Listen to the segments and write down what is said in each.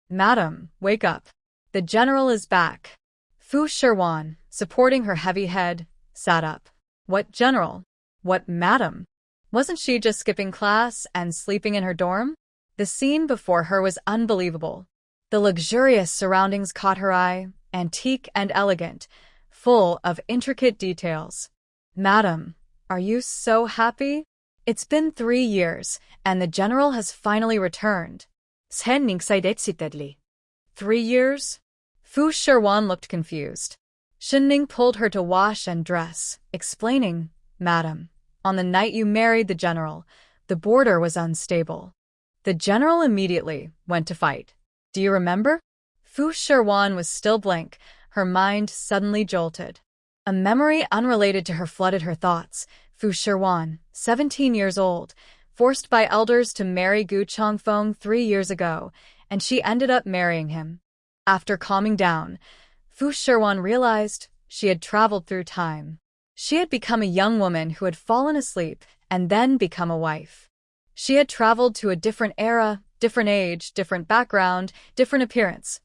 Madam, wake up. The general is back. Fu Shiwan, supporting her heavy head, sat up. What general? What madam? Wasn't she just skipping class and sleeping in her dorm? The scene before her was unbelievable. The luxurious surroundings caught her eye, antique and elegant, full of intricate details. Madam, are you so happy? It's been 3 years, and the general has finally returned. 3 years? Fu Shiwan looked confused. Shinning pulled her to wash and dress, explaining, Madam, on the night you married the general, the border was unstable. The general immediately went to fight. Do you remember? Fu Shiwan was still blank, her mind suddenly jolted. A memory unrelated to her flooded her thoughts. Fu Shiwan, 17 years old, forced by elders to marry Gu Changfeng 3 years ago, and she ended up marrying him. After calming down, Fu Shiwan realized she had traveled through time. She had become a young woman who had fallen asleep and then become a wife. She had traveled to a different era, different age, different background, different appearance.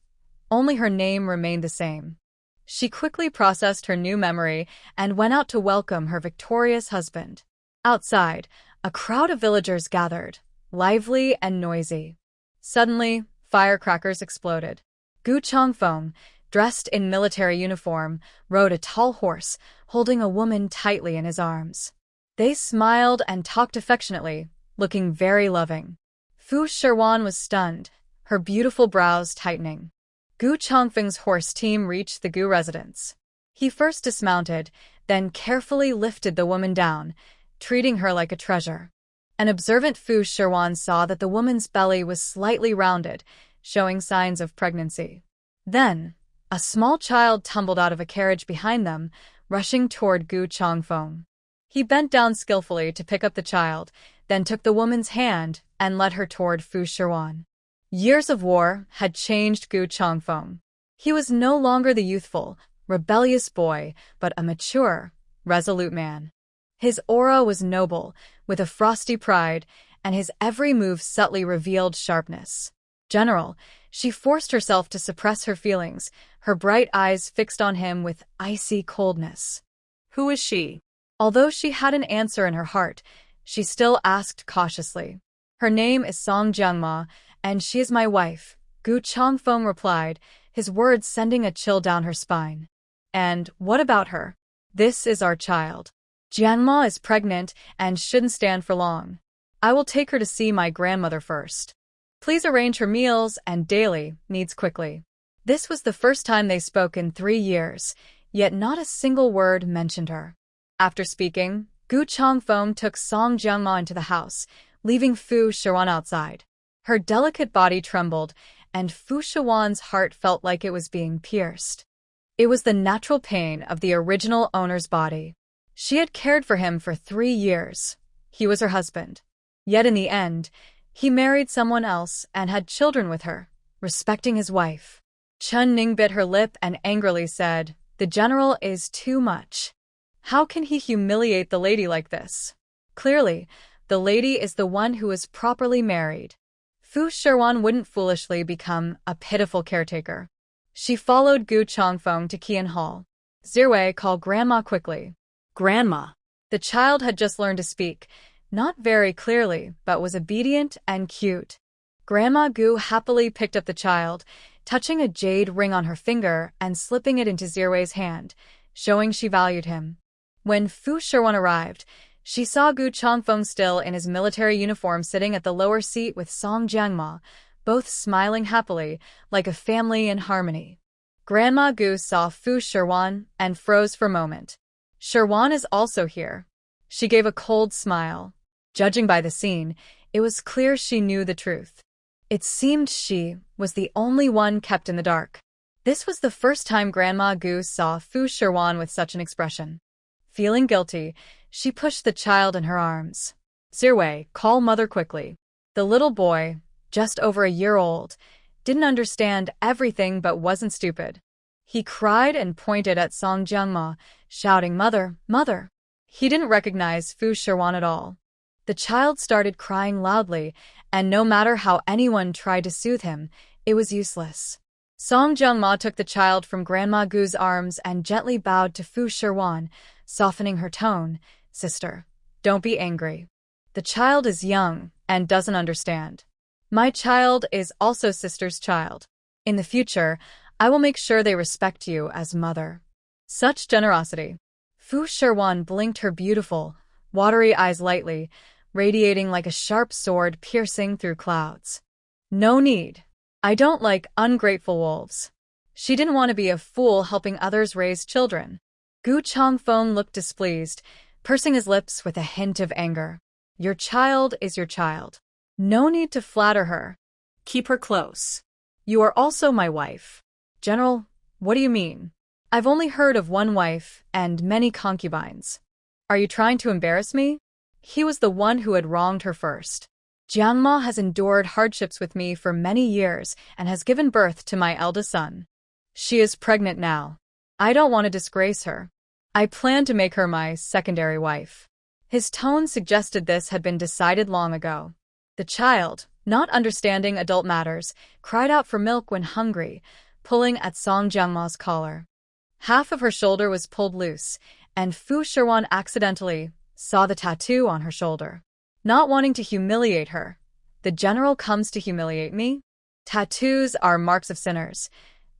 Only her name remained the same. She quickly processed her new memory and went out to welcome her victorious husband. Outside, a crowd of villagers gathered, lively and noisy. Suddenly, firecrackers exploded. Gu Changfeng, dressed in military uniform, rode a tall horse, holding a woman tightly in his arms. They smiled and talked affectionately, looking very loving. Fu Shiwan was stunned, her beautiful brows tightening. Gu Changfeng's horse team reached the Gu residence. He first dismounted, then carefully lifted the woman down, treating her like a treasure. An observant Fu Shiwan saw that the woman's belly was slightly rounded, showing signs of pregnancy. Then, a small child tumbled out of a carriage behind them, rushing toward Gu Changfeng. He bent down skillfully to pick up the child, then took the woman's hand and led her toward Fu Shiwan. Years of war had changed Gu Changfeng. He was no longer the youthful, rebellious boy, but a mature, resolute man. His aura was noble, with a frosty pride, and his every move subtly revealed sharpness. General, she forced herself to suppress her feelings, her bright eyes fixed on him with icy coldness. Who is she? Although she had an answer in her heart, she still asked cautiously. Her name is Song Jiangma, and she is my wife, Gu Changfeng replied, his words sending a chill down her spine. And what about her? This is our child. Jiangma is pregnant and shouldn't stand for long. I will take her to see my grandmother first. Please arrange her meals and daily needs quickly. This was the first time they spoke in 3 years, yet not a single word mentioned her. After speaking, Gu Changfeng took Song Jiangma into the house, leaving Fu Shiwan outside. Her delicate body trembled, and Fu Shiwan's heart felt like it was being pierced. It was the natural pain of the original owner's body. She had cared for him for 3 years. He was her husband. Yet in the end, he married someone else and had children with her, respecting his wife. Chun Ning bit her lip and angrily said, "The general is too much. How can he humiliate the lady like this? Clearly, the lady is the one who is properly married." Fu Shiwan wouldn't foolishly become a pitiful caretaker. She followed Gu Changfeng to Qian Hall. Zirwei called Grandma quickly. Grandma. The child had just learned to speak, not very clearly, but was obedient and cute. Grandma Gu happily picked up the child, touching a jade ring on her finger and slipping it into Zirwei's hand, showing she valued him. When Fu Shiwan arrived, she saw Gu Changfeng still in his military uniform sitting at the lower seat with Song Jiangma, both smiling happily, like a family in harmony. Grandma Gu saw Fu Shiwan and froze for a moment. Shiwan is also here. She gave a cold smile. Judging by the scene, it was clear she knew the truth. It seemed she was the only one kept in the dark. This was the first time Grandma Gu saw Fu Shiwan with such an expression. Feeling guilty, she pushed the child in her arms. Zirwei, call mother quickly. The little boy, just over a year old, didn't understand everything but wasn't stupid. He cried and pointed at Song Jiangma, shouting, "Mother, mother!" He didn't recognize Fu Shiwan at all. The child started crying loudly, and no matter how anyone tried to soothe him, It was useless. Song Jiangma took the child from Grandma Gu's arms and gently bowed to Fu Shiwan, softening her tone. Sister, don't be angry. The child is young and doesn't understand. My child is also sister's child. In the future, I will make sure they respect you as mother. Such generosity. Fu Shiwan blinked her beautiful, watery eyes lightly, radiating like a sharp sword piercing through clouds. No need. I don't like ungrateful wolves. She didn't want to be a fool helping others raise children. Gu Changfeng looked displeased, pursing his lips with a hint of anger. Your child is your child. No need to flatter her. Keep her close. You are also my wife. General, what do you mean? I've only heard of one wife and many concubines. Are you trying to embarrass me? He was the one who had wronged her first. Jiangma has endured hardships with me for many years and has given birth to my eldest son. She is pregnant now. I don't want to disgrace her. I plan to make her my secondary wife. His tone suggested this had been decided long ago. The child, not understanding adult matters, cried out for milk when hungry, pulling at Song Jiangma's collar. Half of her shoulder was pulled loose, and Fu Shiwan accidentally saw the tattoo on her shoulder. Not wanting to humiliate her, the general comes to humiliate me? Tattoos are marks of sinners.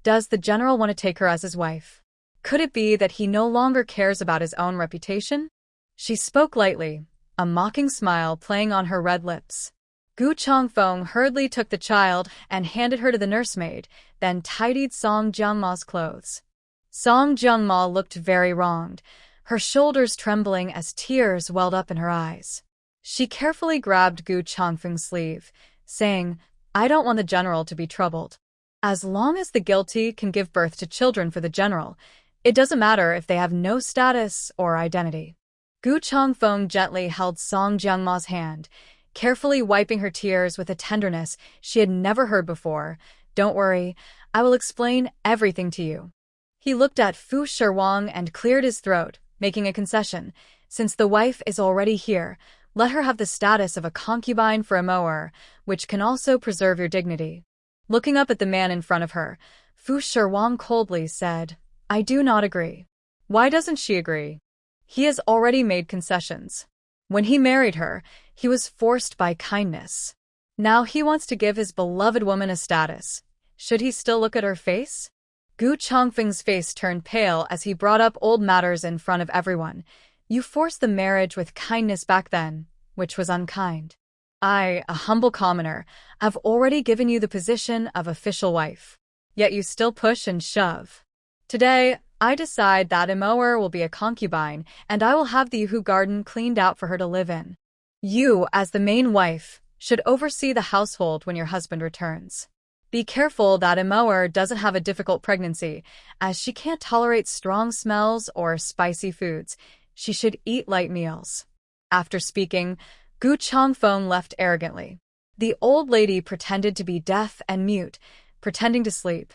Does the general want to take her as his wife? Could it be that he no longer cares about his own reputation? She spoke lightly, a mocking smile playing on her red lips. Gu Changfeng hurriedly took the child and handed her to the nursemaid, then tidied Song Jiangma's clothes. Song Jiangma looked very wronged, her shoulders trembling as tears welled up in her eyes. She carefully grabbed Gu Changfeng's sleeve, saying, I don't want the general to be troubled. As long as the guilty can give birth to children for the general, it doesn't matter if they have no status or identity. Gu Changfeng gently held Song Jiangma's hand, carefully wiping her tears with a tenderness she had never heard before. Don't worry, I will explain everything to you. He looked at Fu Shiwan and cleared his throat, making a concession. Since the wife is already here, let her have the status of a concubine for a mower, which can also preserve your dignity. Looking up at the man in front of her, Fu Shiwan coldly said, I do not agree. Why doesn't she agree? He has already made concessions. When he married her, he was forced by kindness. Now he wants to give his beloved woman a status. Should he still look at her face? Gu Changfeng's face turned pale as he brought up old matters in front of everyone. You forced the marriage with kindness back then, which was unkind. I, a humble commoner, have already given you the position of official wife. Yet you still push and shove. Today, I decide that a mower will be a concubine, and I will have the Yuhu garden cleaned out for her to live in. You, as the main wife, should oversee the household when your husband returns. Be careful that a mower doesn't have a difficult pregnancy, as she can't tolerate strong smells or spicy foods. She should eat light meals. After speaking, Gu Changfeng left arrogantly. The old lady pretended to be deaf and mute, pretending to sleep.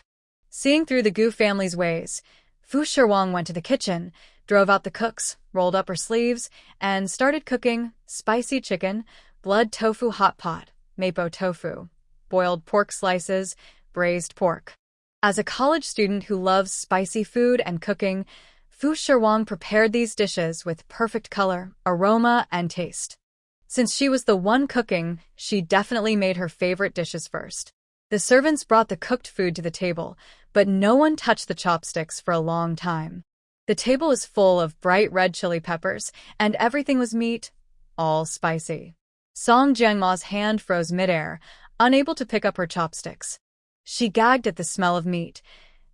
Seeing through the Gu family's ways, Fu Shiwan went to the kitchen, drove out the cooks, rolled up her sleeves, and started cooking spicy chicken, blood tofu hot pot, mapo tofu, boiled pork slices, braised pork. As a college student who loves spicy food and cooking, Fu Shiwan prepared these dishes with perfect color, aroma, and taste. Since she was the one cooking, she definitely made her favorite dishes first. The servants brought the cooked food to the table, but no one touched the chopsticks for a long time. The table was full of bright red chili peppers, and everything was meat, all spicy. Song Jiangma's hand froze midair, unable to pick up her chopsticks. She gagged at the smell of meat,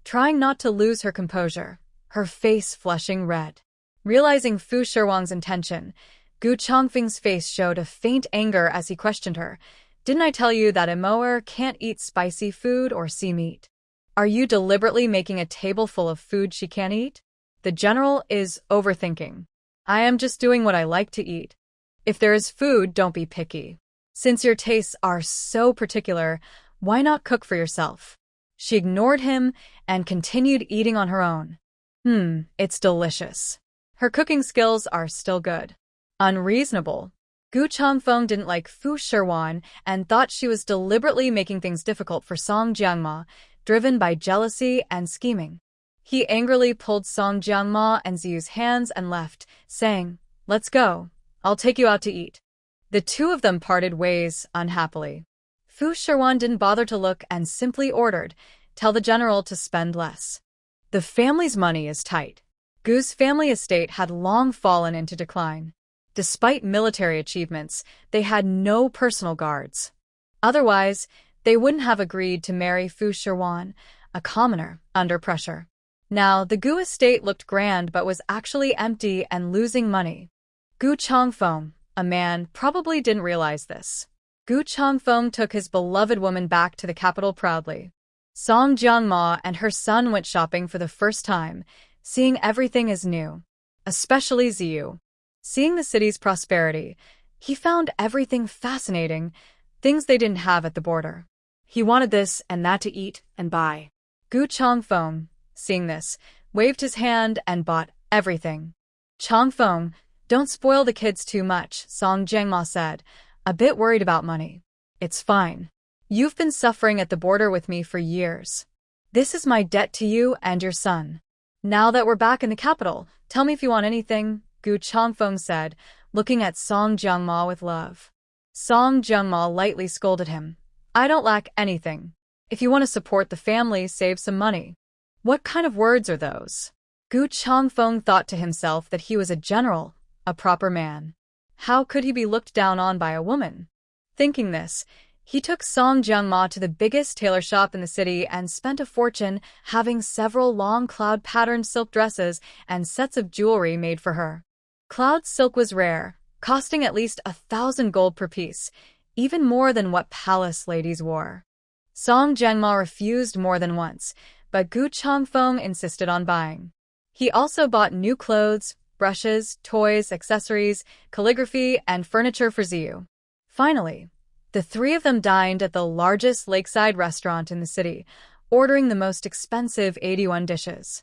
trying not to lose her composure, her face flushing red. Realizing Fu Shiwan's intention, Gu Changfeng's face showed a faint anger as he questioned her. Didn't I tell you that a mower can't eat spicy food or see meat? Are you deliberately making a table full of food she can't eat? The general is overthinking. I am just doing what I like to eat. If there is food, don't be picky. Since your tastes are so particular, why not cook for yourself? She ignored him and continued eating on her own. It's delicious. Her cooking skills are still good. Unreasonable. Gu Changfeng didn't like Fu Shiwan and thought she was deliberately making things difficult for Song Jiangma, driven by jealousy and scheming. He angrily pulled Song Jiangma and Ziyu's hands and left, saying, "Let's go. I'll take you out to eat." The two of them parted ways unhappily. Fu Shiwan didn't bother to look and simply ordered, "Tell the general to spend less. The family's money is tight." Gu's family estate had long fallen into decline. Despite military achievements, they had no personal guards. Otherwise, they wouldn't have agreed to marry Fu Shiwan, a commoner, under pressure. Now, the Gu estate looked grand but was actually empty and losing money. Gu Changfeng, a man, probably didn't realize this. Gu Changfeng took his beloved woman back to the capital proudly. Song Jiangma and her son went shopping for the first time, seeing everything as new. Especially Ziyu. Seeing the city's prosperity, he found everything fascinating, things they didn't have at the border. He wanted this and that to eat and buy. Gu Changfeng, seeing this, waved his hand and bought everything. "Changfeng, don't spoil the kids too much," Song Jiangma said, a bit worried about money. "It's fine. You've been suffering at the border with me for years. This is my debt to you and your son. Now that we're back in the capital, tell me if you want anything," Gu Changfeng said, looking at Song Jiangma with love. Song Jiangma lightly scolded him. "I don't lack anything. If you want to support the family, save some money." What kind of words are those? Gu Changfeng thought to himself that he was a general, a proper man. How could he be looked down on by a woman? Thinking this, he took Song Jiangma to the biggest tailor shop in the city and spent a fortune having several long cloud-patterned silk dresses and sets of jewelry made for her. Cloud silk was rare, costing at least 1,000 gold per piece, even more than what palace ladies wore. Song Jiangma refused more than once, but Gu Changfeng insisted on buying. He also bought new clothes, brushes, toys, accessories, calligraphy, and furniture for Ziyu. Finally, the three of them dined at the largest lakeside restaurant in the city, ordering the most expensive 81 dishes.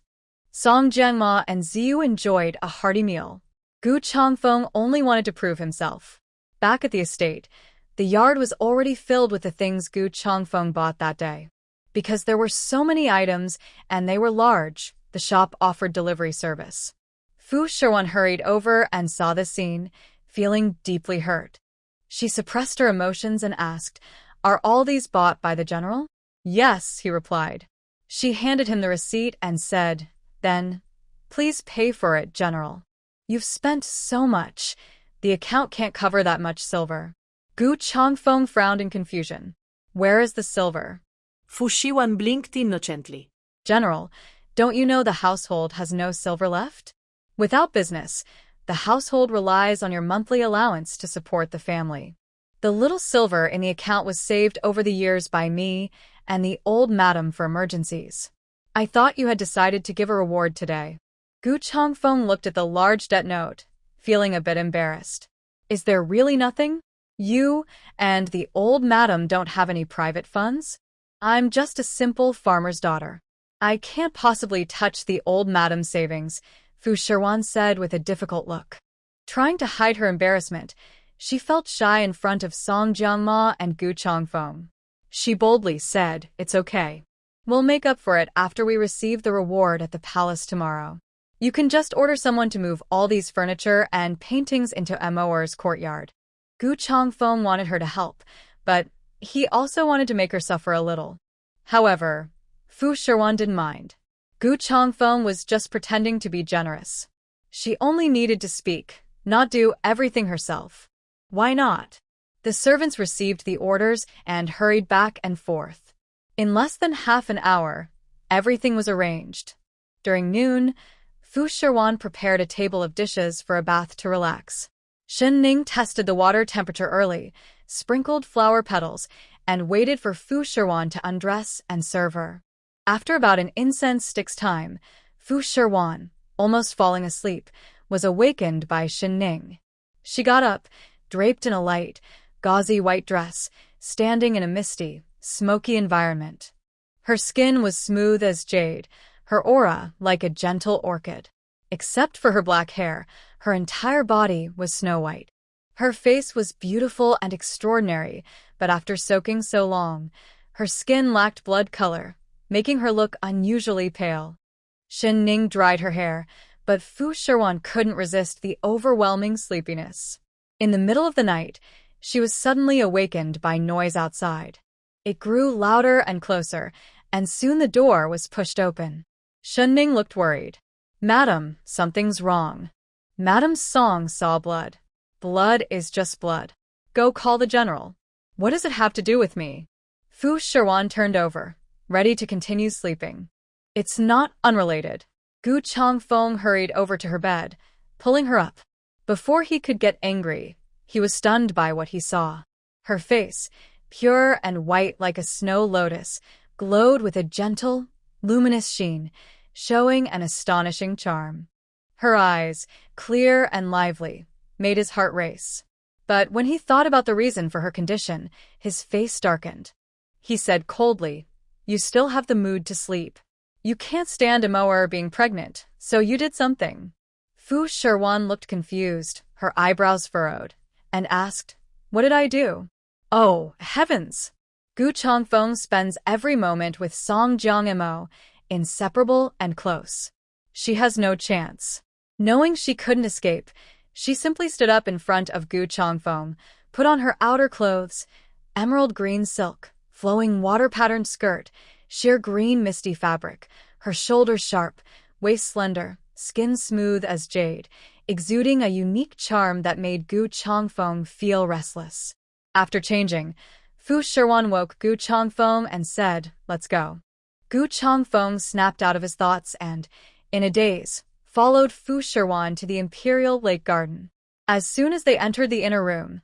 Song Jiangma and Ziyu enjoyed a hearty meal. Gu Changfeng only wanted to prove himself. Back at the estate, the yard was already filled with the things Gu Changfeng bought that day. Because there were so many items and they were large, the shop offered delivery service. Fu Shiwan hurried over and saw the scene, feeling deeply hurt. She suppressed her emotions and asked, "Are all these bought by the general?" "Yes," he replied. She handed him the receipt and said, "Then, please pay for it, general. You've spent so much. The account can't cover that much silver." Gu Changfeng frowned in confusion. "Where is the silver?" Fu Shiwan blinked innocently. "General, don't you know the household has no silver left? Without business, the household relies on your monthly allowance to support the family. The little silver in the account was saved over the years by me and the old madam for emergencies. I thought you had decided to give a reward today." Gu Changfeng looked at the large debt note, feeling a bit embarrassed. "Is there really nothing? You and the old madam don't have any private funds? I'm just a simple farmer's daughter. I can't possibly touch the old madam's savings," Fu Shiwan said with a difficult look. Trying to hide her embarrassment, she felt shy in front of Song Jiangma and Gu Changfeng. She boldly said, "It's okay. We'll make up for it after we receive the reward at the palace tomorrow. You can just order someone to move all these furniture and paintings into Moer's courtyard." Gu Changfeng wanted her to help, but he also wanted to make her suffer a little. However, Fu Shiwan didn't mind. Gu Changfeng was just pretending to be generous. She only needed to speak, not do everything herself. Why not? The servants received the orders and hurried back and forth. In less than half an hour, everything was arranged. During noon, Fu Shiwan prepared a table of dishes for a bath to relax. Shen Ning tested the water temperature early, sprinkled flower petals, and waited for Fu Shiwan to undress and serve her. After about an incense stick's time, Fu Shiwan, almost falling asleep, was awakened by Shen Ning. She got up, draped in a light, gauzy white dress, standing in a misty, smoky environment. Her skin was smooth as jade, her aura like a gentle orchid. Except for her black hair, her entire body was snow white. Her face was beautiful and extraordinary, but after soaking so long, her skin lacked blood color, making her look unusually pale. Xin Ning dried her hair, but Fu Shiwan couldn't resist the overwhelming sleepiness. In the middle of the night, she was suddenly awakened by noise outside. It grew louder and closer, and soon the door was pushed open. Xin Ning looked worried. "Madam, something's wrong." Madam Song saw blood. "Blood is just blood. Go call the general." "What does it have to do with me?" Fu Shiwan turned over, ready to continue sleeping. "It's not unrelated." Gu Changfeng hurried over to her bed, pulling her up. Before he could get angry, he was stunned by what he saw. Her face, pure and white like a snow lotus, glowed with a gentle, luminous sheen, showing an astonishing charm. Her eyes, clear and lively, made his heart race. But when he thought about the reason for her condition, his face darkened. He said coldly, "You still have the mood to sleep. You can't stand a mower being pregnant, so you did something." Fu Shiwan looked confused, her eyebrows furrowed, and asked, "What did I do?" "Oh, heavens!" Gu Changfeng spends every moment with Song Jiang, inseparable and close. She has no chance. Knowing she couldn't escape, she simply stood up in front of Gu Changfeng, put on her outer clothes, emerald green silk, flowing water-patterned skirt, sheer green misty fabric, her shoulders sharp, waist slender, skin smooth as jade, exuding a unique charm that made Gu Changfeng feel restless. After changing, Fu Shiwan woke Gu Changfeng and said, "Let's go." Gu Changfeng snapped out of his thoughts and, in a daze, followed Fu Shiwan to the Imperial Lake Garden. As soon as they entered the inner room,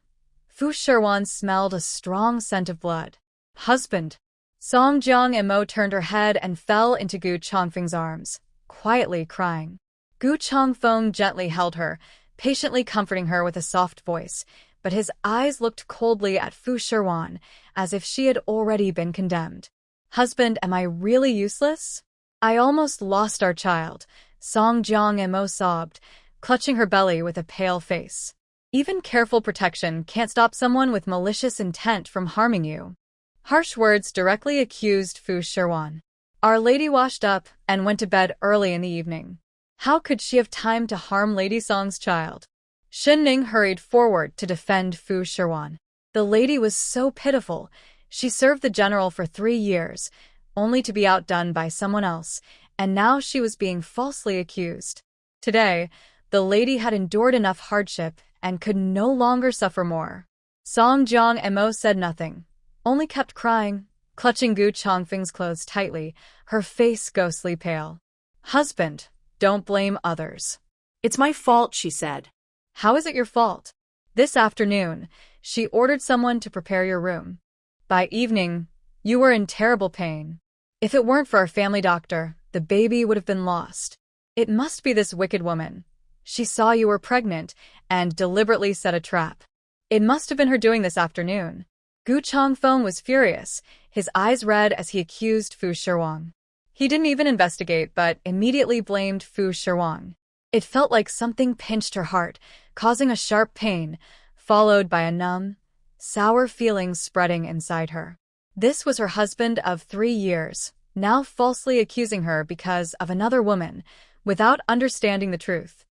Fu Shiwan smelled a strong scent of blood. "Husband!" Song Jiang turned her head and fell into Gu Changfeng's arms, quietly crying. Gu Changfeng gently held her, patiently comforting her with a soft voice, but his eyes looked coldly at Fu Shiwan, as if she had already been condemned. "Husband, am I really useless? I almost lost our child," Song Jiang sobbed, clutching her belly with a pale face. "Even careful protection can't stop someone with malicious intent from harming you." Harsh words directly accused Fu Shiwan. Our lady washed up and went to bed early in the evening. How could she have time to harm Lady Song's child? Xin Ning hurried forward to defend Fu Shiwan. The lady was so pitiful. She served the general for 3 years, only to be outdone by someone else, and now she was being falsely accused. Today, the lady had endured enough hardship and could no longer suffer more. Song Jiang said nothing, only kept crying, clutching Gu Changfeng's clothes tightly, her face ghostly pale. "Husband, don't blame others." "It's my fault," she said. "How is it your fault?" "This afternoon, she ordered someone to prepare your room. By evening, you were in terrible pain. If it weren't for our family doctor, the baby would have been lost. It must be this wicked woman. She saw you were pregnant and deliberately set a trap. It must have been her doing this afternoon." Gu Changfeng was furious, his eyes red as he accused Fu Shiwan. He didn't even investigate but immediately blamed Fu Shiwan. It felt like something pinched her heart, causing a sharp pain, followed by a numb, sour feeling spreading inside her. This was her husband of 3 years, now falsely accusing her because of another woman, without understanding the truth.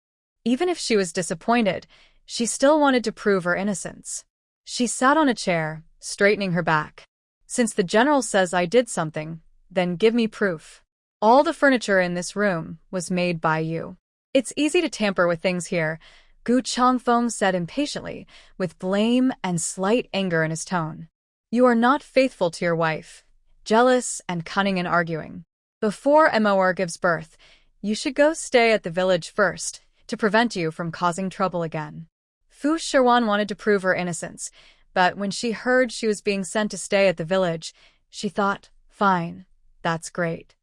Even if she was disappointed, she still wanted to prove her innocence. She sat on a chair, straightening her back. "Since the general says I did something, then give me proof. All the furniture in this room was made by you." "It's easy to tamper with things here," Gu Changfeng said impatiently, with blame and slight anger in his tone. "You are not faithful to your wife, jealous and cunning in arguing. Before Mor gives birth, you should go stay at the village first, to prevent you from causing trouble again." Fu Shiwan wanted to prove her innocence, but when she heard she was being sent to stay at the village, she thought, "Fine, that's great.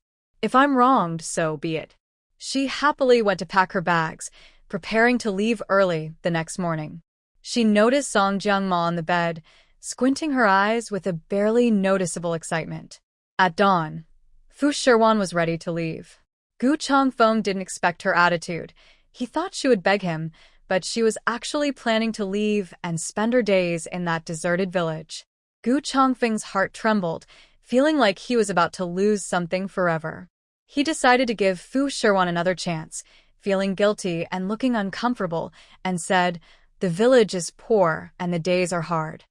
If I'm wronged, so be it." She happily went to pack her bags, preparing to leave early the next morning. She noticed Song Jiangma on the bed, squinting her eyes with a barely noticeable excitement. At dawn, Fu Shiwan was ready to leave. Gu Changfeng didn't expect her attitude. He thought she would beg him, but she was actually planning to leave and spend her days in that deserted village. Gu Changfeng's heart trembled, feeling like he was about to lose something forever. He decided to give Fu Shiwan another chance, feeling guilty and looking uncomfortable, and said, "The village is poor and the days are hard.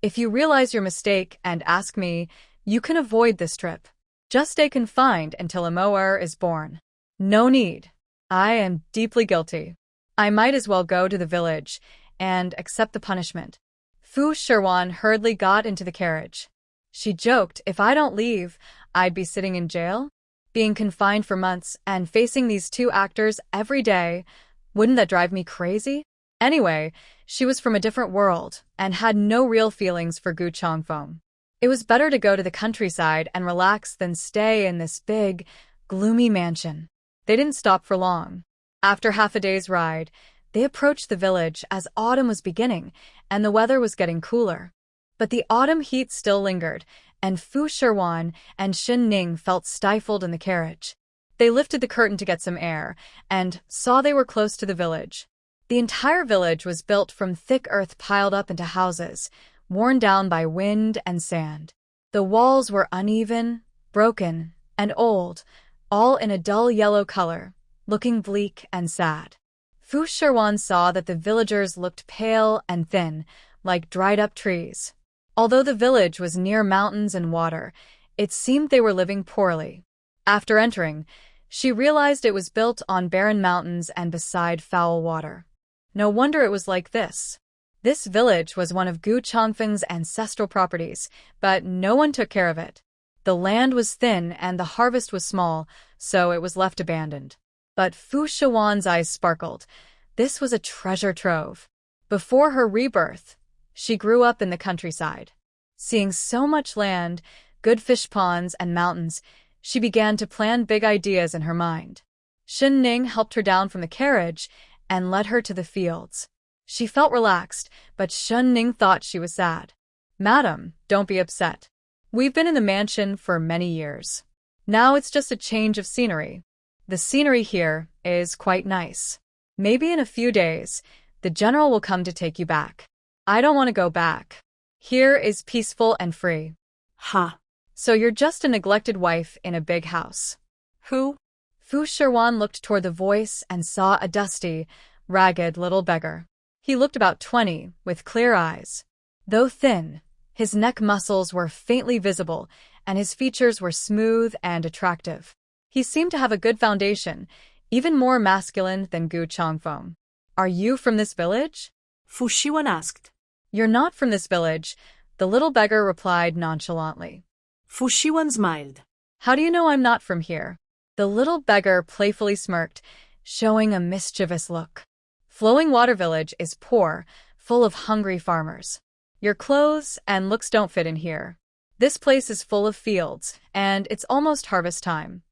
If you realize your mistake and ask me, you can avoid this trip. Just stay confined until a moer is born." "No need. I am deeply guilty. I might as well go to the village and accept the punishment." Fu Shiwan hurriedly got into the carriage. She joked, "If I don't leave, I'd be sitting in jail? Being confined for months and facing these two actors every day, wouldn't that drive me crazy?" Anyway, she was from a different world and had no real feelings for Gu Changfeng. It was better to go to the countryside and relax than stay in this big, gloomy mansion. They didn't stop for long. After half a day's ride, they approached the village as autumn was beginning and the weather was getting cooler. But the autumn heat still lingered, and Fu Shiwan and Xin Ning felt stifled in the carriage. They lifted the curtain to get some air and saw they were close to the village. The entire village was built from thick earth piled up into houses, worn down by wind and sand. The walls were uneven, broken, and old, all in a dull yellow color, looking bleak and sad. Fu Shiwan saw that the villagers looked pale and thin, like dried-up trees. Although the village was near mountains and water, it seemed they were living poorly. After entering, she realized it was built on barren mountains and beside foul water. No wonder it was like this. This village was one of Gu Changfeng's ancestral properties, but no one took care of it. The land was thin and the harvest was small, so it was left abandoned. But Fu Shiwan's eyes sparkled. This was a treasure trove. Before her rebirth, she grew up in the countryside. Seeing so much land, good fish ponds, and mountains, she began to plan big ideas in her mind. Xin Ning helped her down from the carriage and led her to the fields. She felt relaxed, but Xin Ning thought she was sad. "Madam, don't be upset. We've been in the mansion for many years. Now it's just a change of scenery. The scenery here is quite nice. Maybe in a few days, the general will come to take you back. I don't want to go back. Here is peaceful and free." "Ha. "So you're just a neglected wife in a big house." Who?" Fu Shiwan looked toward the voice and saw a dusty, ragged little beggar. He looked about 20, with clear eyes. Though thin, his neck muscles were faintly visible, and his features were smooth and attractive. He seemed to have a good foundation, even more masculine than Gu Changfeng. "Are you from this village?" Fu Shiwan asked. "You're not from this village," the little beggar replied nonchalantly. Fu Shiwan smiled. "How do you know I'm not from here?" The little beggar playfully smirked, showing a mischievous look. "Flowing Water Village is poor, full of hungry farmers. Your clothes and looks don't fit in here. This place is full of fields, and it's almost harvest time.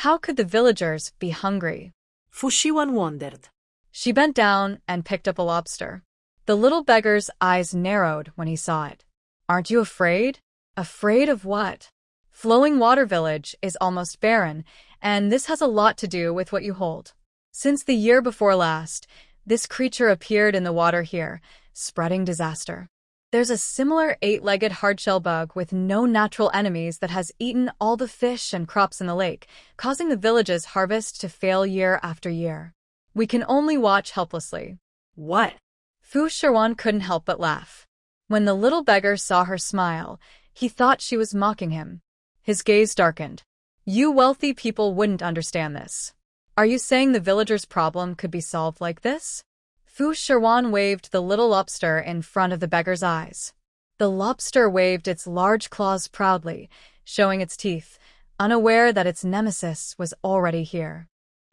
How could the villagers be hungry?" Fu Shiwan wondered. She bent down and picked up a lobster. The little beggar's eyes narrowed when he saw it. "Aren't you afraid?" "Afraid of what?" "Flowing Water Village is almost barren, and this has a lot to do with what you hold. Since the year before last, this creature appeared in the water here, spreading disaster. There's a similar 8-legged hardshell bug with no natural enemies that has eaten all the fish and crops in the lake, causing the village's harvest to fail year after year. We can only watch helplessly." "What?" Fu Shiwan couldn't help but laugh. When the little beggar saw her smile, he thought she was mocking him. His gaze darkened. "You wealthy people wouldn't understand this. Are you saying the villagers' problem could be solved like this?" Fu Shiwan waved the little lobster in front of the beggar's eyes. The lobster waved its large claws proudly, showing its teeth, unaware that its nemesis was already here.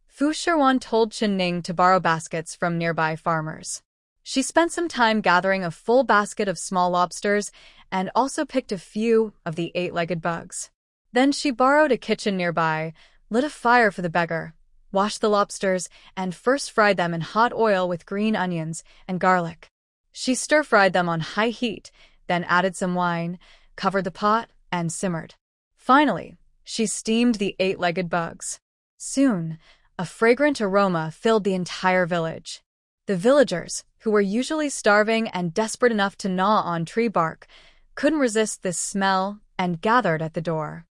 Fu Shiwan told Xin Ning to borrow baskets from nearby farmers. She spent some time gathering a full basket of small lobsters and also picked a few of the 8-legged bugs. Then she borrowed a kitchen nearby, lit a fire for the beggar, washed the lobsters, and first fried them in hot oil with green onions and garlic. She stir-fried them on high heat, then added some wine, covered the pot, and simmered. Finally, she steamed the 8-legged bugs. Soon, a fragrant aroma filled the entire village. The villagers, who were usually starving and desperate enough to gnaw on tree bark, couldn't resist this smell and gathered at the door.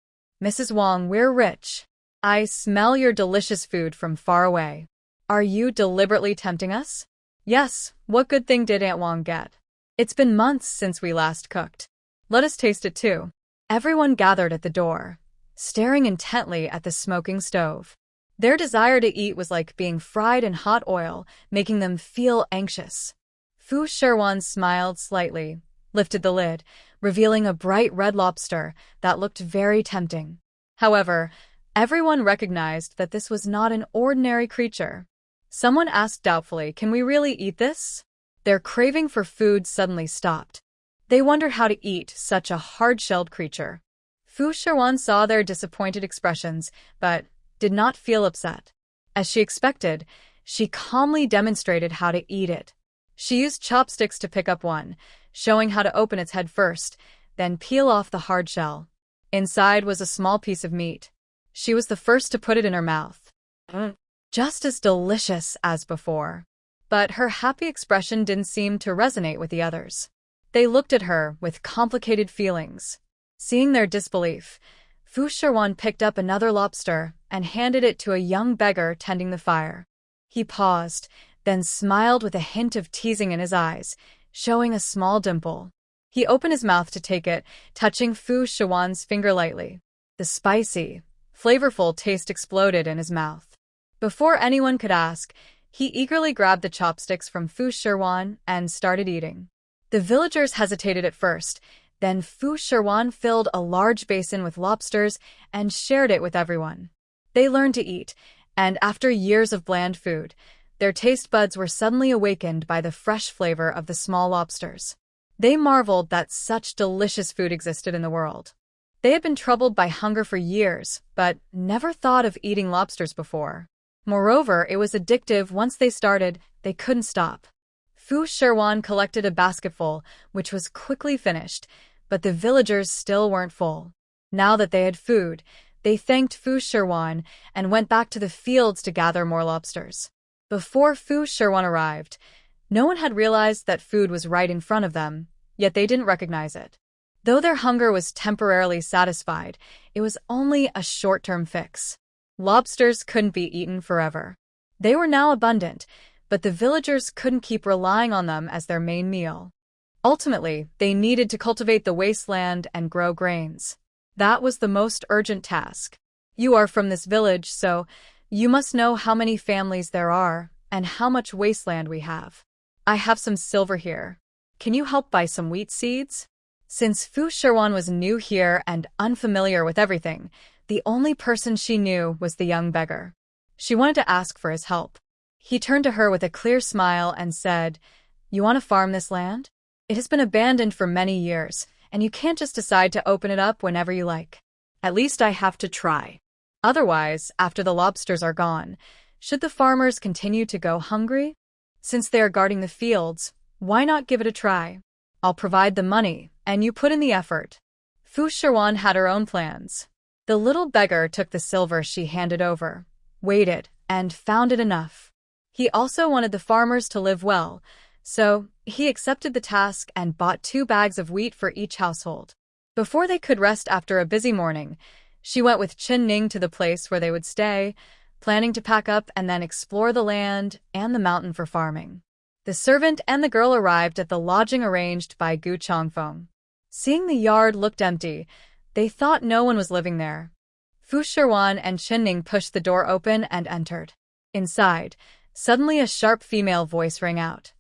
"Mrs. Wang, we're rich. I smell your delicious food from far away. Are you deliberately tempting us?" "Yes, what good thing did Aunt Wang get? It's been months since we last cooked. Let us taste it too." Everyone gathered at the door, staring intently at the smoking stove. Their desire to eat was like being fried in hot oil, making them feel anxious. Fu Shiwan smiled slightly, lifted the lid, revealing a bright red lobster that looked very tempting. However, everyone recognized that this was not an ordinary creature. Someone asked doubtfully, "Can we really eat this?" Their craving for food suddenly stopped. They wondered how to eat such a hard-shelled creature. Fu Shiwan saw their disappointed expressions, but did not feel upset. As she expected, she calmly demonstrated how to eat it. She used chopsticks to pick up one, showing how to open its head first, then peel off the hard shell. Inside was a small piece of meat. She was the first to put it in her mouth. Just as delicious as before. But her happy expression didn't seem to resonate with the others. They looked at her with complicated feelings. Seeing their disbelief, Fu Shiwan picked up another lobster and handed it to a young beggar tending the fire. He paused, then smiled with a hint of teasing in his eyes, showing a small dimple. He opened his mouth to take it, touching Fu Shiwan's finger lightly. The spicy, flavorful taste exploded in his mouth. Before anyone could ask, he eagerly grabbed the chopsticks from Fu Shiwan and started eating. The villagers hesitated at first, then Fu Shiwan filled a large basin with lobsters and shared it with everyone. They learned to eat, and after years of bland food, their taste buds were suddenly awakened by the fresh flavor of the small lobsters. They marveled that such delicious food existed in the world. They had been troubled by hunger for years, but never thought of eating lobsters before. Moreover, it was addictive. Once they started, they couldn't stop. Fu Shiwan collected a basketful, which was quickly finished, but the villagers still weren't full. Now that they had food, they thanked Fu Shiwan and went back to the fields to gather more lobsters. Before Fu Shiwan arrived, no one had realized that food was right in front of them, yet they didn't recognize it. Though their hunger was temporarily satisfied, it was only a short-term fix. Lobsters couldn't be eaten forever. They were now abundant, but the villagers couldn't keep relying on them as their main meal. Ultimately, they needed to cultivate the wasteland and grow grains. That was the most urgent task. "You are from this village, so you must know how many families there are and how much wasteland we have. I have some silver here. Can you help buy some wheat seeds?" Since Fu Shiwan was new here and unfamiliar with everything, the only person she knew was the young beggar. She wanted to ask for his help. He turned to her with a clear smile and said, "You want to farm this land? It has been abandoned for many years, and you can't just decide to open it up whenever you like. At least I have to try. Otherwise, after the lobsters are gone, should the farmers continue to go hungry? Since they are guarding the fields, why not give it a try? I'll provide the money, and you put in the effort." Fu Shiwan had her own plans. The little beggar took the silver she handed over, waited, and found it enough. He also wanted the farmers to live well, so he accepted the task and bought 2 bags of wheat for each household. Before they could rest after a busy morning, she went with Qin Ning to the place where they would stay, planning to pack up and then explore the land and the mountain for farming. The servant and the girl arrived at the lodging arranged by Gu Changfeng. Seeing the yard looked empty, they thought no one was living there. Fu Shiwan and Qin Ning pushed the door open and entered. Inside, suddenly a sharp female voice rang out.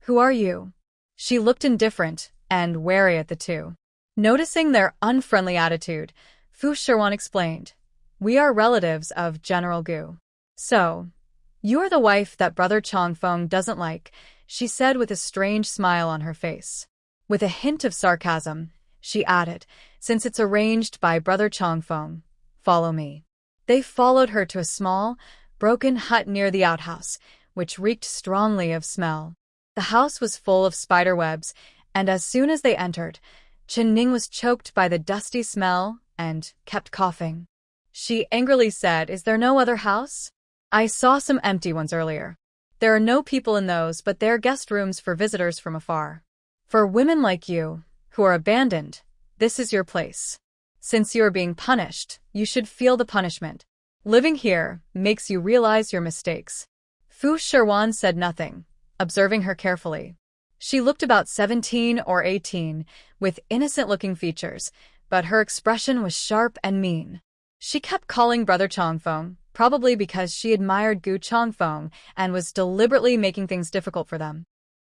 "Who are you?" She looked indifferent and wary at the two. Noticing their unfriendly attitude, Fu Shiwan explained, "We are relatives of General Gu." "So, you are the wife that Brother Changfeng doesn't like," she said with a strange smile on her face. With a hint of sarcasm, she added, "Since it's arranged by Brother Changfeng, follow me." They followed her to a small, broken hut near the outhouse, which reeked strongly of smell. The house was full of spider webs, and as soon as they entered, Qin Ning was choked by the dusty smell and kept coughing. She angrily said, "Is there no other house? I saw some empty ones earlier." There are no people in those, but they're guest rooms for visitors from afar. For women like you, who are abandoned, this is your place. Since you are being punished, you should feel the punishment. Living here makes you realize your mistakes. Fu Shiwan said nothing, observing her carefully. She looked about 17 or 18, with innocent-looking features, but her expression was sharp and mean. She kept calling Brother Changfeng, probably because she admired Gu Changfeng and was deliberately making things difficult for them.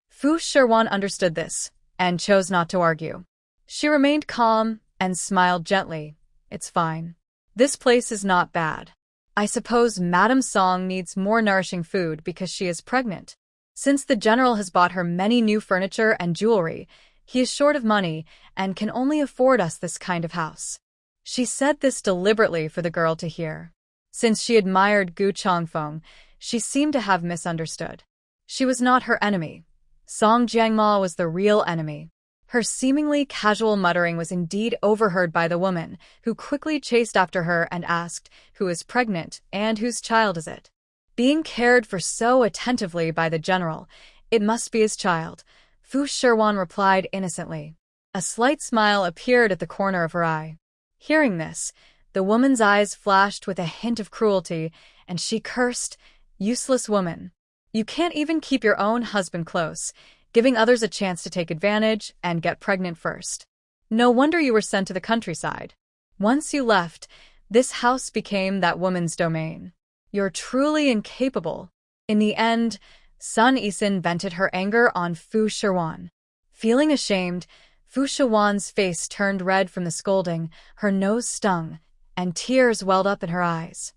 Fu Shiwan understood this, and chose not to argue. She remained calm and smiled gently. It's fine. This place is not bad. I suppose Madame Song needs more nourishing food because she is pregnant. Since the general has bought her many new furniture and jewelry, he is short of money and can only afford us this kind of house. She said this deliberately for the girl to hear. Since she admired Gu Changfeng, she seemed to have misunderstood. She was not her enemy. Song Jiangma was the real enemy. Her seemingly casual muttering was indeed overheard by the woman, who quickly chased after her and asked, "Who is pregnant, and whose child is it?" Being cared for so attentively by the general, it must be his child, Fu Shiwan replied innocently. A slight smile appeared at the corner of her eye. Hearing this, the woman's eyes flashed with a hint of cruelty, and she cursed, "Useless woman. You can't even keep your own husband close, giving others a chance to take advantage and get pregnant first. No wonder you were sent to the countryside. Once you left, this house became that woman's domain. You're truly incapable." In the end, Sun Yixin vented her anger on Fu Shiwan. Feeling ashamed, Fu Shiwan's face turned red from the scolding, her nose stung, and tears welled up in her eyes.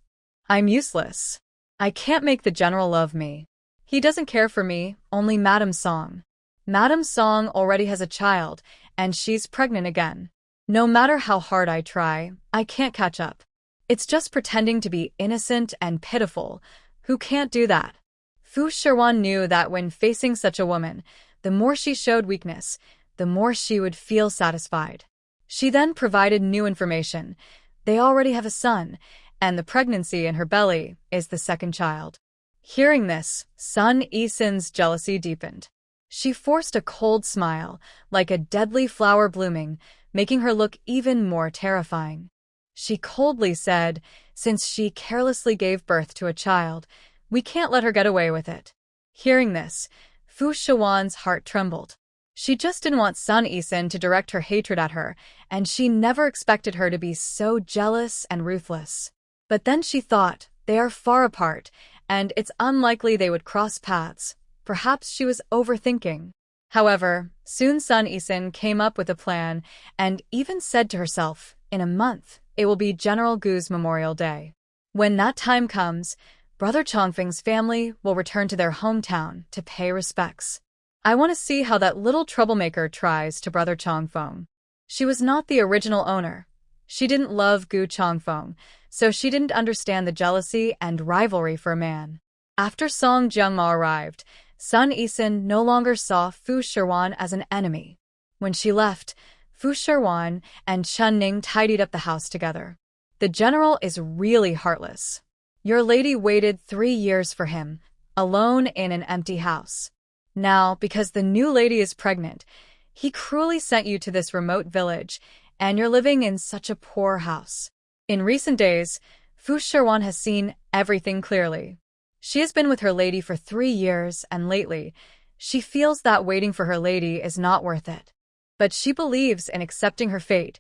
"I'm useless. I can't make the general love me. He doesn't care for me, only Madame Song. Madame Song already has a child, and she's pregnant again. No matter how hard I try, I can't catch up. It's just pretending to be innocent and pitiful. Who can't do that?" Fu Shiwan knew that when facing such a woman, the more she showed weakness, the more she would feel satisfied. She then provided new information. They already have a son, and the pregnancy in her belly is the second child. Hearing this, Sun Yixin's jealousy deepened. She forced a cold smile, like a deadly flower blooming, making her look even more terrifying. She coldly said, "Since she carelessly gave birth to a child, we can't let her get away with it." Hearing this, Fu Shiwan's heart trembled. She just didn't want Sun Yixin to direct her hatred at her, and she never expected her to be so jealous and ruthless. But then she thought, they are far apart, and it's unlikely they would cross paths. Perhaps she was overthinking. However, soon Sun Yixin came up with a plan and even said to herself, "In a month, it will be General Gu's Memorial Day. When that time comes, Brother Changfeng's family will return to their hometown to pay respects. I want to see how that little troublemaker tries to Brother Changfeng." She was not the original owner. She didn't love Gu Changfeng, so she didn't understand the jealousy and rivalry for a man. After Song Jiangma arrived, Sun Yixin no longer saw Fu Shiwan as an enemy. When she left, Fu Shiwan and Chun Ning tidied up the house together. "The general is really heartless. Your lady waited 3 years for him, alone in an empty house. Now, because the new lady is pregnant, he cruelly sent you to this remote village, and you're living in such a poor house." In recent days, Fu Shiwan has seen everything clearly. She has been with her lady for 3 years, and lately, she feels that waiting for her lady is not worth it. But she believes in accepting her fate.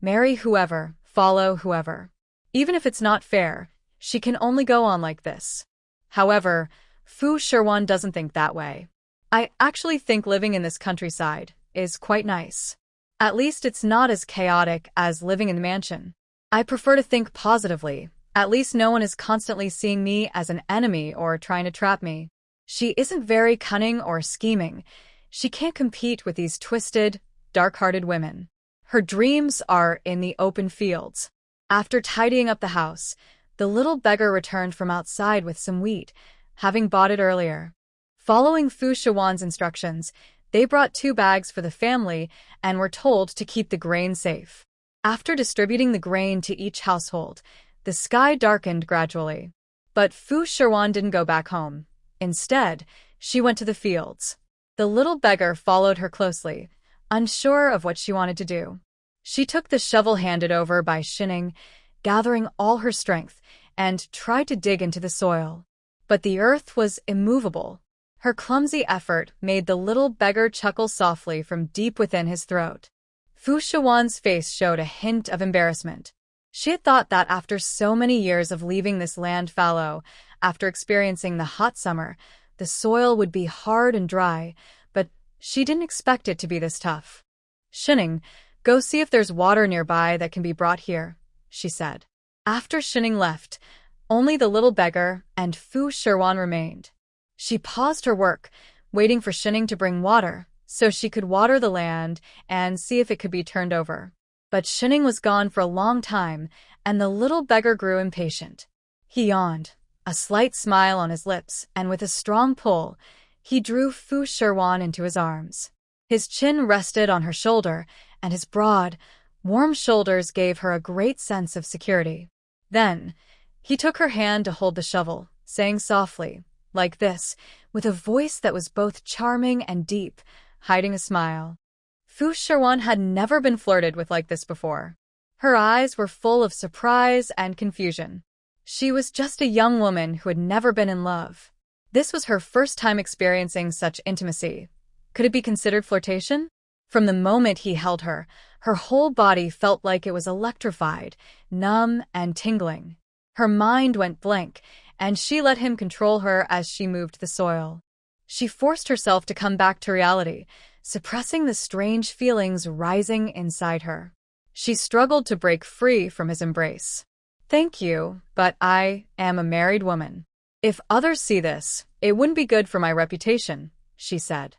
Marry whoever, follow whoever. Even if it's not fair, she can only go on like this. However, Fu Shiwan doesn't think that way. "I actually think living in this countryside is quite nice. At least it's not as chaotic as living in the mansion. I prefer to think positively. At least no one is constantly seeing me as an enemy or trying to trap me. She isn't very cunning or scheming. She can't compete with these twisted, dark-hearted women. Her dreams are in the open fields." After tidying up the house, the little beggar returned from outside with some wheat, having bought it earlier. Following Fu Shiwan's instructions, they brought 2 bags for the family and were told to keep the grain safe. After distributing the grain to each household, the sky darkened gradually. But Fu Shiwan didn't go back home. Instead, she went to the fields. The little beggar followed her closely, unsure of what she wanted to do. She took the shovel handed over by Shining, gathering all her strength, and tried to dig into the soil. But the earth was immovable. Her clumsy effort made the little beggar chuckle softly from deep within his throat. Fu Shiwan's face showed a hint of embarrassment. She had thought that after so many years of leaving this land fallow, after experiencing the hot summer, the soil would be hard and dry, but she didn't expect it to be this tough. Shining, go see if there's water nearby that can be brought here, she said. After Shining left, only the little beggar and Fu Shiwan remained. She paused her work, waiting for Shining to bring water, so she could water the land and see if it could be turned over. But Shining was gone for a long time, and the little beggar grew impatient. He yawned, a slight smile on his lips, and with a strong pull, he drew Fu Shiwan into his arms. His chin rested on her shoulder, and his broad, warm shoulders gave her a great sense of security. Then, he took her hand to hold the shovel, saying softly, like this, with a voice that was both charming and deep, hiding a smile. Fu Shiwan had never been flirted with like this before. Her eyes were full of surprise and confusion. She was just a young woman who had never been in love. This was her first time experiencing such intimacy. Could it be considered flirtation? From the moment he held her, her whole body felt like it was electrified, numb and tingling. Her mind went blank, and she let him control her as she moved the soil. She forced herself to come back to reality, suppressing the strange feelings rising inside her. She struggled to break free from his embrace. "Thank you, but I am a married woman. If others see this, it wouldn't be good for my reputation," she said.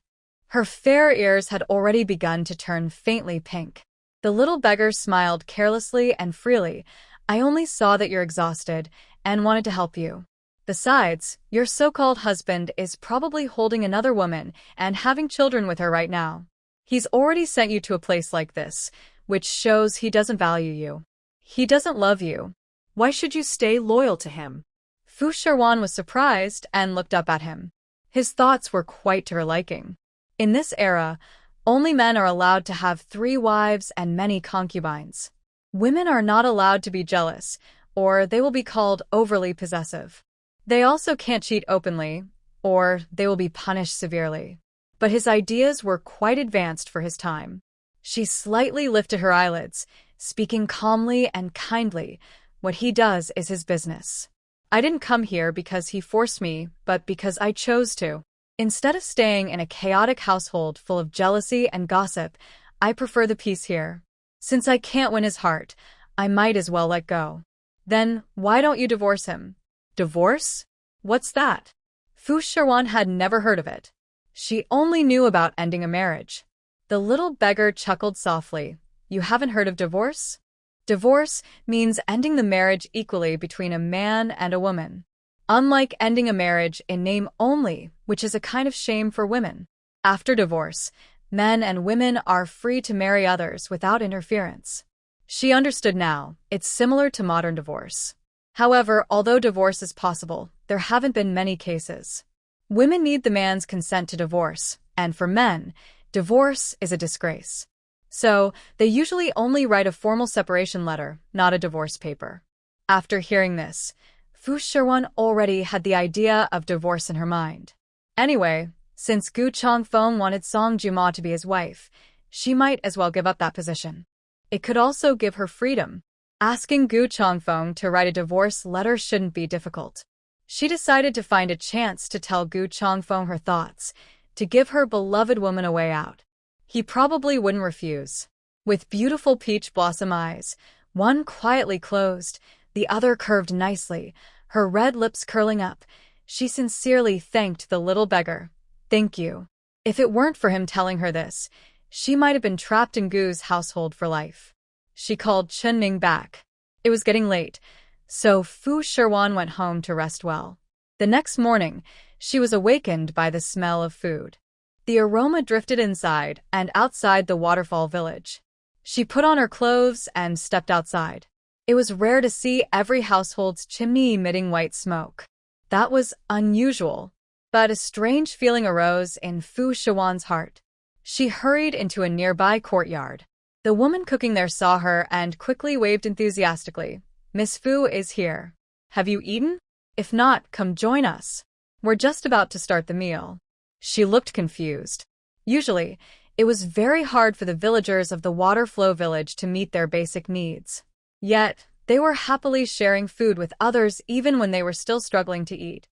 Her fair ears had already begun to turn faintly pink. The little beggar smiled carelessly and freely. "I only saw that you're exhausted and wanted to help you. Besides, your so-called husband is probably holding another woman and having children with her right now. He's already sent you to a place like this, which shows he doesn't value you. He doesn't love you. Why should you stay loyal to him?" Fu Shiwan was surprised and looked up at him. His thoughts were quite to her liking. In this era, only men are allowed to have 3 wives and many concubines. Women are not allowed to be jealous, or they will be called overly possessive. They also can't cheat openly, or they will be punished severely. But his ideas were quite advanced for his time. She slightly lifted her eyelids, speaking calmly and kindly. "What he does is his business. I didn't come here because he forced me, but because I chose to. Instead of staying in a chaotic household full of jealousy and gossip, I prefer the peace here. Since I can't win his heart, I might as well let go." "Then why don't you divorce him?" "Divorce? What's that?" Fu Shiwan had never heard of it. She only knew about ending a marriage. The little beggar chuckled softly. "You haven't heard of divorce? Divorce means ending the marriage equally between a man and a woman. Unlike ending a marriage in name only, which is a kind of shame for women. After divorce, men and women are free to marry others without interference." She understood now. It's similar to modern divorce. However, although divorce is possible, there haven't been many cases. Women need the man's consent to divorce, and for men, divorce is a disgrace. So, they usually only write a formal separation letter, not a divorce paper. After hearing this, Fu Shiwan already had the idea of divorce in her mind. Anyway, since Gu Changfeng wanted Song Juma to be his wife, she might as well give up that position. It could also give her freedom. Asking Gu Changfeng to write a divorce letter shouldn't be difficult. She decided to find a chance to tell Gu Changfeng her thoughts, to give her beloved woman a way out. He probably wouldn't refuse. With beautiful peach blossom eyes, one quietly closed, the other curved nicely, her red lips curling up, she sincerely thanked the little beggar. "Thank you." If it weren't for him telling her this, she might have been trapped in Gu's household for life. She called Chunning back. It was getting late, so Fu Shiwan went home to rest well. The next morning, she was awakened by the smell of food. The aroma drifted inside and outside the waterfall village. She put on her clothes and stepped outside. It was rare to see every household's chimney emitting white smoke. That was unusual. But a strange feeling arose in Fu Shiwan's heart. She hurried into a nearby courtyard. The woman cooking there saw her and quickly waved enthusiastically. "Miss Fu is here. Have you eaten? If not, come join us. We're just about to start the meal." She looked confused. Usually, it was very hard for the villagers of the Waterflow village to meet their basic needs. Yet, they were happily sharing food with others even when they were still struggling to eat.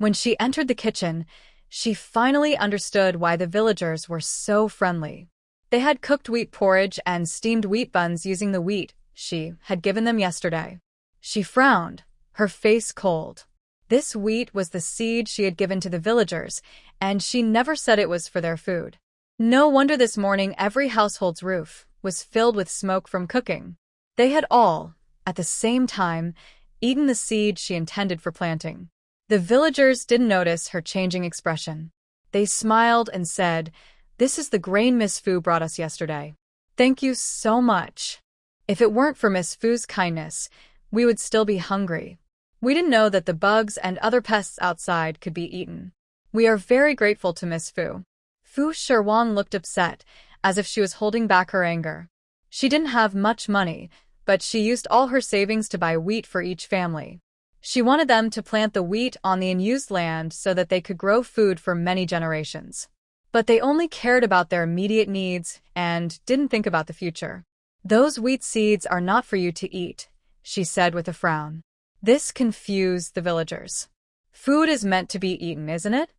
When she entered the kitchen, she finally understood why the villagers were so friendly. They had cooked wheat porridge and steamed wheat buns using the wheat she had given them yesterday. She frowned, her face cold. This wheat was the seed she had given to the villagers, and she never said it was for their food. No wonder this morning every household's roof was filled with smoke from cooking. They had all, at the same time, eaten the seed she intended for planting. The villagers didn't notice her changing expression. They smiled and said, "This is the grain Miss Fu brought us yesterday. Thank you so much. If it weren't for Miss Fu's kindness, we would still be hungry. We didn't know that the bugs and other pests outside could be eaten. We are very grateful to Miss Fu." Fu Shiwan looked upset, as if she was holding back her anger. She didn't have much money, but she used all her savings to buy wheat for each family. She wanted them to plant the wheat on the unused land so that they could grow food for many generations. But they only cared about their immediate needs and didn't think about the future. "Those wheat seeds are not for you to eat," she said with a frown. This confused the villagers. Food is meant to be eaten, isn't it?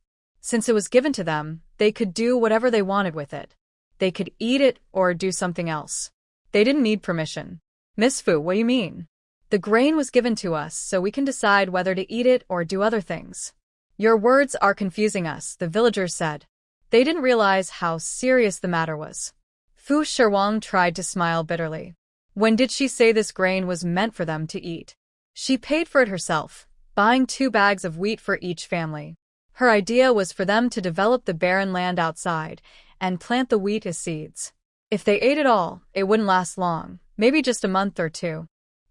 Since it was given to them, they could do whatever they wanted with it. They could eat it or do something else. They didn't need permission. "Miss Fu, what do you mean? The grain was given to us so we can decide whether to eat it or do other things." "Your words are confusing us," the villagers said. They didn't realize how serious the matter was. Fu Shiwan tried to smile bitterly. When did she say this grain was meant for them to eat? She paid for it herself, buying 2 bags of wheat for each family. Her idea was for them to develop the barren land outside and plant the wheat as seeds. If they ate it all, it wouldn't last long, maybe just a month or 2.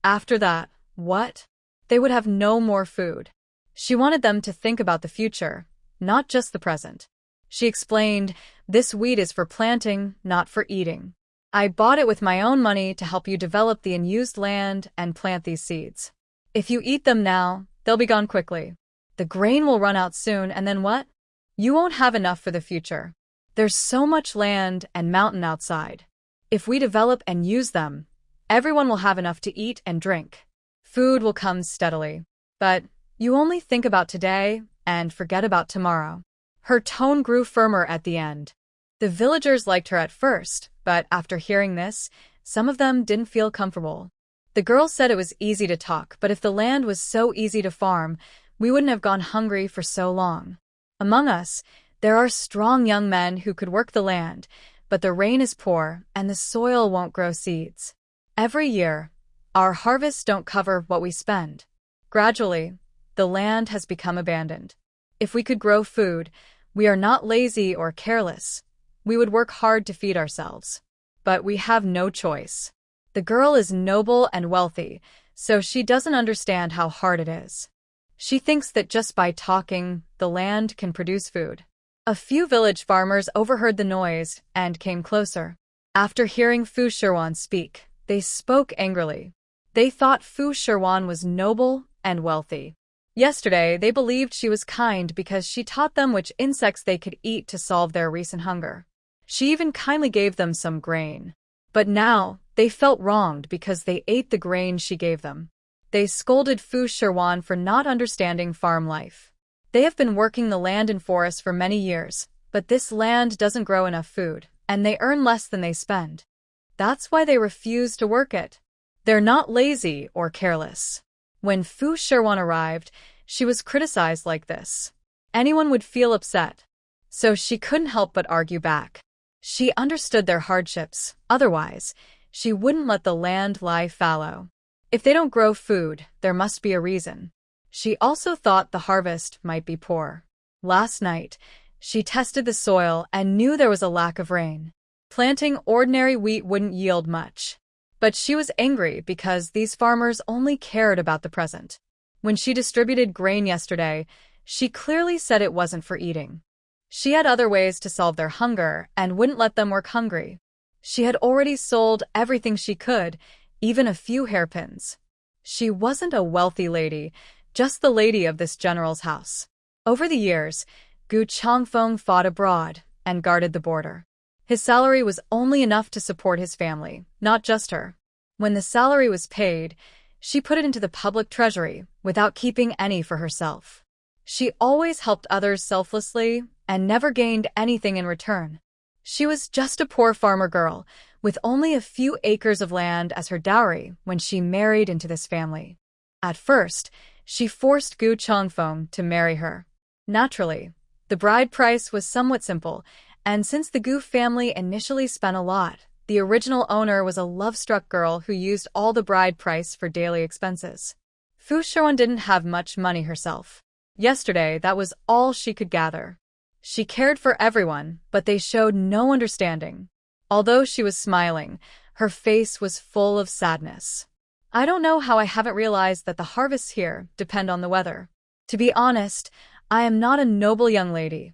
After that, what? They would have no more food. She wanted them to think about the future, not just the present. She explained, "This wheat is for planting, not for eating. I bought it with my own money to help you develop the unused land and plant these seeds. If you eat them now, they'll be gone quickly. The grain will run out soon, and then what? You won't have enough for the future. There's so much land and mountain outside. If we develop and use them, everyone will have enough to eat and drink. Food will come steadily. But you only think about today and forget about tomorrow." Her tone grew firmer at the end. The villagers liked her at first, but after hearing this, some of them didn't feel comfortable. The girl said it was easy to talk, but if the land was so easy to farm, we wouldn't have gone hungry for so long. Among us, there are strong young men who could work the land, but the rain is poor and the soil won't grow seeds. Every year, our harvests don't cover what we spend. Gradually, the land has become abandoned. If we could grow food, we are not lazy or careless. We would work hard to feed ourselves. But we have no choice. The girl is noble and wealthy, so she doesn't understand how hard it is. She thinks that just by talking, the land can produce food. A few village farmers overheard the noise and came closer. After hearing Fu Shiwan speak, they spoke angrily. They thought Fu Shiwan was noble and wealthy. Yesterday, they believed she was kind because she taught them which insects they could eat to solve their recent hunger. She even kindly gave them some grain. But now, they felt wronged because they ate the grain she gave them. They scolded Fu Shiwan for not understanding farm life. They have been working the land and forest for many years, but this land doesn't grow enough food, and they earn less than they spend. That's why they refuse to work it. They're not lazy or careless. When Fu Shiwan arrived, she was criticized like this. Anyone would feel upset. So she couldn't help but argue back. She understood their hardships, otherwise, she wouldn't let the land lie fallow. If they don't grow food, there must be a reason. She also thought the harvest might be poor. Last night, she tested the soil and knew there was a lack of rain. Planting ordinary wheat wouldn't yield much. But she was angry because these farmers only cared about the present. When she distributed grain yesterday, She clearly said it wasn't for eating. She had other ways to solve their hunger and wouldn't let them work hungry. She had already sold everything she could, even a few hairpins. She wasn't a wealthy lady, just the lady of this general's house. Over the years, Changfeng fought abroad and guarded the border. His salary was only enough to support his family, not just her. When the salary was paid, she put it into the public treasury without keeping any for herself. She always helped others selflessly and never gained anything in return. She was just a poor farmer girl with only a few acres of land as her dowry when she married into this family. At first, she forced Gu Changfeng to marry her. Naturally, the bride price was somewhat simple, and since the Gu family initially spent a lot, the original owner was a love-struck girl who used all the bride price for daily expenses. Fu Shiwan didn't have much money herself. Yesterday, that was all she could gather. She cared for everyone, but they showed no understanding. Although she was smiling, her face was full of sadness. I don't know how I haven't realized that the harvests here depend on the weather. To be honest, I am not a noble young lady.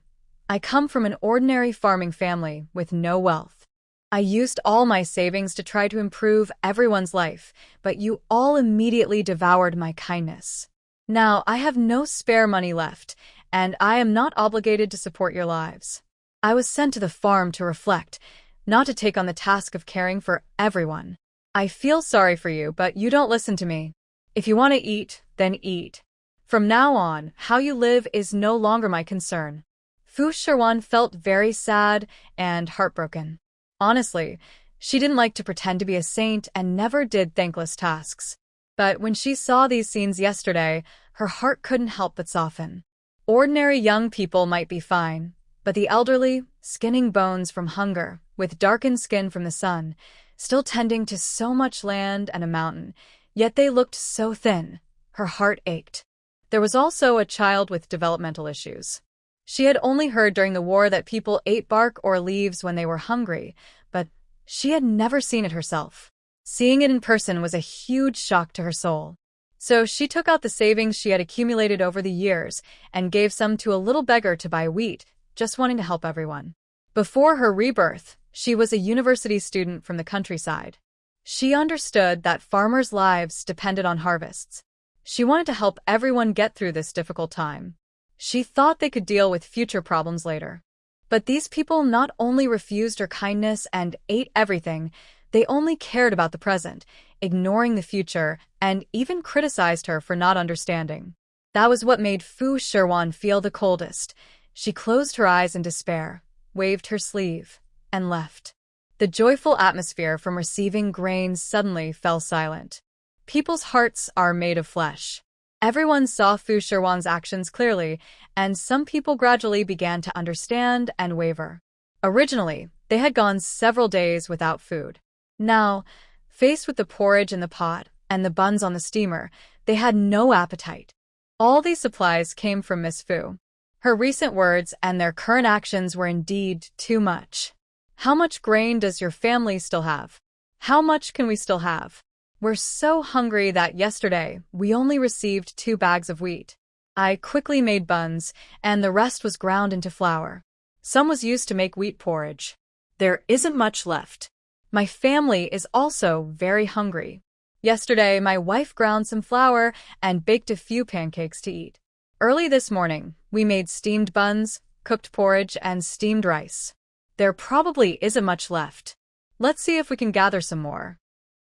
I come from an ordinary farming family with no wealth. I used all my savings to try to improve everyone's life, but you all immediately devoured my kindness. Now I have no spare money left, and I am not obligated to support your lives. I was sent to the farm to reflect, not to take on the task of caring for everyone. I feel sorry for you, but you don't listen to me. If you want to eat, then eat. From now on, how you live is no longer my concern. Fu Shiwan felt very sad and heartbroken. Honestly, she didn't like to pretend to be a saint and never did thankless tasks. But when she saw these scenes yesterday, her heart couldn't help but soften. Ordinary young people might be fine, but the elderly, skinning bones from hunger, with darkened skin from the sun, still tending to so much land and a mountain, yet they looked so thin. Her heart ached. There was also a child with developmental issues. She had only heard during the war that people ate bark or leaves when they were hungry, but she had never seen it herself. Seeing it in person was a huge shock to her soul. So she took out the savings she had accumulated over the years and gave some to a little beggar to buy wheat, just wanting to help everyone. Before her rebirth, she was a university student from the countryside. She understood that farmers' lives depended on harvests. She wanted to help everyone get through this difficult time. She thought they could deal with future problems later. But these people not only refused her kindness and ate everything, they only cared about the present, ignoring the future, and even criticized her for not understanding. That was what made Fu Shiwan feel the coldest. She closed her eyes in despair, waved her sleeve, and left. The joyful atmosphere from receiving grains suddenly fell silent. People's hearts are made of flesh. Everyone saw Fu Shiwan's actions clearly, and some people gradually began to understand and waver. Originally, they had gone several days without food. Now, faced with the porridge in the pot and the buns on the steamer, they had no appetite. All these supplies came from Miss Fu. Her recent words and their current actions were indeed too much. How much grain does your family still have? How much can we still have? We're so hungry that yesterday we only received 2 bags of wheat. I quickly made buns, and the rest was ground into flour. Some was used to make wheat porridge. There isn't much left. My family is also very hungry. Yesterday, my wife ground some flour and baked a few pancakes to eat. Early this morning, we made steamed buns, cooked porridge, and steamed rice. There probably isn't much left. Let's see if we can gather some more.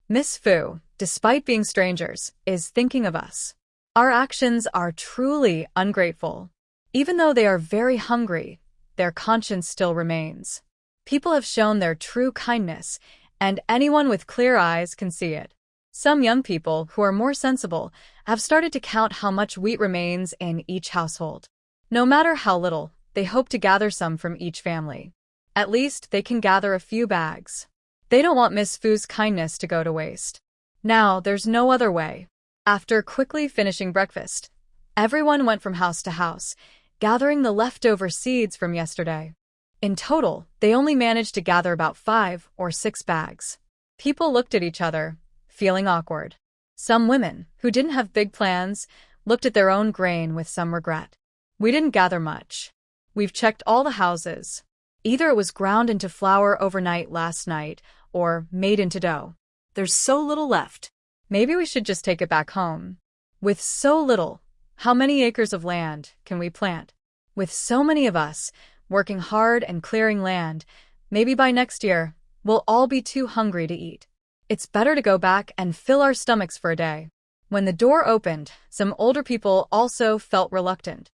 Miss Fu, despite being strangers, is thinking of us. Our actions are truly ungrateful. Even though they are very hungry, their conscience still remains. People have shown their true kindness, and anyone with clear eyes can see it. Some young people who are more sensible have started to count how much wheat remains in each household. No matter how little, they hope to gather some from each family. At least they can gather a few bags. They don't want Miss Fu's kindness to go to waste. Now, there's no other way. After quickly finishing breakfast, everyone went from house to house, gathering the leftover seeds from yesterday. In total, they only managed to gather about 5 or 6 bags. People looked at each other, feeling awkward. Some women, who didn't have big plans, looked at their own grain with some regret. We didn't gather much. We've checked all the houses. Either it was ground into flour overnight last night, or made into dough. There's so little left. Maybe we should just take it back home. With so little, how many acres of land can we plant? With so many of us, working hard and clearing land, maybe by next year, we'll all be too hungry to eat. It's better to go back and fill our stomachs for a day. When the door opened, some older people also felt reluctant.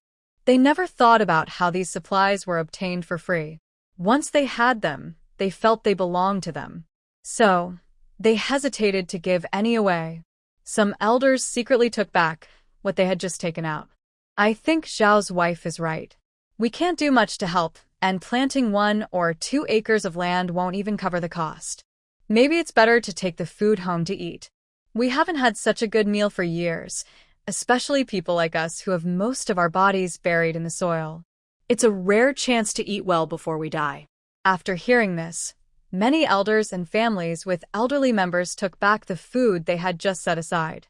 They never thought about how these supplies were obtained for free. Once they had them, they felt they belonged to them. So, they hesitated to give any away. Some elders secretly took back what they had just taken out. I think Zhao's wife is right. We can't do much to help, and planting 1 or 2 acres of land won't even cover the cost. Maybe it's better to take the food home to eat. We haven't had such a good meal for years, especially people like us who have most of our bodies buried in the soil. It's a rare chance to eat well before we die. After hearing this, many elders and families with elderly members took back the food they had just set aside.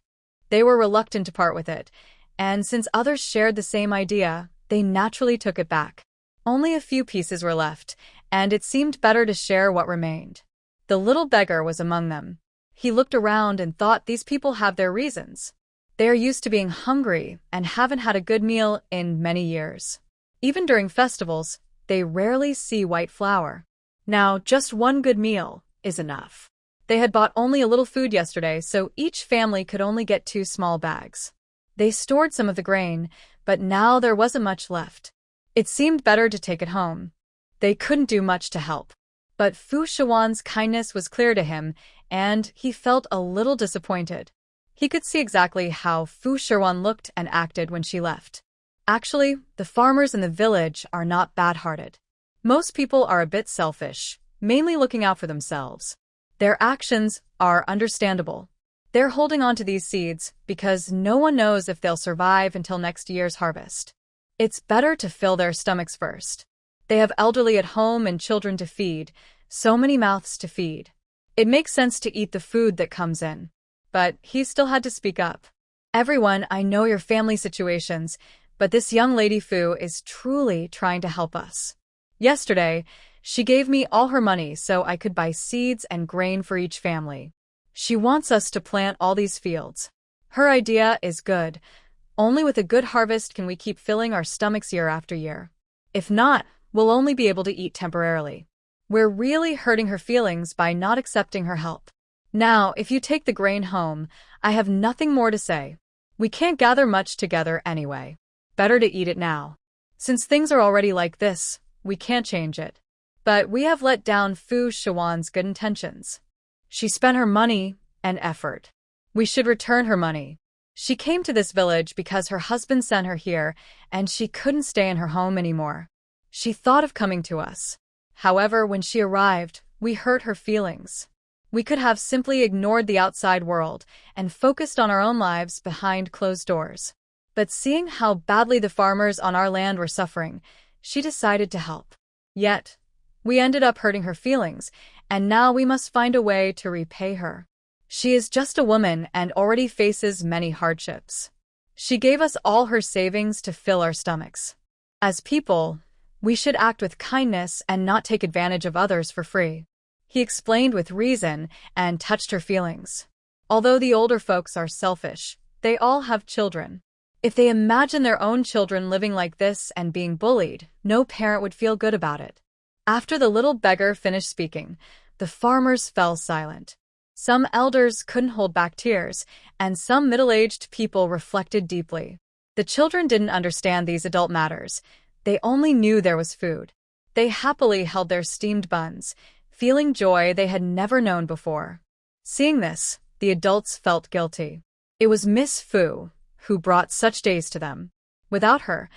They were reluctant to part with it, and since others shared the same idea, they naturally took it back. Only a few pieces were left, and it seemed better to share what remained. The little beggar was among them. He looked around and thought these people have their reasons. They are used to being hungry and haven't had a good meal in many years. Even during festivals, they rarely see white flour. Now, just one good meal is enough. They had bought only a little food yesterday, so each family could only get 2 small bags. They stored some of the grain, but now there wasn't much left. It seemed better to take it home. They couldn't do much to help. But Fu Shiwan's kindness was clear to him, and he felt a little disappointed. He could see exactly how Fu Shiwan looked and acted when she left. Actually, the farmers in the village are not bad-hearted. Most people are a bit selfish, mainly looking out for themselves. Their actions are understandable. They're holding on to these seeds because no one knows if they'll survive until next year's harvest. It's better to fill their stomachs first. They have elderly at home and children to feed, so many mouths to feed. It makes sense to eat the food that comes in. But he still had to speak up. Everyone, I know your family situations, but this young lady Fu is truly trying to help us. Yesterday, she gave me all her money so I could buy seeds and grain for each family. She wants us to plant all these fields. Her idea is good. Only with a good harvest can we keep filling our stomachs year after year. If not, we'll only be able to eat temporarily. We're really hurting her feelings by not accepting her help. Now, if you take the grain home, I have nothing more to say. We can't gather much together anyway. Better to eat it now. Since things are already like this, we can't change it. But we have let down Fu Shiwan's good intentions. She spent her money and effort. We should return her money. She came to this village because her husband sent her here, and she couldn't stay in her home anymore. She thought of coming to us. However, when she arrived, we hurt her feelings. We could have simply ignored the outside world and focused on our own lives behind closed doors. But seeing how badly the farmers on our land were suffering, she decided to help. Yet, we ended up hurting her feelings, and now we must find a way to repay her. She is just a woman and already faces many hardships. She gave us all her savings to fill our stomachs. As people, we should act with kindness and not take advantage of others for free. He explained with reason and touched her feelings. Although the older folks are selfish, they all have children. If they imagine their own children living like this and being bullied, no parent would feel good about it. After the little beggar finished speaking, the farmers fell silent. Some elders couldn't hold back tears, and some middle-aged people reflected deeply. The children didn't understand these adult matters. They only knew there was food. They happily held their steamed buns, feeling joy they had never known before. Seeing this, the adults felt guilty. It was Miss Fu who brought such days to them. Without her,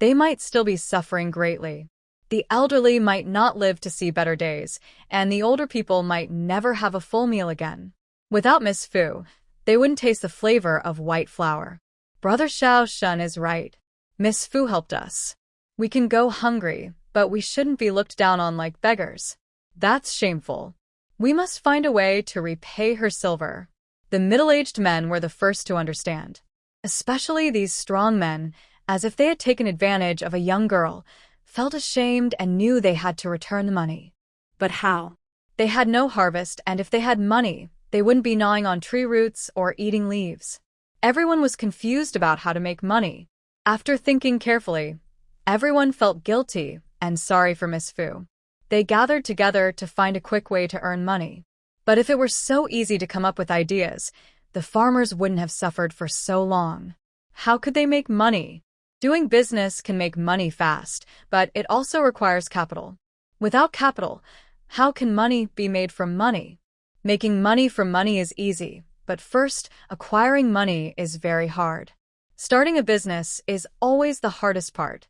they might still be suffering greatly. The elderly might not live to see better days, and the older people might never have a full meal again. Without Miss Fu, they wouldn't taste the flavor of white flour. Brother Xiao Shun is right. Miss Fu helped us. We can go hungry, but we shouldn't be looked down on like beggars. That's shameful. We must find a way to repay her silver. The middle-aged men were the first to understand. Especially these strong men, as if they had taken advantage of a young girl, felt ashamed and knew they had to return the money. But how? They had no harvest, and if they had money, they wouldn't be gnawing on tree roots or eating leaves. Everyone was confused about how to make money. After thinking carefully, everyone felt guilty and sorry for Miss Fu. They gathered together to find a quick way to earn money. But if it were so easy to come up with ideas, the farmers wouldn't have suffered for so long. How could they make money? Doing business can make money fast, but it also requires capital. Without capital, how can money be made from money? Making money from money is easy, but first, acquiring money is very hard. Starting a business is always the hardest part.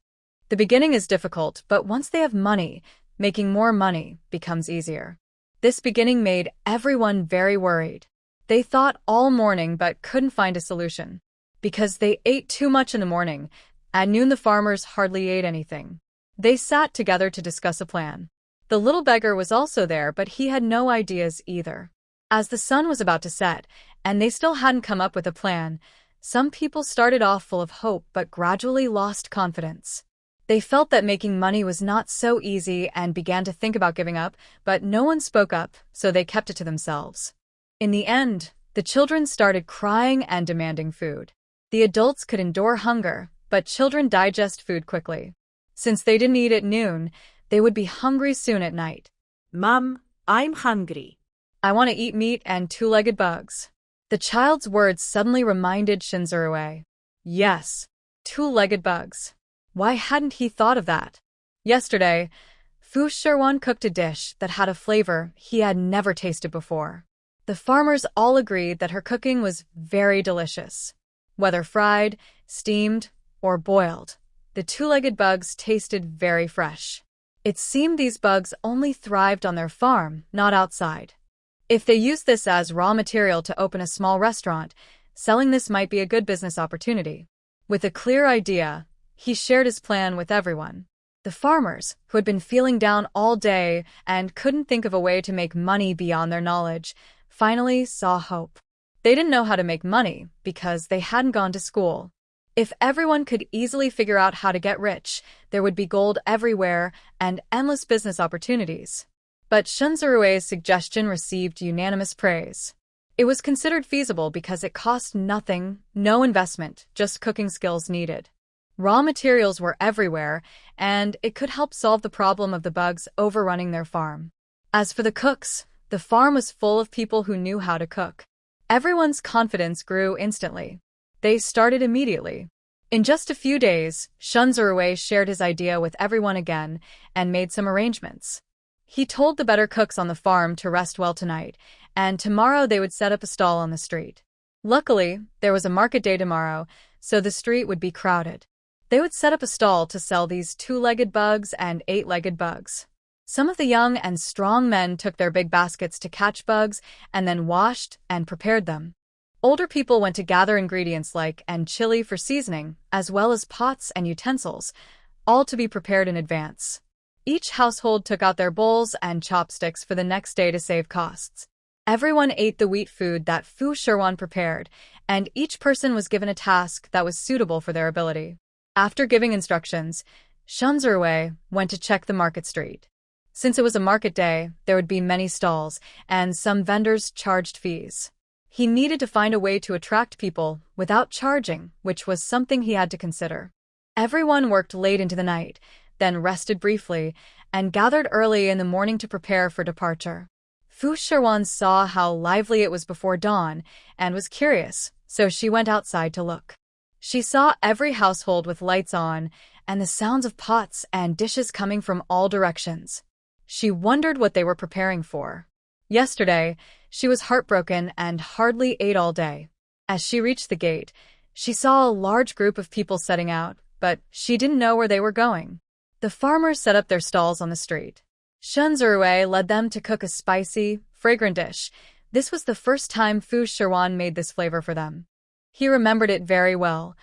The beginning is difficult, but once they have money, making more money becomes easier. This beginning made everyone very worried. They thought all morning but couldn't find a solution. Because they ate too much in the morning, at noon the farmers hardly ate anything. They sat together to discuss a plan. The little beggar was also there, but he had no ideas either. As the sun was about to set, and they still hadn't come up with a plan, some people started off full of hope but gradually lost confidence. They felt that making money was not so easy and began to think about giving up, but no one spoke up, so they kept it to themselves. In the end, the children started crying and demanding food. The adults could endure hunger, but children digest food quickly. Since they didn't eat at noon, they would be hungry soon at night. Mom, I'm hungry. I want to eat meat and two-legged bugs. The child's words suddenly reminded Shinzurue. Yes, two-legged bugs. Why hadn't he thought of that? Yesterday, Fu Shiwan cooked a dish that had a flavor he had never tasted before. The farmers all agreed that her cooking was very delicious. Whether fried, steamed, or boiled, the two-legged bugs tasted very fresh. It seemed these bugs only thrived on their farm, not outside. If they used this as raw material to open a small restaurant, selling this might be a good business opportunity. With a clear idea, he shared his plan with everyone. The farmers, who had been feeling down all day and couldn't think of a way to make money beyond their knowledge, finally saw hope. They didn't know how to make money because they hadn't gone to school. If everyone could easily figure out how to get rich, there would be gold everywhere and endless business opportunities. But Shunzurue's suggestion received unanimous praise. It was considered feasible because it cost nothing, no investment, just cooking skills needed. Raw materials were everywhere, and it could help solve the problem of the bugs overrunning their farm. As for the cooks, the farm was full of people who knew how to cook. Everyone's confidence grew instantly. They started immediately. In just a few days, Shunzurue shared his idea with everyone again and made some arrangements. He told the better cooks on the farm to rest well tonight, and tomorrow they would set up a stall on the street. Luckily, there was a market day tomorrow, so the street would be crowded. They would set up a stall to sell these two-legged bugs and eight-legged bugs. Some of the young and strong men took their big baskets to catch bugs and then washed and prepared them. Older people went to gather ingredients like and chili for seasoning, as well as pots and utensils, all to be prepared in advance. Each household took out their bowls and chopsticks for the next day to save costs. Everyone ate the wheat food that Fu Shiwan prepared, and each person was given a task that was suitable for their ability. After giving instructions, Shunzurue went to check the market street. Since it was a market day, there would be many stalls, and some vendors charged fees. He needed to find a way to attract people without charging, which was something he had to consider. Everyone worked late into the night, then rested briefly, and gathered early in the morning to prepare for departure. Fu Shiwan saw how lively it was before dawn and was curious, so she went outside to look. She saw every household with lights on and the sounds of pots and dishes coming from all directions. She wondered what they were preparing for. Yesterday, she was heartbroken and hardly ate all day. As she reached the gate, she saw a large group of people setting out, but she didn't know where they were going. The farmers set up their stalls on the street. Shunzurue led them to cook a spicy, fragrant dish. This was the first time Fu Shiwan made this flavor for them. He remembered it very well.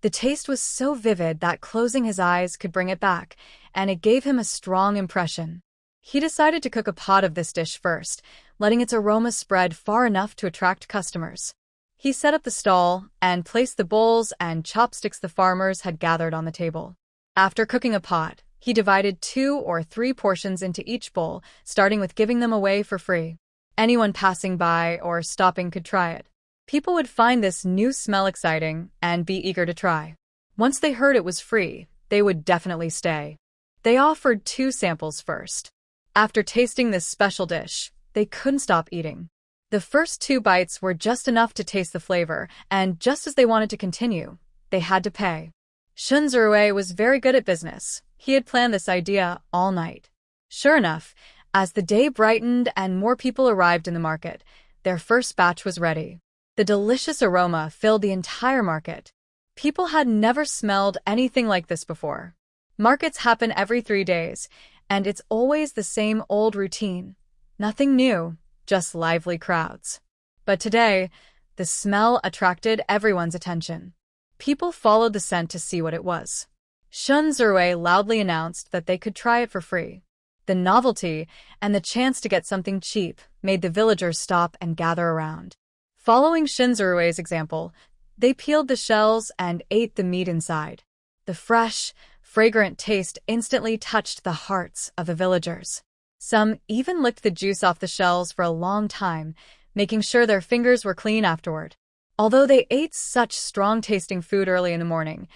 The taste was so vivid that closing his eyes could bring it back, and it gave him a strong impression. He decided to cook a pot of this dish first, letting its aroma spread far enough to attract customers. He set up the stall and placed the bowls and chopsticks the farmers had gathered on the table. After cooking a pot, he divided 2 or 3 portions into each bowl, starting with giving them away for free. Anyone passing by or stopping could try it. People would find this new smell exciting and be eager to try. Once they heard it was free, they would definitely stay. They offered 2 samples first. After tasting this special dish, they couldn't stop eating. The first 2 bites were just enough to taste the flavor, and just as they wanted to continue, they had to pay. Shunzurui was very good at business. He had planned this idea all night. Sure enough, as the day brightened and more people arrived in the market, their first batch was ready. The delicious aroma filled the entire market. People had never smelled anything like this before. Markets happen every 3 days, and it's always the same old routine. Nothing new, just lively crowds. But today, the smell attracted everyone's attention. People followed the scent to see what it was. Shunzurui loudly announced that they could try it for free. The novelty and the chance to get something cheap made the villagers stop and gather around. Following Shunzurui's example, they peeled the shells and ate the meat inside. The fresh, fragrant taste instantly touched the hearts of the villagers. Some even licked the juice off the shells for a long time, making sure their fingers were clean afterward. Although they ate such strong-tasting food early in the morning,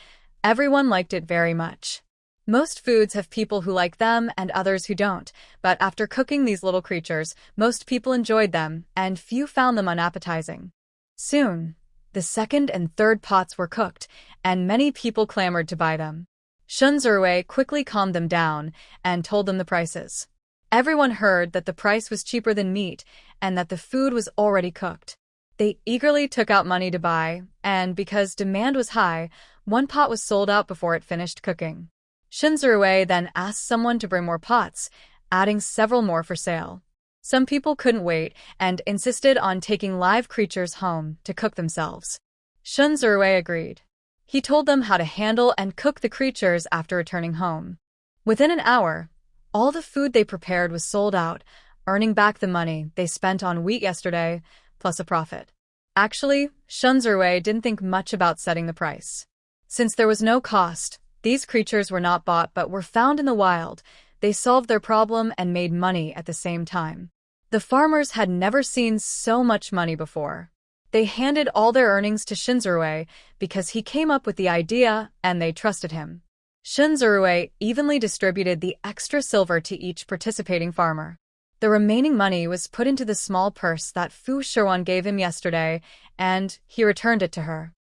everyone liked it very much. Most foods have people who like them and others who don't, but after cooking these little creatures, most people enjoyed them, and few found them unappetizing. Soon, the second and third pots were cooked, and many people clamored to buy them. Shunzurui quickly calmed them down and told them the prices. Everyone heard that the price was cheaper than meat and that the food was already cooked. They eagerly took out money to buy, and because demand was high, 1 pot was sold out before it finished cooking. Shunzurui then asked someone to bring more pots, adding several more for sale. Some people couldn't wait and insisted on taking live creatures home to cook themselves. Shunzurui agreed. He told them how to handle and cook the creatures after returning home. Within an hour, all the food they prepared was sold out, earning back the money they spent on wheat yesterday, plus a profit. Actually, Shunzurui didn't think much about setting the price. Since there was no cost, these creatures were not bought but were found in the wild. They solved their problem and made money at the same time. The farmers had never seen so much money before. They handed all their earnings to Shunzurui because he came up with the idea and they trusted him. Shunzurui evenly distributed the extra silver to each participating farmer. The remaining money was put into the small purse that Fu Shiwan gave him yesterday, and he returned it to her.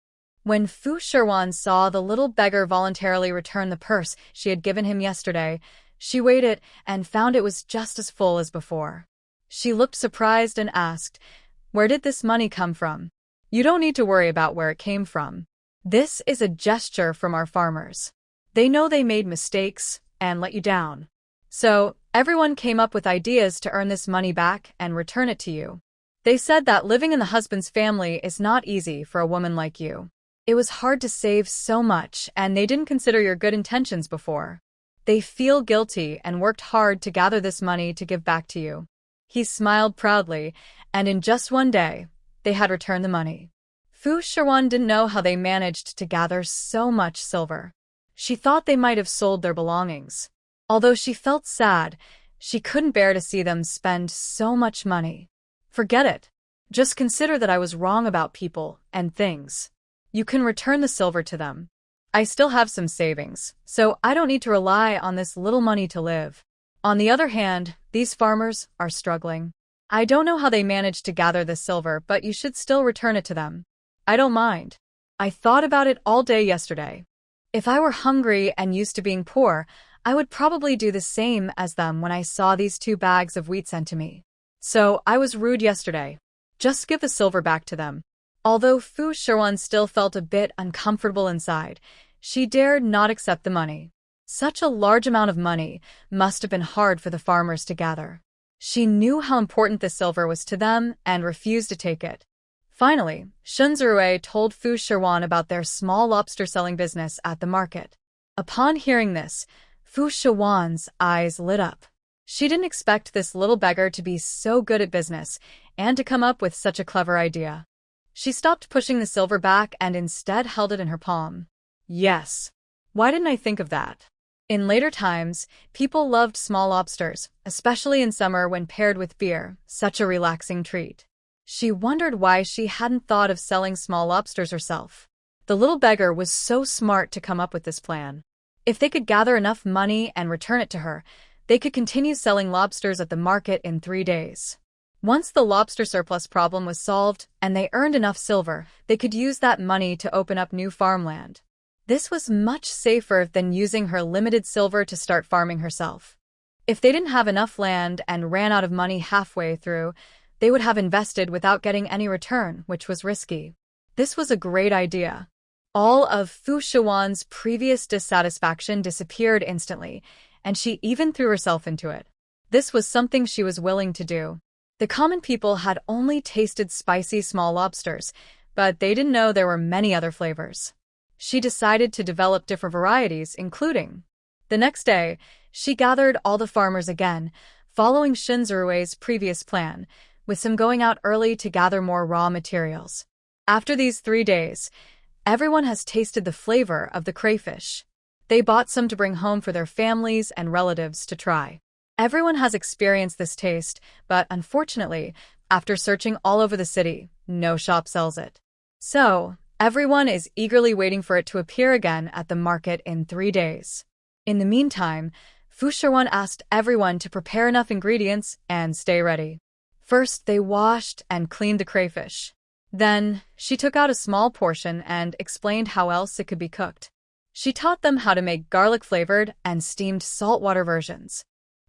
When Fu Shiwan saw the little beggar voluntarily return the purse she had given him yesterday, she weighed it and found it was just as full as before. She looked surprised and asked, "Where did this money come from?" "You don't need to worry about where it came from. This is a gesture from our farmers. They know they made mistakes and let you down. So, everyone came up with ideas to earn this money back and return it to you. They said that living in the husband's family is not easy for a woman like you. It was hard to save so much, and they didn't consider your good intentions before. They feel guilty and worked hard to gather this money to give back to you." He smiled proudly, and in just 1 day, they had returned the money. Fu Shiwan didn't know how they managed to gather so much silver. She thought they might have sold their belongings. Although she felt sad, she couldn't bear to see them spend so much money. "Forget it. Just consider that I was wrong about people and things. You can return the silver to them. I still have some savings, so I don't need to rely on this little money to live. On the other hand, these farmers are struggling. I don't know how they managed to gather this silver, but you should still return it to them. I don't mind. I thought about it all day yesterday. If I were hungry and used to being poor, I would probably do the same as them when I saw these 2 bags of wheat sent to me. So I was rude yesterday. Just give the silver back to them." Although Fu Shiwan still felt a bit uncomfortable inside, she dared not accept the money. Such a large amount of money must have been hard for the farmers to gather. She knew how important the silver was to them and refused to take it. Finally, Shunzurui told Fu Shiwan about their small lobster selling business at the market. Upon hearing this, Fu Shiwan's eyes lit up. She didn't expect this little beggar to be so good at business and to come up with such a clever idea. She stopped pushing the silver back and instead held it in her palm. Yes. Why didn't I think of that? In later times, people loved small lobsters, especially in summer when paired with beer, such a relaxing treat. She wondered why she hadn't thought of selling small lobsters herself. The little beggar was so smart to come up with this plan. If they could gather enough money and return it to her, they could continue selling lobsters at the market in 3 days. Once the lobster surplus problem was solved and they earned enough silver, they could use that money to open up new farmland. This was much safer than using her limited silver to start farming herself. If they didn't have enough land and ran out of money halfway through, they would have invested without getting any return, which was risky. This was a great idea. All of Fu Shiwan's previous dissatisfaction disappeared instantly, and she even threw herself into it. This was something she was willing to do. The common people had only tasted spicy small lobsters, but they didn't know there were many other flavors. She decided to develop different varieties, including. The next day, she gathered all the farmers again, following Shinzurue's previous plan, with some going out early to gather more raw materials. After these 3 days, everyone has tasted the flavor of the crayfish. They bought some to bring home for their families and relatives to try. Everyone has experienced this taste, but unfortunately, after searching all over the city, no shop sells it. So, everyone is eagerly waiting for it to appear again at the market in 3 days. In the meantime, Fu Shiwan asked everyone to prepare enough ingredients and stay ready. First, they washed and cleaned the crayfish. Then, she took out a small portion and explained how else it could be cooked. She taught them how to make garlic-flavored and steamed saltwater versions.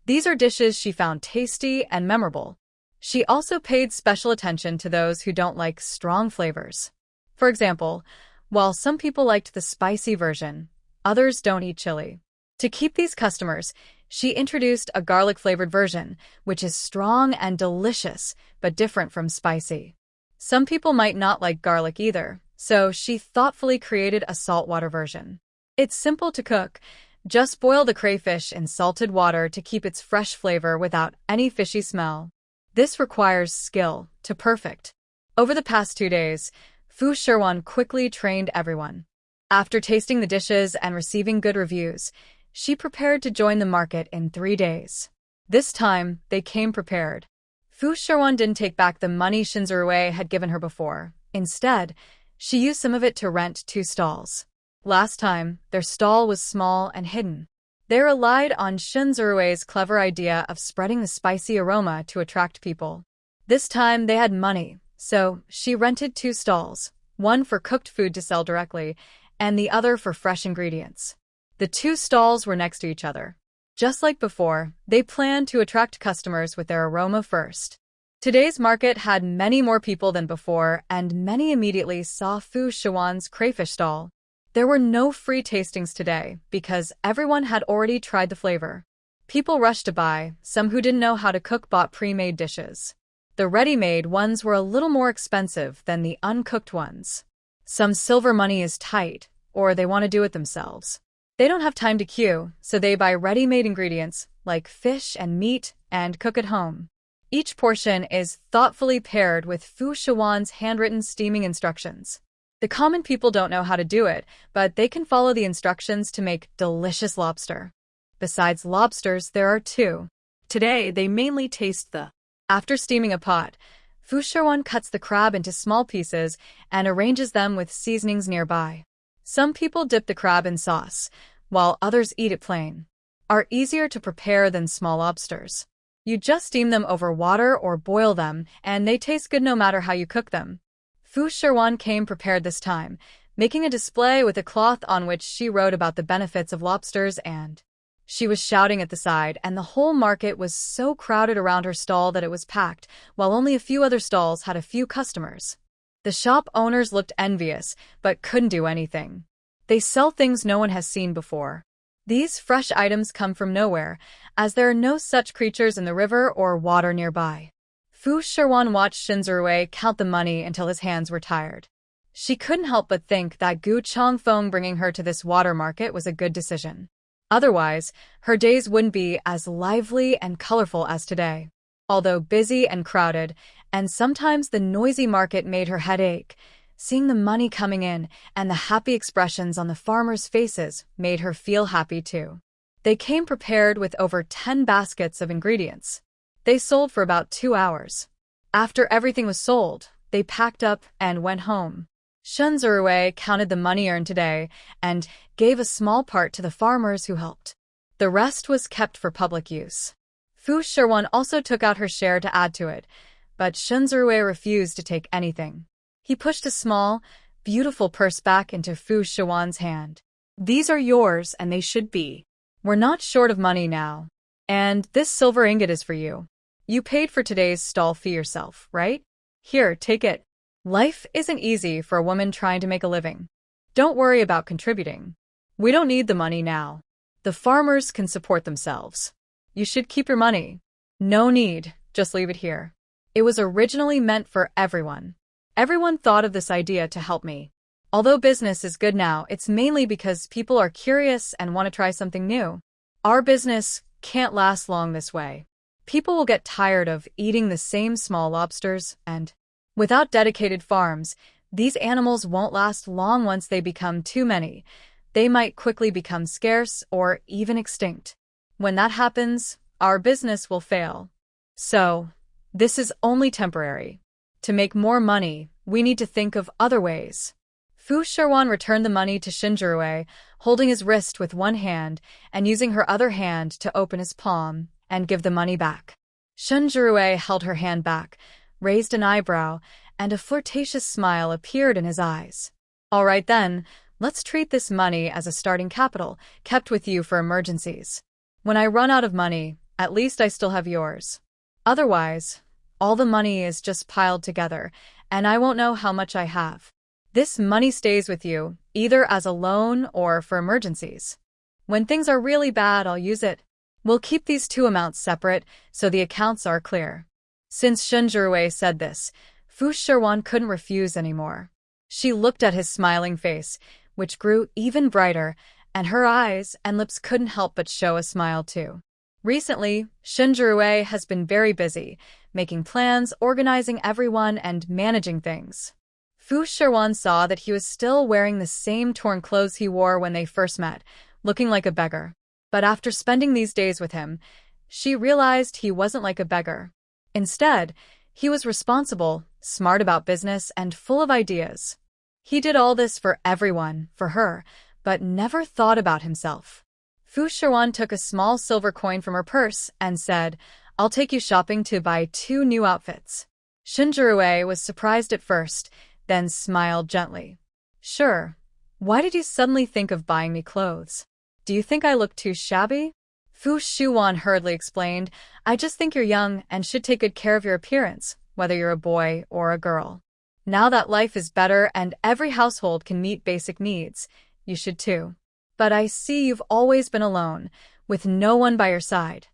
These are dishes she found tasty and memorable. She also paid special attention to those who don't like strong flavors. For example, while some people liked the spicy version, others don't eat chili. To keep these customers, she introduced a garlic-flavored version, which is strong and delicious, but different from spicy. Some people might not like garlic either, so she thoughtfully created a saltwater version. It's simple to cook. Just boil the crayfish in salted water to keep its fresh flavor without any fishy smell. This requires skill to perfect. Over the past 2 days, Fu Shiwan quickly trained everyone. After tasting the dishes and receiving good reviews, she prepared to join the market in 3 days. This time, they came prepared. Fu Shiwan didn't take back the money Shinzurue had given her before. Instead, she used some of it to rent 2 stalls. Last time, their stall was small and hidden. They relied on Shinzurue's clever idea of spreading the spicy aroma to attract people. This time, they had money, so she rented 2 stalls, one for cooked food to sell directly, and the other for fresh ingredients. The 2 stalls were next to each other. Just like before, they planned to attract customers with their aroma first. Today's market had many more people than before, and many immediately saw Fu Shiwan's crayfish stall. There were no free tastings today because everyone had already tried the flavor. People rushed to buy. Some who didn't know how to cook bought pre-made dishes. The ready-made ones were a little more expensive than the uncooked ones. Some silver money is tight, or they want to do it themselves. They don't have time to queue, so they buy ready-made ingredients like fish and meat and cook at home. Each portion is thoughtfully paired with Fu Shiwan's handwritten steaming instructions. The common people don't know how to do it, but they can follow the instructions to make delicious lobster. Besides lobsters, there are 2. Today, they mainly taste the. After steaming a pot, Fu Shiwan cuts the crab into small pieces and arranges them with seasonings nearby. Some people dip the crab in sauce, while others eat it plain. Are easier to prepare than small lobsters. You just steam them over water or boil them, and they taste good no matter how you cook them. Fu Shiwan came prepared this time, making a display with a cloth on which she wrote about the benefits of lobsters and. She was shouting at the side, and the whole market was so crowded around her stall that it was packed, while only a few other stalls had a few customers. The shop owners looked envious, but couldn't do anything. They sell things no one has seen before. These fresh items come from nowhere, as there are no such creatures in the river or water nearby. Fu Shiwan watched Shinzurue count the money until his hands were tired. She couldn't help but think that Changfeng bringing her to this water market was a good decision. Otherwise, her days wouldn't be as lively and colorful as today. Although busy and crowded, and sometimes the noisy market made her head ache. Seeing the money coming in and the happy expressions on the farmers' faces made her feel happy too. They came prepared with over 10 baskets of ingredients. They sold for about 2 hours. After everything was sold, they packed up and went home. Shunzurue counted the money earned today and gave a small part to the farmers who helped. The rest was kept for public use. Fu Shiwan also took out her share to add to it, but Shunzurue refused to take anything. He pushed a small, beautiful purse back into Fu Shiwan's hand. "These are yours and they should be. We're not short of money now. And this silver ingot is for you. You paid for today's stall fee yourself, right? Here, take it. Life isn't easy for a woman trying to make a living. Don't worry about contributing. We don't need the money now. The farmers can support themselves. You should keep your money. No need, just leave it here. It was originally meant for everyone. Everyone thought of this idea to help me. Although business is good now, it's mainly because people are curious and want to try something new. Our business can't last long this way. People will get tired of eating the same small lobsters, and without dedicated farms, these animals won't last long once they become too many. They might quickly become scarce or even extinct. When that happens, our business will fail. So, this is only temporary. To make more money, we need to think of other ways." Fu Shiwan returned the money to Shunzurue, holding his wrist with one hand and using her other hand to open his palm and give the money back. Shunzurue held her hand back, raised an eyebrow, and a flirtatious smile appeared in his eyes. "All right then, let's treat this money as a starting capital, kept with you for emergencies. When I run out of money, at least I still have yours. Otherwise, all the money is just piled together, and I won't know how much I have. This money stays with you, either as a loan or for emergencies. When things are really bad, I'll use it. We'll keep these two amounts separate so the accounts are clear." Since Shunzurue said this, Fu Shiwan couldn't refuse anymore. She looked at his smiling face, which grew even brighter, and her eyes and lips couldn't help but show a smile too. Recently, Shunzurue has been very busy, making plans, organizing everyone, and managing things. Fu Shiwan saw that he was still wearing the same torn clothes he wore when they first met, looking like a beggar. But after spending these days with him, she realized he wasn't like a beggar. Instead, he was responsible, smart about business, and full of ideas. He did all this for everyone, for her, but never thought about himself. Fu Shiwan took a small silver coin from her purse and said, "I'll take you shopping to buy 2 new outfits." Shunzurue was surprised at first, then smiled gently. "Sure. Why did you suddenly think of buying me clothes? Do you think I look too shabby?" Fu Shiwan hurriedly explained, "I just think you're young and should take good care of your appearance, whether you're a boy or a girl. Now that life is better and every household can meet basic needs, you should too. But I see you've always been alone, with no one by your side.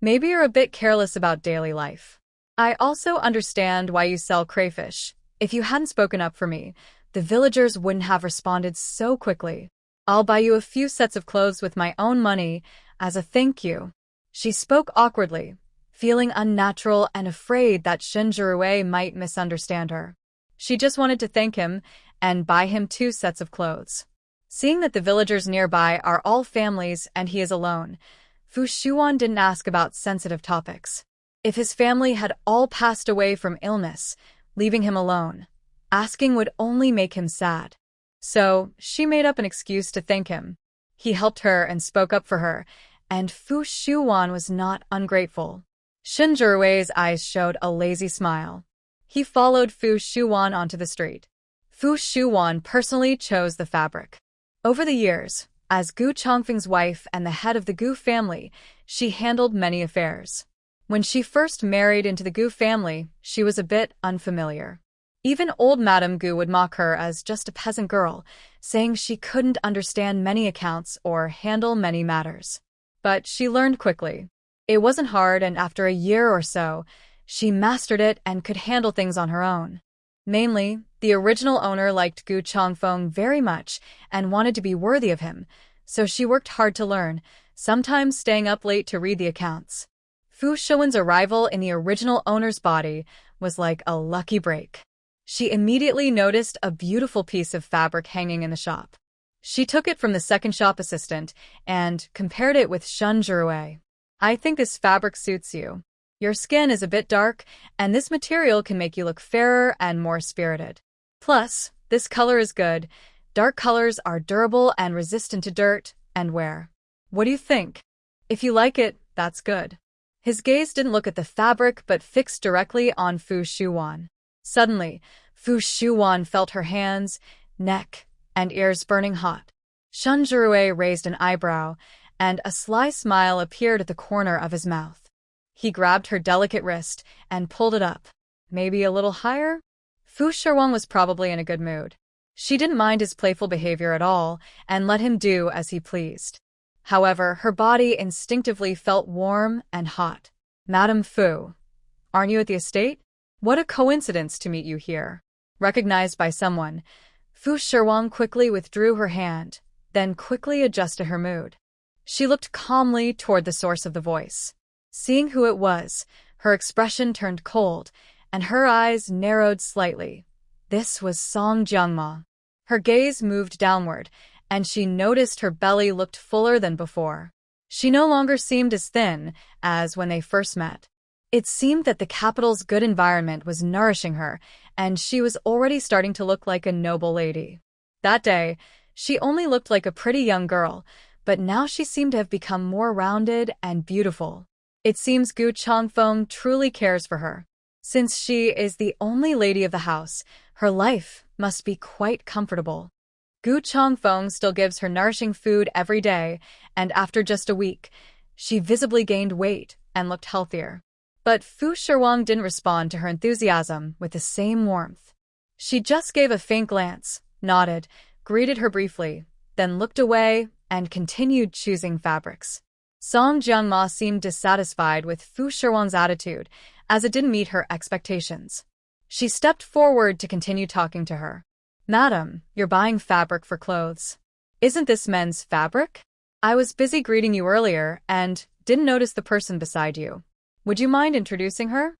Maybe you're a bit careless about daily life. I also understand why you sell crayfish. If you hadn't spoken up for me, the villagers wouldn't have responded so quickly. I'll buy you a few sets of clothes with my own money as a thank you." She spoke awkwardly, feeling unnatural and afraid that Shunzurue might misunderstand her. She just wanted to thank him and buy him 2 sets of clothes. Seeing that the villagers nearby are all families and he is alone, Fu Shiwan didn't ask about sensitive topics. If his family had all passed away from illness, leaving him alone, asking would only make him sad. So, she made up an excuse to thank him. He helped her and spoke up for her, and Fu Shiwan was not ungrateful. Shunzurue's eyes showed a lazy smile. He followed Fu Shiwan onto the street. Fu Shiwan personally chose the fabric. Over the years, as Gu Changfeng's wife and the head of the Gu family, she handled many affairs. When she first married into the Gu family, she was a bit unfamiliar. Even old Madame Gu would mock her as just a peasant girl, saying she couldn't understand many accounts or handle many matters. But she learned quickly. It wasn't hard, and after a year or so, she mastered it and could handle things on her own. Mainly, the original owner liked Gu Changfeng very much and wanted to be worthy of him, so she worked hard to learn, sometimes staying up late to read the accounts. Fu Shiwan's arrival in the original owner's body was like a lucky break. She immediately noticed a beautiful piece of fabric hanging in the shop. She took it from the second shop assistant and compared it with Shun Zhiruei. I think this fabric suits you. Your skin is a bit dark, and this material can make you look fairer and more spirited. Plus, this color is good. Dark colors are durable and resistant to dirt and wear. What do you think? If you like it, that's good. His gaze didn't look at the fabric but fixed directly on Fu Shiwan. Suddenly, Fu Shiwan felt her hands, neck, and ears burning hot. Shun Zhiruei raised an eyebrow, and a sly smile appeared at the corner of his mouth. He grabbed her delicate wrist and pulled it up. Maybe a little higher? Fu Shiwan was probably in a good mood. She didn't mind his playful behavior at all and let him do as he pleased. However, her body instinctively felt warm and hot. Madame Fu, aren't you at the estate? What a coincidence to meet you here. Recognized by someone, Fu Shiwan quickly withdrew her hand, then quickly adjusted her mood. She looked calmly toward the source of the voice. Seeing who it was, her expression turned cold, and her eyes narrowed slightly. This was Song Jiangma. Her gaze moved downward, and she noticed her belly looked fuller than before. She no longer seemed as thin as when they first met. It seemed that the capital's good environment was nourishing her, and she was already starting to look like a noble lady. That day, she only looked like a pretty young girl, but now she seemed to have become more rounded and beautiful. It seems Gu Changfeng truly cares for her. Since she is the only lady of the house, her life must be quite comfortable. Gu Changfeng still gives her nourishing food every day, and after just a week, she visibly gained weight and looked healthier. But Fu Shiwan didn't respond to her enthusiasm with the same warmth. She just gave a faint glance, nodded, greeted her briefly, then looked away and continued choosing fabrics. Song Jiangma seemed dissatisfied with Fu Shiwan's attitude, as it didn't meet her expectations. She stepped forward to continue talking to her. Madam, you're buying fabric for clothes. Isn't this men's fabric? I was busy greeting you earlier and didn't notice the person beside you. Would you mind introducing her?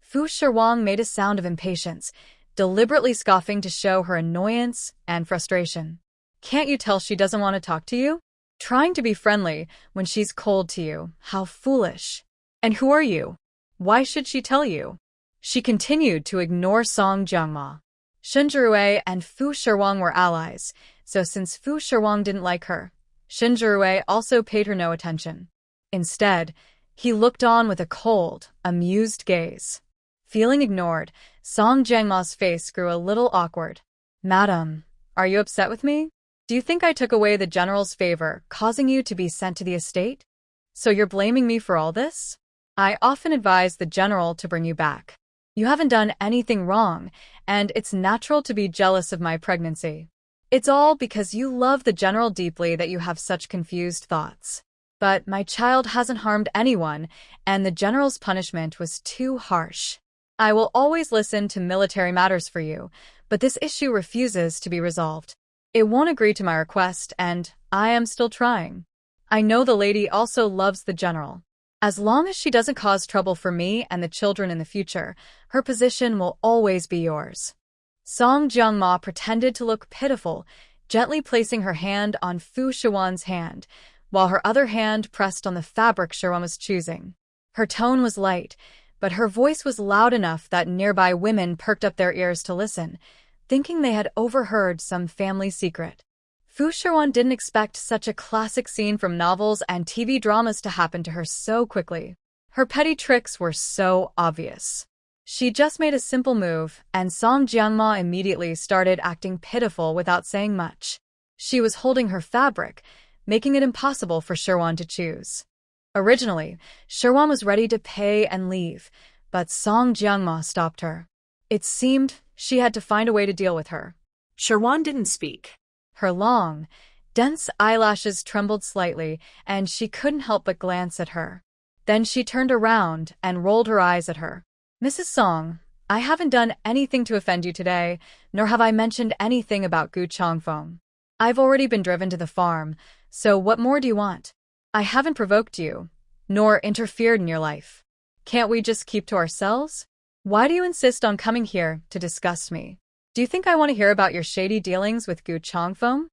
Fu Shiwan made a sound of impatience, deliberately scoffing to show her annoyance and frustration. Can't you tell she doesn't want to talk to you? Trying to be friendly when she's cold to you. How foolish. And who are you? Why should she tell you? She continued to ignore Song Jiangma. Shun Zhiruei and Fu Shiwan were allies, so since Fu Shiwan didn't like her, Shun Zhiruei also paid her no attention. Instead, he looked on with a cold, amused gaze. Feeling ignored, Song Jiangma's face grew a little awkward. Madam, are you upset with me? Do you think I took away the general's favor, causing you to be sent to the estate? So you're blaming me for all this? I often advise the general to bring you back. You haven't done anything wrong, and it's natural to be jealous of my pregnancy. It's all because you love the general deeply that you have such confused thoughts. But my child hasn't harmed anyone, and the general's punishment was too harsh. I will always listen to military matters for you, but this issue refuses to be resolved. It won't agree to my request, and I am still trying. I know the lady also loves the general. As long as she doesn't cause trouble for me and the children in the future, her position will always be yours. Song Jiangma pretended to look pitiful, gently placing her hand on Fu Shiwan's hand, while her other hand pressed on the fabric Shiwan was choosing. Her tone was light, but her voice was loud enough that nearby women perked up their ears to listen, thinking they had overheard some family secret. Fu Shiwan didn't expect such a classic scene from novels and TV dramas to happen to her so quickly. Her petty tricks were so obvious. She just made a simple move, and Song Jiangma immediately started acting pitiful without saying much. She was holding her fabric, making it impossible for Shiwan to choose. Originally, Shiwan was ready to pay and leave, but Song Jiangma stopped her. It seemed she had to find a way to deal with her. Shiwan didn't speak. Her long, dense eyelashes trembled slightly, and she couldn't help but glance at her. Then she turned around and rolled her eyes at her. Mrs. Song, I haven't done anything to offend you today, nor have I mentioned anything about Gu Changfeng. I've already been driven to the farm, so what more do you want? I haven't provoked you. nor interfered in your life. Can't we just keep to ourselves? Why do you insist on coming here to disgust me? Do you think I want to hear about your shady dealings with Gu Changfeng?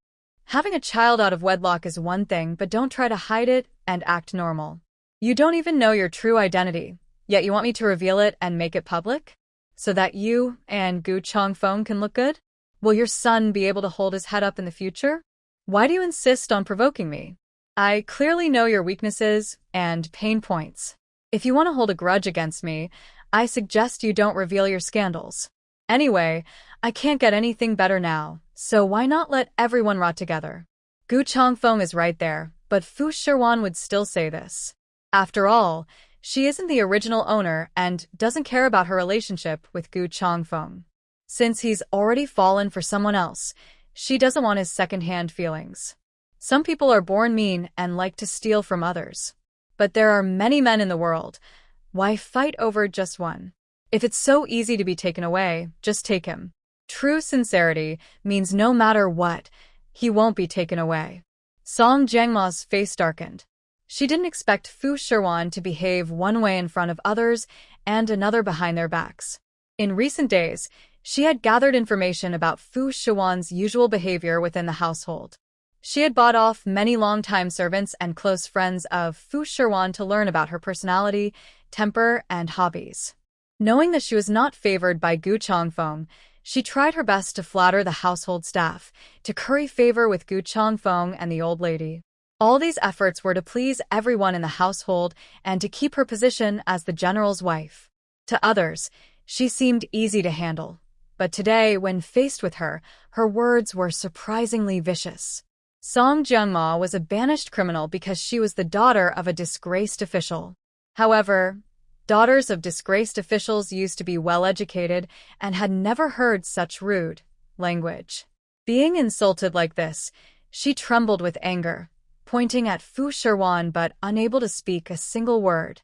Having a child out of wedlock is one thing, but don't try to hide it and act normal. You don't even know your true identity, yet you want me to reveal it and make it public? So that you and Gu Changfeng can look good? Will your son be able to hold his head up in the future? Why do you insist on provoking me? I clearly know your weaknesses and pain points. If you want to hold a grudge against me, I suggest you don't reveal your scandals. Anyway, I can't get anything better now, so why not let everyone rot together? Gu Changfeng is right there, but Fu Shiwan would still say this. After all, she isn't the original owner and doesn't care about her relationship with Gu Changfeng. Since he's already fallen for someone else, she doesn't want his second-hand feelings. Some people are born mean and like to steal from others. But there are many men in the world. Why fight over just one? If it's so easy to be taken away, just take him. True sincerity means no matter what, he won't be taken away. Song Jiangma's face darkened. She didn't expect Fu Shiwan to behave one way in front of others and another behind their backs. In recent days, she had gathered information about Fu Shiwan's usual behavior within the household. She had bought off many longtime servants and close friends of Fu Shiwan to learn about her personality, temper, and hobbies. Knowing that she was not favored by Gu Changfeng, she tried her best to flatter the household staff, to curry favor with Gu Changfeng and the old lady. All these efforts were to please everyone in the household and to keep her position as the general's wife. To others, she seemed easy to handle. But today, when faced with her, her words were surprisingly vicious. Song Jiangma was a banished criminal because she was the daughter of a disgraced official. However, daughters of disgraced officials used to be well-educated and had never heard such rude language. Being insulted like this, she trembled with anger, pointing at Fu Shiwan but unable to speak a single word.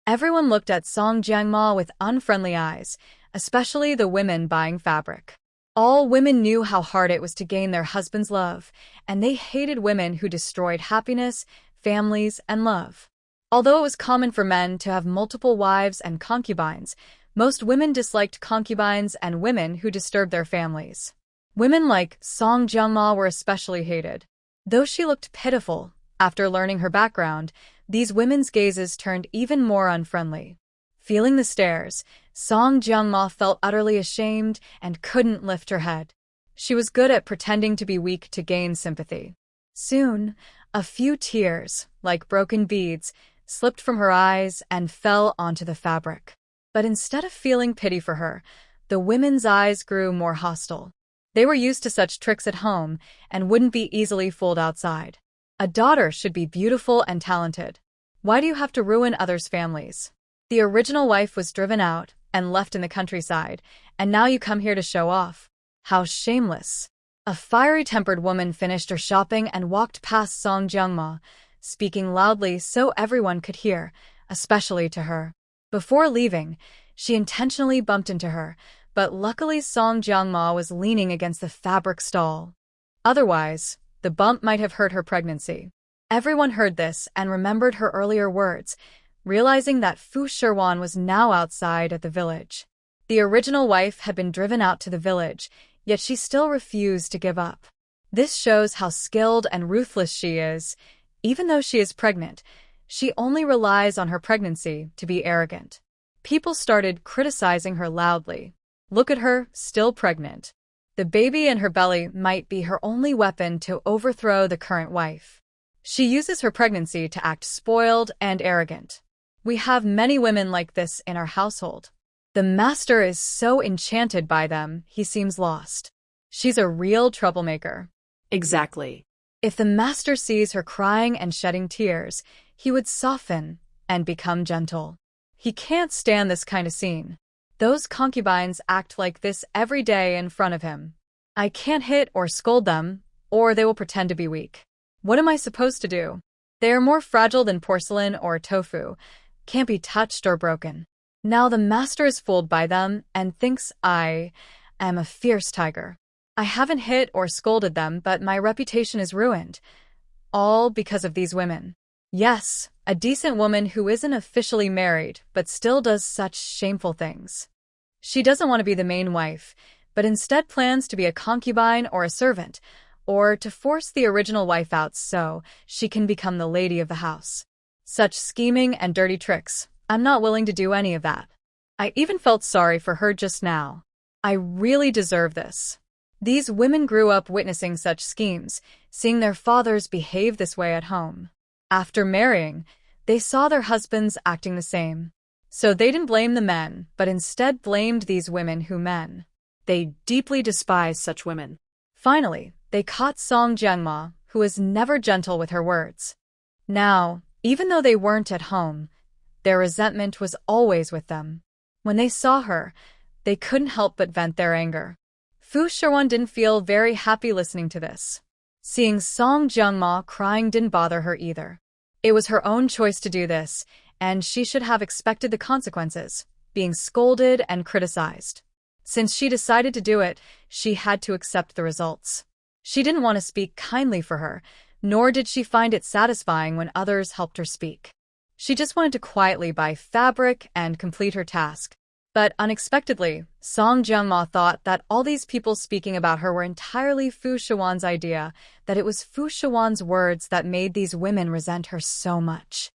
Everyone looked at Song Jiangma with unfriendly eyes, especially the women buying fabric. All women knew how hard it was to gain their husband's love, and they hated women who destroyed happiness, families, and love. Although it was common for men to have multiple wives and concubines, most women disliked concubines and women who disturbed their families. Women like Song Jiangma were especially hated. Though she looked pitiful, after learning her background, these women's gazes turned even more unfriendly. Feeling the stares, Song Jiangma felt utterly ashamed and couldn't lift her head. She was good at pretending to be weak to gain sympathy. Soon, a few tears, like broken beads, slipped from her eyes and fell onto the fabric. But instead of feeling pity for her, the women's eyes grew more hostile. They were used to such tricks at home and wouldn't be easily fooled outside. A daughter should be beautiful and talented. Why do you have to ruin others' families? The original wife was driven out and left in the countryside, and now you come here to show off. How shameless. A fiery-tempered woman finished her shopping and walked past Song Jiangma, speaking loudly so everyone could hear, especially to her. Before leaving, she intentionally bumped into her, but luckily Song Jiangma was leaning against the fabric stall. Otherwise, the bump might have hurt her pregnancy. Everyone heard this and remembered her earlier words, realizing that Fu Shiwan was now outside at the village. The original wife had been driven out to the village, yet she still refused to give up. This shows how skilled and ruthless she is. Even though she is pregnant, she only relies on her pregnancy to be arrogant. People started criticizing her loudly. Look at her, still pregnant. The baby in her belly might be her only weapon to overthrow the current wife. She uses her pregnancy to act spoiled and arrogant. We have many women like this in our household. The master is so enchanted by them, he seems lost. She's a real troublemaker. Exactly. If the master sees her crying and shedding tears, he would soften and become gentle. He can't stand this kind of scene. Those concubines act like this every day in front of him. I can't hit or scold them, or they will pretend to be weak. What am I supposed to do? They are more fragile than porcelain or tofu, can't be touched or broken. Now the master is fooled by them and thinks I am a fierce tiger. I haven't hit or scolded them, but my reputation is ruined. All because of these women. Yes, a decent woman who isn't officially married but still does such shameful things. She doesn't want to be the main wife, but instead plans to be a concubine or a servant, or to force the original wife out so she can become the lady of the house. Such scheming and dirty tricks. I'm not willing to do any of that. I even felt sorry for her just now. I really deserve this. These women grew up witnessing such schemes, seeing their fathers behave this way at home. After marrying, they saw their husbands acting the same. So they didn't blame the men, but instead blamed these women who men. They deeply despise such women. Finally, they caught Song Jiangma, who was never gentle with her words. Now, even though they weren't at home, their resentment was always with them. When they saw her, they couldn't help but vent their anger. Fu Shiwan didn't feel very happy listening to this. Seeing Song Jiangma crying didn't bother her either. It was her own choice to do this, and she should have expected the consequences, being scolded and criticized. Since she decided to do it, she had to accept the results. She didn't want to speak kindly for her, nor did she find it satisfying when others helped her speak. She just wanted to quietly buy fabric and complete her task. But unexpectedly, Song Jiangma thought that all these people speaking about her were entirely Fu Shiwan's idea, that it was Fu Shiwan's words that made these women resent her so much.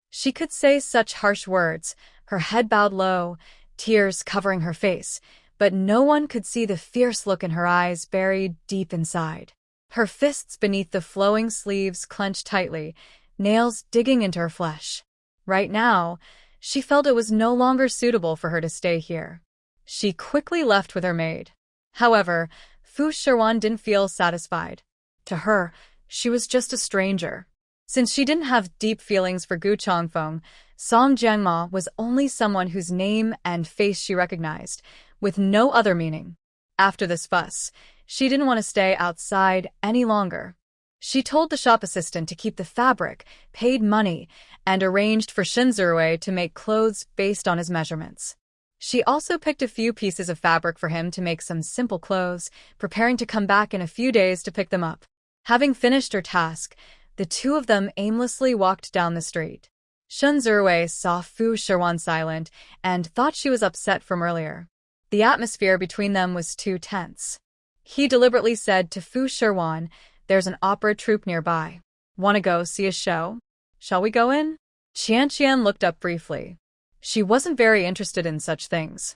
She could say such harsh words, her head bowed low, tears covering her face, but no one could see the fierce look in her eyes buried deep inside. Her fists beneath the flowing sleeves clenched tightly, nails digging into her flesh. Right now, she felt it was no longer suitable for her to stay here. She quickly left with her maid. However, Fu Shiwan didn't feel satisfied. To her, she was just a stranger. Since she didn't have deep feelings for Gu Changfeng, Song Jiangma was only someone whose name and face she recognized, with no other meaning. After this fuss, she didn't want to stay outside any longer. She told the shop assistant to keep the fabric, paid money, and arranged for Shinzurue to make clothes based on his measurements. She also picked a few pieces of fabric for him to make some simple clothes, preparing to come back in a few days to pick them up. Having finished her task, the two of them aimlessly walked down the street. Shinzurue saw Fu Shiwan silent and thought she was upset from earlier. The atmosphere between them was too tense. He deliberately said to Fu Shiwan, "There's an opera troupe nearby. Want to go see a show? Shall we go in?" Qian looked up briefly. She wasn't very interested in such things.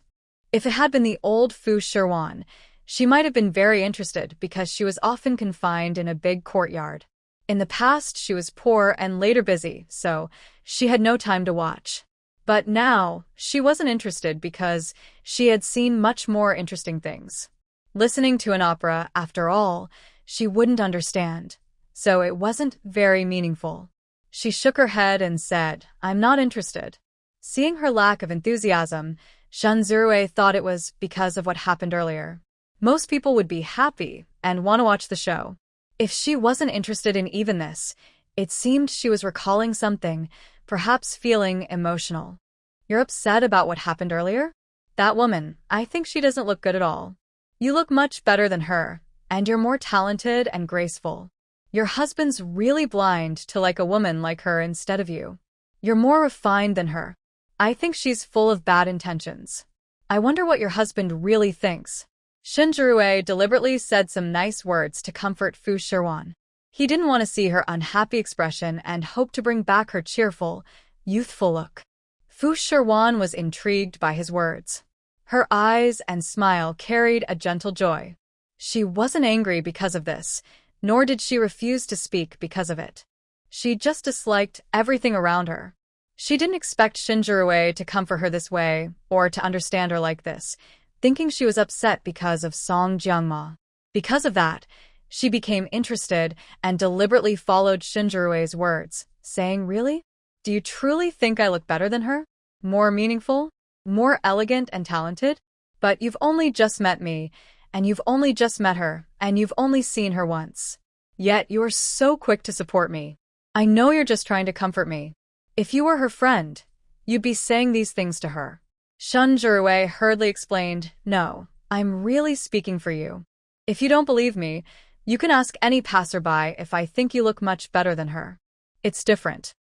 If it had been the old Fu Shiwan, she might have been very interested because she was often confined in a big courtyard. In the past, she was poor and later busy, so she had no time to watch. But now, she wasn't interested because she had seen much more interesting things. Listening to an opera, after all, she wouldn't understand, so it wasn't very meaningful. She shook her head and said, "I'm not interested." Seeing her lack of enthusiasm, Shinzurue thought it was because of what happened earlier. Most people would be happy and want to watch the show. If she wasn't interested in even this, it seemed she was recalling something, perhaps feeling emotional. "You're upset about what happened earlier? That woman, I think she doesn't look good at all. You look much better than her, and you're more talented and graceful. Your husband's really blind to like a woman like her instead of you. You're more refined than her. I think she's full of bad intentions. I wonder what your husband really thinks." Shinzurue deliberately said some nice words to comfort Fu Shiwan. He didn't want to see her unhappy expression and hoped to bring back her cheerful, youthful look. Fu Shiwan was intrigued by his words. Her eyes and smile carried a gentle joy. She wasn't angry because of this, nor did she refuse to speak because of it. She just disliked everything around her. She didn't expect Shinzurue to comfort her this way, or to understand her like this, thinking she was upset because of Song Jiangma. Because of that, she became interested and deliberately followed Shinzurue's words, saying, "Really? Do you truly think I look better than her? More meaningful? More elegant and talented? But you've only just met me, and you've only just met her, and you've only seen her once. Yet you're so quick to support me. I know you're just trying to comfort me. If you were her friend, you'd be saying these things to her." Shinzurue hurriedly explained, "No, I'm really speaking for you. If you don't believe me, you can ask any passerby if I think you look much better than her. It's different.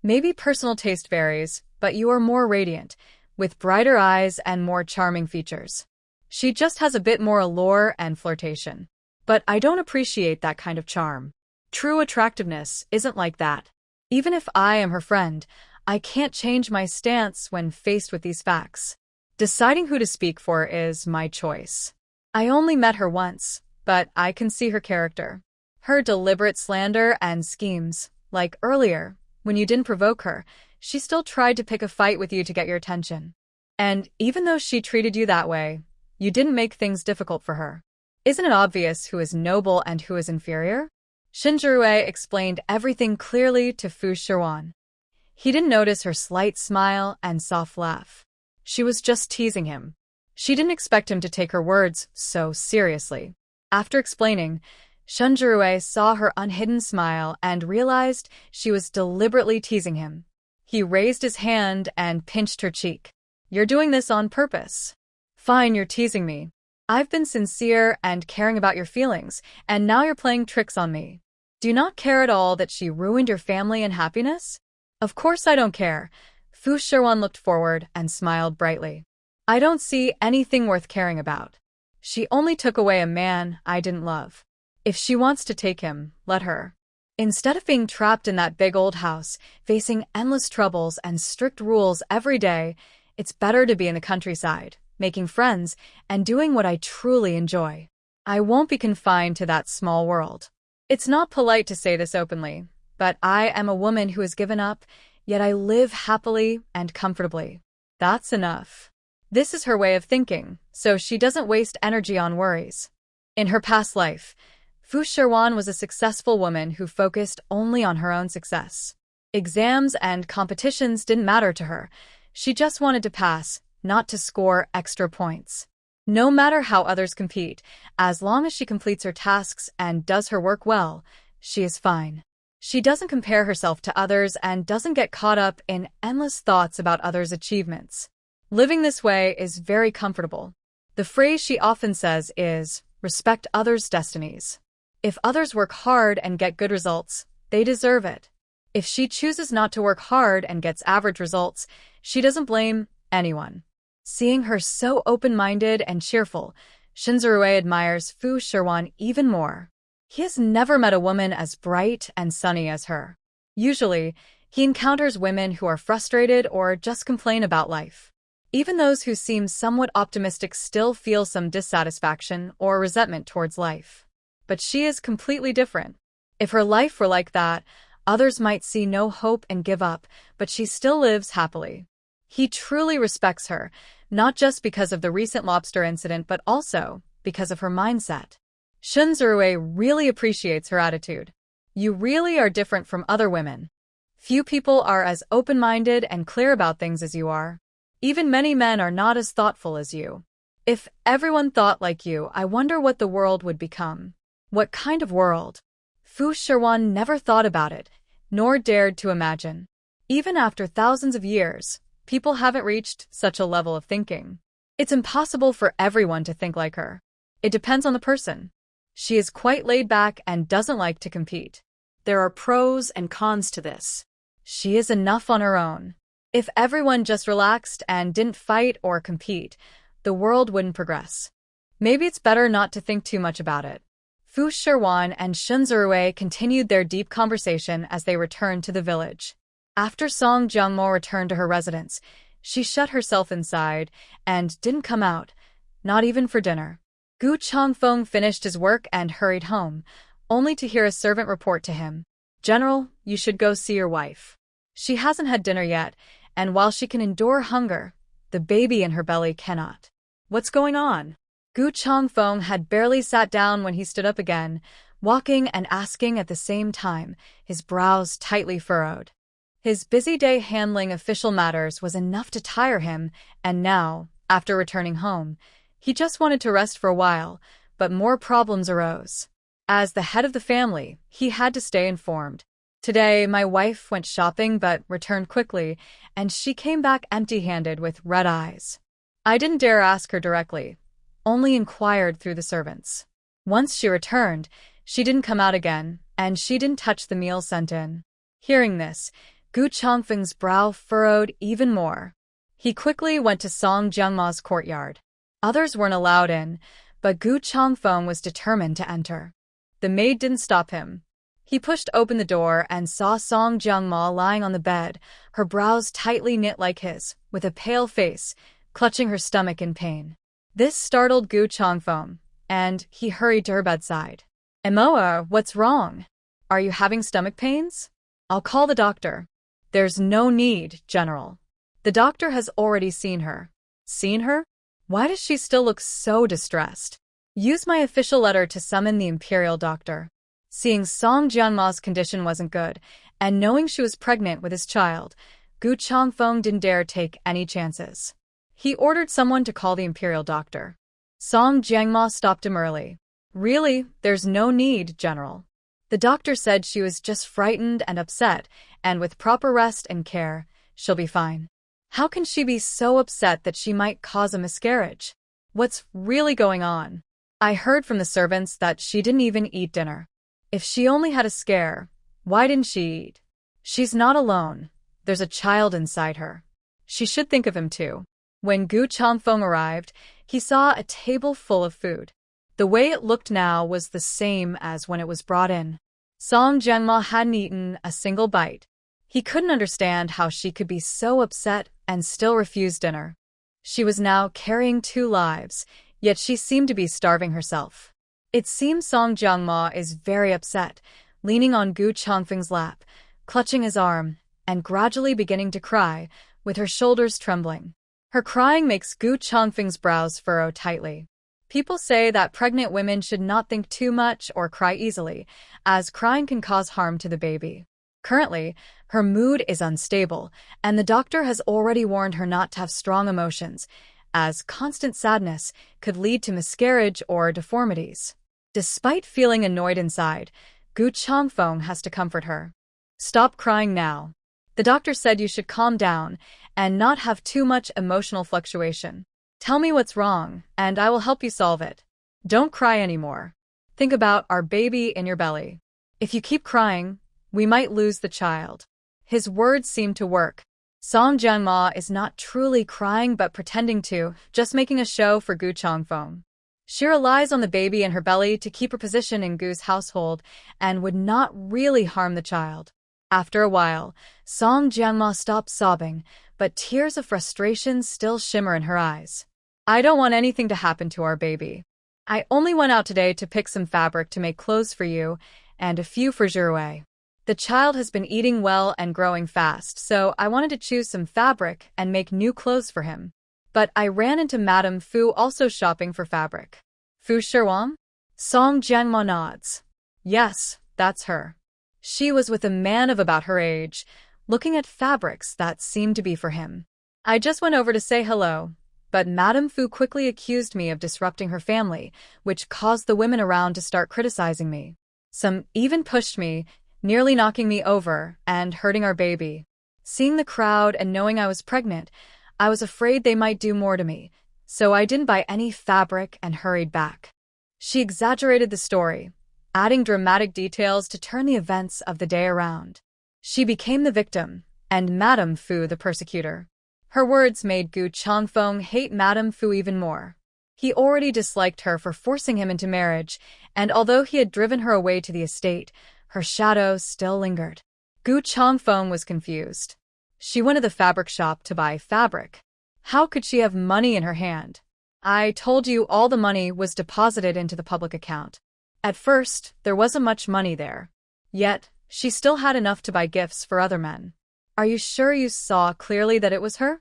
Maybe personal taste varies, but you are more radiant, with brighter eyes and more charming features. She just has a bit more allure and flirtation. But I don't appreciate that kind of charm. True attractiveness isn't like that. Even if I am her friend, I can't change my stance when faced with these facts. Deciding who to speak for is my choice. I only met her once, but I can see her character. Her deliberate slander and schemes, like earlier, when you didn't provoke her, she still tried to pick a fight with you to get your attention. And even though she treated you that way, you didn't make things difficult for her. Isn't it obvious who is noble and who is inferior? Shinjirue explained everything clearly to Fu Shiwan. He didn't notice her slight smile and soft laugh. She was just teasing him. She didn't expect him to take her words so seriously. After explaining, Shinjirue saw her unhidden smile and realized she was deliberately teasing him. He raised his hand and pinched her cheek. "You're doing this on purpose." "Fine, you're teasing me. I've been sincere and caring about your feelings, and now you're playing tricks on me. Do you not care at all that she ruined your family and happiness?" "Of course I don't care." Fu Shiwan looked forward and smiled brightly. "I don't see anything worth caring about. She only took away a man I didn't love. If she wants to take him, let her. Instead of being trapped in that big old house, facing endless troubles and strict rules every day, it's better to be in the countryside, making friends, and doing what I truly enjoy. I won't be confined to that small world. It's not polite to say this openly, but I am a woman who has given up, yet I live happily and comfortably. That's enough." This is her way of thinking, so she doesn't waste energy on worries. In her past life, Fu Shiwan was a successful woman who focused only on her own success. Exams and competitions didn't matter to her. She just wanted to pass, not to score extra points. No matter how others compete, as long as she completes her tasks and does her work well, she is fine. She doesn't compare herself to others and doesn't get caught up in endless thoughts about others' achievements. Living this way is very comfortable. The phrase she often says is, "Respect others' destinies." If others work hard and get good results, they deserve it. If she chooses not to work hard and gets average results, she doesn't blame anyone. Seeing her so open-minded and cheerful, Shinjirue admires Fu Shiwan even more. He has never met a woman as bright and sunny as her. Usually, he encounters women who are frustrated or just complain about life. Even those who seem somewhat optimistic still feel some dissatisfaction or resentment towards life. But she is completely different. If her life were like that, others might see no hope and give up, but she still lives happily. He truly respects her, not just because of the recent Lobster incident but also because of her mindset. Shinjirue really appreciates her attitude. "You really are different from other women. Few people are as open-minded and clear about things as you are. Even many men are not as thoughtful as you. If everyone thought like you, I wonder what the world would become." What kind of world? Fu Shiwan never thought about it, nor dared to imagine. Even after thousands of years, people haven't reached such a level of thinking. It's impossible for everyone to think like her. It depends on the person. She is quite laid back and doesn't like to compete. There are pros and cons to this. She is enough on her own. If everyone just relaxed and didn't fight or compete, the world wouldn't progress. Maybe it's better not to think too much about it. Fu Shiwan and Shinjirue continued their deep conversation as they returned to the village. After Song Jiangmo returned to her residence, she shut herself inside and didn't come out, not even for dinner. Changfeng finished his work and hurried home, only to hear a servant report to him, "General, you should go see your wife. She hasn't had dinner yet, and while she can endure hunger, the baby in her belly cannot." "What's going on?" Changfeng had barely sat down when he stood up again, walking and asking at the same time, his brows tightly furrowed. His busy day handling official matters was enough to tire him, and now, after returning home, he just wanted to rest for a while, but more problems arose. As the head of the family, he had to stay informed. "Today, my wife went shopping but returned quickly, and she came back empty-handed with red eyes. I didn't dare ask her directly, only inquired through the servants. Once she returned, she didn't come out again, and she didn't touch the meal sent in." Hearing this, Gu Changfeng's brow furrowed even more. He quickly went to Song Jiangma's courtyard. Others weren't allowed in, but Gu Changfeng was determined to enter. The maid didn't stop him. He pushed open the door and saw Song Jiangma lying on the bed, her brows tightly knit like his, with a pale face, clutching her stomach in pain. This startled Gu Changfeng, and he hurried to her bedside. "Emoa, what's wrong? Are you having stomach pains? I'll call the doctor." "There's no need, General. The doctor has already seen her." "Seen her? Why does she still look so distressed?" "Use my official letter to summon the imperial doctor." Seeing Song Jiangma's condition wasn't good, and knowing she was pregnant with his child, Gu Changfeng didn't dare take any chances. He ordered someone to call the imperial doctor. Song Jiangma stopped him early. "Really, there's no need, General. The doctor said she was just frightened and upset, and with proper rest and care, she'll be fine." "How can she be so upset that she might cause a miscarriage? What's really going on?" "I heard from the servants that she didn't even eat dinner. If she only had a scare, why didn't she eat? She's not alone. There's a child inside her. She should think of him too." When Gu Changfeng arrived, he saw a table full of food. The way it looked now was the same as when it was brought in. Song Jiangma hadn't eaten a single bite. He couldn't understand how she could be so upset and still refuse dinner. She was now carrying 2 lives, yet she seemed to be starving herself. It seems Song Jiangma is very upset, leaning on Gu Changfeng's lap, clutching his arm, and gradually beginning to cry, with her shoulders trembling. Her crying makes Gu Changfeng's brows furrow tightly. People say that pregnant women should not think too much or cry easily, as crying can cause harm to the baby. Currently, her mood is unstable, and the doctor has already warned her not to have strong emotions, as constant sadness could lead to miscarriage or deformities. Despite feeling annoyed inside, Gu Changfeng has to comfort her. "Stop crying now. The doctor said you should calm down and not have too much emotional fluctuation. Tell me what's wrong, and I will help you solve it. Don't cry anymore. Think about our baby in your belly. If you keep crying, we might lose the child." His words seem to work. Song Jiangma is not truly crying but pretending to, just making a show for Gu Changfeng. She relies on the baby in her belly to keep her position in Gu's household and would not really harm the child. After a while, Song Jiangma stops sobbing, but tears of frustration still shimmer in her eyes. "I don't want anything to happen to our baby. I only went out today to pick some fabric to make clothes for you and a few for Zhiwei. The child has been eating well and growing fast, so I wanted to choose some fabric and make new clothes for him. But I ran into Madame Fu also shopping for fabric." "Fu Shiwan?" Song Jiangma nods. "Yes, that's her. She was with a man of about her age, looking at fabrics that seemed to be for him. I just went over to say hello, but Madame Fu quickly accused me of disrupting her family, which caused the women around to start criticizing me. Some even pushed me, nearly knocking me over and hurting our baby. Seeing the crowd and knowing I was pregnant, I was afraid they might do more to me, so I didn't buy any fabric and hurried back." She exaggerated the story, adding dramatic details to turn the events of the day around. She became the victim, and Madame Fu the persecutor. Her words made Gu Changfeng hate Madame Fu even more. He already disliked her for forcing him into marriage, and although he had driven her away to the estate, her shadow still lingered. Gu Changfeng was confused. She went to the fabric shop to buy fabric. How could she have money in her hand? "I told you all the money was deposited into the public account. At first, there wasn't much money there. Yet, she still had enough to buy gifts for other men." "Are you sure you saw clearly that it was her?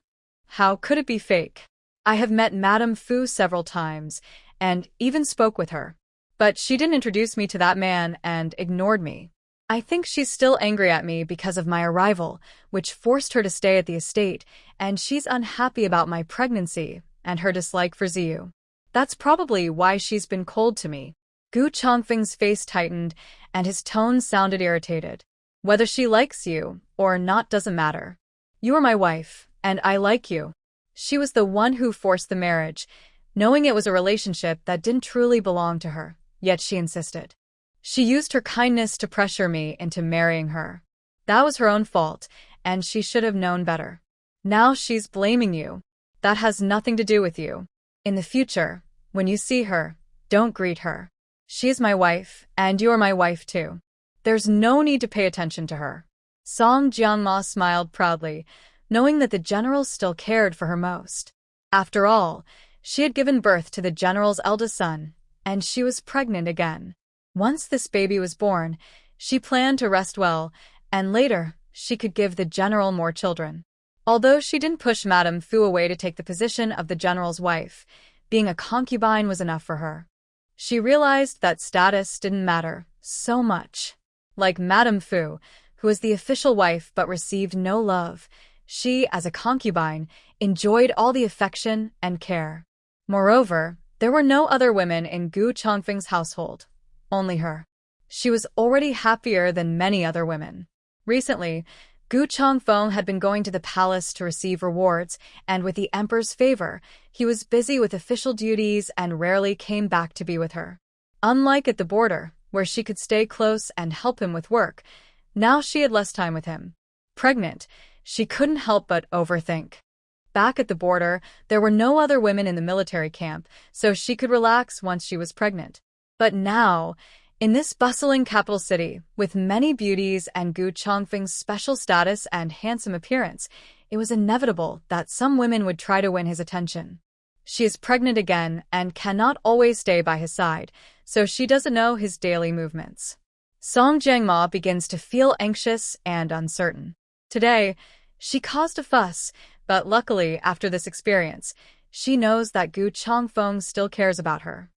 How could it be fake? I have met Madame Fu several times, and even spoke with her. But she didn't introduce me to that man and ignored me. I think she's still angry at me because of my arrival, which forced her to stay at the estate, and she's unhappy about my pregnancy and her dislike for Ziyu. That's probably why she's been cold to me." Gu Changfeng's face tightened, and his tone sounded irritated. "Whether she likes you or not doesn't matter. You are my wife, and I like you." She was the one who forced the marriage, knowing it was a relationship that didn't truly belong to her, yet she insisted. She used her kindness to pressure me into marrying her. That was her own fault, and she should have known better. Now she's blaming you. That has nothing to do with you. In the future, when you see her, don't greet her. She is my wife, and you're my wife too. There's no need to pay attention to her. Song Jianma smiled proudly, knowing that the general still cared for her most. After all, she had given birth to the general's eldest son, and she was pregnant again. Once this baby was born, she planned to rest well, and later, she could give the general more children. Although she didn't push Madame Fu away to take the position of the general's wife, being a concubine was enough for her. She realized that status didn't matter so much. Like Madame Fu, who was the official wife but received no love, she, as a concubine, enjoyed all the affection and care. Moreover, there were no other women in Gu Changfeng's household. Only her. She was already happier than many other women. Recently, Gu Changfeng had been going to the palace to receive rewards, and with the emperor's favor, he was busy with official duties and rarely came back to be with her. Unlike at the border, where she could stay close and help him with work, now she had less time with him. Pregnant, she couldn't help but overthink. Back at the border, there were no other women in the military camp, so she could relax once she was pregnant. But now, in this bustling capital city, with many beauties and Gu Changfeng's special status and handsome appearance, it was inevitable that some women would try to win his attention. She is pregnant again and cannot always stay by his side, so she doesn't know his daily movements. Song Jiangma begins to feel anxious and uncertain. Today, she caused a fuss, but luckily, after this experience, she knows that Gu Changfeng still cares about her.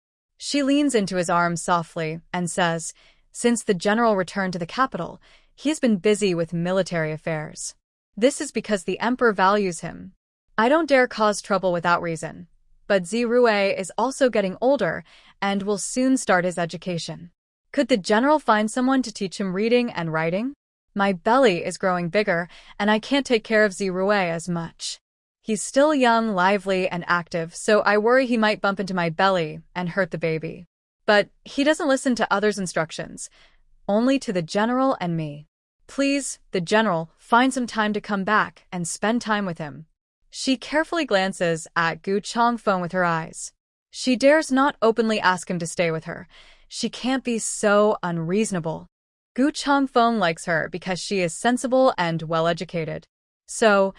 She leans into his arms softly and says, since the general returned to the capital, he has been busy with military affairs. This is because the emperor values him. I don't dare cause trouble without reason, but Zirue is also getting older and will soon start his education. Could the general find someone to teach him reading and writing? My belly is growing bigger, and I can't take care of Zirue as much. He's still young, lively, and active, so I worry he might bump into my belly and hurt the baby. But he doesn't listen to others' instructions, only to the general and me. Please, the general, find some time to come back and spend time with him. She carefully glances at Gu Changfeng with her eyes. She dares not openly ask him to stay with her. She can't be so unreasonable. Gu Changfeng likes her because she is sensible and well-educated. So,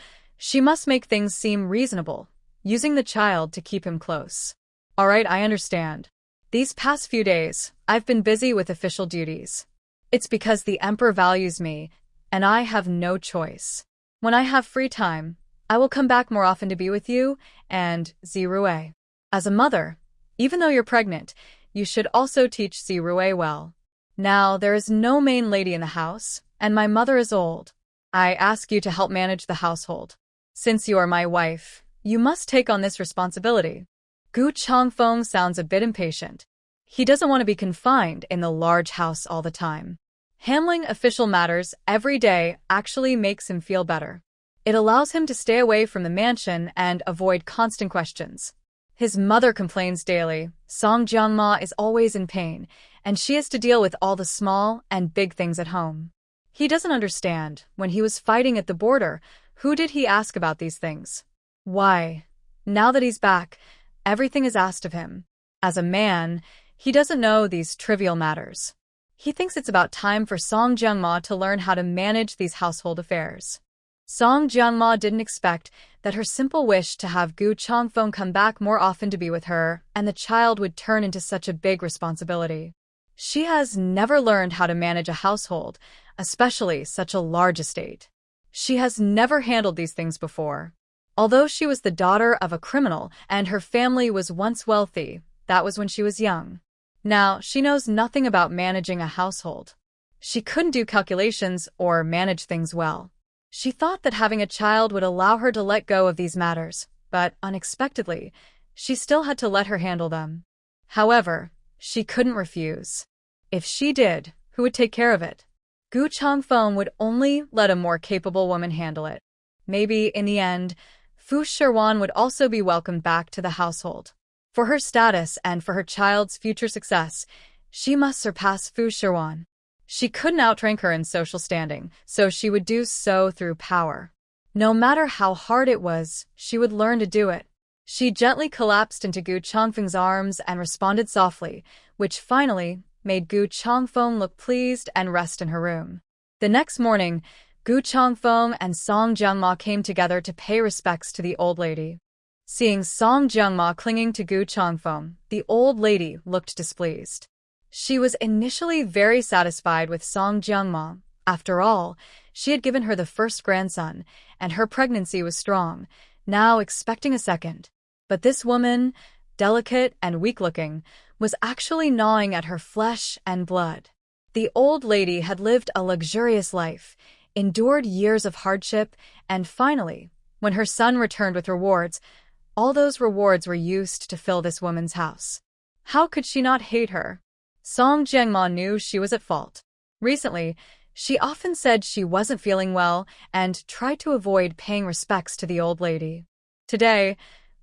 she must make things seem reasonable, using the child to keep him close. All right, I understand. These past few days, I've been busy with official duties. It's because the emperor values me, and I have no choice. When I have free time, I will come back more often to be with you and Zirue. As a mother, even though you're pregnant, you should also teach Zirue well. Now, there is no main lady in the house, and my mother is old. I ask you to help manage the household. Since you are my wife, you must take on this responsibility. Gu Changfeng sounds a bit impatient. He doesn't want to be confined in the large house all the time. Handling official matters every day actually makes him feel better. It allows him to stay away from the mansion and avoid constant questions. His mother complains daily. Song Jiangma is always in pain, and she has to deal with all the small and big things at home. He doesn't understand. When he was fighting at the border, who did he ask about these things? Why? Now that he's back, everything is asked of him. As a man, he doesn't know these trivial matters. He thinks it's about time for Song Jiangma to learn how to manage these household affairs. Song Jiangma didn't expect that her simple wish to have Gu Changfeng come back more often to be with her and the child would turn into such a big responsibility. She has never learned how to manage a household, especially such a large estate. She has never handled these things before. Although she was the daughter of a criminal and her family was once wealthy, that was when she was young. Now, she knows nothing about managing a household. She couldn't do calculations or manage things well. She thought that having a child would allow her to let go of these matters, but unexpectedly, she still had to let her handle them. However, she couldn't refuse. If she did, who would take care of it? Gu Changfeng would only let a more capable woman handle it. Maybe, in the end, Fu Shiwan would also be welcomed back to the household. For her status and for her child's future success, she must surpass Fu Shiwan. She couldn't outrank her in social standing, so she would do so through power. No matter how hard it was, she would learn to do it. She gently collapsed into Gu Changfeng's arms and responded softly, which finally made Gu Changfeng look pleased and rest in her room. The next morning, Gu Changfeng and Song Jiangma came together to pay respects to the old lady. Seeing Song Jiangma clinging to Gu Changfeng, the old lady looked displeased. She was initially very satisfied with Song Jiangma. After all, she had given her the first grandson, and her pregnancy was strong, now expecting a second. But this woman, delicate and weak-looking, was actually gnawing at her flesh and blood. The old lady had lived a luxurious life, endured years of hardship, and finally, when her son returned with rewards, all those rewards were used to fill this woman's house. How could she not hate her? Song Jiangma knew she was at fault. Recently, she often said she wasn't feeling well and tried to avoid paying respects to the old lady. Today,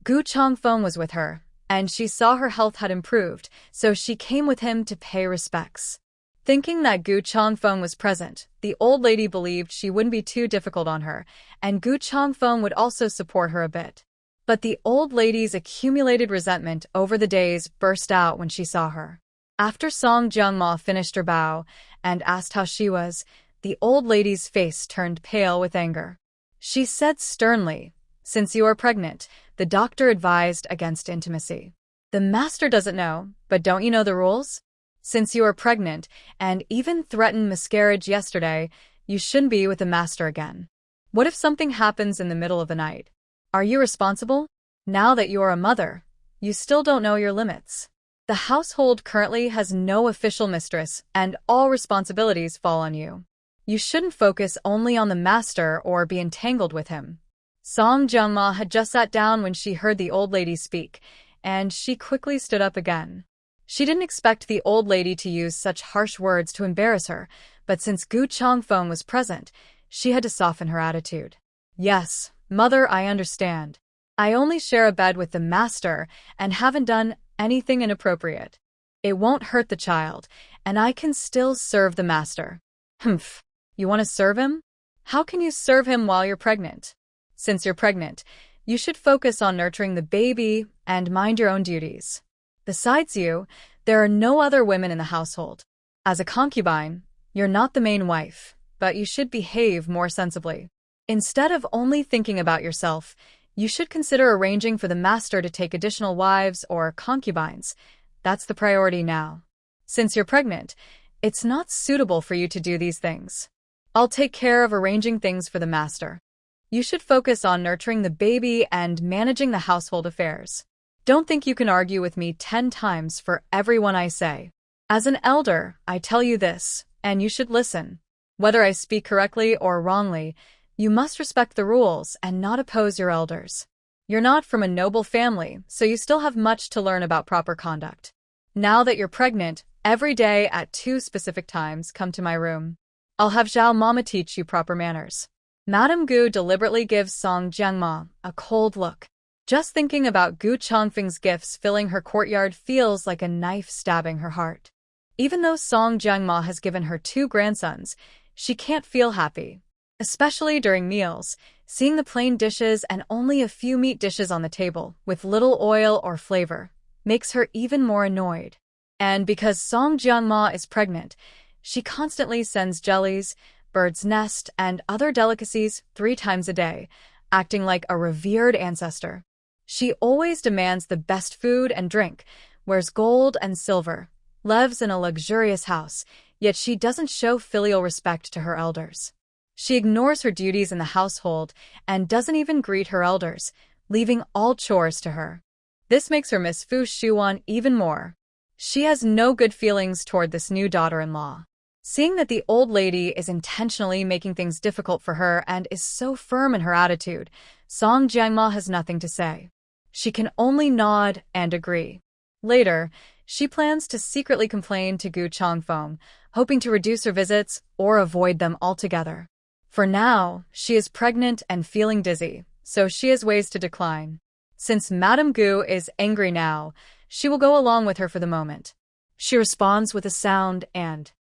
Gu Changfeng was with her, and she saw her health had improved, so she came with him to pay respects. Thinking that Gu Changfeng was present, the old lady believed she wouldn't be too difficult on her, and Gu Changfeng would also support her a bit. But the old lady's accumulated resentment over the days burst out when she saw her. After Song Jiangma finished her bow and asked how she was, the old lady's face turned pale with anger. She said sternly, "Since you are pregnant, the doctor advised against intimacy. The master doesn't know, but don't you know the rules? Since you are pregnant and even threatened miscarriage yesterday, you shouldn't be with the master again. What if something happens in the middle of the night? Are you responsible? Now that you are a mother, you still don't know your limits. The household currently has no official mistress, and all responsibilities fall on you. You shouldn't focus only on the master or be entangled with him." Song Jiangma had just sat down when she heard the old lady speak, and she quickly stood up again. She didn't expect the old lady to use such harsh words to embarrass her, but since Gu Changfeng was present, she had to soften her attitude. "Yes, mother, I understand. I only share a bed with the master and haven't done anything inappropriate. It won't hurt the child, and I can still serve the master." "Humph. You want to serve him? How can you serve him while you're pregnant? Since you're pregnant, you should focus on nurturing the baby and mind your own duties. Besides you, there are no other women in the household. As a concubine, you're not the main wife, but you should behave more sensibly. Instead of only thinking about yourself, you should consider arranging for the master to take additional wives or concubines. That's the priority now. Since you're pregnant, it's not suitable for you to do these things. I'll take care of arranging things for the master. You should focus on nurturing the baby and managing the household affairs. Don't think you can argue with me 10 times for everyone I say. As an elder, I tell you this, and you should listen. Whether I speak correctly or wrongly, you must respect the rules and not oppose your elders. You're not from a noble family, so you still have much to learn about proper conduct. Now that you're pregnant, every day at 2 specific times come to my room. I'll have Zhao Mama teach you proper manners." Madame Gu deliberately gives Song Jiangma a cold look. Just thinking about Gu Changfeng's gifts filling her courtyard feels like a knife stabbing her heart. Even though Song Jiangma has given her 2 grandsons, she can't feel happy. Especially during meals, seeing the plain dishes and only a few meat dishes on the table with little oil or flavor makes her even more annoyed. And because Song Jiangma is pregnant, she constantly sends jellies, bird's nest, and other delicacies 3 times a day, acting like a revered ancestor. She always demands the best food and drink, wears gold and silver, lives in a luxurious house, yet she doesn't show filial respect to her elders. She ignores her duties in the household and doesn't even greet her elders, leaving all chores to her. This makes her miss Shiwan even more. She has no good feelings toward this new daughter-in-law. Seeing that the old lady is intentionally making things difficult for her and is so firm in her attitude, Song Jiangma has nothing to say. She can only nod and agree. Later, she plans to secretly complain to Gu Changfeng, hoping to reduce her visits or avoid them altogether. For now, she is pregnant and feeling dizzy, so she has ways to decline. Since Madame Gu is angry now, she will go along with her for the moment. She responds with a sound and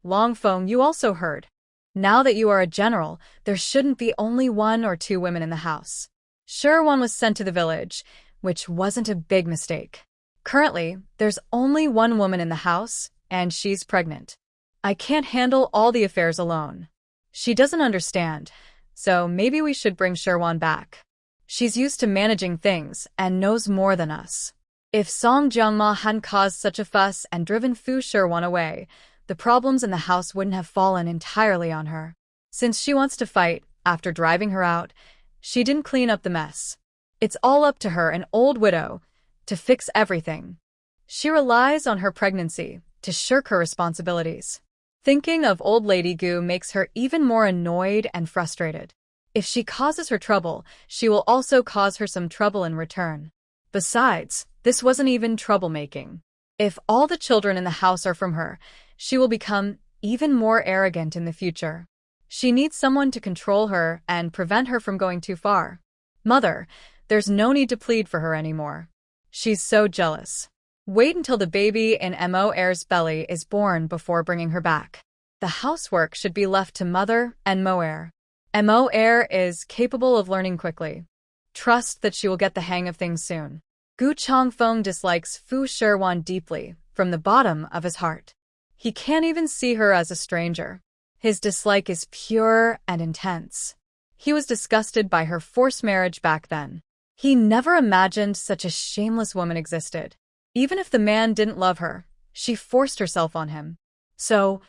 Longfeng, you also heard. Now that you are a general, there shouldn't be only 1 or 2 women in the house. Shiwan was sent to the village, which wasn't a big mistake. Currently, there's only 1 woman in the house, and she's pregnant. I can't handle all the affairs alone. She doesn't understand, so maybe we should bring Shiwan back. She's used to managing things and knows more than us. If Song Jiangma hadn't caused such a fuss and driven Fu Shiwan away, the problems in the house wouldn't have fallen entirely on her. Since she wants to fight, after driving her out, she didn't clean up the mess. It's all up to her, an old widow, to fix everything. She relies on her pregnancy to shirk her responsibilities. Thinking of old Lady Gu makes her even more annoyed and frustrated. If she causes her trouble, she will also cause her some trouble in return. Besides, this wasn't even troublemaking. If all the children in the house are from her, she will become even more arrogant in the future. She needs someone to control her and prevent her from going too far. Mother, there's no need to plead for her anymore. She's so jealous. Wait until the baby in Mo Air's belly is born before bringing her back. The housework should be left to Mother and Mo Air. Mo Air is capable of learning quickly. Trust that she will get the hang of things soon. Gu Changfeng dislikes Fu Shiwan deeply, from the bottom of his heart. He can't even see her as a stranger. His dislike is pure and intense. He was disgusted by her forced marriage back then. He never imagined such a shameless woman existed. Even if the man didn't love her, she forced herself on him. So,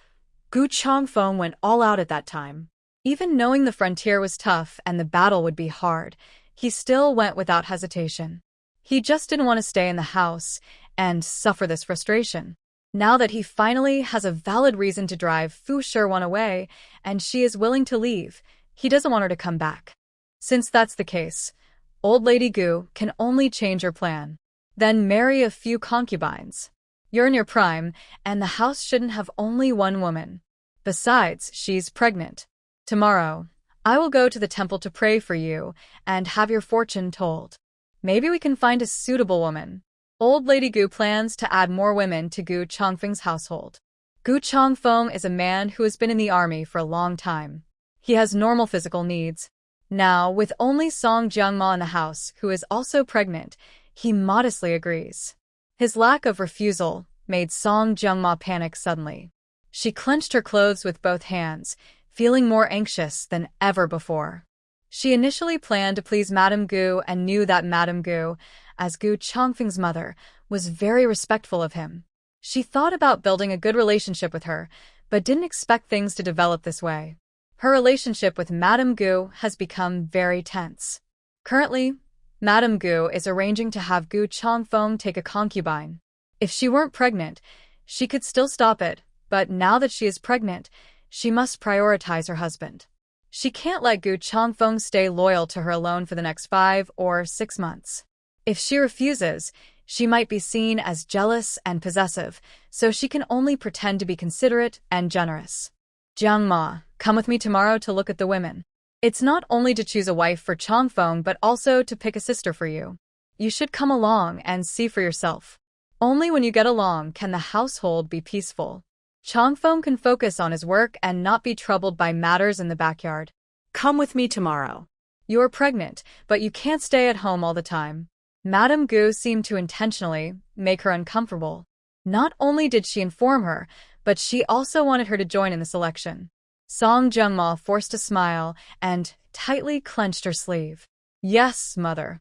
Gu Changfeng went all out at that time. Even knowing the frontier was tough and the battle would be hard, he still went without hesitation. He just didn't want to stay in the house and suffer this frustration. Now that he finally has a valid reason to drive Fu Shiwan away and she is willing to leave, he doesn't want her to come back. Since that's the case, old Lady Gu can only change her plan. Then marry a few concubines. You're in your prime, and the house shouldn't have only 1 woman. Besides, she's pregnant. Tomorrow, I will go to the temple to pray for you and have your fortune told. Maybe we can find a suitable woman. Old Lady Gu plans to add more women to Gu Changfeng's household. Gu Changfeng is a man who has been in the army for a long time. He has normal physical needs. Now, with only Song Jiangma in the house, who is also pregnant, he modestly agrees. His lack of refusal made Song Jiangma panic suddenly. She clenched her clothes with both hands, feeling more anxious than ever before. She initially planned to please Madame Gu and knew that Madame Gu, as Gu Changfeng's mother, was very respectful of him. She thought about building a good relationship with her, but didn't expect things to develop this way. Her relationship with Madame Gu has become very tense. Currently, Madame Gu is arranging to have Gu Changfeng take a concubine. If she weren't pregnant, she could still stop it, but now that she is pregnant, she must prioritize her husband. She can't let Gu Changfeng stay loyal to her alone for the next 5 or 6 months. If she refuses, she might be seen as jealous and possessive, so she can only pretend to be considerate and generous. Jiangma, come with me tomorrow to look at the women. It's not only to choose a wife for Changfeng but also to pick a sister for you. You should come along and see for yourself. Only when you get along can the household be peaceful. Changfeng can focus on his work and not be troubled by matters in the backyard. Come with me tomorrow. You're pregnant, but you can't stay at home all the time. Madame Gu seemed to intentionally make her uncomfortable. Not only did she inform her, but she also wanted her to join in the selection. Song Jiangma forced a smile and tightly clenched her sleeve. Yes, mother.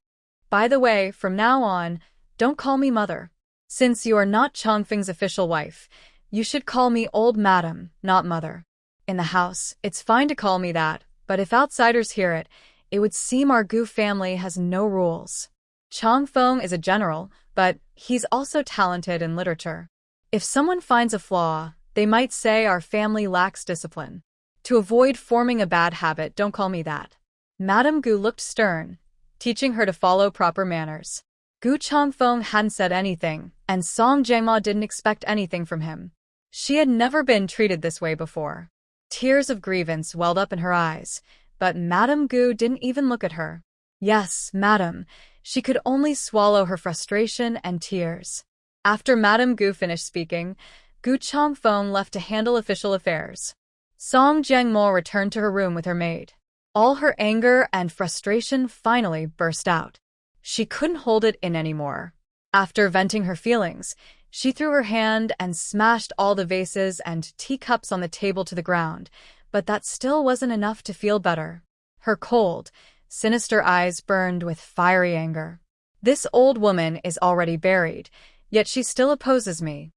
By the way, from now on, don't call me mother. Since you are not Changfeng's official wife, you should call me old madam, not mother. In the house, it's fine to call me that, but if outsiders hear it, it would seem our Gu family has no rules. Changfeng is a general, but he's also talented in literature. If someone finds a flaw, they might say our family lacks discipline. To avoid forming a bad habit, don't call me that. Madame Gu looked stern, teaching her to follow proper manners. Gu Changfeng hadn't said anything, and Song Jiangma didn't expect anything from him. She had never been treated this way before. Tears of grievance welled up in her eyes, but Madame Gu didn't even look at her. Yes, madam. She could only swallow her frustration and tears. After Madame Gu finished speaking, Gu Changfeng left to handle official affairs. Song Jiangmo returned to her room with her maid. All her anger and frustration finally burst out. She couldn't hold it in anymore. After venting her feelings, she threw her hand and smashed all the vases and teacups on the table to the ground, but that still wasn't enough to feel better. Her cold, sinister eyes burned with fiery anger. This old woman is already buried, yet she still opposes me.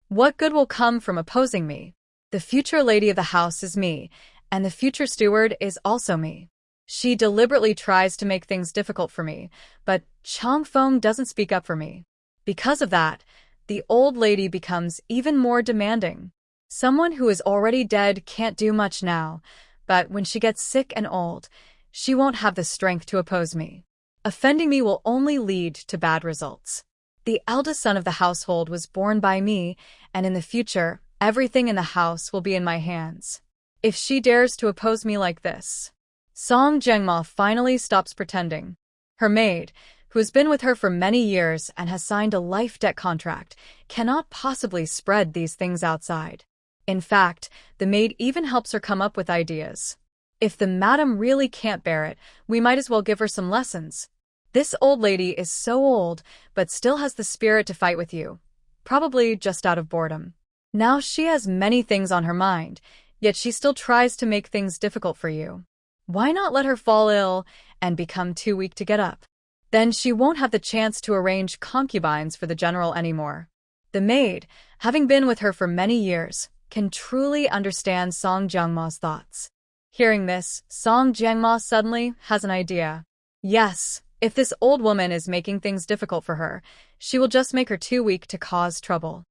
What good will come from opposing me? The future lady of the house is me, and the future steward is also me. She deliberately tries to make things difficult for me, but Changfeng doesn't speak up for me. Because of that, the old lady becomes even more demanding. Someone who is already dead can't do much now, but when she gets sick and old, she won't have the strength to oppose me. Offending me will only lead to bad results. The eldest son of the household was born by me, and in the future, everything in the house will be in my hands. If she dares to oppose me like this. Song Jiangma finally stops pretending. Her maid, who has been with her for many years and has signed a life debt contract, cannot possibly spread these things outside. In fact, the maid even helps her come up with ideas. If the madam really can't bear it, we might as well give her some lessons. This old lady is so old, but still has the spirit to fight with you. Probably just out of boredom. Now she has many things on her mind, yet she still tries to make things difficult for you. Why not let her fall ill and become too weak to get up? Then she won't have the chance to arrange concubines for the general anymore. The maid, having been with her for many years, can truly understand Song Jiangma's thoughts. Hearing this, Song Jiangma suddenly has an idea. Yes, if this old woman is making things difficult for her, she will just make her too weak to cause trouble.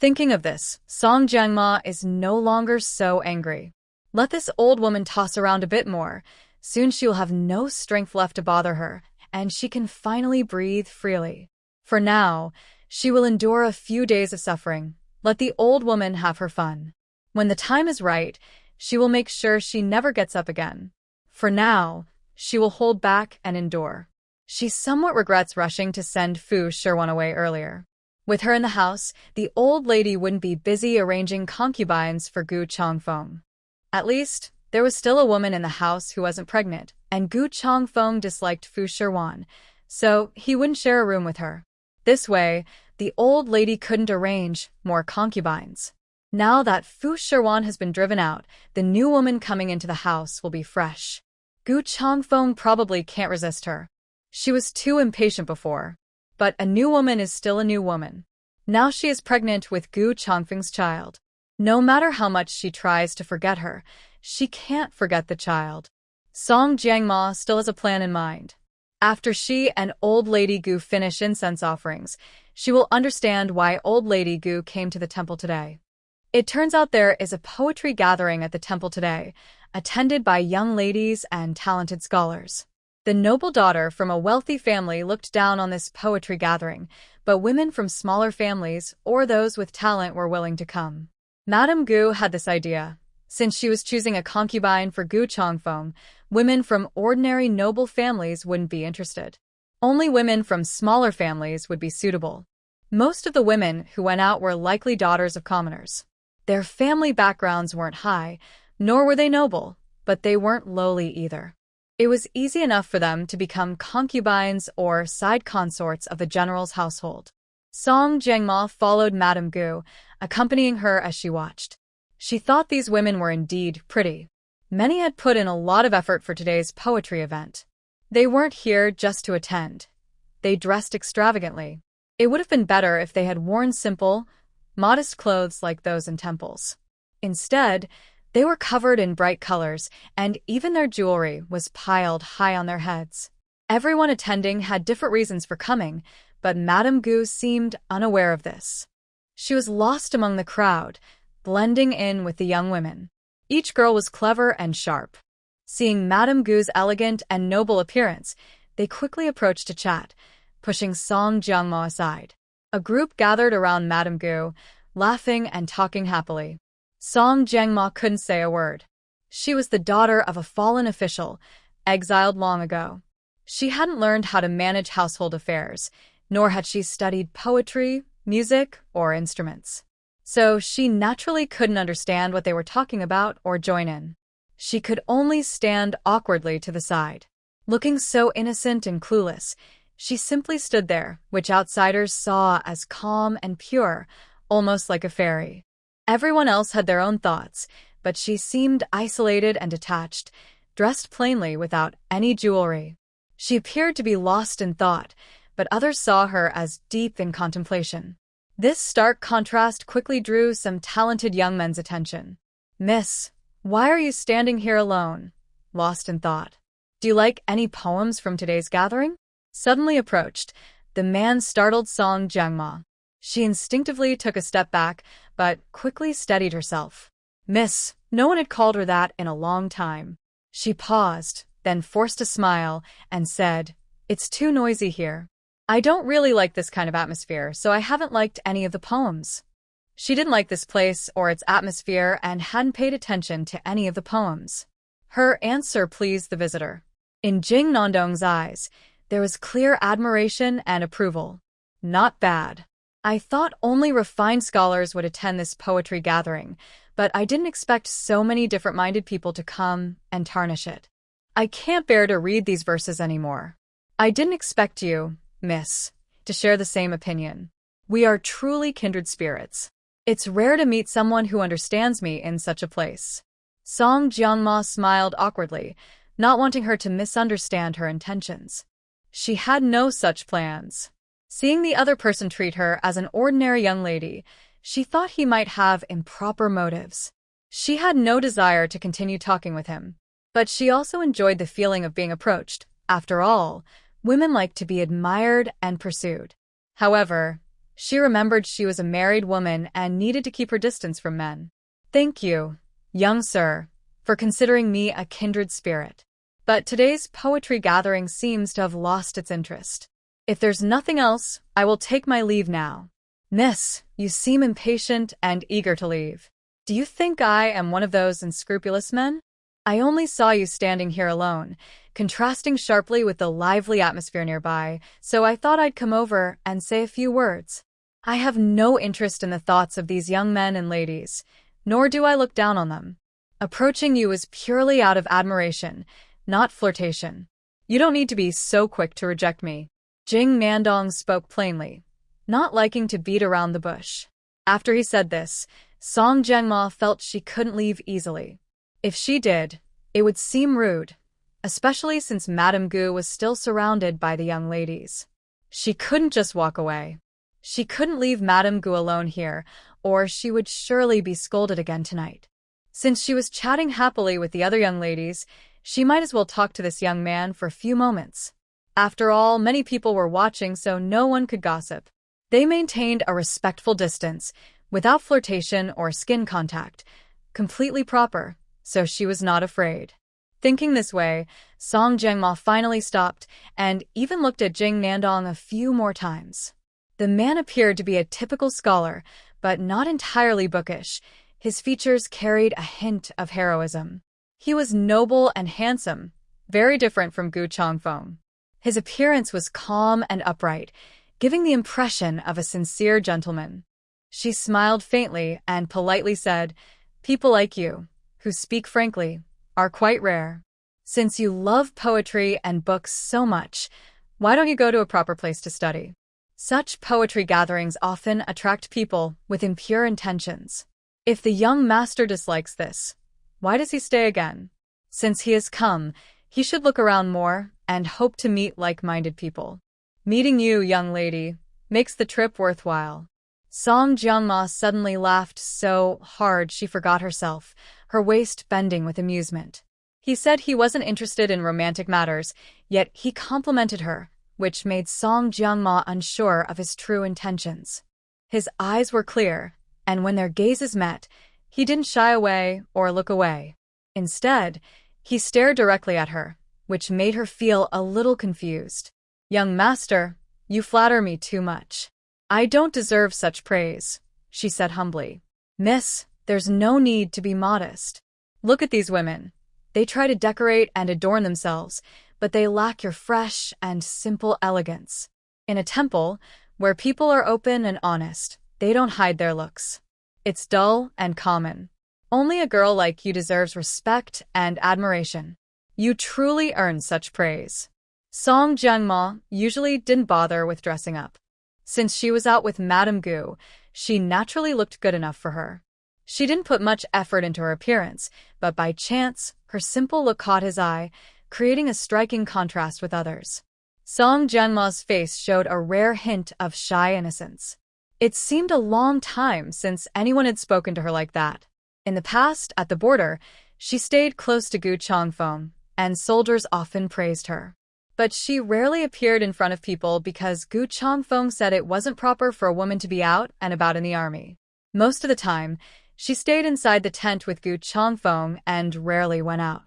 Thinking of this, Song Jiangma is no longer so angry. Let this old woman toss around a bit more. Soon she will have no strength left to bother her, and she can finally breathe freely. For now, she will endure a few days of suffering. Let the old woman have her fun. When the time is right, she will make sure she never gets up again. For now, she will hold back and endure. She somewhat regrets rushing to send Fu Shiwan away earlier. With her in the house, the old lady wouldn't be busy arranging concubines for Gu Changfeng. At least, there was still a woman in the house who wasn't pregnant, and Gu Changfeng disliked Fu Shiwan, so he wouldn't share a room with her. This way, the old lady couldn't arrange more concubines. Now that Fu Shiwan has been driven out, the new woman coming into the house will be fresh. Gu Changfeng probably can't resist her. She was too impatient before. But a new woman is still a new woman. Now she is pregnant with Gu Changfeng's child. No matter how much she tries to forget her, she can't forget the child. Song Jiangma still has a plan in mind. After she and Old Lady Gu finish incense offerings, she will understand why Old Lady Gu came to the temple today. It turns out there is a poetry gathering at the temple today, attended by young ladies and talented scholars. The noble daughter from a wealthy family looked down on this poetry gathering, but women from smaller families or those with talent were willing to come. Madame Gu had this idea. Since she was choosing a concubine for Gu Changfeng, women from ordinary noble families wouldn't be interested. Only women from smaller families would be suitable. Most of the women who went out were likely daughters of commoners. Their family backgrounds weren't high, nor were they noble, but they weren't lowly either. It was easy enough for them to become concubines or side consorts of the general's household. Song Jiangma followed Madame Gu, accompanying her as she watched. She thought these women were indeed pretty. Many had put in a lot of effort for today's poetry event. They weren't here just to attend. They dressed extravagantly. It would have been better if they had worn simple, modest clothes like those in temples. Instead, they were covered in bright colors, and even their jewelry was piled high on their heads. Everyone attending had different reasons for coming, but Madame Gu seemed unaware of this. She was lost among the crowd, blending in with the young women. Each girl was clever and sharp. Seeing Madame Gu's elegant and noble appearance, they quickly approached to chat, pushing Song Jiangmo aside. A group gathered around Madame Gu, laughing and talking happily. Song Jiangmo couldn't say a word. She was the daughter of a fallen official, exiled long ago. She hadn't learned how to manage household affairs, nor had she studied poetry, music, or instruments. So she naturally couldn't understand what they were talking about or join in. She could only stand awkwardly to the side. Looking so innocent and clueless, she simply stood there, which outsiders saw as calm and pure, almost like a fairy. Everyone else had their own thoughts, but she seemed isolated and detached, dressed plainly without any jewelry. She appeared to be lost in thought, but others saw her as deep in contemplation. This stark contrast quickly drew some talented young men's attention. "Miss, why are you standing here alone, lost in thought? Do you like any poems from today's gathering?" Suddenly approached, the man startled Song Jiangmo. She instinctively took a step back, but quickly steadied herself. "Miss," no one had called her that in a long time. She paused, then forced a smile, and said, "It's too noisy here. I don't really like this kind of atmosphere, so I haven't liked any of the poems." She didn't like this place or its atmosphere and hadn't paid attention to any of the poems. Her answer pleased the visitor. In Jing Nandong's eyes, there was clear admiration and approval. "Not bad. I thought only refined scholars would attend this poetry gathering, but I didn't expect so many different-minded people to come and tarnish it. I can't bear to read these verses anymore. I didn't expect you, miss, to share the same opinion. We are truly kindred spirits. It's rare to meet someone who understands me in such a place." Song Jiangmo smiled awkwardly, not wanting her to misunderstand her intentions. She had no such plans. Seeing the other person treat her as an ordinary young lady, she thought he might have improper motives. She had no desire to continue talking with him, but she also enjoyed the feeling of being approached. After all, women like to be admired and pursued. However, she remembered she was a married woman and needed to keep her distance from men. "Thank you, young sir, for considering me a kindred spirit. But today's poetry gathering seems to have lost its interest. If there's nothing else, I will take my leave now." "Miss, you seem impatient and eager to leave. Do you think I am one of those unscrupulous men? I only saw you standing here alone, contrasting sharply with the lively atmosphere nearby, so I thought I'd come over and say a few words. I have no interest in the thoughts of these young men and ladies, nor do I look down on them. Approaching you is purely out of admiration, not flirtation. You don't need to be so quick to reject me." Jing Nandong spoke plainly, not liking to beat around the bush. After he said this, Song Jiangmo felt she couldn't leave easily. If she did, it would seem rude, especially since Madame Gu was still surrounded by the young ladies. She couldn't just walk away. She couldn't leave Madame Gu alone here, or she would surely be scolded again tonight. Since she was chatting happily with the other young ladies, she might as well talk to this young man for a few moments. After all, many people were watching, so no one could gossip. They maintained a respectful distance, without flirtation or skin contact, completely proper, so she was not afraid. Thinking this way, Song Jiangmo finally stopped and even looked at Jing Nandong a few more times. The man appeared to be a typical scholar, but not entirely bookish. His features carried a hint of heroism. He was noble and handsome, very different from Gu Changfeng. His appearance was calm and upright, giving the impression of a sincere gentleman. She smiled faintly and politely said, "People like you, who speak frankly, are quite rare. Since you love poetry and books so much, why don't you go to a proper place to study?" Such poetry gatherings often attract people with impure intentions. If the young master dislikes this, why does he stay again? Since he has come, he should look around more and hope to meet like-minded people. Meeting you, young lady, makes the trip worthwhile. Song Jiangma suddenly laughed so hard she forgot herself, her waist bending with amusement. He said he wasn't interested in romantic matters, yet he complimented her, which made Song Jiangma unsure of his true intentions. His eyes were clear, and when their gazes met, he didn't shy away or look away. Instead, he stared directly at her, which made her feel a little confused. "Young master, you flatter me too much. I don't deserve such praise," she said humbly. "Miss, there's no need to be modest. Look at these women. They try to decorate and adorn themselves, but they lack your fresh and simple elegance. In a temple, where people are open and honest, they don't hide their looks. It's dull and common. Only a girl like you deserves respect and admiration. You truly earn such praise." Song Jiangma usually didn't bother with dressing up. Since she was out with Madame Gu, she naturally looked good enough for her. She didn't put much effort into her appearance, but by chance, her simple look caught his eye, creating a striking contrast with others. Song Jiangma's face showed a rare hint of shy innocence. It seemed a long time since anyone had spoken to her like that. In the past, at the border, she stayed close to Gu Changfeng, and soldiers often praised her. But she rarely appeared in front of people because Gu Changfeng said it wasn't proper for a woman to be out and about in the army. Most of the time, she stayed inside the tent with Gu Changfeng and rarely went out.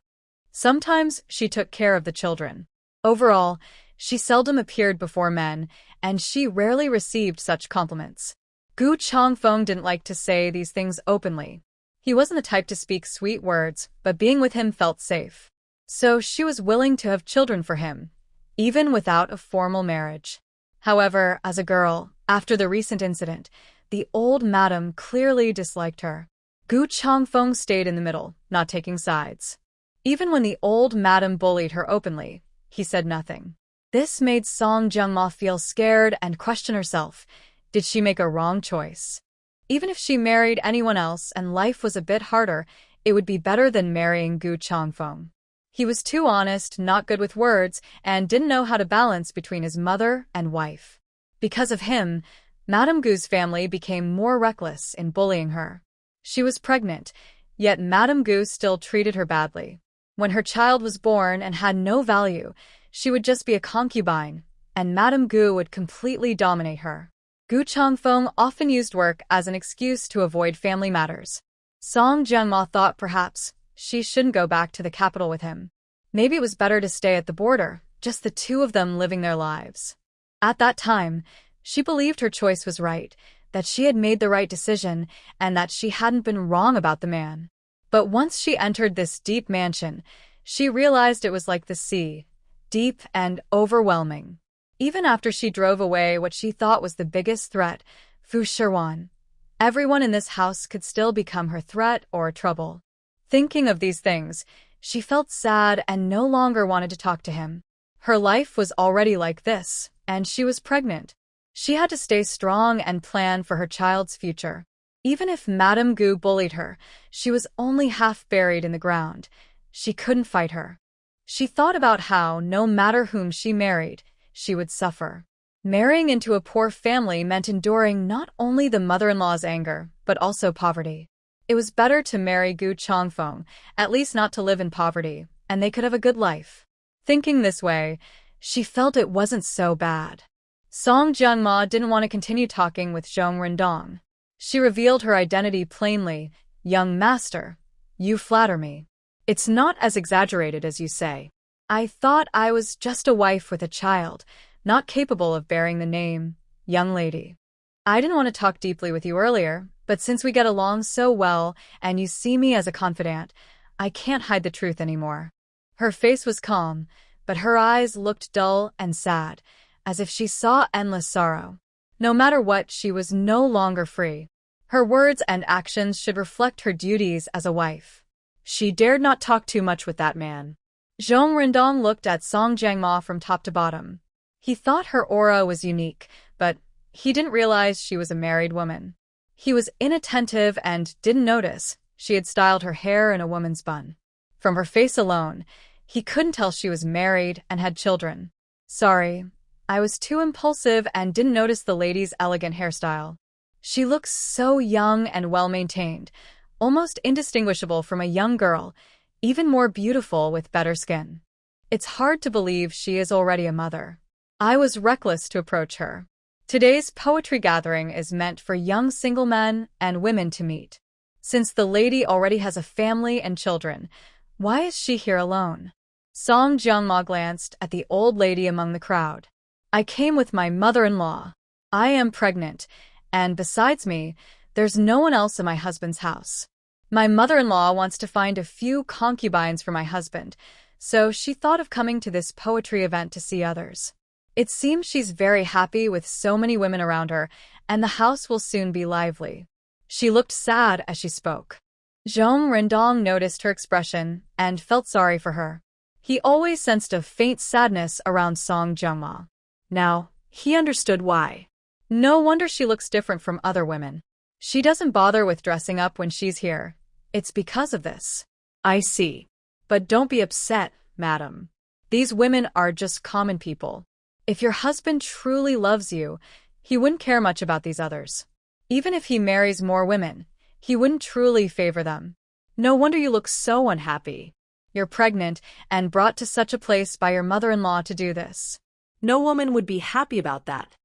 Sometimes she took care of the children. Overall, she seldom appeared before men, and she rarely received such compliments. Gu Changfeng didn't like to say these things openly. He wasn't the type to speak sweet words, but being with him felt safe. So she was willing to have children for him, even without a formal marriage. However, as a girl, after the recent incident, the old madam clearly disliked her. Gu Changfeng stayed in the middle, not taking sides. Even when the old madam bullied her openly, he said nothing. This made Song Jiangma feel scared and question herself. Did she make a wrong choice? Even if she married anyone else and life was a bit harder, it would be better than marrying Gu Changfeng. He was too honest, not good with words, and didn't know how to balance between his mother and wife. Because of him, Madame Gu's family became more reckless in bullying her. She was pregnant, yet Madame Gu still treated her badly. When her child was born and had no value, she would just be a concubine, and Madame Gu would completely dominate her. Gu Changfeng often used work as an excuse to avoid family matters. Song Jiangma thought perhaps she shouldn't go back to the capital with him. Maybe it was better to stay at the border, just the two of them living their lives. At that time, she believed her choice was right, that she had made the right decision, and that she hadn't been wrong about the man. But once she entered this deep mansion, she realized it was like the sea, deep and overwhelming. Even after she drove away what she thought was the biggest threat, Shiwan, everyone in this house could still become her threat or trouble. Thinking of these things, she felt sad and no longer wanted to talk to him. Her life was already like this, and she was pregnant. She had to stay strong and plan for her child's future. Even if Madame Gu bullied her, she was only half buried in the ground. She couldn't fight her. She thought about how, no matter whom she married, she would suffer. Marrying into a poor family meant enduring not only the mother-in-law's anger, but also poverty. It was better to marry Gu Changfeng, at least not to live in poverty, and they could have a good life. Thinking this way, she felt it wasn't so bad. Song Jiangma didn't want to continue talking with Zhong Rendong. She revealed her identity plainly. "Young master, you flatter me. It's not as exaggerated as you say. I thought I was just a wife with a child, not capable of bearing the name, young lady. I didn't want to talk deeply with you earlier, but since we get along so well and you see me as a confidant, I can't hide the truth anymore." Her face was calm, but her eyes looked dull and sad, as if she saw endless sorrow. No matter what, she was no longer free. Her words and actions should reflect her duties as a wife. She dared not talk too much with that man. Zhong Rendong looked at Song Jiangma from top to bottom. He thought her aura was unique, but he didn't realize she was a married woman. He was inattentive and didn't notice she had styled her hair in a woman's bun. From her face alone, he couldn't tell she was married and had children. Sorry, I was too impulsive and didn't notice the lady's elegant hairstyle. She looks so young and well-maintained, almost indistinguishable from a young girl, even more beautiful with better skin. It's hard to believe she is already a mother. I was reckless to approach her. Today's poetry gathering is meant for young single men and women to meet. Since the lady already has a family and children, why is she here alone? Song Jiangma glanced at the old lady among the crowd. I came with my mother-in-law. I am pregnant, and besides me, there's no one else in my husband's house. My mother-in-law wants to find a few concubines for my husband, so she thought of coming to this poetry event to see others. It seems she's very happy with so many women around her, and the house will soon be lively. She looked sad as she spoke. Zhong Rendong noticed her expression and felt sorry for her. He always sensed a faint sadness around Song Jiangma. Now, he understood why. No wonder she looks different from other women. She doesn't bother with dressing up when she's here. It's because of this. I see. But don't be upset, madam. These women are just common people. If your husband truly loves you, he wouldn't care much about these others. Even if he marries more women, he wouldn't truly favor them. No wonder you look so unhappy. You're pregnant and brought to such a place by your mother-in-law to do this. No woman would be happy about that.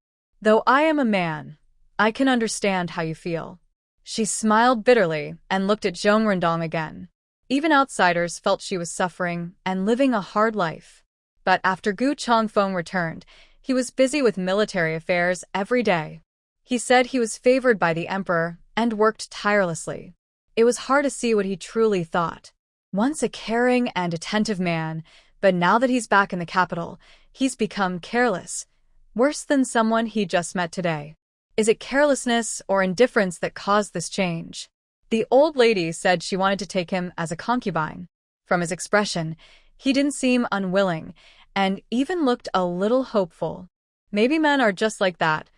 Though I am a man, I can understand how you feel. She smiled bitterly and looked at Zhong Rendong again. Even outsiders felt she was suffering and living a hard life. But after Gu Changfeng returned, he was busy with military affairs every day. He said he was favored by the emperor and worked tirelessly. It was hard to see what he truly thought. Once a caring and attentive man, but now that he's back in the capital, he's become careless. Worse than someone he just met today. Is it carelessness or indifference that caused this change? The old lady said she wanted to take him as a concubine. From his expression, he didn't seem unwilling, and even looked a little hopeful. Maybe men are just like that,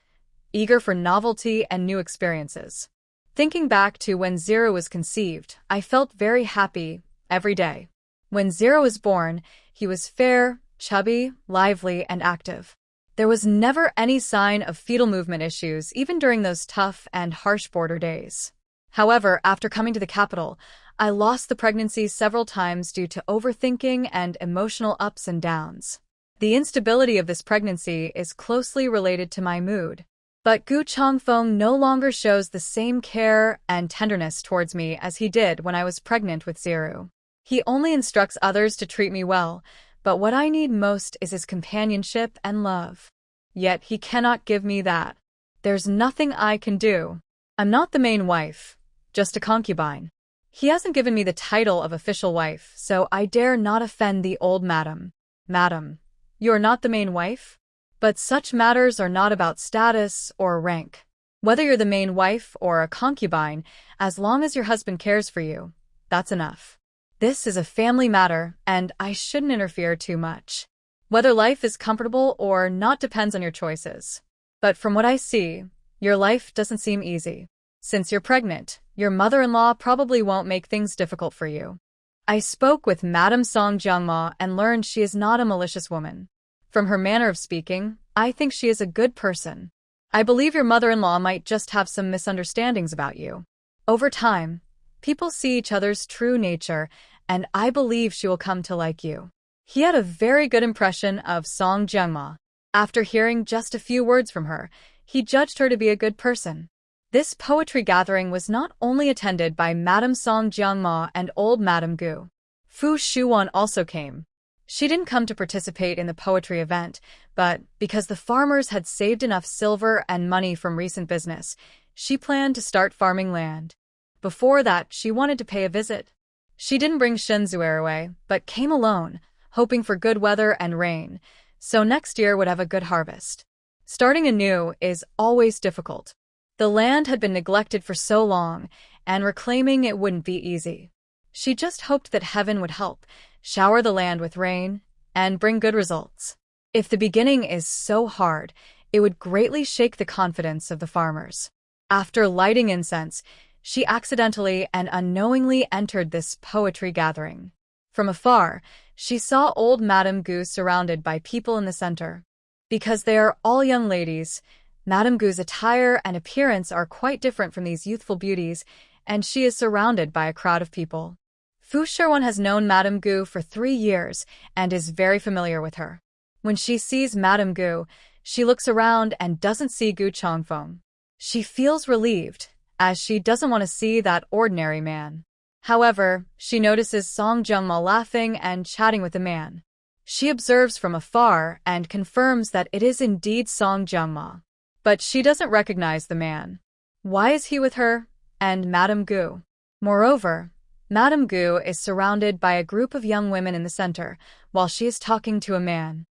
eager for novelty and new experiences. Thinking back to when Zero was conceived, I felt very happy every day. When Zero was born, he was fair, chubby, lively, and active. There was never any sign of fetal movement issues, even during those tough and harsh border days. However, after coming to the capital, I lost the pregnancy several times due to overthinking and emotional ups and downs. The instability of this pregnancy is closely related to my mood. But Gu Changfeng no longer shows the same care and tenderness towards me as he did when I was pregnant with Zero. He only instructs others to treat me well, but what I need most is his companionship and love. Yet he cannot give me that. There's nothing I can do. I'm not the main wife, just a concubine. He hasn't given me the title of official wife, so I dare not offend the old madam. Madam, you're not the main wife? But such matters are not about status or rank. Whether you're the main wife or a concubine, as long as your husband cares for you, that's enough. This is a family matter, and I shouldn't interfere too much. Whether life is comfortable or not depends on your choices. But from what I see, your life doesn't seem easy. Since you're pregnant, your mother-in-law probably won't make things difficult for you. I spoke with Madame Song Jiangma and learned she is not a malicious woman. From her manner of speaking, I think she is a good person. I believe your mother-in-law might just have some misunderstandings about you. Over time, people see each other's true nature, and I believe she will come to like you. He had a very good impression of Song Jiangma. After hearing just a few words from her, he judged her to be a good person. This poetry gathering was not only attended by Madame Song Jiangma and old Madame Gu. Fu Shiwan also came. She didn't come to participate in the poetry event, but because the farmers had saved enough silver and money from recent business, she planned to start farming land. Before that, she wanted to pay a visit. She didn't bring Shenzhuerwei, but came alone, hoping for good weather and rain, so next year would have a good harvest. Starting anew is always difficult. The land had been neglected for so long, and reclaiming it wouldn't be easy. She just hoped that heaven would help, shower the land with rain, and bring good results. If the beginning is so hard, it would greatly shake the confidence of the farmers. After lighting incense, she accidentally and unknowingly entered this poetry gathering. From afar, she saw old Madame Gu surrounded by people in the center. Because they are all young ladies, Madame Gu's attire and appearance are quite different from these youthful beauties, and she is surrounded by a crowd of people. Fu Shiwan has known Madame Gu for 3 years and is very familiar with her. When she sees Madame Gu, she looks around and doesn't see Gu Changfeng. She feels relieved, as she doesn't want to see that ordinary man. However, she notices Song Jiangma laughing and chatting with the man. She observes from afar and confirms that it is indeed Song Jiangma. But she doesn't recognize the man. Why is he with her and Madame Gu? Moreover, Madame Gu is surrounded by a group of young women in the center, while she is talking to a man.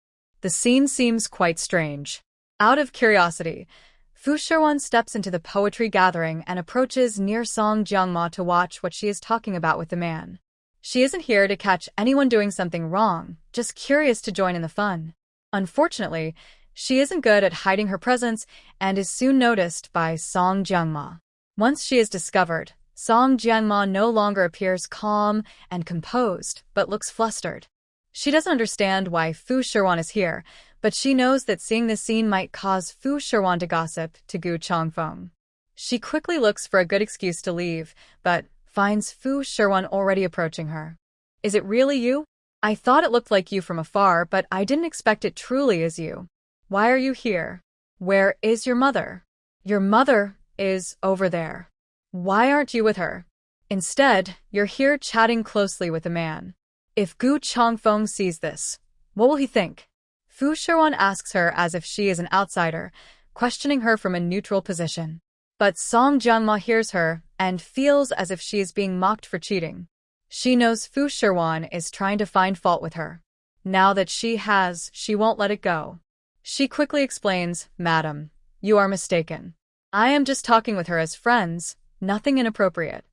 The scene seems quite strange. Out of curiosity, Fu Shiwan steps into the poetry gathering and approaches near Song Jiangma to watch what she is talking about with the man. She isn't here to catch anyone doing something wrong, just curious to join in the fun. Unfortunately, she isn't good at hiding her presence and is soon noticed by Song Jiangma. Once she is discovered, Song Jiangma no longer appears calm and composed, but looks flustered. She doesn't understand why Fu Shiwan is here, but she knows that seeing this scene might cause Fu Shiwan to gossip to Gu Changfeng. She quickly looks for a good excuse to leave, but finds Fu Shiwan already approaching her. Is it really you? I thought it looked like you from afar, but I didn't expect it truly is you. Why are you here? Where is your mother? Your mother is over there. Why aren't you with her? Instead, you're here chatting closely with a man. If Gu Changfeng sees this, what will he think? Fu Shiwan asks her as if she is an outsider, questioning her from a neutral position. But Song Jiangma hears her and feels as if she is being mocked for cheating. She knows Fu Shiwan is trying to find fault with her. Now that she won't let it go. She quickly explains, "Madam, you are mistaken. I am just talking with her as friends, nothing inappropriate.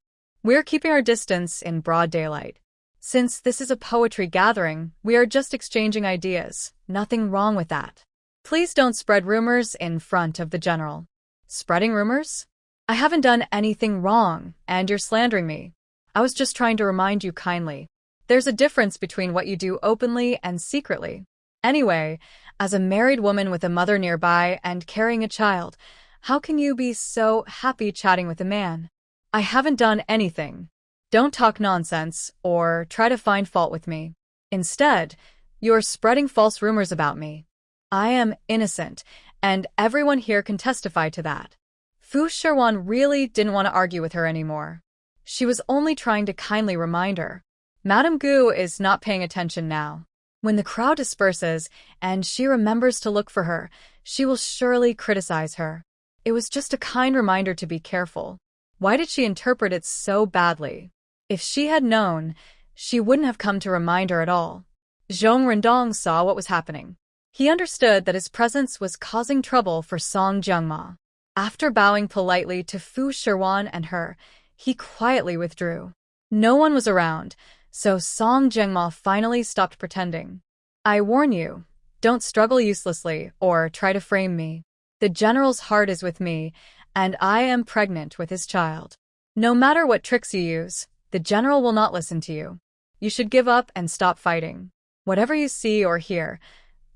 We're keeping our distance in broad daylight. Since this is a poetry gathering, we are just exchanging ideas. Nothing wrong with that. Please don't spread rumors in front of the general." Spreading rumors? I haven't done anything wrong, and you're slandering me. I was just trying to remind you kindly. There's a difference between what you do openly and secretly. Anyway, as a married woman with a mother nearby and carrying a child, how can you be so happy chatting with a man? I haven't done anything. Don't talk nonsense or try to find fault with me. Instead, you're spreading false rumors about me. I am innocent, and everyone here can testify to that. Fu Shiwan really didn't want to argue with her anymore. She was only trying to kindly remind her. Madame Gu is not paying attention now. When the crowd disperses and she remembers to look for her, she will surely criticize her. It was just a kind reminder to be careful. Why did she interpret it so badly? If she had known, she wouldn't have come to remind her at all. Zhong Rendong saw what was happening. He understood that his presence was causing trouble for Song Jiangma. After bowing politely to Fu Shiwan and her, he quietly withdrew. No one was around, so Song Jiangma finally stopped pretending. I warn you, don't struggle uselessly or try to frame me. The general's heart is with me, and I am pregnant with his child. No matter what tricks you use, the general will not listen to you. You should give up and stop fighting. Whatever you see or hear,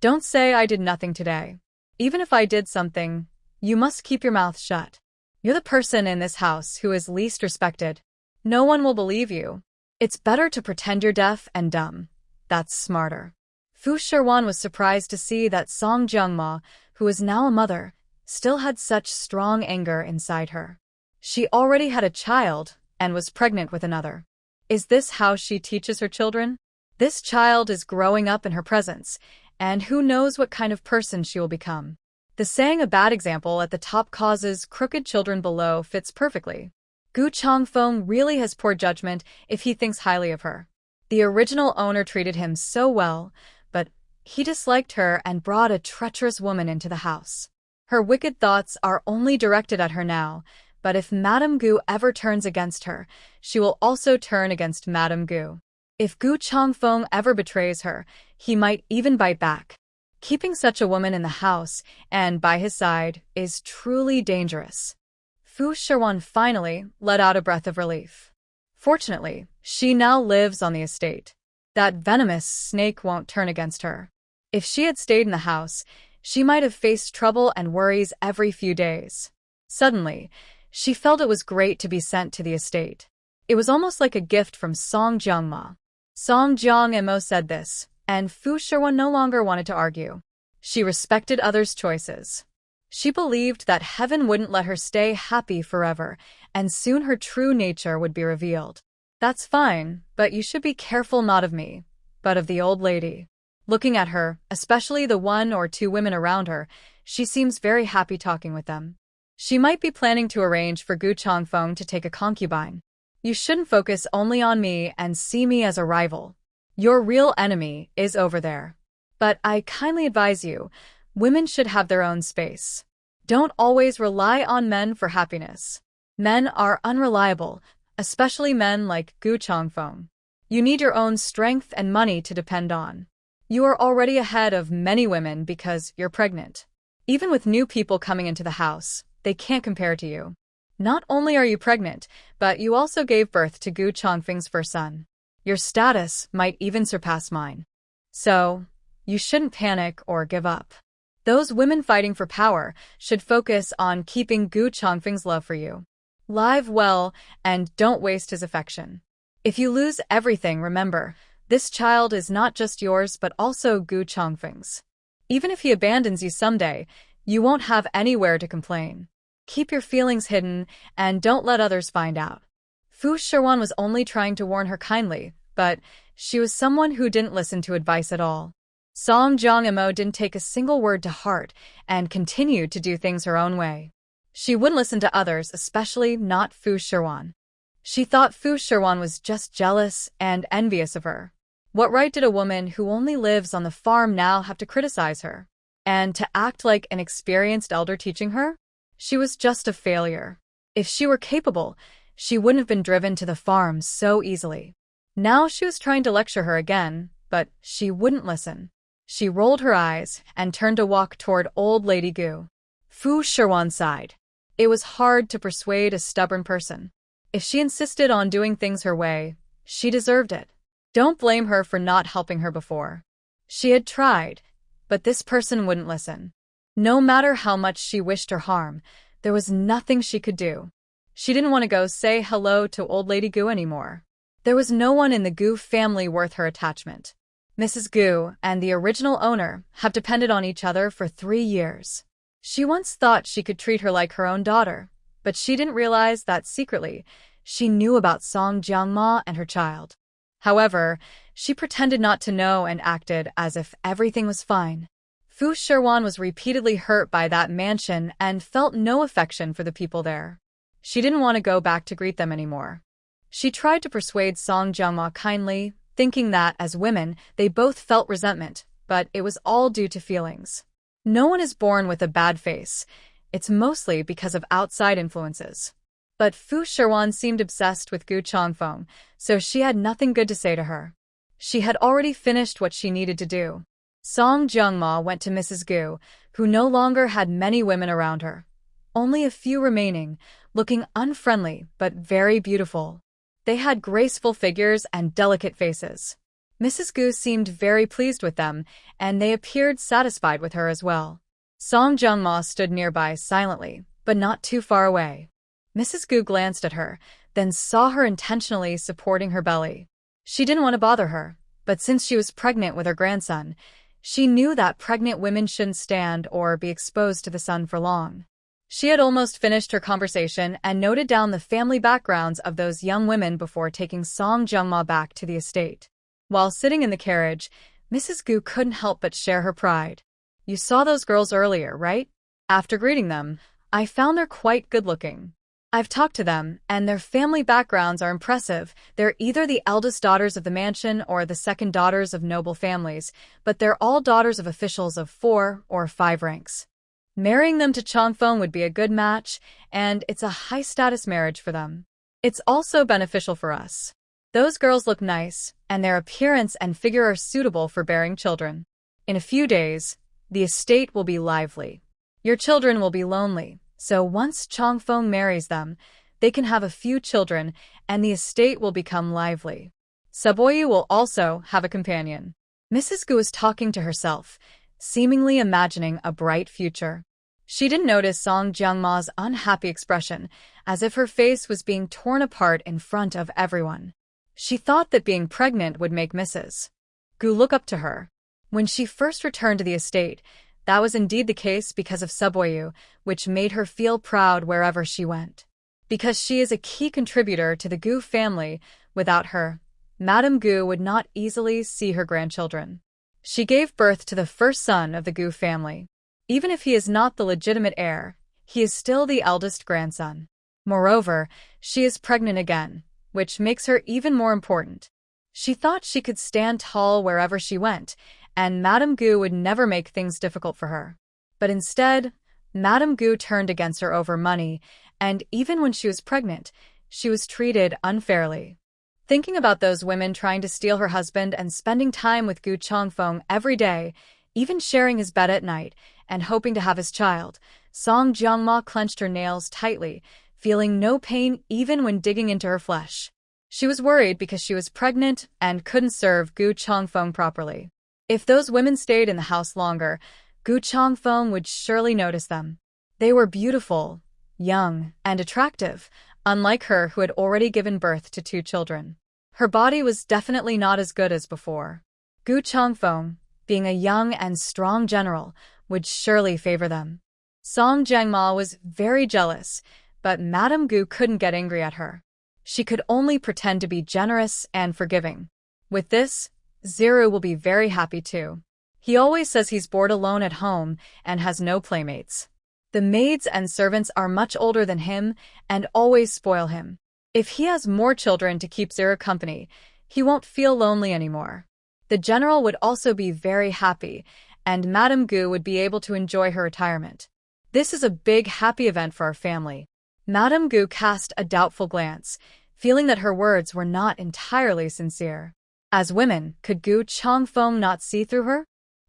don't say I did nothing today. Even if I did something, you must keep your mouth shut. You're the person in this house who is least respected. No one will believe you. It's better to pretend you're deaf and dumb. That's smarter. Fu Shiwan was surprised to see that Song Jiangma, who is now a mother, still had such strong anger inside her. She already had a child and was pregnant with another. Is this how she teaches her children? This child is growing up in her presence, and who knows what kind of person she will become. The saying a bad example at the top causes crooked children below fits perfectly. Gu Changfeng really has poor judgment if he thinks highly of her. The original owner treated him so well, but he disliked her and brought a treacherous woman into the house. Her wicked thoughts are only directed at her now, but if Madame Gu ever turns against her, she will also turn against Madame Gu. If Gu Changfeng ever betrays her, he might even bite back. Keeping such a woman in the house and by his side is truly dangerous. Fu Shiwan finally let out a breath of relief. Fortunately, she now lives on the estate. That venomous snake won't turn against her. If she had stayed in the house, she might have faced trouble and worries every few days. Suddenly, she felt it was great to be sent to the estate. It was almost like a gift from Song Jiangma. Song Jiangmo said this, and Fu Shiwan no longer wanted to argue. She respected others' choices. She believed that heaven wouldn't let her stay happy forever, and soon her true nature would be revealed. That's fine, but you should be careful not of me, but of the old lady. Looking at her, especially the one or two women around her, she seems very happy talking with them. She might be planning to arrange for Gu Changfeng to take a concubine. You shouldn't focus only on me and see me as a rival. Your real enemy is over there. But I kindly advise you, women should have their own space. Don't always rely on men for happiness. Men are unreliable, especially men like Gu Changfeng. You need your own strength and money to depend on. You are already ahead of many women because you're pregnant. Even with new people coming into the house, they can't compare to you. Not only are you pregnant, but you also gave birth to Gu Changfeng's first son. Your status might even surpass mine. So, you shouldn't panic or give up. Those women fighting for power should focus on keeping Gu Changfeng's love for you. Live well and don't waste his affection. If you lose everything, remember, this child is not just yours but also Gu Changfeng's. Even if he abandons you someday, you won't have anywhere to complain. Keep your feelings hidden and don't let others find out. Fu Shiwan was only trying to warn her kindly, but she was someone who didn't listen to advice at all. Song Jiangmo didn't take a single word to heart and continued to do things her own way. She wouldn't listen to others, especially not Fu Shiwan. She thought Fu Shiwan was just jealous and envious of her. What right did a woman who only lives on the farm now have to criticize her? And to act like an experienced elder teaching her? She was just a failure. If she were capable, she wouldn't have been driven to the farm so easily. Now she was trying to lecture her again, but she wouldn't listen. She rolled her eyes and turned to walk toward old Lady Gu. Fu Shiwan sighed. It was hard to persuade a stubborn person. If she insisted on doing things her way, she deserved it. Don't blame her for not helping her before. She had tried, but this person wouldn't listen. No matter how much she wished her harm, there was nothing she could do. She didn't want to go say hello to old Lady Gu anymore. There was no one in the Gu family worth her attachment. Mrs. Gu and the original owner have depended on each other for 3 years. She once thought she could treat her like her own daughter, but she didn't realize that secretly, she knew about Song Jiangma and her child. However, she pretended not to know and acted as if everything was fine. Fu Shiwan was repeatedly hurt by that mansion and felt no affection for the people there. She didn't want to go back to greet them anymore. She tried to persuade Song Jiangma kindly, thinking that, as women, they both felt resentment, but it was all due to feelings. No one is born with a bad face. It's mostly because of outside influences. But Fu Shiwan seemed obsessed with Gu Changfeng, so she had nothing good to say to her. She had already finished what she needed to do. Song Jiangma went to Mrs. Gu, who no longer had many women around her. Only a few remaining, looking unfriendly but very beautiful. They had graceful figures and delicate faces. Mrs. Gu seemed very pleased with them, and they appeared satisfied with her as well. Song Jiangma stood nearby silently, but not too far away. Mrs. Gu glanced at her, then saw her intentionally supporting her belly. She didn't want to bother her, but since she was pregnant with her grandson, she knew that pregnant women shouldn't stand or be exposed to the sun for long. She had almost finished her conversation and noted down the family backgrounds of those young women before taking Song Jiangma back to the estate. While sitting in the carriage, Mrs. Gu couldn't help but share her pride. You saw those girls earlier, right? After greeting them, I found they're quite good-looking. I've talked to them, and their family backgrounds are impressive. They're either the eldest daughters of the mansion or the second daughters of noble families, but they're all daughters of officials of 4 or 5 ranks. Marrying them to Changfeng would be a good match, and it's a high-status marriage for them. It's also beneficial for us. Those girls look nice, and their appearance and figure are suitable for bearing children. In a few days, the estate will be lively. Your children will be lonely. So once Changfeng marries them, they can have a few children and the estate will become lively. Saboyu will also have a companion. Mrs. Gu was talking to herself, seemingly imagining a bright future. She didn't notice Song Jiangma's unhappy expression, as if her face was being torn apart in front of everyone. She thought that being pregnant would make Mrs. Gu look up to her. When she first returned to the estate, that was indeed the case because of Saboyu, which made her feel proud wherever she went. Because she is a key contributor to the Gu family, without her, Madame Gu would not easily see her grandchildren. She gave birth to the first son of the Gu family. Even if he is not the legitimate heir, he is still the eldest grandson. Moreover, she is pregnant again, which makes her even more important. She thought she could stand tall wherever she went, and Madame Gu would never make things difficult for her. But instead, Madame Gu turned against her over money, and even when she was pregnant, she was treated unfairly. Thinking about those women trying to steal her husband and spending time with Gu Changfeng every day, even sharing his bed at night, and hoping to have his child, Song Jiangma clenched her nails tightly, feeling no pain even when digging into her flesh. She was worried because she was pregnant and couldn't serve Gu Changfeng properly. If those women stayed in the house longer, Gu Changfeng would surely notice them. They were beautiful, young, and attractive, unlike her who had already given birth to 2 children. Her body was definitely not as good as before. Gu Changfeng, being a young and strong general, would surely favor them. Song Jiangma was very jealous, but Madame Gu couldn't get angry at her. She could only pretend to be generous and forgiving. With this, Ziru will be very happy too. He always says he's bored alone at home and has no playmates. The maids and servants are much older than him and always spoil him. If he has more children to keep Ziru company, he won't feel lonely anymore. The general would also be very happy, and Madame Gu would be able to enjoy her retirement. This is a big happy event for our family. Madame Gu cast a doubtful glance, feeling that her words were not entirely sincere. As women, could Gu Changfeng not see through her?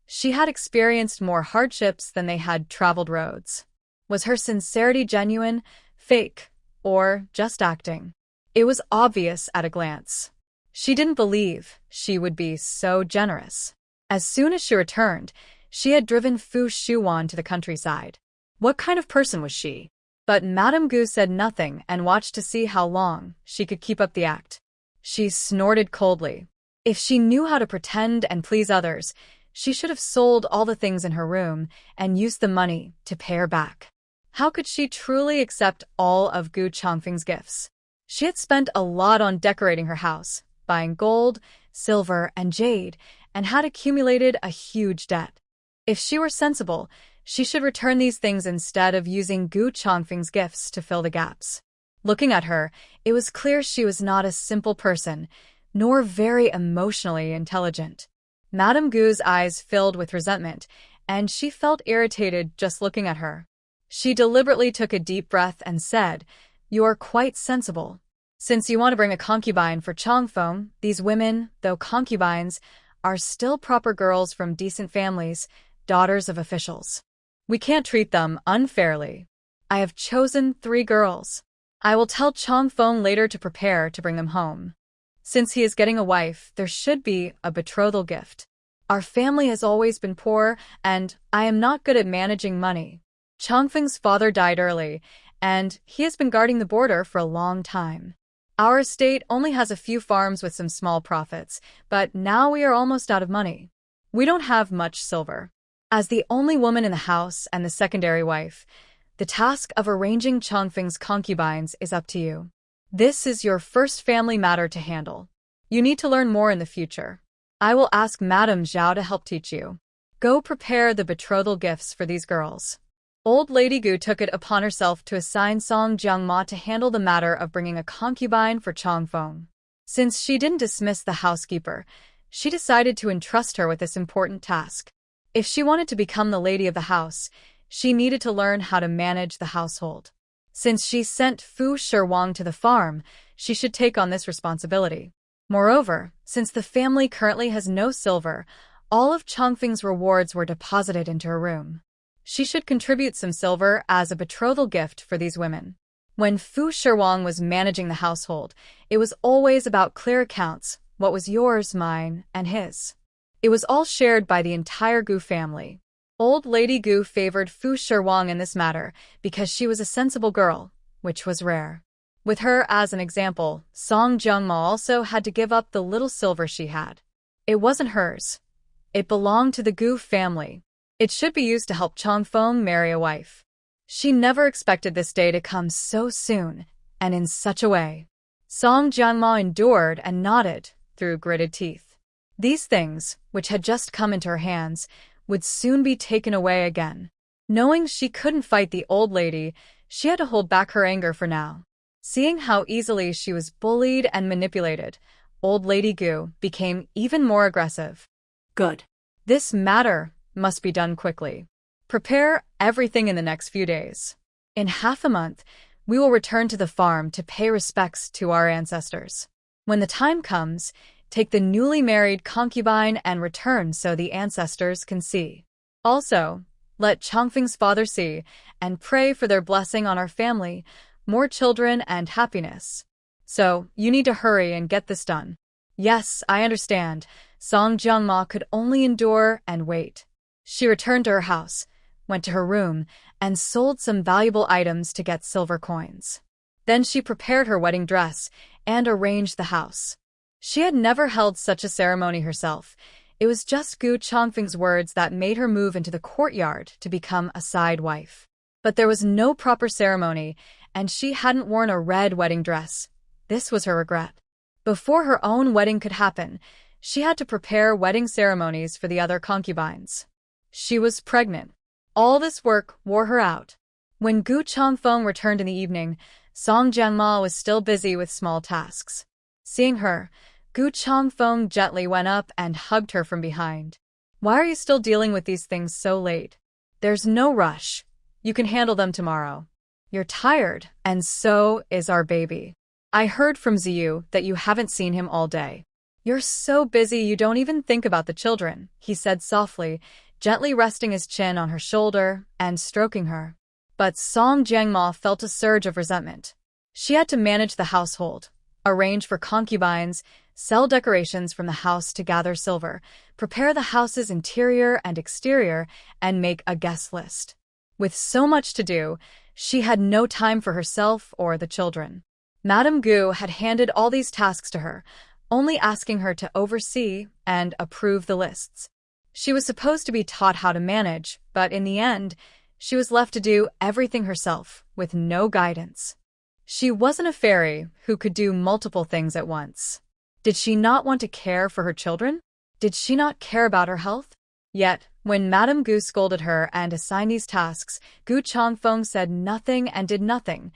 She had experienced more hardships than they had traveled roads. Was her sincerity genuine, fake, or just acting? It was obvious at a glance. She didn't believe she would be so generous. As soon as she returned, she had driven Shiwan to the countryside. What kind of person was she? But Madame Gu said nothing and watched to see how long she could keep up the act. She snorted coldly. If she knew how to pretend and please others, she should have sold all the things in her room and used the money to pay her back. How could she truly accept all of Gu Changfeng's gifts? She had spent a lot on decorating her house, buying gold, silver, and jade, and had accumulated a huge debt. If she were sensible, she should return these things instead of using Gu Changfeng's gifts to fill the gaps. Looking at her, it was clear she was not a simple person, nor very emotionally intelligent. Madame Gu's eyes filled with resentment, and she felt irritated just looking at her. She deliberately took a deep breath and said, "You are quite sensible. Since you want to bring a concubine for Changfeng, these women, though concubines, are still proper girls from decent families, daughters of officials. We can't treat them unfairly. I have chosen 3 girls. I will tell Changfeng later to prepare to bring them home. Since he is getting a wife, there should be a betrothal gift. Our family has always been poor, and I am not good at managing money. Changfeng's father died early, and he has been guarding the border for a long time. Our estate only has a few farms with some small profits, but now we are almost out of money. We don't have much silver. As the only woman in the house and the secondary wife, the task of arranging Changfeng's concubines is up to you. This is your first family matter to handle. You need to learn more in the future. I will ask Madame Zhao to help teach you. Go prepare the betrothal gifts for these girls." Old Lady Gu took it upon herself to assign Song Jiangma to handle the matter of bringing a concubine for Changfeng. Since she didn't dismiss the housekeeper, she decided to entrust her with this important task. If she wanted to become the lady of the house, she needed to learn how to manage the household. Since she sent Shiwan to the farm, she should take on this responsibility. Moreover, since the family currently has no silver, all of Changfeng's rewards were deposited into her room. She should contribute some silver as a betrothal gift for these women. When Shiwan was managing the household, it was always about clear accounts, what was yours, mine, and his. It was all shared by the entire Gu family. Old Lady Gu favored Fu Shiwang in this matter because she was a sensible girl, which was rare. With her as an example, Song Jiangma also had to give up the little silver she had. It wasn't hers. It belonged to the Gu family. It should be used to help Changfeng marry a wife. She never expected this day to come so soon, and in such a way. Song Jiangma endured and nodded through gritted teeth. These things, which had just come into her hands, would soon be taken away again. Knowing she couldn't fight the old lady, she had to hold back her anger for now. Seeing how easily she was bullied and manipulated, old Lady Gu became even more aggressive. Good. This matter must be done quickly. Prepare everything in the next few days. In half a month, we will return to the farm to pay respects to our ancestors. When the time comes, take the newly married concubine and return so the ancestors can see. Also, let Changfeng's father see and pray for their blessing on our family, more children and happiness. So, you need to hurry and get this done. Yes, I understand. Song Jiangma could only endure and wait. She returned to her house, went to her room, and sold some valuable items to get silver coins. Then she prepared her wedding dress and arranged the house. She had never held such a ceremony herself. It was just Gu Changfeng's words that made her move into the courtyard to become a side wife. But there was no proper ceremony, and she hadn't worn a red wedding dress. This was her regret. Before her own wedding could happen, she had to prepare wedding ceremonies for the other concubines. She was pregnant. All this work wore her out. When Gu Changfeng returned in the evening, Song Jiangma was still busy with small tasks. Seeing her, Gu Changfeng gently went up and hugged her from behind. Why are you still dealing with these things so late? There's no rush. You can handle them tomorrow. You're tired, and so is our baby. I heard from Ziyu that you haven't seen him all day. You're so busy you don't even think about the children, he said softly, gently resting his chin on her shoulder and stroking her. But Song Jiangma felt a surge of resentment. She had to manage the household, arrange for concubines, sell decorations from the house to gather silver, prepare the house's interior and exterior, and make a guest list. With so much to do, she had no time for herself or the children. Madame Gu had handed all these tasks to her, only asking her to oversee and approve the lists. She was supposed to be taught how to manage, but in the end, she was left to do everything herself, with no guidance. She wasn't a fairy who could do multiple things at once. Did she not want to care for her children? Did she not care about her health? Yet, when Madame Gu scolded her and assigned these tasks, Gu Changfeng said nothing and did nothing.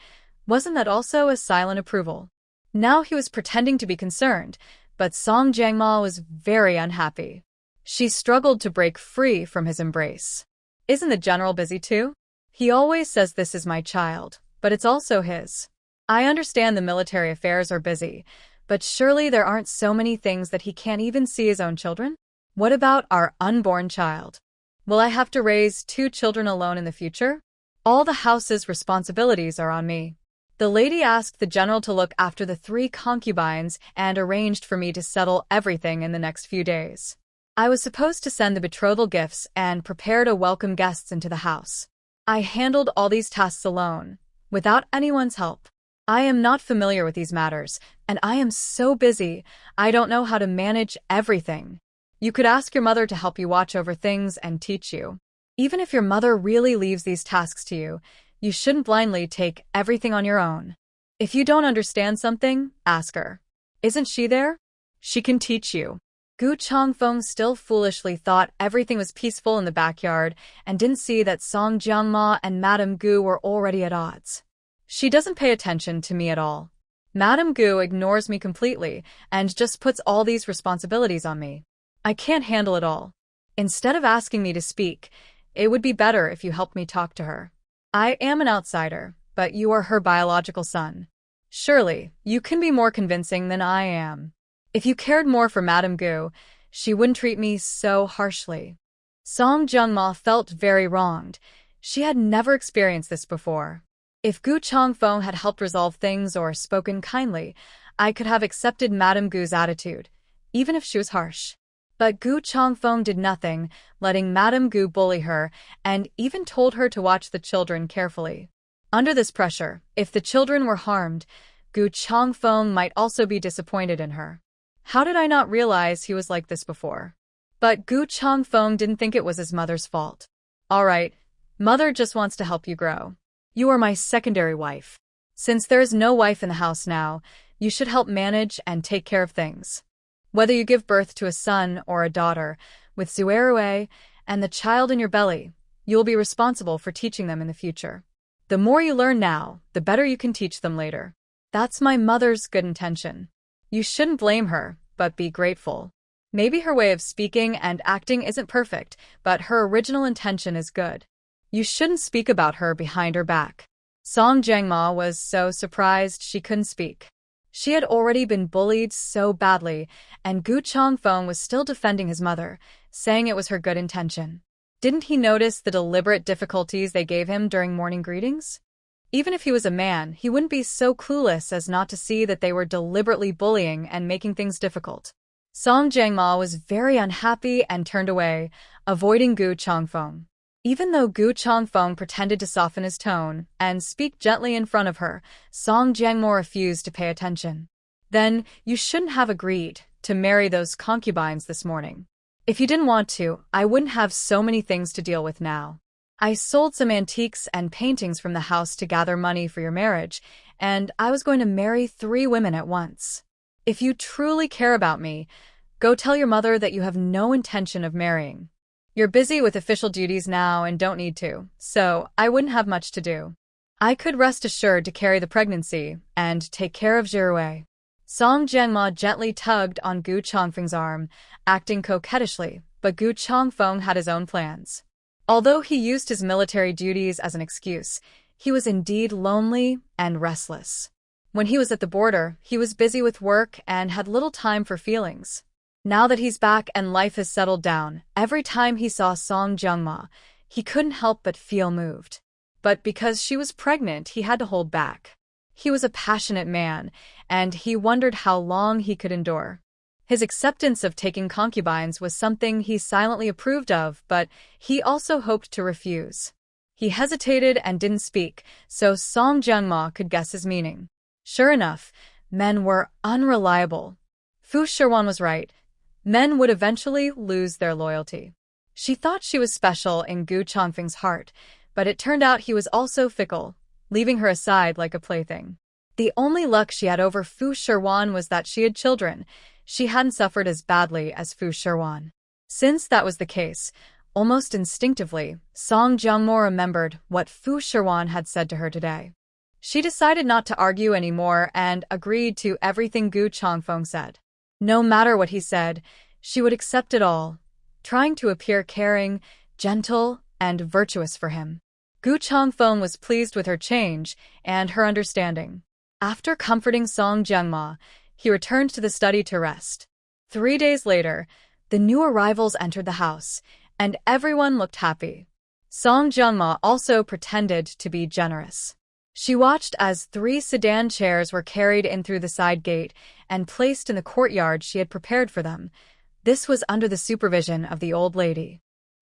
Wasn't that also a silent approval? Now he was pretending to be concerned, but Song Jiangma was very unhappy. She struggled to break free from his embrace. Isn't the general busy too? He always says this is my child, but it's also his. I understand the military affairs are busy, but surely there aren't so many things that he can't even see his own children? What about our unborn child? Will I have to raise 2 children alone in the future? All the house's responsibilities are on me. The lady asked the general to look after the 3 concubines and arranged for me to settle everything in the next few days. I was supposed to send the betrothal gifts and prepare to welcome guests into the house. I handled all these tasks alone, without anyone's help. I am not familiar with these matters, and I am so busy, I don't know how to manage everything. You could ask your mother to help you watch over things and teach you. Even if your mother really leaves these tasks to you, you shouldn't blindly take everything on your own. If you don't understand something, ask her. Isn't she there? She can teach you. Gu Changfeng still foolishly thought everything was peaceful in the backyard and didn't see that Song Jiangma and Madame Gu were already at odds. She doesn't pay attention to me at all. Madame Gu ignores me completely and just puts all these responsibilities on me. I can't handle it all. Instead of asking me to speak, it would be better if you helped me talk to her. I am an outsider, but you are her biological son. Surely, you can be more convincing than I am. If you cared more for Madame Gu, she wouldn't treat me so harshly. Song Jiangma felt very wronged. She had never experienced this before. If Gu Changfeng had helped resolve things or spoken kindly, I could have accepted Madame Gu's attitude. even if she was harsh. But Gu Changfeng did nothing, letting Madame Gu bully her, and even told her to watch the children carefully. Under this pressure, if the children were harmed, Gu Changfeng might also be disappointed in her. How did I not realize he was like this before? But Gu Changfeng didn't think it was his mother's fault. All right, mother just wants to help you grow. You are my secondary wife. Since there is no wife in the house now, you should help manage and take care of things. Whether you give birth to a son or a daughter, with Zuerue and the child in your belly, you will be responsible for teaching them in the future. The more you learn now, the better you can teach them later. That's my mother's good intention. You shouldn't blame her, but be grateful. Maybe her way of speaking and acting isn't perfect, but her original intention is good. You shouldn't speak about her behind her back. Song Jiangma was so surprised she couldn't speak. She had already been bullied so badly, and Gu Changfeng was still defending his mother, saying it was her good intention. Didn't he notice the deliberate difficulties they gave him during morning greetings? Even if he was a man, he wouldn't be so clueless as not to see that they were deliberately bullying and making things difficult. Song Jiangma was very unhappy and turned away, avoiding Gu Changfeng. Even though Gu Changfeng pretended to soften his tone and speak gently in front of her, Song Jiangma refused to pay attention. Then, you shouldn't have agreed to marry those concubines this morning. If you didn't want to, I wouldn't have so many things to deal with now. I sold some antiques and paintings from the house to gather money for your marriage, and I was going to marry 3 women at once. If you truly care about me, go tell your mother that you have no intention of marrying. You're busy with official duties now and don't need to, so I wouldn't have much to do. I could rest assured to carry the pregnancy and take care of Zhiruei. Song Jiangma gently tugged on Gu Changfeng's arm, acting coquettishly, but Gu Changfeng had his own plans. Although he used his military duties as an excuse, he was indeed lonely and restless. When he was at the border, he was busy with work and had little time for feelings. Now that he's back and life has settled down, every time he saw Song Jiangma, he couldn't help but feel moved. But because she was pregnant, he had to hold back. He was a passionate man, and he wondered how long he could endure. His acceptance of taking concubines was something he silently approved of, but he also hoped to refuse. He hesitated and didn't speak, so Song Jiangma could guess his meaning. Sure enough, men were unreliable. Fu Shiwan was right. Men would eventually lose their loyalty. She thought she was special in Gu Changfeng's heart, but it turned out he was also fickle, leaving her aside like a plaything. The only luck she had over Fu Shiwan was that she had children. She hadn't suffered as badly as Fu Shiwan. Since that was the case, almost instinctively, Song Jiangmo remembered what Fu Shiwan had said to her today. She decided not to argue anymore and agreed to everything Gu Changfeng said. No matter what he said, she would accept it all, trying to appear caring, gentle, and virtuous for him. Gu Changfeng was pleased with her change and her understanding. After comforting Song Jiangma, he returned to the study to rest. 3 days later, the new arrivals entered the house, and everyone looked happy. Song Jiangma also pretended to be generous. She watched as 3 sedan chairs were carried in through the side gate and placed in the courtyard she had prepared for them. This was under the supervision of the old lady.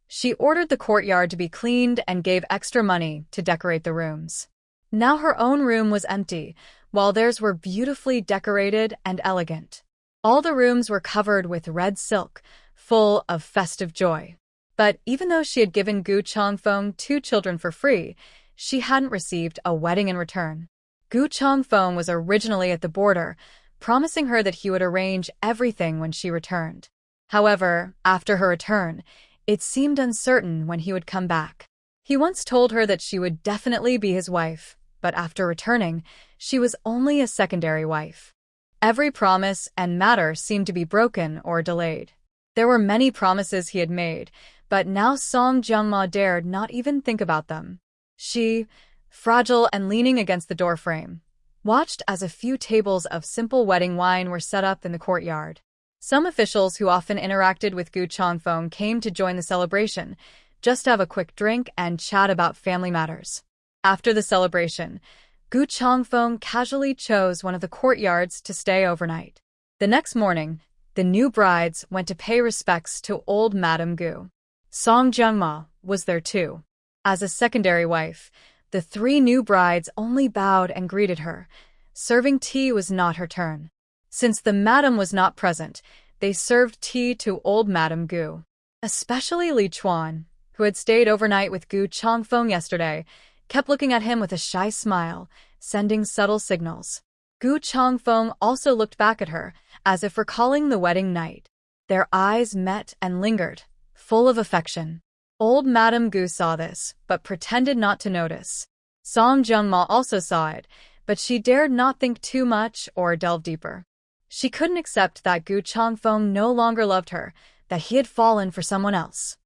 She ordered the courtyard to be cleaned and gave extra money to decorate the rooms. Now her own room was empty, while theirs were beautifully decorated and elegant. All the rooms were covered with red silk, full of festive joy. But even though she had given Gu Changfeng 2 children for free, she hadn't received a wedding in return. Gu Changfeng was originally at the border, promising her that he would arrange everything when she returned. However, after her return, it seemed uncertain when he would come back. He once told her that she would definitely be his wife, but after returning, she was only a secondary wife. Every promise and matter seemed to be broken or delayed. There were many promises he had made, but now Song Jiangma dared not even think about them. She, fragile and leaning against the doorframe, watched as a few tables of simple wedding wine were set up in the courtyard. Some officials who often interacted with Gu Changfeng came to join the celebration, just to have a quick drink and chat about family matters. After the celebration, Gu Changfeng casually chose one of the courtyards to stay overnight. The next morning, the new brides went to pay respects to old Madame Gu. Song Jiangma was there too. As a secondary wife, the three new brides only bowed and greeted her. Serving tea was not her turn. Since the madam was not present, they served tea to old Madame Gu. Especially Lichuan, who had stayed overnight with Gu Changfeng yesterday, kept looking at him with a shy smile, sending subtle signals. Gu Changfeng also looked back at her, as if recalling the wedding night. Their eyes met and lingered, full of affection. Old Madame Gu saw this, but pretended not to notice. Song Jiangma also saw it, but she dared not think too much or delve deeper. She couldn't accept that Gu Changfeng no longer loved her, that he had fallen for someone else.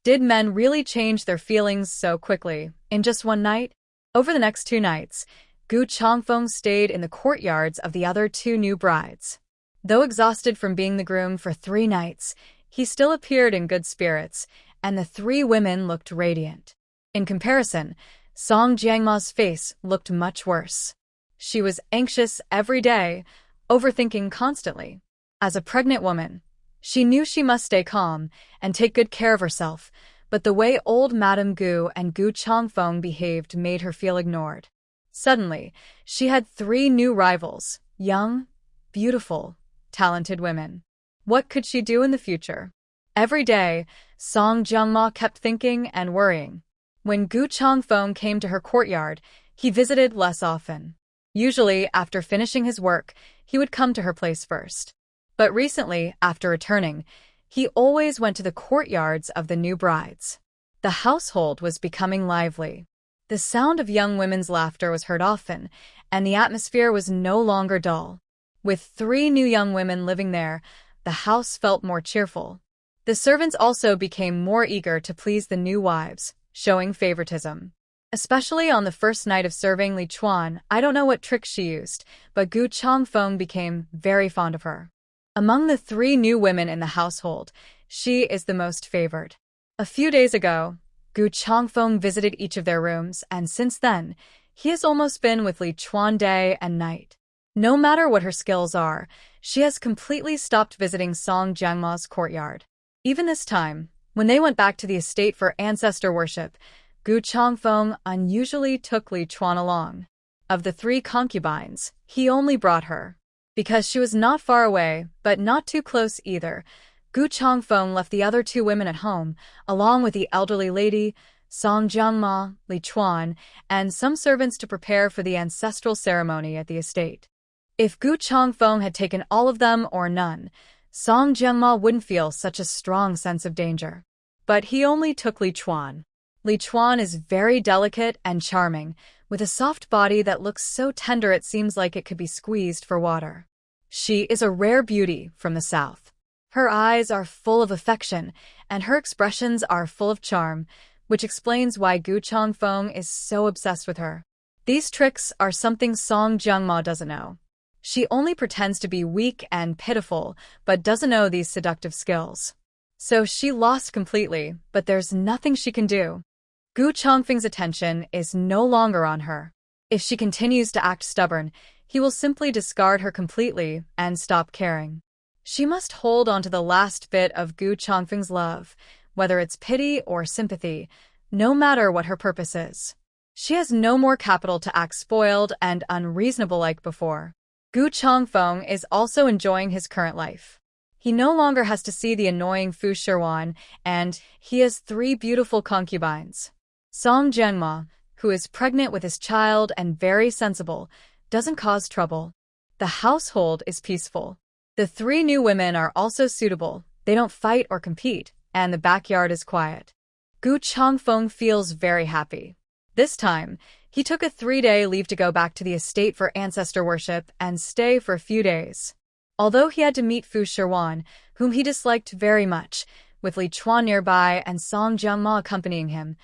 Did men really change their feelings so quickly, in just one night? Over the next 2 nights, Gu Changfeng stayed in the courtyards of the other 2 new brides. Though exhausted from being the groom for 3 nights, he still appeared in good spirits, and the 3 women looked radiant. In comparison, Song Jiangma's face looked much worse. She was anxious every day, overthinking constantly. As a pregnant woman, she knew she must stay calm and take good care of herself, but the way old Madame Gu and Gu Changfeng behaved made her feel ignored. Suddenly, she had 3 new rivals, young, beautiful, talented women. What could she do in the future? Every day, Song Jiangma kept thinking and worrying. When Gu Changfeng came to her courtyard, he visited less often. Usually, after finishing his work, he would come to her place first. But recently, after returning, he always went to the courtyards of the new brides. The household was becoming lively. The sound of young women's laughter was heard often, and the atmosphere was no longer dull. With 3 new young women living there, the house felt more cheerful. The servants also became more eager to please the new wives, showing favoritism. Especially on the first night of serving Lichuan, I don't know what tricks she used, but Gu Changfeng became very fond of her. Among the 3 new women in the household, she is the most favored. A few days ago, Gu Changfeng visited each of their rooms, and since then, he has almost been with Lichuan day and night. No matter what her skills are, she has completely stopped visiting Song Jiangma's courtyard. Even this time, when they went back to the estate for ancestor worship, Gu Changfeng unusually took Lichuan along. Of the 3 concubines, he only brought her. Because she was not far away, but not too close either, Gu Changfeng left the other 2 women at home, along with the elderly lady, Song Jiangma, Lichuan, and some servants to prepare for the ancestral ceremony at the estate. If Gu Changfeng had taken all of them or none, Song Jiangma wouldn't feel such a strong sense of danger. But he only took Lichuan. Lichuan is very delicate and charming, with a soft body that looks so tender it seems like it could be squeezed for water. She is a rare beauty from the south. Her eyes are full of affection, and her expressions are full of charm, which explains why Gu Changfeng is so obsessed with her. These tricks are something Song Jiangma doesn't know. She only pretends to be weak and pitiful, but doesn't know these seductive skills. So she lost completely, but there's nothing she can do. Gu Changfeng's attention is no longer on her. If she continues to act stubborn, he will simply discard her completely and stop caring. She must hold on to the last bit of Gu Changfeng's love, whether it's pity or sympathy, no matter what her purpose is. She has no more capital to act spoiled and unreasonable like before. Gu Changfeng is also enjoying his current life. He no longer has to see the annoying Fu Shiwan, and he has 3 beautiful concubines. Song Jiangma, who is pregnant with his child and very sensible, doesn't cause trouble. The household is peaceful. The 3 new women are also suitable, they don't fight or compete, and the backyard is quiet. Gu Changfeng feels very happy. This time, he took a 3-day leave to go back to the estate for ancestor worship and stay for a few days. Although he had to meet Fu Shiwan, whom he disliked very much, with Lichuan nearby and Song Jiangma accompanying him,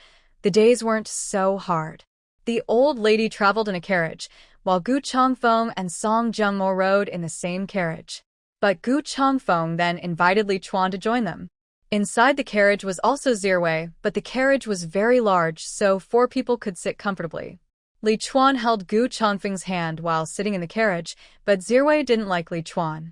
the days weren't so hard. The old lady traveled in a carriage, while Gu Changfeng and Song Jiangma rode in the same carriage. But Gu Changfeng then invited Lichuan to join them. Inside the carriage was also Zirwei, but the carriage was very large, so 4 people could sit comfortably. Lichuan held Gu Changfeng's hand while sitting in the carriage, but Zirwei didn't like Lichuan.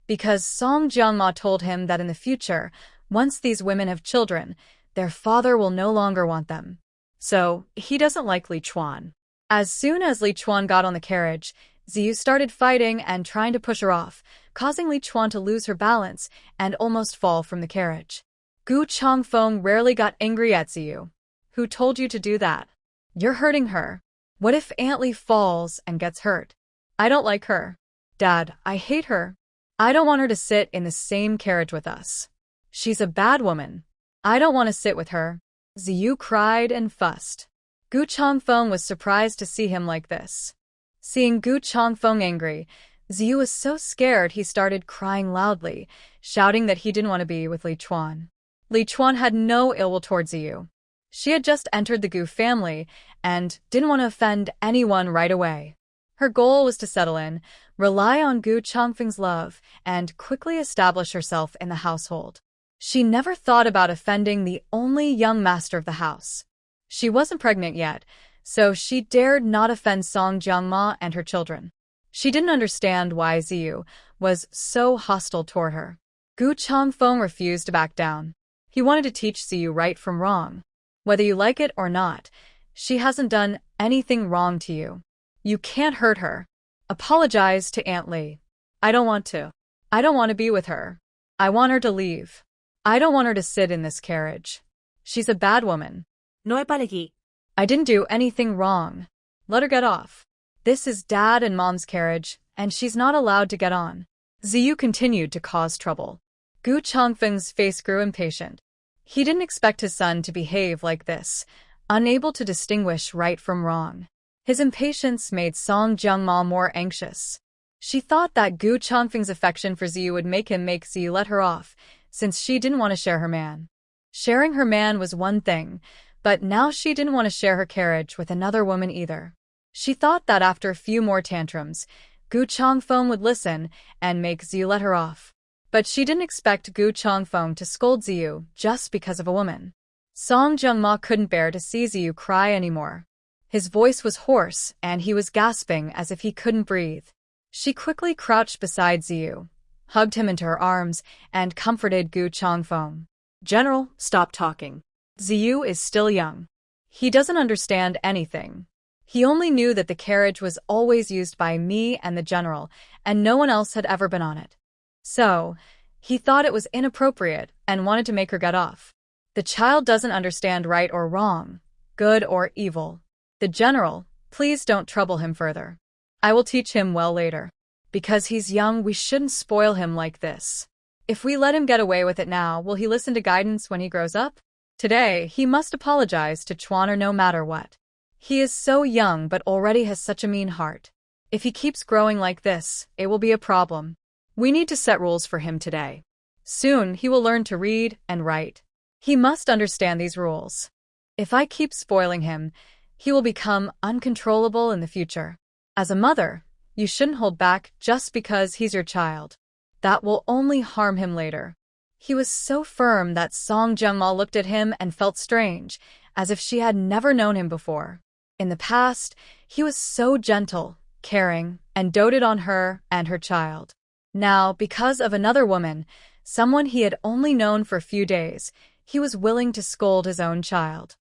because Song Jiangma told him that in the future, once these women have children, their father will no longer want them. So, he doesn't like Lichuan. As soon as Lichuan got on the carriage, Ziyu started fighting and trying to push her off, causing Lichuan to lose her balance and almost fall from the carriage. Gu Changfeng rarely got angry at Ziyu. Who told you to do that? You're hurting her. What if Aunt Li falls and gets hurt? I don't like her. Dad, I hate her. I don't want her to sit in the same carriage with us. She's a bad woman. I don't want to sit with her. Ziyu cried and fussed. Gu Changfeng was surprised to see him like this. Seeing Gu Changfeng angry, Ziyu was so scared he started crying loudly, shouting that he didn't want to be with Lichuan. Lichuan had no ill will towards Ziyu. She had just entered the Gu family and didn't want to offend anyone right away. Her goal was to settle in, rely on Gu Changfeng's love, and quickly establish herself in the household. She never thought about offending the only young master of the house. She wasn't pregnant yet, so she dared not offend Song Jiangma and her children. She didn't understand why Ziyu was so hostile toward her. Gu Changfeng refused to back down. He wanted to teach Ziyu right from wrong. Whether you like it or not, she hasn't done anything wrong to you. You can't hurt her. Apologize to Aunt Li. I don't want to. I don't want to be with her. I want her to leave. I don't want her to sit in this carriage. She's a bad woman. No hay paliki. I didn't do anything wrong. Let her get off. This is Dad and Mom's carriage, and she's not allowed to get on. Ziyu continued to cause trouble. Gu Changfeng's face grew impatient. He didn't expect his son to behave like this, unable to distinguish right from wrong. His impatience made Song Jiangma more anxious. She thought that Gu Changfeng's affection for Ziyu would make Ziyu let her off, since she didn't want to share her man. Sharing her man was one thing, but now she didn't want to share her carriage with another woman either. She thought that after a few more tantrums, Gu Changfeng would listen and make Ziyu let her off. But she didn't expect Gu Changfeng to scold Ziyu just because of a woman. Song Jiangma couldn't bear to see Ziyu cry anymore. His voice was hoarse and he was gasping as if he couldn't breathe. She quickly crouched beside Ziyu, hugged him into her arms, and comforted Gu Changfeng. General, stop talking. Ziyu is still young. He doesn't understand anything. He only knew that the carriage was always used by me and the general, and no one else had ever been on it. So, he thought it was inappropriate and wanted to make her get off. The child doesn't understand right or wrong, good or evil. The general, please don't trouble him further. I will teach him well later. Because he's young, we shouldn't spoil him like this. If we let him get away with it now, will he listen to guidance when he grows up? Today, he must apologize to Chuan or no matter what. He is so young but already has such a mean heart. If he keeps growing like this, it will be a problem. We need to set rules for him today. Soon, he will learn to read and write. He must understand these rules. If I keep spoiling him, he will become uncontrollable in the future. As a mother, you shouldn't hold back just because he's your child. That will only harm him later. He was so firm that Song Jiangma looked at him and felt strange, as if she had never known him before. In the past, he was so gentle, caring, and doted on her and her child. Now, because of another woman, someone he had only known for a few days, he was willing to scold his own child.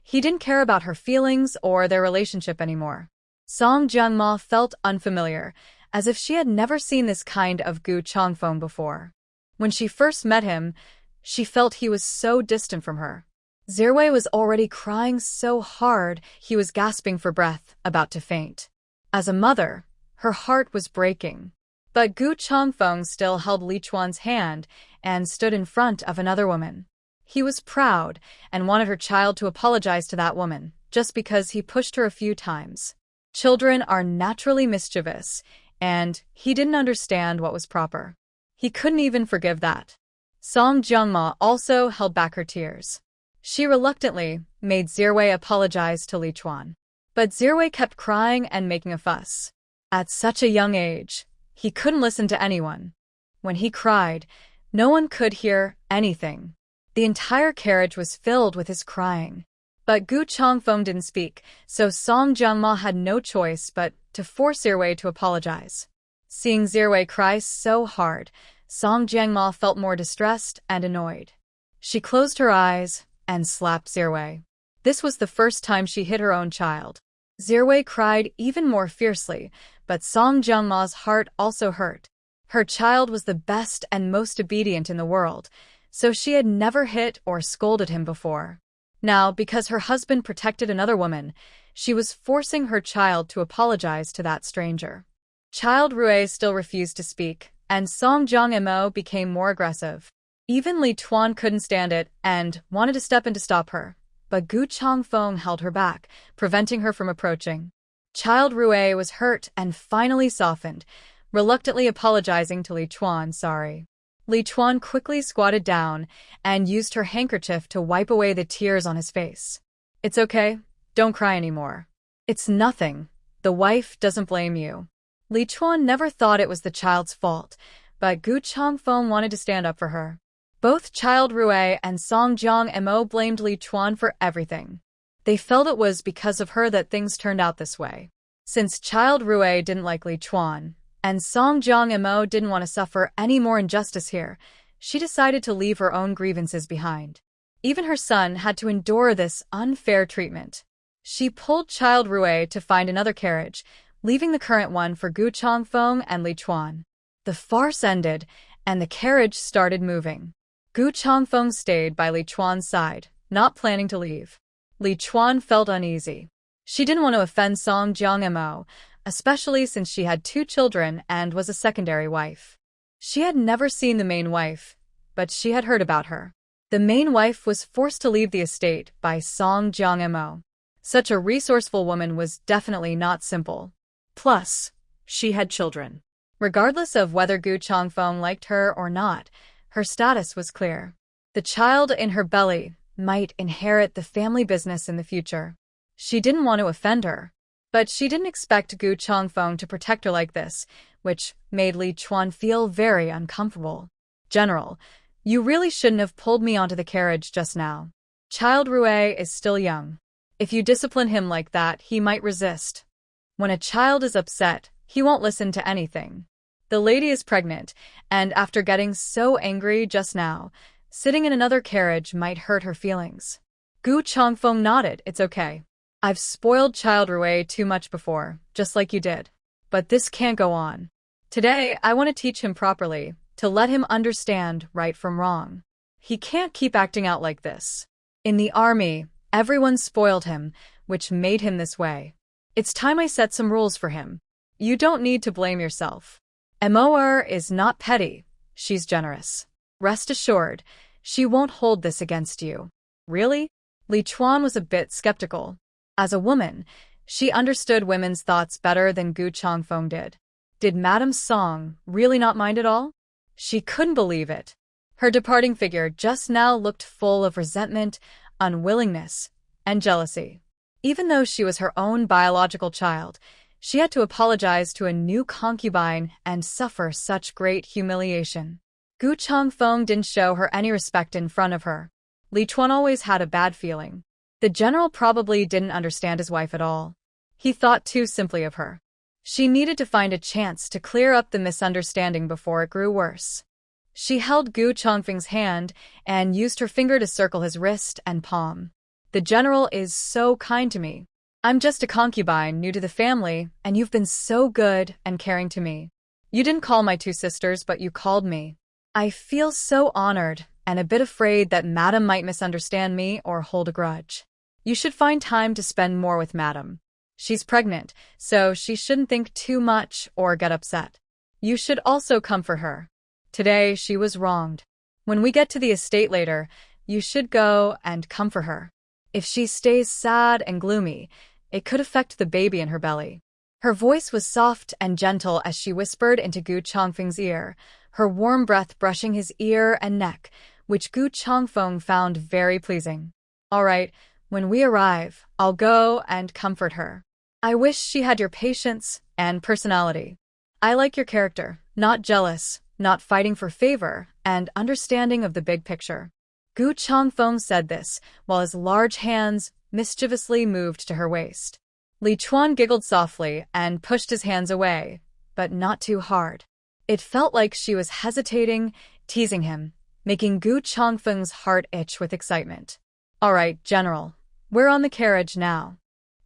He didn't care about her feelings or their relationship anymore. Song Jiangma felt unfamiliar, as if she had never seen this kind of Gu Changfeng before. When she first met him, she felt he was so distant from her. Zirwei was already crying so hard he was gasping for breath, about to faint. As a mother, her heart was breaking. But Gu Changfeng still held Lichuan's hand and stood in front of another woman. He was proud and wanted her child to apologize to that woman, just because he pushed her a few times. Children are naturally mischievous, and he didn't understand what was proper. He couldn't even forgive that. Song Jiangma also held back her tears. She reluctantly made Zirwei apologize to Lichuan. But Zirwei kept crying and making a fuss. At such a young age, he couldn't listen to anyone. When he cried, no one could hear anything. The entire carriage was filled with his crying. But Gu Changfeng didn't speak, so Song Jiangma had no choice but to force Zirwei to apologize. Seeing Zirwei cry so hard, Song Jiangma felt more distressed and annoyed. She closed her eyes and slapped Zirwei. This was the first time she hit her own child. Zirwei cried even more fiercely, but Song Jiangma's heart also hurt. Her child was the best and most obedient in the world, so she had never hit or scolded him before. Now, because her husband protected another woman, she was forcing her child to apologize to that stranger. Child Rui still refused to speak, and Song Jiangmo became more aggressive. Even Lichuan couldn't stand it and wanted to step in to stop her, but Gu Changfeng held her back, preventing her from approaching. Child Rui was hurt and finally softened, reluctantly apologizing to Lichuan sorry. Lichuan quickly squatted down and used her handkerchief to wipe away the tears on his face. It's okay, don't cry anymore. It's nothing, the wife doesn't blame you. Lichuan never thought it was the child's fault, but Gu Changfeng wanted to stand up for her. Both Child Rui and Song Jiangmo blamed Lichuan for everything. They felt it was because of her that things turned out this way. Since Child Rui didn't like Lichuan, and Song Jiangmo didn't want to suffer any more injustice here, she decided to leave her own grievances behind. Even her son had to endure this unfair treatment. She pulled Child Rui to find another carriage, leaving the current one for Gu Changfeng and Lichuan. The farce ended, and the carriage started moving. Gu Changfeng stayed by Lichuan's side, not planning to leave. Lichuan felt uneasy. She didn't want to offend Song Jiangmo, especially since she had 2 children and was a secondary wife. She had never seen the main wife, but she had heard about her. The main wife was forced to leave the estate by Song Jiangmo. Such a resourceful woman was definitely not simple. Plus, she had children. Regardless of whether Gu Changfeng liked her or not, her status was clear. The child in her belly might inherit the family business in the future. She didn't want to offend her, but she didn't expect Gu Changfeng to protect her like this, which made Lichuan feel very uncomfortable. General, you really shouldn't have pulled me onto the carriage just now. Child Rui is still young. If you discipline him like that, he might resist. When a child is upset, he won't listen to anything. The lady is pregnant, and after getting so angry just now, sitting in another carriage might hurt her feelings. Gu Changfeng nodded, it's okay. I've spoiled Child Rui too much before, just like you did. But this can't go on. Today, I want to teach him properly, to let him understand right from wrong. He can't keep acting out like this. In the army, everyone spoiled him, which made him this way. It's time I set some rules for him. You don't need to blame yourself. Mor is not petty, she's generous. Rest assured, she won't hold this against you. Really? Lichuan was a bit skeptical. As a woman, she understood women's thoughts better than Gu Changfeng did. Did Madame Song really not mind at all? She couldn't believe it. Her departing figure just now looked full of resentment, unwillingness, and jealousy. Even though she was her own biological child, she had to apologize to a new concubine and suffer such great humiliation. Gu Changfeng didn't show her any respect in front of her. Lichuan always had a bad feeling. The general probably didn't understand his wife at all. He thought too simply of her. She needed to find a chance to clear up the misunderstanding before it grew worse. She held Gu Changfeng's hand and used her finger to circle his wrist and palm. The general is so kind to me. I'm just a concubine new to the family, and you've been so good and caring to me. You didn't call my 2 sisters, but you called me. I feel so honored and a bit afraid that Madam might misunderstand me or hold a grudge. You should find time to spend more with Madam. She's pregnant, so she shouldn't think too much or get upset. You should also comfort her. Today, she was wronged. When we get to the estate later, you should go and comfort her. If she stays sad and gloomy, it could affect the baby in her belly. Her voice was soft and gentle as she whispered into Gu Changfeng's ear, her warm breath brushing his ear and neck, which Gu Changfeng found very pleasing. All right, when we arrive, I'll go and comfort her. I wish she had your patience and personality. I like your character, not jealous, not fighting for favor, and understanding of the big picture. Gu Changfeng said this, while his large hands mischievously moved to her waist. Lichuan giggled softly and pushed his hands away, but not too hard. It felt like she was hesitating, teasing him, making Gu Changfeng's heart itch with excitement. "All right, General. We're on the carriage now.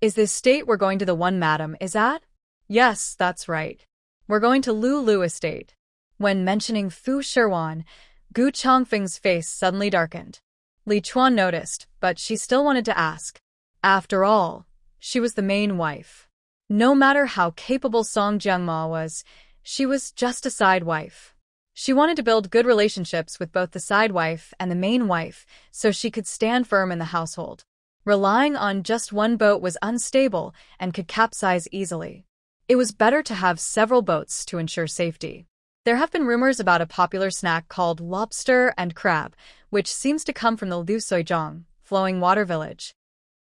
Is this state we're going to the one Madam is at?" "Yes, that's right. We're going to Lu Estate." When mentioning Fu Shiwan, Gu Changfeng's face suddenly darkened. Lichuan noticed, but she still wanted to ask. After all, she was the main wife. No matter how capable Song Jiangma was, she was just a side wife. She wanted to build good relationships with both the side wife and the main wife so she could stand firm in the household. Relying on just one boat was unstable and could capsize easily. It was better to have several boats to ensure safety. There have been rumors about a popular snack called lobster and crab, which seems to come from the Lusoizhong, flowing water village.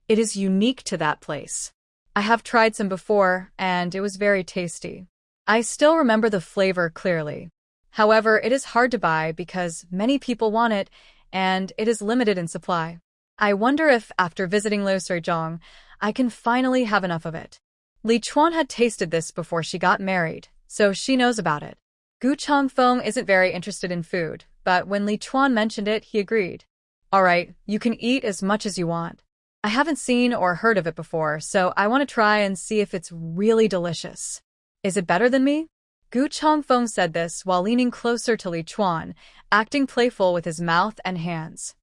It is unique to that place. I have tried some before, and it was very tasty. I still remember the flavor clearly. However, it is hard to buy because many people want it, and it is limited in supply. I wonder if, after visiting Lusoizhong, I can finally have enough of it. Lichuan had tasted this before she got married, so she knows about it. Gu Changfeng isn't very interested in food, but when Lichuan mentioned it, he agreed. "All right, you can eat as much as you want. I haven't seen or heard of it before, so I want to try and see if it's really delicious. Is it better than me?" Gu Changfeng said this while leaning closer to Lichuan, acting playful with his mouth and hands.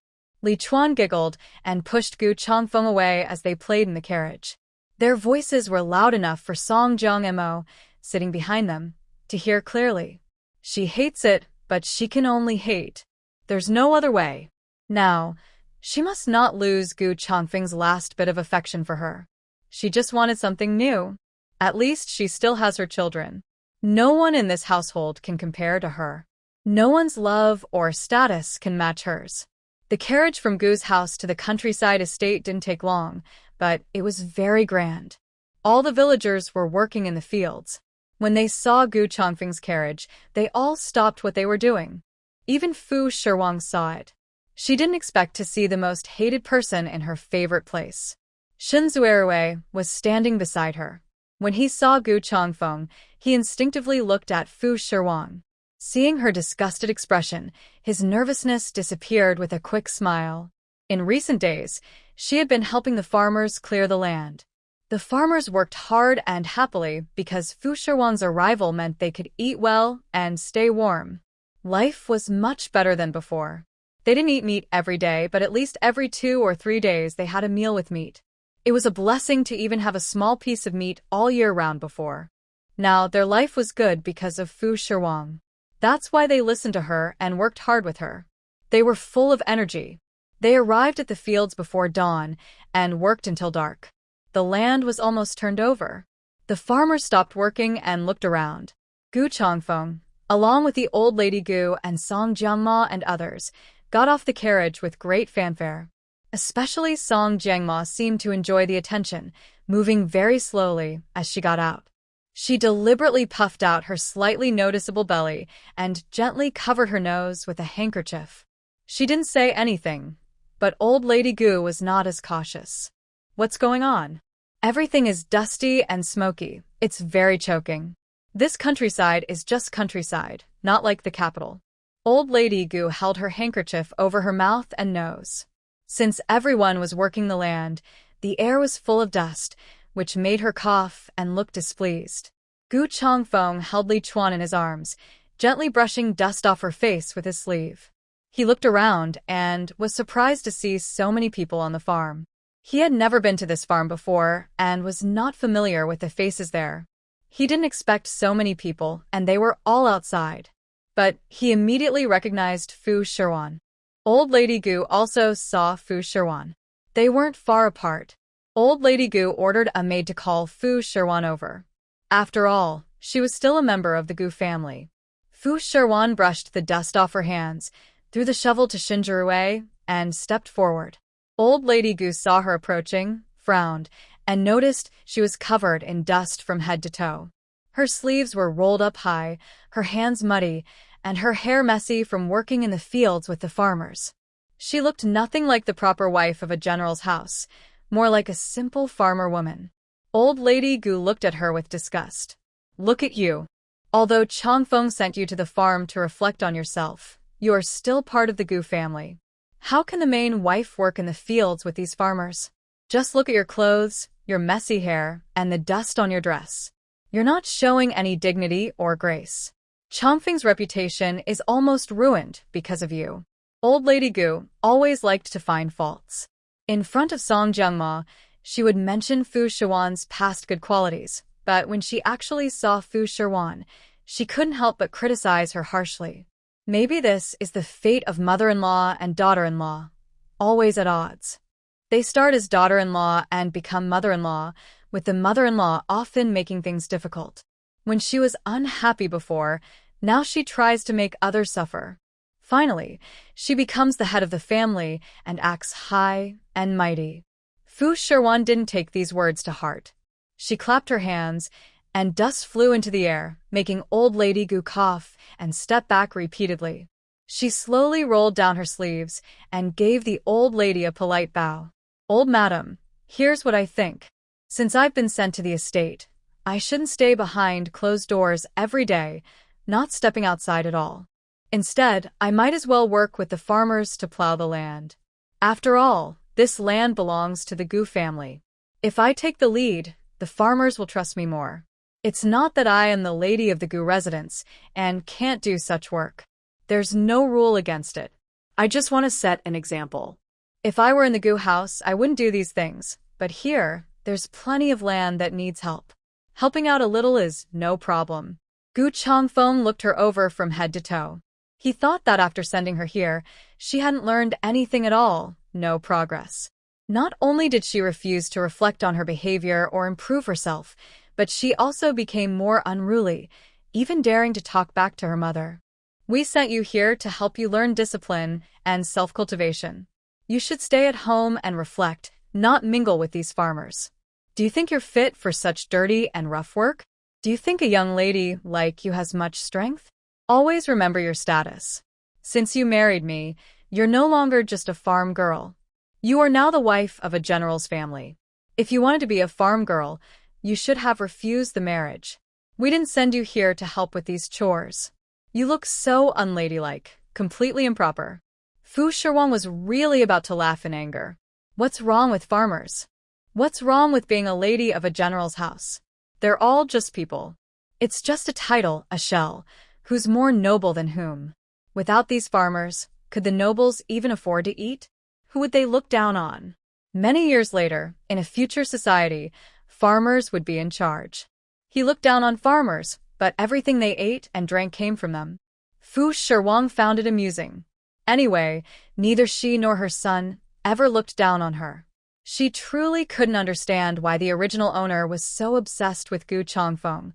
Lichuan giggled and pushed Gu Changfeng away as they played in the carriage. Their voices were loud enough for Song Jiangmo, sitting behind them, to hear clearly. She hates it, but she can only hate. There's no other way. Now, she must not lose Gu Changfeng's last bit of affection for her. She just wanted something new. At least she still has her children. No one in this household can compare to her. No one's love or status can match hers. The carriage from Gu's house to the countryside estate didn't take long, but it was very grand. All the villagers were working in the fields. When they saw Gu Changfeng's carriage, they all stopped what they were doing. Even Fu Shiwan saw it. She didn't expect to see the most hated person in her favorite place. Shen Zuerui was standing beside her. When he saw Gu Changfeng, he instinctively looked at Fu Shiwan. Seeing her disgusted expression, his nervousness disappeared with a quick smile. In recent days, she had been helping the farmers clear the land. The farmers worked hard and happily because Fu Shiwan's arrival meant they could eat well and stay warm. Life was much better than before. They didn't eat meat every day, but at least every 2 or 3 days they had a meal with meat. It was a blessing to even have a small piece of meat all year round before. Now their life was good because of Fu Shiwan. That's why they listened to her and worked hard with her. They were full of energy. They arrived at the fields before dawn and worked until dark. The land was almost turned over. The farmers stopped working and looked around. Gu Changfeng, along with the old lady Gu and Song Jiangma and others, got off the carriage with great fanfare. Especially Song Jiangma seemed to enjoy the attention, moving very slowly as she got out. She deliberately puffed out her slightly noticeable belly and gently covered her nose with a handkerchief. She didn't say anything, but old lady Gu was not as cautious. "What's going on?" "Everything is dusty and smoky. It's very choking. This countryside is just countryside, not like the capital." Old lady Gu held her handkerchief over her mouth and nose. Since everyone was working the land, the air was full of dust, which made her cough and look displeased. Gu Changfeng held Lichuan in his arms, gently brushing dust off her face with his sleeve. He looked around and was surprised to see so many people on the farm. He had never been to this farm before and was not familiar with the faces there. He didn't expect so many people, and they were all outside. But he immediately recognized Fu Shiwan. Old lady Gu also saw Fu Shiwan. They weren't far apart. Old lady Gu ordered a maid to call Fu Shiwan over. After all, she was still a member of the Gu family. Fu Shiwan brushed the dust off her hands, threw the shovel to Shinjuruei, and stepped forward. Old lady Gu saw her approaching, frowned, and noticed she was covered in dust from head to toe. Her sleeves were rolled up high, her hands muddy, and her hair messy from working in the fields with the farmers. She looked nothing like the proper wife of a general's house, more like a simple farmer woman. Old lady Gu looked at her with disgust. "Look at you. Although Changfeng sent you to the farm to reflect on yourself, you are still part of the Gu family. How can the main wife work in the fields with these farmers? Just look at your clothes, your messy hair, and the dust on your dress. You're not showing any dignity or grace. Changfeng's reputation is almost ruined because of you. Old Lady Gu always liked to find faults. In front of Song Jiangma, she would mention Fu Shiwan's past good qualities, but when she actually saw Fu Shiwan, she couldn't help but criticize her harshly. Maybe this is the fate of mother-in-law and daughter-in-law, always at odds. They start as daughter-in-law and become mother-in-law, with the mother-in-law often making things difficult. When she was unhappy before, now she tries to make others suffer. Finally, she becomes the head of the family and acts high and mighty. Fu Shiwan didn't take these words to heart. She clapped her hands, and dust flew into the air, making Old Lady Gu cough and step back repeatedly. She slowly rolled down her sleeves and gave the old lady a polite bow. Old madam, here's what I think. Since I've been sent to the estate, I shouldn't stay behind closed doors every day, not stepping outside at all. Instead, I might as well work with the farmers to plow the land. After all, this land belongs to the Gu family. If I take the lead, the farmers will trust me more. It's not that I am the lady of the Gu residence and can't do such work. There's no rule against it. I just want to set an example. If I were in the Gu house, I wouldn't do these things, but here, there's plenty of land that needs help. Helping out a little is no problem. Gu Changfeng looked her over from head to toe. He thought that after sending her here, she hadn't learned anything at all, no progress. Not only did she refuse to reflect on her behavior or improve herself, but she also became more unruly, even daring to talk back to her mother. We sent you here to help you learn discipline and self-cultivation. You should stay at home and reflect, not mingle with these farmers. Do you think you're fit for such dirty and rough work? Do you think a young lady like you has much strength? Always remember your status. Since you married me, you're no longer just a farm girl. You are now the wife of a general's family. If you wanted to be a farm girl, you should have refused the marriage. We didn't send you here to help with these chores. You look so unladylike, completely improper. Fu Shiwan was really about to laugh in anger. What's wrong with farmers? What's wrong with being a lady of a general's house? They're all just people. It's just a title, a shell. Who's more noble than whom? Without these farmers, could the nobles even afford to eat? Who would they look down on? Many years later, in a future society, farmers would be in charge. He looked down on farmers, but everything they ate and drank came from them. Fu Shiwan found it amusing. Anyway, neither she nor her son ever looked down on her. She truly couldn't understand why the original owner was so obsessed with Gu Changfeng,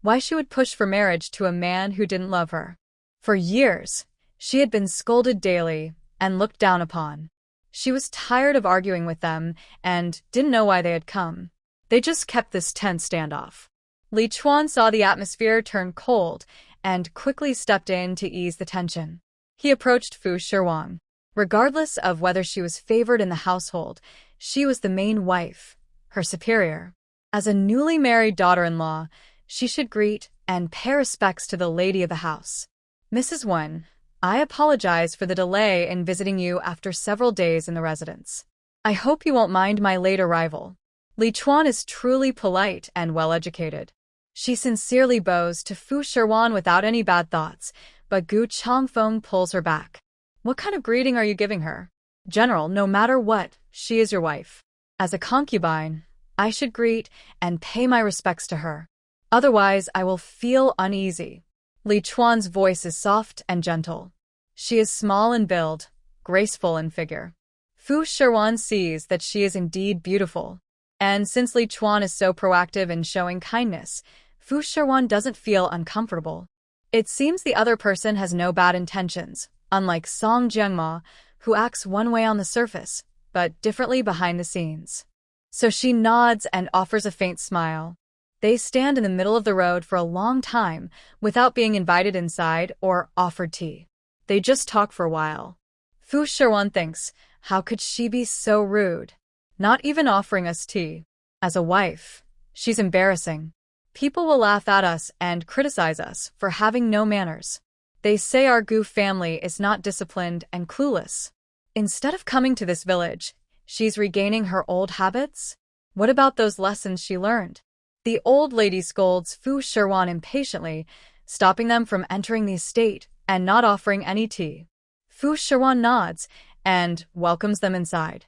why she would push for marriage to a man who didn't love her. For years, she had been scolded daily and looked down upon. She was tired of arguing with them and didn't know why they had come. They just kept this tense standoff. Lichuan saw the atmosphere turn cold and quickly stepped in to ease the tension. He approached Fu Shiwan. Regardless of whether she was favored in the household, she was the main wife, her superior. As a newly married daughter-in-law, she should greet and pay respects to the lady of the house. Mrs. Wen, I apologize for the delay in visiting you after several days in the residence. I hope you won't mind my late arrival. Lichuan is truly polite and well-educated. She sincerely bows to Fu Shiwan without any bad thoughts, but Gu Changfeng pulls her back. What kind of greeting are you giving her? General, no matter what, she is your wife. As a concubine, I should greet and pay my respects to her. Otherwise, I will feel uneasy. Lichuan's voice is soft and gentle. She is small in build, graceful in figure. Fu Shiwan sees that she is indeed beautiful. And since Lichuan is so proactive in showing kindness, Fu Shiwan doesn't feel uncomfortable. It seems the other person has no bad intentions, unlike Song Jiangma, who acts one way on the surface, but differently behind the scenes. So she nods and offers a faint smile. They stand in the middle of the road for a long time without being invited inside or offered tea. They just talk for a while. Fu Shiwan thinks, how could she be so rude? Not even offering us tea. As a wife, she's embarrassing. People will laugh at us and criticize us for having no manners. They say our Gu family is not disciplined and clueless. Instead of coming to this village, she's regaining her old habits? What about those lessons she learned? The old lady scolds Fu Shiwan impatiently, stopping them from entering the estate and not offering any tea. Fu Shiwan nods and welcomes them inside.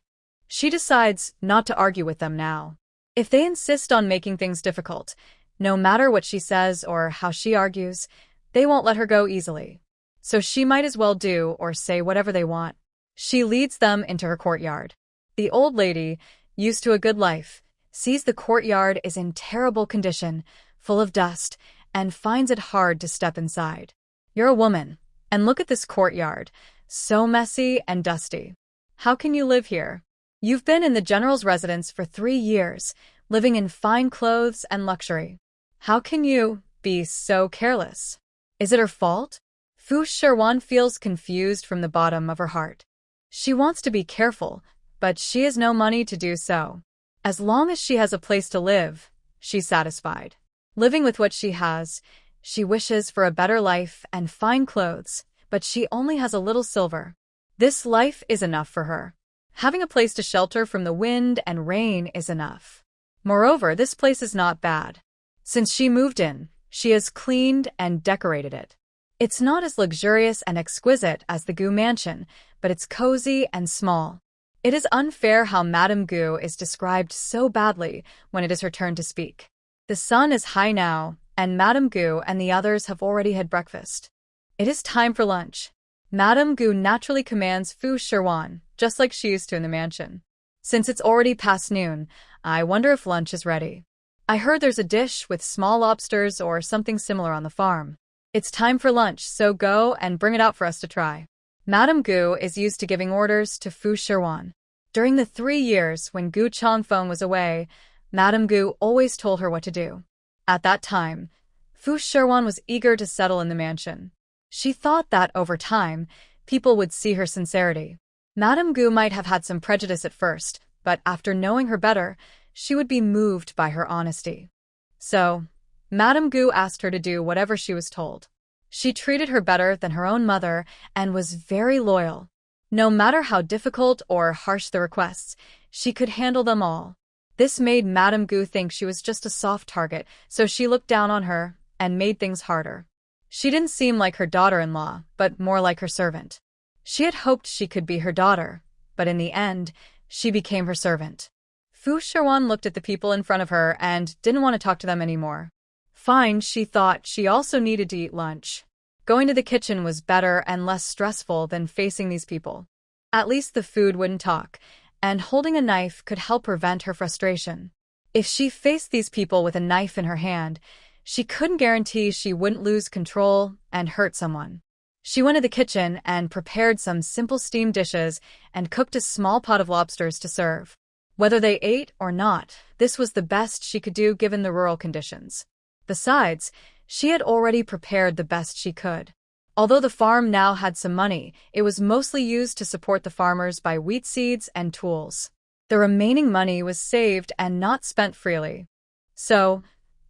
She decides not to argue with them now. If they insist on making things difficult, no matter what she says or how she argues, they won't let her go easily. So she might as well do or say whatever they want. She leads them into her courtyard. The old lady, used to a good life, sees the courtyard is in terrible condition, full of dust, and finds it hard to step inside. You're a woman, and look at this courtyard, so messy and dusty. How can you live here? You've been in the general's residence for 3 years, living in fine clothes and luxury. How can you be so careless? Is it her fault? Fu Shiwan feels confused from the bottom of her heart. She wants to be careful, but she has no money to do so. As long as she has a place to live, she's satisfied. Living with what she has, she wishes for a better life and fine clothes, but she only has a little silver. This life is enough for her. Having a place to shelter from the wind and rain is enough. Moreover, this place is not bad. Since she moved in, she has cleaned and decorated it. It's not as luxurious and exquisite as the Gu mansion, but it's cozy and small. It is unfair how Madame Gu is described so badly when it is her turn to speak. The sun is high now, and Madame Gu and the others have already had breakfast. It is time for lunch. Madame Gu naturally commands Fu Shiwan, just like she used to in the mansion. Since it's already past noon, I wonder if lunch is ready. I heard there's a dish with small lobsters or something similar on the farm. It's time for lunch, so go and bring it out for us to try. Madame Gu is used to giving orders to Fu Shiwan. During the 3 years when Gu Changfeng was away, Madame Gu always told her what to do. At that time, Fu Shiwan was eager to settle in the mansion. She thought that over time, people would see her sincerity. Madame Gu might have had some prejudice at first, but after knowing her better, she would be moved by her honesty. So, Madame Gu asked her to do whatever she was told. She treated her better than her own mother and was very loyal. No matter how difficult or harsh the requests, she could handle them all. This made Madame Gu think she was just a soft target, so she looked down on her and made things harder. She didn't seem like her daughter-in-law, but more like her servant. She had hoped she could be her daughter, but in the end, she became her servant. Fu Shiwan looked at the people in front of her and didn't want to talk to them anymore. Fine, she thought she also needed to eat lunch. Going to the kitchen was better and less stressful than facing these people. At least the food wouldn't talk, and holding a knife could help prevent her frustration. If she faced these people with a knife in her hand, she couldn't guarantee she wouldn't lose control and hurt someone. She went to the kitchen and prepared some simple steamed dishes and cooked a small pot of lobsters to serve. Whether they ate or not, this was the best she could do given the rural conditions. Besides, she had already prepared the best she could. Although the farm now had some money, it was mostly used to support the farmers by wheat seeds and tools. The remaining money was saved and not spent freely. So,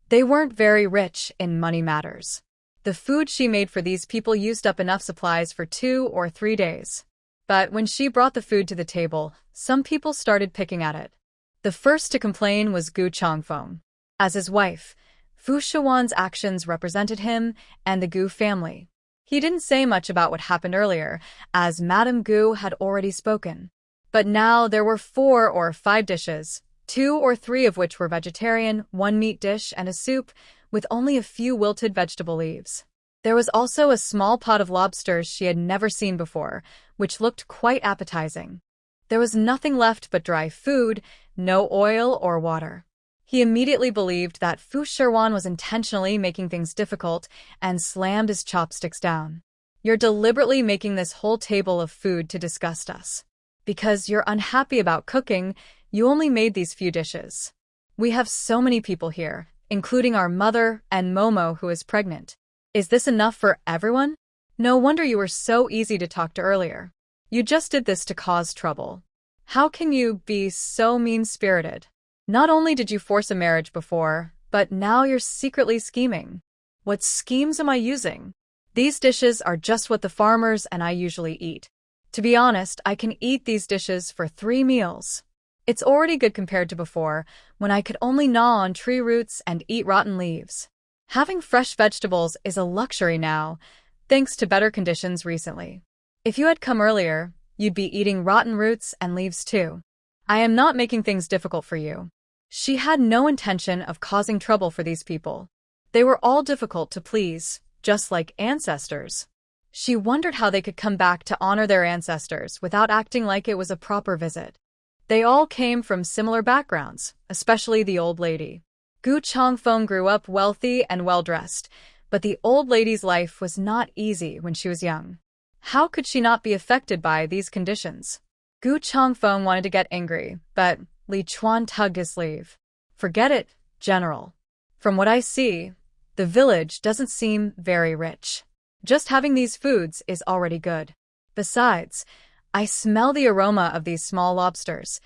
they weren't very rich in money matters. The food she made for these people used up enough supplies for 2 or 3 days. But when she brought the food to the table, some people started picking at it. The first to complain was Gu Changfeng. As his wife, Fu Shiwan's actions represented him and the Gu family. He didn't say much about what happened earlier, as Madame Gu had already spoken. But now there were 4 or 5 dishes, 2 or 3 of which were vegetarian, 1 meat dish and a soup, with only a few wilted vegetable leaves. There was also a small pot of lobsters she had never seen before, which looked quite appetizing. There was nothing left but dry food, no oil or water. He immediately believed that Fu Shiwan was intentionally making things difficult and slammed his chopsticks down. You're deliberately making this whole table of food to disgust us. Because you're unhappy about cooking, you only made these few dishes. We have so many people here, including our mother and Momo who is pregnant. Is this enough for everyone? No wonder you were so easy to talk to earlier. You just did this to cause trouble. How can you be so mean-spirited? Not only did you force a marriage before, But now you're secretly scheming. What schemes am I using? These dishes are just what the farmers and I usually eat. To be honest, I can eat these dishes for 3 meals. It's already good compared to before, when I could only gnaw on tree roots and eat rotten leaves. Having fresh vegetables is a luxury now, thanks to better conditions recently. If you had come earlier, you'd be eating rotten roots and leaves too. I am not making things difficult for you. She had no intention of causing trouble for these people. They were all difficult to please, just like ancestors. She wondered how they could come back to honor their ancestors without acting like it was a proper visit. They all came from similar backgrounds, especially the old lady. Gu Changfeng grew up wealthy and well-dressed, but the old lady's life was not easy when she was young. How could she not be affected by these conditions? Gu Changfeng wanted to get angry, but Lichuan tugged his sleeve. Forget it, General. From what I see, the village doesn't seem very rich. Just having these foods is already good. Besides, I smell the aroma of these small lobsters.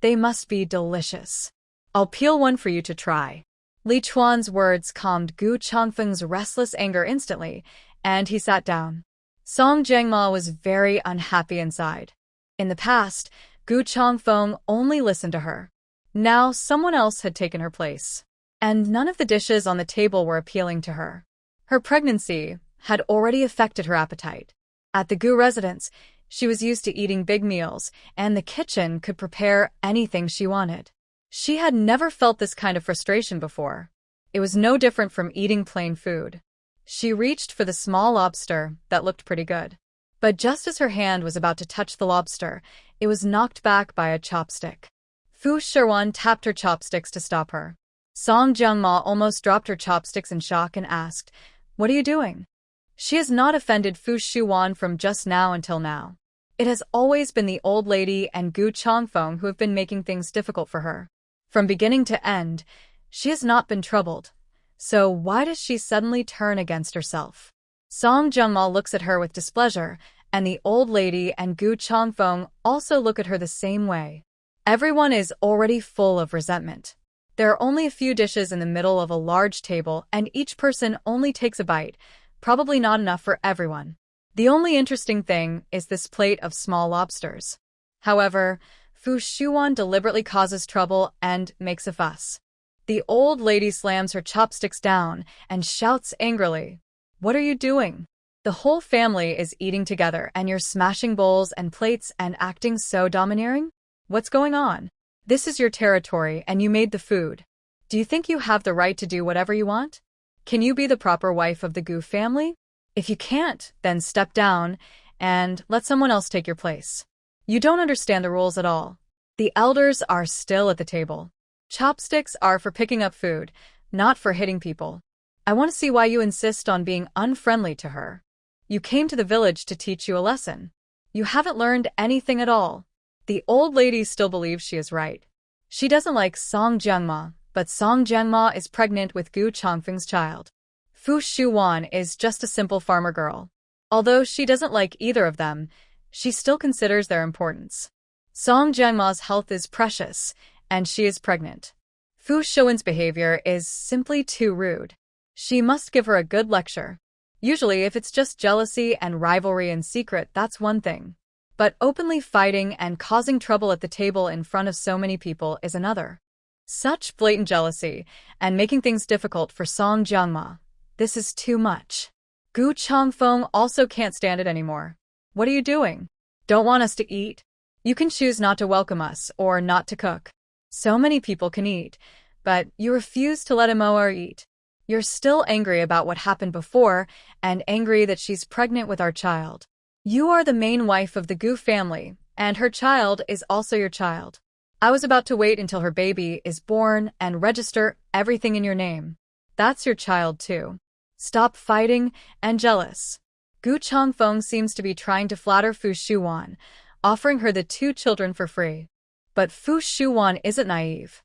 They must be delicious. I'll peel one for you to try. Lichuan's words calmed Gu Changfeng's restless anger instantly, and he sat down. Song Jiangma was very unhappy inside. In the past, Gu Changfeng only listened to her. Now someone else had taken her place. And none of the dishes on the table were appealing to her. Her pregnancy had already affected her appetite. At the Gu residence, she was used to eating big meals, and the kitchen could prepare anything she wanted. She had never felt this kind of frustration before. It was no different from eating plain food. She reached for the small lobster that looked pretty good. But just as her hand was about to touch the lobster, it was knocked back by a chopstick. Fu Shiwan tapped her chopsticks to stop her. Song Jiangma almost dropped her chopsticks in shock and asked, "What are you doing?" She has not offended Fu Shiwan from just now until now. It has always been the old lady and Gu Changfeng who have been making things difficult for her. From beginning to end, she has not been troubled. So why does she suddenly turn against herself? Song Jiangma looks at her with displeasure, and the old lady and Gu Changfeng also look at her the same way. Everyone is already full of resentment. There are only a few dishes in the middle of a large table, and each person only takes a bite, probably not enough for everyone. The only interesting thing is this plate of small lobsters. However, Fu Shiwan deliberately causes trouble and makes a fuss. The old lady slams her chopsticks down and shouts angrily, "What are you doing? The whole family is eating together and you're smashing bowls and plates and acting so domineering? What's going on? This is your territory and you made the food. Do you think you have the right to do whatever you want? Can you be the proper wife of the Gu family? If you can't, then step down and let someone else take your place. You don't understand the rules at all. The elders are still at the table. Chopsticks are for picking up food, not for hitting people. I want to see why you insist on being unfriendly to her. You came to the village to teach you a lesson. You haven't learned anything at all." The old lady still believes she is right. She doesn't like Song Jiangma, but Song Jiangma is pregnant with Gu Changfeng's child. Fu Shiwan is just a simple farmer girl. Although she doesn't like either of them, she still considers their importance. Song Jiangma's health is precious, and she is pregnant. Fu Shiwan's behavior is simply too rude. She must give her a good lecture. Usually, if it's just jealousy and rivalry in secret, that's one thing. But openly fighting and causing trouble at the table in front of so many people is another. Such blatant jealousy and making things difficult for Song Jiangma. This is too much. Gu Changfeng also can't stand it anymore. "What are you doing? Don't want us to eat? You can choose not to welcome us or not to cook. So many people can eat, but you refuse to let Imoa eat. You're still angry about what happened before and angry that she's pregnant with our child. You are the main wife of the Gu family, and her child is also your child. I was about to wait until her baby is born and register everything in your name. That's your child too. Stop fighting and jealous." Gu Changfeng seems to be trying to flatter Fu Shiwan, offering her the 2 children for free. But Fu Shiwan isn't naive.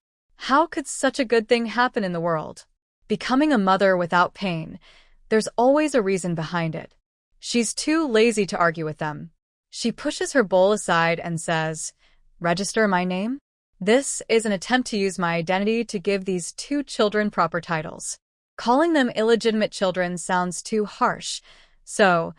How could such a good thing happen in the world? Becoming a mother without pain, there's always a reason behind it. She's too lazy to argue with them. She pushes her bowl aside and says, "Register my name? This is an attempt to use my identity to give these two children proper titles. Calling them illegitimate children sounds too harsh, so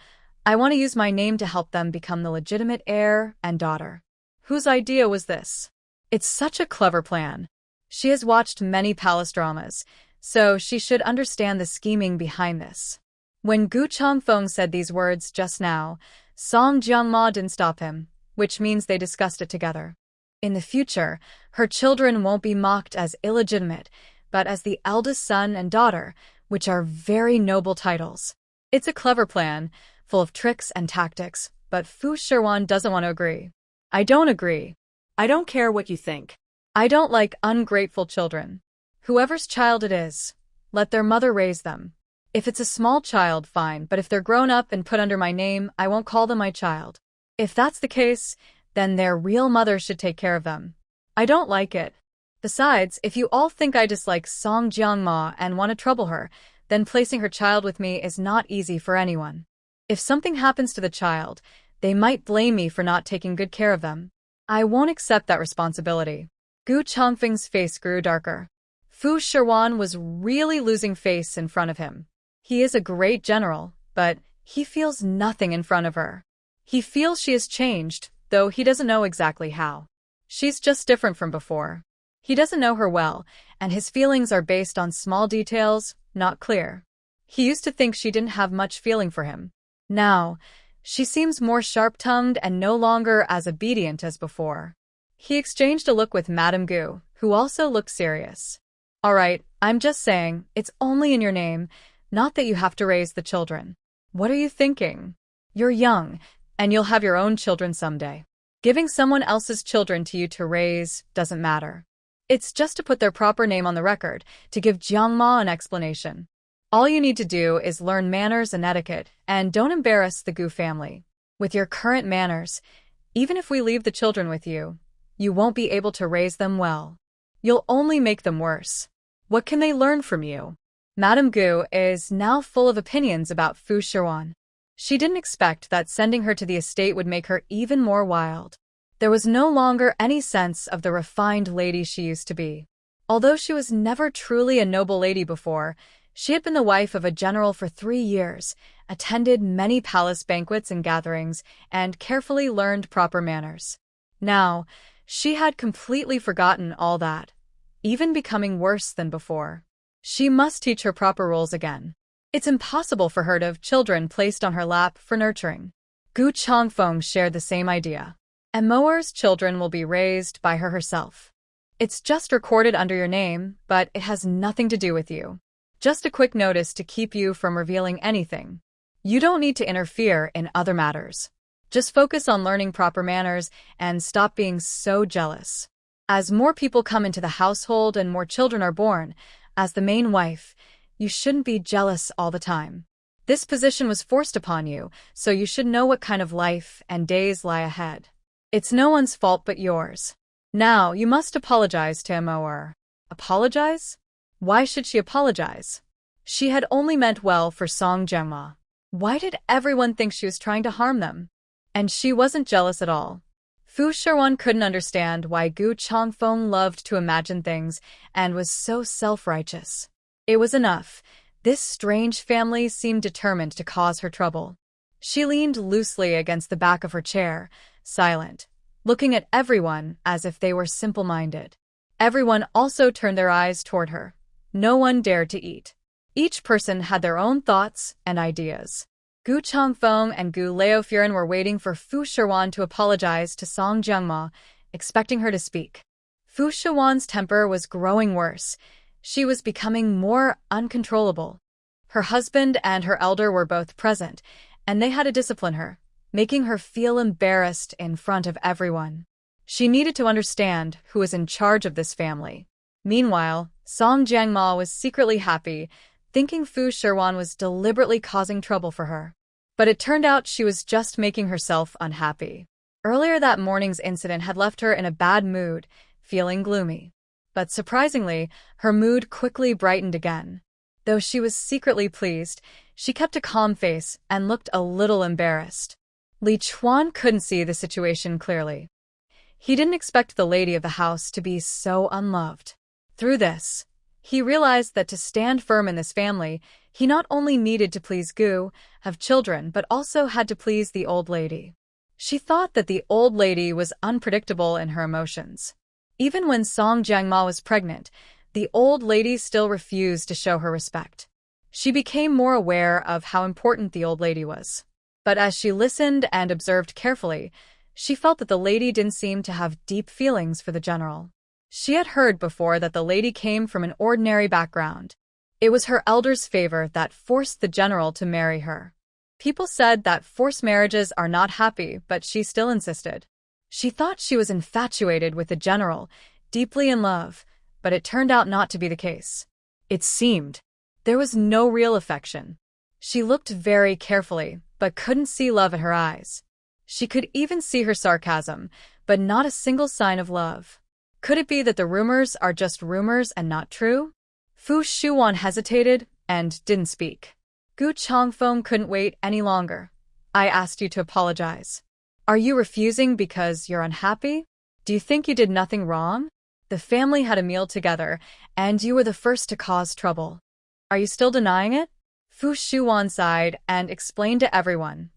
I want to use my name to help them become the legitimate heir and daughter. Whose idea was this? It's such a clever plan. She has watched many palace dramas, so she should understand the scheming behind this. When Gu Changfeng said these words just now, Song Jiangma didn't stop him, which means they discussed it together. In the future, her children won't be mocked as illegitimate, but as the eldest son and daughter, which are very noble titles. It's a clever plan, full of tricks and tactics, but Fu Shiwan doesn't want to agree. I don't agree. I don't care what you think. I don't like ungrateful children. Whoever's child it is, let their mother raise them. If it's a small child, fine, but if they're grown up and put under my name, I won't call them my child. If that's the case, then their real mother should take care of them. I don't like it. Besides, if you all think I dislike Song Jiangma and want to trouble her, then placing her child with me is not easy for anyone. If something happens to the child, they might blame me for not taking good care of them. I won't accept that responsibility. Gu Changfeng's face grew darker. Fu Shiwan was really losing face in front of him. He is a great general, but he feels nothing in front of her. He feels she has changed, though he doesn't know exactly how. She's just different from before. He doesn't know her well, and his feelings are based on small details, not clear. He used to think she didn't have much feeling for him. Now, she seems more sharp-tongued and no longer as obedient as before. He exchanged a look with Madame Gu, who also looked serious. All right, I'm just saying, it's only in your name, not that you have to raise the children. What are you thinking? You're young, and you'll have your own children someday. Giving someone else's children to you to raise doesn't matter. It's just to put their proper name on the record, to give Jiangma an explanation. All you need to do is learn manners and etiquette, and don't embarrass the Gu family. With your current manners, even if we leave the children with you, you won't be able to raise them well. You'll only make them worse. What can they learn from you? Madame Gu is now full of opinions about Fu Shiwan. She didn't expect that sending her to the estate would make her even more wild. There was no longer any sense of the refined lady she used to be. Although she was never truly a noble lady before, she had been the wife of a general for 3 years, attended many palace banquets and gatherings, and carefully learned proper manners. Now, she had completely forgotten all that, even becoming worse than before. She must teach her proper roles again. It's impossible for her to have children placed on her lap for nurturing. Gu Changfeng shared the same idea. Emoer's children will be raised by her herself. It's just recorded under your name, but it has nothing to do with you. Just a quick notice to keep you from revealing anything. You don't need to interfere in other matters. Just focus on learning proper manners and stop being so jealous. As more people come into the household and more children are born, as the main wife, you shouldn't be jealous all the time. This position was forced upon you, so you should know what kind of life and days lie ahead. It's no one's fault but yours. Now, you must apologize to Emoer. Apologize? Why should she apologize? She had only meant well for Song Jiangma. Why did everyone think she was trying to harm them? And she wasn't jealous at all. Fu Shiwan couldn't understand why Gu Changfeng loved to imagine things and was so self-righteous. It was enough. This strange family seemed determined to cause her trouble. She leaned loosely against the back of her chair, silent, looking at everyone as if they were simple-minded. Everyone also turned their eyes toward her. No one dared to eat. Each person had their own thoughts and ideas. Gu Changfeng and Gu Laofuren were waiting for Fu Shiwan to apologize to Song Jiangma, expecting her to speak. Fu Shiwan's temper was growing worse. She was becoming more uncontrollable. Her husband and her elder were both present, and they had to discipline her, making her feel embarrassed in front of everyone. She needed to understand who was in charge of this family. Meanwhile, Song Jiangma was secretly happy, thinking Fu Shiwan was deliberately causing trouble for her. But it turned out she was just making herself unhappy. Earlier that morning's incident had left her in a bad mood, feeling gloomy. But surprisingly, her mood quickly brightened again. Though she was secretly pleased, she kept a calm face and looked a little embarrassed. Lichuan couldn't see the situation clearly. He didn't expect the lady of the house to be so unloved. Through this, he realized that to stand firm in this family, he not only needed to please Gu, have children, but also had to please the old lady. She thought that the old lady was unpredictable in her emotions. Even when Song Jiangma was pregnant, the old lady still refused to show her respect. She became more aware of how important the old lady was. But as she listened and observed carefully, she felt that the lady didn't seem to have deep feelings for the general. She had heard before that the lady came from an ordinary background. It was her elder's favor that forced the general to marry her. People said that forced marriages are not happy, but she still insisted. She thought she was infatuated with the general, deeply in love, but it turned out not to be the case. It seemed there was no real affection. She looked very carefully, but couldn't see love in her eyes. She could even see her sarcasm, but not a single sign of love. Could it be that the rumors are just rumors and not true? Fu Shiwan hesitated and didn't speak. Gu Changfeng couldn't wait any longer. I asked you to apologize. Are you refusing because you're unhappy? Do you think you did nothing wrong? The family had a meal together, and you were the first to cause trouble. Are you still denying it? Fu Shiwan sighed and explained to everyone.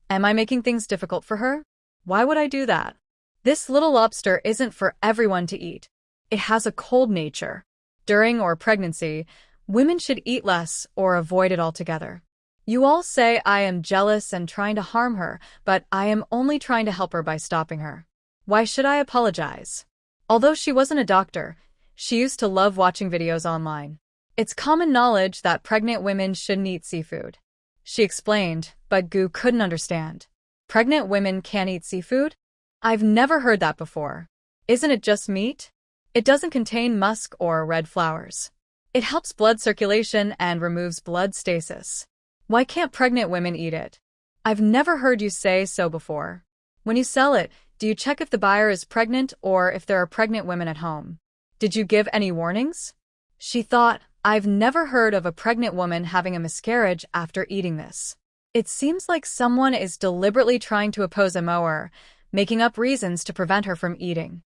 Am I making things difficult for her? Why would I do that? This little lobster isn't for everyone to eat. It has a cold nature. During or pregnancy, women should eat less or avoid it altogether. You all say I am jealous and trying to harm her, but I am only trying to help her by stopping her. Why should I apologize? Although she wasn't a doctor, she used to love watching videos online. It's common knowledge that pregnant women shouldn't eat seafood. She explained, but Gu couldn't understand. Pregnant women can't eat seafood? I've never heard that before. Isn't it just meat? It doesn't contain musk or red flowers. It helps blood circulation and removes blood stasis. Why can't pregnant women eat it? I've never heard you say so before. When you sell it, do you check if the buyer is pregnant or if there are pregnant women at home? Did you give any warnings? She thought, I've never heard of a pregnant woman having a miscarriage after eating this. It seems like someone is deliberately trying to oppose a mower, making up reasons to prevent her from eating.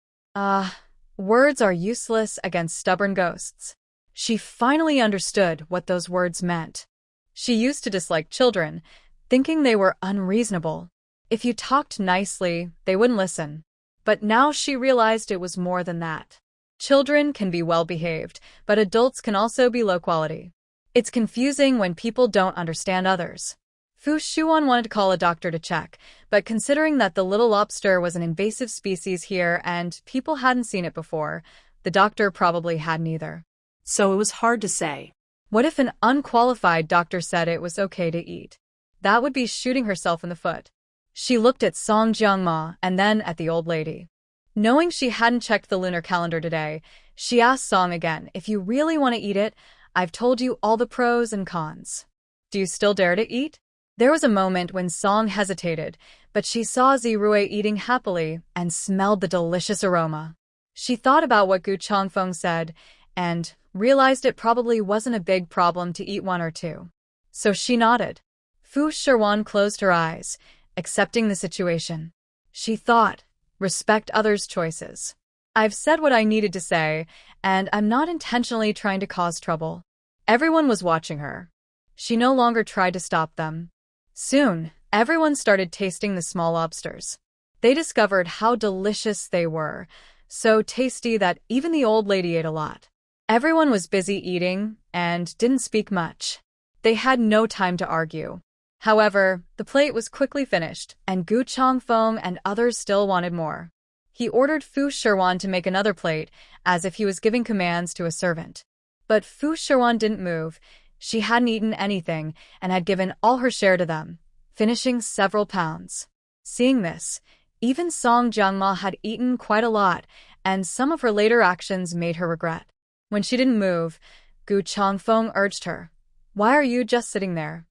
Words are useless against stubborn ghosts. She finally understood what those words meant. She used to dislike children, thinking they were unreasonable. If you talked nicely, they wouldn't listen. But now she realized it was more than that. Children can be well-behaved, but adults can also be low quality. It's confusing when people don't understand others. Fu Shiwan wanted to call a doctor to check, but considering that the little lobster was an invasive species here and people hadn't seen it before, the doctor probably hadn't either. So it was hard to say. What if an unqualified doctor said it was okay to eat? That would be shooting herself in the foot. She looked at Song Jiangma and then at the old lady. Knowing she hadn't checked the lunar calendar today, she asked Song again, if you really want to eat it, I've told you all the pros and cons. Do you still dare to eat? There was a moment when Song hesitated, but she saw Zirui eating happily and smelled the delicious aroma. She thought about what Gu Changfeng said and realized it probably wasn't a big problem to eat one or two. So she nodded. Fu Shiwan closed her eyes, accepting the situation. She thought, respect others' choices. I've said what I needed to say, and I'm not intentionally trying to cause trouble. Everyone was watching her. She no longer tried to stop them. Soon, everyone started tasting the small lobsters. They discovered how delicious they were, so tasty that even the old lady ate a lot. Everyone was busy eating and didn't speak much. They had no time to argue. However, the plate was quickly finished, and Gu Changfeng and others still wanted more. He ordered Fu Shiwan to make another plate, as if he was giving commands to a servant. But Fu Shiwan didn't move. She hadn't eaten anything and had given all her share to them, finishing several pounds. Seeing this, even Song Jiangma had eaten quite a lot, and some of her later actions made her regret. When she didn't move, Gu Changfeng urged her, "Why are you just sitting there?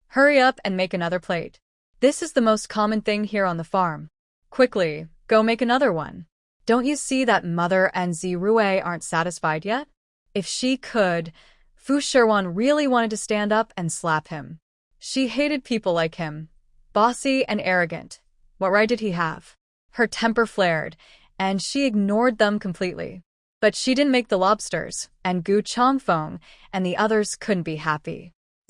Hurry up and make another plate. This is the most common thing here on the farm. Quickly, go make another one. Don't you see that Mother and Zirui aren't satisfied yet?" If she could, Fu Shiwan really wanted to stand up and slap him. She hated people like him. Bossy and arrogant. What right did he have? Her temper flared, and she ignored them completely. But she didn't make the lobsters, and Gu Changfeng and the others couldn't be happy.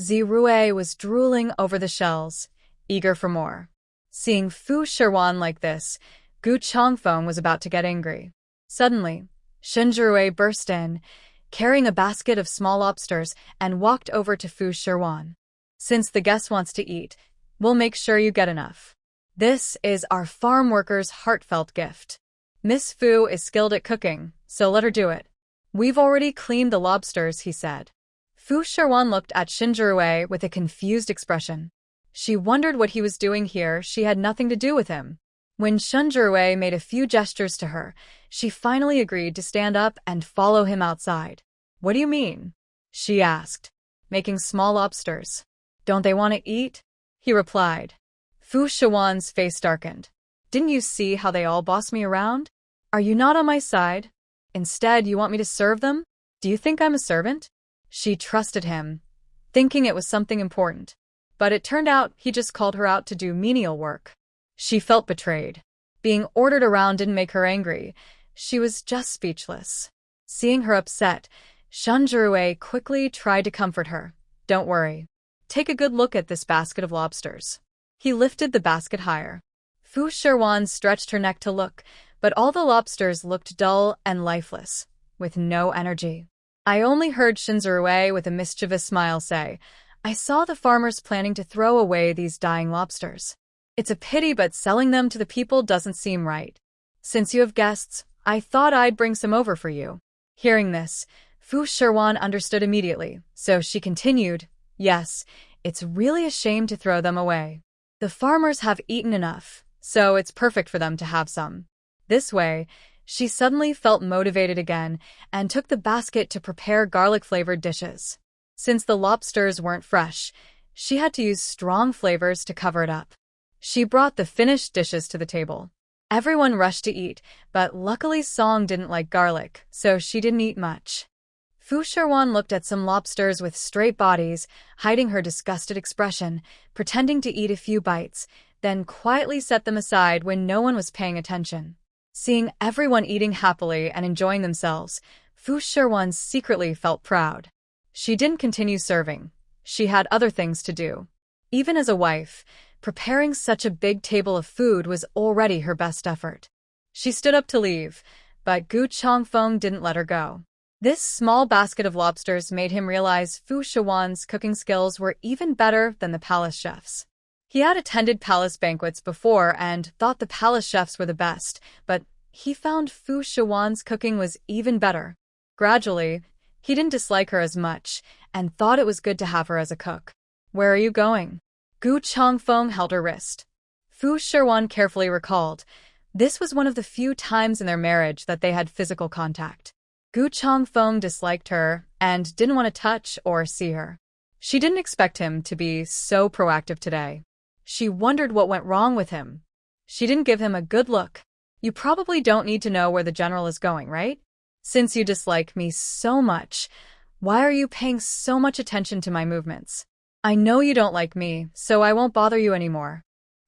Zirui was drooling over the shells, eager for more. Seeing Fu Shiwan like this, Gu Changfeng was about to get angry. Suddenly, Zirui burst in, carrying a basket of small lobsters, and walked over to Fu Shiwan. "Since the guest wants to eat, we'll make sure you get enough. This is our farm worker's heartfelt gift. Miss Fu is skilled at cooking, so let her do it. We've already cleaned the lobsters," he said. Fu Shiwan looked at Zirui with a confused expression. She wondered what he was doing here. She had nothing to do with him. When Zirui made a few gestures to her, she finally agreed to stand up and follow him outside. "What do you mean?" she asked. "Making small lobsters. Don't they want to eat?" he replied. Fu Shiwan's face darkened. "Didn't you see how they all boss me around? Are you not on my side? Instead, you want me to serve them? Do you think I'm a servant?" She trusted him, thinking it was something important. But it turned out he just called her out to do menial work. She felt betrayed. Being ordered around didn't make her angry. She was just speechless. Seeing her upset, Zirui quickly tried to comfort her. "Don't worry. Take a good look at this basket of lobsters." He lifted the basket higher. Fu Shiwan stretched her neck to look, but all the lobsters looked dull and lifeless, with no energy. I only heard Zirui with a mischievous smile say, "I saw the farmers planning to throw away these dying lobsters. It's a pity, but selling them to the people doesn't seem right. Since you have guests, I thought I'd bring some over for you." Hearing this, Fu Shiwan understood immediately, so she continued, "Yes, it's really a shame to throw them away. The farmers have eaten enough, so it's perfect for them to have some." This way, she suddenly felt motivated again and took the basket to prepare garlic-flavored dishes. Since the lobsters weren't fresh, she had to use strong flavors to cover it up. She brought the finished dishes to the table. Everyone rushed to eat, but luckily Song didn't like garlic, so she didn't eat much. Fu Shiwan looked at some lobsters with straight bodies, hiding her disgusted expression, pretending to eat a few bites, then quietly set them aside when no one was paying attention. Seeing everyone eating happily and enjoying themselves, Fu Shiwan secretly felt proud. She didn't continue serving. She had other things to do. Even as a wife, preparing such a big table of food was already her best effort. She stood up to leave, but Gu Changfeng didn't let her go. This small basket of lobsters made him realize Fu Shiwan's cooking skills were even better than the palace chefs. He had attended palace banquets before and thought the palace chefs were the best, but he found Fu Shiwan's cooking was even better. Gradually, he didn't dislike her as much and thought it was good to have her as a cook. "Where are you going?" Gu Changfeng held her wrist. Fu Shiwan carefully recalled. This was one of the few times in their marriage that they had physical contact. Gu Changfeng disliked her and didn't want to touch or see her. She didn't expect him to be so proactive today. She wondered what went wrong with him. She didn't give him a good look. "You probably don't need to know where the general is going, right? Since you dislike me so much, why are you paying so much attention to my movements? I know you don't like me, so I won't bother you anymore."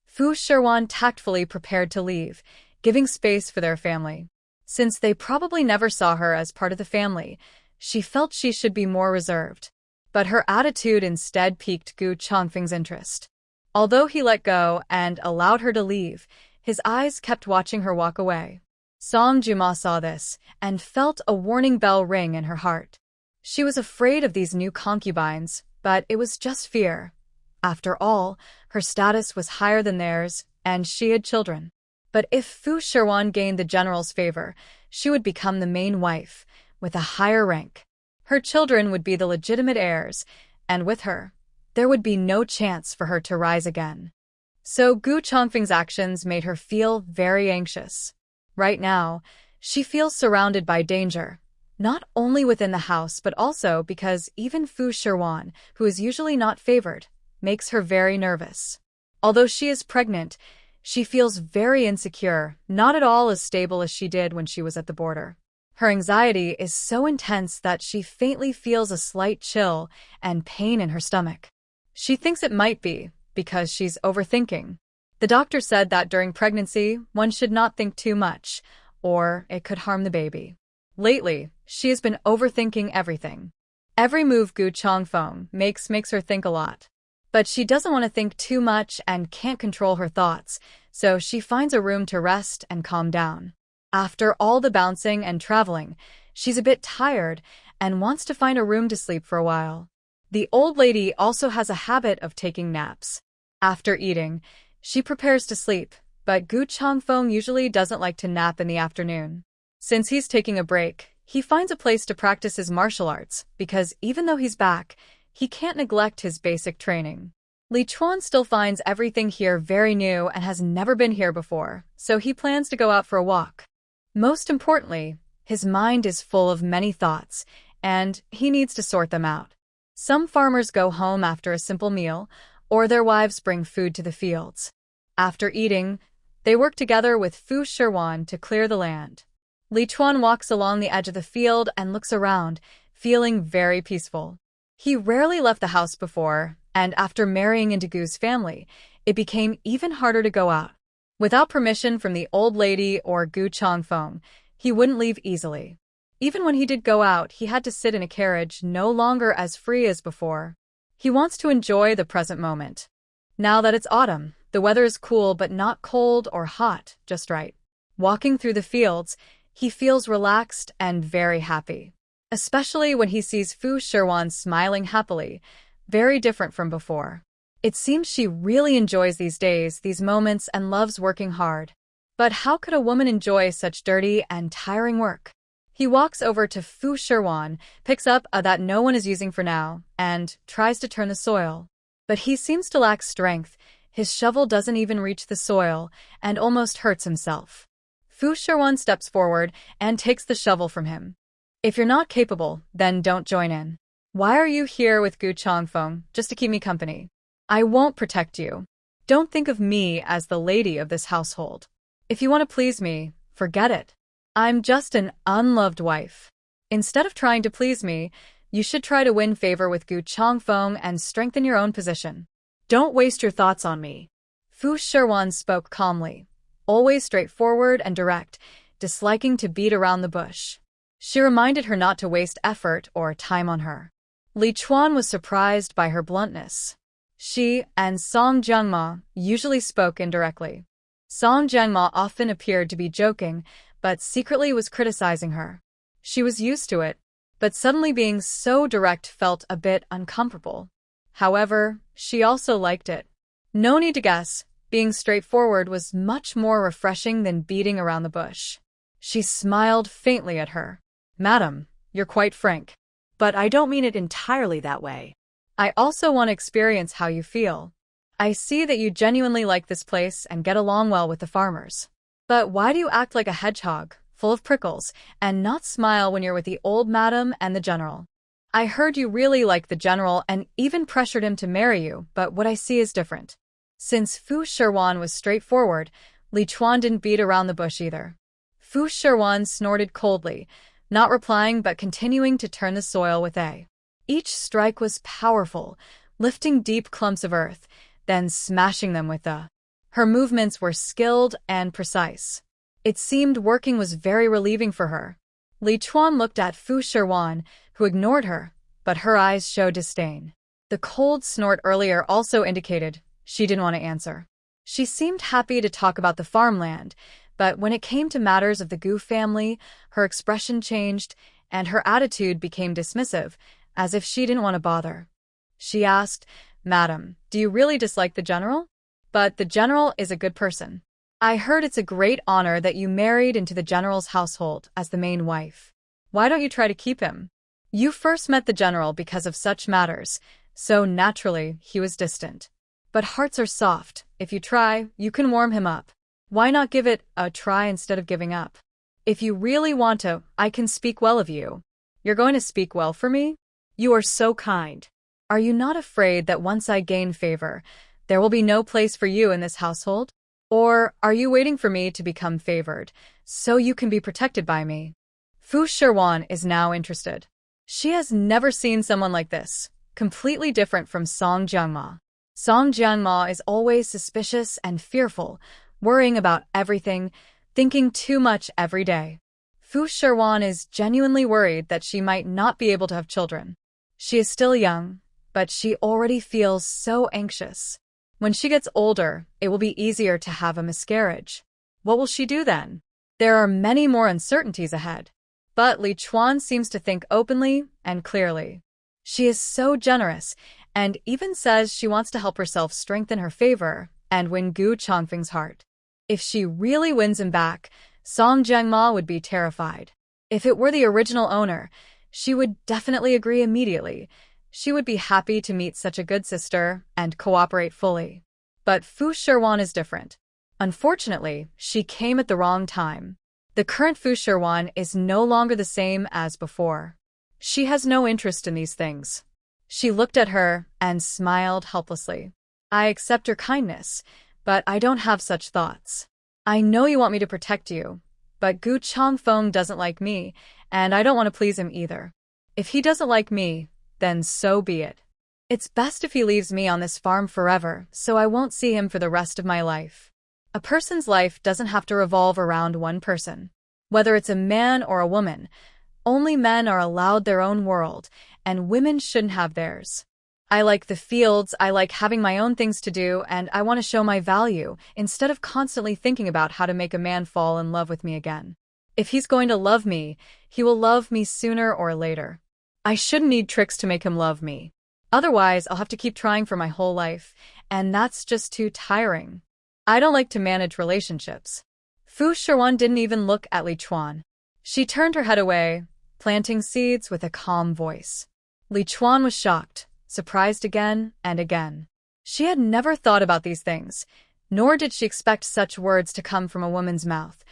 Fu Shiwan tactfully prepared to leave, giving space for their family. Since they probably never saw her as part of the family, she felt she should be more reserved. But her attitude instead piqued Gu Changfeng's interest. Although he let go and allowed her to leave, his eyes kept watching her walk away. Song Juma saw this and felt a warning bell ring in her heart. She was afraid of these new concubines, but it was just fear. After all, her status was higher than theirs, and she had children. But if Fu Shiwan gained the general's favor, she would become the main wife, with a higher rank. Her children would be the legitimate heirs, and with her, there would be no chance for her to rise again. So Gu Changfeng's actions made her feel very anxious. Right now, she feels surrounded by danger, not only within the house but also because even Fu Shiwan, who is usually not favored, makes her very nervous. Although she is pregnant, she feels very insecure, not at all as stable as she did when she was at the border. Her anxiety is so intense that she faintly feels a slight chill and pain in her stomach. She thinks it might be because she's overthinking. The doctor said that during pregnancy, one should not think too much, or it could harm the baby. Lately, she has been overthinking everything. Every move Gu Changfeng makes her think a lot. But she doesn't want to think too much and can't control her thoughts, so she finds a room to rest and calm down. After all the bouncing and traveling, she's a bit tired and wants to find a room to sleep for a while. The old lady also has a habit of taking naps. After eating, she prepares to sleep, but Gu Changfeng usually doesn't like to nap in the afternoon. Since he's taking a break, he finds a place to practice his martial arts, because even though he's back, he can't neglect his basic training. Lichuan still finds everything here very new and has never been here before, so he plans to go out for a walk. Most importantly, his mind is full of many thoughts, and he needs to sort them out. Some farmers go home after a simple meal, or their wives bring food to the fields. After eating, they work together with Fu Shiwan to clear the land. Lichuan walks along the edge of the field and looks around, feeling very peaceful. He rarely left the house before, and after marrying into Gu's family, it became even harder to go out. Without permission from the old lady or Gu Changfeng, he wouldn't leave easily. Even when he did go out, he had to sit in a carriage, no longer as free as before. He wants to enjoy the present moment. Now that it's autumn, the weather is cool but not cold or hot, just right. Walking through the fields, he feels relaxed and very happy. Especially when he sees Fu Shiwan smiling happily, very different from before. It seems she really enjoys these days, these moments, and loves working hard. But how could a woman enjoy such dirty and tiring work? He walks over to Fu Shiwan, picks up a that no one is using for now, and tries to turn the soil. But he seems to lack strength. His shovel doesn't even reach the soil, and almost hurts himself. Fu Shiwan steps forward and takes the shovel from him. If you're not capable, then don't join in. Why are you here with Gu Changfeng, just to keep me company? I won't protect you. Don't think of me as the lady of this household. If you want to please me, forget it. I'm just an unloved wife. Instead of trying to please me, you should try to win favor with Gu Changfeng and strengthen your own position. Don't waste your thoughts on me. Fu Shiwan spoke calmly, always straightforward and direct, disliking to beat around the bush. She reminded her not to waste effort or time on her. Lichuan was surprised by her bluntness. She and Song Jiangma usually spoke indirectly. Song Jiangma often appeared to be joking, but secretly was criticizing her. She was used to it, but suddenly being so direct felt a bit uncomfortable. However, she also liked it. No need to guess, being straightforward was much more refreshing than beating around the bush. She smiled faintly at her. Madam, you're quite frank. But I don't mean it entirely that way. I also want to experience how you feel. I see that you genuinely like this place and get along well with the farmers. But why do you act like a hedgehog, full of prickles, and not smile when you're with the old madam and the general? I heard you really liked the general and even pressured him to marry you, but what I see is different. Since Fu Shiwan was straightforward, Lichuan didn't beat around the bush either. Fu Shiwan snorted coldly, not replying but continuing to turn the soil with a. Each strike was powerful, lifting deep clumps of earth, then smashing them with a. Her movements were skilled and precise. It seemed working was very relieving for her. Lichuan looked at Fu Shiwan, who ignored her, but her eyes showed disdain. The cold snort earlier also indicated she didn't want to answer. She seemed happy to talk about the farmland, but when it came to matters of the Gu family, her expression changed, and her attitude became dismissive, as if she didn't want to bother. She asked, Madam, do you really dislike the general? But the general is a good person. I heard it's a great honor that you married into the general's household as the main wife. Why don't you try to keep him? You first met the general because of such matters, so naturally he was distant. But hearts are soft. If you try, you can warm him up. Why not give it a try instead of giving up? If you really want to, I can speak well of you. You're going to speak well for me? You are so kind. Are you not afraid that once I gain favor, there will be no place for you in this household? Or are you waiting for me to become favored, so you can be protected by me? Fu Shiwan is now interested. She has never seen someone like this, completely different from Song Jiangma. Song Jiangma is always suspicious and fearful, worrying about everything, thinking too much every day. Fu Shiwan is genuinely worried that she might not be able to have children. She is still young, but she already feels so anxious. When she gets older, it will be easier to have a miscarriage. What will she do then? There are many more uncertainties ahead. But Lichuan seems to think openly and clearly. She is so generous, and even says she wants to help herself strengthen her favor and win Gu Changfeng's heart. If she really wins him back, Song Jiangma would be terrified. If it were the original owner, she would definitely agree immediately. She would be happy to meet such a good sister and cooperate fully. But Fu Shiwan is different. Unfortunately, she came at the wrong time. The current Fu Shiwan is no longer the same as before. She has no interest in these things. She looked at her and smiled helplessly. I accept your kindness, but I don't have such thoughts. I know you want me to protect you, but Gu Changfeng doesn't like me, and I don't want to please him either. If he doesn't like me, then so be it. It's best if he leaves me on this farm forever, so I won't see him for the rest of my life. A person's life doesn't have to revolve around one person. Whether it's a man or a woman, only men are allowed their own world, and women shouldn't have theirs. I like the fields, I like having my own things to do, and I want to show my value, instead of constantly thinking about how to make a man fall in love with me again. If he's going to love me, he will love me sooner or later. I shouldn't need tricks to make him love me. Otherwise, I'll have to keep trying for my whole life, and that's just too tiring. I don't like to manage relationships. Fu Shiwan didn't even look at Lichuan. She turned her head away, planting seeds with a calm voice. Lichuan was shocked, surprised again and again. She had never thought about these things, nor did she expect such words to come from a woman's mouth,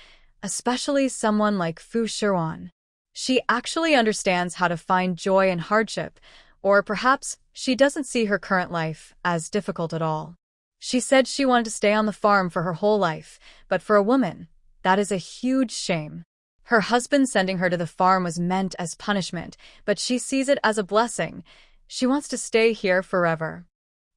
especially someone like Fu Shiwan. She actually understands how to find joy in hardship, or perhaps she doesn't see her current life as difficult at all. She said she wanted to stay on the farm for her whole life, but for a woman, that is a huge shame. Her husband sending her to the farm was meant as punishment, but she sees it as a blessing. She wants to stay here forever.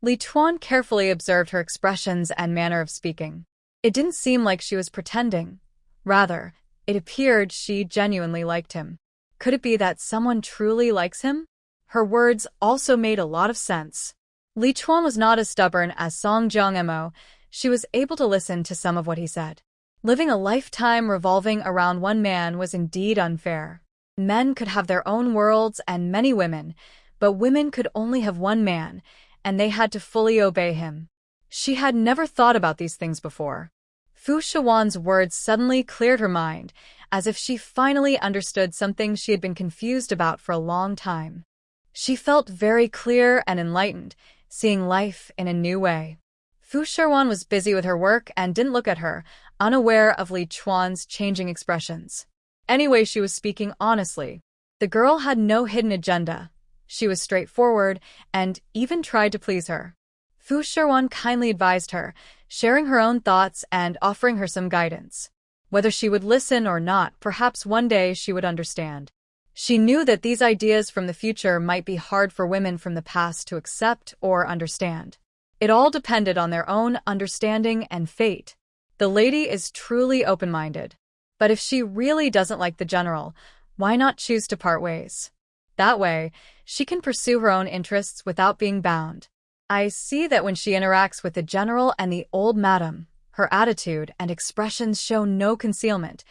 Lichuan carefully observed her expressions and manner of speaking. It didn't seem like she was pretending. Rather, it appeared she genuinely liked him. Could it be that someone truly likes him? Her words also made a lot of sense. Lichuan was not as stubborn as Song Jiangmo. She was able to listen to some of what he said. Living a lifetime revolving around one man was indeed unfair. Men could have their own worlds and many women, but women could only have one man, and they had to fully obey him. She had never thought about these things before. Fu Shiwan's words suddenly cleared her mind, as if she finally understood something she had been confused about for a long time. She felt very clear and enlightened, seeing life in a new way. Fu Shiwan was busy with her work and didn't look at her, unaware of Lichuan's changing expressions. Anyway, she was speaking honestly. The girl had no hidden agenda. She was straightforward and even tried to please her. Fu Shiwan kindly advised her, sharing her own thoughts and offering her some guidance. Whether she would listen or not, perhaps one day she would understand. She knew that these ideas from the future might be hard for women from the past to accept or understand. It all depended on their own understanding and fate. The lady is truly open-minded. But if she really doesn't like the general, why not choose to part ways? That way, she can pursue her own interests without being bound. I see that when she interacts with the general and the old madam, her attitude and expressions show no concealment.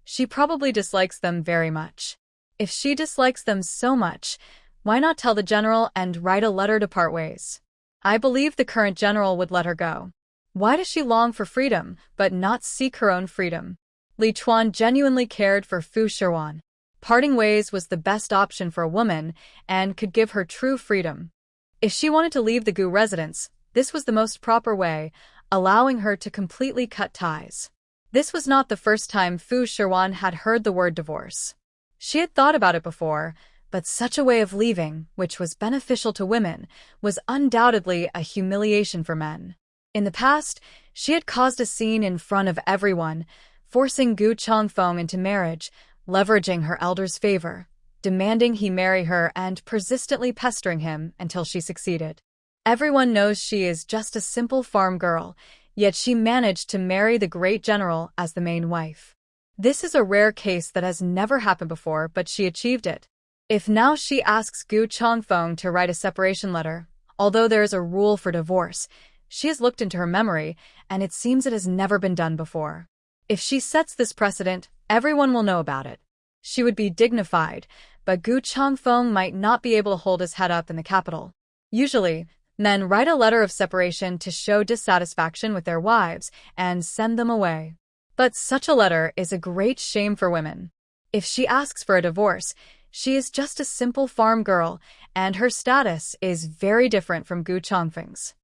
She probably dislikes them very much. If she dislikes them so much, why not tell the general and write a letter to part ways? I believe the current general would let her go. Why does she long for freedom, but not seek her own freedom? Lichuan genuinely cared for Fu Shiwan. Parting ways was the best option for a woman and could give her true freedom. If she wanted to leave the Gu residence, this was the most proper way, allowing her to completely cut ties. This was not the first time Fu Shiwan had heard the word divorce. She had thought about it before, but such a way of leaving, which was beneficial to women, was undoubtedly a humiliation for men. In the past, she had caused a scene in front of everyone, forcing Gu Changfeng into marriage, leveraging her elder's favor, demanding he marry her and persistently pestering him until she succeeded. Everyone knows she is just a simple farm girl, Yet she managed to marry the great general as the main wife. This is a rare case that has never happened before, but she achieved it. If now she asks Gu Changfeng to write a separation letter, although there is a rule for divorce, she has looked into her memory, and it seems it has never been done before. If she sets this precedent, everyone will know about it. She would be dignified, but Gu Changfeng might not be able to hold his head up in the capital. Usually, men write a letter of separation to show dissatisfaction with their wives and send them away. But such a letter is a great shame for women. If she asks for a divorce, she is just a simple farm girl, and her status is very different from Gu Changfeng's.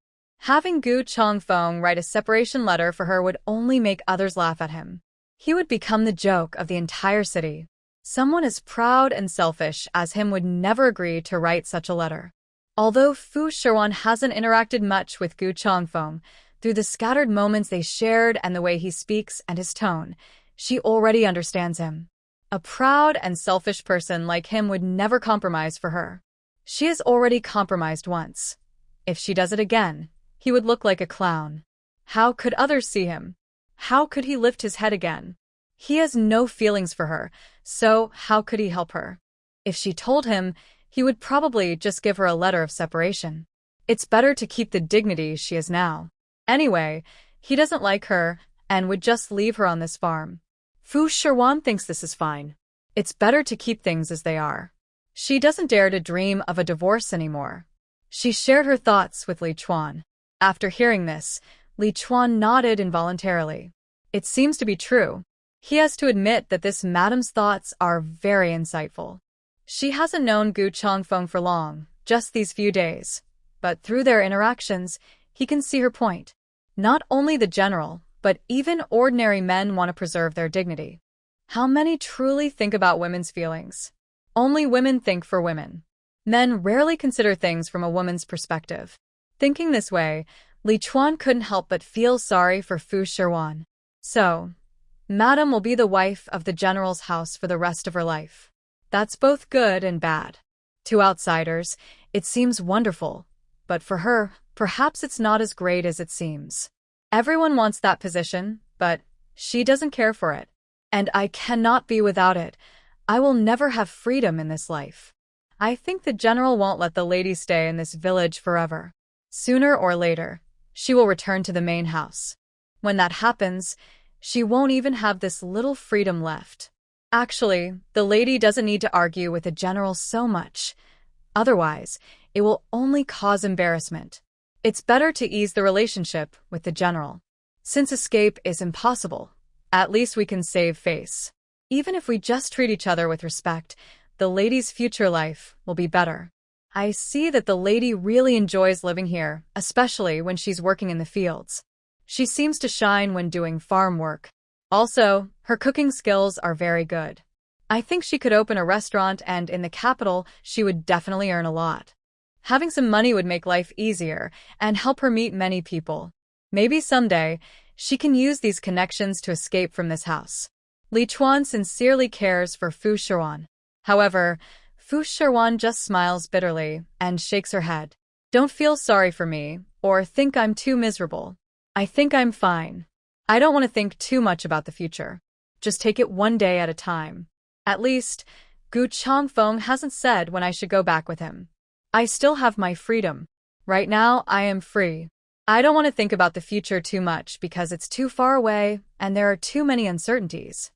Having Gu Changfeng write a separation letter for her would only make others laugh at him. He would become the joke of the entire city. Someone as proud and selfish as him would never agree to write such a letter. Although Fu Shiwan hasn't interacted much with Gu Changfeng, through the scattered moments they shared and the way he speaks and his tone, she already understands him. A proud and selfish person like him would never compromise for her. She has already compromised once. If she does it again, he would look like a clown. How could others see him? How could he lift his head again? He has no feelings for her, so how could he help her? If she told him, he would probably just give her a letter of separation. It's better to keep the dignity she has now. Anyway, he doesn't like her and would just leave her on this farm. Fu Shiwan thinks this is fine. It's better to keep things as they are. She doesn't dare to dream of a divorce anymore. She shared her thoughts with Lichuan. After hearing this, Lichuan nodded involuntarily. It seems to be true. He has to admit that this madam's thoughts are very insightful. She hasn't known Gu Changfeng for long, just these few days. But through their interactions, he can see her point. Not only the general, but even ordinary men want to preserve their dignity. How many truly think about women's feelings? Only women think for women. Men rarely consider things from a woman's perspective. Thinking this way, Lichuan couldn't help but feel sorry for Fu Shiwan. So, Madam will be the wife of the general's house for the rest of her life. That's both good and bad. To outsiders, it seems wonderful, but for her, perhaps it's not as great as it seems. Everyone wants that position, but she doesn't care for it. And I cannot be without it. I will never have freedom in this life. I think the general won't let the lady stay in this village forever. Sooner or later, she will return to the main house. When that happens, she won't even have this little freedom left. Actually, the lady doesn't need to argue with the general so much. Otherwise, it will only cause embarrassment. It's better to ease the relationship with the general. Since escape is impossible, at least we can save face. Even if we just treat each other with respect, the lady's future life will be better. I see that the lady really enjoys living here, especially when she's working in the fields. She seems to shine when doing farm work. Also, her cooking skills are very good. I think she could open a restaurant, and in the capital, she would definitely earn a lot. Having some money would make life easier and help her meet many people. Maybe someday, she can use these connections to escape from this house. Lichuan sincerely cares for Fu Shiwan. However, Fu Shiwan just smiles bitterly and shakes her head. Don't feel sorry for me, or think I'm too miserable. I think I'm fine. I don't want to think too much about the future. Just take it one day at a time. At least, Gu Changfeng hasn't said when I should go back with him. I still have my freedom. Right now, I am free. I don't want to think about the future too much because it's too far away and there are too many uncertainties.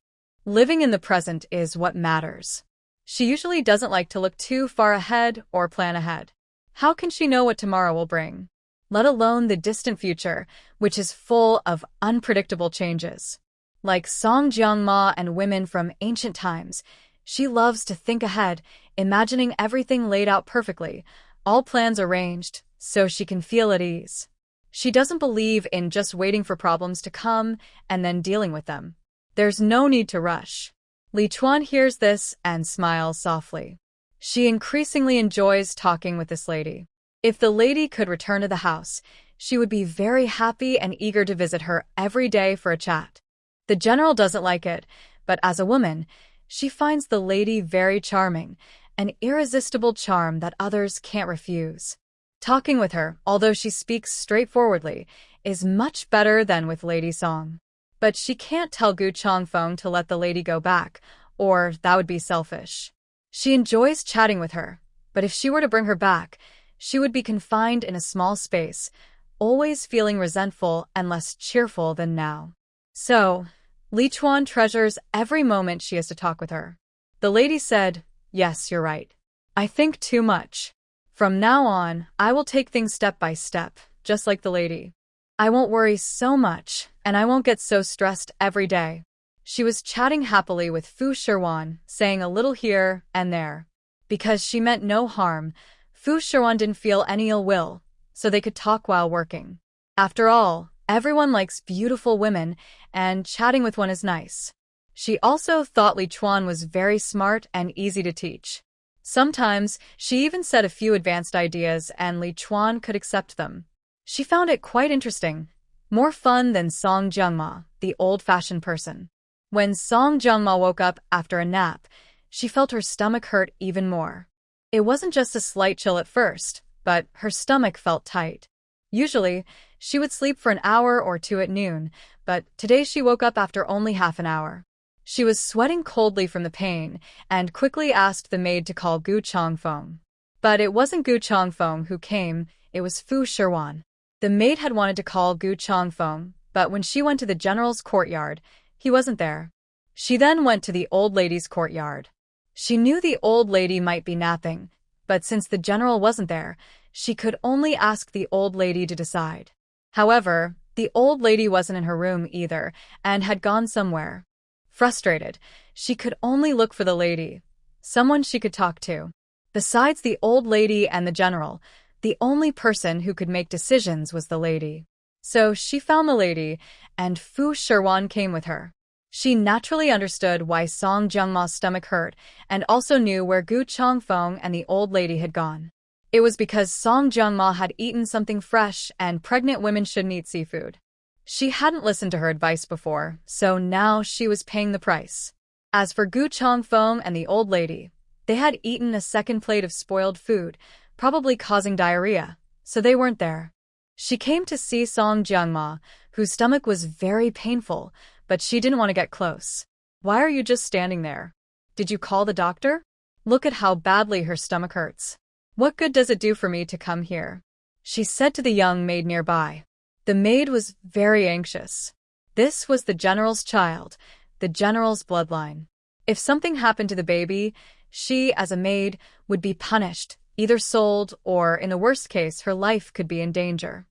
Living in the present is what matters. She usually doesn't like to look too far ahead or plan ahead. How can she know what tomorrow will bring? Let alone the distant future, which is full of unpredictable changes. Like Song Jiangma and women from ancient times, she loves to think ahead, imagining everything laid out perfectly, all plans arranged, so she can feel at ease. She doesn't believe in just waiting for problems to come and then dealing with them. There's no need to rush. Lichuan hears this and smiles softly. She increasingly enjoys talking with this lady. If the lady could return to the house, she would be very happy and eager to visit her every day for a chat. The general doesn't like it, but as a woman, she finds the lady very charming, an irresistible charm that others can't refuse. Talking with her, although she speaks straightforwardly, is much better than with Lady Song. But she can't tell Gu Changfeng to let the lady go back, or that would be selfish. She enjoys chatting with her, but if she were to bring her back, she would be confined in a small space, always feeling resentful and less cheerful than now. So, Lichuan treasures every moment she has to talk with her. The lady said, "Yes, you're right. I think too much. From now on, I will take things step by step, just like the lady. I won't worry so much, and I won't get so stressed every day." She was chatting happily with Fu Shiwan, saying a little here and there. Because she meant no harm, Fu Shiwan didn't feel any ill will, so they could talk while working. After all, everyone likes beautiful women, and chatting with one is nice. She also thought Lichuan was very smart and easy to teach. Sometimes, she even said a few advanced ideas and Lichuan could accept them. She found it quite interesting, more fun than Song Jiangma, the old-fashioned person. When Song Jiangma woke up after a nap, she felt her stomach hurt even more. It wasn't just a slight chill at first, but her stomach felt tight. Usually, she would sleep for an hour or two at noon, but today she woke up after only half an hour. She was sweating coldly from the pain and quickly asked the maid to call Gu Changfeng. But it wasn't Gu Changfeng who came, it was Fu Shiwan. The maid had wanted to call Gu Changfeng, but when she went to the general's courtyard, he wasn't there. She then went to the old lady's courtyard. She knew the old lady might be napping, but since the general wasn't there, she could only ask the old lady to decide. However, the old lady wasn't in her room either and had gone somewhere. Frustrated, she could only look for the lady, someone she could talk to. Besides the old lady and the general, the only person who could make decisions was the lady. So she found the lady, and Fu Shiwan came with her. She naturally understood why Song Jiangma's stomach hurt and also knew where Gu Changfeng and the old lady had gone. It was because Song Jiangma had eaten something fresh and pregnant women shouldn't eat seafood. She hadn't listened to her advice before, so now she was paying the price. As for Gu Changfeng and the old lady, they had eaten a second plate of spoiled food, probably causing diarrhea, so they weren't there. She came to see Song Jiangma, whose stomach was very painful, but she didn't want to get close. "Why are you just standing there? Did you call the doctor? Look at how badly her stomach hurts. What good does it do for me to come here?" she said to the young maid nearby. The maid was very anxious. This was the general's child, the general's bloodline. If something happened to the baby, she, as a maid, would be punished, either sold or, in the worst case, her life could be in danger.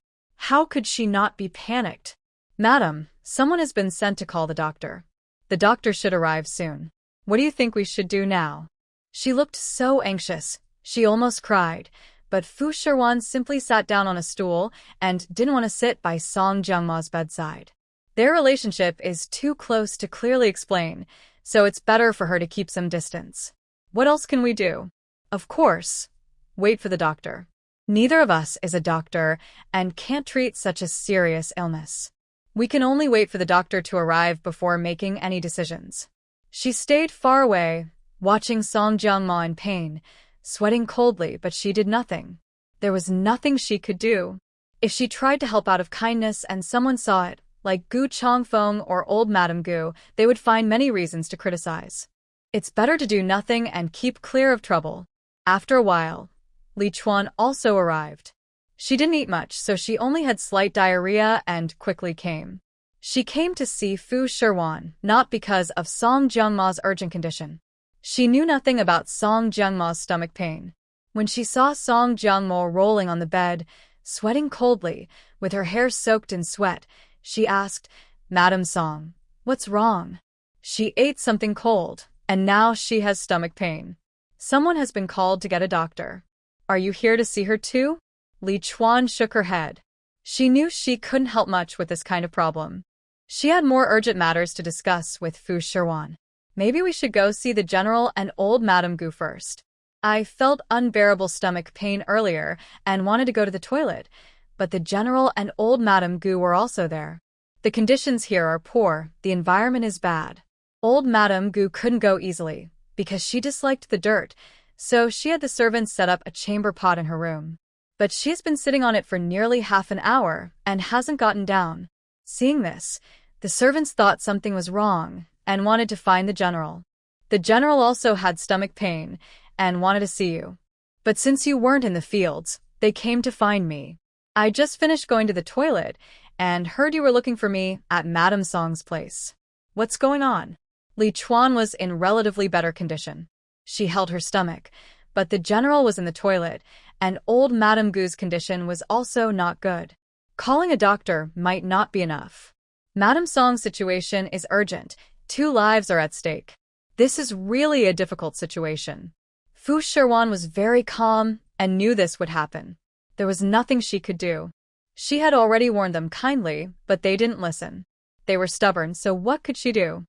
How could she not be panicked? "Madam, someone has been sent to call the doctor. The doctor should arrive soon. What do you think we should do now?" She looked so anxious, she almost cried, but Fu Shiwan simply sat down on a stool and didn't want to sit by Song Jiangma's bedside. Their relationship is too close to clearly explain, so it's better for her to keep some distance. What else can we do? Of course, wait for the doctor. Neither of us is a doctor and can't treat such a serious illness. We can only wait for the doctor to arrive before making any decisions. She stayed far away, watching Song Jiangma in pain, sweating coldly, but she did nothing. There was nothing she could do. If she tried to help out of kindness and someone saw it, like Gu Changfeng or old Madame Gu, they would find many reasons to criticize. It's better to do nothing and keep clear of trouble. After a while, Lichuan also arrived. She didn't eat much, so she only had slight diarrhea and quickly came. She came to see Fu Shiwan, not because of Song Jiangma's urgent condition. She knew nothing about Song Jiangma's stomach pain. When she saw Song Jiangma rolling on the bed, sweating coldly, with her hair soaked in sweat, she asked, "Madam Song, what's wrong?" She ate something cold, and now she has stomach pain. Someone has been called to get a doctor. Are you here to see her too? Lichuan shook her head. She knew she couldn't help much with this kind of problem. She had more urgent matters to discuss with Fu Shiwan. Maybe we should go see the general and old Madame Gu first. I felt unbearable stomach pain earlier and wanted to go to the toilet, but the general and old Madame Gu were also there. The conditions here are poor, the environment is bad. Old Madame Gu couldn't go easily, because she disliked the dirt, so she had the servants set up a chamber pot in her room. but she has been sitting on it for nearly half an hour and hasn't gotten down. Seeing this, the servants thought something was wrong and wanted to find the general. The general also had stomach pain and wanted to see you. But since you weren't in the fields, they came to find me. I just finished going to the toilet and heard you were looking for me at Madame Song's place. What's going on? Lichuan was in relatively better condition. She held her stomach, but the general was in the toilet, and old Madame Gu's condition was also not good. Calling a doctor might not be enough. Madame Song's situation is urgent. 2 lives are at stake. This is really a difficult situation. Fu Shiwan was very calm and knew this would happen. There was nothing she could do. She had already warned them kindly, but they didn't listen. They were stubborn, so what could she do?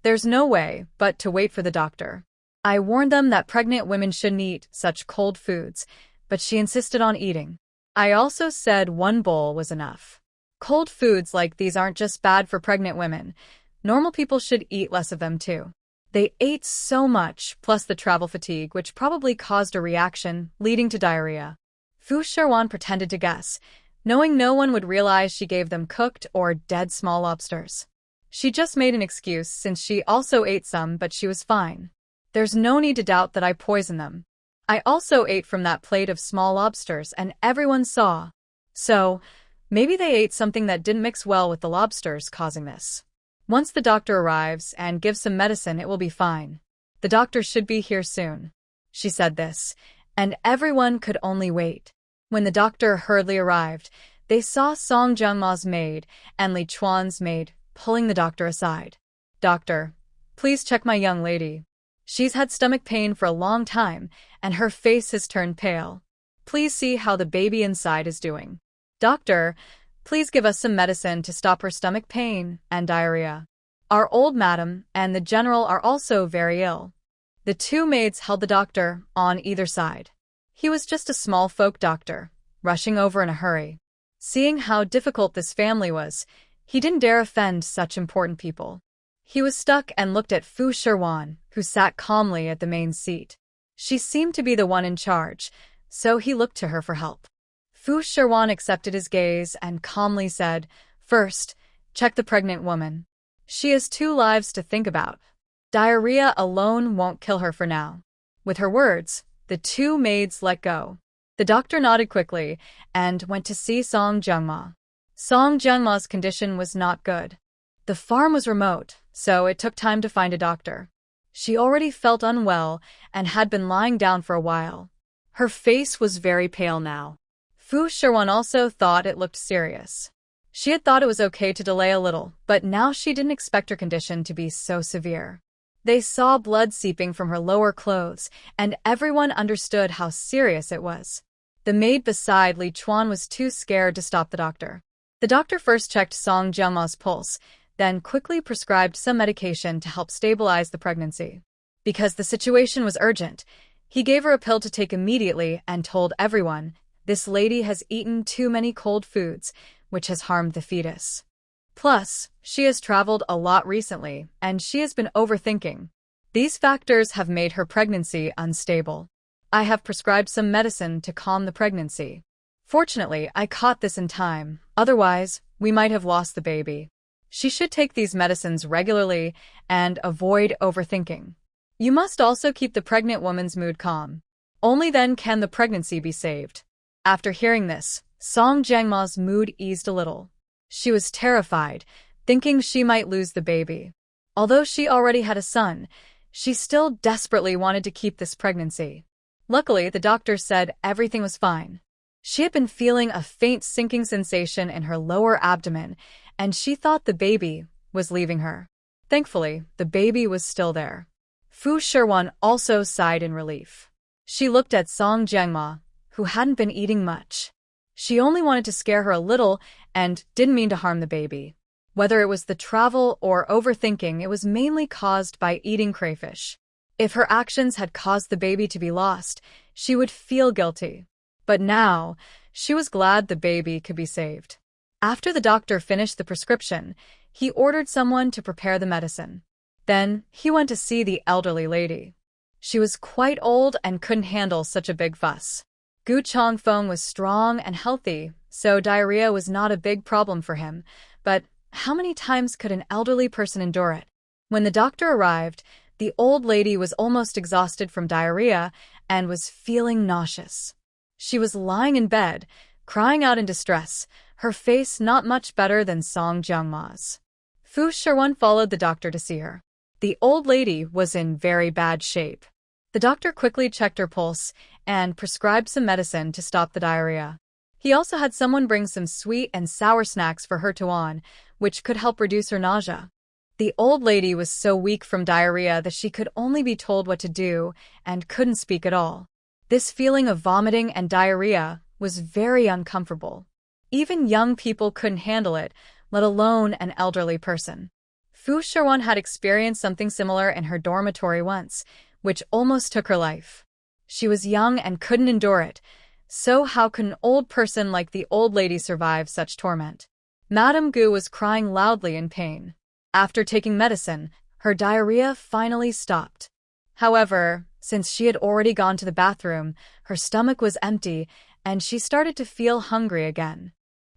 There's no way but to wait for the doctor. I warned them that pregnant women shouldn't eat such cold foods, but she insisted on eating. I also said 1 bowl was enough. Cold foods like these aren't just bad for pregnant women. Normal people should eat less of them too. They ate so much, plus the travel fatigue, which probably caused a reaction, leading to diarrhea. Fu Shiwan pretended to guess, knowing no one would realize she gave them cooked or dead small lobsters. She just made an excuse since she also ate some, but she was fine. There's no need to doubt that I poisoned them. I also ate from that plate of small lobsters and everyone saw. So, maybe they ate something that didn't mix well with the lobsters, causing this. Once the doctor arrives and gives some medicine, it will be fine. The doctor should be here soon. She said this, and everyone could only wait. When the doctor hurriedly arrived, they saw Song Jiangma's maid and Lichuan's maid pulling the doctor aside. Doctor, please check my young lady. She's had stomach pain for a long time, and her face has turned pale. Please see how the baby inside is doing. Doctor, please give us some medicine to stop her stomach pain and diarrhea. Our old madam and the general are also very ill. The 2 maids held the doctor on either side. He was just a small folk doctor, rushing over in a hurry. Seeing how difficult this family was, he didn't dare offend such important people. He was stuck and looked at Fu Shiwan, who sat calmly at the main seat. She seemed to be the one in charge, so he looked to her for help. Fu Shiwan accepted his gaze and calmly said, First, check the pregnant woman. She has 2 lives to think about. Diarrhea alone won't kill her for now. With her words, the 2 maids let go. The doctor nodded quickly and went to see Song Jiangma. Song Jiangma's condition was not good. The farm was remote, so it took time to find a doctor. She already felt unwell and had been lying down for a while. Her face was very pale now. Fu Shiwan also thought it looked serious. She had thought it was okay to delay a little, but now she didn't expect her condition to be so severe. They saw blood seeping from her lower clothes, and everyone understood how serious it was. The maid beside Lichuan was too scared to stop the doctor. The doctor first checked Song Jiangma's pulse, then quickly prescribed some medication to help stabilize the pregnancy. Because the situation was urgent, he gave her a pill to take immediately and told everyone, this lady has eaten too many cold foods, which has harmed the fetus. Plus, she has traveled a lot recently, and she has been overthinking. These factors have made her pregnancy unstable. I have prescribed some medicine to calm the pregnancy. Fortunately, I caught this in time, otherwise, we might have lost the baby. She should take these medicines regularly and avoid overthinking. You must also keep the pregnant woman's mood calm. Only then can the pregnancy be saved. After hearing this, Song Jiangma's mood eased a little. She was terrified, thinking she might lose the baby. Although she already had a son, she still desperately wanted to keep this pregnancy. Luckily, the doctor said everything was fine. She had been feeling a faint sinking sensation in her lower abdomen, and she thought the baby was leaving her. Thankfully, the baby was still there. Fu Shiwan also sighed in relief. She looked at Song Jiangma, who hadn't been eating much. She only wanted to scare her a little and didn't mean to harm the baby. Whether it was the travel or overthinking, it was mainly caused by eating crayfish. If her actions had caused the baby to be lost, she would feel guilty. But now, she was glad the baby could be saved. After the doctor finished the prescription, he ordered someone to prepare the medicine. Then, he went to see the elderly lady. She was quite old and couldn't handle such a big fuss. Gu Changfeng was strong and healthy, so diarrhea was not a big problem for him, but how many times could an elderly person endure it? When the doctor arrived, the old lady was almost exhausted from diarrhea and was feeling nauseous. She was lying in bed, crying out in distress, her face not much better than Song Jiangma's. Fu Shiwan followed the doctor to see her. The old lady was in very bad shape. The doctor quickly checked her pulse and prescribed some medicine to stop the diarrhea. He also had someone bring some sweet and sour snacks for her to on, which could help reduce her nausea. The old lady was so weak from diarrhea that she could only be told what to do and couldn't speak at all. This feeling of vomiting and diarrhea was very uncomfortable. Even young people couldn't handle it, let alone an elderly person. Fu Shiwan had experienced something similar in her dormitory once, which almost took her life. She was young and couldn't endure it, so how could an old person like the old lady survive such torment? Madame Gu was crying loudly in pain. After taking medicine, her diarrhea finally stopped. However, since she had already gone to the bathroom, her stomach was empty and she started to feel hungry again.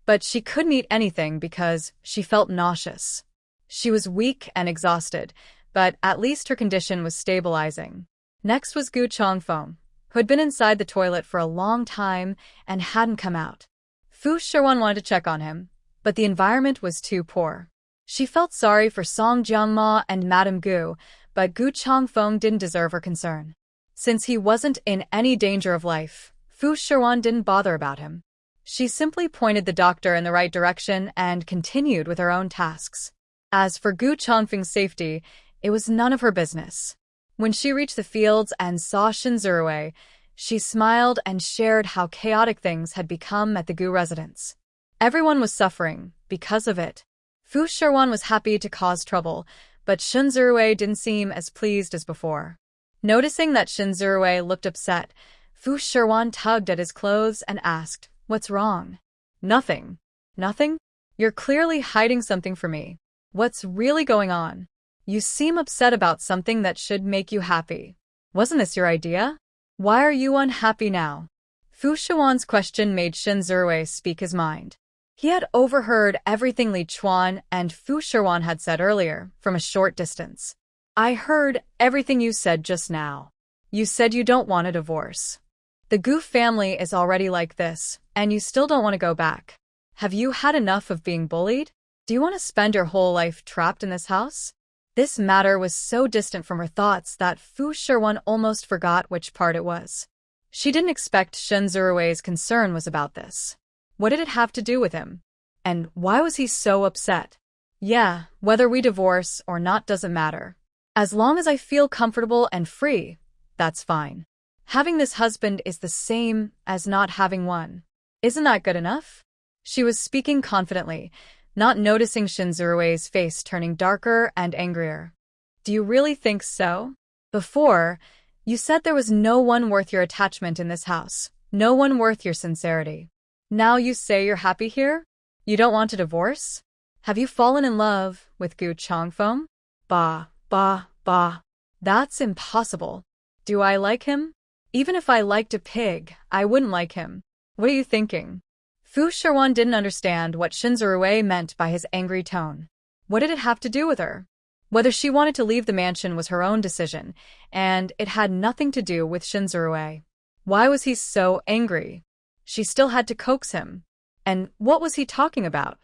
But she couldn't eat anything because she felt nauseous. She was weak and exhausted, but at least her condition was stabilizing. Next was Gu Changfeng, who had been inside the toilet for a long time and hadn't come out. Fu Shiwan wanted to check on him, but the environment was too poor. She felt sorry for Song Jiangma and Madame Gu, but Gu Changfeng didn't deserve her concern. Since he wasn't in any danger of life, Fu Shiwan didn't bother about him. She simply pointed the doctor in the right direction and continued with her own tasks. As for Gu Changfeng's safety, it was none of her business. When she reached the fields and saw Shinzurui, she smiled and shared how chaotic things had become at the Gu residence. Everyone was suffering because of it. Fu Shiwan was happy to cause trouble, but Shinzurui didn't seem as pleased as before. Noticing that Shinzurui looked upset, Fu Shiwan tugged at his clothes and asked, "What's wrong?" "Nothing." "Nothing? You're clearly hiding something from me. What's really going on? You seem upset about something that should make you happy. Wasn't this your idea? Why are you unhappy now?" Fu Shiwan's question made Shinzurui speak his mind. He had overheard everything Lichuan and Fu Shiwan had said earlier from a short distance. "I heard everything you said just now. You said you don't want a divorce. The Gu family is already like this, and you still don't want to go back. Have you had enough of being bullied? Do you want to spend your whole life trapped in this house?" This matter was so distant from her thoughts that Fu Shiwan almost forgot which part it was. She didn't expect Shinzurui's concern was about this. What did it have to do with him? And why was he so upset? "Yeah, whether we divorce or not doesn't matter. As long as I feel comfortable and free, that's fine. Having this husband is the same as not having one. Isn't that good enough?" She was speaking confidently, not noticing Shinzurui's face turning darker and angrier. "Do you really think so? Before, you said there was no one worth your attachment in this house, no one worth your sincerity. Now you say you're happy here? You don't want a divorce? Have you fallen in love with Gu Changfeng?" Bah. That's impossible. Do I like him? Even if I liked a pig, I wouldn't like him. What are you thinking?" Fu Shiwan didn't understand what Shinzurui meant by his angry tone. What did it have to do with her? Whether she wanted to leave the mansion was her own decision, and it had nothing to do with Shinzurui. Why was he so angry? She still had to coax him. And what was he talking about?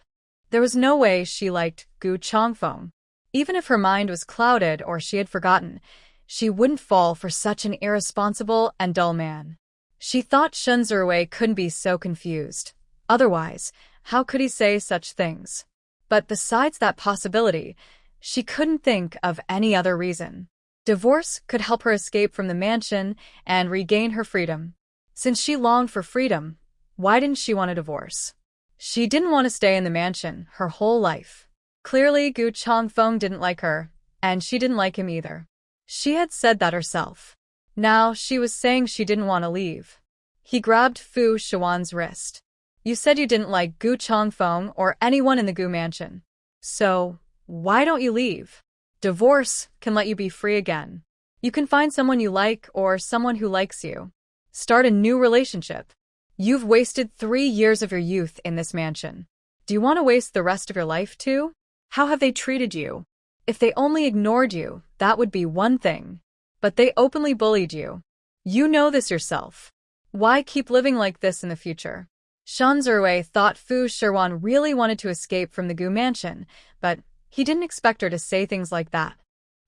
There was no way she liked Gu Changfeng. Even if her mind was clouded or she had forgotten, she wouldn't fall for such an irresponsible and dull man. She thought Shinzurui couldn't be so confused. Otherwise, how could he say such things? But besides that possibility, she couldn't think of any other reason. Divorce could help her escape from the mansion and regain her freedom. Since she longed for freedom, why didn't she want a divorce? She didn't want to stay in the mansion her whole life. Clearly, Gu Changfeng didn't like her, and she didn't like him either. She had said that herself. Now she was saying she didn't want to leave. He grabbed Fu Shiwan's wrist. "You said you didn't like Gu Changfeng or anyone in the Gu mansion. So, why don't you leave? Divorce can let you be free again. You can find someone you like or someone who likes you. Start a new relationship. You've wasted 3 years of your youth in this mansion. Do you want to waste the rest of your life too? How have they treated you? If they only ignored you, that would be one thing. But they openly bullied you. You know this yourself. Why keep living like this in the future? Shan Zirui thought Fu Shiwan really wanted to escape from the Gu mansion, but he didn't expect her to say things like that.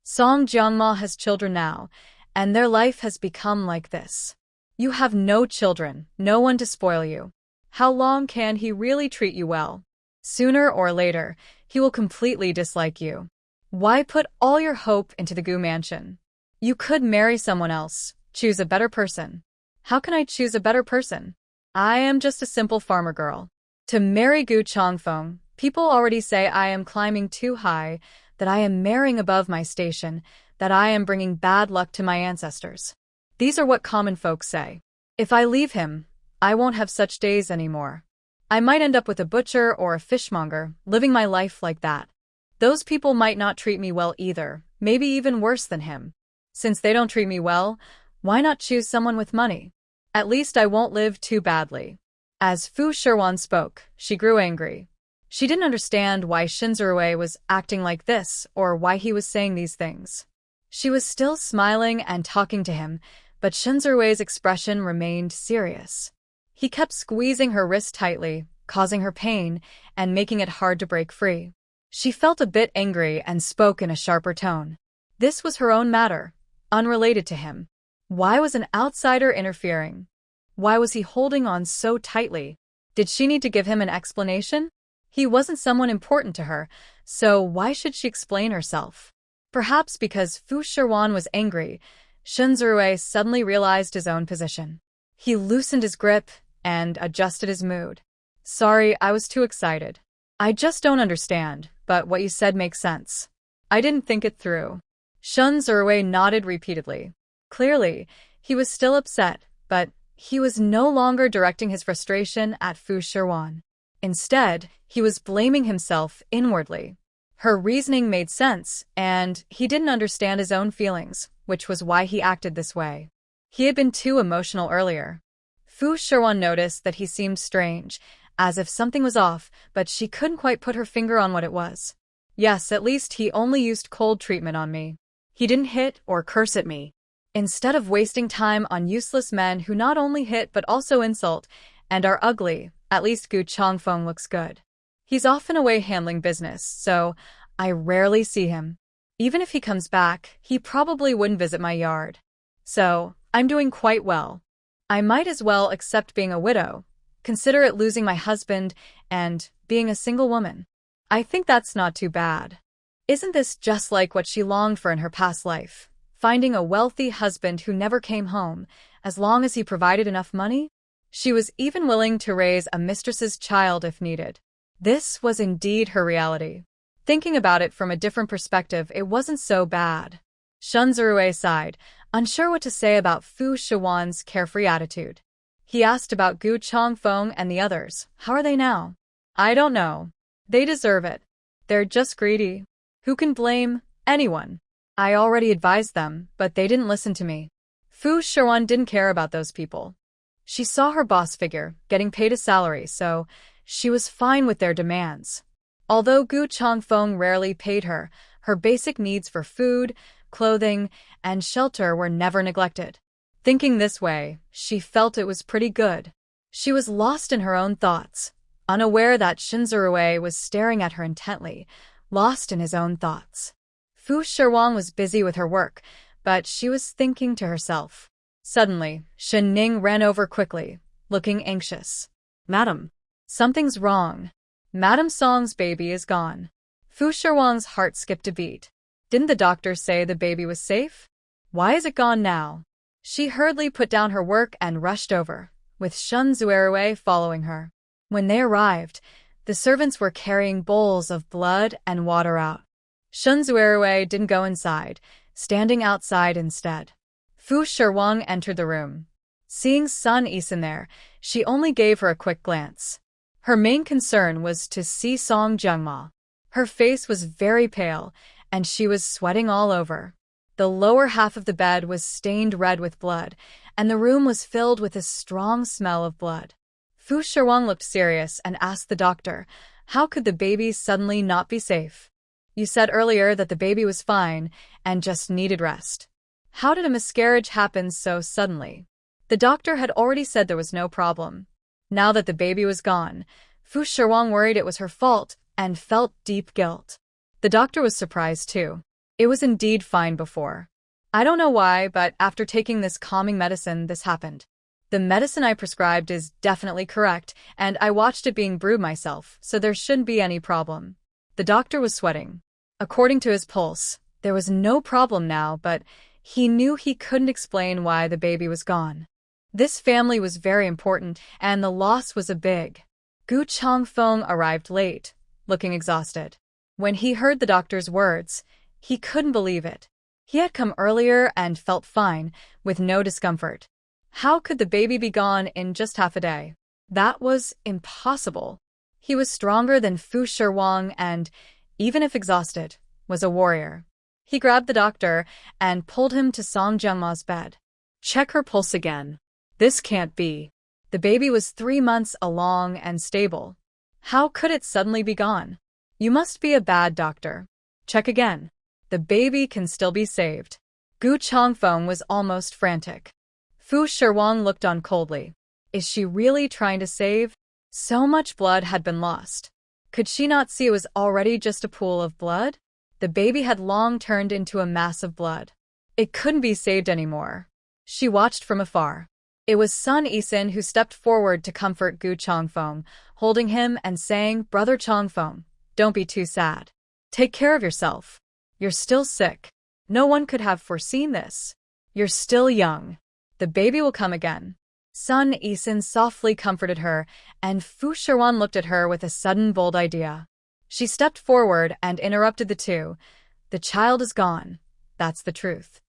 Song Jiangma has children now, and their life has become like this. You have no children, no one to spoil you. How long can he really treat you well? Sooner or later, he will completely dislike you. Why put all your hope into the Gu mansion? You could marry someone else, choose a better person. How can I choose a better person? I am just a simple farmer girl. To marry Gu Changfeng, people already say I am climbing too high, that I am marrying above my station, that I am bringing bad luck to my ancestors. These are what common folk say. If I leave him, I won't have such days anymore. I might end up with a butcher or a fishmonger, living my life like that. Those people might not treat me well either, maybe even worse than him. Since they don't treat me well, why not choose someone with money? At least I won't live too badly. As Fu Shiwan spoke, she grew angry. She didn't understand why Shan Zirui was acting like this or why he was saying these things. She was still smiling and talking to him, but Shan Zirui's expression remained serious. He kept squeezing her wrist tightly, causing her pain and making it hard to break free. She felt a bit angry and spoke in a sharper tone. This was her own matter, unrelated to him. Why was an outsider interfering? Why was he holding on so tightly? Did she need to give him an explanation? He wasn't someone important to her, so why should she explain herself? Perhaps because Fu Shiwan was angry, Shan Zirui suddenly realized his own position. He loosened his grip and adjusted his mood. Sorry, I was too excited. I just don't understand, but what you said makes sense. I didn't think it through. Shan Zirui nodded repeatedly. Clearly, he was still upset, but he was no longer directing his frustration at Fu Shiwan. Instead, he was blaming himself inwardly. Her reasoning made sense, and he didn't understand his own feelings, which was why he acted this way. He had been too emotional earlier. Fu Shiwan noticed that he seemed strange, as if something was off, but she couldn't quite put her finger on what it was. Yes, at least he only used cold treatment on me. He didn't hit or curse at me. Instead of wasting time on useless men who not only hit but also insult and are ugly, at least Gu Changfeng looks good. He's often away handling business, so I rarely see him. Even if he comes back, he probably wouldn't visit my yard. So, I'm doing quite well. I might as well accept being a widow, consider it losing my husband, and being a single woman. I think that's not too bad. Isn't this just like what she longed for in her past life? Finding a wealthy husband who never came home, as long as he provided enough money? She was even willing to raise a mistress's child if needed. This was indeed her reality. Thinking about it from a different perspective, it wasn't so bad. Shan Zirui sighed, unsure what to say about Fu Shiwan's carefree attitude. He asked about Gu Changfeng and the others. How are they now? I don't know. They deserve it. They're just greedy. Who can blame anyone? I already advised them, but they didn't listen to me. Fu Shiwan didn't care about those people. She saw her boss figure, getting paid a salary, so she was fine with their demands. Although Gu Changfeng rarely paid her, her basic needs for food, clothing, and shelter were never neglected. Thinking this way, she felt it was pretty good. She was lost in her own thoughts, unaware that Shan Zirui was staring at her intently, lost in his own thoughts. Fu Shiwan was busy with her work, but she was thinking to herself. Suddenly, Shen Ning ran over quickly, looking anxious. Madam, something's wrong. Madam Song's baby is gone. Fu Shiwan's heart skipped a beat. Didn't the doctor say the baby was safe? Why is it gone now? She hurriedly put down her work and rushed over, with Shan Zirui following her. When they arrived, the servants were carrying bowls of blood and water out. Shan Zirui didn't go inside, standing outside instead. Fu Shiwan entered the room. Seeing Sun Yixin there, she only gave her a quick glance. Her main concern was to see Song Jiangma. Her face was very pale, and she was sweating all over. The lower half of the bed was stained red with blood, and the room was filled with a strong smell of blood. Fu Shiwan looked serious and asked the doctor, how could the baby suddenly not be safe? You said earlier that the baby was fine and just needed rest. How did a miscarriage happen so suddenly? The doctor had already said there was no problem. Now that the baby was gone, Fu Shiwan worried it was her fault and felt deep guilt. The doctor was surprised too. It was indeed fine before. I don't know why, but after taking this calming medicine, this happened. The medicine I prescribed is definitely correct, and I watched it being brewed myself, so there shouldn't be any problem. The doctor was sweating. According to his pulse, there was no problem now, but he knew he couldn't explain why the baby was gone. This family was very important, and the loss was a big. Gu Changfeng arrived late, looking exhausted. When he heard the doctor's words, he couldn't believe it. He had come earlier and felt fine, with no discomfort. How could the baby be gone in just half a day? That was impossible. He was stronger than Fu Shiwan and, even if exhausted, was a warrior. He grabbed the doctor and pulled him to Song Jiangma's bed. Check her pulse again. This can't be. The baby was 3 months along and stable. How could it suddenly be gone? You must be a bad doctor. Check again. The baby can still be saved. Gu Changfeng was almost frantic. Fu Shiwan looked on coldly. Is she really trying to save? So much blood had been lost. Could she not see it was already just a pool of blood? The baby had long turned into a mass of blood. It couldn't be saved anymore. She watched from afar. It was son Yixin who stepped forward to comfort Gu Changfeng, holding him and saying, Brother Changfeng, don't be too sad. Take care of yourself. You're still sick. No one could have foreseen this. You're still young. The baby will come again. Son Yixin softly comforted her, and Fu Shiwan looked at her with a sudden bold idea. She stepped forward and interrupted the two. The child is gone. That's the truth.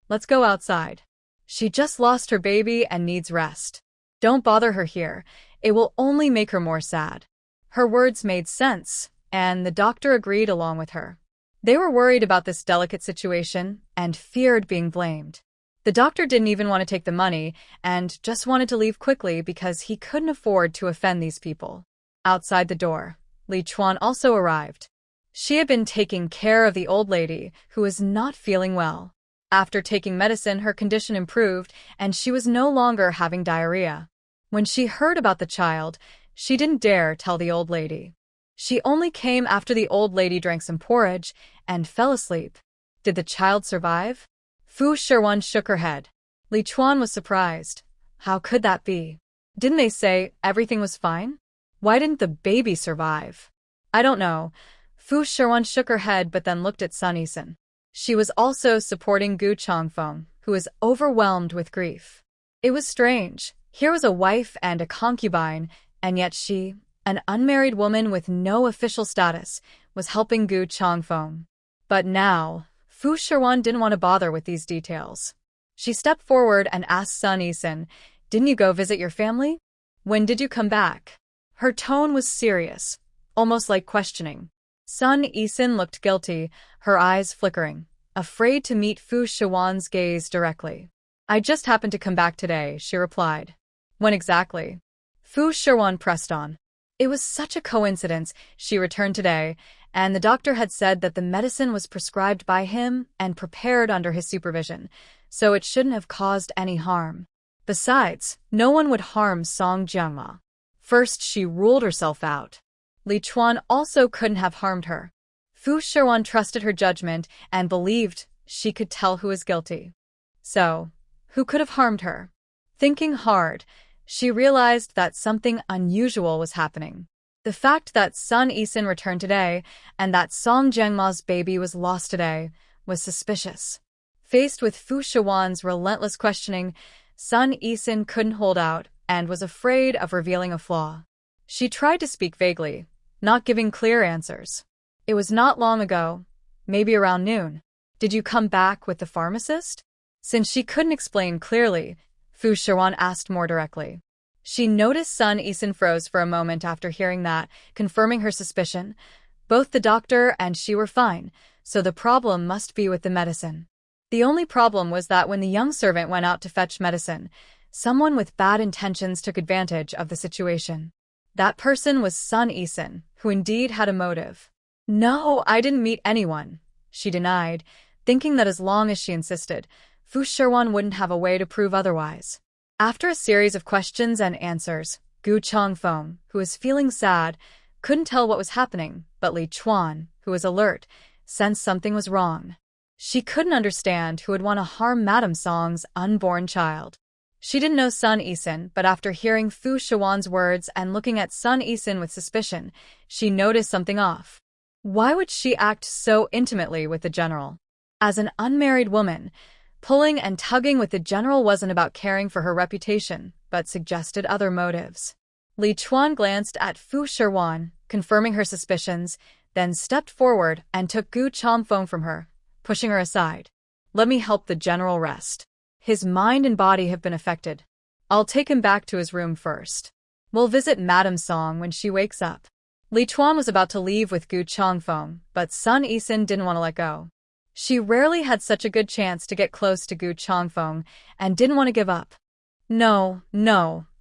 Let's go outside. She just lost her baby and needs rest. Don't bother her here. It will only make her more sad. Her words made sense, and the doctor agreed along with her. They were worried about this delicate situation and feared being blamed. The doctor didn't even want to take the money and just wanted to leave quickly because he couldn't afford to offend these people. Outside the door, Lichuan also arrived. She had been taking care of the old lady who was not feeling well. After taking medicine, her condition improved and she was no longer having diarrhea. When she heard about the child, she didn't dare tell the old lady. She only came after the old lady drank some porridge and fell asleep. Did the child survive? Fu Shiwan shook her head. Lichuan was surprised. How could that be? Didn't they say everything was fine? Why didn't the baby survive? I don't know. Fu Shiwan shook her head but then looked at Sun Yixin. She was also supporting Gu Changfeng, who was overwhelmed with grief. It was strange. Here was a wife and a concubine, and yet she, an unmarried woman with no official status, was helping Gu Changfeng. But now, Fu Shiwan didn't want to bother with these details. She stepped forward and asked Sun Yixin, Didn't you go visit your family? When did you come back? Her tone was serious, almost like questioning. Sun Yixin looked guilty, her eyes flickering, afraid to meet Fu Shiwan's gaze directly. I just happened to come back today, she replied. When exactly? Fu Shiwan pressed on. It was such a coincidence she returned today, and the doctor had said that the medicine was prescribed by him and prepared under his supervision, so it shouldn't have caused any harm. Besides, no one would harm Song Jiangma. First, she ruled herself out. Lichuan also couldn't have harmed her. Fu Shiwan trusted her judgment and believed she could tell who was guilty. So, who could have harmed her? Thinking hard, she realized that something unusual was happening. The fact that Sun Yixin returned today and that Song Jiangma's baby was lost today was suspicious. Faced with Fu Shiwan's relentless questioning, Sun Yixin couldn't hold out and was afraid of revealing a flaw. She tried to speak vaguely, not giving clear answers. It was not long ago, maybe around noon. Did you come back with the pharmacist? Since she couldn't explain clearly, Fu Shiwan asked more directly. She noticed Sun Yixin froze for a moment after hearing that, confirming her suspicion. Both the doctor and she were fine, so the problem must be with the medicine. The only problem was that when the young servant went out to fetch medicine, someone with bad intentions took advantage of the situation. That person was son Yixin, who indeed had a motive. "No, I didn't meet anyone," she denied, thinking that as long as she insisted, Fu Shiwan wouldn't have a way to prove otherwise. After a series of questions and answers, Gu Changfeng, who was feeling sad, couldn't tell what was happening, but Lichuan, who was alert, sensed something was wrong. She couldn't understand who would want to harm Madame Song's unborn child. She didn't know son Yixin, but after hearing Fu Shiwan's words and looking at son Yixin with suspicion, she noticed something off. Why would she act so intimately with the general? As an unmarried woman, pulling and tugging with the general wasn't about caring for her reputation, but suggested other motives. Lichuan glanced at Fu Shiwan, confirming her suspicions, then stepped forward and took Gu Changfeng from her, pushing her aside. "Let me help the general rest. His mind and body have been affected. I'll take him back to his room first. We'll visit Madame Song when she wakes up." Lichuan was about to leave with Gu Changfeng, but son Yixin didn't want to let go. She rarely had such a good chance to get close to Gu Changfeng and didn't want to give up. No,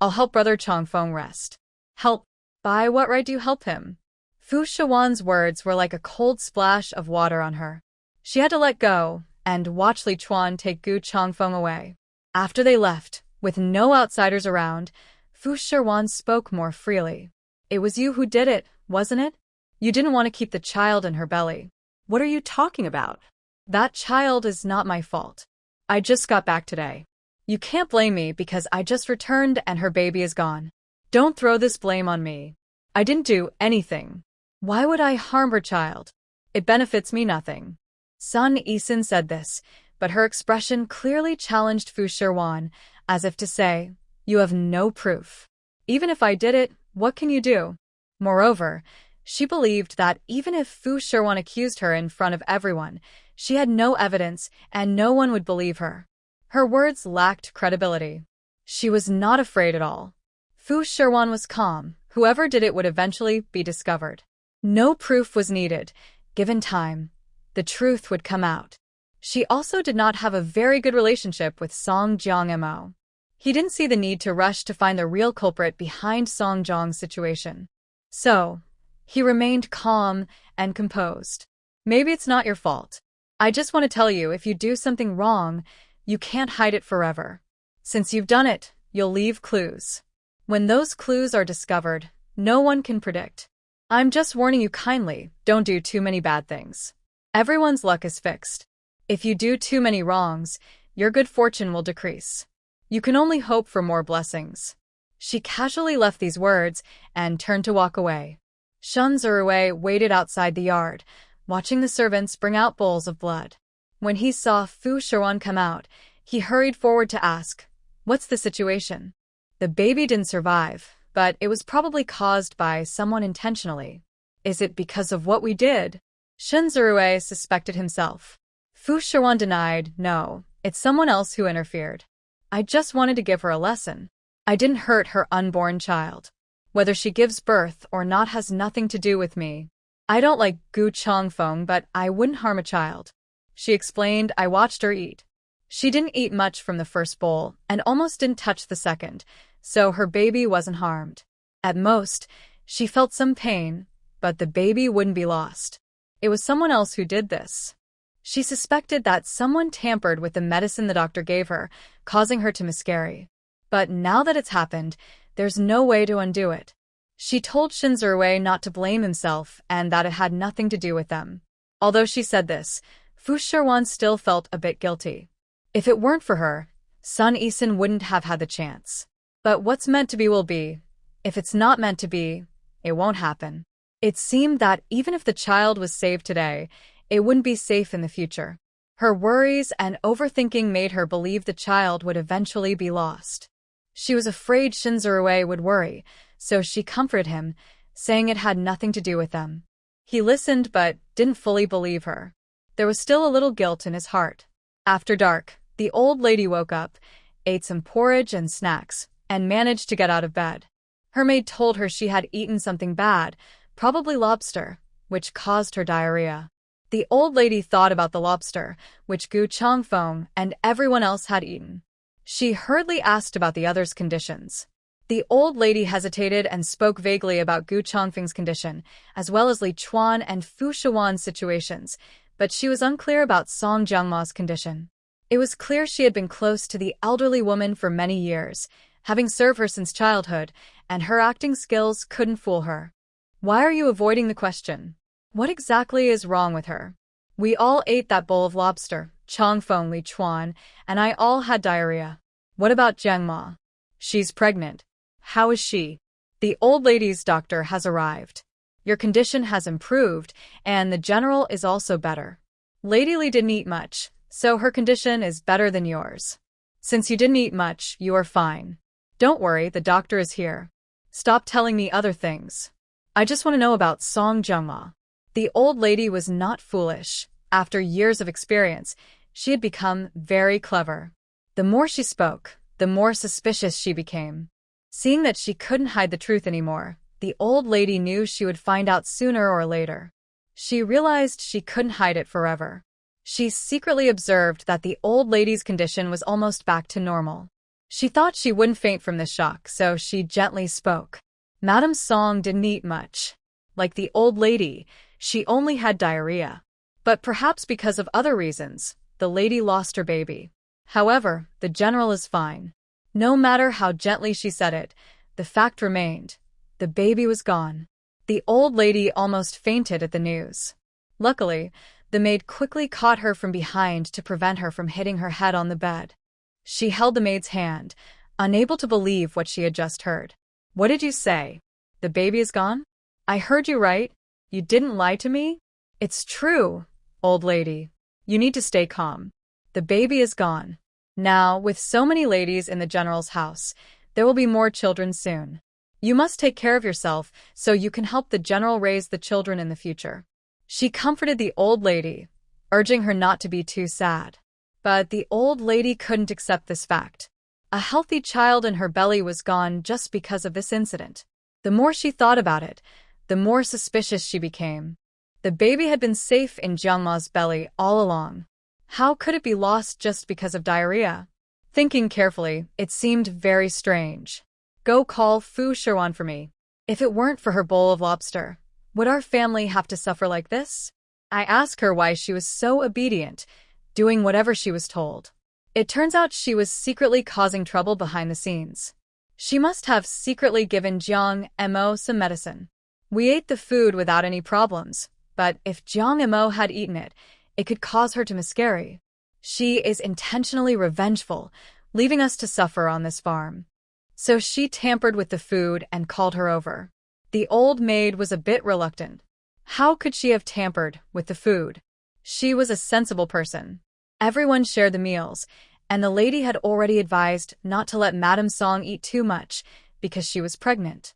I'll help brother Changfeng rest." "Help? By what right do you help him?" Fu Shiwan's words were like a cold splash of water on her. She had to let go and watch Lichuan take Gu Changfeng away. After they left, with no outsiders around, Fu Shiwan spoke more freely. "It was you who did it, wasn't it? You didn't want to keep the child in her belly." What are you talking about? "That child is not my fault. I just got back today. You can't blame me because I just returned and her baby is gone. Don't throw this blame on me. I didn't do anything. Why would I harm her child? It benefits me nothing." Son Yixin said this, but her expression clearly challenged Fu Shiwan, as if to say, "You have no proof. Even if I did it, what can you do?" Moreover, she believed that even if Fu Shiwan accused her in front of everyone, she had no evidence and no one would believe her. Her words lacked credibility. She was not afraid at all. Fu Shiwan was calm. Whoever did it would eventually be discovered. No proof was needed. Given time, the truth would come out. She also did not have a very good relationship with Song Jiangmo. He didn't see the need to rush to find the real culprit behind Song Jiang's situation. So, he remained calm and composed. "Maybe it's not your fault. I just want to tell you, if you do something wrong, you can't hide it forever. Since you've done it, you'll leave clues. When those clues are discovered, no one can predict. I'm just warning you kindly, don't do too many bad things. Everyone's luck is fixed. If you do too many wrongs, your good fortune will decrease. You can only hope for more blessings." She casually left these words and turned to walk away. Shun Zirui waited outside the yard, watching the servants bring out bowls of blood. When he saw Fu Shiwan come out, he hurried forward to ask, "What's the situation?" "The baby didn't survive, but it was probably caused by someone intentionally." "Is it because of what we did?" Shun Zirui suspected himself. Fu Shiwan denied, "No, it's someone else who interfered. I just wanted to give her a lesson. I didn't hurt her unborn child. Whether she gives birth or not has nothing to do with me. I don't like Gu Changfeng, but I wouldn't harm a child." She explained, "I watched her eat. She didn't eat much from the first bowl and almost didn't touch the second, so her baby wasn't harmed. At most, she felt some pain, but the baby wouldn't be lost. It was someone else who did this." She suspected that someone tampered with the medicine the doctor gave her, causing her to miscarry. But now that it's happened, there's no way to undo it. She told Shun Zirui not to blame himself and that it had nothing to do with them. Although she said this, Fu Shiwan still felt a bit guilty. If it weren't for her, son Yixin wouldn't have had the chance. But what's meant to be will be. If it's not meant to be, it won't happen. It seemed that even if the child was saved today, it wouldn't be safe in the future. Her worries and overthinking made her believe the child would eventually be lost. She was afraid Shun Zirui would worry, so she comforted him, saying it had nothing to do with them. He listened but didn't fully believe her. There was still a little guilt in his heart. After dark, the old lady woke up, ate some porridge and snacks, and managed to get out of bed. Her maid told her she had eaten something bad, probably lobster, which caused her diarrhea. The old lady thought about the lobster, which Gu Changfeng and everyone else had eaten. She hurriedly asked about the others' conditions. The old lady hesitated and spoke vaguely about Gu Changfeng's condition, as well as Lichuan and Fu Shiwan's situations, but she was unclear about Song Jiangma's condition. It was clear she had been close to the elderly woman for many years, having served her since childhood, and her acting skills couldn't fool her. Why are you avoiding the question? What exactly is wrong with her? We all ate that bowl of lobster, Changfeng, Lichuan, and I all had diarrhea. What about Jiangma? She's pregnant. How is she? The old lady's doctor has arrived. Your condition has improved, and the general is also better. Lady Li didn't eat much, so her condition is better than yours. Since you didn't eat much, you are fine. Don't worry, the doctor is here. Stop telling me other things. I just want to know about Song Jiangma. The old lady was not foolish. After years of experience, she had become very clever. The more she spoke, the more suspicious she became. Seeing that she couldn't hide the truth anymore, the old lady knew she would find out sooner or later. She realized she couldn't hide it forever. She secretly observed that the old lady's condition was almost back to normal. She thought she wouldn't faint from this shock, so she gently spoke. Madame Song didn't eat much. Like the old lady, she only had diarrhea. But perhaps because of other reasons, the lady lost her baby. However, the general is fine. No matter how gently she said it, the fact remained. The baby was gone. The old lady almost fainted at the news. Luckily, the maid quickly caught her from behind to prevent her from hitting her head on the bed. She held the maid's hand, unable to believe what she had just heard. What did you say? The baby is gone? I heard you right. You didn't lie to me? It's true, old lady. You need to stay calm. The baby is gone. Now, with so many ladies in the general's house, there will be more children soon. You must take care of yourself so you can help the general raise the children in the future. She comforted the old lady, urging her not to be too sad. But the old lady couldn't accept this fact. A healthy child in her belly was gone just because of this incident. The more she thought about it, the more suspicious she became. The baby had been safe in Jiangma's belly all along. How could it be lost just because of diarrhea? Thinking carefully, it seemed very strange. Go call Fu Shiwan for me. If it weren't for her bowl of lobster, would our family have to suffer like this? I asked her why she was so obedient, doing whatever she was told. It turns out she was secretly causing trouble behind the scenes. She must have secretly given Jiang Mo some medicine. We ate the food without any problems, but if Jiang Mo had eaten it, it could cause her to miscarry. She is intentionally revengeful, leaving us to suffer on this farm. So she tampered with the food and called her over. The old maid was a bit reluctant. How could she have tampered with the food? She was a sensible person. Everyone shared the meals, and the lady had already advised not to let Madame Song eat too much because she was pregnant.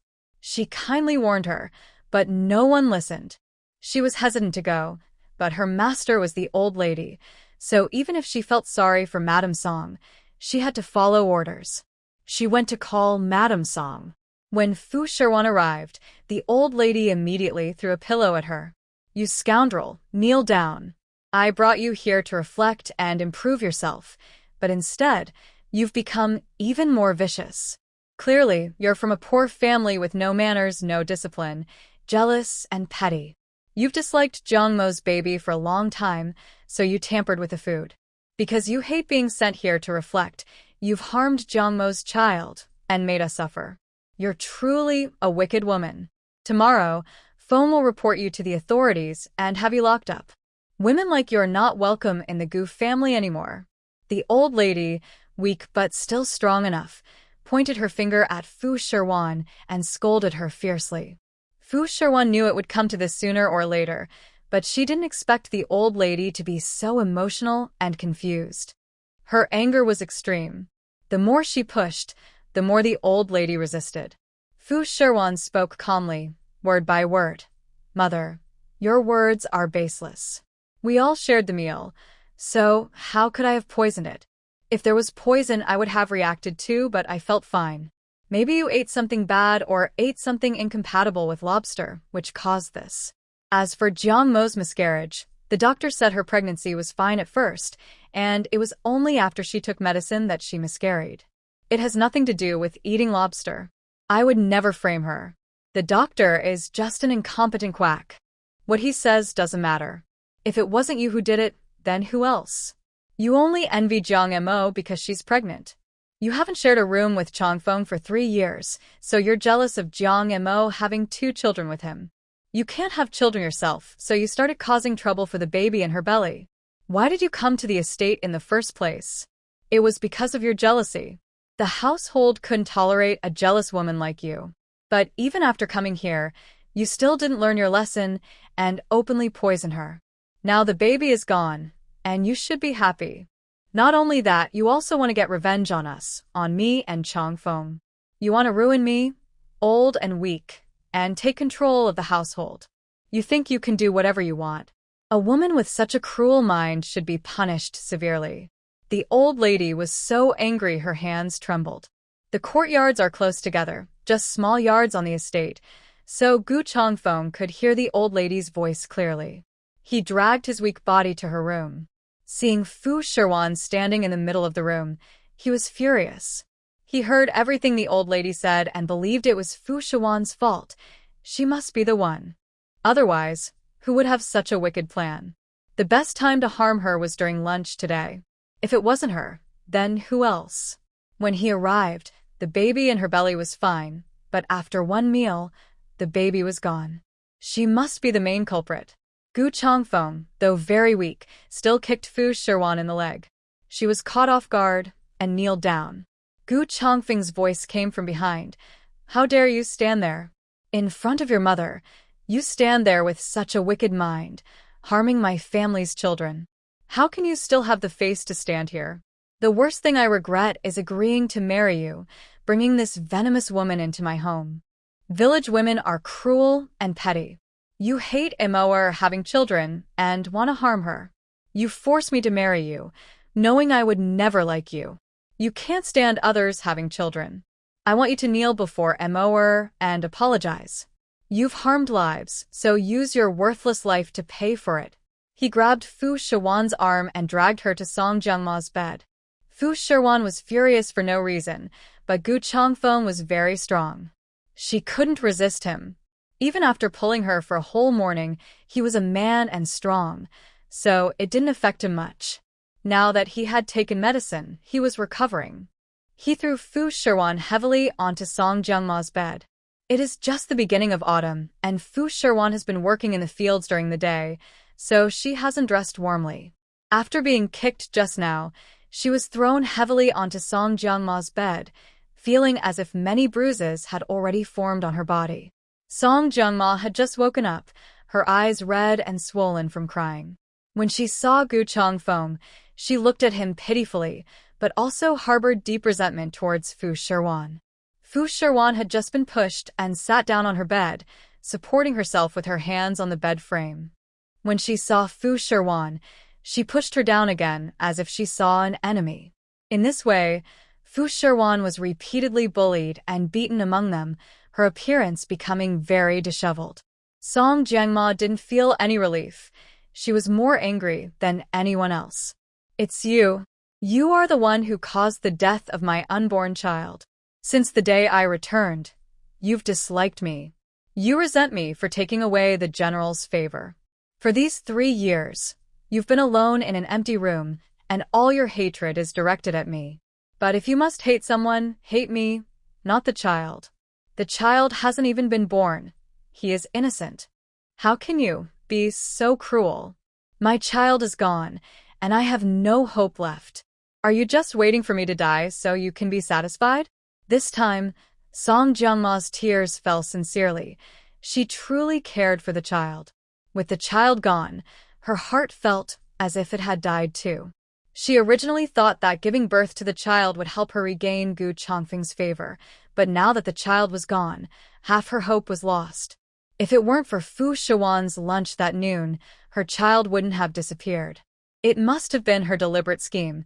She kindly warned her, but no one listened. She was hesitant to go, but her master was the old lady, so even if she felt sorry for Madame Song, she had to follow orders. She went to call Madame Song. When Fu Shiwan arrived, the old lady immediately threw a pillow at her. You scoundrel, kneel down. I brought you here to reflect and improve yourself, but instead, you've become even more vicious. Clearly, you're from a poor family with no manners, no discipline, jealous and petty. You've disliked Jiang Mo's baby for a long time, so you tampered with the food. Because you hate being sent here to reflect, you've harmed Jiang Mo's child and made us suffer. You're truly a wicked woman. Tomorrow, Feng will report you to the authorities and have you locked up. Women like you are not welcome in the Gu family anymore. The old lady, weak but still strong enough, pointed her finger at Fu Shiwan and scolded her fiercely. Fu Shiwan knew it would come to this sooner or later, but she didn't expect the old lady to be so emotional and confused. Her anger was extreme. The more she pushed, the more the old lady resisted. Fu Shiwan spoke calmly, word by word. Mother, your words are baseless. We all shared the meal, so how could I have poisoned it? If there was poison, I would have reacted too, but I felt fine. Maybe you ate something bad or ate something incompatible with lobster, which caused this. As for Jiang Mo's miscarriage, The doctor said her pregnancy was fine at first, and it was only after she took medicine that she miscarried. It has nothing to do with eating lobster. I would never frame her. The doctor is just an incompetent quack. What he says doesn't matter. If it wasn't you who did it, then who else? You only envy Jiang Mo because she's pregnant. You haven't shared a room with Changfeng for 3 years, so you're jealous of Jiang Mo having 2 children with him. You can't have children yourself, so you started causing trouble for the baby in her belly. Why did you come to the estate in the first place? It was because of your jealousy. The household couldn't tolerate a jealous woman like you. But even after coming here, you still didn't learn your lesson and openly poison her. Now the baby is gone, and you should be happy. Not only that, you also want to get revenge on us, on me and Changfeng. You want to ruin me, old and weak, and take control of the household. You think you can do whatever you want. A woman with such a cruel mind should be punished severely. The old lady was so angry her hands trembled. The courtyards are close together, just small yards on the estate, so Gu Changfeng could hear the old lady's voice clearly. He dragged his weak body to her room. Seeing Fu Shiwan standing in the middle of the room, he was furious. He heard everything the old lady said and believed it was Fu Shiwan's fault. She must be the one. Otherwise, who would have such a wicked plan? The best time to harm her was during lunch today. If it wasn't her, then who else? When he arrived, the baby in her belly was fine, but after one meal, the baby was gone. She must be the main culprit. Gu Changfeng, though very weak, still kicked Fu Shiwan in the leg. She was caught off guard and kneeled down. Gu Changfeng's voice came from behind. How dare you stand there? In front of your mother, you stand there with such a wicked mind, harming my family's children. How can you still have the face to stand here? The worst thing I regret is agreeing to marry you, bringing this venomous woman into my home. Village women are cruel and petty. You hate Imoa having children and want to harm her. You force me to marry you, knowing I would never like you. You can't stand others having children. I want you to kneel before Imoa and apologize. You've harmed lives, so use your worthless life to pay for it. He grabbed Fu Shiwan's arm and dragged her to Song Jiangma's bed. Fu Shiwan was furious for no reason, but Gu Changfeng was very strong. She couldn't resist him. Even after pulling her for a whole morning, he was a man and strong, so it didn't affect him much. Now that he had taken medicine, he was recovering. He threw Fu Shiwan heavily onto Song Jiangma's bed. It is just the beginning of autumn, and Fu Shiwan has been working in the fields during the day, so she hasn't dressed warmly. After being kicked just now, she was thrown heavily onto Song Jiangma's bed, feeling as if many bruises had already formed on her body. Song Jiangma had just woken up, her eyes red and swollen from crying. When she saw Gu Changfeng, she looked at him pitifully, but also harbored deep resentment towards Fu Shiwan. Fu Shiwan had just been pushed and sat down on her bed, supporting herself with her hands on the bed frame. When she saw Fu Shiwan, she pushed her down again as if she saw an enemy. In this way, Fu Shiwan was repeatedly bullied and beaten among them, her appearance becoming very disheveled. Song Jiangma didn't feel any relief. She was more angry than anyone else. It's you. You are the one who caused the death of my unborn child. Since the day I returned, you've disliked me. You resent me for taking away the general's favor. For these 3 years, you've been alone in an empty room, and all your hatred is directed at me. But if you must hate someone, hate me, not the child. The child hasn't even been born. He is innocent. How can you be so cruel? My child is gone, and I have no hope left. Are you just waiting for me to die so you can be satisfied? This time, Song Jiangma's tears fell sincerely. She truly cared for the child. With the child gone, her heart felt as if it had died too. She originally thought that giving birth to the child would help her regain Gu Changfeng's favor, but now that the child was gone, half her hope was lost. If it weren't for Fu Shiwan's lunch that noon, her child wouldn't have disappeared. It must have been her deliberate scheme.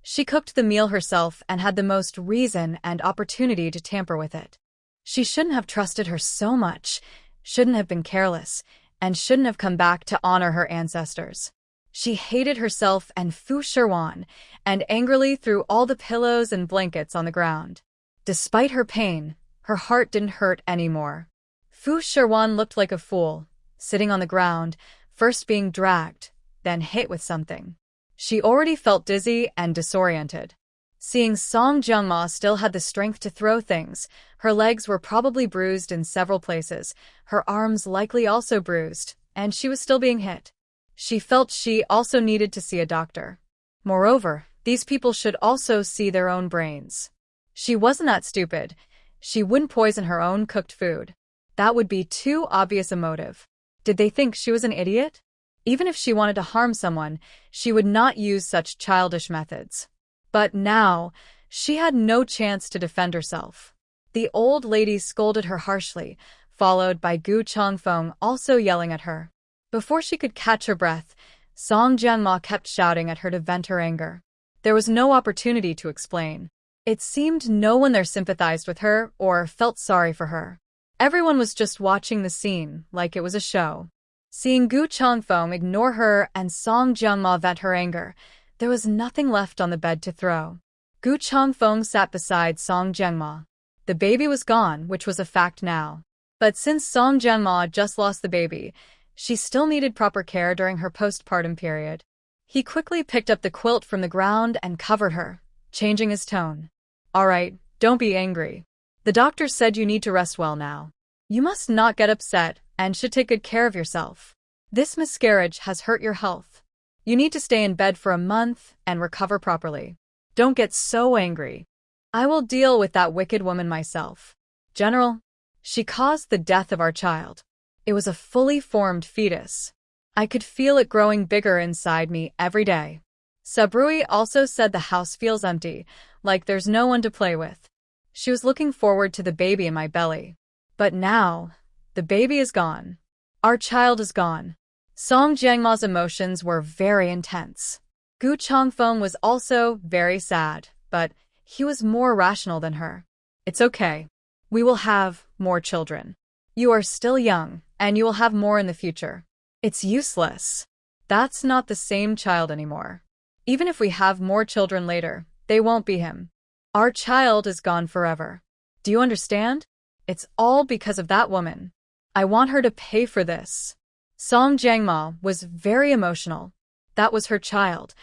She cooked the meal herself and had the most reason and opportunity to tamper with it. She shouldn't have trusted her so much, shouldn't have been careless, and shouldn't have come back to honor her ancestors. She hated herself and Fu Shiwan, and angrily threw all the pillows and blankets on the ground. Despite her pain, her heart didn't hurt anymore. Fu Shiwan looked like a fool, sitting on the ground, first being dragged, then hit with something. She already felt dizzy and disoriented. Seeing Song Jiangma still had the strength to throw things, her legs were probably bruised in several places, her arms likely also bruised, and she was still being hit. She felt she also needed to see a doctor. Moreover, these people should also see their own brains. She wasn't that stupid. She wouldn't poison her own cooked food. That would be too obvious a motive. Did they think she was an idiot? Even if she wanted to harm someone, she would not use such childish methods. But now, she had no chance to defend herself. The old lady scolded her harshly, followed by Gu Changfeng also yelling at her. Before she could catch her breath, Song Jiangma kept shouting at her to vent her anger. There was no opportunity to explain. It seemed no one there sympathized with her or felt sorry for her. Everyone was just watching the scene like it was a show. Seeing Gu Changfeng ignore her and Song Jiangma vent her anger, there was nothing left on the bed to throw. Gu Changfeng sat beside Song Jiangma. The baby was gone, which was a fact now. But since Song Jiangma just lost the baby, she still needed proper care during her postpartum period. He quickly picked up the quilt from the ground and covered her, changing his tone. All right, don't be angry. The doctor said you need to rest well now. You must not get upset and should take good care of yourself. This miscarriage has hurt your health. You need to stay in bed for a month and recover properly. Don't get so angry. I will deal with that wicked woman myself. General, she caused the death of our child. It was a fully formed fetus. I could feel it growing bigger inside me every day. Sabrui also said the house feels empty, like there's no one to play with. She was looking forward to the baby in my belly. But now, the baby is gone. Our child is gone. Song Jiangma's emotions were very intense. Gu Changfeng was also very sad, but he was more rational than her. It's okay. We will have more children. You are still young, and you will have more in the future. It's useless. That's not the same child anymore. Even if we have more children later, they won't be him. Our child is gone forever. Do you understand? It's all because of that woman. I want her to pay for this. Song Jiangma was very emotional. That was her child,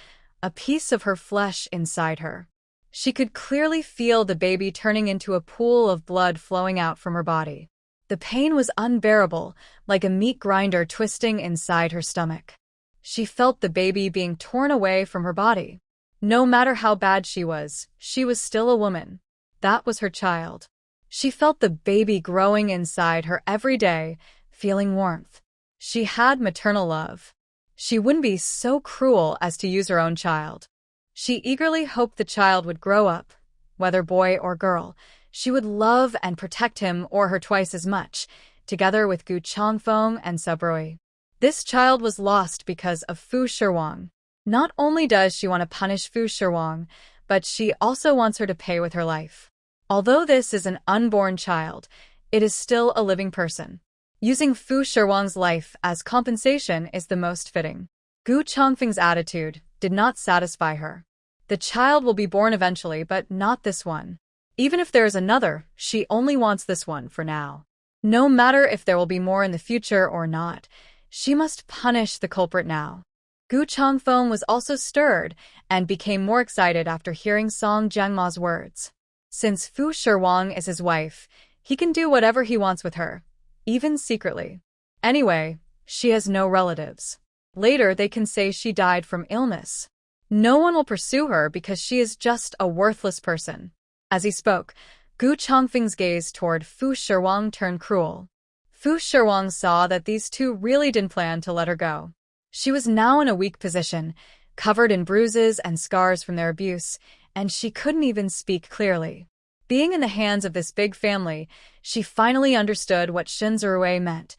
a piece of her flesh inside her. She could clearly feel the baby turning into a pool of blood flowing out from her body. The pain was unbearable, like a meat grinder twisting inside her stomach. She felt the baby being torn away from her body. No matter how bad she was still a woman. That was her child. She felt the baby growing inside her every day, feeling warmth. She had maternal love. She wouldn't be so cruel as to use her own child. She eagerly hoped the child would grow up, whether boy or girl. She would love and protect him or her twice as much, together with Gu Changfeng and Sabrui. This child was lost because of Fu Shiwan. Not only does she want to punish Fu Shiwan, but she also wants her to pay with her life. Although this is an unborn child, it is still a living person. Using Fu Shiwan's life as compensation is the most fitting. Gu Changfeng's attitude did not satisfy her. The child will be born eventually, but not this one. Even if there is another, she only wants this one for now. No matter if there will be more in the future or not, she must punish the culprit now. Gu Changfeng was also stirred and became more excited after hearing Song Jiangma's words. Since Fu Shiwan is his wife, he can do whatever he wants with her, even secretly. Anyway, she has no relatives. Later they can say she died from illness. No one will pursue her because she is just a worthless person. As he spoke, Gu Changfeng's gaze toward Fu Shiwan turned cruel. Fu Shiwan saw that these two really didn't plan to let her go. She was now in a weak position, covered in bruises and scars from their abuse, and she couldn't even speak clearly. Being in the hands of this big family, she finally understood what Shinzurue meant.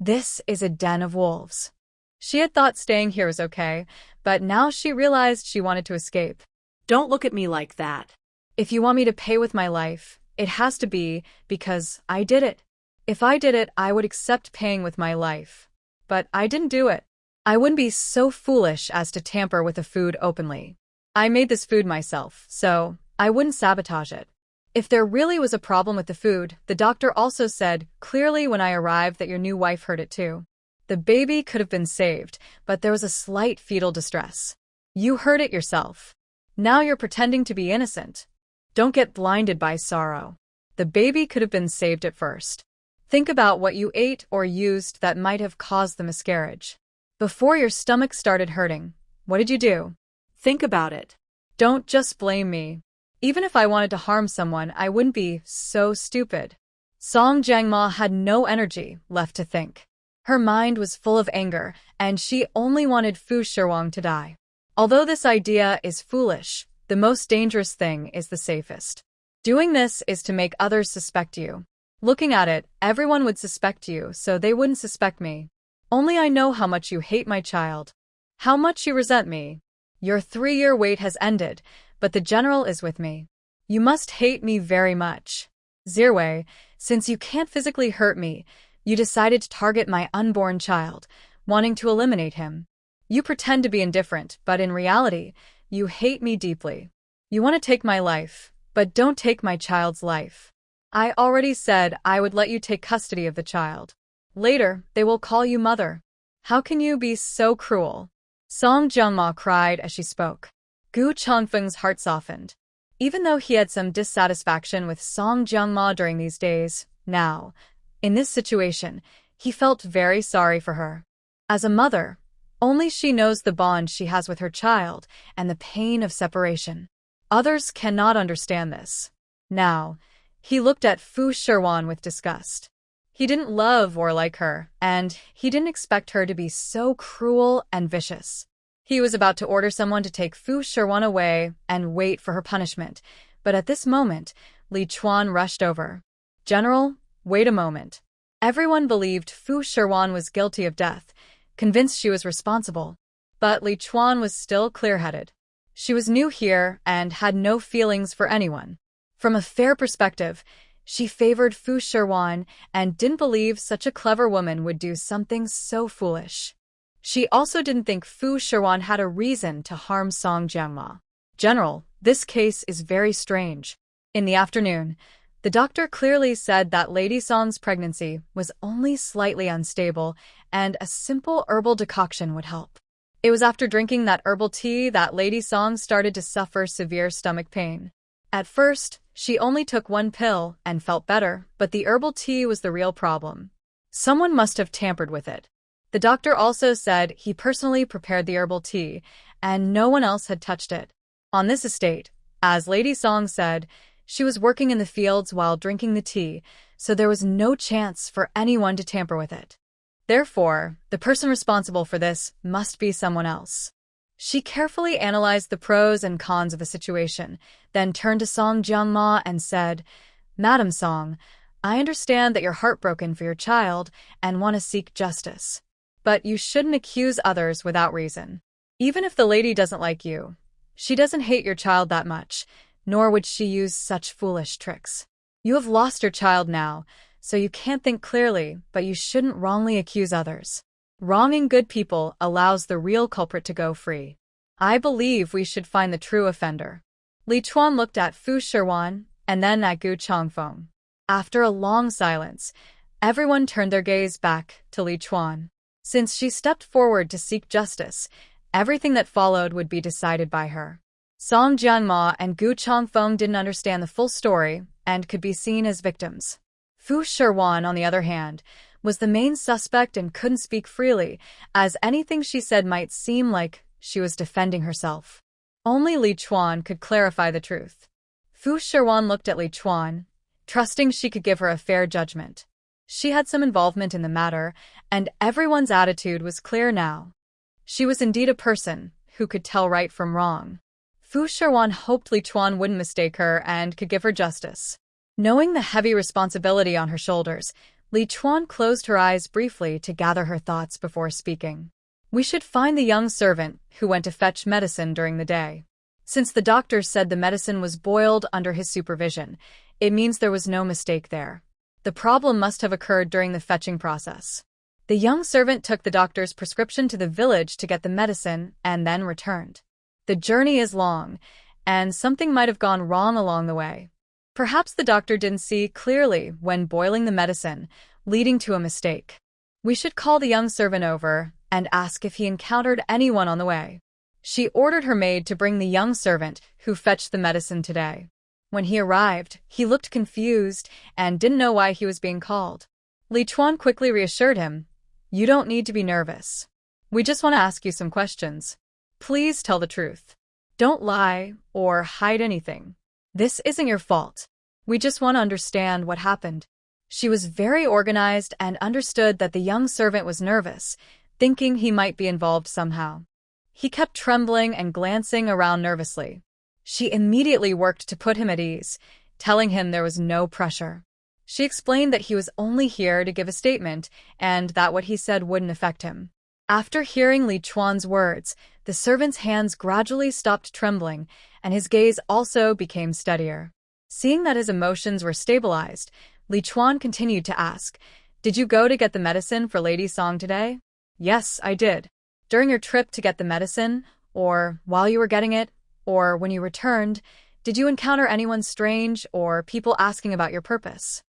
This is a den of wolves. She had thought staying here was okay, but now she realized she wanted to escape. Don't look at me like that. If you want me to pay with my life, it has to be because I did it. If I did it, I would accept paying with my life. but I didn't do it. I wouldn't be so foolish as to tamper with the food openly. I made this food myself, so I wouldn't sabotage it. If there really was a problem with the food, the doctor also said clearly when I arrived that your new wife heard it too. The baby could have been saved, but there was a slight fetal distress. You heard it yourself. Now you're pretending to be innocent. Don't get blinded by sorrow. The baby could have been saved at first. Think about what you ate or used that might have caused the miscarriage. Before your stomach started hurting, what did you do? Think about it. Don't just blame me. Even if I wanted to harm someone, I wouldn't be so stupid. Song Jiangma had no energy left to think. Her mind was full of anger, and she only wanted Fu Shiwang to die. Although this idea is foolish, the most dangerous thing is the safest. Doing this is to make others suspect you. Looking at it, everyone would suspect you, so they wouldn't suspect me. Only I know how much you hate my child. How much you resent me. Your 3-year wait has ended, but the general is with me. You must hate me very much. Zirwei, since you can't physically hurt me, you decided to target my unborn child, wanting to eliminate him. You pretend to be indifferent, but in reality, you hate me deeply. You want to take my life, but don't take my child's life. I already said I would let you take custody of the child. Later, they will call you mother. How can you be so cruel? Song Jiangma cried as she spoke. Gu Changfeng's heart softened. Even though he had some dissatisfaction with Song Jiangma during these days, now, in this situation, he felt very sorry for her. As a mother, only she knows the bond she has with her child and the pain of separation. Others cannot understand this. Now, he looked at Fu Shiwan with disgust. He didn't love or like her, and he didn't expect her to be so cruel and vicious. He was about to order someone to take Fu Shiwan away and wait for her punishment, but at this moment, Lichuan rushed over. General, wait a moment. Everyone believed Fu Shiwan was guilty of death, convinced she was responsible. But Lichuan was still clear-headed. She was new here and had no feelings for anyone. From a fair perspective, she favored Fu Shiwan and didn't believe such a clever woman would do something so foolish. She also didn't think Fu Shiwan had a reason to harm Song Jiangma. General, this case is very strange. In the afternoon, the doctor clearly said that Lady Song's pregnancy was only slightly unstable and a simple herbal decoction would help. It was after drinking that herbal tea that Lady Song started to suffer severe stomach pain. At first, she only took 1 pill and felt better, but the herbal tea was the real problem. Someone must have tampered with it. The doctor also said he personally prepared the herbal tea, and no one else had touched it. On this estate, as Lady Song said, she was working in the fields while drinking the tea, so there was no chance for anyone to tamper with it. Therefore, the person responsible for this must be someone else. She carefully analyzed the pros and cons of the situation, then turned to Song Jiangma and said, Madam Song, I understand that you're heartbroken for your child and want to seek justice. But you shouldn't accuse others without reason. Even if the lady doesn't like you, she doesn't hate your child that much, nor would she use such foolish tricks. You have lost your child now, so you can't think clearly, but you shouldn't wrongly accuse others. Wronging good people allows the real culprit to go free. I believe we should find the true offender. Lichuan looked at Fu Shiwan and then at Gu Changfeng. After a long silence, everyone turned their gaze back to Lichuan. Since she stepped forward to seek justice, everything that followed would be decided by her. Song Jiangma and Gu Changfeng didn't understand the full story and could be seen as victims. Fu Shiwan, on the other hand, was the main suspect and couldn't speak freely, as anything she said might seem like she was defending herself. Only Lichuan could clarify the truth. Fu Shiwan looked at Lichuan, trusting she could give her a fair judgment. She had some involvement in the matter, and everyone's attitude was clear now. She was indeed a person who could tell right from wrong. Fu Shiwan hoped Lichuan wouldn't mistake her and could give her justice. Knowing the heavy responsibility on her shoulders, Lichuan closed her eyes briefly to gather her thoughts before speaking. We should find the young servant who went to fetch medicine during the day. Since the doctor said the medicine was boiled under his supervision, it means there was no mistake there. The problem must have occurred during the fetching process. The young servant took the doctor's prescription to the village to get the medicine and then returned. The journey is long, and something might have gone wrong along the way. Perhaps the doctor didn't see clearly when boiling the medicine, leading to a mistake. We should call the young servant over and ask if he encountered anyone on the way. She ordered her maid to bring the young servant who fetched the medicine today. When he arrived, he looked confused and didn't know why he was being called. Lichuan quickly reassured him, "You don't need to be nervous. We just want to ask you some questions. Please tell the truth. Don't lie or hide anything. This isn't your fault. We just want to understand what happened." She was very organized and understood that the young servant was nervous, thinking he might be involved somehow. He kept trembling and glancing around nervously. She immediately worked to put him at ease, telling him there was no pressure. She explained that he was only here to give a statement and that what he said wouldn't affect him. After hearing Lichuan's words, the servant's hands gradually stopped trembling, and his gaze also became steadier. Seeing that his emotions were stabilized, Lichuan continued to ask, "Did you go to get the medicine for Lady Song today?" "Yes, I did." "During your trip to get the medicine, or while you were getting it, or when you returned, did you encounter anyone strange or people asking about your purpose?"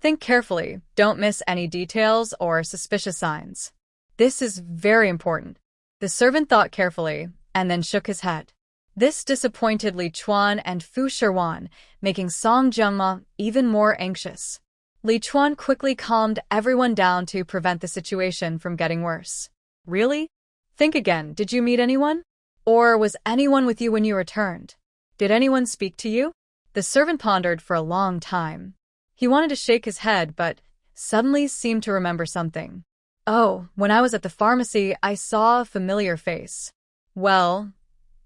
Think carefully, don't miss any details or suspicious signs. This is very important. The servant thought carefully and then shook his head. This disappointed Lichuan and Fu Shiwan, making Song Jiangma even more anxious. Lichuan quickly calmed everyone down to prevent the situation from getting worse. "Really? Think again, did you meet anyone? Or was anyone with you when you returned? Did anyone speak to you?" The servant pondered for a long time. He wanted to shake his head, but suddenly seemed to remember something. "Oh, when I was at the pharmacy, I saw a familiar face." "Well,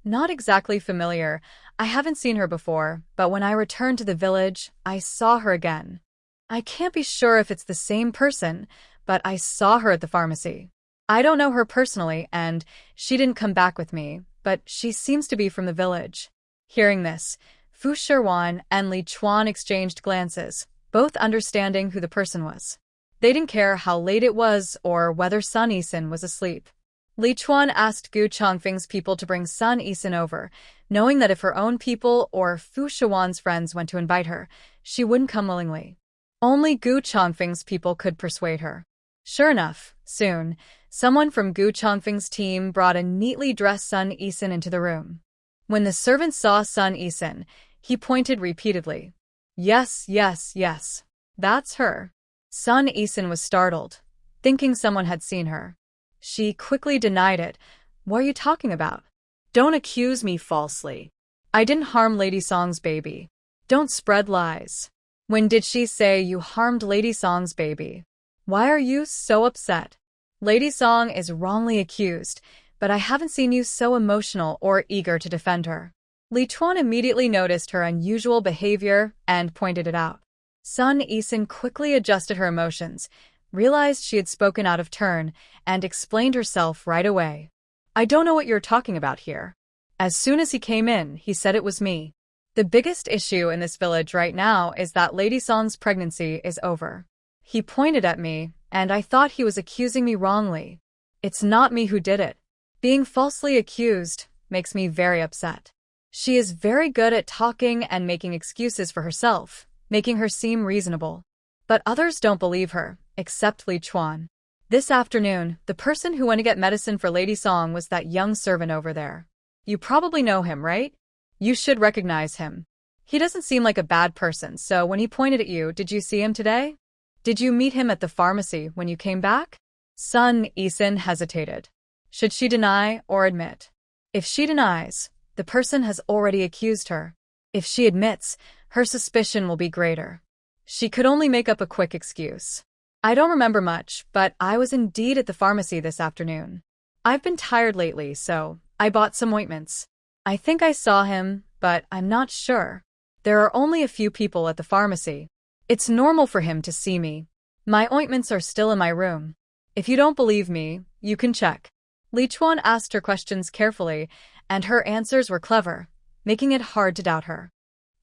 not exactly familiar. I haven't seen her before, but when I returned to the village, I saw her again. I can't be sure if it's the same person, but I saw her at the pharmacy. I don't know her personally, and she didn't come back with me, but she seems to be from the village." Hearing this, Fu Shiwan and Lichuan exchanged glances, both understanding who the person was. They didn't care how late it was or whether Sun Yixin was asleep. Lichuan asked Gu Changfeng's people to bring Sun Yixin over, knowing that if her own people or Fu Shiwan's friends went to invite her, she wouldn't come willingly. Only Gu Changfeng's people could persuade her. Sure enough, soon, someone from Gu Changfeng's team brought a neatly dressed Sun Yixin into the room. When the servant saw Sun Yixin, he pointed repeatedly. "Yes, yes, yes. That's her." Sun Yixin was startled, thinking someone had seen her. She quickly denied it. "What are you talking about? Don't accuse me falsely. I didn't harm Lady Song's baby. Don't spread lies. When did she say you harmed Lady Song's baby? Why are you so upset? Lady Song is wrongly accused, but I haven't seen you so emotional or eager to defend her." Lichuan immediately noticed her unusual behavior and pointed it out. Sun Yixin quickly adjusted her emotions, realized she had spoken out of turn, and explained herself right away. "I don't know what you're talking about here. As soon as he came in, he said it was me. The biggest issue in this village right now is that Lady Song's pregnancy is over. He pointed at me, and I thought he was accusing me wrongly. It's not me who did it. Being falsely accused makes me very upset. She is very good at talking and making excuses for herself, making her seem reasonable. But others don't believe her, except Lichuan. This afternoon, the person who went to get medicine for Lady Song was that young servant over there. You probably know him, right? You should recognize him. He doesn't seem like a bad person, so when he pointed at you, did you see him today? Did you meet him at the pharmacy when you came back?" Sun Yixin hesitated. Should she deny or admit? If she denies, the person has already accused her. If she admits, her suspicion will be greater. She could only make up a quick excuse. "I don't remember much, but I was indeed at the pharmacy this afternoon. I've been tired lately, so I bought some ointments. I think I saw him, but I'm not sure. There are only a few people at the pharmacy. It's normal for him to see me. My ointments are still in my room. If you don't believe me, you can check." Lichuan asked her questions carefully, and her answers were clever, making it hard to doubt her.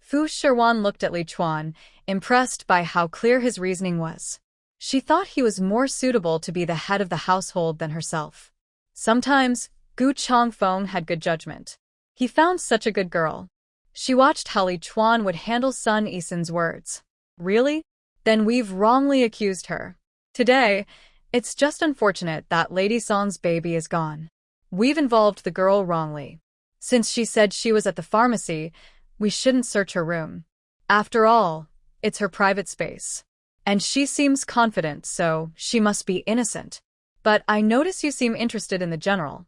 Fu Shiwan looked at Lichuan, impressed by how clear his reasoning was. She thought he was more suitable to be the head of the household than herself. Sometimes, Gu Changfeng had good judgment. He found such a good girl. She watched how Lichuan would handle Sun Yixin's words. Really? Then we've wrongly accused her. Today, it's just unfortunate that Lady Song's baby is gone. We've involved the girl wrongly. Since she said she was at the pharmacy, we shouldn't search her room. After all, it's her private space. And she seems confident, so she must be innocent. But I notice you seem interested in the general.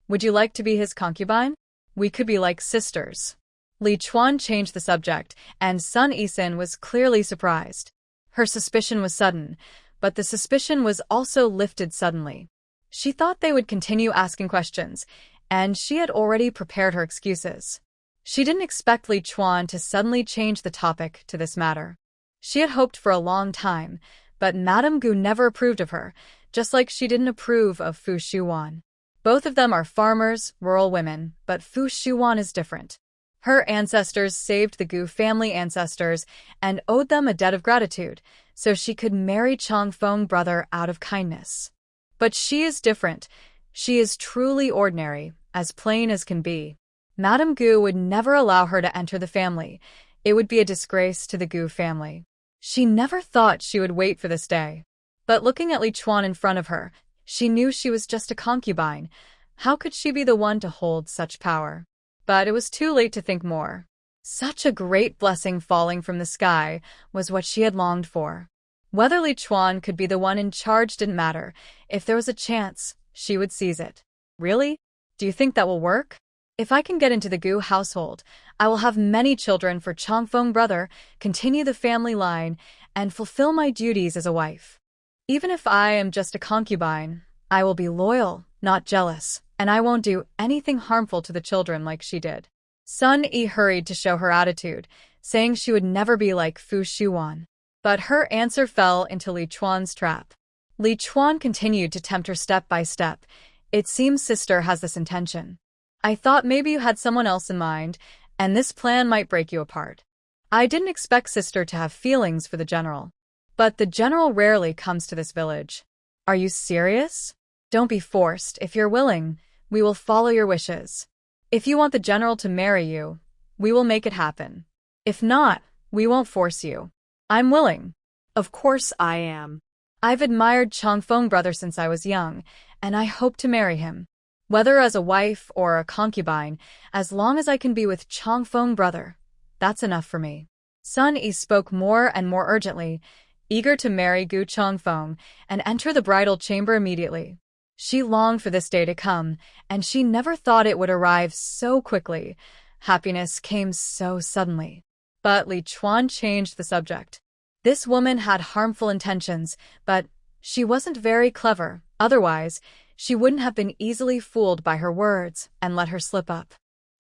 Would you like to be his concubine? We could be like sisters. Lichuan changed the subject, and Sun Yixin was clearly surprised. Her suspicion was sudden, but the suspicion was also lifted suddenly. She thought they would continue asking questions, and she had already prepared her excuses. She didn't expect Lichuan to suddenly change the topic to this matter. She had hoped for a long time, but Madame Gu never approved of her, just like she didn't approve of Fu Shiwan. Both of them are farmers, rural women, but Fu Shiwan is different. Her ancestors saved the Gu family ancestors and owed them a debt of gratitude, so she could marry Changfeng brother out of kindness. But she is different. She is truly ordinary, as plain as can be. Madame Gu would never allow her to enter the family. It would be a disgrace to the Gu family. She never thought she would wait for this day. But looking at Lichuan in front of her, she knew she was just a concubine. How could she be the one to hold such power? But it was too late to think more. Such a great blessing falling from the sky was what she had longed for. Whether Lichuan could be the one in charge didn't matter. If there was a chance, she would seize it. Really? Do you think that will work? If I can get into the Gu household, I will have many children for Changfeng brother, continue the family line, and fulfill my duties as a wife. Even if I am just a concubine, I will be loyal, not jealous, and I won't do anything harmful to the children like she did. Sun Yi hurried to show her attitude, saying she would never be like Fu Shiwan. But her answer fell into Lichuan's trap. Lichuan continued to tempt her step by step. It seems sister has this intention. I thought maybe you had someone else in mind, and this plan might break you apart. I didn't expect sister to have feelings for the general. But the general rarely comes to this village. Are you serious? Don't be forced. If you're willing, we will follow your wishes. If you want the general to marry you, we will make it happen. If not, we won't force you. I'm willing. Of course I am. I've admired Changfeng brother since I was young, and I hope to marry him. Whether as a wife or a concubine, as long as I can be with Changfeng brother, that's enough for me. Sun Yi spoke more and more urgently, eager to marry Gu Changfeng and enter the bridal chamber immediately. She longed for this day to come, and she never thought it would arrive so quickly. Happiness came so suddenly. But Lichuan changed the subject. This woman had harmful intentions, but she wasn't very clever. Otherwise, she wouldn't have been easily fooled by her words and let her slip up.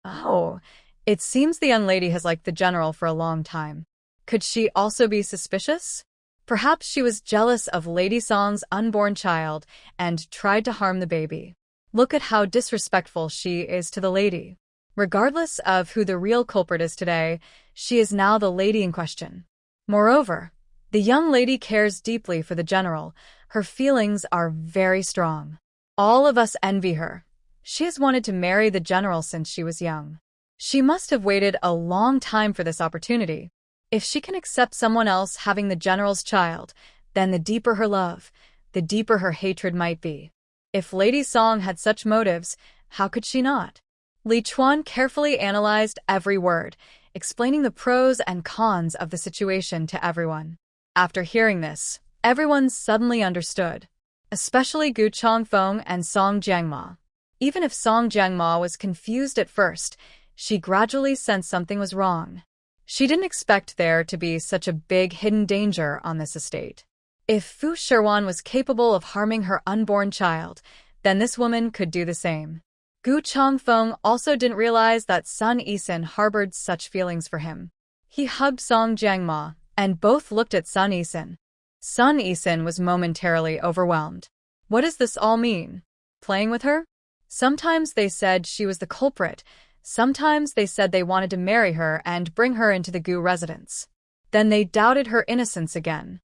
Oh, it seems the young lady has liked the general for a long time. Could she also be suspicious? Perhaps she was jealous of Lady Song's unborn child and tried to harm the baby. Look at how disrespectful she is to the lady. Regardless of who the real culprit is today, she is now the lady in question. Moreover, the young lady cares deeply for the general. Her feelings are very strong. All of us envy her. She has wanted to marry the general since she was young. She must have waited a long time for this opportunity. If she can accept someone else having the general's child, then the deeper her love, the deeper her hatred might be. If Lady Song had such motives, how could she not? Lichuan carefully analyzed every word, explaining the pros and cons of the situation to everyone. After hearing this, everyone suddenly understood, especially Gu Changfeng and Song Jiangma. Even if Song Jiangma was confused at first, she gradually sensed something was wrong. She didn't expect there to be such a big hidden danger on this estate. If Fu Shiwan was capable of harming her unborn child, then this woman could do the same. Gu Changfeng also didn't realize that Sun Yixin harbored such feelings for him. He hugged Song Jiangma, and both looked at Sun Yixin. Sun Yixin was momentarily overwhelmed. What does this all mean? Playing with her? Sometimes they said she was the culprit. Sometimes they said they wanted to marry her and bring her into the Gu residence. Then they doubted her innocence again.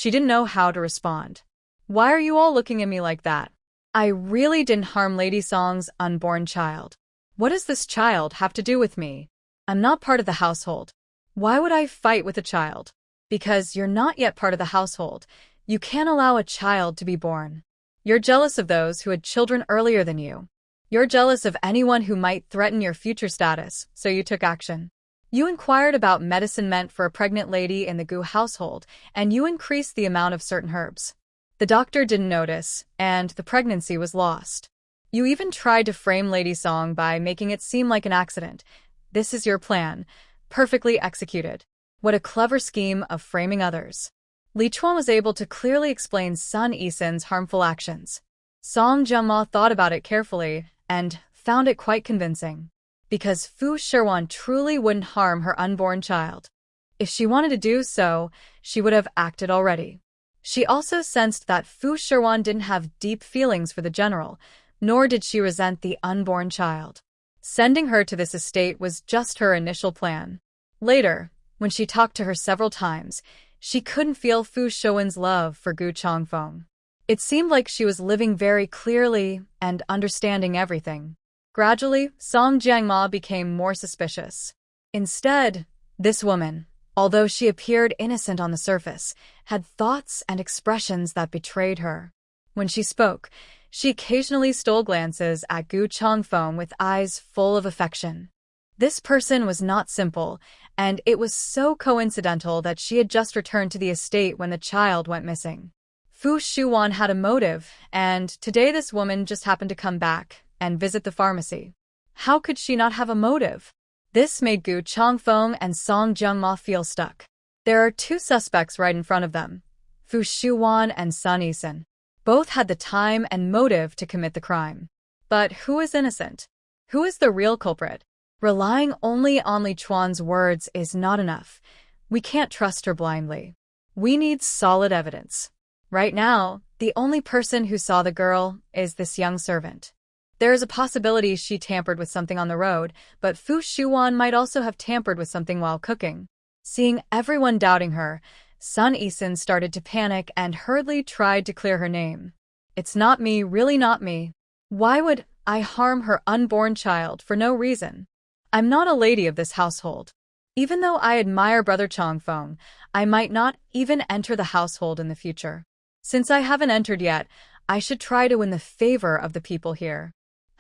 She didn't know how to respond. Why are you all looking at me like that? I really didn't harm Lady Song's unborn child. What does this child have to do with me? I'm not part of the household. Why would I fight with a child? Because you're not yet part of the household. You can't allow a child to be born. You're jealous of those who had children earlier than you. You're jealous of anyone who might threaten your future status, so you took action. You inquired about medicine meant for a pregnant lady in the Gu household, and you increased the amount of certain herbs. The doctor didn't notice, and the pregnancy was lost. You even tried to frame Lady Song by making it seem like an accident. This is your plan. Perfectly executed. What a clever scheme of framing others. Lichuan was able to clearly explain Sun Yixin's harmful actions. Song Jiangma thought about it carefully and found it quite convincing. Because Fu Shiwan truly wouldn't harm her unborn child. If she wanted to do so, she would have acted already. She also sensed that Fu Shiwan didn't have deep feelings for the general, nor did she resent the unborn child. Sending her to this estate was just her initial plan. Later, when she talked to her several times, she couldn't feel Fu Shiwan's love for Gu Changfeng. It seemed like she was living very clearly and understanding everything. Gradually, Song Jiangma became more suspicious. Instead, this woman, although she appeared innocent on the surface, had thoughts and expressions that betrayed her. When she spoke, she occasionally stole glances at Gu Changfeng with eyes full of affection. This person was not simple, and it was so coincidental that she had just returned to the estate when the child went missing. Fu Shiwan had a motive, and today this woman just happened to come back and visit the pharmacy. How could she not have a motive? This made Gu Changfeng and Song Jiangma feel stuck. There are two suspects right in front of them, Fu Shiwan and Sun Yixin. Both had the time and motive to commit the crime. But who is innocent? Who is the real culprit? Relying only on Lichuan's words is not enough. We can't trust her blindly. We need solid evidence. Right now, the only person who saw the girl is this young servant. There is a possibility she tampered with something on the road, but Fu Shiwan might also have tampered with something while cooking. Seeing everyone doubting her, Sun Yixin started to panic and hurriedly tried to clear her name. It's not me, really not me. Why would I harm her unborn child for no reason? I'm not a lady of this household. Even though I admire Brother Changfeng, I might not even enter the household in the future. Since I haven't entered yet, I should try to win the favor of the people here.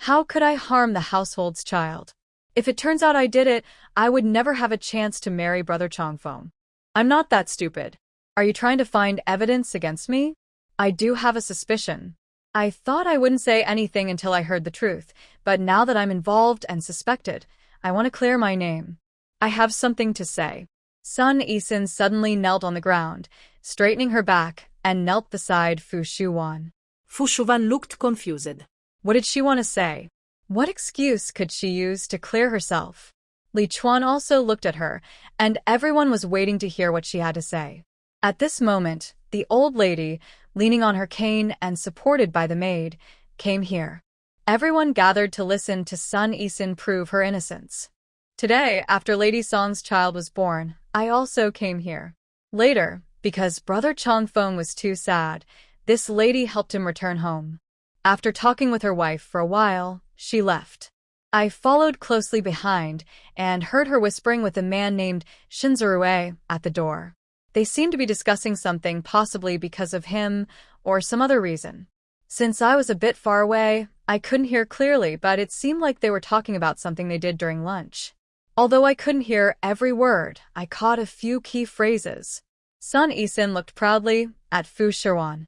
How could I harm the household's child? If it turns out I did it, I would never have a chance to marry Brother Changfeng. I'm not that stupid. Are you trying to find evidence against me? I do have a suspicion. I thought I wouldn't say anything until I heard the truth, but now that I'm involved and suspected, I want to clear my name. I have something to say. Sun Yixin suddenly knelt on the ground, straightening her back, and knelt beside Fu Shiwan. Fu Shiwan looked confused. What did she want to say? What excuse could she use to clear herself? Lichuan also looked at her, and everyone was waiting to hear what she had to say. At this moment, the old lady, leaning on her cane and supported by the maid, came here. Everyone gathered to listen to Sun Yixin prove her innocence. Today, after Lady Song's child was born, I also came here. Later, because Brother Changfeng was too sad, this lady helped him return home. After talking with her wife for a while, she left. I followed closely behind and heard her whispering with a man named Shinzurue at the door. They seemed to be discussing something, possibly because of him or some other reason. Since I was a bit far away, I couldn't hear clearly, but it seemed like they were talking about something they did during lunch. Although I couldn't hear every word, I caught a few key phrases. Sun Yixin looked proudly at Fu Shiwan.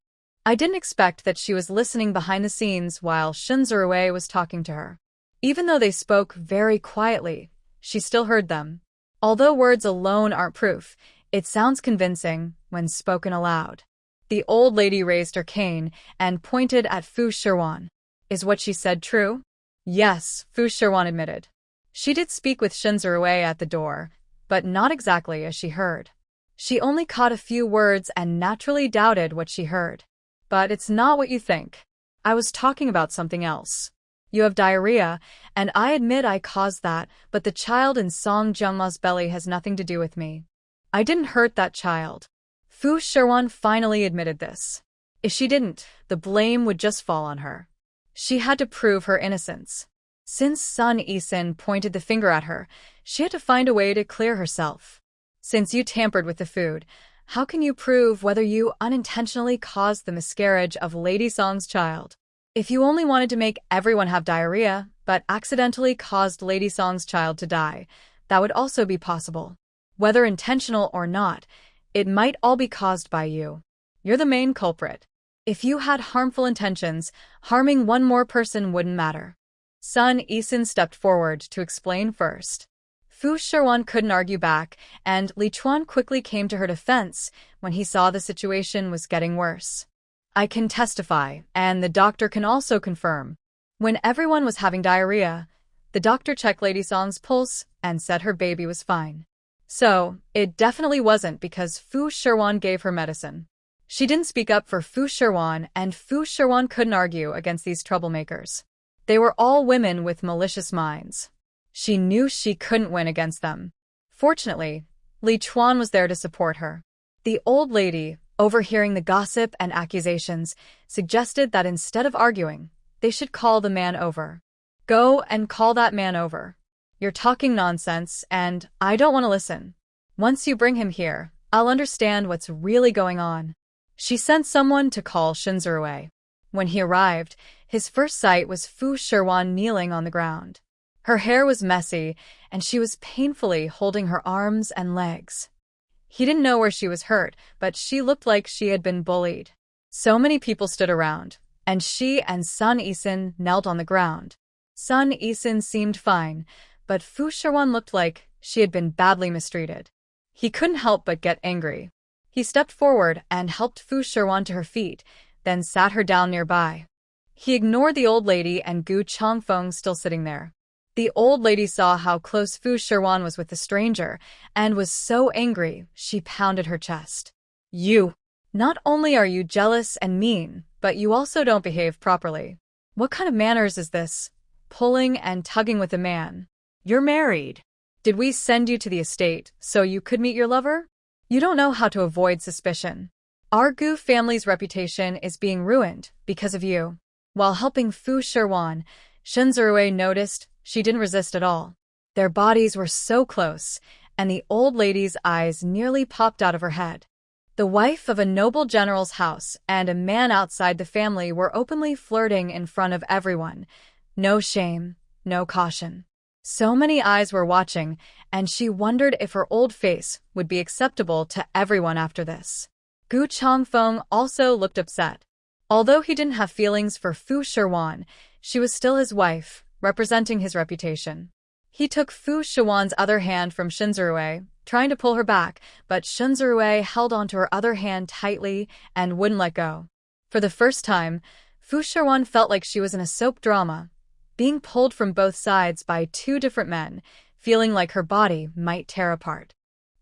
I didn't expect that she was listening behind the scenes while Shinzurue was talking to her. Even though they spoke very quietly, she still heard them. Although words alone aren't proof, it sounds convincing when spoken aloud. The old lady raised her cane and pointed at Fu Shiwan. Is what she said true? Yes, Fu Shiwan admitted. She did speak with Shinzurue at the door, but not exactly as she heard. She only caught a few words and naturally doubted what she heard. But it's not what you think. I was talking about something else. You have diarrhea, and I admit I caused that, but the child in Song Jiangma's belly has nothing to do with me. I didn't hurt that child. Fu Shiwan finally admitted this. If she didn't, the blame would just fall on her. She had to prove her innocence. Since son Yixin pointed the finger at her, she had to find a way to clear herself. Since you tampered with the food, how can you prove whether you unintentionally caused the miscarriage of Lady Song's child? If you only wanted to make everyone have diarrhea, but accidentally caused Lady Song's child to die, that would also be possible. Whether intentional or not, it might all be caused by you. You're the main culprit. If you had harmful intentions, harming one more person wouldn't matter. Son Yixin stepped forward to explain first. Fu Shiwan couldn't argue back, and Lichuan quickly came to her defense when he saw the situation was getting worse. I can testify, and the doctor can also confirm. When everyone was having diarrhea, the doctor checked Lady Song's pulse and said her baby was fine. So, it definitely wasn't because Fu Shiwan gave her medicine. She didn't speak up for Fu Shiwan, and Fu Shiwan couldn't argue against these troublemakers. They were all women with malicious minds. She knew she couldn't win against them. Fortunately, Lichuan was there to support her. The old lady, overhearing the gossip and accusations, suggested that instead of arguing, they should call the man over. Go and call that man over. You're talking nonsense, and I don't want to listen. Once you bring him here, I'll understand what's really going on. She sent someone to call Shinzurue. When he arrived, his first sight was Fu Shiwan kneeling on the ground. Her hair was messy, and she was painfully holding her arms and legs. He didn't know where she was hurt, but she looked like she had been bullied. So many people stood around, and she and son Yixin knelt on the ground. Son Yixin seemed fine, but Fu Shiwan looked like she had been badly mistreated. He couldn't help but get angry. He stepped forward and helped Fu Shiwan to her feet, then sat her down nearby. He ignored the old lady and Gu Changfeng still sitting there. The old lady saw how close Fu Shiwan was with the stranger, and was so angry she pounded her chest. You! Not only are you jealous and mean, but you also don't behave properly. What kind of manners is this? Pulling and tugging with a man. You're married. Did we send you to the estate so you could meet your lover? You don't know how to avoid suspicion. Our Gu family's reputation is being ruined because of you. While helping Fu Shiwan, Shinzurue noticed she didn't resist at all. Their bodies were so close, and the old lady's eyes nearly popped out of her head. The wife of a noble general's house and a man outside the family were openly flirting in front of everyone. No shame, no caution. So many eyes were watching, and she wondered if her old face would be acceptable to everyone after this. Gu Changfeng also looked upset. Although he didn't have feelings for Fu Shiwan, she was still his wife, representing his reputation. He took Fu Shiwan's other hand from Shinzurue, trying to pull her back, but Shinzurue held onto her other hand tightly and wouldn't let go. For the first time, Fu Shiwan felt like she was in a soap drama, being pulled from both sides by two different men, feeling like her body might tear apart.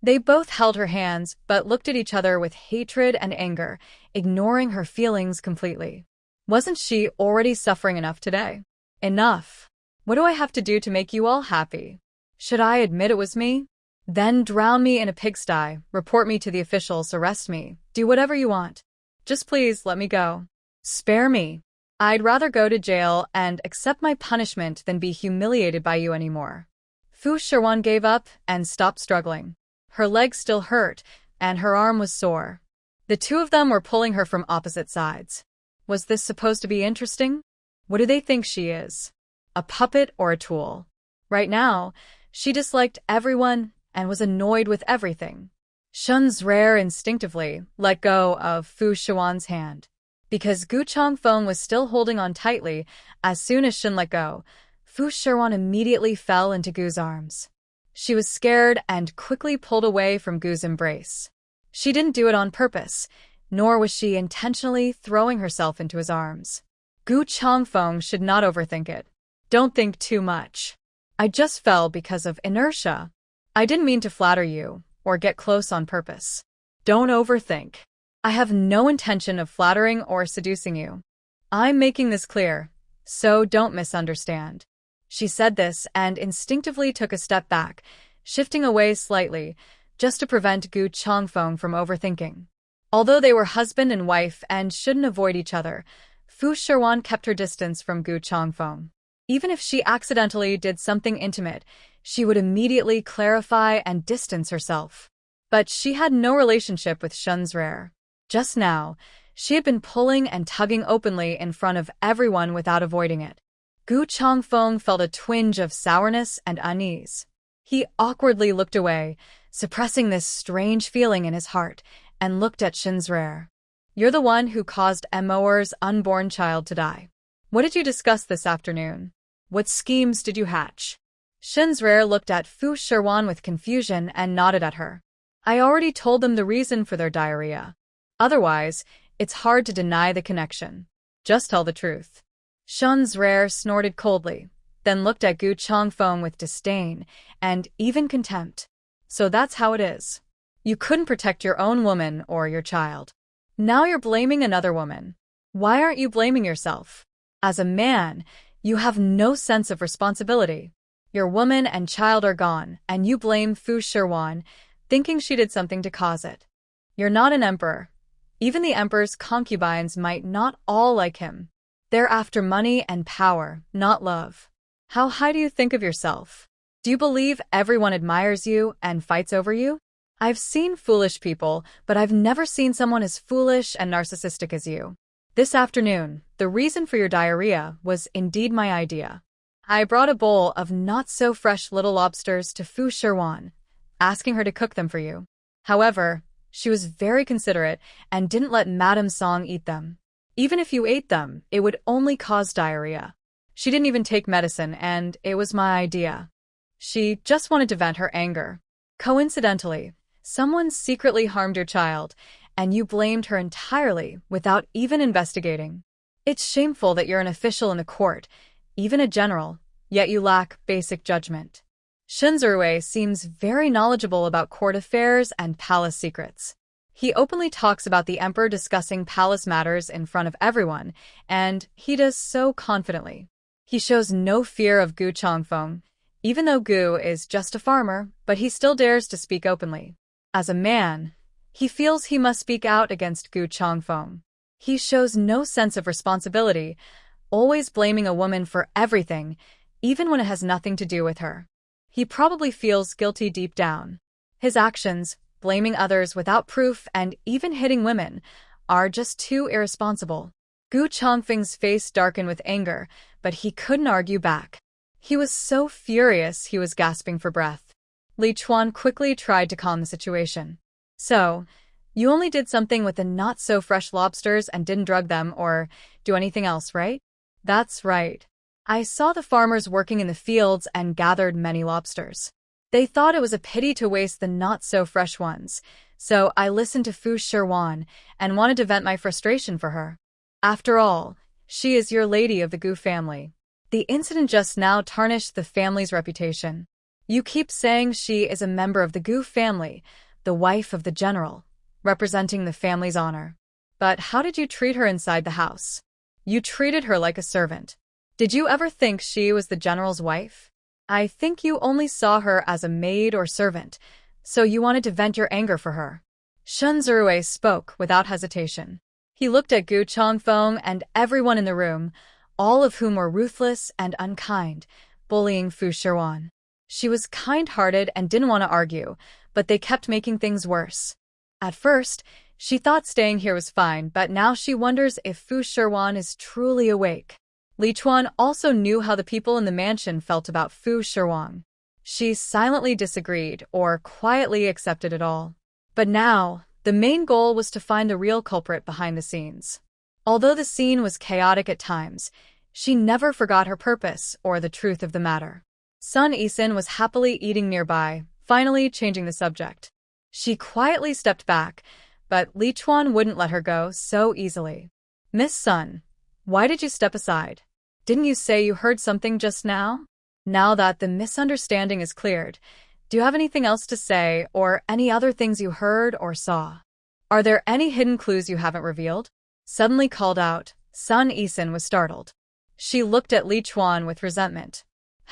They both held her hands, but looked at each other with hatred and anger, ignoring her feelings completely. Wasn't she already suffering enough today? Enough. What do I have to do to make you all happy? Should I admit it was me? Then drown me in a pigsty, report me to the officials, arrest me, do whatever you want. Just please let me go. Spare me. I'd rather go to jail and accept my punishment than be humiliated by you anymore. Fu Shiwan gave up and stopped struggling. Her leg still hurt, and her arm was sore. The two of them were pulling her from opposite sides. Was this supposed to be interesting? What do they think she is? A puppet or a tool? Right now, she disliked everyone and was annoyed with everything. Shinzurue instinctively let go of Fu Shiwan's hand. Because Gu Changfeng was still holding on tightly, as soon as Shin let go, Fu Shiwan immediately fell into Gu's arms. She was scared and quickly pulled away from Gu's embrace. She didn't do it on purpose, nor was she intentionally throwing herself into his arms. Gu Changfeng should not overthink it. Don't think too much. I just fell because of inertia. I didn't mean to flatter you, or get close on purpose. Don't overthink. I have no intention of flattering or seducing you. I'm making this clear, so don't misunderstand. She said this and instinctively took a step back, shifting away slightly, just to prevent Gu Changfeng from overthinking. Although they were husband and wife and shouldn't avoid each other, Fu Shiwan kept her distance from Gu Changfeng. Even if she accidentally did something intimate, she would immediately clarify and distance herself. But she had no relationship with Shunzrer. Just now, she had been pulling and tugging openly in front of everyone without avoiding it. Gu Changfeng felt a twinge of sourness and unease. He awkwardly looked away, suppressing this strange feeling in his heart, and looked at Shunzrer. "You're the one who caused Emoer's unborn child to die. What did you discuss this afternoon? What schemes did you hatch?" Shunzrer looked at Fu Shiwan with confusion and nodded at her. "I already told them the reason for their diarrhea. Otherwise, it's hard to deny the connection. Just tell the truth." Shunzrer snorted coldly, then looked at Gu Changfeng with disdain and even contempt. "So that's how it is. You couldn't protect your own woman or your child. Now you're blaming another woman. Why aren't you blaming yourself? As a man, you have no sense of responsibility. Your woman and child are gone, and you blame Fu Shiwan, thinking she did something to cause it. You're not an emperor. Even the emperor's concubines might not all like him. They're after money and power, not love. How high do you think of yourself? Do you believe everyone admires you and fights over you? I've seen foolish people, but I've never seen someone as foolish and narcissistic as you. This afternoon, the reason for your diarrhea was indeed my idea. I brought a bowl of not-so-fresh little lobsters to Fu Shiwan, asking her to cook them for you. However, she was very considerate and didn't let Madame Song eat them. Even if you ate them, it would only cause diarrhea. She didn't even take medicine, and it was my idea. She just wanted to vent her anger. Coincidentally, someone secretly harmed your child, and you blamed her entirely without even investigating. It's shameful that you're an official in the court, even a general, yet you lack basic judgment. Shunzerwei seems very knowledgeable about court affairs and palace secrets. He openly talks about the emperor discussing palace matters in front of everyone, and he does so confidently. He shows no fear of Gu Changfeng, even though Gu is just a farmer, but he still dares to speak openly. As a man, he feels he must speak out against Gu Changfeng. He shows no sense of responsibility, always blaming a woman for everything, even when it has nothing to do with her. He probably feels guilty deep down. His actions, blaming others without proof and even hitting women, are just too irresponsible. Gu Changfeng's face darkened with anger, but he couldn't argue back. He was so furious he was gasping for breath. Lichuan quickly tried to calm the situation. "So, you only did something with the not-so-fresh lobsters and didn't drug them or do anything else, right?" "That's right. I saw the farmers working in the fields and gathered many lobsters. They thought it was a pity to waste the not-so-fresh ones, so I listened to Fu Shiwan and wanted to vent my frustration for her. After all, she is your lady of the Gu family. The incident just now tarnished the family's reputation. You keep saying she is a member of the Gu family, the wife of the general, representing the family's honor. But how did you treat her inside the house? You treated her like a servant. Did you ever think she was the general's wife? I think you only saw her as a maid or servant, so you wanted to vent your anger for her." Shunzerwei spoke without hesitation. He looked at Gu Changfeng and everyone in the room, all of whom were ruthless and unkind, bullying Fu Shiwan. She was kind-hearted and didn't want to argue, but they kept making things worse. At first, she thought staying here was fine, but now she wonders if Fu Shiwan is truly awake. Lichuan also knew how the people in the mansion felt about Fu Shiwan. She silently disagreed or quietly accepted it all. But now, the main goal was to find the real culprit behind the scenes. Although the scene was chaotic at times, she never forgot her purpose or the truth of the matter. Son Yixin was happily eating nearby, finally changing the subject. She quietly stepped back, but Lichuan wouldn't let her go so easily. "Miss Sun, why did you step aside? Didn't you say you heard something just now? Now that the misunderstanding is cleared, do you have anything else to say or any other things you heard or saw? Are there any hidden clues you haven't revealed?" Suddenly called out, Son Yixin was startled. She looked at Lichuan with resentment.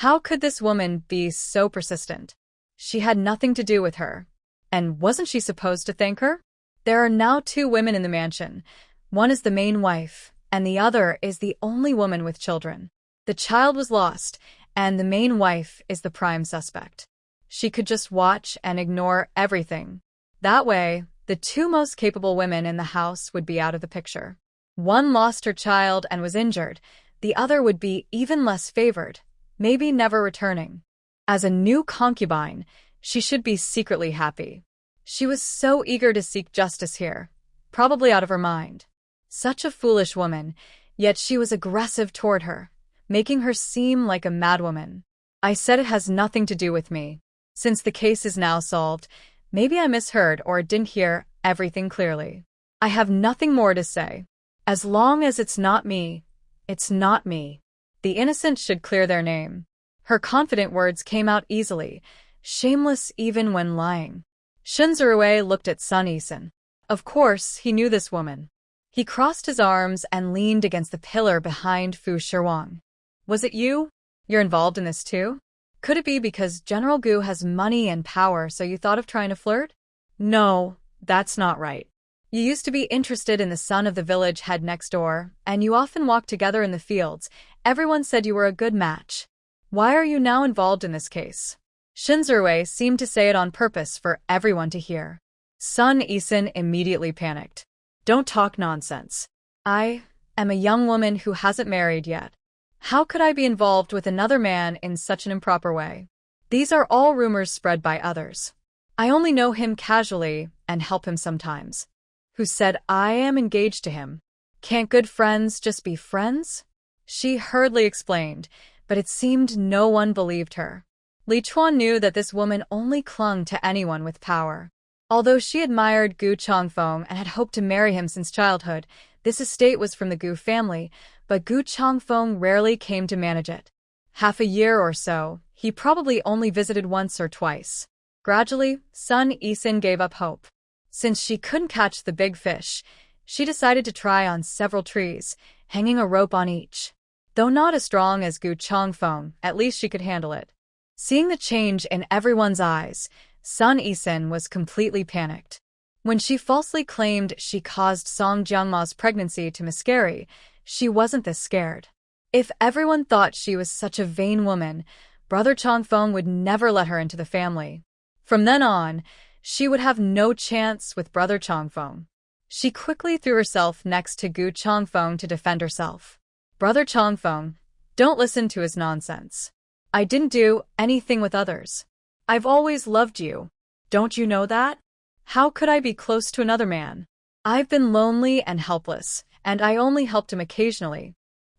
How could this woman be so persistent? She had nothing to do with her. And wasn't she supposed to thank her? There are now two women in the mansion. One is the main wife, and the other is the only woman with children. The child was lost, and the main wife is the prime suspect. She could just watch and ignore everything. That way, the two most capable women in the house would be out of the picture. One lost her child and was injured. The other would be even less favored, maybe never returning. As a new concubine, she should be secretly happy. She was so eager to seek justice here, probably out of her mind. Such a foolish woman, yet she was aggressive toward her, making her seem like a madwoman. I said it has nothing to do with me. Since the case is now solved, maybe I misheard or didn't hear everything clearly. I have nothing more to say. As long as it's not me, it's not me. The innocent should clear their name. Her confident words came out easily, shameless even when lying. Shunzurue looked at Sun Yixin. Of course, he knew this woman. He crossed his arms and leaned against the pillar behind Fu Shiwan. Was it you? You're involved in this too? Could it be because General Gu has money and power, so you thought of trying to flirt? No, that's not right. You used to be interested in the son of the village head next door, and you often walked together in the fields. Everyone said you were a good match. Why are you now involved in this case? Shunzurue seemed to say it on purpose for everyone to hear. Sun Yixin immediately panicked. Don't talk nonsense. I am a young woman who hasn't married yet. How could I be involved with another man in such an improper way? These are all rumors spread by others. I only know him casually and help him sometimes. Who said I am engaged to him? Can't good friends just be friends? She hurriedly explained, but it seemed no one believed her. Lichuan knew that this woman only clung to anyone with power. Although she admired Gu Changfeng and had hoped to marry him since childhood, this estate was from the Gu family, but Gu Changfeng rarely came to manage it. Half a year or so, he probably only visited once or twice. Gradually, Sun Yixin gave up hope. Since she couldn't catch the big fish, she decided to try on several trees, hanging a rope on each. Though not as strong as Gu Changfeng, at least she could handle it. Seeing the change in everyone's eyes, Sun Yixin was completely panicked. When she falsely claimed she caused Song Jiangma's pregnancy to miscarry, she wasn't this scared. If everyone thought she was such a vain woman, Brother Changfeng would never let her into the family. From then on, she would have no chance with Brother Changfeng. She quickly threw herself next to Gu Changfeng to defend herself. Brother Changfeng, don't listen to his nonsense. I didn't do anything with others. I've always loved you. Don't you know that? How could I be close to another man? I've been lonely and helpless, and I only helped him occasionally.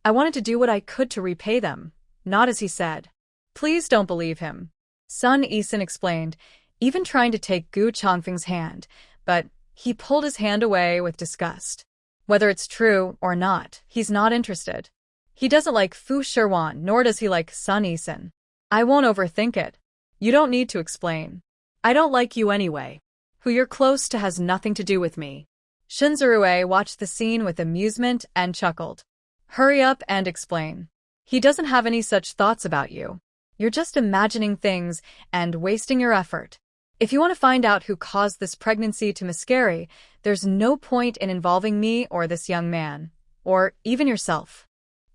I wanted to do what I could to repay them, not as he said. Please don't believe him. Sun Yixin explained, even trying to take Gu Changfeng's hand, but he pulled his hand away with disgust. Whether it's true or not, he's not interested. He doesn't like Fu Shiwan, nor does he like Sun Yixin. I won't overthink it. You don't need to explain. I don't like you anyway. Who you're close to has nothing to do with me. Shunzurue watched the scene with amusement and chuckled. Hurry up and explain. He doesn't have any such thoughts about you. You're just imagining things and wasting your effort. If you want to find out who caused this pregnancy to miscarry, there's no point in involving me or this young man, or even yourself.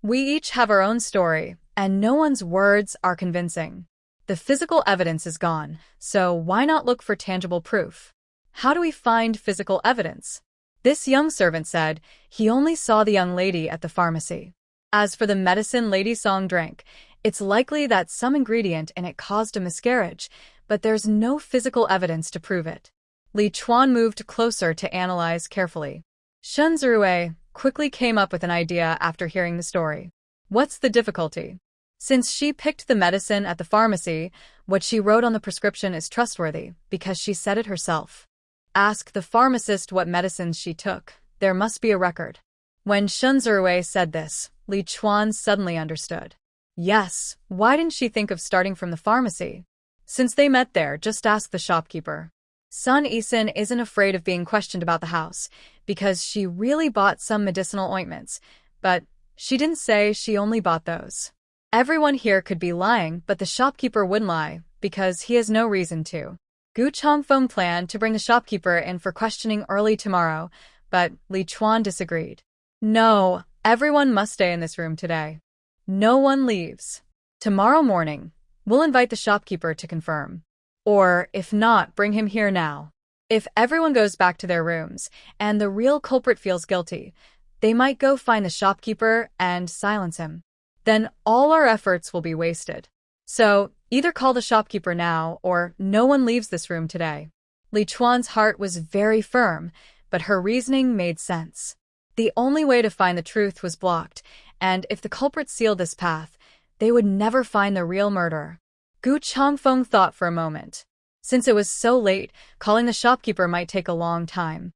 We each have our own story, and no one's words are convincing. The physical evidence is gone, so why not look for tangible proof? How do we find physical evidence? This young servant said he only saw the young lady at the pharmacy. As for the medicine Lady Song drank, it's likely that some ingredient in it caused a miscarriage, but there's no physical evidence to prove it. Lichuan moved closer to analyze carefully. Shunzurue quickly came up with an idea after hearing the story. What's the difficulty? Since she picked the medicine at the pharmacy, what she wrote on the prescription is trustworthy, because she said it herself. Ask the pharmacist what medicines she took. There must be a record. When Shunzurue said this, Lichuan suddenly understood. Yes, why didn't she think of starting from the pharmacy? Since they met there, just ask the shopkeeper. Sun Yixin isn't afraid of being questioned about the house, because she really bought some medicinal ointments, but she didn't say she only bought those. Everyone here could be lying, but the shopkeeper wouldn't lie, because he has no reason to. Gu Changfeng planned to bring the shopkeeper in for questioning early tomorrow, but Lichuan disagreed. No, everyone must stay in this room today. No one leaves. Tomorrow morning, we'll invite the shopkeeper to confirm. Or, if not, bring him here now. If everyone goes back to their rooms, and the real culprit feels guilty, they might go find the shopkeeper and silence him. Then all our efforts will be wasted. So, either call the shopkeeper now, or no one leaves this room today. Lichuan's heart was very firm, but her reasoning made sense. The only way to find the truth was blocked, and if the culprits sealed this path, they would never find the real murderer. Gu Changfeng thought for a moment. Since it was so late, calling the shopkeeper might take a long time.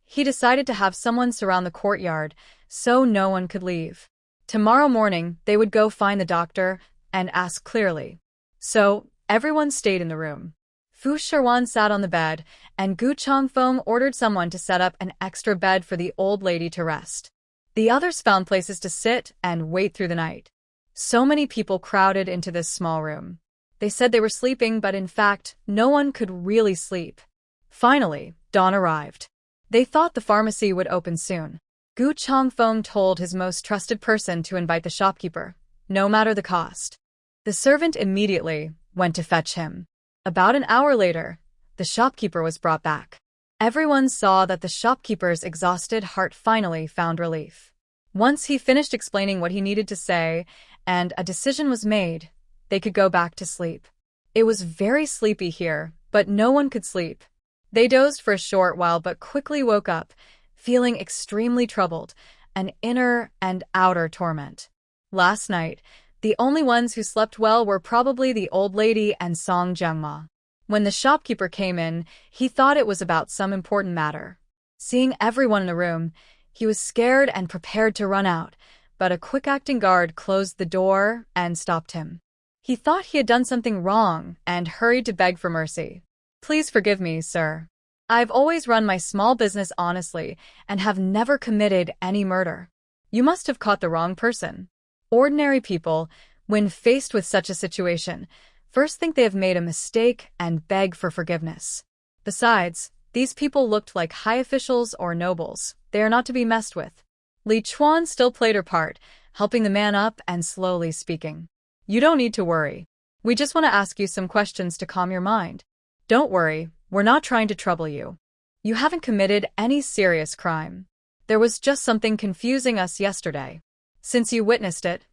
He decided to have someone surround the courtyard, so no one could leave. Tomorrow morning, they would go find the doctor and ask clearly. So, everyone stayed in the room. Fu Shiwan sat on the bed, and Gu Changfeng ordered someone to set up an extra bed for the old lady to rest. The others found places to sit and wait through the night. So many people crowded into this small room. They said they were sleeping, but in fact, no one could really sleep. Finally, dawn arrived. They thought the pharmacy would open soon. Gu Changfeng told his most trusted person to invite the shopkeeper, no matter the cost. The servant immediately went to fetch him. About an hour later, the shopkeeper was brought back. Everyone saw that the shopkeeper's exhausted heart finally found relief. Once he finished explaining what he needed to say, and a decision was made, they could go back to sleep. It was very sleepy here, but no one could sleep. They dozed for a short while but quickly woke up, feeling extremely troubled, an inner and outer torment. Last night, the only ones who slept well were probably the old lady and Song Jiangma. When the shopkeeper came in, he thought it was about some important matter. Seeing everyone in the room, he was scared and prepared to run out, but a quick-acting guard closed the door and stopped him. He thought he had done something wrong and hurried to beg for mercy. Please forgive me, sir. I've always run my small business honestly and have never committed any murder. You must have caught the wrong person. Ordinary people, when faced with such a situation, first think they have made a mistake and beg for forgiveness. Besides, these people looked like high officials or nobles. They are not to be messed with. Lichuan still played her part, helping the man up and slowly speaking. You don't need to worry. We just want to ask you some questions to calm your mind. Don't worry, we're not trying to trouble you. You haven't committed any serious crime. There was just something confusing us yesterday. Since you witnessed it,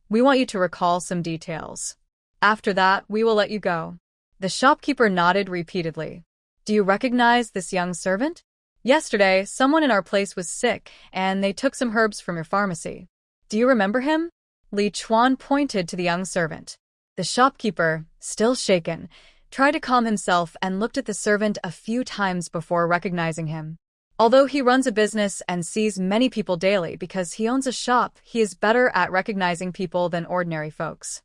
we want you to recall some details. After that, we will let you go. The shopkeeper nodded repeatedly. Do you recognize this young servant? Yesterday, someone in our place was sick, and they took some herbs from your pharmacy. Do you remember him? Lichuan pointed to the young servant. The shopkeeper, still shaken, tried to calm himself and looked at the servant a few times before recognizing him. Although he runs a business and sees many people daily because he owns a shop, he is better at recognizing people than ordinary folks.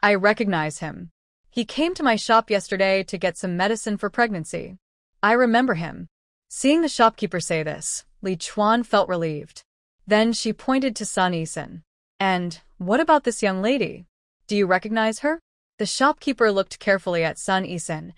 I recognize him. He came to my shop yesterday to get some medicine for pregnancy. I remember him. Seeing the shopkeeper say this, Lichuan felt relieved. Then she pointed to Sun Yixin. And, what about this young lady? Do you recognize her? The shopkeeper looked carefully at Sun Yixin,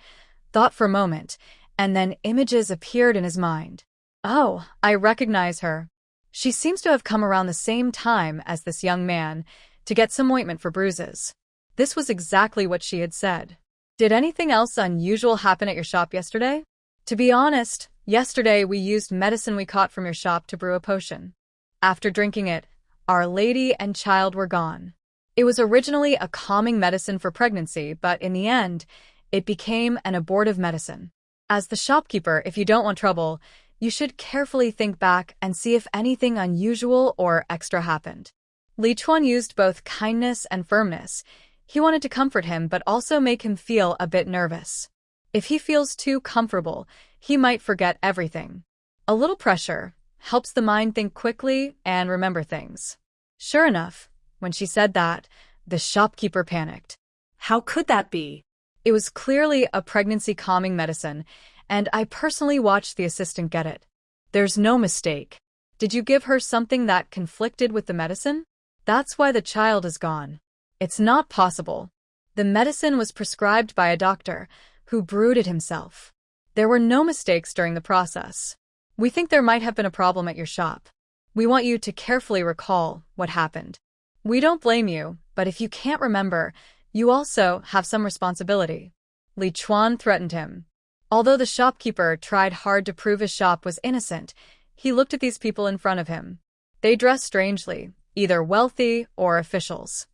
thought for a moment, and then images appeared in his mind. Oh, I recognize her. She seems to have come around the same time as this young man to get some ointment for bruises. This was exactly what she had said. Did anything else unusual happen at your shop yesterday? To be honest, yesterday we used medicine we caught from your shop to brew a potion. After drinking it, our lady and child were gone. It was originally a calming medicine for pregnancy, but in the end, it became an abortive medicine. As the shopkeeper, if you don't want trouble, you should carefully think back and see if anything unusual or extra happened. Lichuan used both kindness and firmness. He wanted to comfort him but also make him feel a bit nervous. If he feels too comfortable, he might forget everything. A little pressure helps the mind think quickly and remember things. Sure enough, when she said that, the shopkeeper panicked. How could that be? It was clearly a pregnancy calming medicine, and I personally watched the assistant get it. There's no mistake. Did you give her something that conflicted with the medicine? That's why the child is gone. It's not possible. The medicine was prescribed by a doctor, who brooded himself. There were no mistakes during the process. We think there might have been a problem at your shop. We want you to carefully recall what happened. We don't blame you, but if you can't remember, you also have some responsibility. Lichuan threatened him. Although the shopkeeper tried hard to prove his shop was innocent, he looked at these people in front of him. They dressed strangely, either wealthy or officials.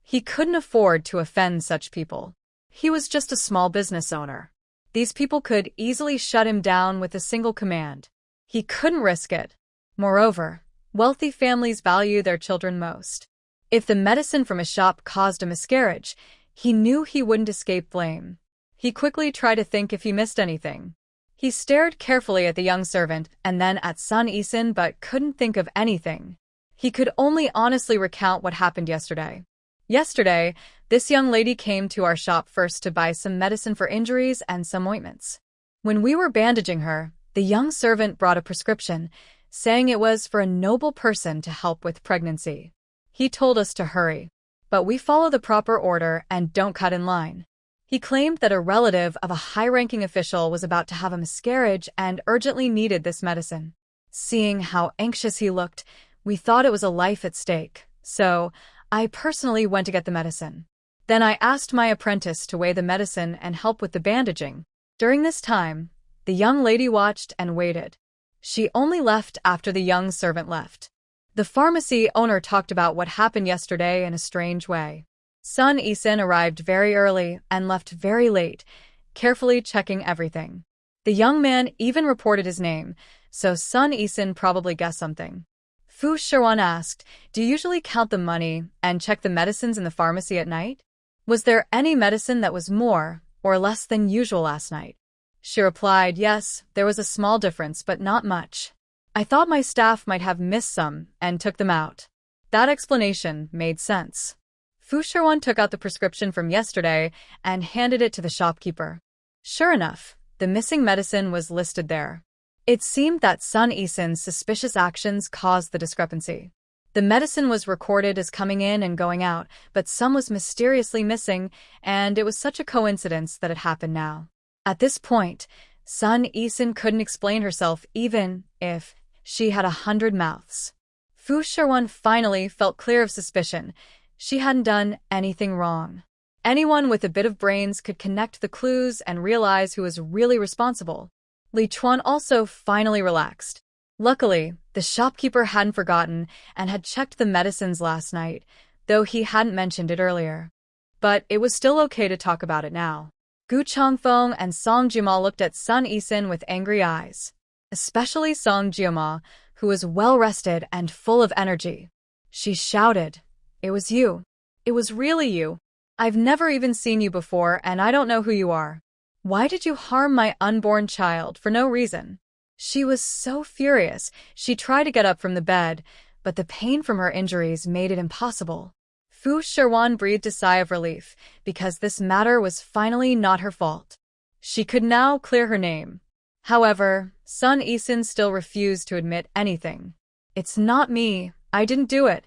He couldn't afford to offend such people. He was just a small business owner. These people could easily shut him down with a single command. He couldn't risk it. Moreover, wealthy families value their children most. If the medicine from his shop caused a miscarriage, he knew he wouldn't escape blame. He quickly tried to think if he missed anything. He stared carefully at the young servant and then at Sun Yixin but couldn't think of anything. He could only honestly recount what happened yesterday. Yesterday, this young lady came to our shop first to buy some medicine for injuries and some ointments. When we were bandaging her, the young servant brought a prescription, saying it was for a noble person to help with pregnancy. He told us to hurry, but we follow the proper order and don't cut in line. He claimed that a relative of a high-ranking official was about to have a miscarriage and urgently needed this medicine. Seeing how anxious he looked, we thought it was a life at stake, so I personally went to get the medicine. Then I asked my apprentice to weigh the medicine and help with the bandaging. During this time, the young lady watched and waited. She only left after the young servant left. The pharmacy owner talked about what happened yesterday in a strange way. Sun Yixin arrived very early and left very late, carefully checking everything. The young man even reported his name, so Sun Yixin probably guessed something. Fu Shiwan asked, "Do you usually count the money and check the medicines in the pharmacy at night? Was there any medicine that was more or less than usual last night?" She replied, "Yes, there was a small difference, but not much. I thought my staff might have missed some and took them out." That explanation made sense. Fu Shiwan took out the prescription from yesterday and handed it to the shopkeeper. Sure enough, the missing medicine was listed there. It seemed that Sun Yixin's suspicious actions caused the discrepancy. The medicine was recorded as coming in and going out, but some was mysteriously missing, and it was such a coincidence that it happened now. At this point, Sun Yixin couldn't explain herself even if she had 100 mouths. Fu Shiwan finally felt clear of suspicion. She hadn't done anything wrong. Anyone with a bit of brains could connect the clues and realize who was really responsible. Lichuan also finally relaxed. Luckily, the shopkeeper hadn't forgotten and had checked the medicines last night, though he hadn't mentioned it earlier. But it was still okay to talk about it now. Changfeng and Song Jiama looked at Sun Yixin with angry eyes. Especially Song Jiama, who was well-rested and full of energy. She shouted, "It was you. It was really you. I've never even seen you before and I don't know who you are. Why did you harm my unborn child for no reason?" She was so furious, she tried to get up from the bed, but the pain from her injuries made it impossible. Fu Shiwan breathed a sigh of relief, because this matter was finally not her fault. She could now clear her name. However, Sun Yixin still refused to admit anything. "It's not me. I didn't do it."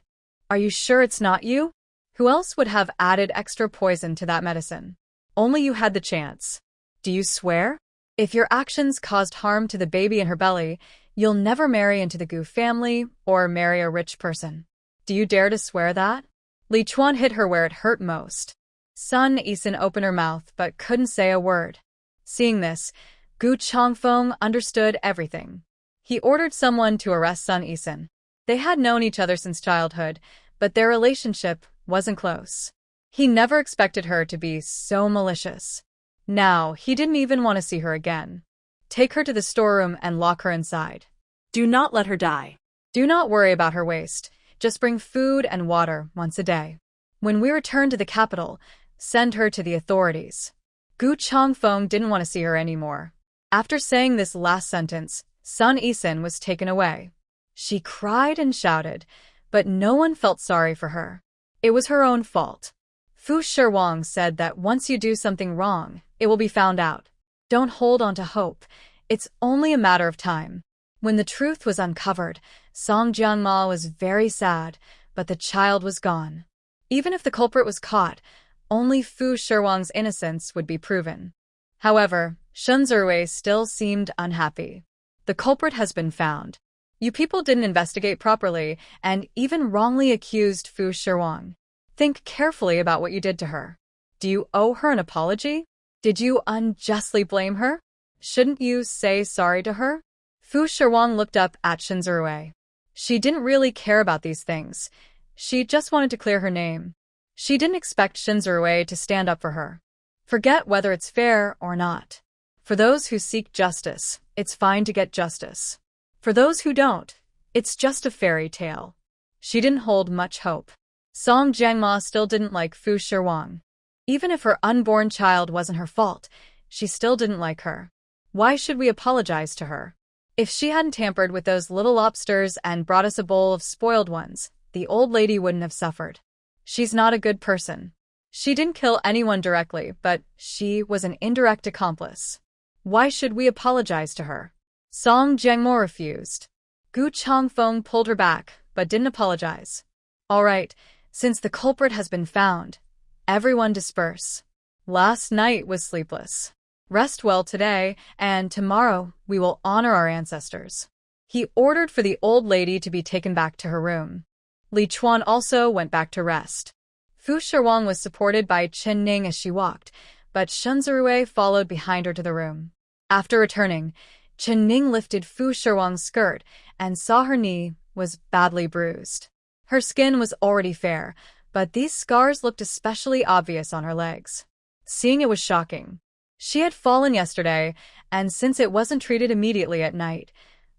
"Are you sure it's not you? Who else would have added extra poison to that medicine? Only you had the chance. Do you swear? If your actions caused harm to the baby in her belly, you'll never marry into the Gu family or marry a rich person. Do you dare to swear that?" Lichuan hit her where it hurt most. Sun Yixin opened her mouth but couldn't say a word. Seeing this, Changfeng understood everything. He ordered someone to arrest Sun Yixin. They had known each other since childhood, but their relationship wasn't close. He never expected her to be so malicious. Now, he didn't even want to see her again. "Take her to the storeroom and lock her inside. Do not let her die. Do not worry about her waste. Just bring food and water once a day. When we return to the capital, send her to the authorities." Changfeng didn't want to see her anymore. After saying this last sentence, Sun Yixin was taken away. She cried and shouted, but no one felt sorry for her. It was her own fault. Fu Shiwan said that once you do something wrong, it will be found out. Don't hold on to hope. It's only a matter of time. When the truth was uncovered, Song Jiangma was very sad, but the child was gone. Even if the culprit was caught, only Fu Shiwan's innocence would be proven. However, Shenzurui still seemed unhappy. The culprit has been found. You people didn't investigate properly and even wrongly accused Fu Shiwan. Think carefully about what you did to her. Do you owe her an apology? Did you unjustly blame her? Shouldn't you say sorry to her? Fu Shiwan looked up at Shenzurui. She didn't really care about these things. She just wanted to clear her name. She didn't expect Shenzurui to stand up for her. Forget whether it's fair or not. For those who seek justice, it's fine to get justice. For those who don't, it's just a fairy tale. She didn't hold much hope. Song Jiangma still didn't like Fu Shiwan. Even if her unborn child wasn't her fault, she still didn't like her. Why should we apologize to her? If she hadn't tampered with those little lobsters and brought us a bowl of spoiled ones, the old lady wouldn't have suffered. She's not a good person. She didn't kill anyone directly, but she was an indirect accomplice. Why should we apologize to her? Song Jiangmo refused. Gu Changfeng pulled her back, but didn't apologize. All right, since the culprit has been found, everyone disperse. Last night was sleepless. Rest well today, and tomorrow we will honor our ancestors. He ordered for the old lady to be taken back to her room. Lichuan also went back to rest. Fu Shiwan was supported by Chen Ning as she walked, but Shenzurui followed behind her to the room. After returning, Chen Ning lifted Fu Shiwan's skirt and saw her knee was badly bruised. Her skin was already fair, but these scars looked especially obvious on her legs. Seeing it was shocking. She had fallen yesterday, and since it wasn't treated immediately at night,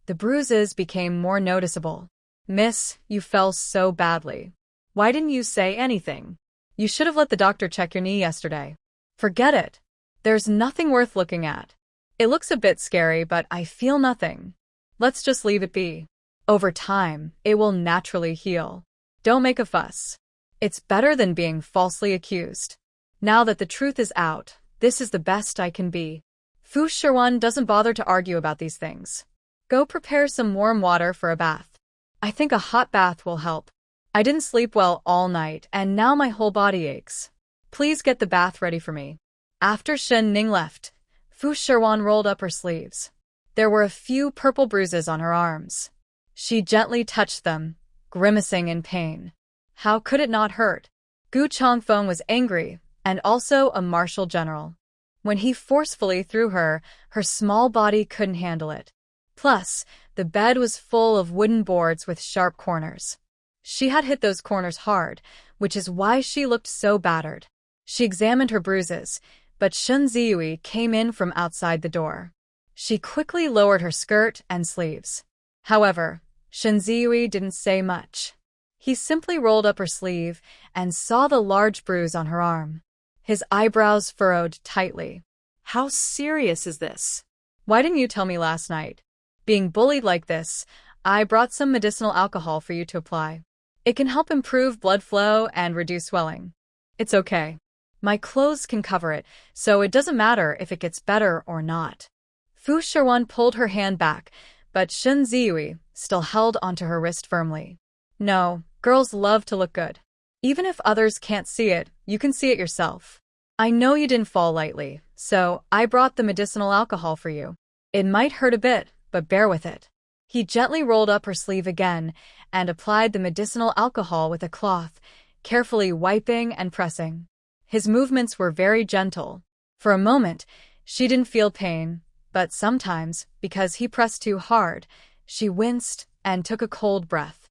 the bruises became more noticeable. Miss, you fell so badly. Why didn't you say anything? You should have let the doctor check your knee yesterday. Forget it. There's nothing worth looking at. It looks a bit scary, but I feel nothing. Let's just leave it be. Over time, it will naturally heal. Don't make a fuss. It's better than being falsely accused. Now that the truth is out, this is the best I can be. Fu Shiwan doesn't bother to argue about these things. Go prepare some warm water for a bath. I think a hot bath will help. I didn't sleep well all night, and now my whole body aches. Please get the bath ready for me. After Shen Ning left, Fu Shiwan rolled up her sleeves. There were a few purple bruises on her arms. She gently touched them, grimacing in pain. How could it not hurt? Gu Changfeng was angry, and also a martial general. When he forcefully threw her, her small body couldn't handle it. Plus, the bed was full of wooden boards with sharp corners. She had hit those corners hard, which is why she looked so battered. She examined her bruises, but Shen Ziyui came in from outside the door. She quickly lowered her skirt and sleeves. However, Shen Ziyui didn't say much. He simply rolled up her sleeve and saw the large bruise on her arm. His eyebrows furrowed tightly. How serious is this? Why didn't you tell me last night? Being bullied like this, I brought some medicinal alcohol for you to apply. It can help improve blood flow and reduce swelling. It's okay. My clothes can cover it, so it doesn't matter if it gets better or not. Fu Shiwan pulled her hand back, but Shen Ziyui still held onto her wrist firmly. No, girls love to look good. Even if others can't see it, you can see it yourself. I know you didn't fall lightly, so I brought the medicinal alcohol for you. It might hurt a bit, but bear with it. He gently rolled up her sleeve again and applied the medicinal alcohol with a cloth, carefully wiping and pressing. His movements were very gentle. For a moment, she didn't feel pain, but sometimes, because he pressed too hard, she winced and took a cold breath.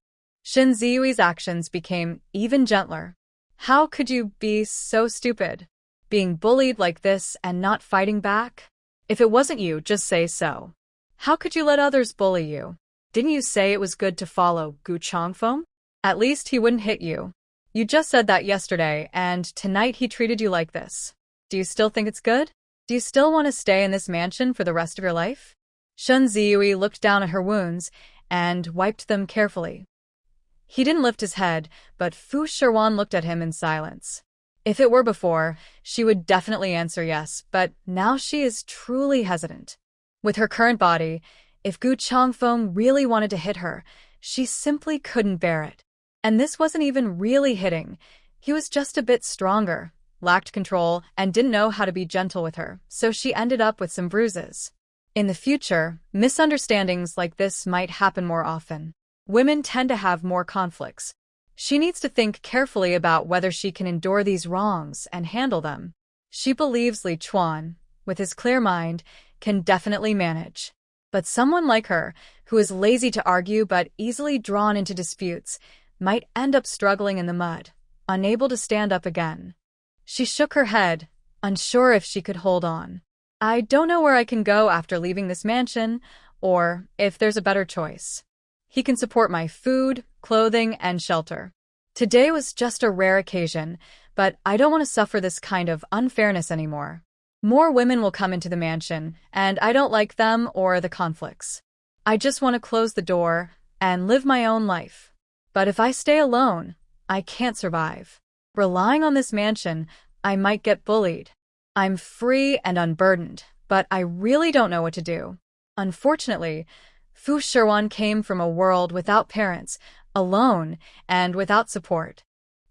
Shen Ziyui's actions became even gentler. How could you be so stupid? Being bullied like this and not fighting back? If it wasn't you, just say so. How could you let others bully you? Didn't you say it was good to follow Gu Changfeng? At least he wouldn't hit you. You just said that yesterday, and tonight he treated you like this. Do you still think it's good? Do you still want to stay in this mansion for the rest of your life? Shen Ziyui looked down at her wounds and wiped them carefully. He didn't lift his head, but Fu Shiwan looked at him in silence. If it were before, she would definitely answer yes, but now she is truly hesitant. With her current body, if Gu Changfeng really wanted to hit her, she simply couldn't bear it. And this wasn't even really hitting. He was just a bit stronger, lacked control, and didn't know how to be gentle with her, so she ended up with some bruises. In the future, misunderstandings like this might happen more often. Women tend to have more conflicts. She needs to think carefully about whether she can endure these wrongs and handle them. She believes Lichuan, with his clear mind, can definitely manage. But someone like her, who is lazy to argue but easily drawn into disputes, might end up struggling in the mud, unable to stand up again. She shook her head, unsure if she could hold on. I don't know where I can go after leaving this mansion, or if there's a better choice. He can support my food, clothing, and shelter. Today was just a rare occasion, but I don't want to suffer this kind of unfairness anymore. More women will come into the mansion, and I don't like them or the conflicts. I just want to close the door and live my own life. But if I stay alone, I can't survive. Relying on this mansion, I might get bullied. I'm free and unburdened, but I really don't know what to do. Unfortunately, Fu Shiwan came from a world without parents, alone, and without support.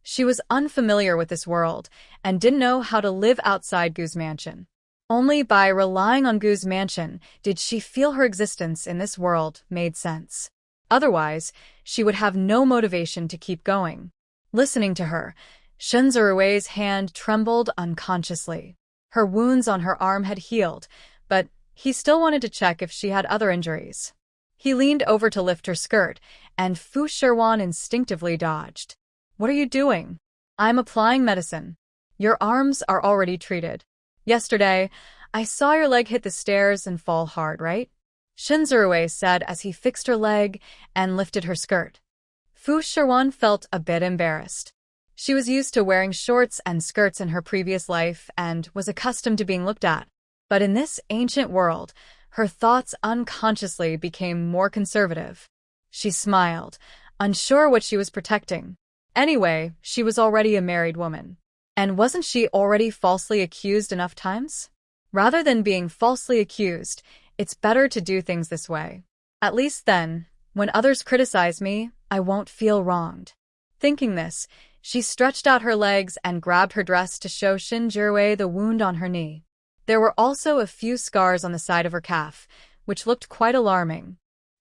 She was unfamiliar with this world and didn't know how to live outside Gu's mansion. Only by relying on Gu's mansion did she feel her existence in this world made sense. Otherwise, she would have no motivation to keep going. Listening to her, Shenzherui's hand trembled unconsciously. Her wounds on her arm had healed, but he still wanted to check if she had other injuries. He leaned over to lift her skirt, and Fu Shiwan instinctively dodged. What are you doing? I'm applying medicine. Your arms are already treated. Yesterday, I saw your leg hit the stairs and fall hard, right? Shenzherui said as he fixed her leg and lifted her skirt. Fu Shiwan felt a bit embarrassed. She was used to wearing shorts and skirts in her previous life and was accustomed to being looked at. But in this ancient world, her thoughts unconsciously became more conservative. She smiled, unsure what she was protecting. Anyway, she was already a married woman. And wasn't she already falsely accused enough times? Rather than being falsely accused, it's better to do things this way. At least then, when others criticize me, I won't feel wronged. Thinking this, she stretched out her legs and grabbed her dress to show Shenzherui the wound on her knee. There were also a few scars on the side of her calf, which looked quite alarming.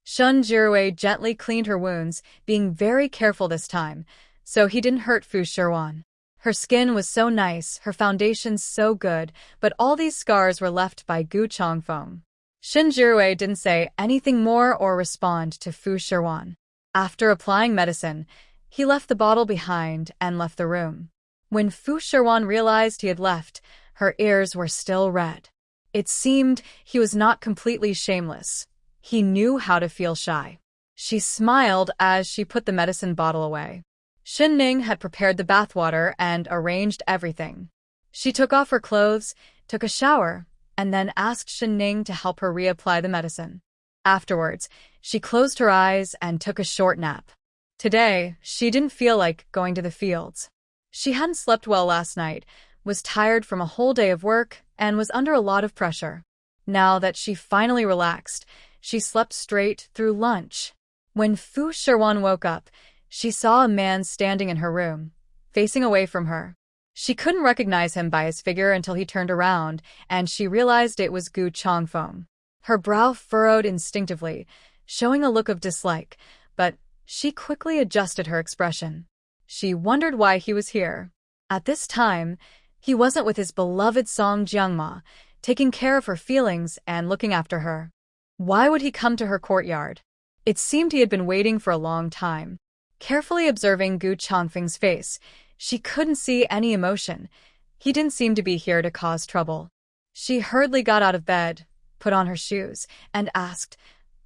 Shenzherui gently cleaned her wounds, being very careful this time, so he didn't hurt Fu Shiwan. Her skin was so nice, her foundation so good, but all these scars were left by Gu Changfeng. Shenzherui didn't say anything more or respond to Fu Shiwan. After applying medicine, he left the bottle behind and left the room. When Fu Shiwan realized he had left, her ears were still red. It seemed he was not completely shameless. He knew how to feel shy. She smiled as she put the medicine bottle away. Xinning had prepared the bathwater and arranged everything. She took off her clothes, took a shower, and then asked Xinning to help her reapply the medicine. Afterwards, she closed her eyes and took a short nap. Today, she didn't feel like going to the fields. She hadn't slept well last night, was tired from a whole day of work, and was under a lot of pressure. Now that she finally relaxed, she slept straight through lunch. When Fu Shiwan woke up, she saw a man standing in her room, facing away from her. She couldn't recognize him by his figure until he turned around, and she realized it was Gu Changfeng. Her brow furrowed instinctively, showing a look of dislike, but she quickly adjusted her expression. She wondered why he was here. At this time, he wasn't with his beloved Song Jiangma, taking care of her feelings and looking after her. Why would he come to her courtyard? It seemed he had been waiting for a long time. Carefully observing Gu Changfeng's face, she couldn't see any emotion. He didn't seem to be here to cause trouble. She hurriedly got out of bed, put on her shoes, and asked,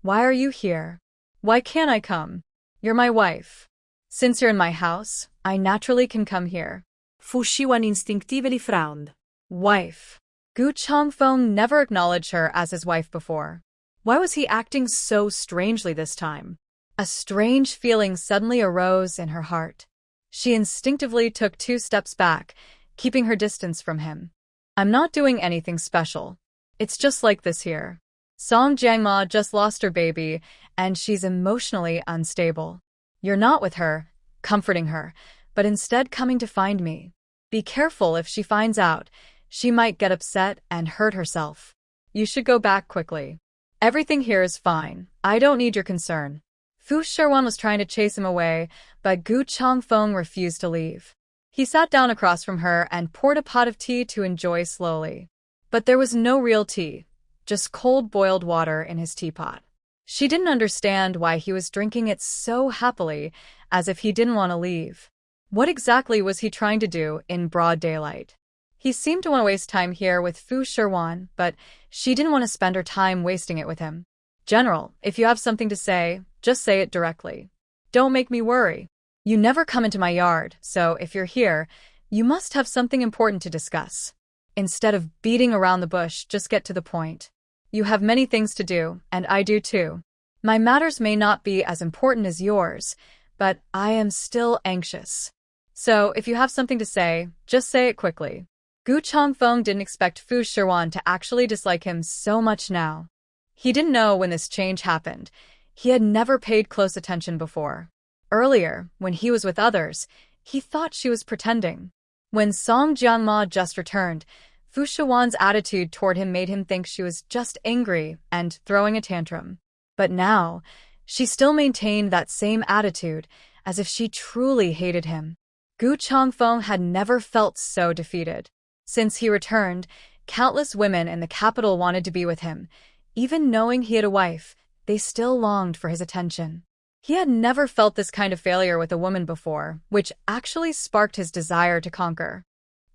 "Why are you here? Why can't I come? You're my wife. Since you're in my house, I naturally can come here." Fu Shiwan instinctively frowned. Wife. Gu Changfeng never acknowledged her as his wife before. Why was he acting so strangely this time? A strange feeling suddenly arose in her heart. She instinctively took 2 steps back, keeping her distance from him. I'm not doing anything special. It's just like this here. Song Jiangma just lost her baby, and she's emotionally unstable. You're not with her, comforting her, but instead coming to find me. Be careful if she finds out. She might get upset and hurt herself. You should go back quickly. Everything here is fine. I don't need your concern. Fu Shiwan was trying to chase him away, but Gu Changfeng refused to leave. He sat down across from her and poured a pot of tea to enjoy slowly. But there was no real tea, just cold boiled water in his teapot. She didn't understand why he was drinking it so happily, as if he didn't want to leave. What exactly was he trying to do in broad daylight? He seemed to want to waste time here with Fu Shiwan, but she didn't want to spend her time wasting it with him. General, if you have something to say, just say it directly. Don't make me worry. You never come into my yard, so if you're here, you must have something important to discuss. Instead of beating around the bush, just get to the point. You have many things to do, and I do too. My matters may not be as important as yours, but I am still anxious. So, if you have something to say, just say it quickly. Gu Changfeng didn't expect Fu Shiwan to actually dislike him so much now. He didn't know when this change happened. He had never paid close attention before. Earlier, when he was with others, he thought she was pretending. When Song Jiangma just returned, Fu Shiwan's attitude toward him made him think she was just angry and throwing a tantrum. But now, she still maintained that same attitude, as if she truly hated him. Gu Changfeng had never felt so defeated. Since he returned, countless women in the capital wanted to be with him. Even knowing he had a wife, they still longed for his attention. He had never felt this kind of failure with a woman before, which actually sparked his desire to conquer.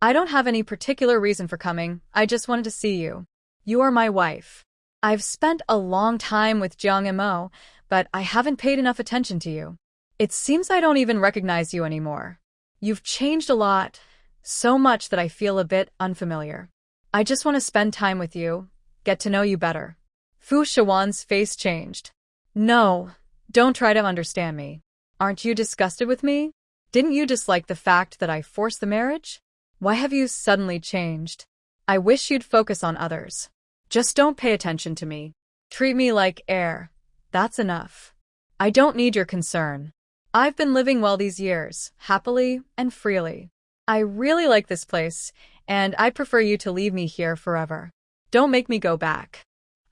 I don't have any particular reason for coming, I just wanted to see you. You are my wife. I've spent a long time with Jiang Mo, but I haven't paid enough attention to you. It seems I don't even recognize you anymore. You've changed a lot, so much that I feel a bit unfamiliar. I just want to spend time with you, get to know you better. Fu Shiwan's face changed. No, don't try to understand me. Aren't you disgusted with me? Didn't you dislike the fact that I forced the marriage? Why have you suddenly changed? I wish you'd focus on others. Just don't pay attention to me. Treat me like air. That's enough. I don't need your concern. I've been living well these years, happily and freely. I really like this place, and I prefer you to leave me here forever. Don't make me go back.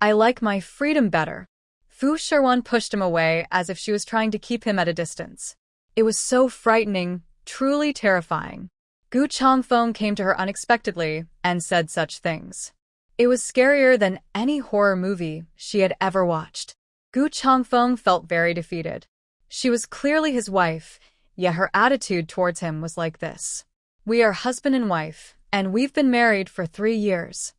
I like my freedom better. Fu Shiwan pushed him away as if she was trying to keep him at a distance. It was so frightening, truly terrifying. Gu Changfeng came to her unexpectedly and said such things. It was scarier than any horror movie she had ever watched. Gu Changfeng felt very defeated. She was clearly his wife, yet her attitude towards him was like this. We are husband and wife, and we've been married for 3 years.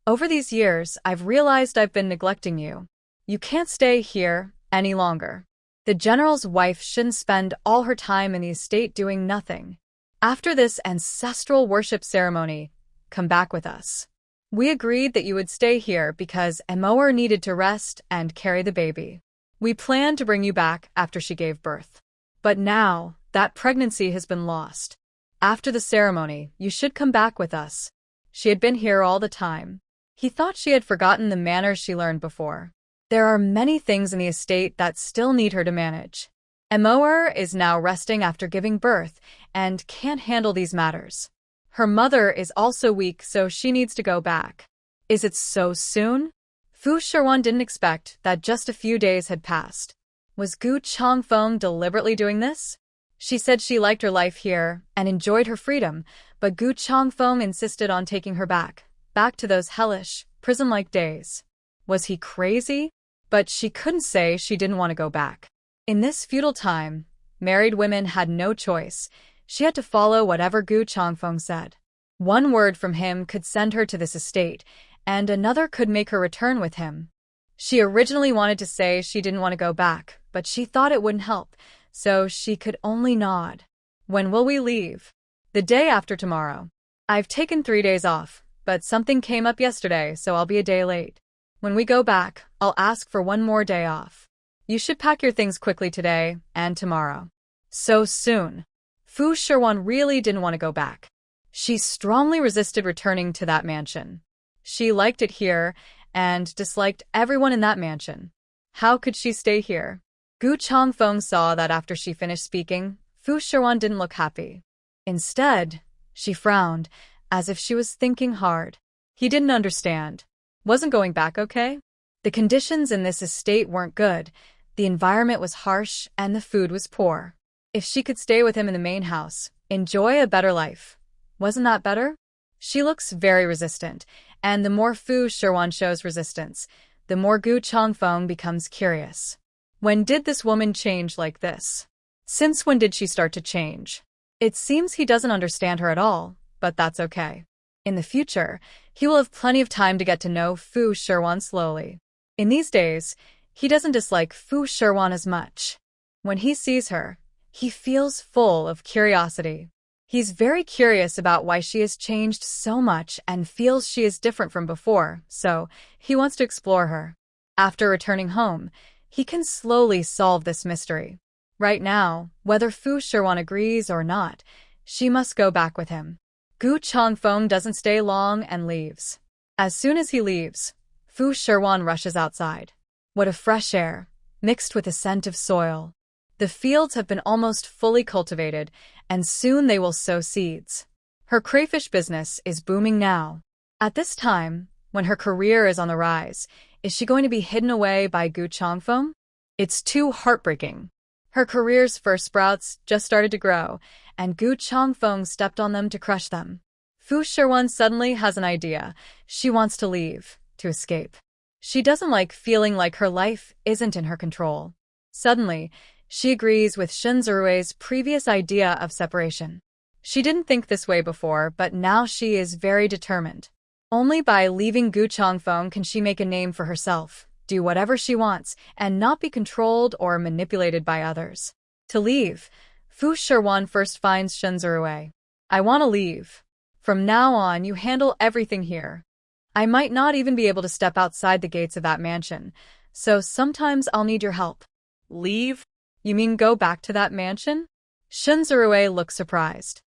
Over these years, I've realized I've been neglecting you. You can't stay here any longer. The general's wife shouldn't spend all her time in the estate doing nothing. After this ancestral worship ceremony, come back with us. We agreed that you would stay here because Emoer needed to rest and carry the baby. We planned to bring you back after she gave birth. But now, that pregnancy has been lost. After the ceremony, you should come back with us. She had been here all the time. He thought she had forgotten the manners she learned before. There are many things in the estate that still need her to manage. Emoer is now resting after giving birth and can't handle these matters. Her mother is also weak, so she needs to go back. Is it so soon? Fu Shiwan didn't expect that just a few days had passed. Was Gu Changfeng deliberately doing this? She said she liked her life here and enjoyed her freedom, but Gu Changfeng insisted on taking her back to those hellish, prison-like days. Was he crazy? But she couldn't say she didn't want to go back. In this feudal time, married women had no choice. She had to follow whatever Gu Changfeng said. One word from him could send her to this estate, and another could make her return with him. She originally wanted to say she didn't want to go back, but she thought it wouldn't help, so she could only nod. When will we leave? The day after tomorrow. I've taken 3 days off, but something came up yesterday, so I'll be a day late. When we go back, I'll ask for 1 more day off. You should pack your things quickly today and tomorrow. So soon. Fu Shiwan really didn't want to go back. She strongly resisted returning to that mansion. She liked it here and disliked everyone in that mansion. How could she stay here? Gu Changfeng saw that after she finished speaking, Fu Shiwan didn't look happy. Instead, She frowned, as if she was thinking hard. He didn't understand. Wasn't going back okay? The conditions in this estate weren't good. The environment was harsh and the food was poor. If she could stay with him in the main house, enjoy a better life. Wasn't that better? She looks very resistant, and the more Fu Shiwan shows resistance, the more Gu Changfeng becomes curious. When did this woman change like this? Since when did she start to change? It seems he doesn't understand her at all, but that's okay. In the future, he will have plenty of time to get to know Fu Shiwan slowly. In these days, he doesn't dislike Fu Shiwan as much. When he sees her, he feels full of curiosity. He's very curious about why she has changed so much and feels she is different from before, so he wants to explore her. After returning home, he can slowly solve this mystery. Right now, whether Fu Shiwan agrees or not, she must go back with him. Gu Changfeng doesn't stay long and leaves. As soon as he leaves, Fu Shiwan rushes outside. What a fresh air, mixed with the scent of soil. The fields have been almost fully cultivated, and soon they will sow seeds. Her crayfish business is booming now. At this time, when her career is on the rise, is she going to be hidden away by Gu Changfeng? It's too heartbreaking. Her career's first sprouts just started to grow, and Gu Changfeng stepped on them to crush them. Fu Shiwan suddenly has an idea. She wants to leave, to escape. She doesn't like feeling like her life isn't in her control. Suddenly, she agrees with Shen Zirui's previous idea of separation. She didn't think this way before, but now she is very determined. Only by leaving Gu Changfeng can she make a name for herself, do whatever she wants, and not be controlled or manipulated by others. To leave, Fu Shiwan first finds Shen Zirui. I want to leave. From now on, you handle everything here. I might not even be able to step outside the gates of that mansion, so sometimes I'll need your help. Leave? You mean go back to that mansion? Shen Zirui looked surprised.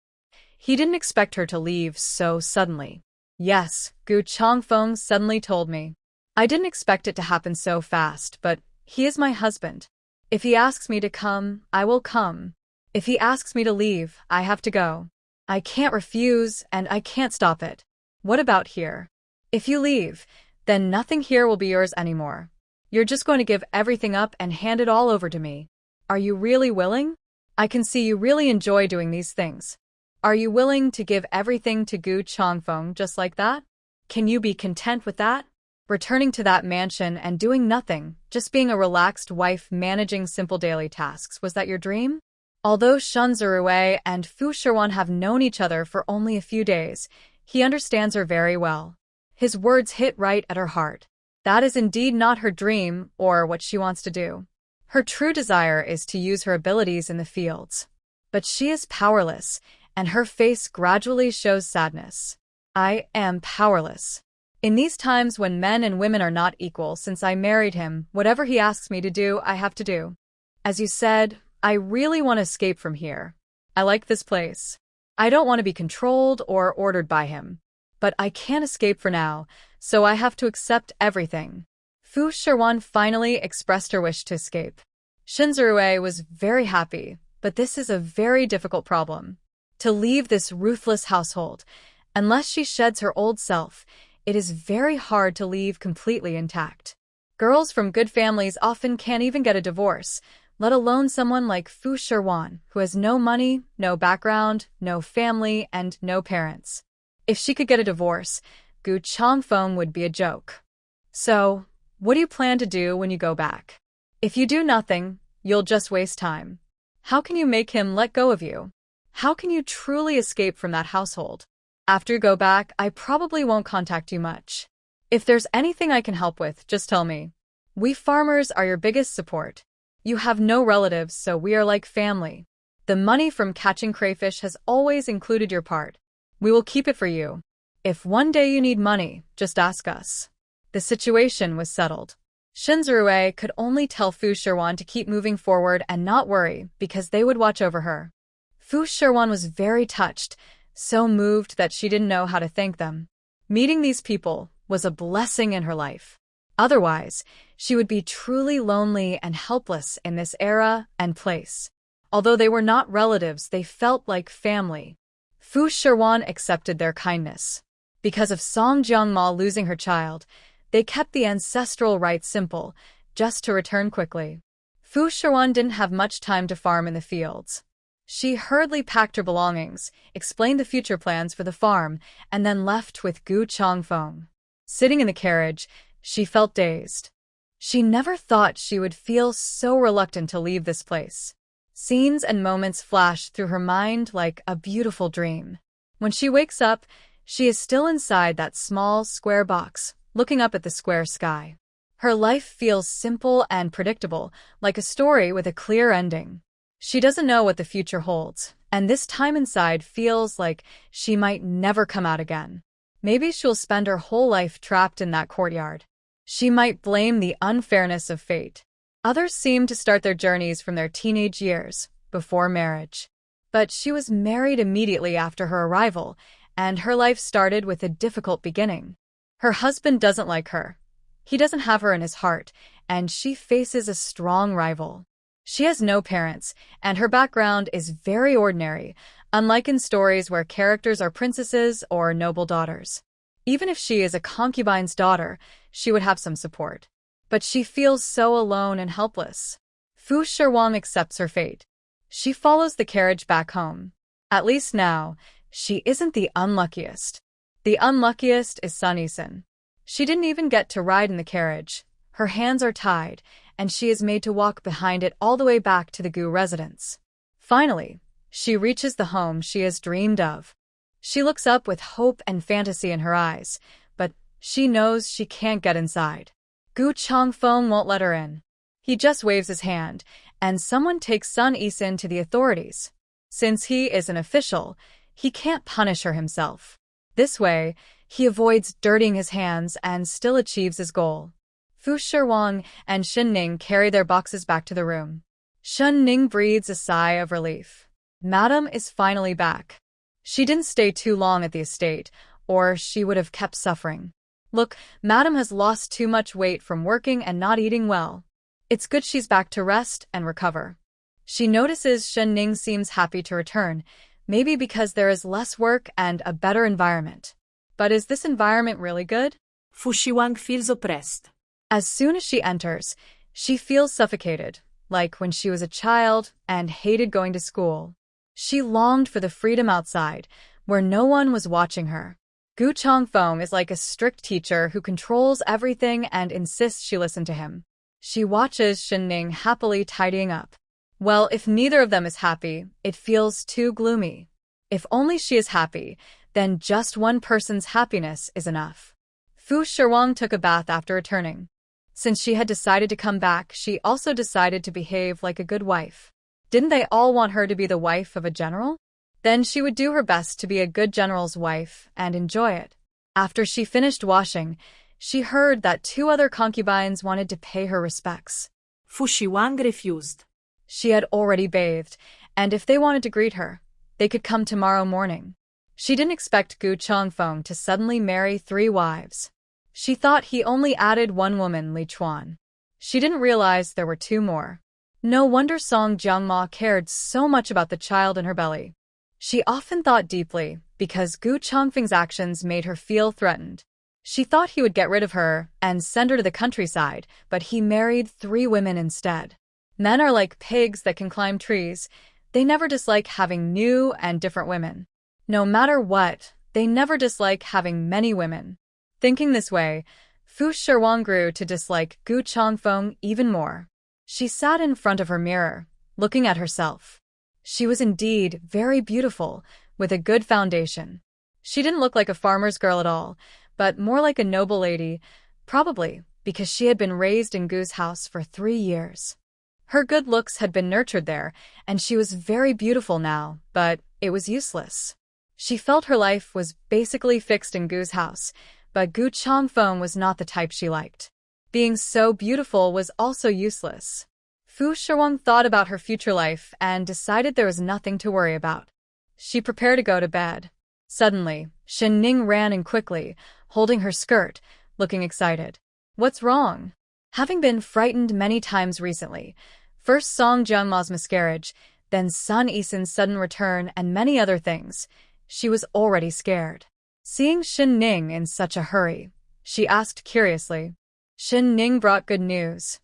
He didn't expect her to leave so suddenly. Yes, Gu Changfeng suddenly told me. I didn't expect it to happen so fast, but he is my husband. If he asks me to come, I will come. If he asks me to leave, I have to go. I can't refuse, and I can't stop it. What about here? If you leave, then nothing here will be yours anymore. You're just going to give everything up and hand it all over to me. Are you really willing? I can see you really enjoy doing these things. Are you willing to give everything to Gu Changfeng just like that? Can you be content with that? Returning to that mansion and doing nothing, just being a relaxed wife managing simple daily tasks, was that your dream? Although Shen Zirui and Fu Shiwan have known each other for only a few days, he understands her very well. His words hit right at her heart. That is indeed not her dream or what she wants to do. Her true desire is to use her abilities in the fields. But she is powerless, and her face gradually shows sadness. I am powerless. In these times when men and women are not equal, since I married him, whatever he asks me to do, I have to do. As you said, I really want to escape from here. I like this place. I don't want to be controlled or ordered by him. But I can't escape for now, so I have to accept everything. Fu Shiwan finally expressed her wish to escape. Shen Zirui was very happy, but this is a very difficult problem. To leave this ruthless household, unless she sheds her old self, it is very hard to leave completely intact. Girls from good families often can't even get a divorce, let alone someone like Fu Shiwan, who has no money, no background, no family, and no parents. If she could get a divorce, Gu Changfeng would be a joke. So, what do you plan to do when you go back? If you do nothing, you'll just waste time. How can you make him let go of you? How can you truly escape from that household? After you go back, I probably won't contact you much. If there's anything I can help with, just tell me. We farmers are your biggest support. You have no relatives, so we are like family. The money from catching crayfish has always included your part. We will keep it for you. If one day you need money, just ask us. The situation was settled. Shen Zirui could only tell Fu Shiwan to keep moving forward and not worry, because they would watch over her. Fu Shiwan was very touched, so moved that she didn't know how to thank them. Meeting these people was a blessing in her life. Otherwise, she would be truly lonely and helpless in this era and place. Although they were not relatives, they felt like family. Fu Shiwan accepted their kindness. Because of Song Jiangma losing her child, they kept the ancestral rite simple, just to return quickly. Fu Shiwan didn't have much time to farm in the fields. She hurriedly packed her belongings, explained the future plans for the farm, and then left with Gu Changfeng. Sitting in the carriage, she felt dazed. She never thought she would feel so reluctant to leave this place. Scenes and moments flashed through her mind like a beautiful dream. When she wakes up, she is still inside that small, square box, looking up at the square sky. Her life feels simple and predictable, like a story with a clear ending. She doesn't know what the future holds, and this time inside feels like she might never come out again. Maybe she'll spend her whole life trapped in that courtyard. She might blame the unfairness of fate. Others seem to start their journeys from their teenage years, before marriage. But she was married immediately after her arrival, and her life started with a difficult beginning. Her husband doesn't like her. He doesn't have her in his heart, and she faces a strong rival. She has no parents, and her background is very ordinary, unlike in stories where characters are princesses or noble daughters. Even if she is a concubine's daughter, she would have some support. But she feels so alone and helpless. Fu Shiwan accepts her fate. She follows the carriage back home. At least now, she isn't the unluckiest. The unluckiest is Sun Yixin. She didn't even get to ride in the carriage. Her hands are tied, and she is made to walk behind it all the way back to the Gu residence. Finally, she reaches the home she has dreamed of. She looks up with hope and fantasy in her eyes, but she knows she can't get inside. Gu Changfeng won't let her in. He just waves his hand, and someone takes Sun Yixin to the authorities. Since he is an official, he can't punish her himself. This way, he avoids dirtying his hands and still achieves his goal. Fu Shiwan and Shen Ning carry their boxes back to the room. Shen Ning breathes a sigh of relief. Madam is finally back. She didn't stay too long at the estate, or she would have kept suffering. Look, Madam has lost too much weight from working and not eating well. It's good she's back to rest and recover. She notices Shen Ning seems happy to return, maybe because there is less work and a better environment. But is this environment really good? Fu Shiwan feels oppressed. As soon as she enters, she feels suffocated, like when she was a child and hated going to school. She longed for the freedom outside, where no one was watching her. Gu Changfeng is like a strict teacher who controls everything and insists she listen to him. She watches Shen Ning happily tidying up. Well, if neither of them is happy, it feels too gloomy. If only she is happy, then just one person's happiness is enough. Fu Shiwan took a bath after returning. Since she had decided to come back, she also decided to behave like a good wife. Didn't they all want her to be the wife of a general? Then she would do her best to be a good general's wife and enjoy it. After she finished washing, she heard that 2 other concubines wanted to pay her respects. Fu Shiwan refused. She had already bathed, and if they wanted to greet her, they could come tomorrow morning. She didn't expect Gu Changfeng to suddenly marry 3 wives. She thought he only added 1 woman, Lichuan. She didn't realize there were 2 more. No wonder Song Jiangma cared so much about the child in her belly. She often thought deeply, because Gu Changfeng's actions made her feel threatened. She thought he would get rid of her and send her to the countryside, but he married 3 women instead. Men are like pigs that can climb trees. They never dislike having new and different women. No matter what, they never dislike having many women. Thinking this way, Fu Shiwan grew to dislike Gu Changfeng even more. She sat in front of her mirror, looking at herself. She was indeed very beautiful, with a good foundation. She didn't look like a farmer's girl at all, but more like a noble lady, probably because she had been raised in Gu's house for 3 years. Her good looks had been nurtured there, and she was very beautiful now, but it was useless. She felt her life was basically fixed in Gu's house, but Gu Changfeng was not the type she liked. Being so beautiful was also useless. Fu Shiwan thought about her future life and decided there was nothing to worry about. She prepared to go to bed. Suddenly, Shen Ning ran in quickly, holding her skirt, looking excited. What's wrong? Having been frightened many times recently, first Song Jiangma's miscarriage, then Sun Yixin's sudden return and many other things, She was already scared. Seeing Xin Ning in such a hurry, she asked curiously. Xin Ning brought good news.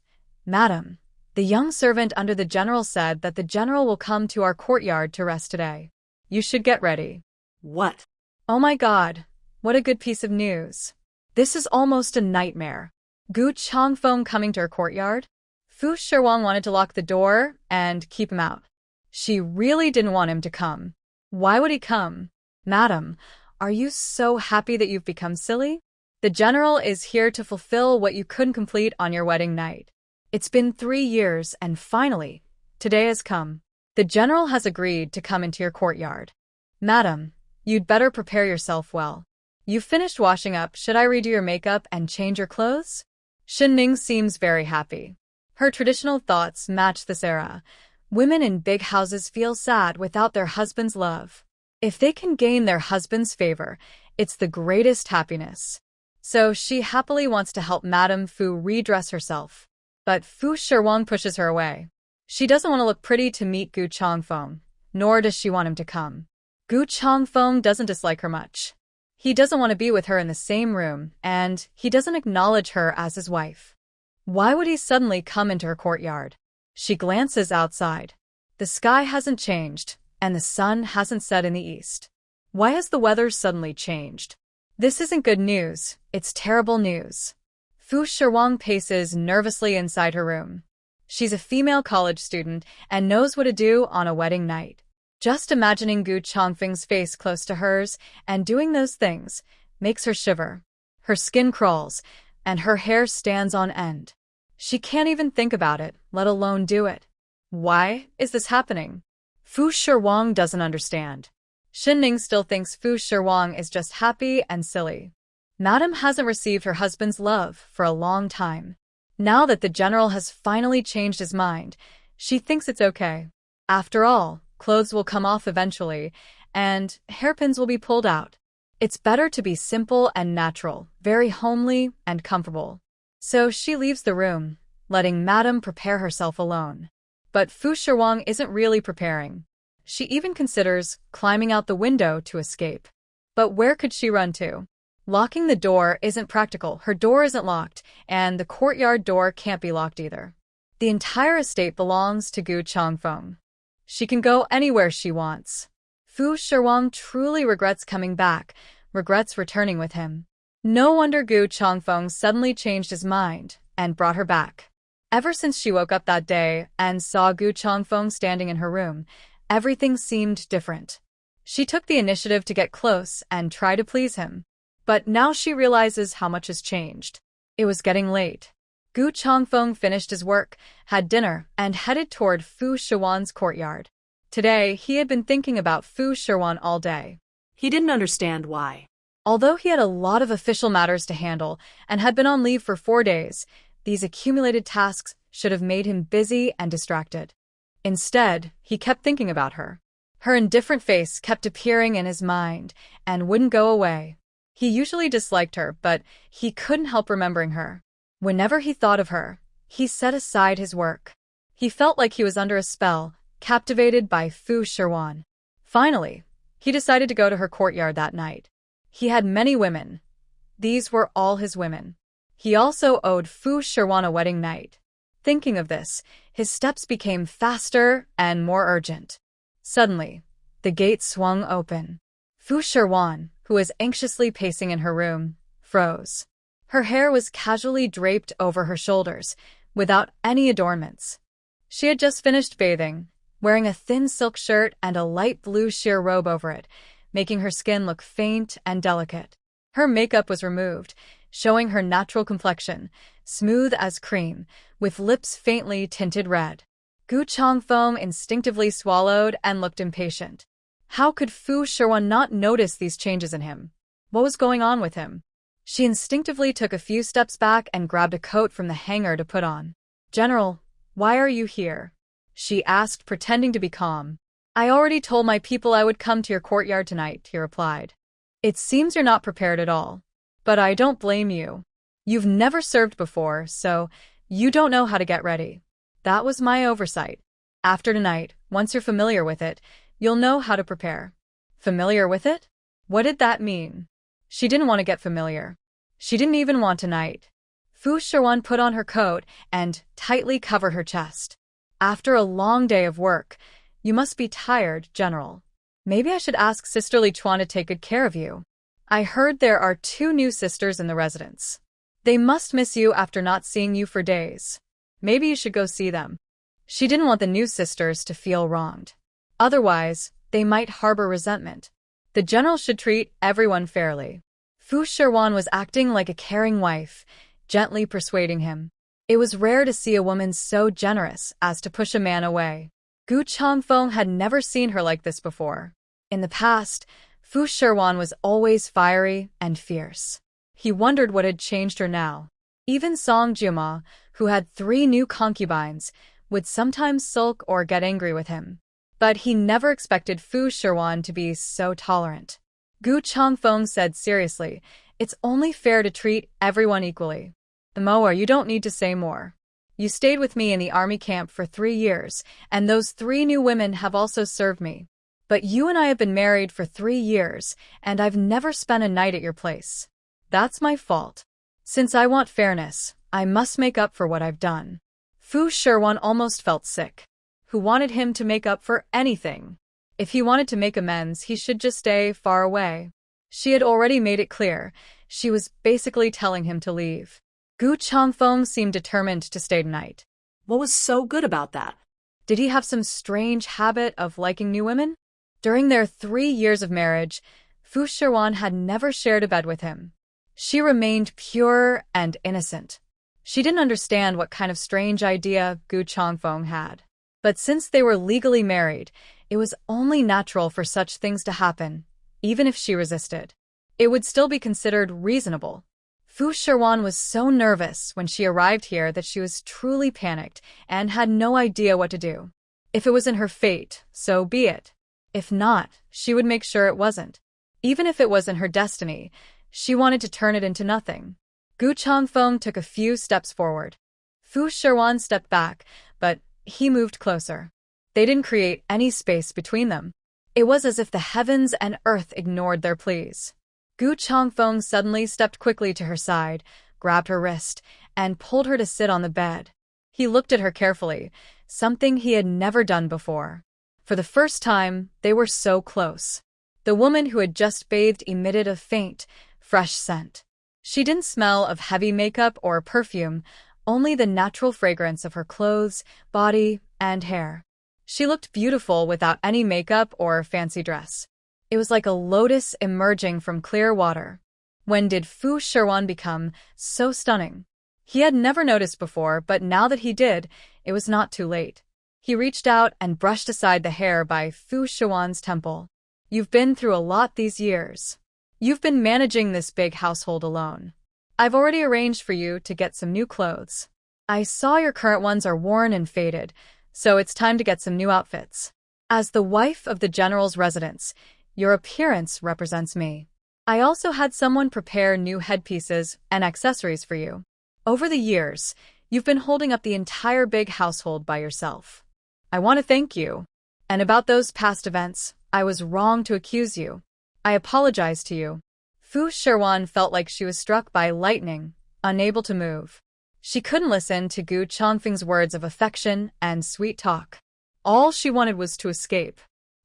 Madam, the young servant under the general said that the general will come to our courtyard to rest today. You should get ready. What? Oh my God, what a good piece of news. This is almost a nightmare. Gu Changfeng coming to her courtyard? Fu Shiwang wanted to lock the door and keep him out. She really didn't want him to come. Why would he come? Madam, are you so happy that you've become silly? The general is here to fulfill what you couldn't complete on your wedding night. It's been 3 years and finally, today has come. The general has agreed to come into your courtyard. Madam, you'd better prepare yourself well. You've finished washing up. Should I redo your makeup and change your clothes? Xin Ning seems very happy. Her traditional thoughts match this era. Women in big houses feel sad without their husband's love. If they can gain their husband's favor, it's the greatest happiness. So she happily wants to help Madame Fu redress herself. But Fu Shiwang pushes her away. She doesn't want to look pretty to meet Gu Changfeng, nor does she want him to come. Gu Changfeng doesn't dislike her much. He doesn't want to be with her in the same room, and he doesn't acknowledge her as his wife. Why would he suddenly come into her courtyard? She glances outside. The sky hasn't changed, and the sun hasn't set in the east. Why has the weather suddenly changed? This isn't good news, it's terrible news. Fu Shiwang paces nervously inside her room. She's a female college student and knows what to do on a wedding night. Just imagining Gu Changfeng's face close to hers and doing those things makes her shiver. Her skin crawls, and her hair stands on end. She can't even think about it, let alone do it. Why is this happening? Fu Shiwang doesn't understand. Xin Ning still thinks Fu Shiwang is just happy and silly. Madame hasn't received her husband's love for a long time. Now that the general has finally changed his mind, she thinks it's okay. After all, clothes will come off eventually, and hairpins will be pulled out. It's better to be simple and natural, very homely and comfortable. So she leaves the room, letting Madame prepare herself alone. But Fu Shiwang isn't really preparing. She even considers climbing out the window to escape. But where could she run to? Locking the door isn't practical, her door isn't locked, and the courtyard door can't be locked either. The entire estate belongs to Gu Changfeng. She can go anywhere she wants. Fu Shiwang truly regrets coming back, regrets returning with him. No wonder Gu Changfeng suddenly changed his mind and brought her back. Ever since she woke up that day and saw Gu Changfeng standing in her room, everything seemed different. She took the initiative to get close and try to please him. But now she realizes how much has changed. It was getting late. Gu Changfeng finished his work, had dinner, and headed toward Fu Shiwan's courtyard. Today, he had been thinking about Fu Shiwan all day. He didn't understand why. Although he had a lot of official matters to handle and had been on leave for 4 days, these accumulated tasks should have made him busy and distracted. Instead, he kept thinking about her. Her indifferent face kept appearing in his mind and wouldn't go away. He usually disliked her, but he couldn't help remembering her. Whenever he thought of her, he set aside his work. He felt like he was under a spell, captivated by Fu Shiwan. Finally, he decided to go to her courtyard that night. He had many women. These were all his women. He also owed Fu Shiwan a wedding night. Thinking of this, his steps became faster and more urgent. Suddenly, the gate swung open. Fu Shiwan, who was anxiously pacing in her room, froze. Her hair was casually draped over her shoulders, without any adornments. She had just finished bathing, wearing a thin silk shirt and a light blue sheer robe over it, making her skin look faint and delicate. Her makeup was removed, showing her natural complexion, smooth as cream, with lips faintly tinted red. Gu Changfeng instinctively swallowed and looked impatient. How could Fu Shiwan not notice these changes in him? What was going on with him? She instinctively took a few steps back and grabbed a coat from the hanger to put on. "General, why are you here?" she asked, pretending to be calm. "I already told my people I would come to your courtyard tonight," he replied. "It seems you're not prepared at all. But I don't blame you. You've never served before, so you don't know how to get ready. That was my oversight. After tonight, once you're familiar with it, you'll know how to prepare." Familiar with it? What did that mean? She didn't want to get familiar. She didn't even want tonight. Fu Shiwan put on her coat and tightly covered her chest. After a long day of work, you must be tired, General. Maybe I should ask Sister Lichuan to take good care of you. I heard there are 2 new sisters in the residence. They must miss you after not seeing you for days. Maybe you should go see them. She didn't want the new sisters to feel wronged. Otherwise, they might harbor resentment. The general should treat everyone fairly. Fu Shiwan was acting like a caring wife, gently persuading him. It was rare to see a woman so generous as to push a man away. Changfeng had never seen her like this before. In the past, Fu Shiwan was always fiery and fierce. He wondered what had changed her now. Even Song Jiama, who had 3 new concubines, would sometimes sulk or get angry with him. But he never expected Fu Shiwan to be so tolerant. Changfeng said seriously, "It's only fair to treat everyone equally." Moa, you don't need to say more. You stayed with me in the army camp for 3 years, and those 3 new women have also served me. But you and I have been married for 3 years, and I've never spent a night at your place. That's my fault. Since I want fairness, I must make up for what I've done. Fu Shiwan almost felt sick. Who wanted him to make up for anything? If he wanted to make amends, he should just stay far away. She had already made it clear. She was basically telling him to leave. Changfeng seemed determined to stay tonight. What was so good about that? Did he have some strange habit of liking new women? During their 3 years of marriage, Fu Shiwan had never shared a bed with him. She remained pure and innocent. She didn't understand what kind of strange idea Changfeng had. But since they were legally married, it was only natural for such things to happen, even if she resisted. It would still be considered reasonable. Fu Shiwan was so nervous when she arrived here that she was truly panicked and had no idea what to do. If it was in her fate, so be it. If not, she would make sure it wasn't. Even if it was in her destiny, she wanted to turn it into nothing. Changfeng took a few steps forward. Fu Shiwan stepped back, but he moved closer. They didn't create any space between them. It was as if the heavens and earth ignored their pleas. Changfeng suddenly stepped quickly to her side, grabbed her wrist, and pulled her to sit on the bed. He looked at her carefully, something he had never done before. For the first time, they were so close. The woman who had just bathed emitted a faint, fresh scent. She didn't smell of heavy makeup or perfume, only the natural fragrance of her clothes, body, and hair. She looked beautiful without any makeup or fancy dress. It was like a lotus emerging from clear water. When did Fu Shiwan become so stunning? He had never noticed before, but now that he did, it was not too late. He reached out and brushed aside the hair by Fu Shiwan's temple. You've been through a lot these years. You've been managing this big household alone. I've already arranged for you to get some new clothes. I saw your current ones are worn and faded, so it's time to get some new outfits. As the wife of the general's residence, your appearance represents me. I also had someone prepare new headpieces and accessories for you. Over the years, you've been holding up the entire big household by yourself. I want to thank you. And about those past events, I was wrong to accuse you. I apologize to you. Fu Shiwan felt like she was struck by lightning, unable to move. She couldn't listen to Changfeng's words of affection and sweet talk. All she wanted was to escape.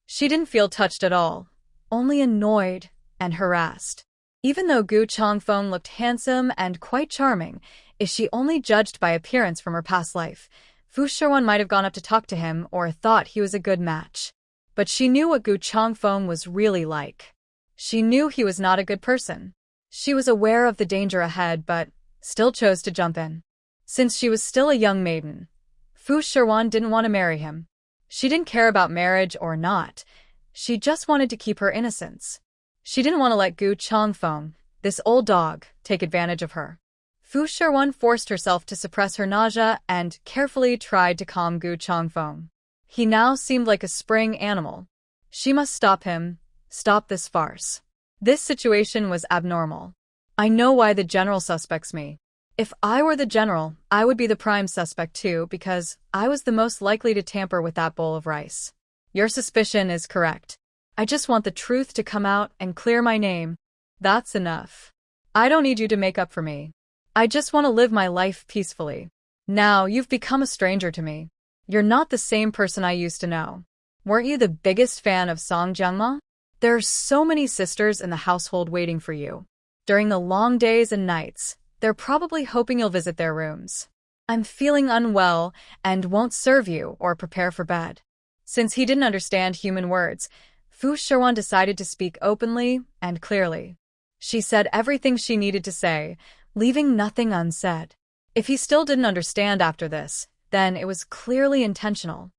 She didn't feel touched at all, only annoyed and harassed. Even though Changfeng looked handsome and quite charming, if she only judged by appearance from her past life, Fu Shiwan might have gone up to talk to him or thought he was a good match. But she knew what Changfeng was really like. She knew he was not a good person. She was aware of the danger ahead, but still chose to jump in. Since she was still a young maiden, Fu Shiwan didn't want to marry him. She didn't care about marriage or not. She just wanted to keep her innocence. She didn't want to let Changfeng, this old dog, take advantage of her. Fu Shiwan forced herself to suppress her nausea and carefully tried to calm Changfeng. He now seemed like a spring animal. She must stop him, stop this farce. This situation was abnormal. I know why the general suspects me. If I were the general, I would be the prime suspect too, because I was the most likely to tamper with that bowl of rice. Your suspicion is correct. I just want the truth to come out and clear my name. That's enough. I don't need you to make up for me. I just want to live my life peacefully. Now you've become a stranger to me. You're not the same person I used to know. Weren't you the biggest fan of Song Jiangma? There are so many sisters in the household waiting for you. During the long days and nights, they're probably hoping you'll visit their rooms. I'm feeling unwell and won't serve you or prepare for bed. Since he didn't understand human words, Fu Shiwan decided to speak openly and clearly. She said everything she needed to say, leaving nothing unsaid. If he still didn't understand after this, then it was clearly intentional.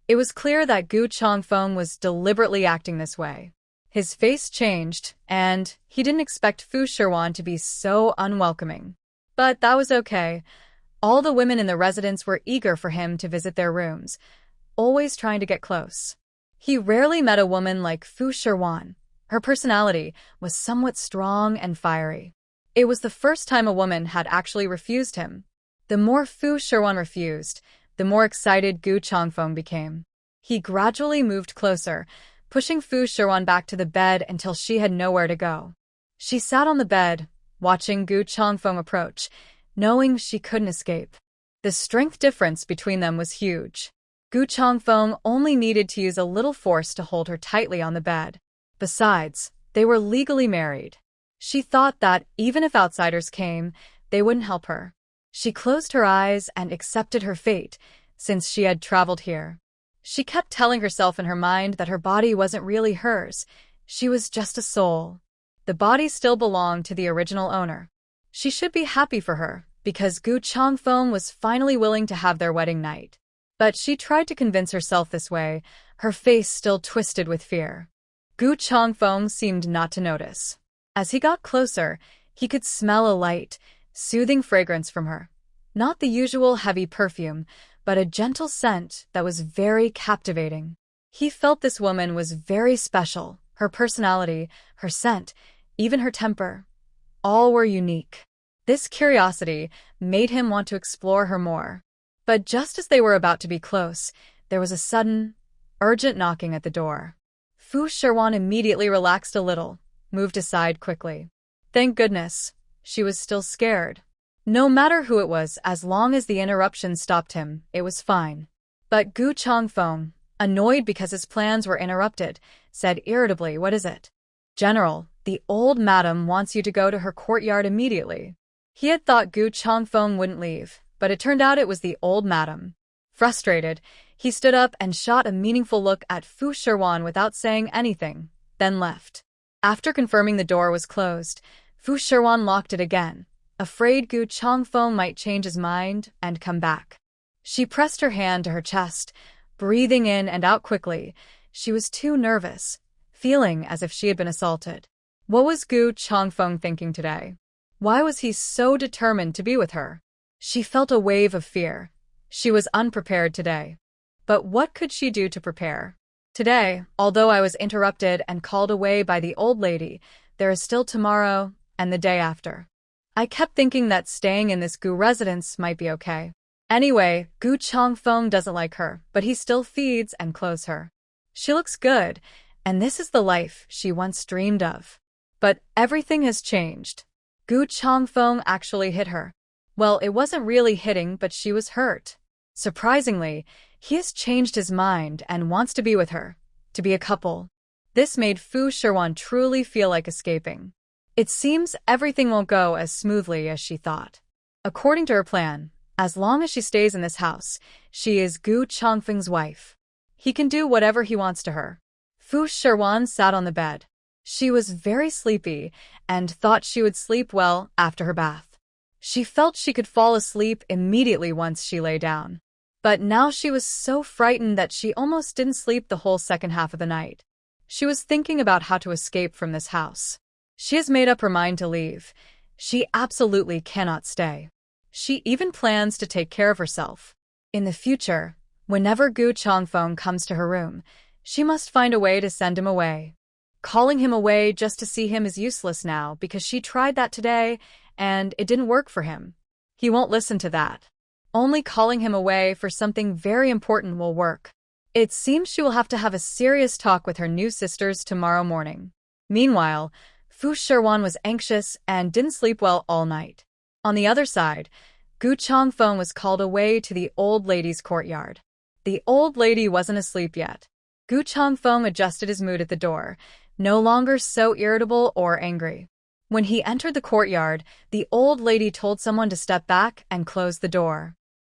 It was clear that Gu Changfeng was deliberately acting this way. His face changed, and he didn't expect Fu Shiwan to be so unwelcoming. But that was okay. All the women in the residence were eager for him to visit their rooms, always trying to get close. He rarely met a woman like Fu Shiwan. Her personality was somewhat strong and fiery. It was the first time a woman had actually refused him. The more Fu Shiwan refused, the more excited Gu Changfeng became. He gradually moved closer, pushing Fu Shiwan back to the bed until she had nowhere to go. She sat on the bed, watching Gu Changfeng approach, knowing she couldn't escape. The strength difference between them was huge. Gu Changfeng only needed to use a little force to hold her tightly on the bed. Besides, they were legally married. She thought that even if outsiders came, they wouldn't help her. She closed her eyes and accepted her fate, since she had traveled here. She kept telling herself in her mind that her body wasn't really hers. She was just a soul. The body still belonged to the original owner. She should be happy for her, because Gu Changfeng was finally willing to have their wedding night. But she tried to convince herself this way, her face still twisted with fear. Gu Changfeng seemed not to notice. As he got closer, he could smell a light, soothing fragrance from her. Not the usual heavy perfume, but a gentle scent that was very captivating. He felt this woman was very special. Her personality, her scent, even her temper, all were unique. This curiosity made him want to explore her more. But just as they were about to be close, there was a sudden, urgent knocking at the door. Fu Shiwan immediately relaxed a little, moved aside quickly. Thank goodness, she was still scared. No matter who it was, as long as the interruption stopped him, it was fine. But Gu Changfeng, annoyed because his plans were interrupted, said irritably, "What is it?" "General, the old madam wants you to go to her courtyard immediately." He had thought Gu Changfeng wouldn't leave, but it turned out it was the old madam. Frustrated, he stood up and shot a meaningful look at Fu Shiwan without saying anything, then left. After confirming the door was closed, Fu Shiwan locked it again, afraid Gu Changfeng might change his mind and come back. She pressed her hand to her chest, breathing in and out quickly. She was too nervous, feeling as if she had been assaulted. What was Gu Changfeng thinking today? Why was he so determined to be with her? She felt a wave of fear. She was unprepared today. But what could she do to prepare? Today, although I was interrupted and called away by the old lady, there is still tomorrow and the day after. I kept thinking that staying in this Gu residence might be okay. Anyway, Gu Changfeng doesn't like her, but he still feeds and clothes her. She looks good, and this is the life she once dreamed of. But everything has changed. Gu Changfeng actually hit her. Well, it wasn't really hitting, but she was hurt. Surprisingly, he has changed his mind and wants to be with her, to be a couple. This made Fu Shiwan truly feel like escaping. It seems everything won't go as smoothly as she thought. According to her plan, as long as she stays in this house, she is Gu Changfeng's wife. He can do whatever he wants to her. Fu Shiwan sat on the bed. She was very sleepy and thought she would sleep well after her bath. She felt she could fall asleep immediately once she lay down. But now she was so frightened that she almost didn't sleep the whole second half of the night. She was thinking about how to escape from this house. She has made up her mind to leave. She absolutely cannot stay. She even plans to take care of herself. In the future, whenever Gu Changfeng comes to her room, she must find a way to send him away. Calling him away just to see him is useless now because she tried that today and it didn't work for him. He won't listen to that. Only calling him away for something very important will work. It seems she will have to have a serious talk with her new sisters tomorrow morning. Meanwhile, Fu Shiwan was anxious and didn't sleep well all night. On the other side, Gu Changfeng was called away to the old lady's courtyard. The old lady wasn't asleep yet. Gu Changfeng adjusted his mood at the door, no longer so irritable or angry. When he entered the courtyard, the old lady told someone to step back and close the door.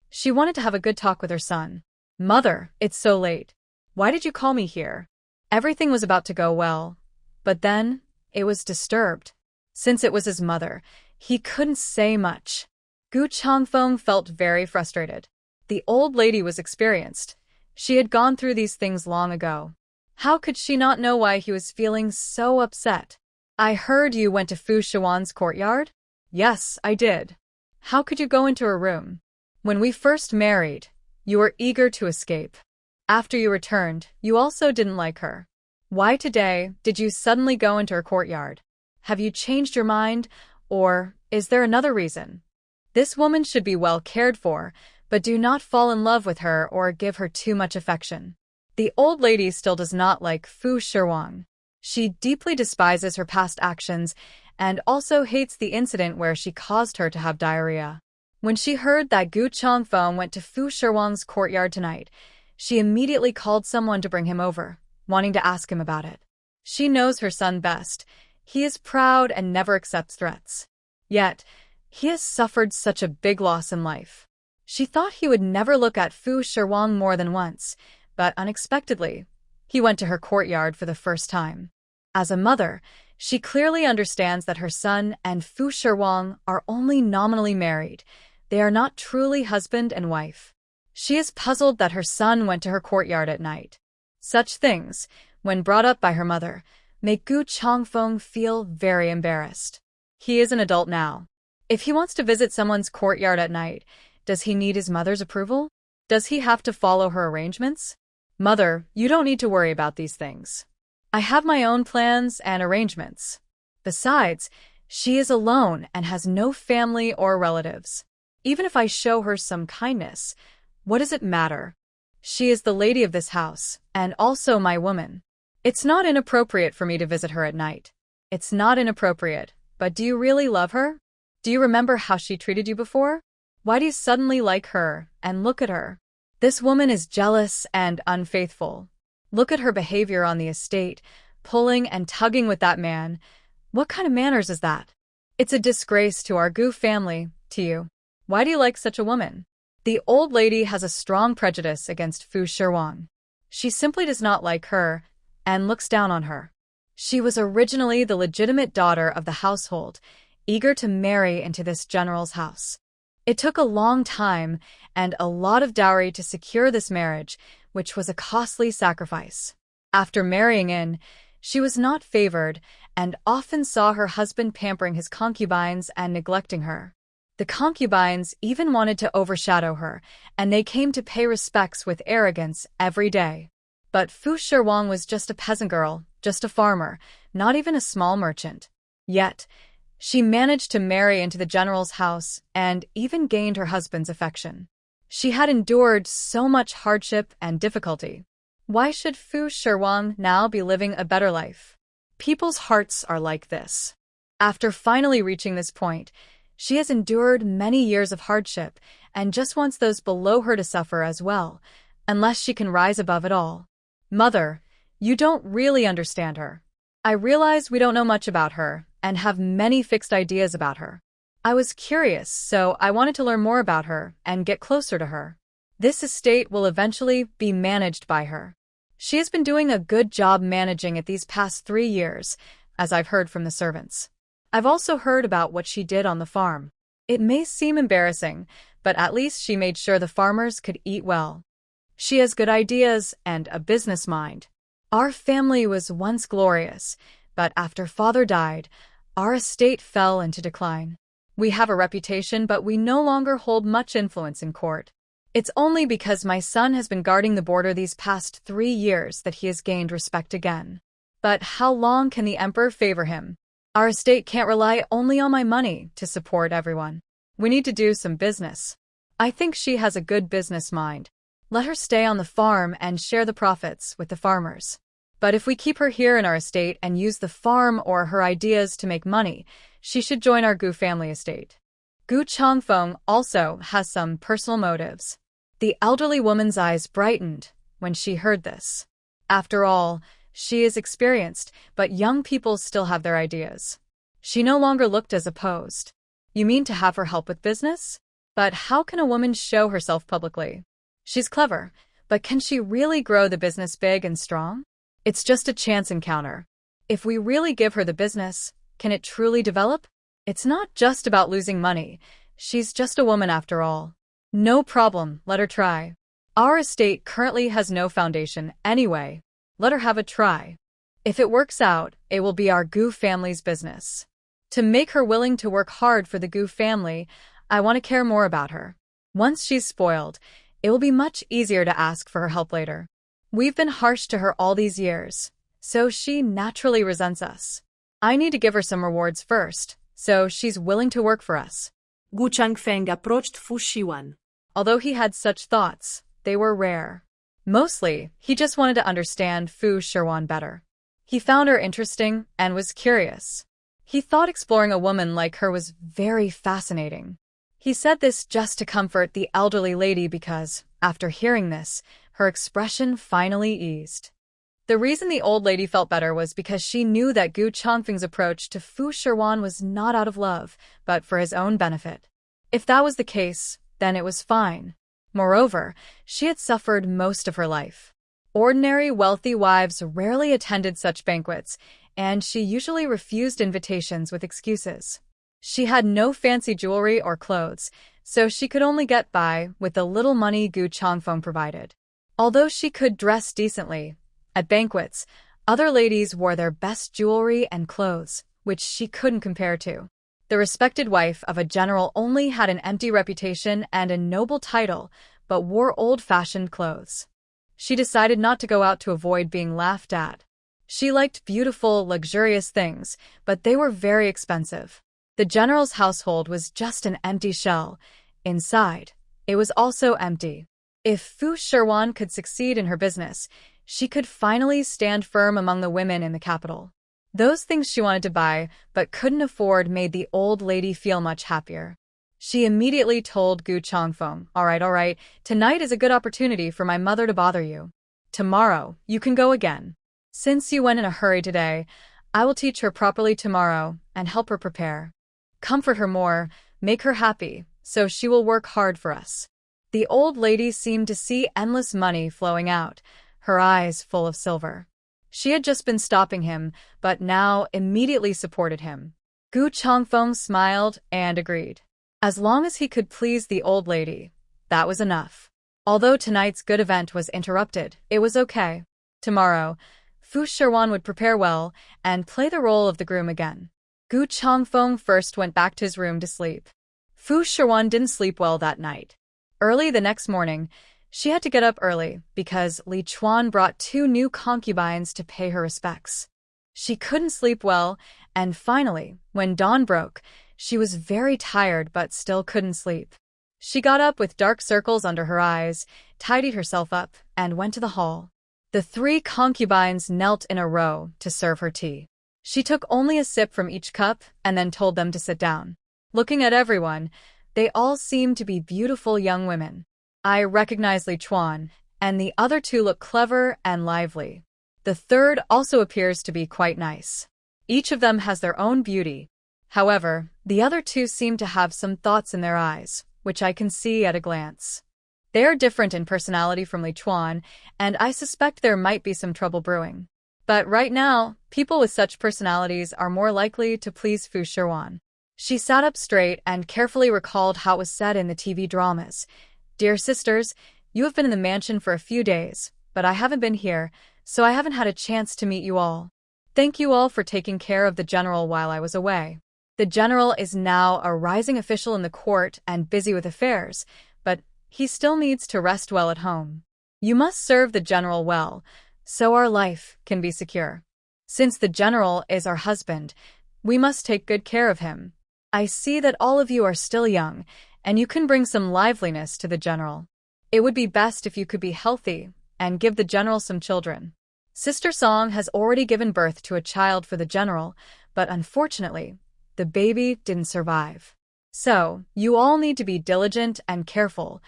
She wanted to have a good talk with her son. "Mother, it's so late. Why did you call me here?" Everything was about to go well. But then, it was disturbed. Since it was his mother, he couldn't say much. Gu Changfeng felt very frustrated. The old lady was experienced. She had gone through these things long ago. How could she not know why he was feeling so upset? "I heard you went to Fu Shiwan's courtyard?" "Yes, I did." "How could you go into her room?" "When we first married, you were eager to escape. After you returned, you also didn't like her. Why today did you suddenly go into her courtyard? Have you changed your mind, or is there another reason? This woman should be well cared for, but do not fall in love with her or give her too much affection." The old lady still does not like Fu Shiwan. She deeply despises her past actions and also hates the incident where she caused her to have diarrhea. When she heard that Gu Changfeng went to Fu Shiwan's courtyard tonight, she immediately called someone to bring him over, wanting to ask him about it. She knows her son best. He is proud and never accepts threats. Yet, he has suffered such a big loss in life. She thought he would never look at Fu Shiwan more than once, but unexpectedly, he went to her courtyard for the first time. As a mother, she clearly understands that her son and Fu Shiwan are only nominally married. They are not truly husband and wife. She is puzzled that her son went to her courtyard at night. Such things, when brought up by her mother, make Gu Changfeng feel very embarrassed. He is an adult now. If he wants to visit someone's courtyard at night, does he need his mother's approval? Does he have to follow her arrangements? "Mother, you don't need to worry about these things. I have my own plans and arrangements. Besides, she is alone and has no family or relatives. Even if I show her some kindness, what does it matter? She is the lady of this house, and also my woman. It's not inappropriate for me to visit her at night. It's not inappropriate, but do you really love her? Do you remember how she treated you before? Why do you suddenly like her, and look at her? This woman is jealous and unfaithful. Look at her behavior on the estate, pulling and tugging with that man. What kind of manners is that? It's a disgrace to our Gu family, to you. Why do you like such a woman?" The old lady has a strong prejudice against Fu Shiwan. She simply does not like her and looks down on her. She was originally the legitimate daughter of the household, eager to marry into this general's house. It took a long time and a lot of dowry to secure this marriage, which was a costly sacrifice. After marrying in, she was not favored and often saw her husband pampering his concubines and neglecting her. The concubines even wanted to overshadow her, and they came to pay respects with arrogance every day. But Fu Shiwan was just a peasant girl, just a farmer, not even a small merchant. Yet, she managed to marry into the general's house and even gained her husband's affection. She had endured so much hardship and difficulty. Why should Fu Shiwan now be living a better life? People's hearts are like this. After finally reaching this point, she has endured many years of hardship and just wants those below her to suffer as well, unless she can rise above it all. "Mother, you don't really understand her. I realize we don't know much about her and have many fixed ideas about her. I was curious, so I wanted to learn more about her and get closer to her. This estate will eventually be managed by her. She has been doing a good job managing it these past 3 years, as I've heard from the servants. I've also heard about what she did on the farm. It may seem embarrassing, but at least she made sure the farmers could eat well. She has good ideas and a business mind. Our family was once glorious, but after father died, our estate fell into decline. We have a reputation, but we no longer hold much influence in court. It's only because my son has been guarding the border these past 3 years that he has gained respect again. But how long can the emperor favor him? Our estate can't rely only on my money to support everyone. We need to do some business. I think she has a good business mind. Let her stay on the farm and share the profits with the farmers. But if we keep her here in our estate and use the farm or her ideas to make money, she should join our Gu family estate. Gu Changfeng also has some personal motives. The elderly woman's eyes brightened when she heard this. After all, she is experienced, but young people still have their ideas. She no longer looked as opposed. You mean to have her help with business? But how can a woman show herself publicly? She's clever, but can she really grow the business big and strong? It's just a chance encounter. If we really give her the business, can it truly develop? It's not just about losing money. She's just a woman after all. No problem, let her try. Our estate currently has no foundation anyway. Let her have a try. If it works out, it will be our Gu family's business. To make her willing to work hard for the Gu family, I want to care more about her. Once she's spoiled, it will be much easier to ask for her help later. We've been harsh to her all these years, so she naturally resents us. I need to give her some rewards first, so she's willing to work for us. Gu Changfeng approached Fu Shiwan. Although he had such thoughts, they were rare. Mostly, he just wanted to understand Fu Shiwan better. He found her interesting and was curious. He thought exploring a woman like her was very fascinating. He said this just to comfort the elderly lady because, after hearing this, her expression finally eased. The reason the old lady felt better was because she knew that Gu Changfeng's approach to Fu Shiwan was not out of love, but for his own benefit. If that was the case, then it was fine. Moreover, she had suffered most of her life. Ordinary wealthy wives rarely attended such banquets, and she usually refused invitations with excuses. She had no fancy jewelry or clothes, so she could only get by with the little money Gu Changfeng provided. Although she could dress decently, at banquets, other ladies wore their best jewelry and clothes, which she couldn't compare to. The respected wife of a general only had an empty reputation and a noble title, but wore old-fashioned clothes. She decided not to go out to avoid being laughed at. She liked beautiful, luxurious things, but they were very expensive. The general's household was just an empty shell. Inside, it was also empty. If Fu Shiwan could succeed in her business, she could finally stand firm among the women in the capital. Those things she wanted to buy but couldn't afford made the old lady feel much happier. She immediately told Gu Changfeng, all right, tonight is a good opportunity for my mother to bother you. Tomorrow, you can go again. Since you went in a hurry today, I will teach her properly tomorrow and help her prepare. Comfort her more, make her happy, so she will work hard for us. The old lady seemed to see endless money flowing out, her eyes full of silver. She had just been stopping him, but now immediately supported him. Gu Changfeng smiled and agreed. As long as he could please the old lady, that was enough. Although tonight's good event was interrupted, it was okay. Tomorrow, Fu Shiwan would prepare well and play the role of the groom again. Gu Changfeng first went back to his room to sleep. Fu Shiwan didn't sleep well that night. Early the next morning, she had to get up early because Lichuan brought 2 new concubines to pay her respects. She couldn't sleep well, and finally, when dawn broke, she was very tired but still couldn't sleep. She got up with dark circles under her eyes, tidied herself up, and went to the hall. The 3 concubines knelt in a row to serve her tea. She took only a sip from each cup and then told them to sit down. Looking at everyone, they all seemed to be beautiful young women. I recognize Lichuan, and the other 2 look clever and lively. The third also appears to be quite nice. Each of them has their own beauty. However, the other 2 seem to have some thoughts in their eyes, which I can see at a glance. They are different in personality from Lichuan, and I suspect there might be some trouble brewing. But right now, people with such personalities are more likely to please Fu Shiwan. She sat up straight and carefully recalled how it was said in the TV dramas. Dear sisters, you have been in the mansion for a few days, but I haven't been here, so I haven't had a chance to meet you all. Thank you all for taking care of the general while I was away. The general is now a rising official in the court and busy with affairs, but he still needs to rest well at home. You must serve the general well, so our life can be secure. Since the general is our husband, we must take good care of him. I see that all of you are still young, and you can bring some liveliness to the general. It would be best if you could be healthy and give the general some children. Sister Song has already given birth to a child for the general, but unfortunately, the baby didn't survive. So, you all need to be diligent and careful.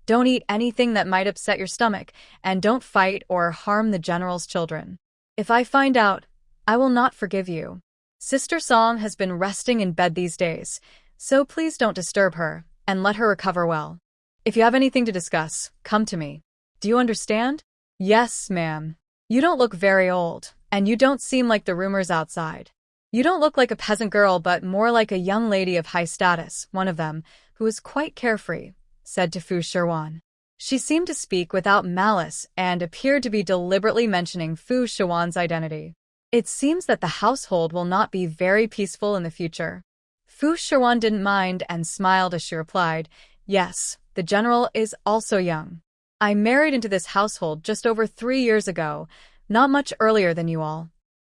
Don't eat anything that might upset your stomach, and don't fight or harm the general's children. If I find out, I will not forgive you. Sister Song has been resting in bed these days, so please don't disturb her, and let her recover well. If you have anything to discuss, come to me. Do you understand? Yes, ma'am. You don't look very old, and you don't seem like the rumors outside. You don't look like a peasant girl but more like a young lady of high status, one of them, who is quite carefree, said to Fu Shiwan. She seemed to speak without malice and appeared to be deliberately mentioning Fu Shiwan's identity. It seems that the household will not be very peaceful in the future. Fu Shiwan didn't mind and smiled as she replied, yes, the general is also young. I married into this household just over 3 years ago, not much earlier than you all.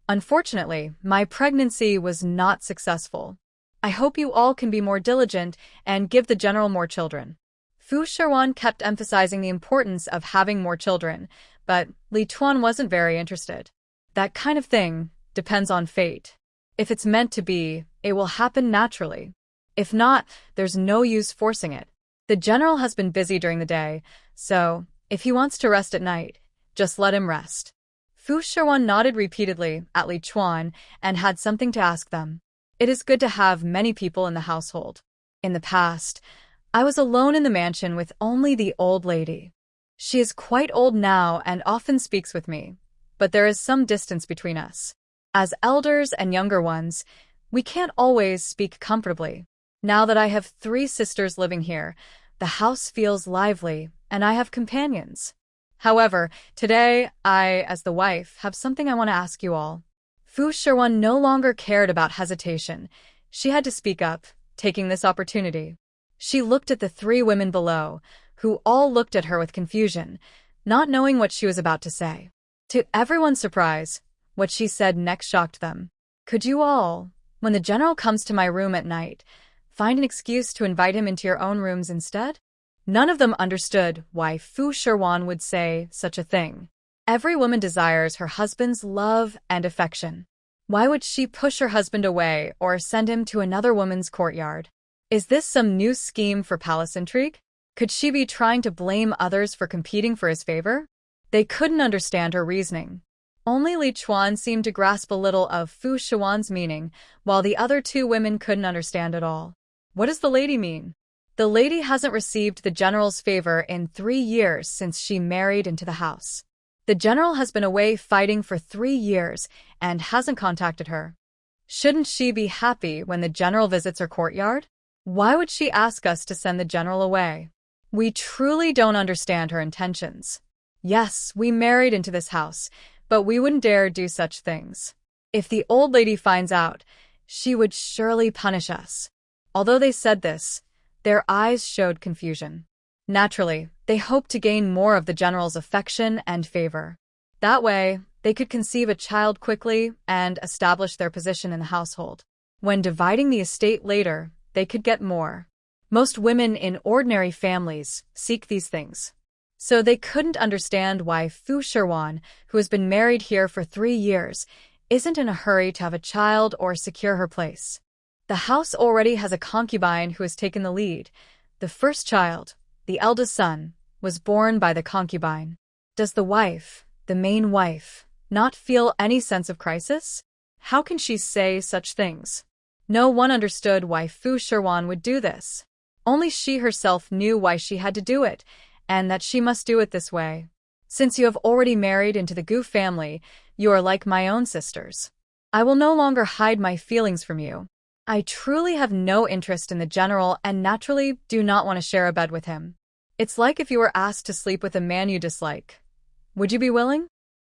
Unfortunately, my pregnancy was not successful. I hope you all can be more diligent and give the general more children. Fu Shiwan kept emphasizing the importance of having more children, but Lichuan wasn't very interested. That kind of thing depends on fate. If it's meant to be, it will happen naturally. If not, there's no use forcing it. The general has been busy during the day, so if he wants to rest at night, just let him rest. Fu Shiwan nodded repeatedly at Lichuan and had something to ask them. It is good to have many people in the household. In the past, I was alone in the mansion with only the old lady. She is quite old now and often speaks with me, but there is some distance between us. As elders and younger ones, we can't always speak comfortably. Now that I have 3 sisters living here, the house feels lively, and I have companions. However, today, I, as the wife, have something I want to ask you all. Fu Shiwan no longer cared about hesitation. She had to speak up, taking this opportunity. She looked at the 3 women below, who all looked at her with confusion, not knowing what she was about to say. To everyone's surprise, what she said next shocked them. Could you all, when the general comes to my room at night, find an excuse to invite him into your own rooms instead? None of them understood why Fu Shiwan would say such a thing. Every woman desires her husband's love and affection. Why would she push her husband away or send him to another woman's courtyard? Is this some new scheme for palace intrigue? Could she be trying to blame others for competing for his favor? They couldn't understand her reasoning. Only Lichuan seemed to grasp a little of Fu Shiwan's meaning, while the other 2 women couldn't understand at all. What does the lady mean? The lady hasn't received the general's favor in 3 years since she married into the house. The general has been away fighting for 3 years and hasn't contacted her. Shouldn't she be happy when the general visits her courtyard? Why would she ask us to send the general away? We truly don't understand her intentions. Yes, we married into this house, but we wouldn't dare do such things. If the old lady finds out, she would surely punish us. Although they said this, their eyes showed confusion. Naturally, they hoped to gain more of the general's affection and favor. That way, they could conceive a child quickly and establish their position in the household. When dividing the estate later, they could get more. Most women in ordinary families seek these things. So they couldn't understand why Fu Shiwan, who has been married here for 3 years, isn't in a hurry to have a child or secure her place. The house already has a concubine who has taken the lead. The first child, the eldest son, was born by the concubine. Does the wife, the main wife, not feel any sense of crisis? How can she say such things? No one understood why Fu Shiwan would do this. Only she herself knew why she had to do it, and that she must do it this way. Since you have already married into the Gu family, you are like my own sisters. I will no longer hide my feelings from you. I truly have no interest in the general and naturally do not want to share a bed with him. It's like if you were asked to sleep with a man you dislike. Would you be willing?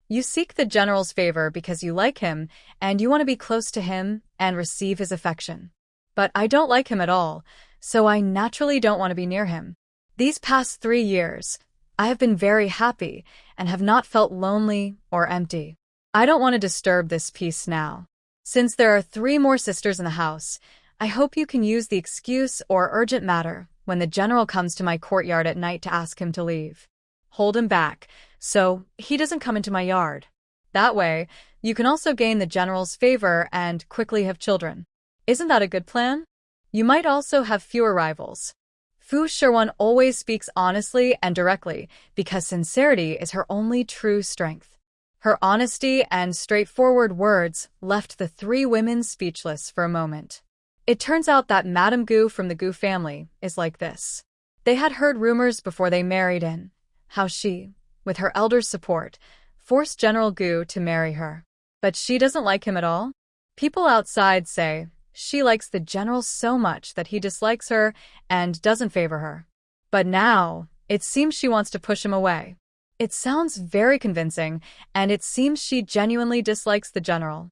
You seek the general's favor because you like him and you want to be close to him and receive his affection. But I don't like him at all, so I naturally don't want to be near him. These past 3 years, I have been very happy and have not felt lonely or empty. I don't want to disturb this peace now. Since there are 3 more sisters in the house, I hope you can use the excuse or urgent matter when the general comes to my courtyard at night to ask him to leave. Hold him back, so he doesn't come into my yard. That way, you can also gain the general's favor and quickly have children. Isn't that a good plan? You might also have fewer rivals. Fu Shiwan always speaks honestly and directly because sincerity is her only true strength. Her honesty and straightforward words left the three women speechless for a moment. It turns out that Madame Gu from the Gu family is like this. They had heard rumors before they married in how she, with her elder's support, forced General Gu to marry her. But she doesn't like him at all. People outside say she likes the general so much that he dislikes her and doesn't favor her. But now, it seems she wants to push him away. It sounds very convincing, and it seems she genuinely dislikes the general.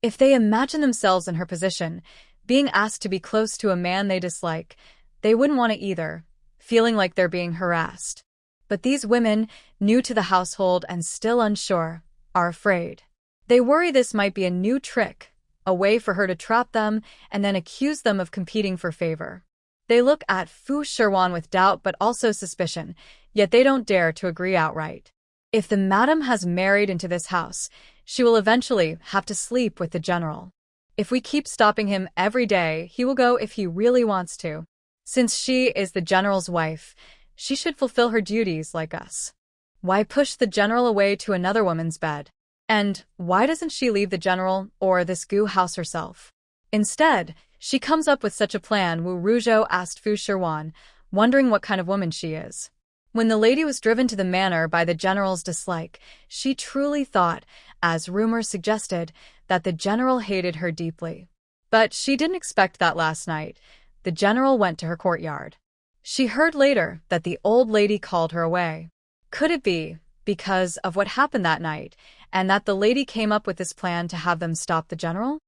If they imagine themselves in her position, being asked to be close to a man they dislike, they wouldn't want to either, feeling like they're being harassed. But these women, new to the household and still unsure, are afraid. They worry this might be a new trick, a way for her to trap them and then accuse them of competing for favor. They look at Fu Shiwan with doubt but also suspicion, yet they don't dare to agree outright. If the madam has married into this house, she will eventually have to sleep with the general. If we keep stopping him every day, he will go if he really wants to. Since she is the general's wife, she should fulfill her duties like us. Why push the general away to another woman's bed? And why doesn't she leave the general or this Gu house herself? Instead, she comes up with such a plan. Wu Ruzhou asked Fu Shiwan, wondering what kind of woman she is. When the lady was driven to the manor by the general's dislike, she truly thought, as rumors suggested, that the general hated her deeply. But she didn't expect that last night. The general went to her courtyard. She heard later that the old lady called her away. Could it be because of what happened that night, and that the lady came up with this plan to have them stop the general?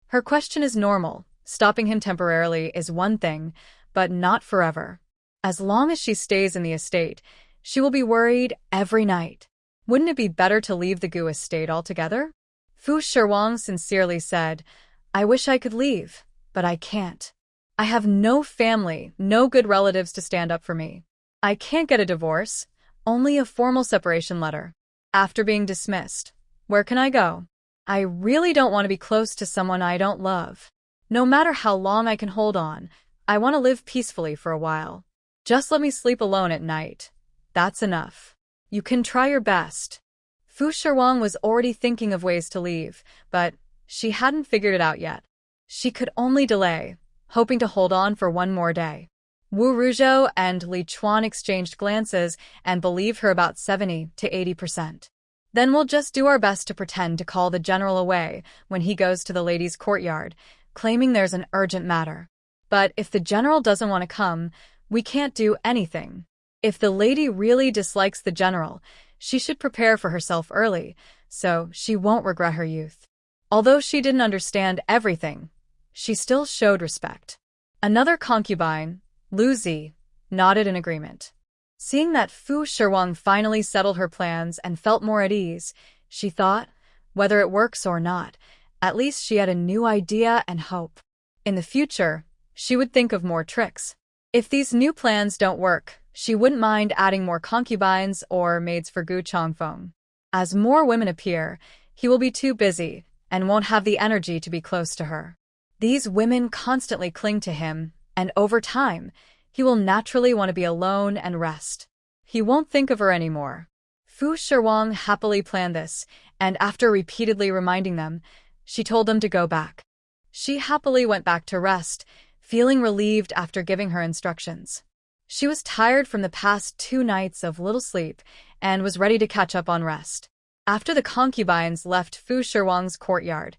Her question is normal. Stopping him temporarily is one thing, but not forever. As long as she stays in the estate, she will be worried every night. Wouldn't it be better to leave the Gu estate altogether? Fu Shiwan sincerely said, I wish I could leave, but I can't. I have no family, no good relatives to stand up for me. I can't get a divorce, only a formal separation letter. After being dismissed, where can I go? I really don't want to be close to someone I don't love. No matter how long I can hold on, I want to live peacefully for a while. Just let me sleep alone at night. That's enough. You can try your best. Fu Shiwan was already thinking of ways to leave, but she hadn't figured it out yet. She could only delay, hoping to hold on for one more day. Wu Ruzhou and Lichuan exchanged glances and believed her about 70 to 80%. Then we'll just do our best to pretend to call the general away when he goes to the ladies' courtyard, claiming there's an urgent matter. But if the general doesn't want to come, we can't do anything. If the lady really dislikes the general, she should prepare for herself early, so she won't regret her youth. Although she didn't understand everything, she still showed respect. Another concubine, Lu Zi, nodded in agreement. Seeing that Fu Shiwan finally settled her plans and felt more at ease, she thought, whether it works or not, at least she had a new idea and hope. In the future, she would think of more tricks. If these new plans don't work, she wouldn't mind adding more concubines or maids for Gu Changfeng. As more women appear, he will be too busy and won't have the energy to be close to her. These women constantly cling to him, and over time, he will naturally want to be alone and rest. He won't think of her anymore. Fu Shiwan happily planned this, and after repeatedly reminding them, she told them to go back. She happily went back to rest, feeling relieved after giving her instructions. She was tired from the past 2 nights of little sleep and was ready to catch up on rest. After the concubines left Fu Shiwan's courtyard,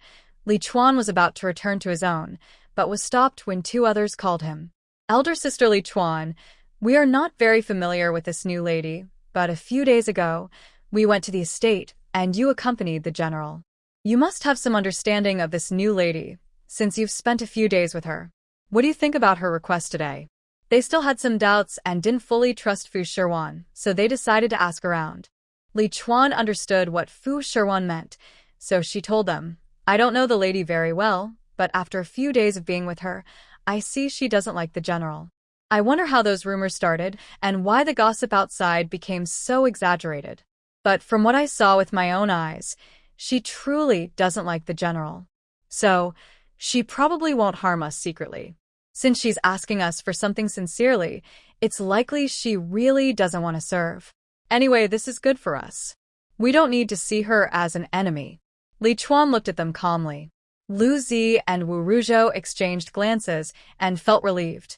Lichuan was about to return to his own, but was stopped when 2 others called him. Elder sister Lichuan, we are not very familiar with this new lady, but a few days ago, we went to the estate and you accompanied the general. You must have some understanding of this new lady, since you've spent a few days with her. What do you think about her request today? They still had some doubts and didn't fully trust Fu Shiwan, so they decided to ask around. Lichuan understood what Fu Shiwan meant, so she told them, I don't know the lady very well, but after a few days of being with her, I see she doesn't like the general. I wonder how those rumors started and why the gossip outside became so exaggerated. But from what I saw with my own eyes, she truly doesn't like the general. So, she probably won't harm us secretly. Since she's asking us for something sincerely, it's likely she really doesn't want to serve. Anyway, this is good for us. We don't need to see her as an enemy. Lichuan looked at them calmly. Lu Zi and Wu Ruzhou exchanged glances and felt relieved.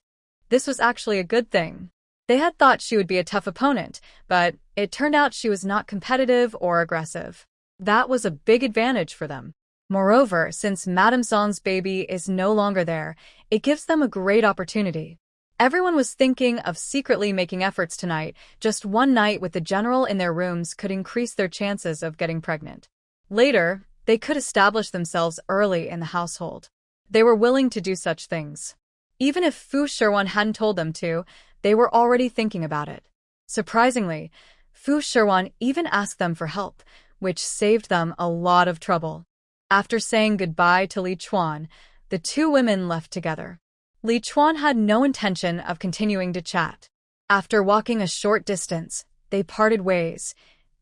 This was actually a good thing. They had thought she would be a tough opponent, but it turned out she was not competitive or aggressive. That was a big advantage for them. Moreover, since Madame Song's baby is no longer there, it gives them a great opportunity. Everyone was thinking of secretly making efforts tonight. Just one night with the general in their rooms could increase their chances of getting pregnant. Later, they could establish themselves early in the household. They were willing to do such things. Even if Fu Shiwan hadn't told them to, they were already thinking about it. Surprisingly, Fu Shiwan even asked them for help, which saved them a lot of trouble. After saying goodbye to Lichuan, the two women left together. Lichuan had no intention of continuing to chat. After walking a short distance, they parted ways,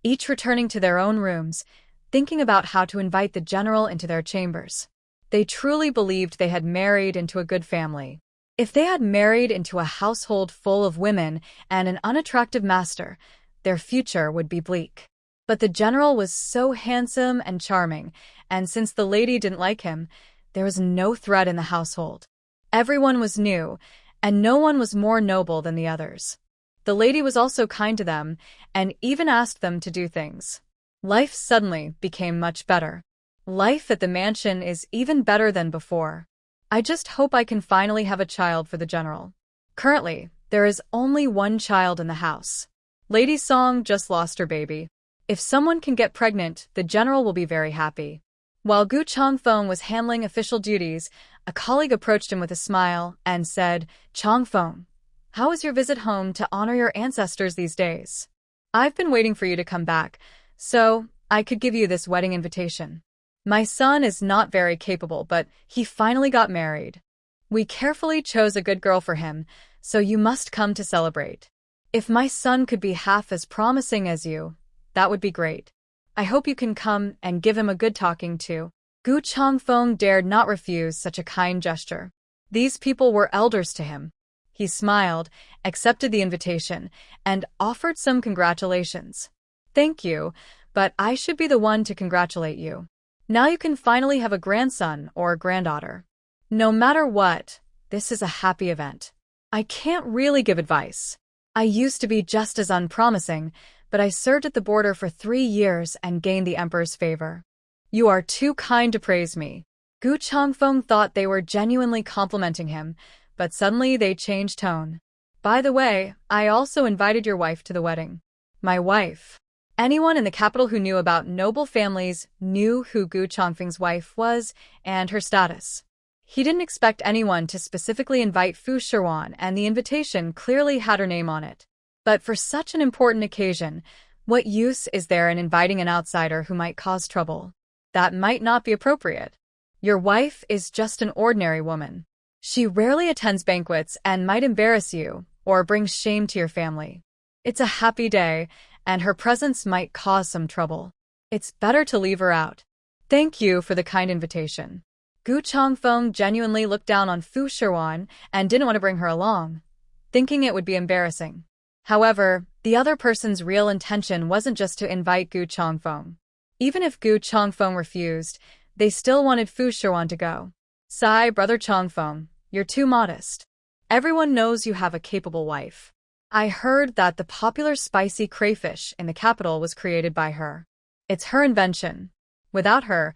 each returning to their own rooms, thinking about how to invite the general into their chambers. They truly believed they had married into a good family. If they had married into a household full of women and an unattractive master, their future would be bleak. But the general was so handsome and charming, and since the lady didn't like him, there was no threat in the household. Everyone was new, and no one was more noble than the others. The lady was also kind to them, and even asked them to do things. Life suddenly became much better. Life at the mansion is even better than before. I just hope I can finally have a child for the general. Currently, there is only one child in the house. Lady Song just lost her baby. If someone can get pregnant, the general will be very happy. While Gu Changfeng was handling official duties, a colleague approached him with a smile and said, "Changfeng, how is your visit home to honor your ancestors these days? I've been waiting for you to come back, so I could give you this wedding invitation. My son is not very capable, but he finally got married. We carefully chose a good girl for him, so you must come to celebrate. If my son could be half as promising as you, that would be great. I hope you can come and give him a good talking to." Gu Changfeng dared not refuse such a kind gesture. These people were elders to him. He smiled, accepted the invitation, and offered some congratulations. "Thank you, but I should be the one to congratulate you. Now you can finally have a grandson or a granddaughter. No matter what, this is a happy event. I can't really give advice. I used to be just as unpromising, but I served at the border for 3 years and gained the emperor's favor. You are too kind to praise me." Gu Changfeng thought they were genuinely complimenting him, but suddenly they changed tone. "By the way, I also invited your wife to the wedding." "My wife?" Anyone in the capital who knew about noble families knew who Gu Changfeng's wife was and her status. He didn't expect anyone to specifically invite Fu Shiwan, and the invitation clearly had her name on it. But for such an important occasion, what use is there in inviting an outsider who might cause trouble? That might not be appropriate. Your wife is just an ordinary woman. She rarely attends banquets and might embarrass you or bring shame to your family. It's a happy day, and her presence might cause some trouble. It's better to leave her out. Thank you for the kind invitation." Gu Changfeng genuinely looked down on Fu Shiwan and didn't want to bring her along, thinking it would be embarrassing. However, the other person's real intention wasn't just to invite Gu Changfeng. Even if Gu Changfeng refused, they still wanted Fu Shiwan to go. "Sigh, brother Changfeng, you're too modest. Everyone knows you have a capable wife. I heard that the popular spicy crayfish in the capital was created by her. It's her invention. Without her,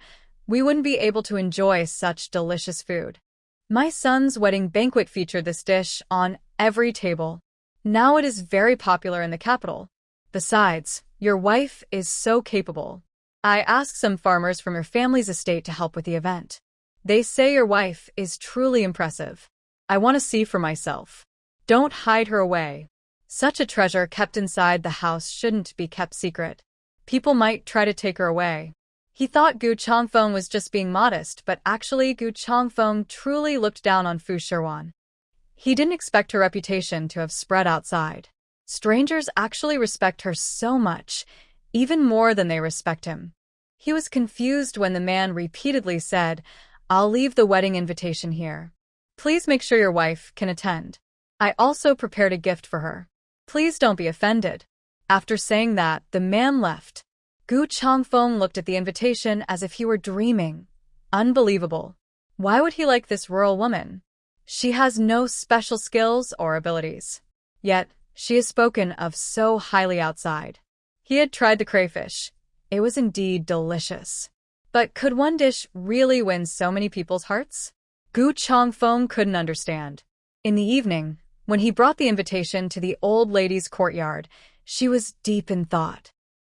we wouldn't be able to enjoy such delicious food. My son's wedding banquet featured this dish on every table. Now it is very popular in the capital. Besides, your wife is so capable. I asked some farmers from your family's estate to help with the event. They say your wife is truly impressive. I want to see for myself. Don't hide her away. Such a treasure kept inside the house shouldn't be kept secret. People might try to take her away." He thought Gu Changfeng was just being modest, but actually Gu Changfeng truly looked down on Fu Shiwan. He didn't expect her reputation to have spread outside. Strangers actually respect her so much, even more than they respect him. He was confused when the man repeatedly said, "I'll leave the wedding invitation here. Please make sure your wife can attend. I also prepared a gift for her. Please don't be offended." After saying that, the man left. Gu Changfeng looked at the invitation as if he were dreaming. Unbelievable. Why would he like this rural woman? She has no special skills or abilities. Yet, she is spoken of so highly outside. He had tried the crayfish. It was indeed delicious. But could one dish really win so many people's hearts? Gu Changfeng couldn't understand. In the evening, when he brought the invitation to the old lady's courtyard, she was deep in thought.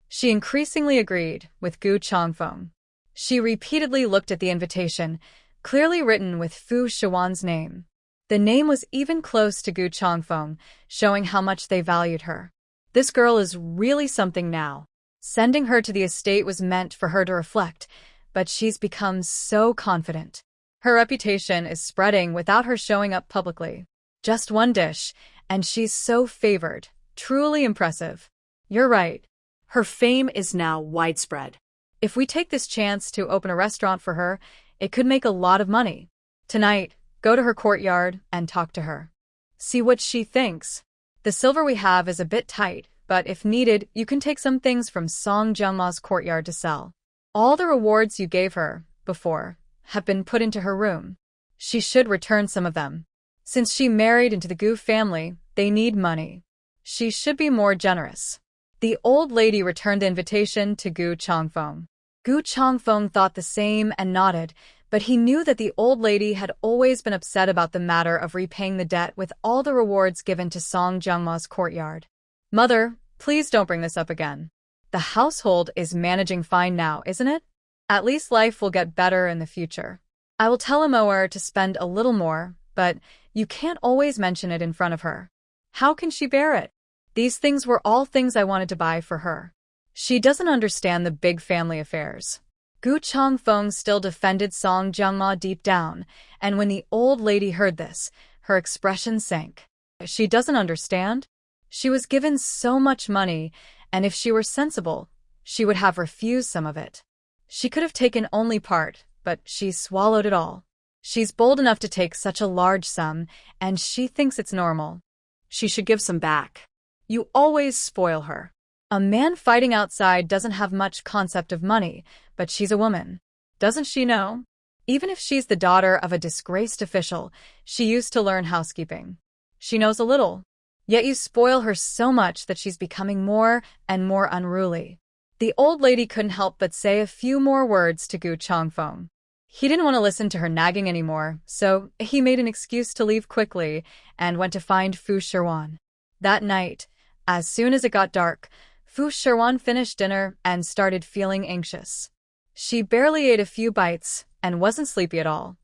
She increasingly agreed with Gu Changfeng. She repeatedly looked at the invitation, clearly written with Fu Shiwan's name. The name was even close to Gu Changfeng, showing how much they valued her. This girl is really something now. Sending her to the estate was meant for her to reflect, but she's become so confident. Her reputation is spreading without her showing up publicly. Just one dish, and she's so favored. Truly impressive. You're right. Her fame is now widespread. If we take this chance to open a restaurant for her, it could make a lot of money. Tonight, go to her courtyard and talk to her. See what she thinks. The silver we have is a bit tight, but if needed, you can take some things from Song Jiangma's courtyard to sell. All the rewards you gave her, before, have been put into her room. She should return some of them. Since she married into the Gu family, they need money. She should be more generous. The old lady returned the invitation to Gu Changfeng. Gu Changfeng thought the same and nodded, but he knew that the old lady had always been upset about the matter of repaying the debt with all the rewards given to Song Jiangma's courtyard. "Mother, please don't bring this up again. The household is managing fine now, isn't it? At least life will get better in the future. I will tell Amoer to spend a little more, but you can't always mention it in front of her. How can she bear it? These things were all things I wanted to buy for her. She doesn't understand the big family affairs." Gu Changfeng still defended Song Jiangma deep down, and when the old lady heard this, her expression sank. She doesn't understand? She was given so much money, and if she were sensible, she would have refused some of it. She could have taken only part, but she swallowed it all. She's bold enough to take such a large sum, and she thinks it's normal. She should give some back. You always spoil her. A man fighting outside doesn't have much concept of money, but she's a woman. Doesn't she know? Even if she's the daughter of a disgraced official, she used to learn housekeeping. She knows a little. Yet you spoil her so much that she's becoming more and more unruly. The old lady couldn't help but say a few more words to Gu Changfeng. He didn't want to listen to her nagging anymore, so he made an excuse to leave quickly and went to find Fu Shiwan. That night, as soon as it got dark, Fu Shiwan finished dinner and started feeling anxious. She barely ate a few bites and wasn't sleepy at all.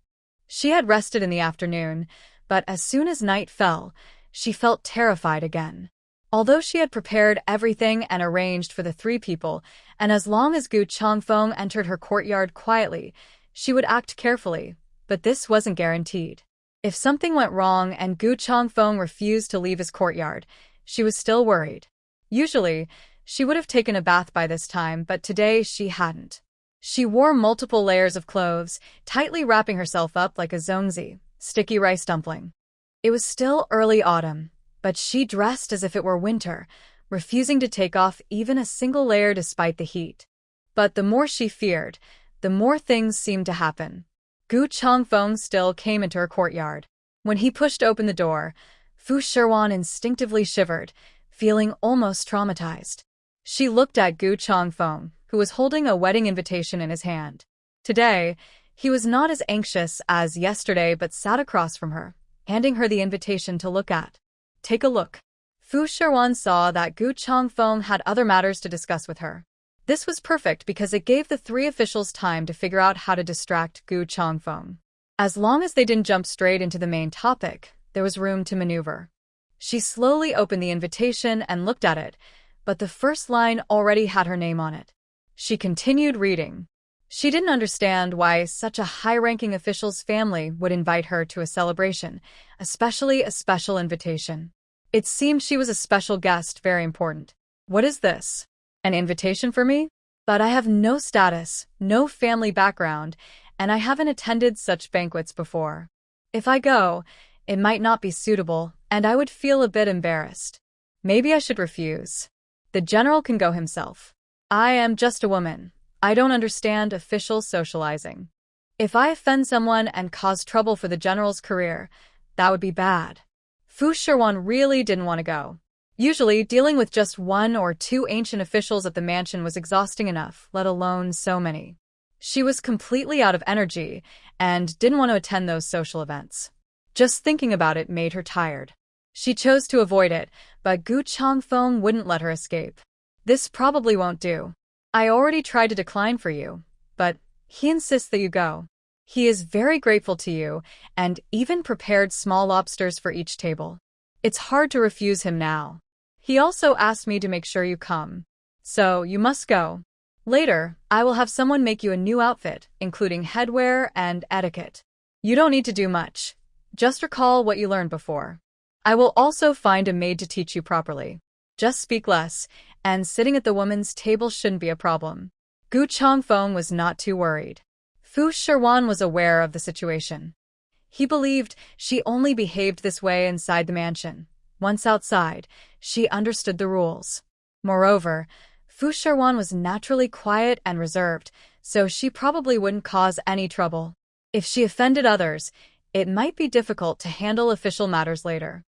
She had rested in the afternoon, but as soon as night fell, she felt terrified again. Although she had prepared everything and arranged for the 3 people, and as long as Gu Changfeng entered her courtyard quietly, she would act carefully, but this wasn't guaranteed. If something went wrong and Gu Changfeng refused to leave his courtyard, she was still worried. Usually, she would have taken a bath by this time, but today she hadn't. She wore multiple layers of clothes, tightly wrapping herself up like a zongzi, sticky rice dumpling. It was still early autumn, but she dressed as if it were winter, refusing to take off even a single layer despite the heat. But the more she feared, the more things seemed to happen. Gu Changfeng still came into her courtyard. When he pushed open the door, Fu Shiwan instinctively shivered, feeling almost traumatized. She looked at Gu Changfeng, who was holding a wedding invitation in his hand. Today, he was not as anxious as yesterday but sat across from her, handing her the invitation to look at. "Take a look." Fu Shiwan saw that Gu Changfeng had other matters to discuss with her. This was perfect because it gave the 3 officials time to figure out how to distract Gu Changfeng. As long as they didn't jump straight into the main topic, there was room to maneuver. She slowly opened the invitation and looked at it, but the first line already had her name on it. She continued reading. She didn't understand why such a high-ranking official's family would invite her to a celebration, especially a special invitation. It seemed she was a special guest, very important. What is this? An invitation for me? But I have no status, no family background, and I haven't attended such banquets before. If I go, it might not be suitable, and I would feel a bit embarrassed. Maybe I should refuse. The general can go himself. I am just a woman. I don't understand official socializing. If I offend someone and cause trouble for the general's career, that would be bad. Fu Shiwan really didn't want to go. Usually, dealing with just one or two ancient officials at the mansion was exhausting enough, let alone so many. She was completely out of energy and didn't want to attend those social events. Just thinking about it made her tired. She chose to avoid it, but Gu Changfeng wouldn't let her escape. This probably won't do. I already tried to decline for you, but he insists that you go. He is very grateful to you and even prepared small lobsters for each table. It's hard to refuse him now. He also asked me to make sure you come. So you must go. Later, I will have someone make you a new outfit, including headwear and etiquette. You don't need to do much. Just recall what you learned before. I will also find a maid to teach you properly. Just speak less, and sitting at the woman's table shouldn't be a problem. Gu Changfeng was not too worried. Fu Shiwan was aware of the situation. He believed she only behaved this way inside the mansion. Once outside, she understood the rules. Moreover, Fu Shiwan was naturally quiet and reserved, so she probably wouldn't cause any trouble. If she offended others, it might be difficult to handle official matters later.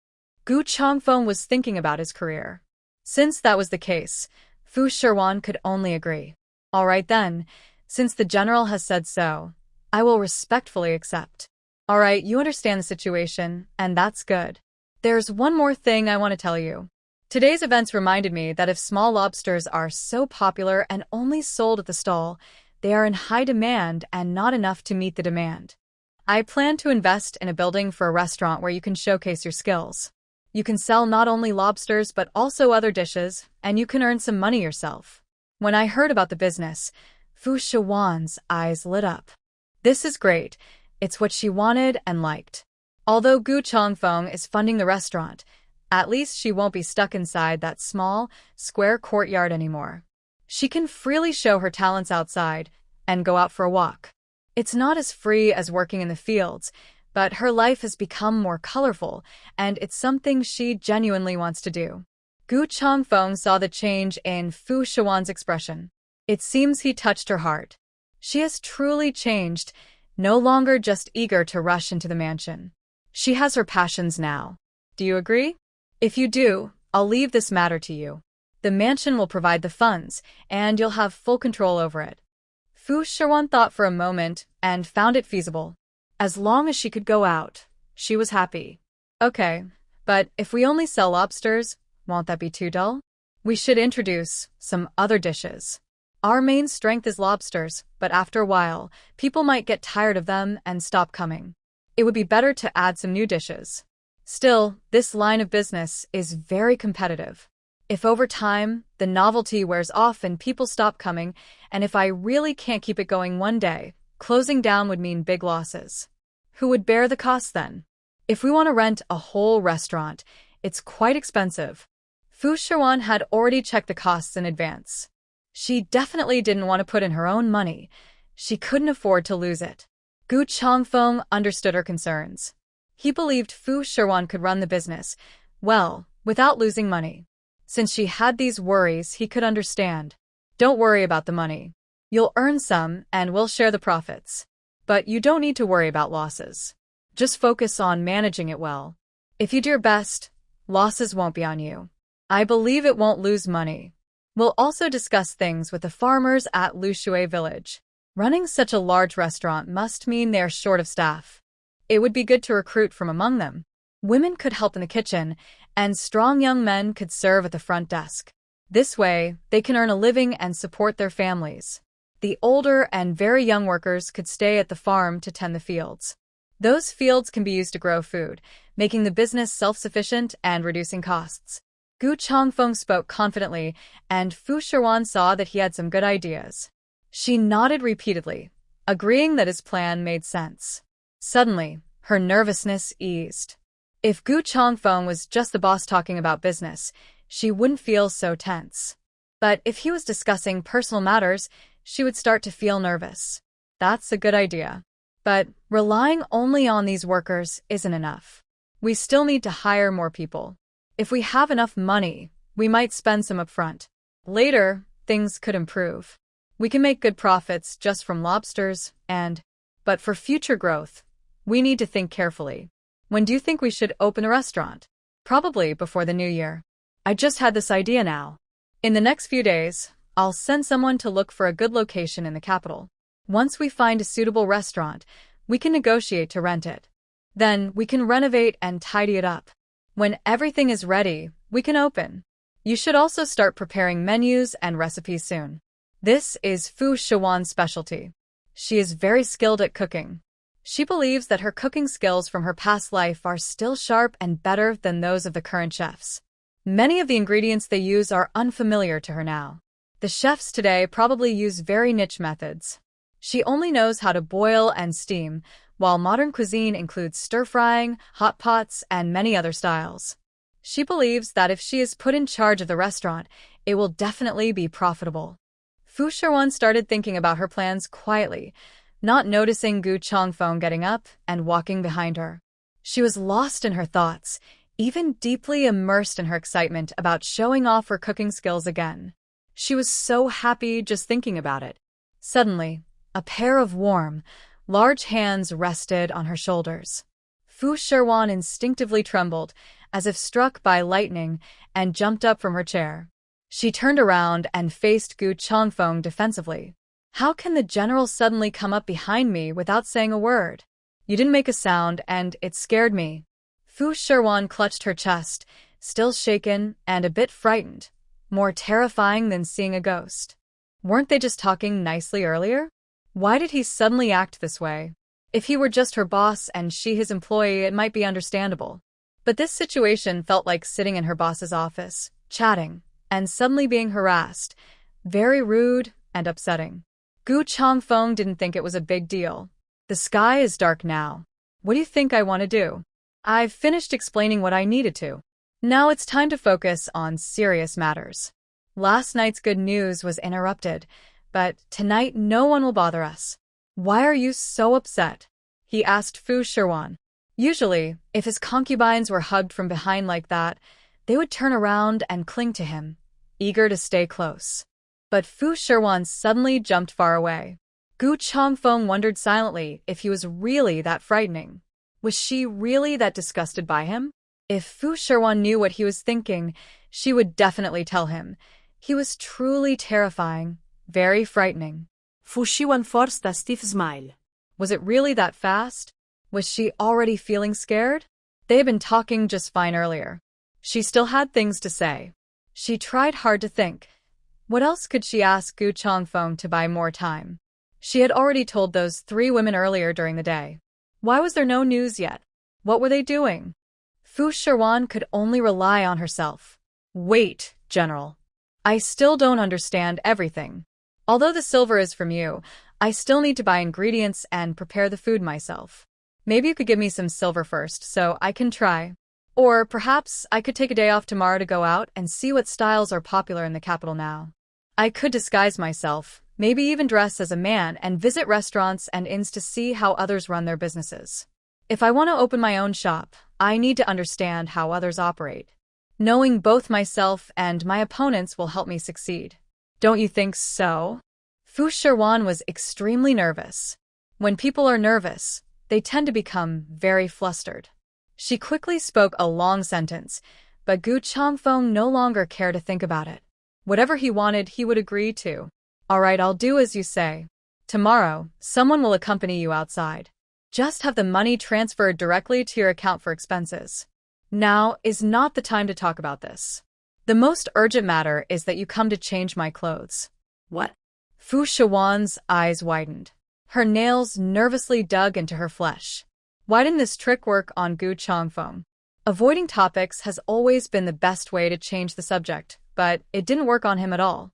Gu Changfeng was thinking about his career. Since that was the case, Fu Shiwan could only agree. All right then, since the general has said so, I will respectfully accept. All right, you understand the situation, and that's good. There's one more thing I want to tell you. Today's events reminded me that if small lobsters are so popular and only sold at the stall, they are in high demand and not enough to meet the demand. I plan to invest in a building for a restaurant where you can showcase your skills. You can sell not only lobsters but also other dishes, and you can earn some money yourself. When I heard about the business, Fu Shiwan's eyes lit up. This is great. It's what she wanted and liked. Although Gu Changfeng is funding the restaurant, at least she won't be stuck inside that small, square courtyard anymore. She can freely show her talents outside and go out for a walk. It's not as free as working in the fields, but her life has become more colorful, and it's something she genuinely wants to do. Gu Changfeng saw the change in Fu Shiwan's expression. It seems he touched her heart. She has truly changed, no longer just eager to rush into the mansion. She has her passions now. Do you agree? If you do, I'll leave this matter to you. The mansion will provide the funds, and you'll have full control over it. Fu Shiwan thought for a moment and found it feasible. As long as she could go out, she was happy. Okay, but if we only sell lobsters, won't that be too dull? We should introduce some other dishes. Our main strength is lobsters, but after a while, people might get tired of them and stop coming. It would be better to add some new dishes. Still, this line of business is very competitive. If over time, the novelty wears off and people stop coming, and if I really can't keep it going one day, closing down would mean big losses. Who would bear the cost then? If we want to rent a whole restaurant, it's quite expensive. Fu Shiwan had already checked the costs in advance. She definitely didn't want to put in her own money. She couldn't afford to lose it. Gu Changfeng understood her concerns. He believed Fu Shiwan could run the business well, without losing money. Since she had these worries, he could understand. Don't worry about the money. You'll earn some, and we'll share the profits. But you don't need to worry about losses. Just focus on managing it well. If you do your best, losses won't be on you. I believe it won't lose money. We'll also discuss things with the farmers at Lichuan village. Running such a large restaurant must mean they're short of staff. It would be good to recruit from among them. Women could help in the kitchen, and strong young men could serve at the front desk. This way, they can earn a living and support their families. The older and very young workers could stay at the farm to tend the fields. Those fields can be used to grow food, making the business self-sufficient and reducing costs. Gu Changfeng spoke confidently, and Fu Shiwan saw that he had some good ideas. She nodded repeatedly, agreeing that his plan made sense. Suddenly, her nervousness eased. If Gu Changfeng was just the boss talking about business, she wouldn't feel so tense. But if he was discussing personal matters, she would start to feel nervous. That's a good idea. But relying only on these workers isn't enough. We still need to hire more people. If we have enough money, we might spend some upfront. Later, things could improve. We can make good profits just from lobsters but for future growth, we need to think carefully. When do you think we should open a restaurant? Probably before the new year. I just had this idea now. In the next few days, I'll send someone to look for a good location in the capital. Once we find a suitable restaurant, we can negotiate to rent it. Then we can renovate and tidy it up. When everything is ready, we can open. You should also start preparing menus and recipes soon. This is Fu Shiwan's specialty. She is very skilled at cooking. She believes that her cooking skills from her past life are still sharp and better than those of the current chefs. Many of the ingredients they use are unfamiliar to her now. The chefs today probably use very niche methods. She only knows how to boil and steam, while modern cuisine includes stir-frying, hot pots, and many other styles. She believes that if she is put in charge of the restaurant, it will definitely be profitable. Fu Shiwan started thinking about her plans quietly, not noticing Gu Changfeng getting up and walking behind her. She was lost in her thoughts, even deeply immersed in her excitement about showing off her cooking skills again. She was so happy just thinking about it. Suddenly, a pair of warm, large hands rested on her shoulders. Fu Shiwan instinctively trembled, as if struck by lightning, and jumped up from her chair. She turned around and faced Gu Changfeng defensively. How can the general suddenly come up behind me without saying a word? You didn't make a sound, and it scared me. Fu Shiwan clutched her chest, still shaken and a bit frightened, more terrifying than seeing a ghost. Weren't they just talking nicely earlier? Why did he suddenly act this way? If he were just her boss and she his employee, it might be understandable. But this situation felt like sitting in her boss's office, chatting, and suddenly being harassed. Very rude and upsetting. Gu Changfeng didn't think it was a big deal. The sky is dark now. What do you think I want to do? I've finished explaining what I needed to. Now it's time to focus on serious matters. Last night's good news was interrupted, but tonight no one will bother us. Why are you so upset? He asked Fu Shiwan. Usually, if his concubines were hugged from behind like that, they would turn around and cling to him, eager to stay close. But Fu Shiwan suddenly jumped far away. Gu Changfeng wondered silently if he was really that frightening. Was she really that disgusted by him? If Fu Shiwan knew what he was thinking, she would definitely tell him. He was truly terrifying, very frightening. Fu Shiwan forced a stiff smile. Was it really that fast? Was she already feeling scared? They had been talking just fine earlier. She still had things to say. She tried hard to think. What else could she ask Gu Changfeng to buy more time? She had already told those 3 women earlier during the day. Why was there no news yet? What were they doing? Fu Shiwan could only rely on herself. Wait, General. I still don't understand everything. Although the silver is from you, I still need to buy ingredients and prepare the food myself. Maybe you could give me some silver first so I can try. Or perhaps I could take a day off tomorrow to go out and see what styles are popular in the capital now. I could disguise myself, maybe even dress as a man and visit restaurants and inns to see how others run their businesses. If I want to open my own shop, I need to understand how others operate. Knowing both myself and my opponents will help me succeed. Don't you think so? Fu Shiwan was extremely nervous. When people are nervous, they tend to become very flustered. She quickly spoke a long sentence, but Gu Changfeng no longer cared to think about it. Whatever he wanted, he would agree to. All right, I'll do as you say. Tomorrow, someone will accompany you outside. Just have the money transferred directly to your account for expenses. Now is not the time to talk about this. The most urgent matter is that you come to change my clothes. What? Fu Shiwan's eyes widened. Her nails nervously dug into her flesh. Why didn't this trick work on Gu Changfeng? Avoiding topics has always been the best way to change the subject, but it didn't work on him at all.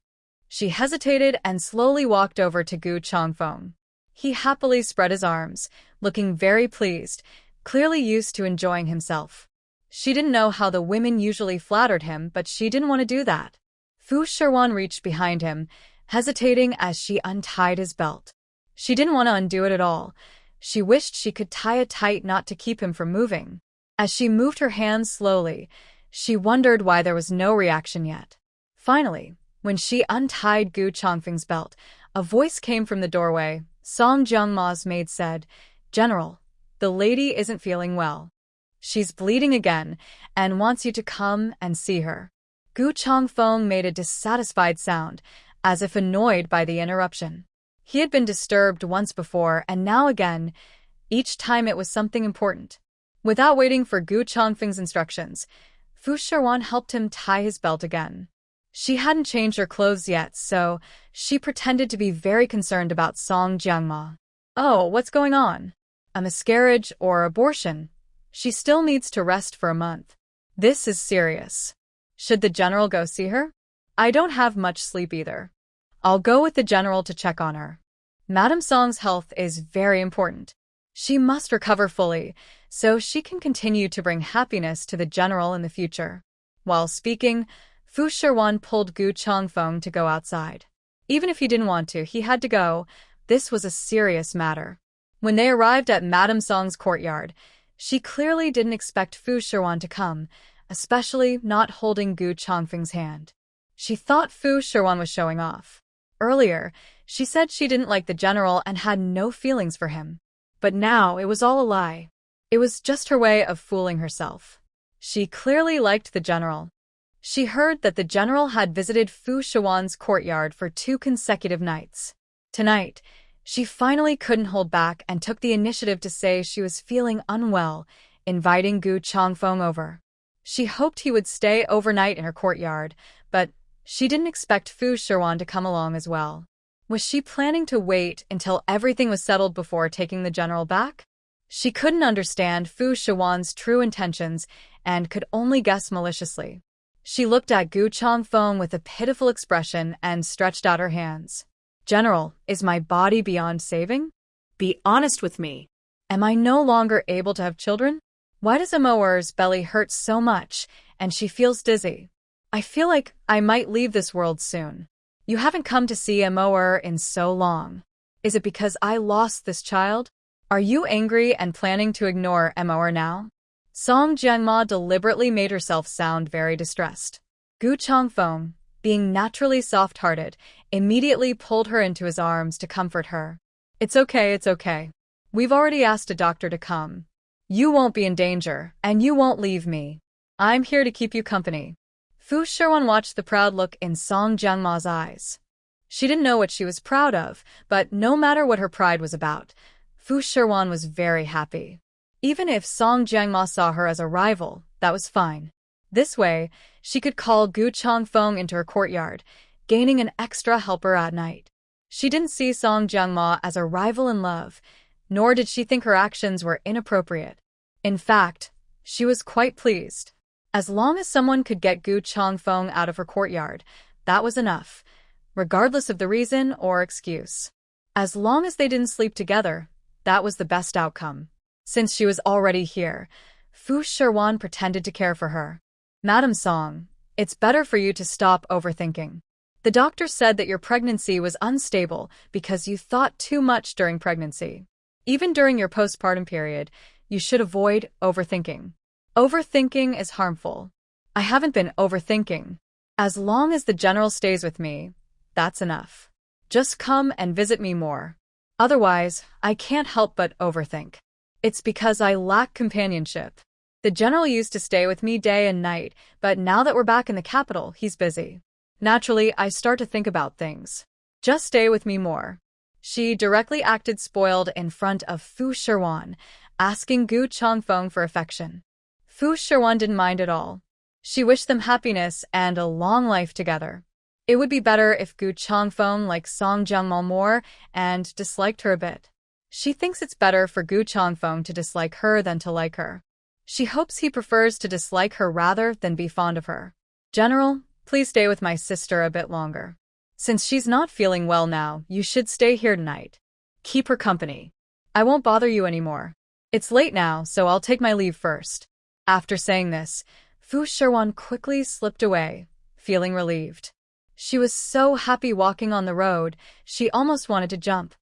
She hesitated and slowly walked over to Gu Changfeng. He happily spread his arms, looking very pleased, clearly used to enjoying himself. She didn't know how the women usually flattered him, but she didn't want to do that. Fu Shiwan reached behind him, hesitating as she untied his belt. She didn't want to undo it at all. She wished she could tie it tight not to keep him from moving. As she moved her hands slowly, she wondered why there was no reaction yet. Finally, when she untied Gu Changfeng's belt, a voice came from the doorway. Song Jiangma's maid said, "General, the lady isn't feeling well. She's bleeding again and wants you to come and see her." Gu Changfeng made a dissatisfied sound, as if annoyed by the interruption. He had been disturbed once before and now again, each time it was something important. Without waiting for Gu Changfeng's instructions, Fu Shiwan helped him tie his belt again. She hadn't changed her clothes yet, so she pretended to be very concerned about Song Jiangma. "Oh, what's going on? A miscarriage or abortion? She still needs to rest for a month. This is serious. Should the general go see her? I don't have much sleep either. I'll go with the general to check on her. Madame Song's health is very important. She must recover fully, so she can continue to bring happiness to the general in the future." While speaking, Fu Shiwan pulled Gu Changfeng to go outside. Even if he didn't want to, he had to go. This was a serious matter. When they arrived at Madame Song's courtyard, she clearly didn't expect Fu Shiwan to come, especially not holding Gu Changfeng's hand. She thought Fu Shiwan was showing off. Earlier, she said she didn't like the general and had no feelings for him. But now it was all a lie. It was just her way of fooling herself. She clearly liked the general. She heard that the general had visited Fu Shiwan's courtyard for 2 consecutive nights. Tonight, she finally couldn't hold back and took the initiative to say she was feeling unwell, inviting Gu Changfeng over. She hoped he would stay overnight in her courtyard, but she didn't expect Fu Shiwan to come along as well. Was she planning to wait until everything was settled before taking the general back? She couldn't understand Fu Shiwan's true intentions and could only guess maliciously. She looked at Gu Changfeng with a pitiful expression and stretched out her hands. "General, is my body beyond saving? Be honest with me. Am I no longer able to have children? Why does Amour's belly hurt so much and she feels dizzy? I feel like I might leave this world soon. You haven't come to see Amour in so long. Is it because I lost this child? Are you angry and planning to ignore Amour now?" Song Jiangma deliberately made herself sound very distressed. Gu Changfeng, being naturally soft-hearted, immediately pulled her into his arms to comfort her. It's okay. We've already asked a doctor to come. You won't be in danger, and you won't leave me. I'm here to keep you company." Fu Shiwan watched the proud look in Song Jiangma's eyes. She didn't know what she was proud of, but no matter what her pride was about, Fu Shiwan was very happy. Even if Song Jiangma saw her as a rival, that was fine. This way, she could call Gu Changfeng into her courtyard, gaining an extra helper at night. She didn't see Song Jiangma as a rival in love, nor did she think her actions were inappropriate. In fact, she was quite pleased. As long as someone could get Gu Changfeng out of her courtyard, that was enough, regardless of the reason or excuse. As long as they didn't sleep together, that was the best outcome. Since she was already here, Fu Shiwan pretended to care for her. "Madame Song, it's better for you to stop overthinking. The doctor said that your pregnancy was unstable because you thought too much during pregnancy. Even during your postpartum period, you should avoid overthinking. Overthinking is harmful. I haven't been overthinking. As long as the general stays with me, that's enough. Just come and visit me more. Otherwise, I can't help but overthink. It's because I lack companionship. The general used to stay with me day and night, but now that we're back in the capital, he's busy. Naturally, I start to think about things. Just stay with me more." She directly acted spoiled in front of Fu Shiwan, asking Gu Changfeng for affection. Fu Shiwan didn't mind at all. She wished them happiness and a long life together. It would be better if Gu Changfeng liked Song Jiangma more and disliked her a bit. She thinks it's better for Gu Changfeng to dislike her than to like her. She hopes he prefers to dislike her rather than be fond of her. "General, please stay with my sister a bit longer. Since she's not feeling well now, you should stay here tonight. Keep her company. I won't bother you anymore. It's late now, so I'll take my leave first. After saying this, Fu Shiwan quickly slipped away, feeling relieved. She was so happy walking on the road, she almost wanted to jump.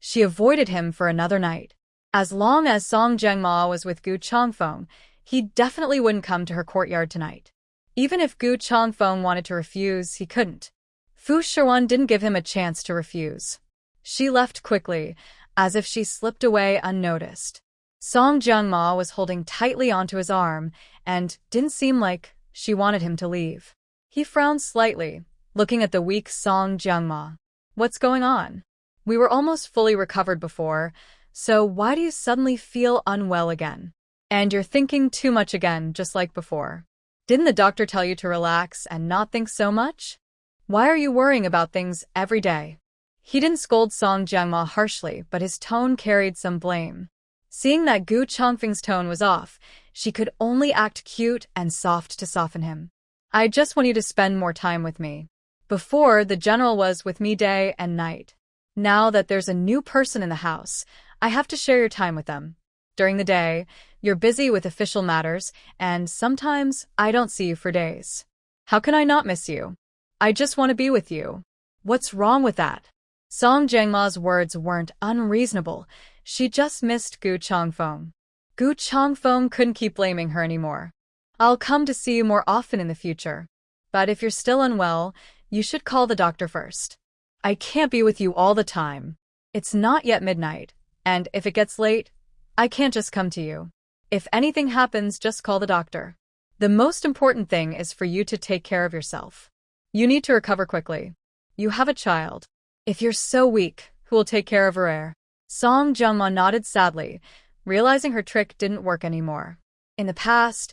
She avoided him for another night. As long as Song Jiangma was with Gu Changfeng, he definitely wouldn't come to her courtyard tonight. Even if Gu Changfeng wanted to refuse, he couldn't. Fu Shiwan didn't give him a chance to refuse. She left quickly, as if she slipped away unnoticed. Song Jiangma was holding tightly onto his arm, and didn't seem like she wanted him to leave. He frowned slightly, looking at the weak Song Jiangma. What's going on? We were almost fully recovered before, so why do you suddenly feel unwell again? And you're thinking too much again, just like before. Didn't the doctor tell you to relax and not think so much? Why are you worrying about things every day? He didn't scold Song Jiangma harshly, but his tone carried some blame. Seeing that Gu Changfeng's tone was off, she could only act cute and soft to soften him. I just want you to spend more time with me. Before, the general was with me day and night. Now that there's a new person in the house, I have to share your time with them. During the day, you're busy with official matters, and sometimes I don't see you for days. How can I not miss you? I just want to be with you. What's wrong with that? Song Jiangma's words weren't unreasonable. She just missed Gu Changfeng. Gu Changfeng couldn't keep blaming her anymore. I'll come to see you more often in the future. But if you're still unwell, you should call the doctor first. I can't be with you all the time. It's not yet midnight, and if it gets late, I can't just come to you. If anything happens, just call the doctor. The most important thing is for you to take care of yourself. You need to recover quickly. You have a child. If you're so weak, who will take care of her heir? Song Jiangma nodded sadly, realizing her trick didn't work anymore. In the past,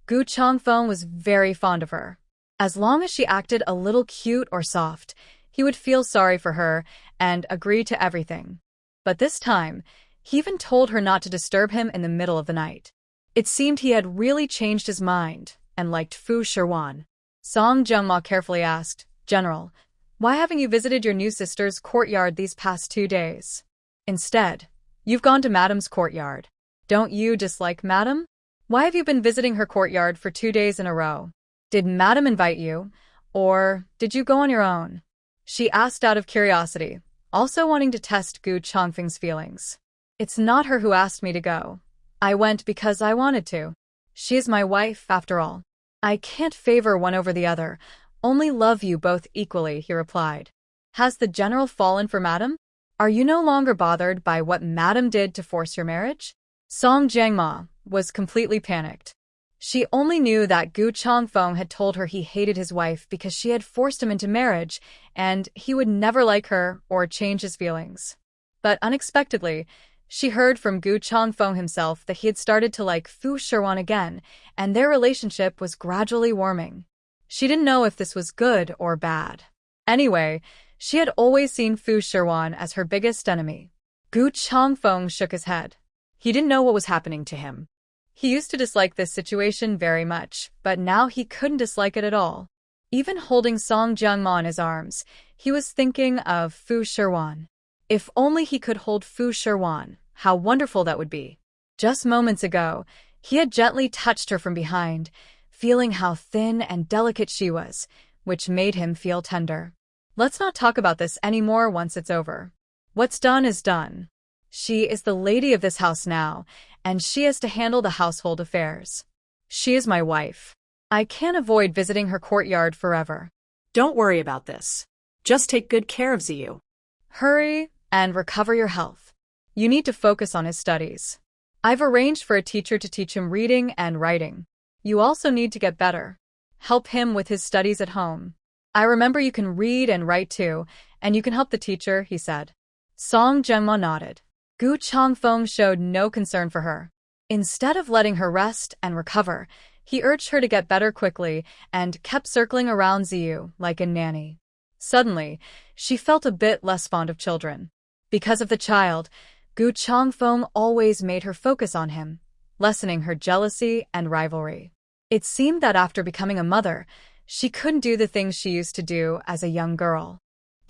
Gu Changfeng was very fond of her. As long as she acted a little cute or soft, he would feel sorry for her and agree to everything. But this time, he even told her not to disturb him in the middle of the night. It seemed he had really changed his mind and liked Fu Shiwan. Song Jiangma carefully asked, General, why haven't you visited your new sister's courtyard these past 2 days? Instead, you've gone to Madam's courtyard. Don't you dislike Madam? Why have you been visiting her courtyard for 2 days in a row? Did Madam invite you, or did you go on your own? She asked out of curiosity, also wanting to test Gu Changfeng's feelings. It's not her who asked me to go. I went because I wanted to. She is my wife, after all. I can't favor one over the other, only love you both equally, he replied. Has the general fallen for Madam? Are you no longer bothered by what Madam did to force your marriage? Song Jiangma was completely panicked. She only knew that Gu Changfeng had told her he hated his wife because she had forced him into marriage, and he would never like her or change his feelings. But unexpectedly, she heard from Gu Changfeng himself that he had started to like Fu Shiwan again, and their relationship was gradually warming. She didn't know if this was good or bad. Anyway, she had always seen Fu Shiwan as her biggest enemy. Gu Changfeng shook his head. He didn't know what was happening to him. He used to dislike this situation very much, but now he couldn't dislike it at all. Even holding Song Jiangma in his arms, he was thinking of Fu Shiwan. If only he could hold Fu Shiwan, how wonderful that would be. Just moments ago, he had gently touched her from behind, feeling how thin and delicate she was, which made him feel tender. Let's not talk about this anymore once it's over. What's done is done. She is the lady of this house now, and she has to handle the household affairs. She is my wife. I can't avoid visiting her courtyard forever. Don't worry about this. Just take good care of Ziyu. Hurry and recover your health. You need to focus on his studies. I've arranged for a teacher to teach him reading and writing. You also need to get better. Help him with his studies at home. I remember you can read and write too, and you can help the teacher, he said. Song Jiangma nodded. Gu Changfeng showed no concern for her. Instead of letting her rest and recover, he urged her to get better quickly and kept circling around Ziyu like a nanny. Suddenly, she felt a bit less fond of children. Because of the child, Gu Changfeng always made her focus on him, lessening her jealousy and rivalry. It seemed that after becoming a mother, she couldn't do the things she used to do as a young girl.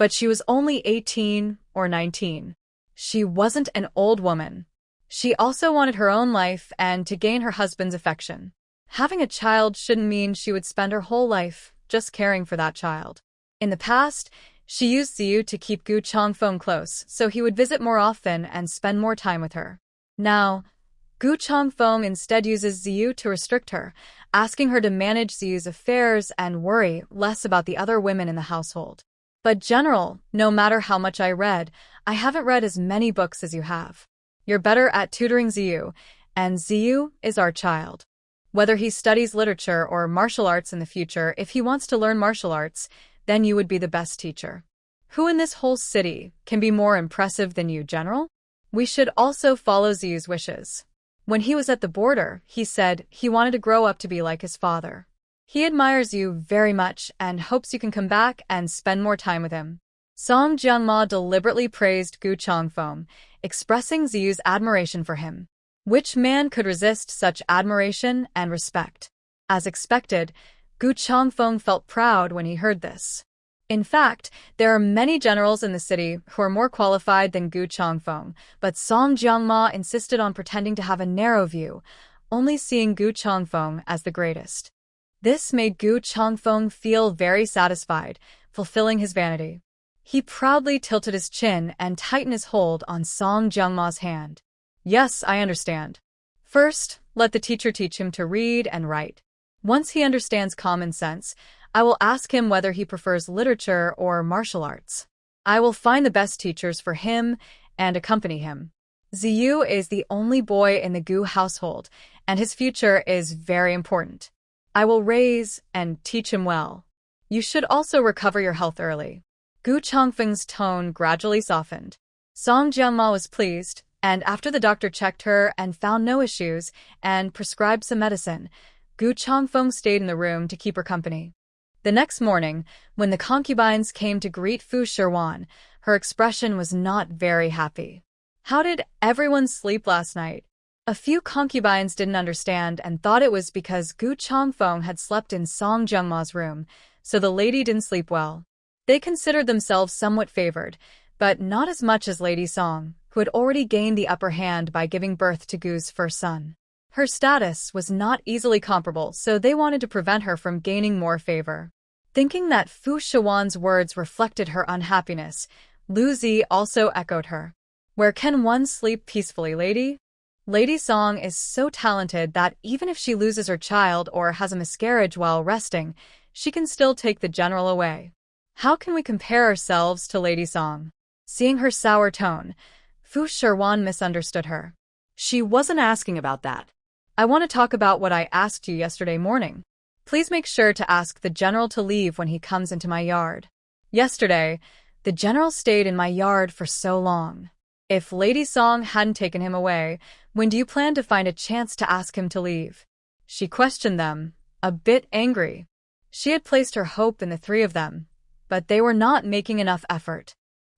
But she was only 18 or 19. She wasn't an old woman. She also wanted her own life and to gain her husband's affection. Having a child shouldn't mean she would spend her whole life just caring for that child. In the past, she used Ziyu to keep Gu Changfeng close so he would visit more often and spend more time with her. Now, Gu Changfeng instead uses Ziyu to restrict her, asking her to manage Ziyu's affairs and worry less about the other women in the household. But General, no matter how much I read, I haven't read as many books as you have. You're better at tutoring Ziyu, and Ziyu is our child. Whether he studies literature or martial arts in the future, if he wants to learn martial arts, then you would be the best teacher. Who in this whole city can be more impressive than you, General? We should also follow Ziyu's wishes. When he was at the border, he said he wanted to grow up to be like his father. He admires you very much and hopes you can come back and spend more time with him. Song Jianma deliberately praised Gu Changfeng, expressing Ziyu's admiration for him. Which man could resist such admiration and respect? As expected, Gu Changfeng felt proud when he heard this. In fact, there are many generals in the city who are more qualified than Gu Changfeng, but Song Jianma insisted on pretending to have a narrow view, only seeing Gu Changfeng as the greatest. This made Gu Changfeng feel very satisfied, fulfilling his vanity. He proudly tilted his chin and tightened his hold on Song Jianma's hand. Yes, I understand. First, let the teacher teach him to read and write. Once he understands common sense, I will ask him whether he prefers literature or martial arts. I will find the best teachers for him and accompany him. Ziyu is the only boy in the Gu household, and his future is very important. I will raise and teach him well. You should also recover your health early. Gu Changfeng's tone gradually softened. Song Jianma was pleased, and after the doctor checked her and found no issues and prescribed some medicine, Gu Changfeng stayed in the room to keep her company. The next morning, when the concubines came to greet Fu Shiwan, her expression was not very happy. How did everyone sleep last night? A few concubines didn't understand and thought it was because Gu Changfeng had slept in Song Jianma's room, so the lady didn't sleep well. They considered themselves somewhat favored, but not as much as Lady Song, who had already gained the upper hand by giving birth to Gu's first son. Her status was not easily comparable, so they wanted to prevent her from gaining more favor. Thinking that Fu Shiwan's words reflected her unhappiness, Lu Zi also echoed her. Where can one sleep peacefully, lady? Lady Song is so talented that even if she loses her child or has a miscarriage while resting, she can still take the general away. How can we compare ourselves to Lady Song? Seeing her sour tone, Fu Shiwan misunderstood her. She wasn't asking about that. I want to talk about what I asked you yesterday morning. Please make sure to ask the general to leave when he comes into my yard. Yesterday, the general stayed in my yard for so long. If Lady Song hadn't taken him away, when do you plan to find a chance to ask him to leave? She questioned them, a bit angry. She had placed her hope in the three of them, but they were not making enough effort.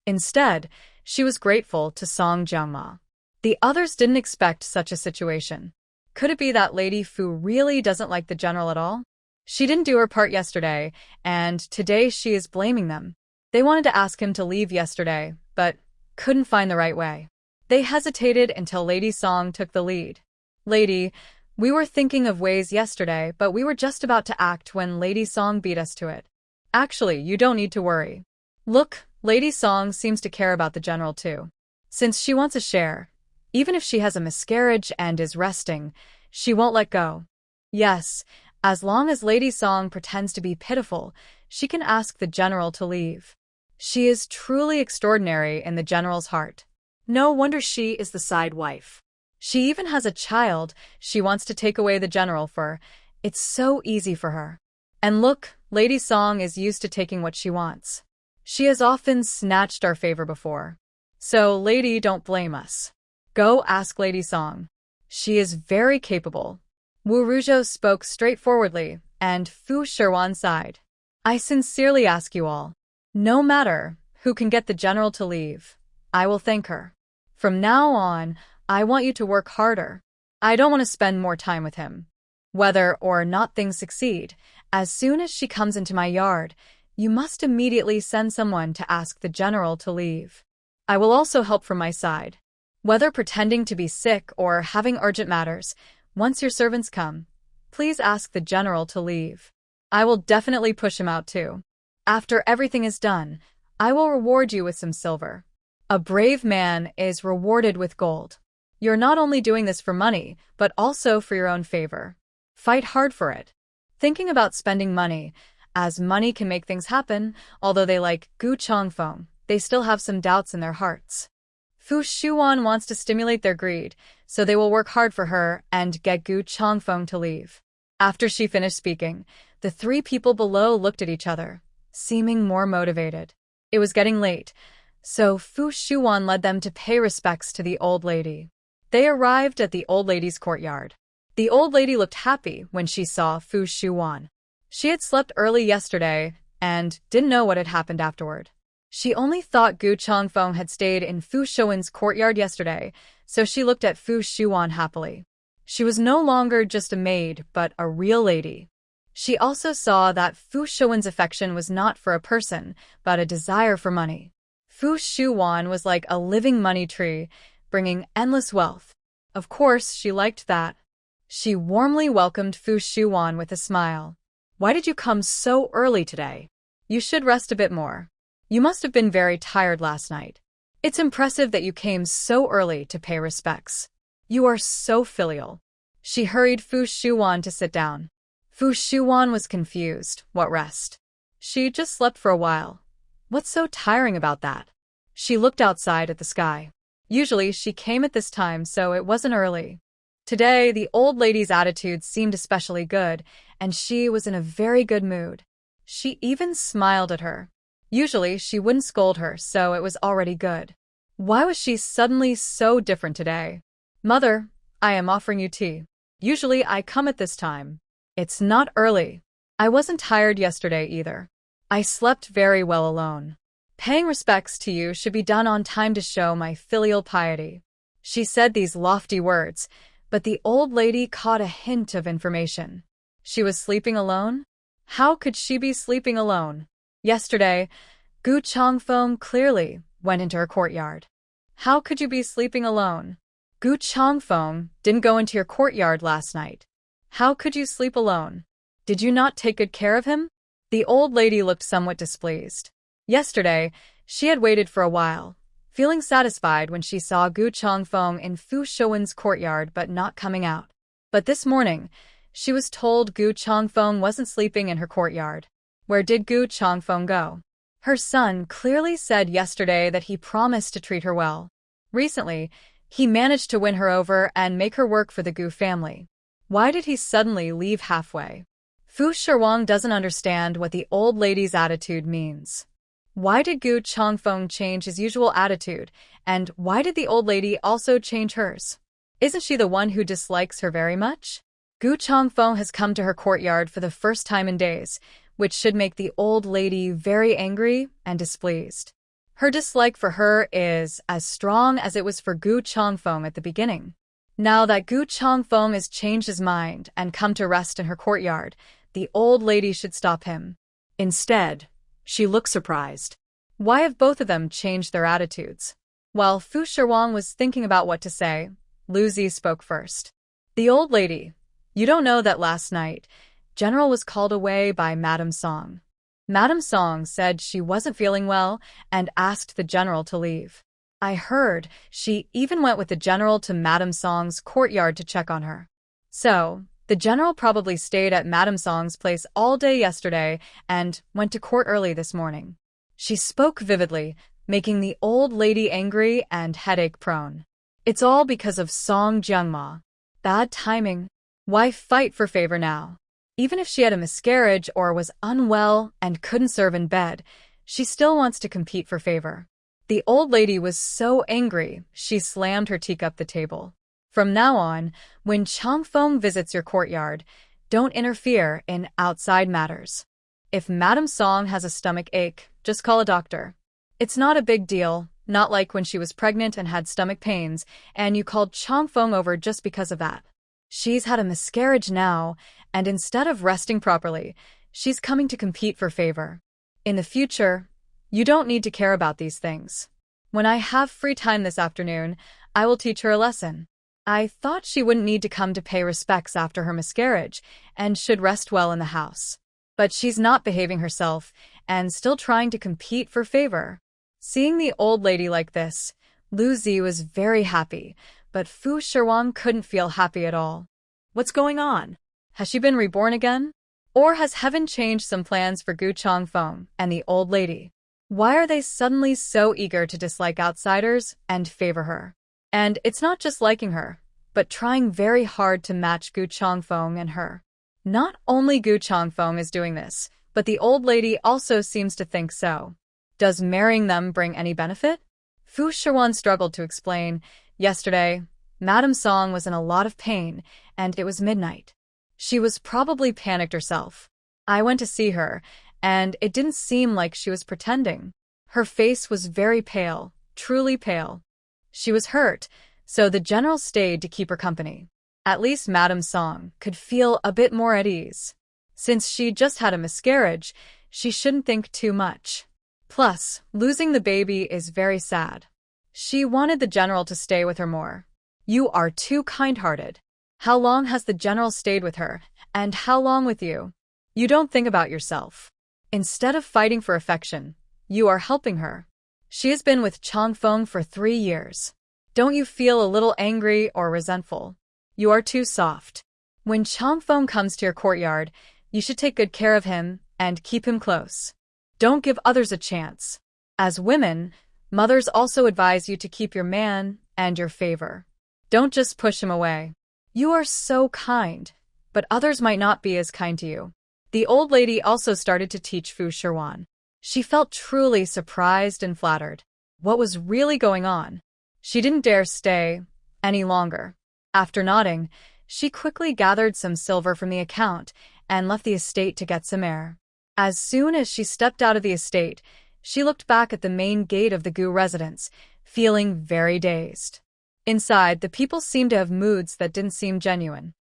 Instead, she was grateful to Song Jianma. The others didn't expect such a situation. Could it be that Lady Fu really doesn't like the general at all? She didn't do her part yesterday, and today she is blaming them. They wanted to ask him to leave yesterday, but couldn't find the right way. They hesitated until Lady Song took the lead. Lady, we were thinking of ways yesterday, but we were just about to act when Lady Song beat us to it. Actually, you don't need to worry. Look, Lady Song seems to care about the general too. Since she wants a share, even if she has a miscarriage and is resting, she won't let go. Yes, as long as Lady Song pretends to be pitiful, she can ask the general to leave. She is truly extraordinary in the general's heart. No wonder she is the side wife. She even has a child she wants to take away the general for. It's so easy for her. And look, Lady Song is used to taking what she wants. She has often snatched our favor before. So, lady, don't blame us. Go ask Lady Song. She is very capable. Wu Ruzhou spoke straightforwardly, and Fu Shiwan sighed. I sincerely ask you all. No matter who can get the general to leave, I will thank her. From now on, I want you to work harder. I don't want to spend more time with him. Whether or not things succeed, as soon as she comes into my yard, You must immediately send someone to ask the general to leave. I will also help from my side. Whether pretending to be sick or having urgent matters, once your servants come, please ask the general to leave. I will definitely push him out too. After everything is done, I will reward you with some silver. A brave man is rewarded with gold. You're not only doing this for money, but also for your own favor. Fight hard for it. Thinking about spending money, as money can make things happen, although they like Gu Changfeng, they still have some doubts in their hearts. Fu Shiwan wants to stimulate their greed, so they will work hard for her and get Gu Changfeng to leave. After she finished speaking, the three people below looked at each other, seeming more motivated. It was getting late, so Fu Shiwan led them to pay respects to the old lady. They arrived at the old lady's courtyard. The old lady looked happy when she saw Fu Shiwan. She had slept early yesterday and didn't know what had happened afterward. She only thought Gu Changfeng had stayed in Fu Shiwan's courtyard yesterday, so she looked at Fu Shiwan happily. She was no longer just a maid, but a real lady. She also saw that Fu Shiwan's affection was not for a person, but a desire for money. Fu Shiwan was like a living money tree, bringing endless wealth. Of course, she liked that. She warmly welcomed Fu Shiwan with a smile. Why did you come so early today? You should rest a bit more. You must have been very tired last night. It's impressive that you came so early to pay respects. You are so filial. She hurried Fu Shiwan to sit down. Fu Shiwan was confused. What rest? She just slept for a while. What's so tiring about that? She looked outside at the sky. Usually she came at this time, so it wasn't early. Today, the old lady's attitude seemed especially good, and she was in a very good mood. She even smiled at her. Usually, she wouldn't scold her, so it was already good. Why was she suddenly so different today? Mother, I am offering you tea. Usually, I come at this time. It's not early. I wasn't tired yesterday either. I slept very well alone. Paying respects to you should be done on time to show my filial piety. She said these lofty words, but the old lady caught a hint of information. She was sleeping alone? How could she be sleeping alone? Yesterday, Gu Changfeng clearly went into her courtyard. How could you be sleeping alone? Gu Changfeng didn't go into your courtyard last night. How could you sleep alone? Did you not take good care of him? The old lady looked somewhat displeased. Yesterday, she had waited for a while, feeling satisfied when she saw Gu Changfeng in Fu Shiwan's courtyard but not coming out. But this morning, she was told Gu Changfeng wasn't sleeping in her courtyard. Where did Gu Changfeng go? Her son clearly said yesterday that he promised to treat her well. Recently, he managed to win her over and make her work for the Gu family. Why did he suddenly leave halfway? Fu Shiwan doesn't understand what the old lady's attitude means. Why did Gu Changfeng change his usual attitude, and why did the old lady also change hers? Isn't she the one who dislikes her very much? Gu Changfeng has come to her courtyard for the first time in days, which should make the old lady very angry and displeased. Her dislike for her is as strong as it was for Gu Changfeng at the beginning. Now that Gu Changfeng has changed his mind and come to rest in her courtyard, the old lady should stop him. Instead, she looked surprised. Why have both of them changed their attitudes? While Fu Shiwan was thinking about what to say, Lu Zi spoke first. The old lady, you don't know that last night, General was called away by Madame Song. Madame Song said she wasn't feeling well and asked the general to leave. I heard she even went with the general to Madame Song's courtyard to check on her. So, the general probably stayed at Madame Song's place all day yesterday and went to court early this morning. She spoke vividly, making the old lady angry and headache-prone. It's all because of Song Jiangma. Bad timing. Why fight for favor now? Even if she had a miscarriage or was unwell and couldn't serve in bed, she still wants to compete for favor. The old lady was so angry, she slammed her teacup the table. From now on, when Changfeng visits your courtyard, don't interfere in outside matters. If Madame Song has a stomach ache, just call a doctor. It's not a big deal, not like when she was pregnant and had stomach pains, and you called Changfeng over just because of that. She's had a miscarriage now, and instead of resting properly, she's coming to compete for favor. In the future, you don't need to care about these things. When I have free time this afternoon, I will teach her a lesson. I thought she wouldn't need to come to pay respects after her miscarriage and should rest well in the house. But she's not behaving herself and still trying to compete for favor. Seeing the old lady like this, Lu Zi was very happy, but Fu Shiwan couldn't feel happy at all. What's going on? Has she been reborn again? Or has heaven changed some plans for Gu Changfeng and the old lady? Why are they suddenly so eager to dislike outsiders and favor her? And it's not just liking her, but trying very hard to match Gu Changfeng and her. Not only Gu Changfeng is doing this, but the old lady also seems to think so. Does marrying them bring any benefit? Fu Shiwan struggled to explain. Yesterday, Madame Song was in a lot of pain, and it was midnight. She was probably panicked herself. I went to see her, and it didn't seem like she was pretending. Her face was very pale, truly pale. She was hurt, so the general stayed to keep her company. At least Madame Song could feel a bit more at ease. Since she just had a miscarriage, she shouldn't think too much. Plus, losing the baby is very sad. She wanted the general to stay with her more. You are too kind-hearted. How long has the general stayed with her, and how long with you? You don't think about yourself. Instead of fighting for affection, you are helping her. She has been with Changfeng for 3 years. Don't you feel a little angry or resentful? You are too soft. When Changfeng comes to your courtyard, you should take good care of him and keep him close. Don't give others a chance. As women, mothers also advise you to keep your man and your favor. Don't just push him away. You are so kind, but others might not be as kind to you. The old lady also started to teach Fu Shiwan. She felt truly surprised and flattered. What was really going on? She didn't dare stay any longer. After nodding, she quickly gathered some silver from the account and left the estate to get some air. As soon as she stepped out of the estate, she looked back at the main gate of the Gu residence, feeling very dazed. Inside, the people seemed to have moods that didn't seem genuine.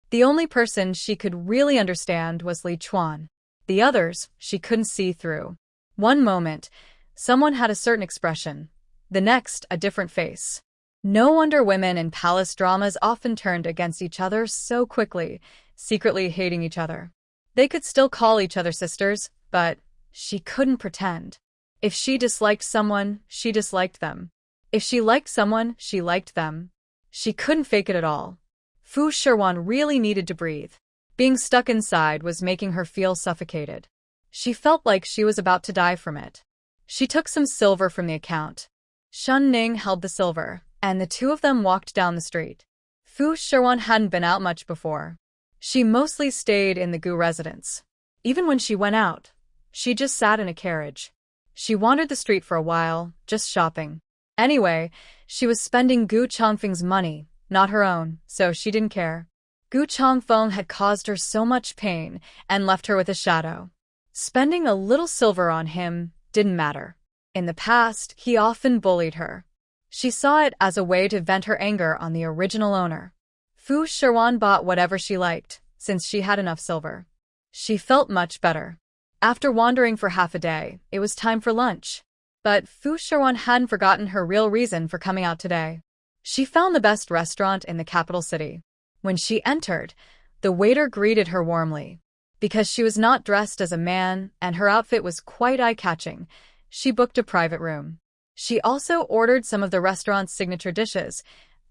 The only person she could really understand was Lichuan. The others, she couldn't see through. One moment, someone had a certain expression. The next, a different face. No wonder women in palace dramas often turned against each other so quickly, secretly hating each other. They could still call each other sisters, but she couldn't pretend. If she disliked someone, she disliked them. If she liked someone, she liked them. She couldn't fake it at all. Fu Shiwan really needed to breathe. Being stuck inside was making her feel suffocated. She felt like she was about to die from it. She took some silver from the account. Shun Ning held the silver, and the two of them walked down the street. Fu Shiwan hadn't been out much before. She mostly stayed in the Gu residence. Even when she went out, she just sat in a carriage. She wandered the street for a while, just shopping. Anyway, she was spending Gu Changfeng's money, not her own, so she didn't care. Gu Changfeng had caused her so much pain and left her with a shadow. Spending a little silver on him didn't matter. In the past, he often bullied her. She saw it as a way to vent her anger on the original owner. Fu Shiwan bought whatever she liked, since she had enough silver. She felt much better. After wandering for half a day, it was time for lunch. But Fu Shiwan hadn't forgotten her real reason for coming out today. She found the best restaurant in the capital city. When she entered, the waiter greeted her warmly. Because she was not dressed as a man and her outfit was quite eye-catching, she booked a private room. She also ordered some of the restaurant's signature dishes,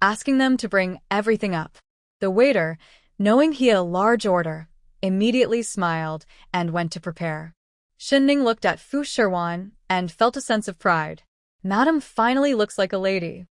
asking them to bring everything up. The waiter, knowing he had a large order, immediately smiled and went to prepare. Shinning looked at Fu Shiwan and felt a sense of pride. Madam finally looks like a lady.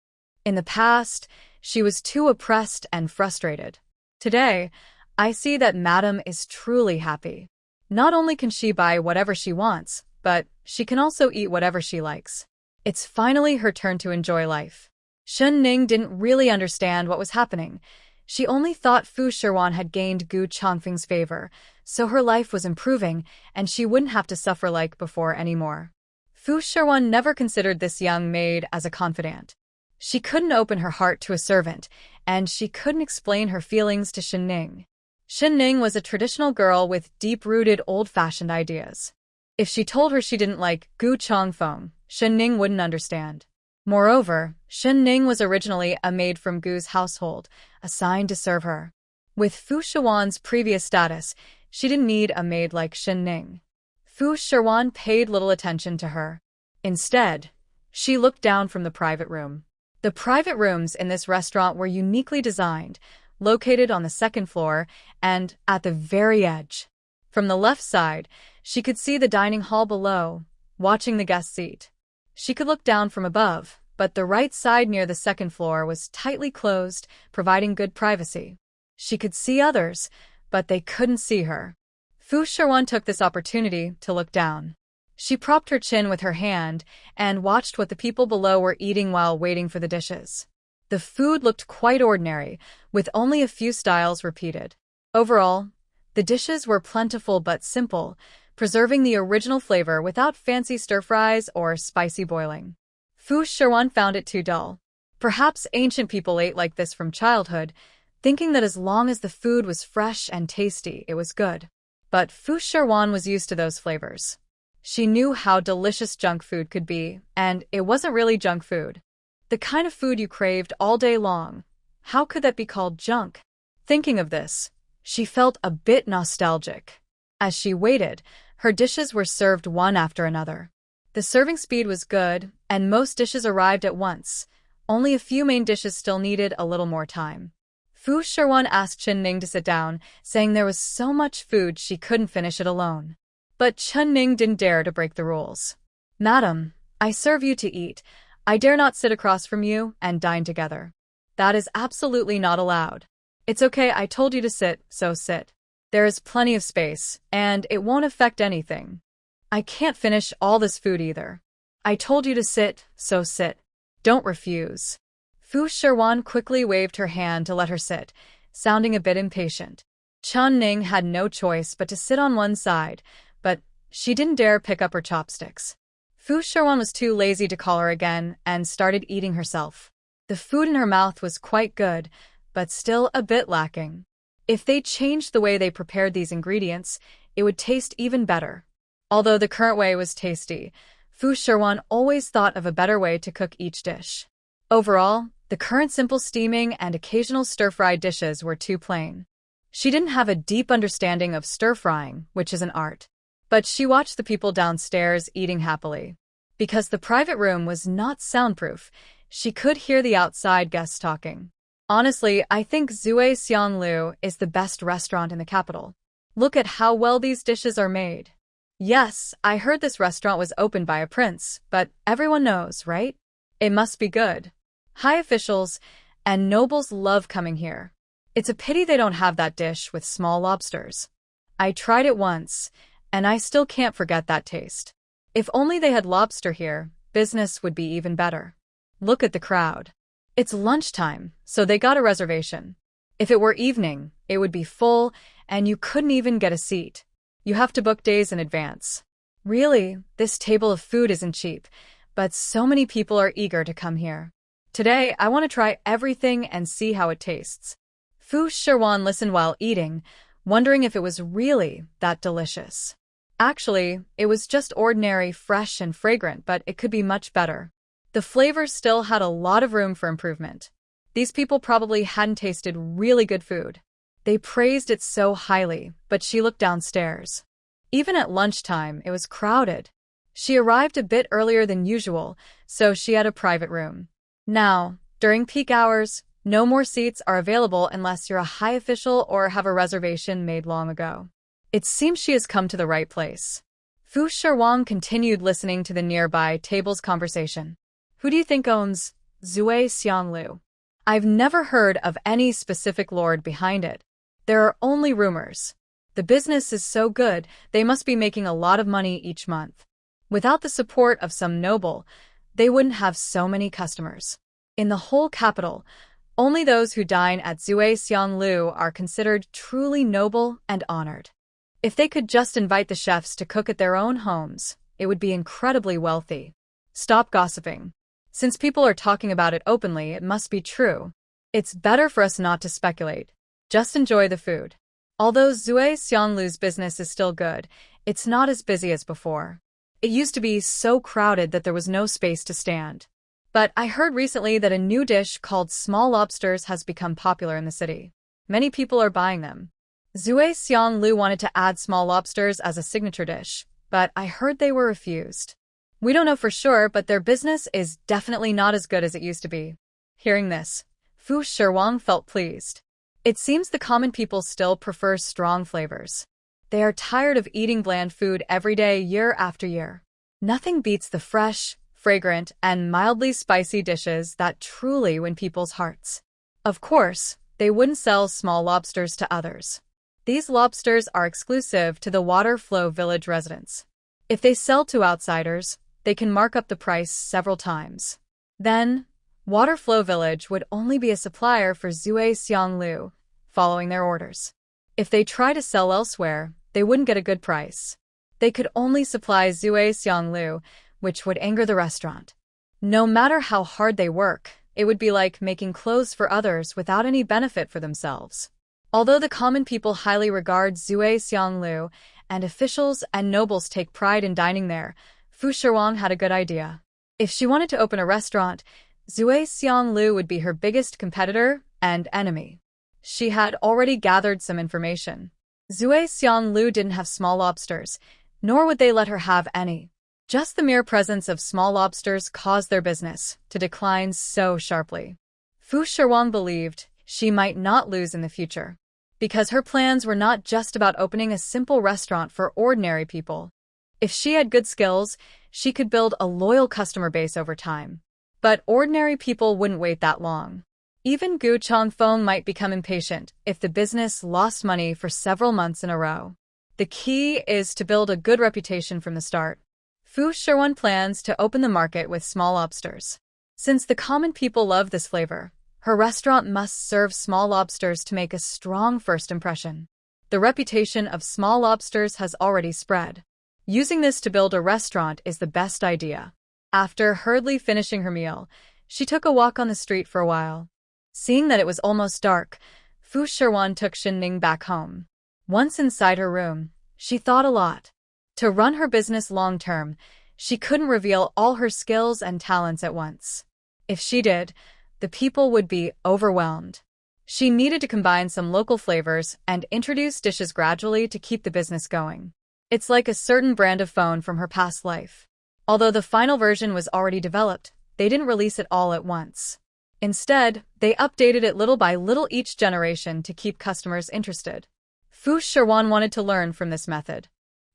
In the past, she was too oppressed and frustrated. Today, I see that Madam is truly happy. Not only can she buy whatever she wants, but she can also eat whatever she likes. It's finally her turn to enjoy life. Shun Ning didn't really understand what was happening. She only thought Fu Shiwan had gained Gu Changfeng's favor, so her life was improving and she wouldn't have to suffer like before anymore. Fu Shiwan never considered this young maid as a confidant. She couldn't open her heart to a servant, and she couldn't explain her feelings to Shin Ning. Shin Ning was a traditional girl with deep-rooted old-fashioned ideas. If she told her she didn't like gu Changfeng, Shen Ning wouldn't understand. Moreover, Shen Ning was originally a maid from Gu's household, assigned to serve her. With Fu Shiwan's previous status, she didn't need a maid like Shen Ning. Fu Shiwan paid little attention to her. Instead, she looked down from the private room. The private rooms in this restaurant were uniquely designed, located on the second floor and at the very edge. From the left side, she could see the dining hall below, watching the guests eat. She could look down from above, but the right side near the second floor was tightly closed, providing good privacy. She could see others, but they couldn't see her. Fu Shiwan took this opportunity to look down. She propped her chin with her hand and watched what the people below were eating while waiting for the dishes. The food looked quite ordinary, with only a few styles repeated. Overall, the dishes were plentiful but simple, preserving the original flavor without fancy stir-fries or spicy boiling. Fu Shiwan found it too dull. Perhaps ancient people ate like this from childhood, thinking that as long as the food was fresh and tasty, it was good. But Fu Shiwan was used to those flavors. She knew how delicious junk food could be, and it wasn't really junk food. The kind of food you craved all day long. How could that be called junk? Thinking of this, she felt a bit nostalgic. As she waited, her dishes were served one after another. The serving speed was good, and most dishes arrived at once. Only a few main dishes still needed a little more time. Fu Shiwan asked Chen Ning to sit down, saying there was so much food she couldn't finish it alone. But Chen Ning didn't dare to break the rules. "Madam, I serve you to eat. I dare not sit across from you and dine together. That is absolutely not allowed." "It's okay, I told you to sit, so sit. There is plenty of space, and it won't affect anything. I can't finish all this food either. I told you to sit, so sit. Don't refuse." Fu Shiwan quickly waved her hand to let her sit, sounding a bit impatient. Chen Ning had no choice but to sit on one side, but she didn't dare pick up her chopsticks. Fu Shiwan was too lazy to call her again and started eating herself. The food in her mouth was quite good, but still a bit lacking. If they changed the way they prepared these ingredients, it would taste even better. Although the current way was tasty, Fu Shiwan always thought of a better way to cook each dish. Overall, the current simple steaming and occasional stir-fried dishes were too plain. She didn't have a deep understanding of stir-frying, which is an art. But she watched the people downstairs eating happily. Because the private room was not soundproof, she could hear the outside guests talking. "Honestly, I think Zue Xianglu is the best restaurant in the capital. Look at how well these dishes are made." "Yes, I heard this restaurant was opened by a prince, but everyone knows, right? It must be good. High officials and nobles love coming here. It's a pity they don't have that dish with small lobsters. I tried it once, and I still can't forget that taste. If only they had lobster here, business would be even better. Look at the crowd. It's lunchtime, so they got a reservation. If it were evening, it would be full, and you couldn't even get a seat. You have to book days in advance. Really, this table of food isn't cheap, but so many people are eager to come here. Today, I want to try everything and see how it tastes." Fu Shiwan listened while eating, wondering if it was really that delicious. Actually, it was just ordinary, fresh, and fragrant, but it could be much better. The flavors still had a lot of room for improvement. These people probably hadn't tasted really good food. They praised it so highly, but she looked downstairs. Even at lunchtime, it was crowded. She arrived a bit earlier than usual, so she had a private room. Now, during peak hours, no more seats are available unless you're a high official or have a reservation made long ago. It seems she has come to the right place. Fu Shiwan continued listening to the nearby table's conversation. "Who do you think owns Zue Xianglu? I've never heard of any specific lord behind it. There are only rumors. The business is so good, they must be making a lot of money each month. Without the support of some noble, they wouldn't have so many customers. In the whole capital, only those who dine at Zue Xianglu are considered truly noble and honored. If they could just invite the chefs to cook at their own homes, it would be incredibly wealthy. Stop gossiping. Since people are talking about it openly, it must be true. It's better for us not to speculate. Just enjoy the food." Although Zui Xianglu's business is still good, it's not as busy as before. It used to be so crowded that there was no space to stand. But I heard recently that a new dish called small lobsters has become popular in the city. Many people are buying them. Zui Xianglu wanted to add small lobsters as a signature dish, but I heard they were refused. We don't know for sure, but their business is definitely not as good as it used to be. Hearing this, Fu Shiwang felt pleased. It seems the common people still prefer strong flavors. They are tired of eating bland food every day, year after year. Nothing beats the fresh, fragrant, and mildly spicy dishes that truly win people's hearts. Of course, they wouldn't sell small lobsters to others. These lobsters are exclusive to the Waterflow Village residents. If they sell to outsiders, they can mark up the price several times. Then, Waterflow Village would only be a supplier for Zui Xianglu, following their orders. If they try to sell elsewhere, they wouldn't get a good price. They could only supply Zui Xianglu, which would anger the restaurant. No matter how hard they work, it would be like making clothes for others without any benefit for themselves. Although the common people highly regard Zui Xianglu, and officials and nobles take pride in dining there, Fu Shiwang had a good idea. If she wanted to open a restaurant, Zui Xianglu would be her biggest competitor and enemy. She had already gathered some information. Zui Xianglu didn't have small lobsters, nor would they let her have any. Just the mere presence of small lobsters caused their business to decline so sharply. Fu Shiwang believed she might not lose in the future, because her plans were not just about opening a simple restaurant for ordinary people. If she had good skills, she could build a loyal customer base over time. But ordinary people wouldn't wait that long. Even Gu Changfeng might become impatient if the business lost money for several months in a row. The key is to build a good reputation from the start. Fu Shiwan plans to open the market with small lobsters. Since the common people love this flavor, her restaurant must serve small lobsters to make a strong first impression. The reputation of small lobsters has already spread. Using this to build a restaurant is the best idea. After hurriedly finishing her meal, she took a walk on the street for a while. Seeing that it was almost dark, Fu Shiwan took Xinning back home. Once inside her room, she thought a lot. To run her business long-term, she couldn't reveal all her skills and talents at once. If she did, the people would be overwhelmed. She needed to combine some local flavors and introduce dishes gradually to keep the business going. It's like a certain brand of phone from her past life. Although the final version was already developed, they didn't release it all at once. Instead, they updated it little by little each generation to keep customers interested. Fu Shiwan wanted to learn from this method.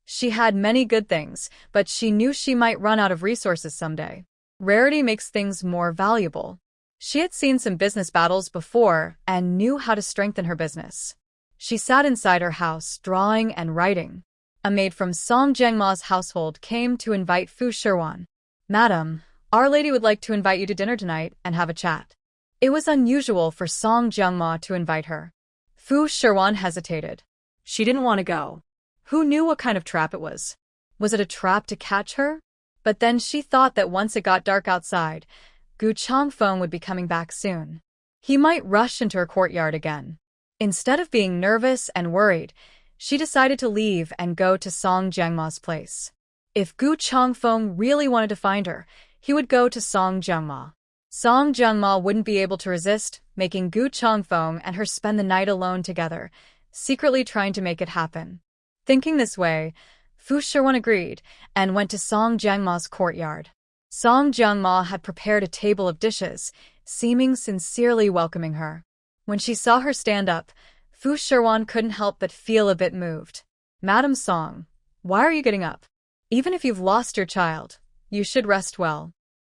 She had many good things, but she knew she might run out of resources someday. Rarity makes things more valuable. She had seen some business battles before and knew how to strengthen her business. She sat inside her house, drawing and writing. A maid from Song Jiangma's household came to invite Fu Shiwan. "Madam, Our Lady would like to invite you to dinner tonight and have a chat." It was unusual for Song Jiangma to invite her. Fu Shiwan hesitated. She didn't want to go. Who knew what kind of trap it was? Was it a trap to catch her? But then she thought that once it got dark outside, Gu Changfeng would be coming back soon. He might rush into her courtyard again. Instead of being nervous and worried, she decided to leave and go to Song Jiangma's place. If Gu Changfeng really wanted to find her, he would go to Song Jiangma. Song Jiangma wouldn't be able to resist making Gu Changfeng and her spend the night alone together, secretly trying to make it happen. Thinking this way, Fu Shiwan agreed and went to Song Jiangma's courtyard. Song Jiangma had prepared a table of dishes, seeming sincerely welcoming her. When she saw her stand up, Fu Shiwan couldn't help but feel a bit moved. "Madam Song, why are you getting up? Even if you've lost your child, you should rest well.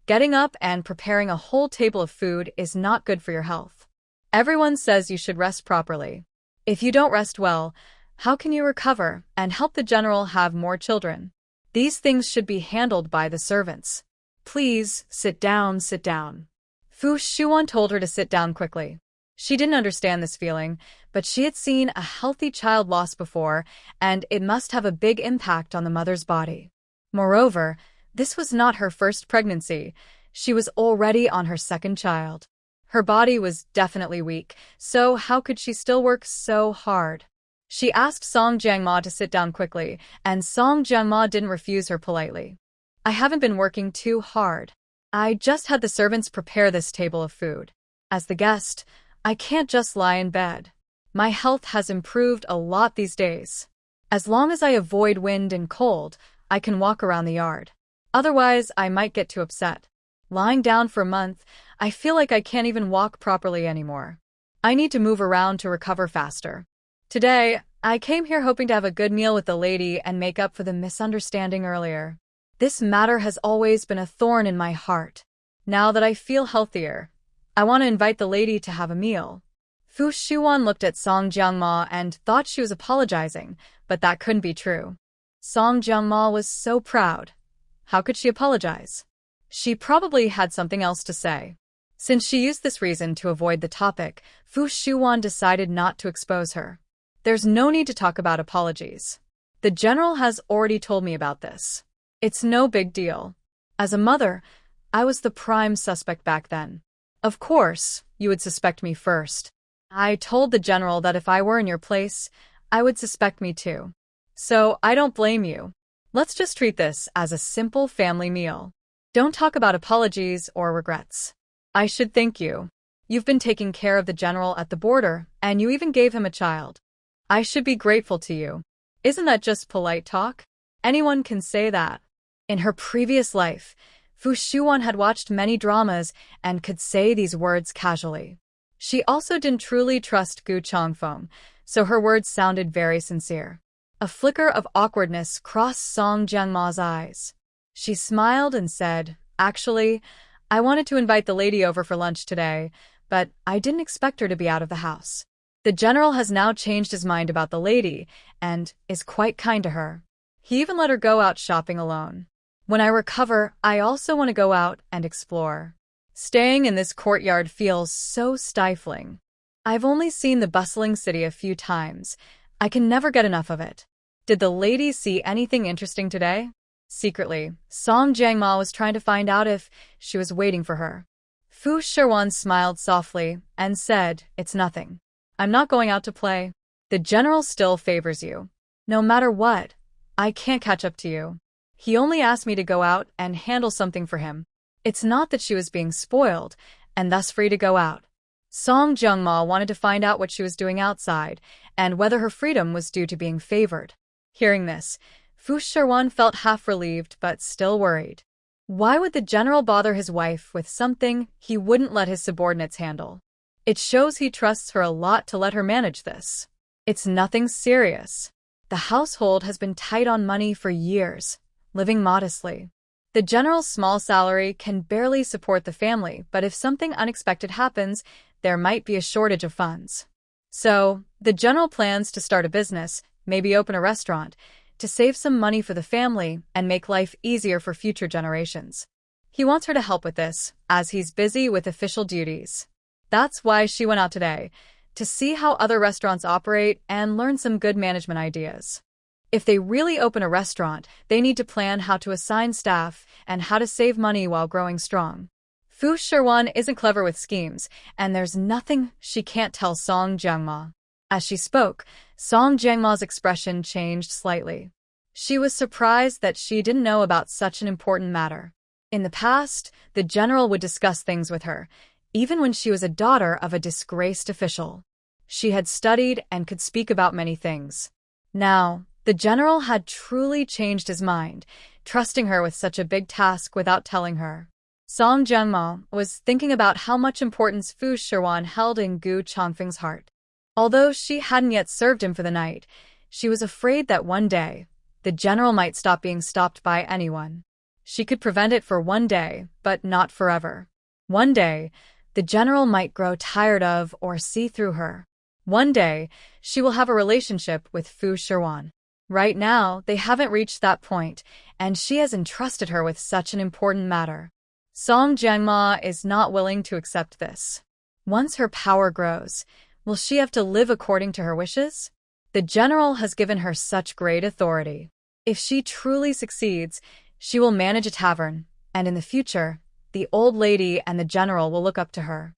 Getting up and preparing a whole table of food is not good for your health. Everyone says you should rest properly. If you don't rest well, how can you recover and help the general have more children? These things should be handled by the servants. Please, sit down, sit down." Fu Shiwan told her to sit down quickly. She didn't understand this feeling, but she had seen a healthy child lost before, and it must have a big impact on the mother's body. Moreover, this was not her first pregnancy. She was already on her second child. Her body was definitely weak, so how could she still work so hard? She asked Song Jiangma to sit down quickly, and Song Jiangma didn't refuse her politely. I haven't been working too hard. I just had the servants prepare this table of food. As the guest, I can't just lie in bed. My health has improved a lot these days. As long as I avoid wind and cold, I can walk around the yard. Otherwise, I might get too upset. Lying down for a month, I feel like I can't even walk properly anymore. I need to move around to recover faster. Today, I came here hoping to have a good meal with the lady and make up for the misunderstanding earlier. This matter has always been a thorn in my heart. Now that I feel healthier, I want to invite the lady to have a meal. Fu Shiwan looked at Song Jiangma and thought she was apologizing, but that couldn't be true. Song Jiangma was so proud. How could she apologize? She probably had something else to say. Since she used this reason to avoid the topic, Fu Shiwan decided not to expose her. There's no need to talk about apologies. The general has already told me about this. It's no big deal. As a mother, I was the prime suspect back then. Of course, you would suspect me first. I told the general that if I were in your place, I would suspect me too. So I don't blame you. Let's just treat this as a simple family meal. Don't talk about apologies or regrets. I should thank you. You've been taking care of the general at the border, and you even gave him a child. I should be grateful to you. Isn't that just polite talk? Anyone can say that. In her previous life, Fu Shiwan had watched many dramas and could say these words casually. She also didn't truly trust Gu Changfeng, so her words sounded very sincere. A flicker of awkwardness crossed Song Jiangma's eyes. She smiled and said, "Actually, I wanted to invite the lady over for lunch today, but I didn't expect her to be out of the house. The general has now changed his mind about the lady and is quite kind to her. He even let her go out shopping alone. When I recover, I also want to go out and explore. Staying in this courtyard feels so stifling. I've only seen the bustling city a few times. I can never get enough of it. Did the lady see anything interesting today?" Secretly, Song Jiangma was trying to find out if she was waiting for her. Fu Shiwan smiled softly and said, "It's nothing. I'm not going out to play. The general still favors you. No matter what, I can't catch up to you. He only asked me to go out and handle something for him. It's not that she was being spoiled, and thus free to go out." Song Jiangma wanted to find out what she was doing outside, and whether her freedom was due to being favored. Hearing this, Fu Shiwan felt half relieved but still worried. Why would the general bother his wife with something he wouldn't let his subordinates handle? It shows he trusts her a lot to let her manage this. It's nothing serious. The household has been tight on money for years, living modestly. The general's small salary can barely support the family, but if something unexpected happens, there might be a shortage of funds. So, the general plans to start a business, maybe open a restaurant, to save some money for the family and make life easier for future generations. He wants her to help with this, as he's busy with official duties. That's why she went out today, to see how other restaurants operate and learn some good management ideas. If they really open a restaurant, they need to plan how to assign staff and how to save money while growing strong. Fu Shiwan isn't clever with schemes, and there's nothing she can't tell Song Jiangma. As she spoke, Song Jiangma's expression changed slightly. She was surprised that she didn't know about such an important matter. In the past, the general would discuss things with her, even when she was a daughter of a disgraced official. She had studied and could speak about many things. Now, the general had truly changed his mind, trusting her with such a big task without telling her. Song Jiangma was thinking about how much importance Fu Shiwan held in Gu Changfeng's heart. Although she hadn't yet served him for the night, she was afraid that one day, the general might stop being stopped by anyone. She could prevent it for one day, but not forever. One day, the general might grow tired of or see through her. One day, she will have a relationship with Fu Shiwan. Right now, they haven't reached that point, and she has entrusted her with such an important matter. Song Jiangma is not willing to accept this. Once her power grows, will she have to live according to her wishes? The general has given her such great authority. If she truly succeeds, she will manage a tavern, and in the future, the old lady and the general will look up to her.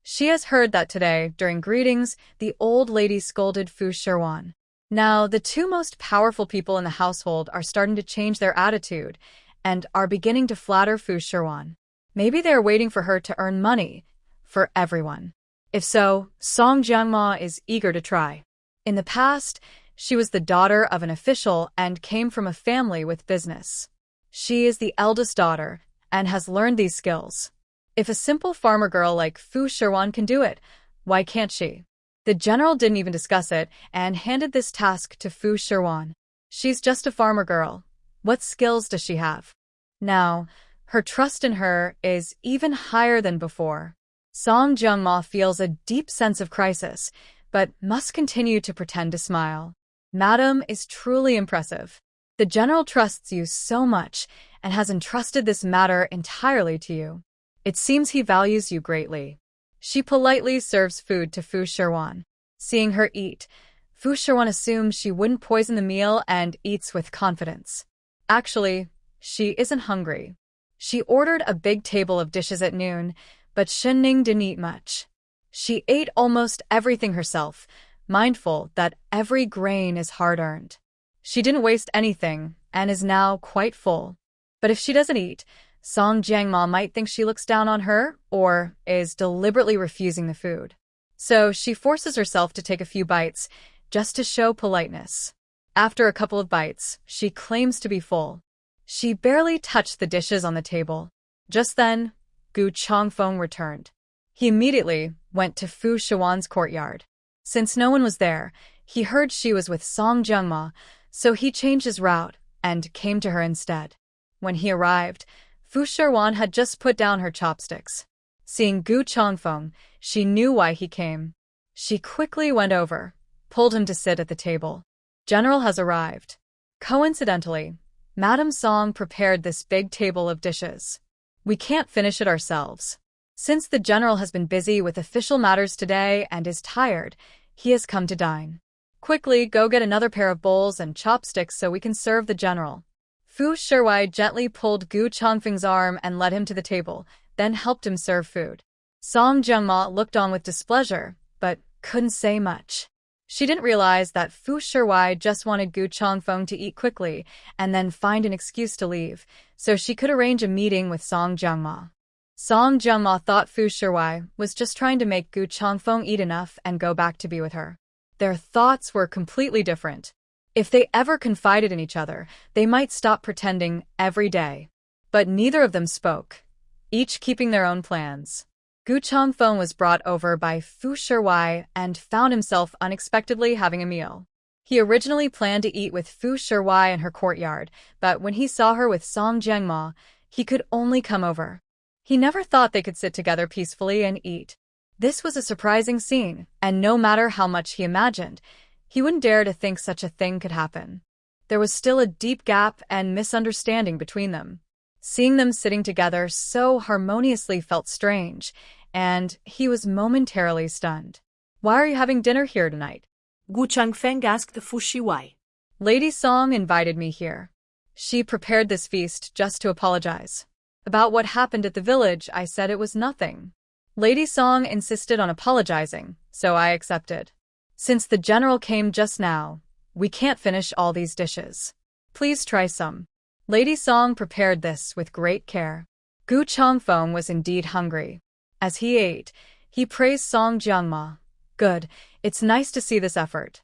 She has heard that today, during greetings, the old lady scolded Fu Shiwan. Now, the two most powerful people in the household are starting to change their attitude and are beginning to flatter Fu Shiwan. Maybe they're waiting for her to earn money for everyone. If so, Song Jiangma is eager to try. In the past, she was the daughter of an official and came from a family with business. She is the eldest daughter and has learned these skills. If a simple farmer girl like Fu Shiwan can do it, why can't she? The general didn't even discuss it and handed this task to Fu Shiwan. She's just a farmer girl. What skills does she have? Now, her trust in her is even higher than before. Song Jiangma feels a deep sense of crisis, but must continue to pretend to smile. Madam is truly impressive. The general trusts you so much and has entrusted this matter entirely to you. It seems he values you greatly. She politely serves food to Fu Shiwan. Seeing her eat, Fu Shiwan assumes she wouldn't poison the meal and eats with confidence. Actually, she isn't hungry. She ordered a big table of dishes at noon, but Shenning didn't eat much. She ate almost everything herself, mindful that every grain is hard-earned. She didn't waste anything and is now quite full. But if she doesn't eat, Song Jiangma might think she looks down on her or is deliberately refusing the food. So she forces herself to take a few bites just to show politeness. After a couple of bites, she claims to be full. She barely touched the dishes on the table. Just then, Gu Changfeng returned. He immediately went to Fu Shiwan's courtyard. Since no one was there, he heard she was with Song Jiangma, so he changed his route and came to her instead. When he arrived, Fu Shiwan had just put down her chopsticks. Seeing Gu Changfeng, she knew why he came. She quickly went over, pulled him to sit at the table. General has arrived. Coincidentally, Madame Song prepared this big table of dishes. We can't finish it ourselves. Since the general has been busy with official matters today and is tired, he has come to dine. Quickly, go get another pair of bowls and chopsticks so we can serve the general. Fu Shiwan gently pulled Gu Changfeng's arm and led him to the table, then helped him serve food. Song Jiangma looked on with displeasure, but couldn't say much. She didn't realize that Fu Shiwan just wanted Gu Changfeng to eat quickly and then find an excuse to leave, so she could arrange a meeting with Song Jiangma. Song Jiangma thought Fu Shiwan was just trying to make Gu Changfeng eat enough and go back to be with her. Their thoughts were completely different. If they ever confided in each other, they might stop pretending every day. But neither of them spoke, each keeping their own plans. Gu Changfeng was brought over by Fu Shiwan and found himself unexpectedly having a meal. He originally planned to eat with Fu Shiwan in her courtyard, but when he saw her with Song Jiangma, he could only come over. He never thought they could sit together peacefully and eat. This was a surprising scene, and no matter how much he imagined, he wouldn't dare to think such a thing could happen. There was still a deep gap and misunderstanding between them. Seeing them sitting together so harmoniously felt strange, and he was momentarily stunned. Why are you having dinner here tonight? Gu Changfeng asked the Fu Shiwan. Lady Song invited me here. She prepared this feast just to apologize. About what happened at the village, I said it was nothing. Lady Song insisted on apologizing, so I accepted. Since the general came just now, we can't finish all these dishes. Please try some. Lady Song prepared this with great care. Gu Changfeng was indeed hungry. As he ate, he praised Song Jiangma. Good, it's nice to see this effort.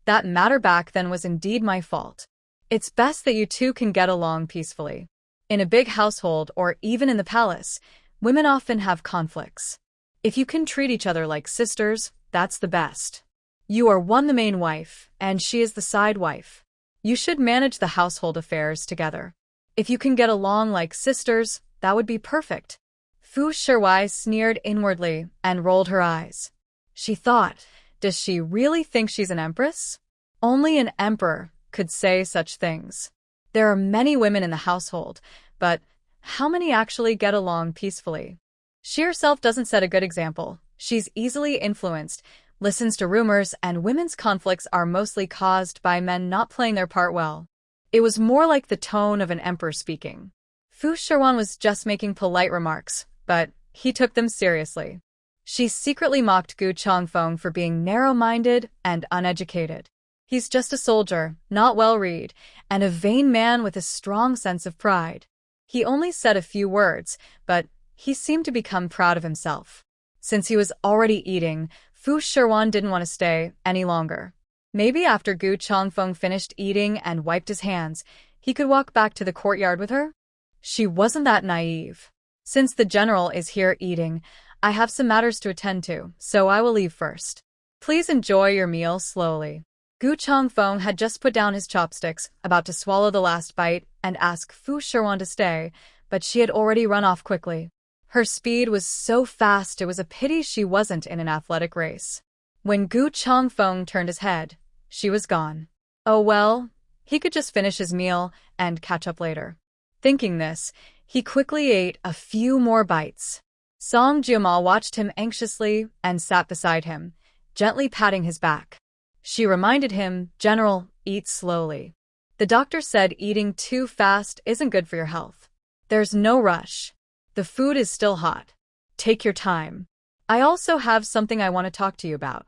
That matter back then was indeed my fault. It's best that you two can get along peacefully. In a big household or even in the palace, women often have conflicts. If you can treat each other like sisters, that's the best. You are the main wife, and she is the side wife. You should manage the household affairs together. If you can get along like sisters, that would be perfect. Fu Shiwan sneered inwardly and rolled her eyes. She thought, does she really think she's an empress? Only an emperor could say such things. There are many women in the household, but how many actually get along peacefully? She herself doesn't set a good example. She's easily influenced, listens to rumors, and women's conflicts are mostly caused by men not playing their part well. It was more like the tone of an emperor speaking. Fu Shiwan was just making polite remarks, but he took them seriously. She secretly mocked Gu Changfeng for being narrow-minded and uneducated. He's just a soldier, not well-read, and a vain man with a strong sense of pride. He only said a few words, but he seemed to become proud of himself. Since he was already eating, Fu Shiwan didn't want to stay any longer. Maybe after Gu Changfeng finished eating and wiped his hands, he could walk back to the courtyard with her? She wasn't that naive. Since the general is here eating, I have some matters to attend to, so I will leave first. Please enjoy your meal slowly. Gu Changfeng had just put down his chopsticks, about to swallow the last bite and ask Fu Shiwan to stay, but she had already run off quickly. Her speed was so fast it was a pity she wasn't in an athletic race. When Gu Changfeng turned his head, she was gone. Oh well, he could just finish his meal and catch up later. Thinking this, he quickly ate a few more bites. Song Jiama watched him anxiously and sat beside him, gently patting his back. She reminded him, "General, eat slowly. The doctor said eating too fast isn't good for your health. There's no rush. The food is still hot. Take your time. I also have something I want to talk to you about."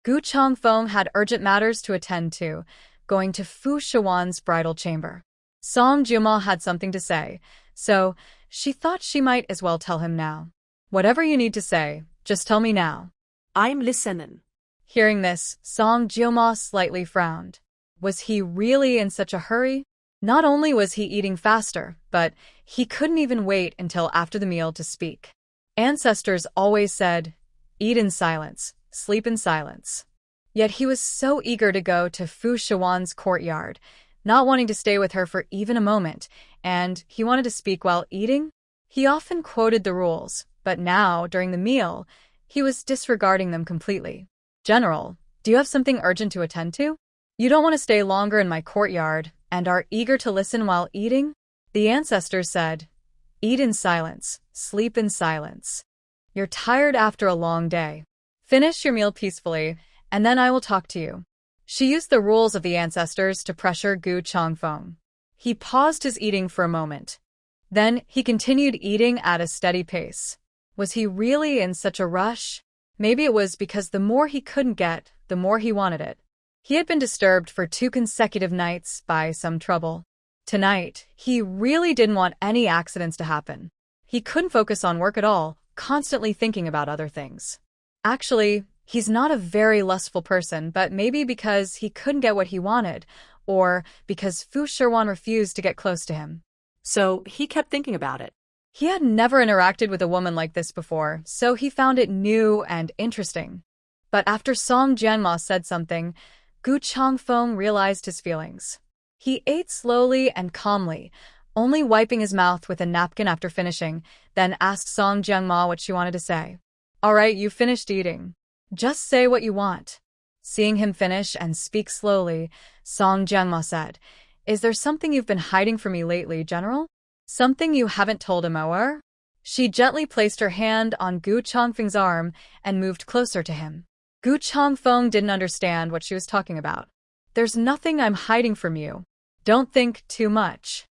Gu Changfeng had urgent matters to attend to, going to Fu Shiwan's bridal chamber. Song Jiama had something to say, so she thought she might as well tell him now. "Whatever you need to say, just tell me now." I'm listening. Hearing this, Song Jiama slightly frowned. Was he really in such a hurry? Not only was he eating faster, but he couldn't even wait until after the meal to speak. Ancestors always said, "Eat in silence, sleep in silence." Yet he was so eager to go to Fu Shiwan's courtyard, not wanting to stay with her for even a moment, and he wanted to speak while eating. He often quoted the rules, but now, during the meal, he was disregarding them completely. "General, do you have something urgent to attend to? You don't want to stay longer in my courtyard and are eager to listen while eating?" The ancestors said, "Eat in silence, sleep in silence. You're tired after a long day. Finish your meal peacefully, and then I will talk to you." She used the rules of the ancestors to pressure Gu Changfeng. He paused his eating for a moment. Then he continued eating at a steady pace. Was he really in such a rush? Maybe it was because the more he couldn't get, the more he wanted it. He had been disturbed for 2 consecutive nights by some trouble. Tonight, he really didn't want any accidents to happen. He couldn't focus on work at all, constantly thinking about other things. Actually, he's not a very lustful person, but maybe because he couldn't get what he wanted, or because Fu Shiwan refused to get close to him. So he kept thinking about it. He had never interacted with a woman like this before, so he found it new and interesting. But after Song Jianma said something, Gu Changfeng realized his feelings. He ate slowly and calmly, only wiping his mouth with a napkin after finishing, then asked Song Jianma what she wanted to say. "All right, you finished eating. Just say what you want." Seeing him finish and speak slowly, Song Jianma said, "Is there something you've been hiding from me lately, General? Something you haven't told him, or?" She gently placed her hand on Gu Changfeng's arm and moved closer to him. Gu Changfeng didn't understand what she was talking about. "There's nothing I'm hiding from you. Don't think too much.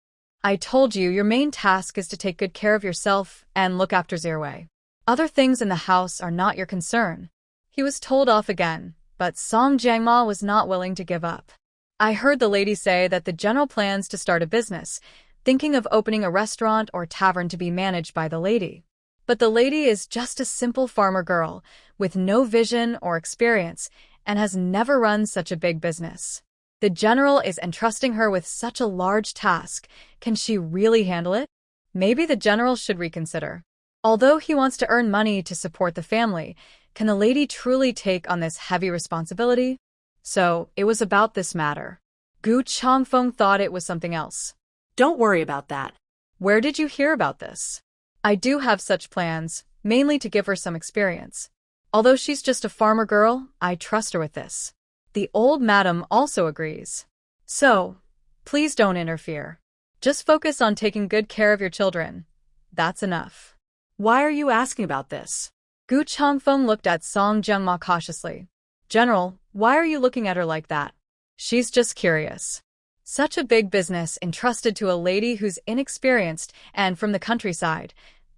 I told you your main task is to take good care of yourself and look after Zirwei. Other things in the house are not your concern." He was told off again, but Song Jiangma was not willing to give up. "I heard the lady say that the general plans to start a business, thinking of opening a restaurant or tavern to be managed by the lady. But the lady is just a simple farmer girl, with no vision or experience, and has never run such a big business. The general is entrusting her with such a large task. Can she really handle it? Maybe the general should reconsider. Although he wants to earn money to support the family, can the lady truly take on this heavy responsibility?" So, it was about this matter. Gu Changfeng thought it was something else. Don't worry about that. "Where did you hear about this?" "I do have such plans, mainly to give her some experience. Although she's just a farmer girl, I trust her with this." The old madam also agrees. "So, please don't interfere. Just focus on taking good care of your children. That's enough." Why are you asking about this? Gu Changfeng looked at Song Jiangma cautiously. "General, why are you looking at her like that?" "She's just curious. Such a big business entrusted to a lady who's inexperienced and from the countryside.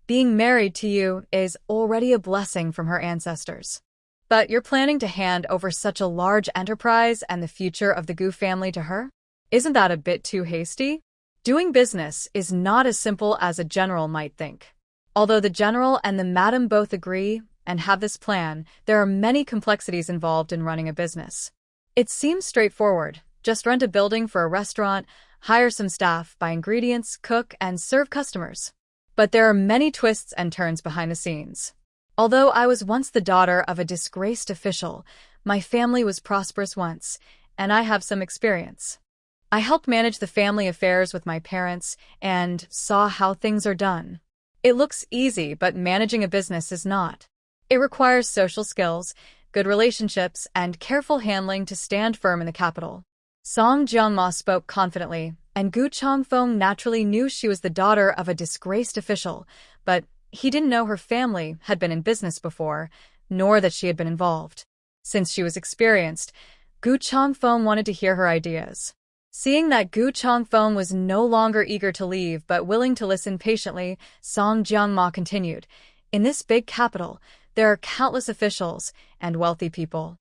Being married to you is already a blessing from her ancestors. But you're planning to hand over such a large enterprise and the future of the Gu family to her? Isn't that a bit too hasty? Doing business is not as simple as a general might think. Although the general and the madam both agree and have this plan, there are many complexities involved in running a business. It seems straightforward. Just rent a building for a restaurant, hire some staff, buy ingredients, cook, and serve customers. But there are many twists and turns behind the scenes. Although I was once the daughter of a disgraced official, my family was prosperous once, and I have some experience. I helped manage the family affairs with my parents and saw how things are done. It looks easy, but managing a business is not. It requires social skills, good relationships, and careful handling to stand firm in the capital. Song Jianma spoke confidently, and Gu Changfeng naturally knew she was the daughter of a disgraced official, but he didn't know her family had been in business before, nor that she had been involved. Since she was experienced, Gu Changfeng wanted to hear her ideas. Seeing that Gu Changfeng was no longer eager to leave but willing to listen patiently, Song Jianma continued, "In this big capital, there are countless officials and wealthy people.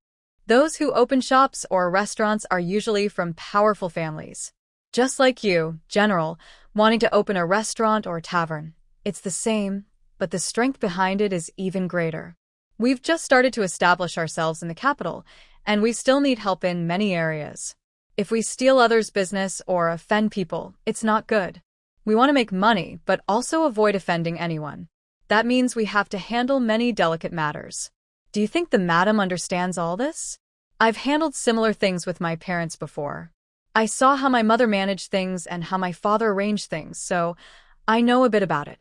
Those who open shops or restaurants are usually from powerful families. Just like you, General, wanting to open a restaurant or tavern. It's the same, but the strength behind it is even greater. We've just started to establish ourselves in the capital, and we still need help in many areas. If we steal others' business or offend people, it's not good. We want to make money, but also avoid offending anyone. That means we have to handle many delicate matters. Do you think the madam understands all this? I've handled similar things with my parents before. I saw how my mother managed things and how my father arranged things, so I know a bit about it.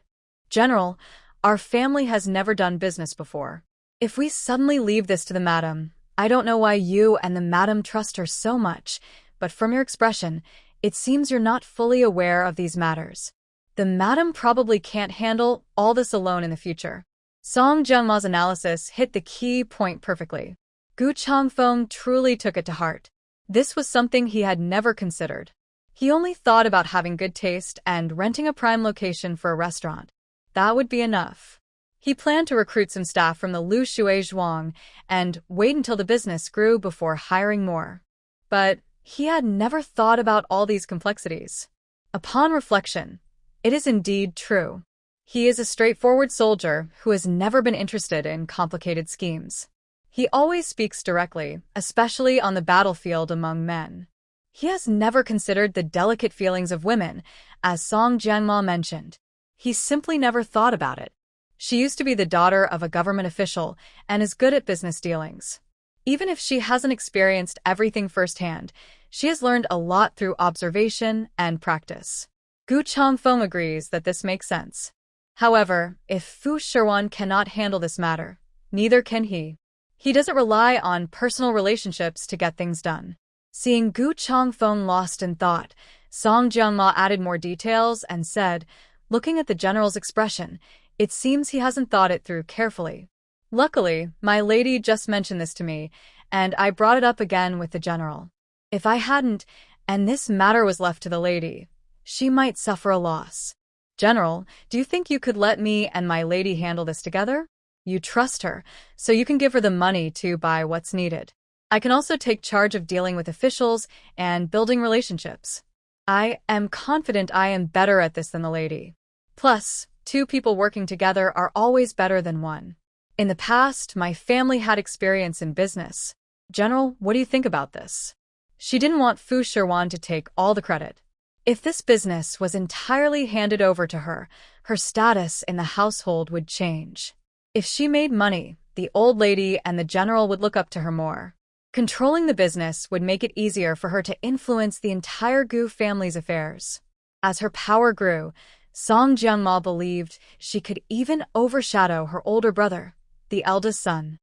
General, our family has never done business before. If we suddenly leave this to the madam, I don't know why you and the madam trust her so much, but from your expression, it seems you're not fully aware of these matters. The madam probably can't handle all this alone in the future." Song Jianma's analysis hit the key point perfectly. Gu Changfeng truly took it to heart. This was something he had never considered. He only thought about having good taste and renting a prime location for a restaurant. That would be enough. He planned to recruit some staff from the Lu Shui Zhuang and wait until the business grew before hiring more. But he had never thought about all these complexities. Upon reflection, it is indeed true. He is a straightforward soldier who has never been interested in complicated schemes. He always speaks directly, especially on the battlefield among men. He has never considered the delicate feelings of women, as Song Jianma mentioned. He simply never thought about it. She used to be the daughter of a government official and is good at business dealings. Even if she hasn't experienced everything firsthand, she has learned a lot through observation and practice. Gu Changfeng agrees that this makes sense. However, if Fu Shiwan cannot handle this matter, neither can he. He doesn't rely on personal relationships to get things done. Seeing Gu Changfeng lost in thought, Song Jianma added more details and said, looking at the general's expression, it seems he hasn't thought it through carefully. Luckily, my lady just mentioned this to me, and I brought it up again with the general. If I hadn't, and this matter was left to the lady, she might suffer a loss. General, do you think you could let me and my lady handle this together? You trust her, so you can give her the money to buy what's needed. I can also take charge of dealing with officials and building relationships. I am confident I am better at this than the lady. Plus, two people working together are always better than one. In the past, my family had experience in business. General, what do you think about this? She didn't want Fu Shiwan to take all the credit. If this business was entirely handed over to her, her status in the household would change. If she made money, the old lady and the general would look up to her more. Controlling the business would make it easier for her to influence the entire Gu family's affairs. As her power grew, Song Jianma believed she could even overshadow her older brother, the eldest son.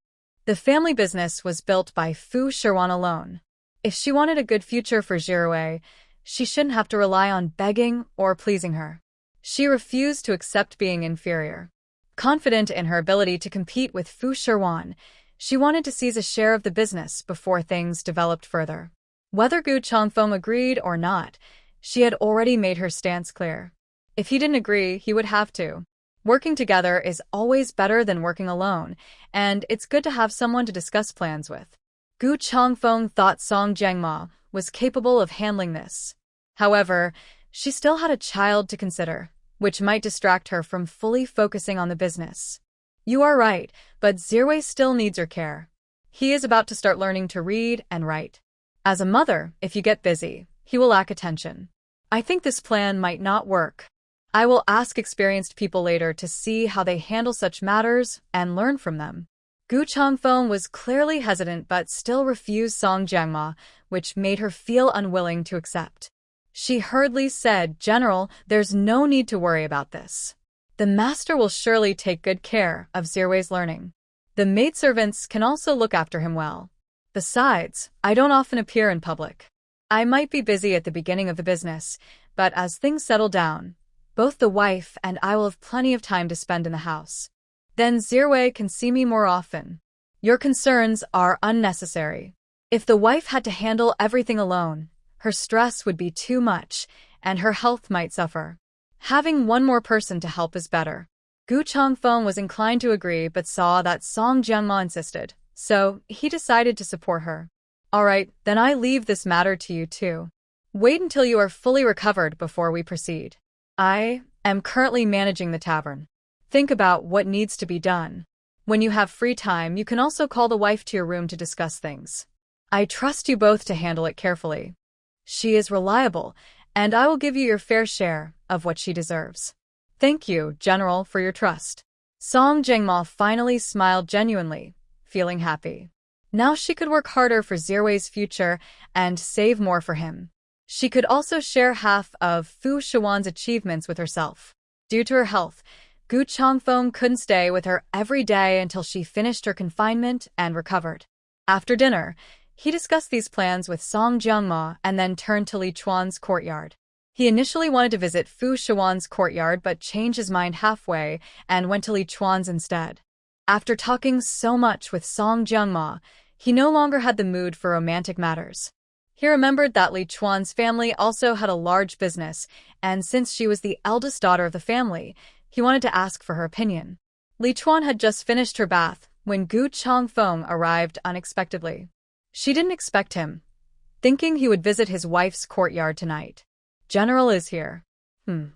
The family business was built by Fu Shiwan alone. If she wanted a good future for Jirue, she shouldn't have to rely on begging or pleasing her. She refused to accept being inferior. Confident in her ability to compete with Fu Shiwan, she wanted to seize a share of the business before things developed further. Whether Gu Changfeng agreed or not, she had already made her stance clear. If he didn't agree, he would have to. Working together is always better than working alone, and it's good to have someone to discuss plans with. Gu Changfeng thought Song Jiangma was capable of handling this. However, she still had a child to consider, which might distract her from fully focusing on the business. You are right, but Zirwei still needs your care. He is about to start learning to read and write. As a mother, if you get busy, he will lack attention. I think this plan might not work. I will ask experienced people later to see how they handle such matters and learn from them. Gu Changfeng was clearly hesitant but still refused Song Jiangma, which made her feel unwilling to accept. She hurriedly said, "General, there's no need to worry about this. The master will surely take good care of Zirwei's learning. The maidservants can also look after him well. Besides, I don't often appear in public. I might be busy at the beginning of the business, but as things settle down, both the wife and I will have plenty of time to spend in the house. Then Zirwei can see me more often. Your concerns are unnecessary. If the wife had to handle everything alone, her stress would be too much, and her health might suffer. Having one more person to help is better." Gu Changfeng was inclined to agree but saw that Song Jiangma insisted, so he decided to support her. "All right, then I leave this matter to you too. Wait until you are fully recovered before we proceed. I am currently managing the tavern. Think about what needs to be done. When you have free time, you can also call the wife to your room to discuss things. I trust you both to handle it carefully. She is reliable, and I will give you your fair share of what she deserves." "Thank you, General, for your trust." Song Jiangma finally smiled genuinely, feeling happy. Now she could work harder for Zirwei's future and save more for him. She could also share half of Fu Shiwan's achievements with herself. Due to her health, Gu Changfeng couldn't stay with her every day until she finished her confinement and recovered. After dinner, he discussed these plans with Song Jiangma and then turned to Lichuan's courtyard. He initially wanted to visit Fu Shiwan's courtyard but changed his mind halfway and went to Lichuan's instead. After talking so much with Song Jiangma, he no longer had the mood for romantic matters. He remembered that Lichuan's family also had a large business, and since she was the eldest daughter of the family, he wanted to ask for her opinion. Lichuan had just finished her bath when Gu Changfeng arrived unexpectedly. She didn't expect him, thinking he would visit his wife's courtyard tonight. "General is here.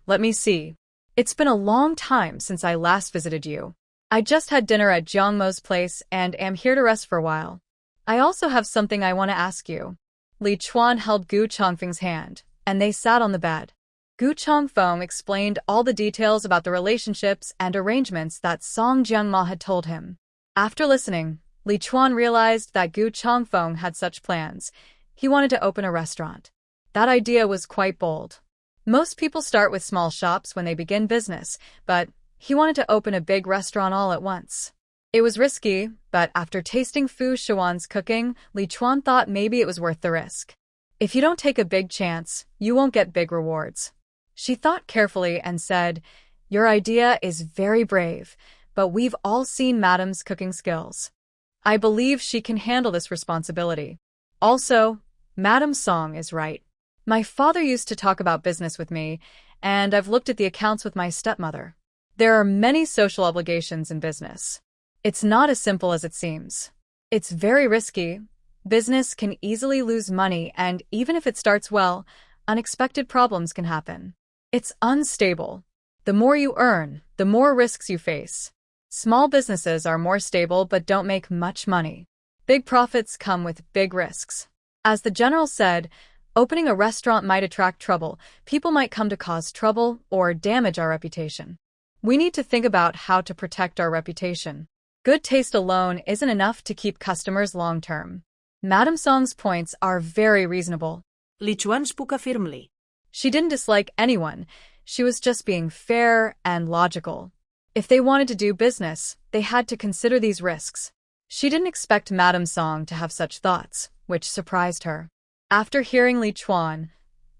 Let me see. It's been a long time since I last visited you. I just had dinner at Jiangmo's place and am here to rest for a while. I also have something I want to ask you." Lichuan held Gu Changfeng's hand, and they sat on the bed. Gu Changfeng explained all the details about the relationships and arrangements that Song Jiangma had told him. After listening, Lichuan realized that Gu Changfeng had such plans. He wanted to open a restaurant. That idea was quite bold. Most people start with small shops when they begin business, but he wanted to open a big restaurant all at once. It was risky, but after tasting Fu Shiwan's cooking, Lichuan thought maybe it was worth the risk. If you don't take a big chance, you won't get big rewards. She thought carefully and said, "Your idea is very brave, but we've all seen Madam's cooking skills. I believe she can handle this responsibility. Also, Madam Song is right. My father used to talk about business with me, and I've looked at the accounts with my stepmother. There are many social obligations in business. It's not as simple as it seems. It's very risky. Business can easily lose money, and even if it starts well, unexpected problems can happen. It's unstable. The more you earn, the more risks you face. Small businesses are more stable but don't make much money. Big profits come with big risks. As the general said, opening a restaurant might attract trouble. People might come to cause trouble or damage our reputation. We need to think about how to protect our reputation. Good taste alone isn't enough to keep customers long-term. Madam Song's points are very reasonable." Lichuan spoke firmly. She didn't dislike anyone. She was just being fair and logical. If they wanted to do business, they had to consider these risks. She didn't expect Madam Song to have such thoughts, which surprised her. After hearing Lichuan,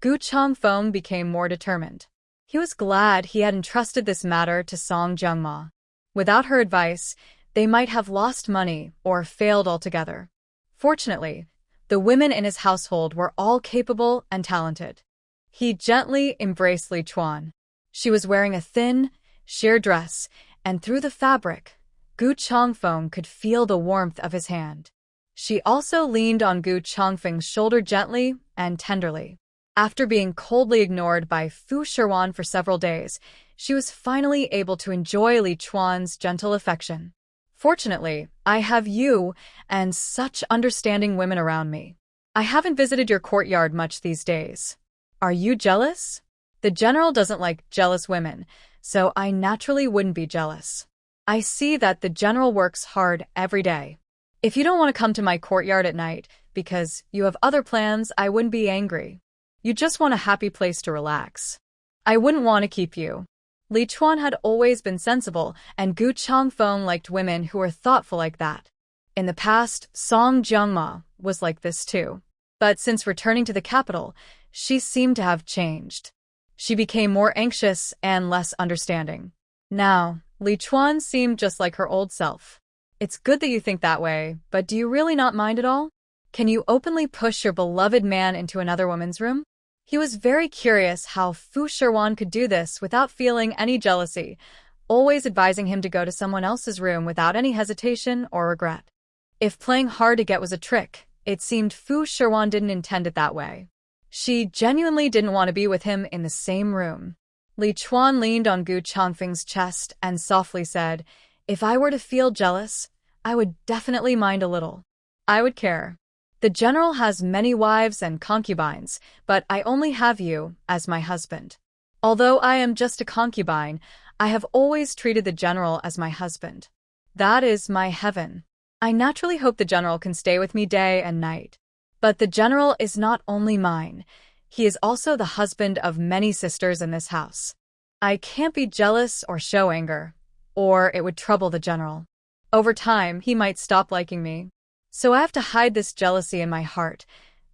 Gu Changfeng became more determined. He was glad he had entrusted this matter to Song Jiangma. Without her advice, they might have lost money or failed altogether. Fortunately, the women in his household were all capable and talented. He gently embraced Lichuan. She was wearing a thin, sheer dress, and through the fabric, Gu Changfeng could feel the warmth of his hand. She also leaned on Gu Changfeng's shoulder gently and tenderly. After being coldly ignored by Fu Shiwan for several days, she was finally able to enjoy Lichuan's gentle affection. Fortunately, I have you and such understanding women around me. I haven't visited your courtyard much these days. Are you jealous? The general doesn't like jealous women, so I naturally wouldn't be jealous. I see that the general works hard every day. If you don't want to come to my courtyard at night because you have other plans, I wouldn't be angry. You just want a happy place to relax. I wouldn't want to keep you. Lichuan had always been sensible, and Gu Changfeng liked women who were thoughtful like that. In the past, Song Jiangma was like this too. But since returning to the capital, she seemed to have changed. She became more anxious and less understanding. Now, Lichuan seemed just like her old self. It's good that you think that way, but do you really not mind at all? Can you openly push your beloved man into another woman's room? He was very curious how Fu Shiwan could do this without feeling any jealousy, always advising him to go to someone else's room without any hesitation or regret. If playing hard to get was a trick, it seemed Fu Shiwan didn't intend it that way. She genuinely didn't want to be with him in the same room. Lichuan leaned on Gu Changfeng's chest and softly said, "If I were to feel jealous, I would definitely mind a little. I would care. The general has many wives and concubines, but I only have you as my husband. Although I am just a concubine, I have always treated the general as my husband. That is my heaven. I naturally hope the general can stay with me day and night. But the general is not only mine, he is also the husband of many sisters in this house. I can't be jealous or show anger, or it would trouble the general. Over time, he might stop liking me. So I have to hide this jealousy in my heart,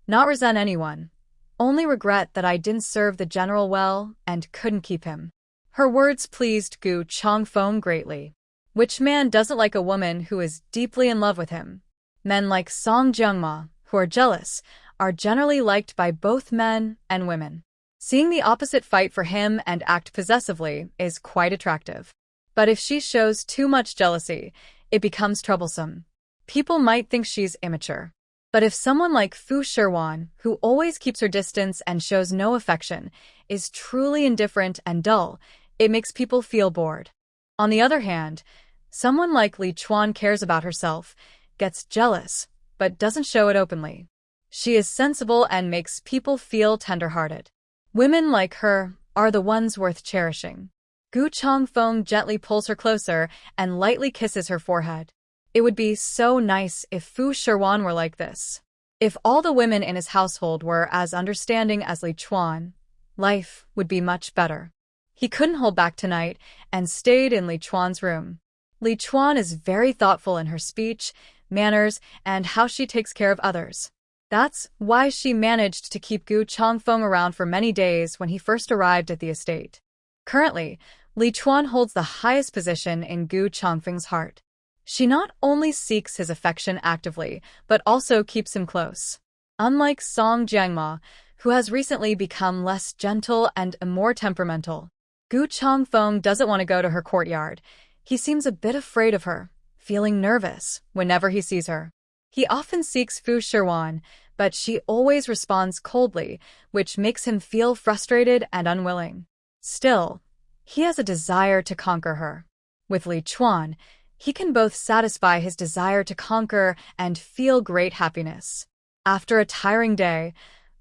not resent anyone, only regret that I didn't serve the general well and couldn't keep him." Her words pleased Gu Changfeng greatly. Which man doesn't like a woman who is deeply in love with him? Men like Song Jiangma, who are jealous, are generally liked by both men and women. Seeing the opposite fight for him and act possessively is quite attractive. But if she shows too much jealousy, it becomes troublesome. People might think she's immature. But if someone like Fu Shiwan, who always keeps her distance and shows no affection, is truly indifferent and dull, it makes people feel bored. On the other hand, someone like Lichuan cares about herself, gets jealous, but doesn't show it openly. She is sensible and makes people feel tender-hearted. Women like her are the ones worth cherishing. Gu Changfeng gently pulls her closer and lightly kisses her forehead. It would be so nice if Fu Shiwan were like this. If all the women in his household were as understanding as Lichuan, life would be much better. He couldn't hold back tonight and stayed in Lichuan's room. Lichuan is very thoughtful in her speech, manners, and how she takes care of others. That's why she managed to keep Gu Changfeng around for many days when he first arrived at the estate. Currently, Lichuan holds the highest position in Gu Changfeng's heart. She not only seeks his affection actively, but also keeps him close. Unlike Song Jiangma, who has recently become less gentle and more temperamental, Gu Changfeng doesn't want to go to her courtyard. He seems a bit afraid of her, feeling nervous whenever he sees her. He often seeks Fu Shiwan, but she always responds coldly, which makes him feel frustrated and unwilling. Still, he has a desire to conquer her. With Lichuan, he can both satisfy his desire to conquer and feel great happiness. After a tiring day,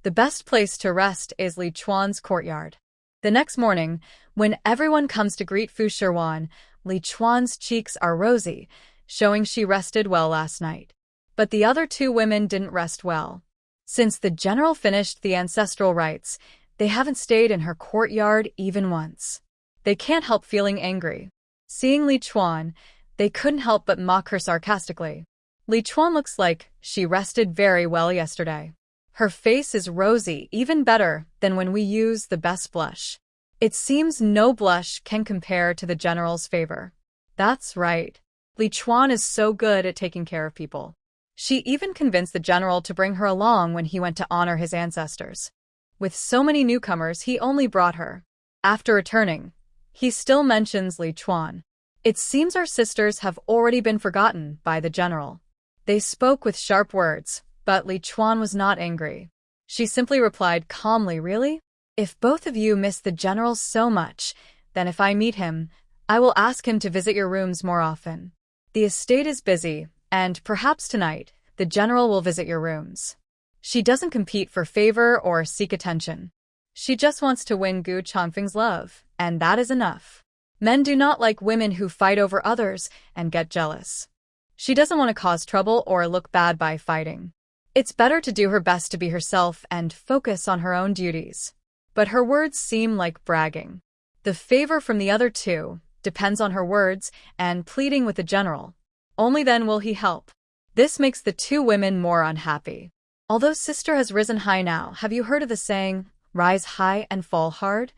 the best place to rest is Lichuan's courtyard. The next morning, when everyone comes to greet Fu Shiwan, Lichuan's cheeks are rosy, showing she rested well last night. But the other two women didn't rest well. Since the general finished the ancestral rites, they haven't stayed in her courtyard even once. They can't help feeling angry. Seeing Lichuan, they couldn't help but mock her sarcastically. Lichuan looks like she rested very well yesterday. Her face is rosy, even better than when we use the best blush. It seems no blush can compare to the general's favor. That's right. Lichuan is so good at taking care of people. She even convinced the general to bring her along when he went to honor his ancestors. With so many newcomers, he only brought her. After returning, He still mentions Lichuan. It seems our sisters have already been forgotten by the general. They spoke with sharp words, but Lichuan was not angry. She simply replied calmly, really? If both of you miss the general so much, then if I meet him, I will ask him to visit your rooms more often. The estate is busy, and perhaps tonight, the general will visit your rooms. She doesn't compete for favor or seek attention. She just wants to win Gu Changfeng's love, and that is enough. Men do not like women who fight over others and get jealous. She doesn't want to cause trouble or look bad by fighting. It's better to do her best to be herself and focus on her own duties. But her words seem like bragging. The favor from the other two depends on her words and pleading with the general. Only then will he help. This makes the two women more unhappy. Although sister has risen high now, have you heard of the saying, rise high and fall hard?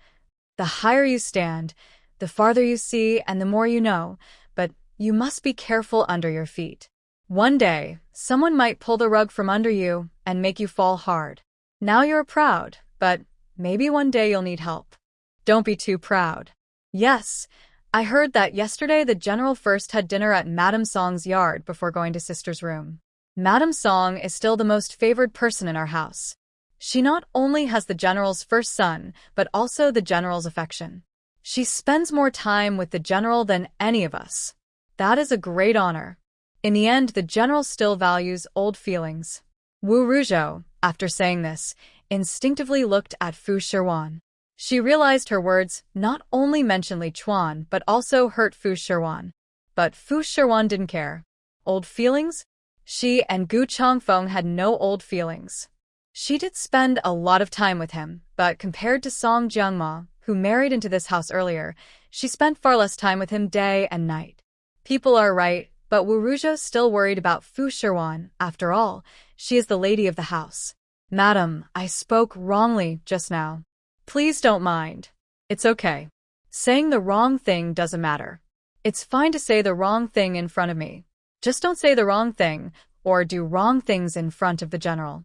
The higher you stand, the farther you see and the more you know, but you must be careful under your feet. One day, someone might pull the rug from under you and make you fall hard. Now you're proud, but maybe one day you'll need help. Don't be too proud. Yes, I heard that yesterday the general first had dinner at Madame Song's yard before going to sister's room. Madame Song is still the most favored person in our house. She not only has the general's first son, but also the general's affection. She spends more time with the general than any of us. That is a great honor. In the end, the general still values old feelings. Wu Ruzhou, after saying this, instinctively looked at Fu Shiwan. She realized her words not only mentioned Lichuan but also hurt Fu Shiwan. But Fu Shiwan didn't care. Old feelings? She and Gu Changfeng had no old feelings. She did spend a lot of time with him, but compared to Song Jiangma, who married into this house earlier, she spent far less time with him day and night. People are right, but Wu Ruzhou's still worried about Fu Shiwan. After all, she is the lady of the house. Madam, I spoke wrongly just now. Please don't mind. It's okay. Saying the wrong thing doesn't matter. It's fine to say the wrong thing in front of me. Just don't say the wrong thing or do wrong things in front of the general.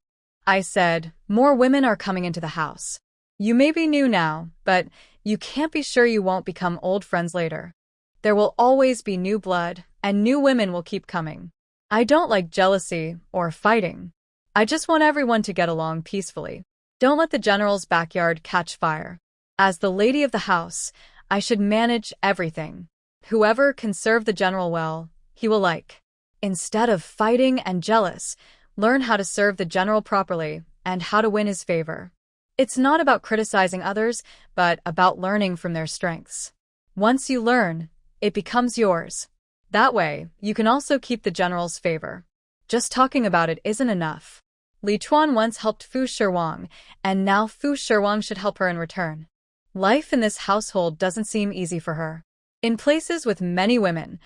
I said, more women are coming into the house. You may be new now, but you can't be sure you won't become old friends later. There will always be new blood, and new women will keep coming. I don't like jealousy or fighting. I just want everyone to get along peacefully. Don't let the general's backyard catch fire. As the lady of the house, I should manage everything. Whoever can serve the general well, he will like. Instead of fighting and jealous, learn how to serve the general properly and how to win his favor. It's not about criticizing others, but about learning from their strengths. Once you learn, it becomes yours. That way, you can also keep the general's favor. Just talking about it isn't enough. Lichuan once helped Fu Shiwan, and now Fu Shiwan should help her in return. Life in this household doesn't seem easy for her. In places with many women,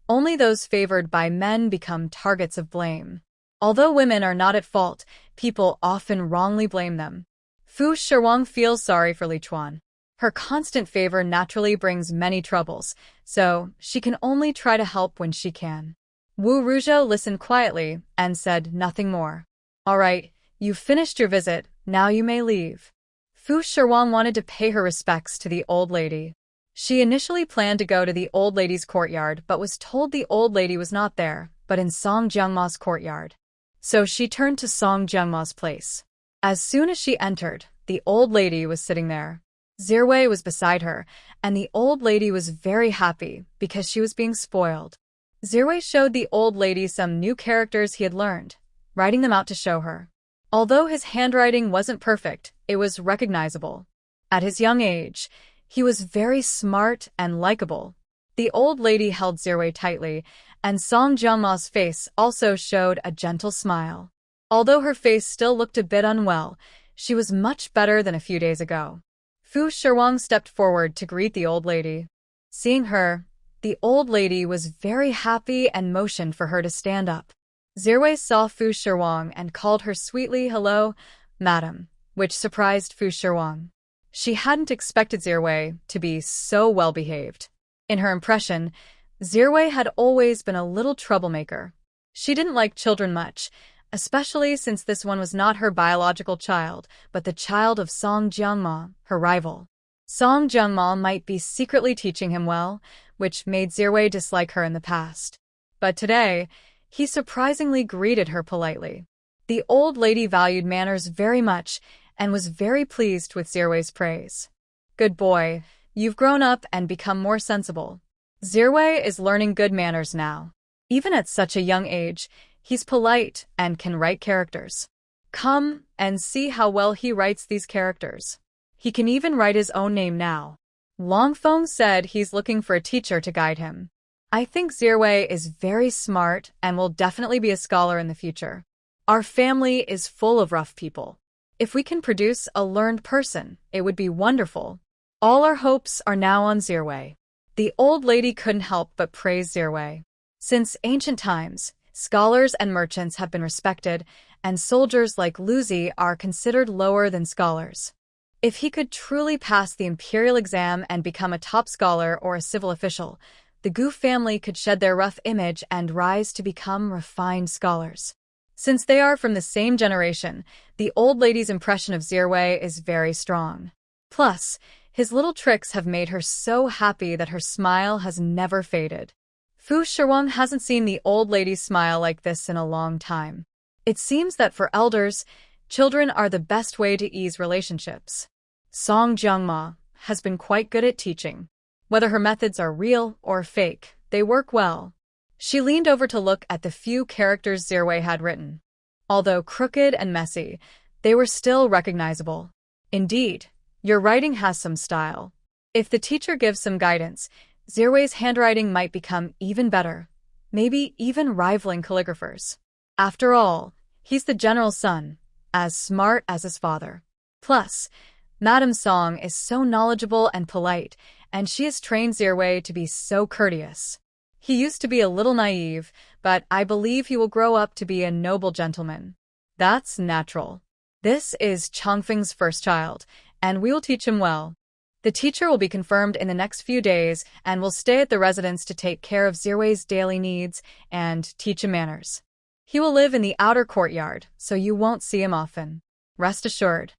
only those favored by men become targets of blame. Although women are not at fault, people often wrongly blame them. Fu Shiwan feels sorry for Lichuan. Her constant favor naturally brings many troubles, so she can only try to help when she can. Wu Ruzhou listened quietly and said nothing more. All right, you've finished your visit, now you may leave. Fu Shiwan wanted to pay her respects to the old lady. She initially planned to go to the old lady's courtyard but was told the old lady was not there, but in Song Jiangma's courtyard. So she turned to Song Jiangma's place. As soon as she entered, the old lady was sitting there. Zirwei was beside her, and the old lady was very happy because she was being spoiled. Zirwei showed the old lady some new characters he had learned, writing them out to show her. Although his handwriting wasn't perfect, it was recognizable. At his young age, he was very smart and likable. The old lady held Zirwei tightly, and Song Jiangma's face also showed a gentle smile. Although her face still looked a bit unwell, she was much better than a few days ago. Fu Shiwan stepped forward to greet the old lady. Seeing her, the old lady was very happy and motioned for her to stand up. Zirwei saw Fu Shiwan and called her sweetly, "Hello, madam," which surprised Fu Shiwan. She hadn't expected Zirwei to be so well-behaved. In her impression, Zirwei had always been a little troublemaker. She didn't like children much, especially since this one was not her biological child, but the child of Song Jiangma, her rival. Song Jungma might be secretly teaching him well, which made Zirwei dislike her in the past. But today, he surprisingly greeted her politely. The old lady valued manners very much and was very pleased with Zirwei's praise. Good boy, you've grown up and become more sensible. Zirwei is learning good manners now. Even at such a young age, he's polite and can write characters. Come and see how well he writes these characters. He can even write his own name now. Longfeng said he's looking for a teacher to guide him. I think Zirwei is very smart and will definitely be a scholar in the future. Our family is full of rough people. If we can produce a learned person, it would be wonderful. All our hopes are now on Zirwei. The old lady couldn't help but praise Zirwei. Since ancient times, scholars and merchants have been respected, and soldiers like Luzi are considered lower than scholars. If he could truly pass the imperial exam and become a top scholar or a civil official, the Gu family could shed their rough image and rise to become refined scholars. Since they are from the same generation, the old lady's impression of Zirwei is very strong. Plus, his little tricks have made her so happy that her smile has never faded. Fu Shiwan hasn't seen the old lady smile like this in a long time. It seems that for elders, children are the best way to ease relationships. Song Jungma has been quite good at teaching. Whether her methods are real or fake, they work well. She leaned over to look at the few characters Zirwei had written. Although crooked and messy, they were still recognizable. Indeed, your writing has some style. If the teacher gives some guidance, Zirwei's handwriting might become even better, maybe even rivaling calligraphers. After all, he's the general's son, as smart as his father. Plus, Madame Song is so knowledgeable and polite, and she has trained Zirwei to be so courteous. He used to be a little naive, but I believe he will grow up to be a noble gentleman. That's natural. This is Changfeng's first child, and we will teach him well. The teacher will be confirmed in the next few days and will stay at the residence to take care of Zirwei's daily needs and teach him manners. He will live in the outer courtyard, so you won't see him often. Rest assured.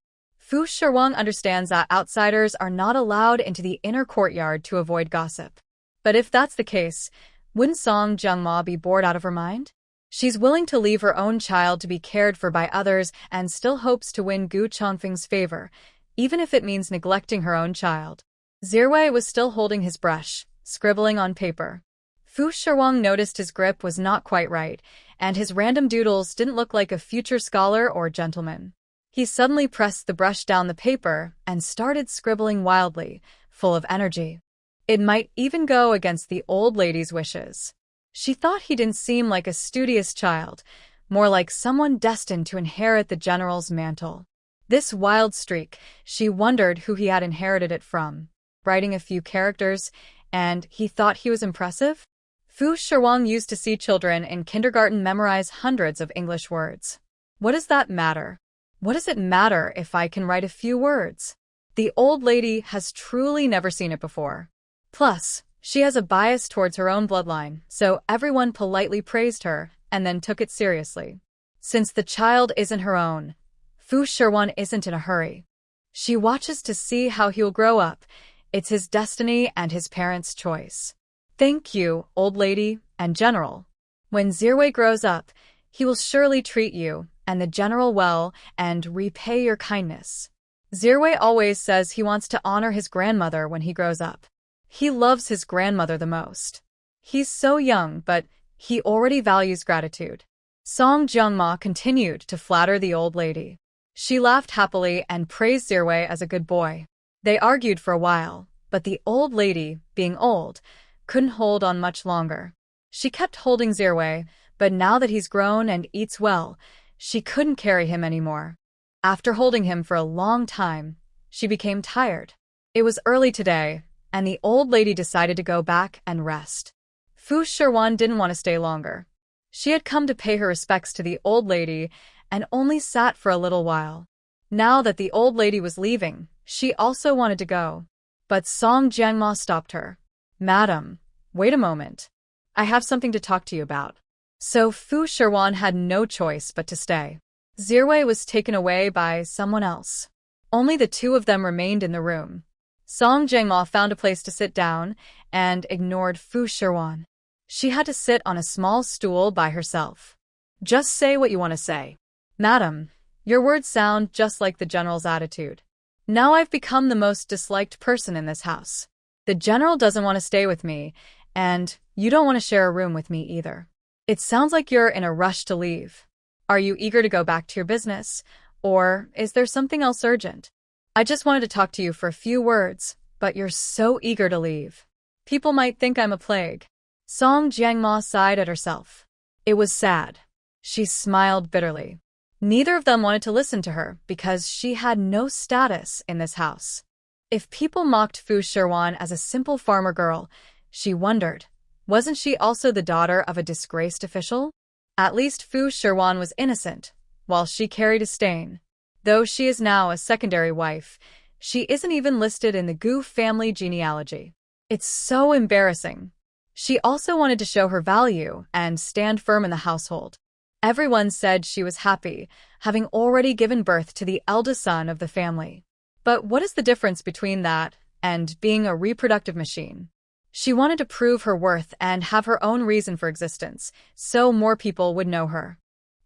Fu Shiwan understands that outsiders are not allowed into the inner courtyard to avoid gossip. But if that's the case, wouldn't Song Jungma be bored out of her mind? She's willing to leave her own child to be cared for by others and still hopes to win Gu Changfeng's favor, even if it means neglecting her own child. Zirwei was still holding his brush, scribbling on paper. Fu Shiwan noticed his grip was not quite right, and his random doodles didn't look like a future scholar or gentleman. He suddenly pressed the brush down the paper and started scribbling wildly, full of energy. It might even go against the old lady's wishes. She thought he didn't seem like a studious child, more like someone destined to inherit the general's mantle. This wild streak, she wondered who he had inherited it from. Writing a few characters, and he thought he was impressive? Fu Shiwan used to see children in kindergarten memorize hundreds of English words. What does that matter? What does it matter if I can write a few words? The old lady has truly never seen it before. Plus, she has a bias towards her own bloodline, so everyone politely praised her and then took it seriously. Since the child isn't her own, Fu Shiwan isn't in a hurry. She watches to see how he'll grow up. It's his destiny and his parents' choice. Thank you, old lady and general. When Zirwei grows up, he will surely treat you and the general well and repay your kindness. Zirwei always says he wants to honor his grandmother when he grows up. He loves his grandmother the most. He's so young, but he already values gratitude. Song Jungma continued to flatter the old lady. She laughed happily and praised Zirwei as a good boy. They argued for a while, but the old lady, being old, couldn't hold on much longer. She kept holding Zirwei, but now that he's grown and eats well, she couldn't carry him anymore. After holding him for a long time, she became tired. It was early today, and the old lady decided to go back and rest. Fu Shiwan didn't want to stay longer. She had come to pay her respects to the old lady and only sat for a little while. Now that the old lady was leaving, she also wanted to go. But Song Jiangma stopped her. Madam, wait a moment. I have something to talk to you about. So Fu Shiwan had no choice but to stay. Zirwei was taken away by someone else. Only the two of them remained in the room. Song Jiangma found a place to sit down and ignored Fu Shiwan. She had to sit on a small stool by herself. Just say what you want to say. Madam, your words sound just like the general's attitude. Now I've become the most disliked person in this house. The general doesn't want to stay with me, and you don't want to share a room with me either. It sounds like you're in a rush to leave. Are you eager to go back to your business, or is there something else urgent? I just wanted to talk to you for a few words, but you're so eager to leave. People might think I'm a plague. Song Jiangma sighed at herself. It was sad. She smiled bitterly. Neither of them wanted to listen to her because she had no status in this house. If people mocked Fu Shiwan as a simple farmer girl, she wondered, wasn't she also the daughter of a disgraced official? At least Fu Shiwan was innocent, while she carried a stain. Though she is now a secondary wife, she isn't even listed in the Gu family genealogy. It's so embarrassing. She also wanted to show her value and stand firm in the household. Everyone said she was happy, having already given birth to the eldest son of the family. But what is the difference between that and being a reproductive machine? She wanted to prove her worth and have her own reason for existence, so more people would know her.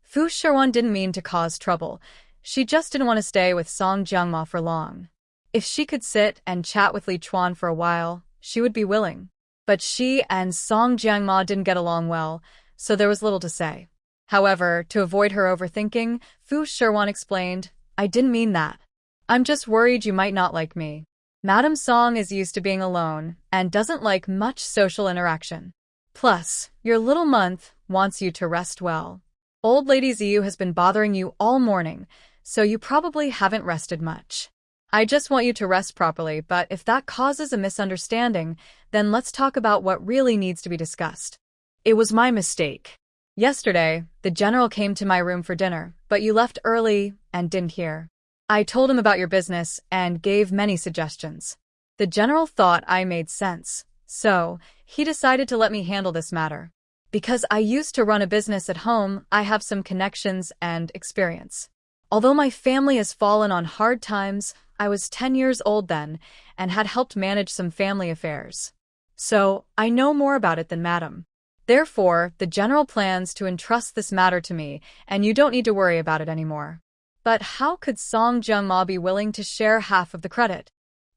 Fu Shiwan didn't mean to cause trouble. She just didn't want to stay with Song Jiangma for long. If she could sit and chat with Lichuan for a while, she would be willing. But she and Song Jiangma didn't get along well, so there was little to say. However, to avoid her overthinking, Fu Shiwan explained, I didn't mean that. I'm just worried you might not like me. Madame Song is used to being alone and doesn't like much social interaction. Plus, your little month wants you to rest well. Old Lady Ziyu has been bothering you all morning, so you probably haven't rested much. I just want you to rest properly, but if that causes a misunderstanding, then let's talk about what really needs to be discussed. It was my mistake. Yesterday, the general came to my room for dinner, but you left early and didn't hear. I told him about your business and gave many suggestions. The general thought I made sense, so he decided to let me handle this matter. Because I used to run a business at home, I have some connections and experience. Although my family has fallen on hard times, I was 10 years old then and had helped manage some family affairs. So, I know more about it than Madam. Therefore, the general plans to entrust this matter to me, and you don't need to worry about it anymore. But how could Song Jiangma be willing to share half of the credit?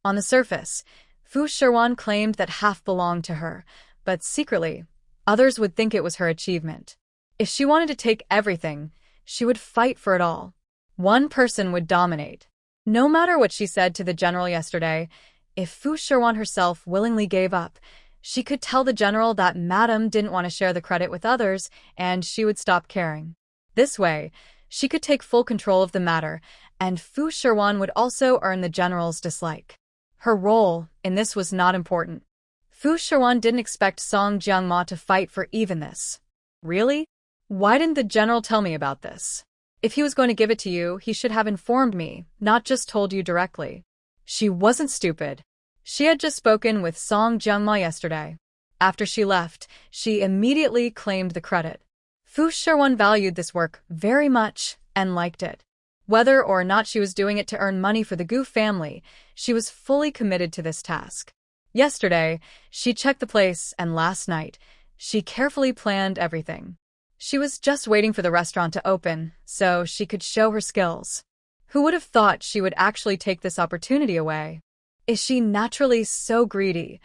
On the surface, Fu Shiwan claimed that half belonged to her, but secretly, others would think it was her achievement. If she wanted to take everything, she would fight for it all. One person would dominate. No matter what she said to the general yesterday, if Fu Shiwan herself willingly gave up, she could tell the general that Madame didn't want to share the credit with others, and she would stop caring. This way, she could take full control of the matter, and Fu Shiwan would also earn the general's dislike. Her role in this was not important. Fu Shiwan didn't expect Song Jiangma to fight for evenness. Really? Why didn't the general tell me about this? If he was going to give it to you, he should have informed me, not just told you directly. She wasn't stupid. She had just spoken with Song Jiangma yesterday. After she left, she immediately claimed the credit. Fu Shiwan valued this work very much and liked it. Whether or not she was doing it to earn money for the Gu family, she was fully committed to this task. Yesterday, she checked the place, and last night, she carefully planned everything. She was just waiting for the restaurant to open so she could show her skills. Who would have thought she would actually take this opportunity away? Is she naturally so greedy,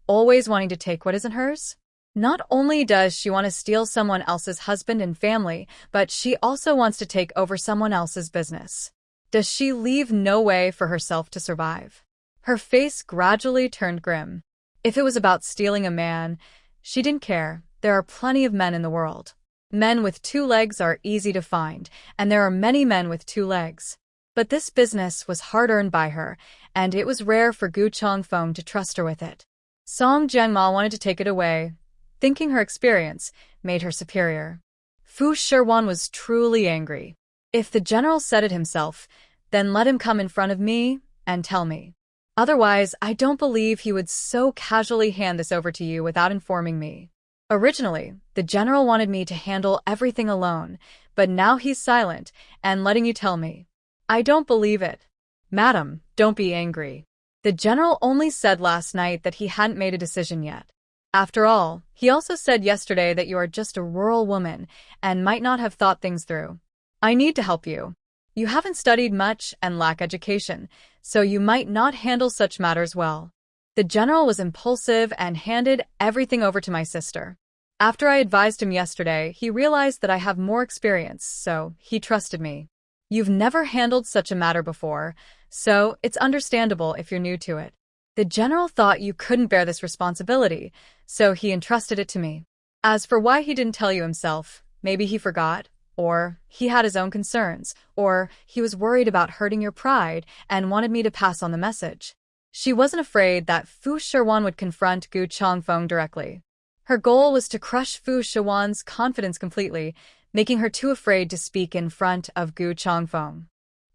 always wanting to take what isn't hers? Not only does she want to steal someone else's husband and family, but she also wants to take over someone else's business. Does she leave no way for herself to survive? Her face gradually turned grim. If it was about stealing a man, she didn't care. There are plenty of men in the world. Men with 2 legs are easy to find, and there are many men with 2 legs. But this business was hard-earned by her, and it was rare for Gu Changfeng to trust her with it. Song Jiangma wanted to take it away, thinking her experience made her superior. Fu Shiwan was truly angry. If the general said it himself, then let him come in front of me and tell me. Otherwise, I don't believe he would so casually hand this over to you without informing me. Originally, the general wanted me to handle everything alone, but now he's silent and letting you tell me. I don't believe it. Madam, don't be angry. The general only said last night that he hadn't made a decision yet. After all, he also said yesterday that you are just a rural woman and might not have thought things through. I need to help you. You haven't studied much and lack education, so you might not handle such matters well. The general was impulsive and handed everything over to my sister. After I advised him yesterday, he realized that I have more experience, so he trusted me. You've never handled such a matter before, so it's understandable if you're new to it. The general thought you couldn't bear this responsibility, so he entrusted it to me. As for why he didn't tell you himself, maybe he forgot, or he had his own concerns, or he was worried about hurting your pride and wanted me to pass on the message. She wasn't afraid that Fu Shiwan would confront Gu Changfeng directly. Her goal was to crush Fu Shiwan's confidence completely, making her too afraid to speak in front of Gu Changfeng.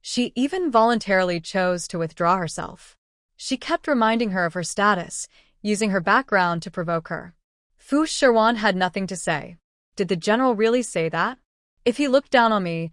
She even voluntarily chose to withdraw herself. She kept reminding her of her status, using her background to provoke her. Fu Shiwan had nothing to say. Did the general really say that? If he looked down on me,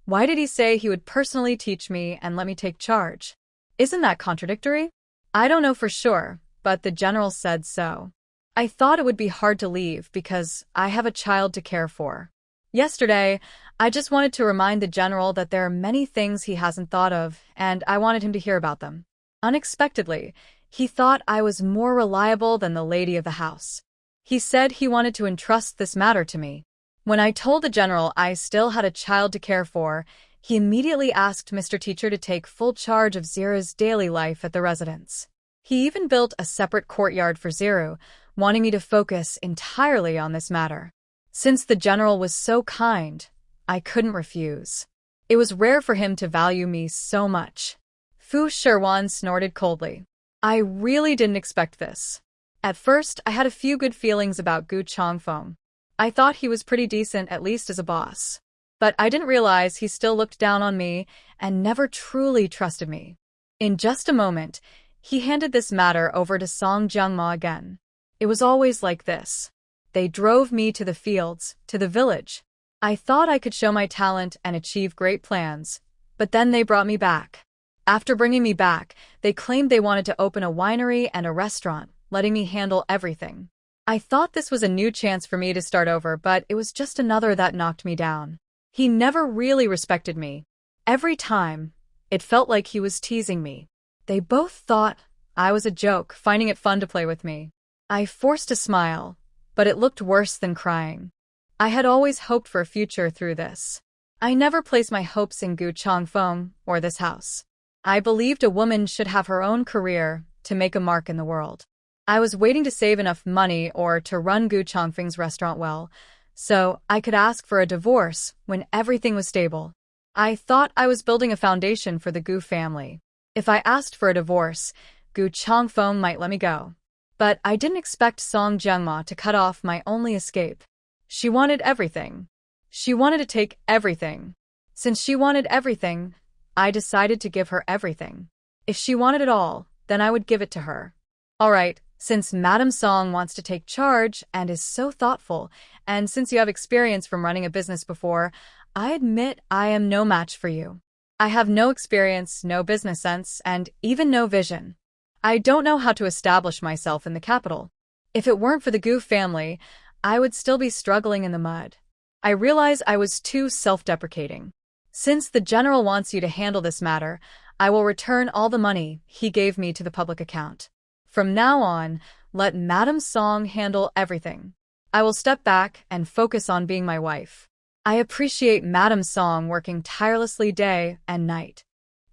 why did he say he would personally teach me and let me take charge? Isn't that contradictory? I don't know for sure, but the general said so. I thought it would be hard to leave because I have a child to care for. Yesterday, I just wanted to remind the general that there are many things he hasn't thought of, and I wanted him to hear about them. Unexpectedly, he thought I was more reliable than the lady of the house. He said he wanted to entrust this matter to me. When I told the general I still had a child to care for, he immediately asked Mr. Teacher to take full charge of Zira's daily life at the residence. He even built a separate courtyard for Ziru, wanting me to focus entirely on this matter. Since the general was so kind, I couldn't refuse. It was rare for him to value me so much. Fu Shiwan snorted coldly. I really didn't expect this. At first, I had a few good feelings about Gu Changfeng. I thought he was pretty decent, at least as a boss. But I didn't realize he still looked down on me and never truly trusted me. In just a moment, he handed this matter over to Song Jiangma again. It was always like this. They drove me to the fields, to the village. I thought I could show my talent and achieve great plans, but then they brought me back. After bringing me back, they claimed they wanted to open a winery and a restaurant, letting me handle everything. I thought this was a new chance for me to start over, but it was just another that knocked me down. He never really respected me. Every time, it felt like he was teasing me. They both thought I was a joke, finding it fun to play with me. I forced a smile, but it looked worse than crying. I had always hoped for a future through this. I never placed my hopes in Gu Changfeng or this house. I believed a woman should have her own career to make a mark in the world. I was waiting to save enough money or to run Gu Changfeng's restaurant well, so I could ask for a divorce when everything was stable. I thought I was building a foundation for the Gu family. If I asked for a divorce, Gu Changfeng might let me go. But I didn't expect Song Jiangma to cut off my only escape. She wanted everything. She wanted to take everything. Since she wanted everything, I decided to give her everything. If she wanted it all, then I would give it to her. All right, since Madame Song wants to take charge and is so thoughtful, and since you have experience from running a business before, I admit I am no match for you. I have no experience, no business sense, and even no vision. I don't know how to establish myself in the capital. If it weren't for the Gu family, I would still be struggling in the mud. I realize I was too self-deprecating. Since the general wants you to handle this matter, I will return all the money he gave me to the public account. From now on, let Madame Song handle everything. I will step back and focus on being my wife. I appreciate Madame Song working tirelessly day and night.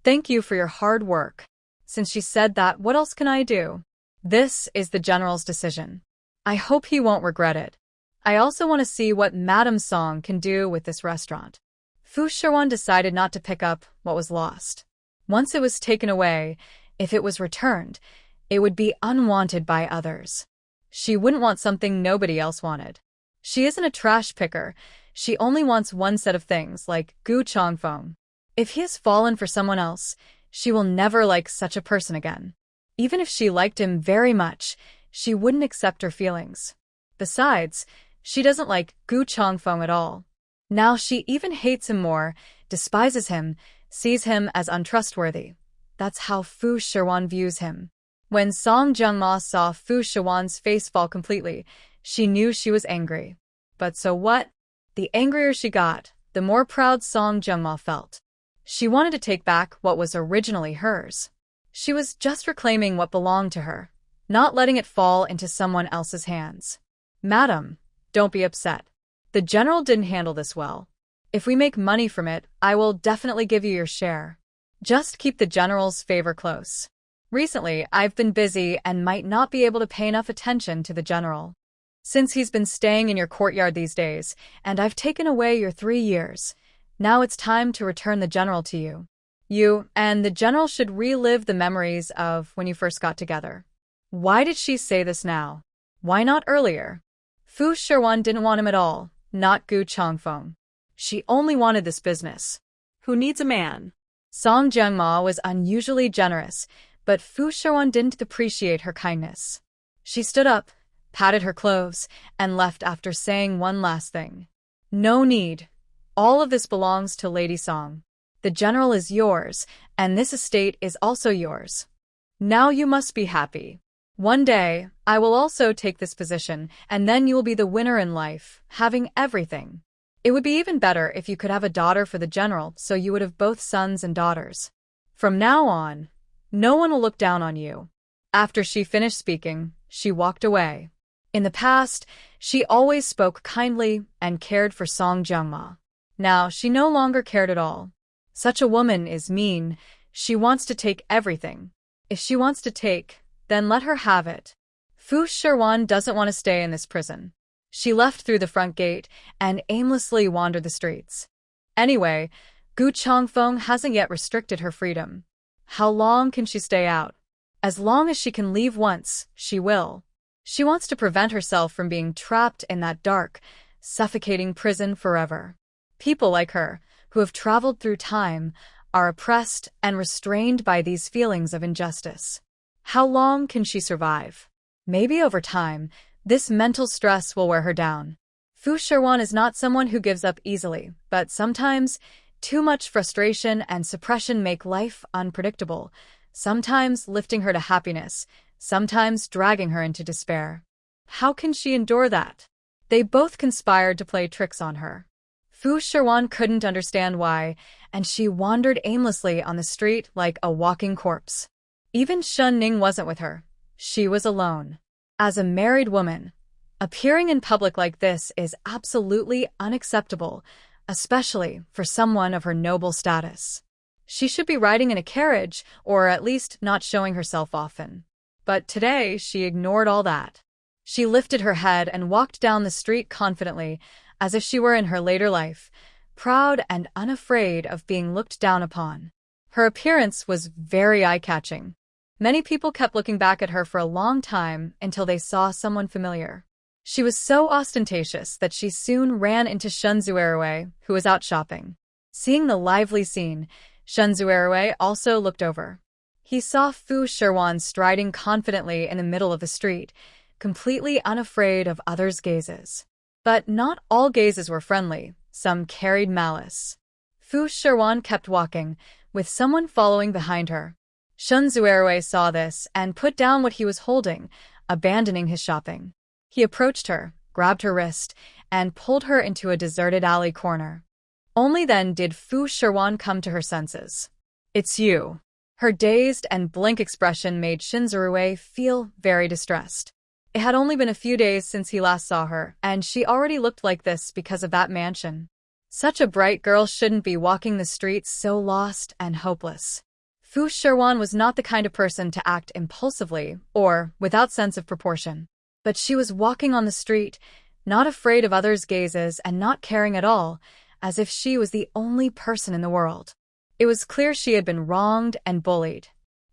Thank you for your hard work. Since she said that, what else can I do? This is the general's decision. I hope he won't regret it. I also want to see what Madame Song can do with this restaurant. Fu Shiwan decided not to pick up what was lost. Once it was taken away, if it was returned, it would be unwanted by others. She wouldn't want something nobody else wanted. She isn't a trash picker. She only wants one set of things, like Gu Changfeng. If he has fallen for someone else, she will never like such a person again. Even if she liked him very much, she wouldn't accept her feelings. Besides, she doesn't like Gu Changfeng at all. Now she even hates him more, despises him, sees him as untrustworthy. that's how Fu Shiwan views him. When Song Jungma saw Fu Shiwan's face fall completely, she knew she was angry. But so what? The angrier she got, the more proud Song Jungma felt. She wanted to take back what was originally hers. She was just reclaiming what belonged to her, not letting it fall into someone else's hands. Madam, don't be upset. The general didn't handle this well. If we make money from it, I will definitely give you your share. Just keep the general's favor close. Recently, I've been busy and might not be able to pay enough attention to the general. Since he's been staying in your courtyard these days, and I've taken away your 3 years, now it's time to return the general to you. You and the general should relive the memories of when you first got together. Why did she say this now? Why not earlier? Fu Shiwan didn't want him at all, not Gu Changfeng. She only wanted this business. Who needs a man? Song Jiangma was unusually generous, but Fu Shiwan didn't appreciate her kindness. She stood up, patted her clothes, and left after saying one last thing. No need. All of this belongs to Lady Song. The general is yours, and this estate is also yours. Now you must be happy. One day, I will also take this position, and then you will be the winner in life, having everything. It would be even better if you could have a daughter for the general, so you would have both sons and daughters. From now on, no one will look down on you. After she finished speaking, she walked away. In the past, she always spoke kindly and cared for Song Jiangma. Now, she no longer cared at all. Such a woman is mean. She wants to take everything. If she wants to take, then let her have it. Fu Shiwan doesn't want to stay in this prison. She left through the front gate and aimlessly wandered the streets. Anyway, Gu Changfeng hasn't yet restricted her freedom. How long can she stay out? As long as she can leave once, she will. She wants to prevent herself from being trapped in that dark, suffocating prison forever. People like her, who have traveled through time, are oppressed and restrained by these feelings of injustice. How long can she survive? Maybe over time, this mental stress will wear her down. Fu Shiwan is not someone who gives up easily, but sometimes, too much frustration and suppression make life unpredictable, sometimes lifting her to happiness, sometimes dragging her into despair. How can she endure that? They both conspired to play tricks on her. Fu Shiwan couldn't understand why, and she wandered aimlessly on the street like a walking corpse. Even Shun Ning wasn't with her. She was alone. As a married woman, appearing in public like this is absolutely unacceptable, especially for someone of her noble status. She should be riding in a carriage, or at least not showing herself often. But today, she ignored all that. She lifted her head and walked down the street confidently, as if she were in her later life, proud and unafraid of being looked down upon. Her appearance was very eye-catching. Many people kept looking back at her for a long time until they saw someone familiar. She was so ostentatious that she soon ran into Shun Zuerwei, who was out shopping. Seeing the lively scene, Shun Zuerwei also looked over. He saw Fu Shiwan striding confidently in the middle of the street, completely unafraid of others' gazes. But not all gazes were friendly, some carried malice. Fu Shiwan kept walking, with someone following behind her. Shun Zuerwei saw this and put down what he was holding, abandoning his shopping. He approached her, grabbed her wrist, and pulled her into a deserted alley corner. Only then did Fu Shiwan come to her senses. "It's you." Her dazed and blank expression made Shun Zuerwei feel very distressed. It had only been a few days since he last saw her, and she already looked like this because of that mansion. Such a bright girl shouldn't be walking the streets so lost and hopeless. Fu Shiwan was not the kind of person to act impulsively or without sense of proportion. But she was walking on the street, not afraid of others' gazes and not caring at all, as if she was the only person in the world. It was clear she had been wronged and bullied.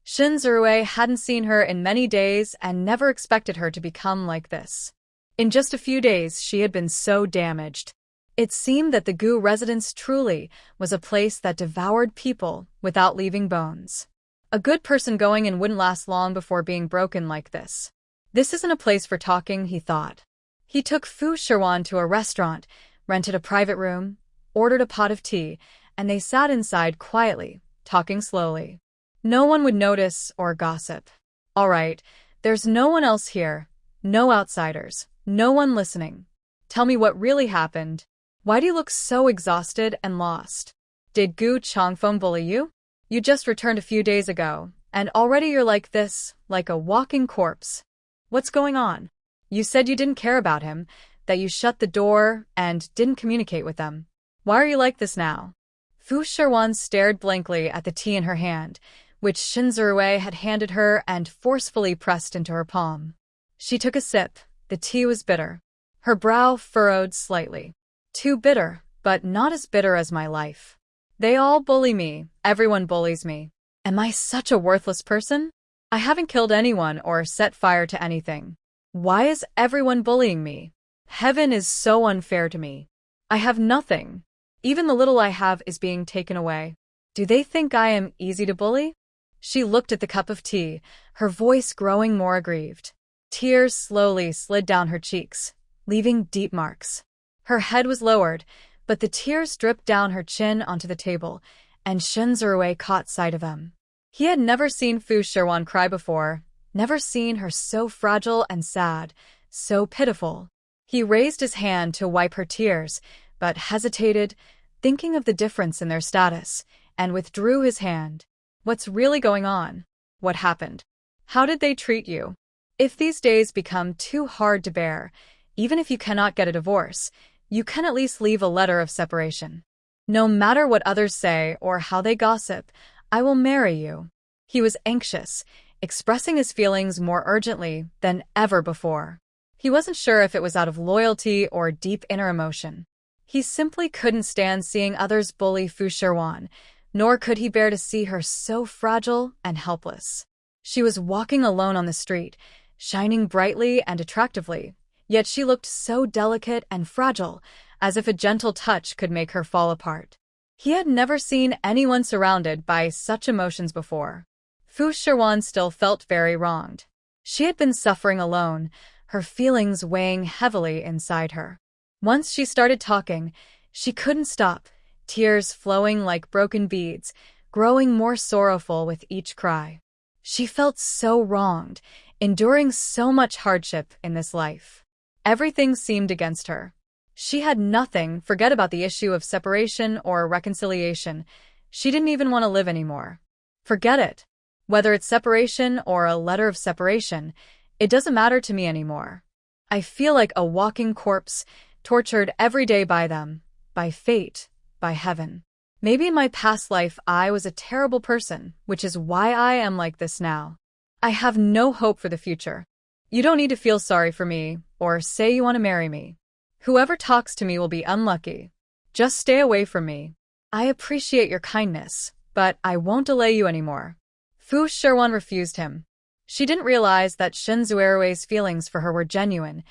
Shun Zuerwei hadn't seen her in many days and never expected her to become like this. In just a few days, she had been so damaged. It seemed that the Gu residence truly was a place that devoured people without leaving bones. A good person going in wouldn't last long before being broken like this. This isn't a place for talking, he thought. He took Fu Shiwan to a restaurant, rented a private room, ordered a pot of tea, and they sat inside quietly, talking slowly. No one would notice or gossip. All right, there's no one else here. No outsiders. No one listening. Tell me what really happened. Why do you look so exhausted and lost? Did Gu Changfeng bully you? You just returned a few days ago, and already you're like this, like a walking corpse. What's going on? You said you didn't care about him, that you shut the door and didn't communicate with them. Why are you like this now? Fu Shiwan stared blankly at the tea in her hand, which Shinzurue had handed her and forcefully pressed into her palm. She took a sip. The tea was bitter. Her brow furrowed slightly. Too bitter, but not as bitter as my life. They all bully me. Everyone bullies me. Am I such a worthless person? I haven't killed anyone or set fire to anything. Why is everyone bullying me? Heaven is so unfair to me. I have nothing. Even the little I have is being taken away. Do they think I am easy to bully? She looked at the cup of tea, her voice growing more aggrieved. Tears slowly slid down her cheeks, leaving deep marks. Her head was lowered, but the tears dripped down her chin onto the table, and Shinzurue caught sight of them. He had never seen Fu Shiwan cry before, never seen her so fragile and sad, so pitiful. He raised his hand to wipe her tears, but hesitated, thinking of the difference in their status, and withdrew his hand. What's really going on? What happened? How did they treat you? If these days become too hard to bear, even if you cannot get a divorce, you can at least leave a letter of separation. No matter what others say or how they gossip, I will marry you. He was anxious, expressing his feelings more urgently than ever before. He wasn't sure if it was out of loyalty or deep inner emotion. He simply couldn't stand seeing others bully Fu Shiwan, nor could he bear to see her so fragile and helpless. She was walking alone on the street, shining brightly and attractively, yet she looked so delicate and fragile, as if a gentle touch could make her fall apart. He had never seen anyone surrounded by such emotions before. Fu Shiwan still felt very wronged. She had been suffering alone, her feelings weighing heavily inside her. Once she started talking, she couldn't stop, tears flowing like broken beads, growing more sorrowful with each cry. She felt so wronged, enduring so much hardship in this life. Everything seemed against her. She had nothing, forget about the issue of separation or reconciliation. She didn't even want to live anymore. Forget it. Whether it's separation or a letter of separation, it doesn't matter to me anymore. I feel like a walking corpse, tortured every day by them, by fate, by heaven. Maybe in my past life I was a terrible person, which is why I am like this now. I have no hope for the future. You don't need to feel sorry for me, or say you want to marry me. Whoever talks to me will be unlucky. Just stay away from me. I appreciate your kindness, but I won't delay you anymore. Fu Shiwan refused him. She didn't realize that Shinzuerue's feelings for her were genuine.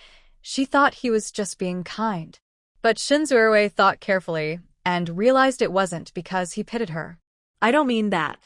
She thought he was just being kind. But Shinzurue thought carefully and realized it wasn't because he pitied her. I don't mean that.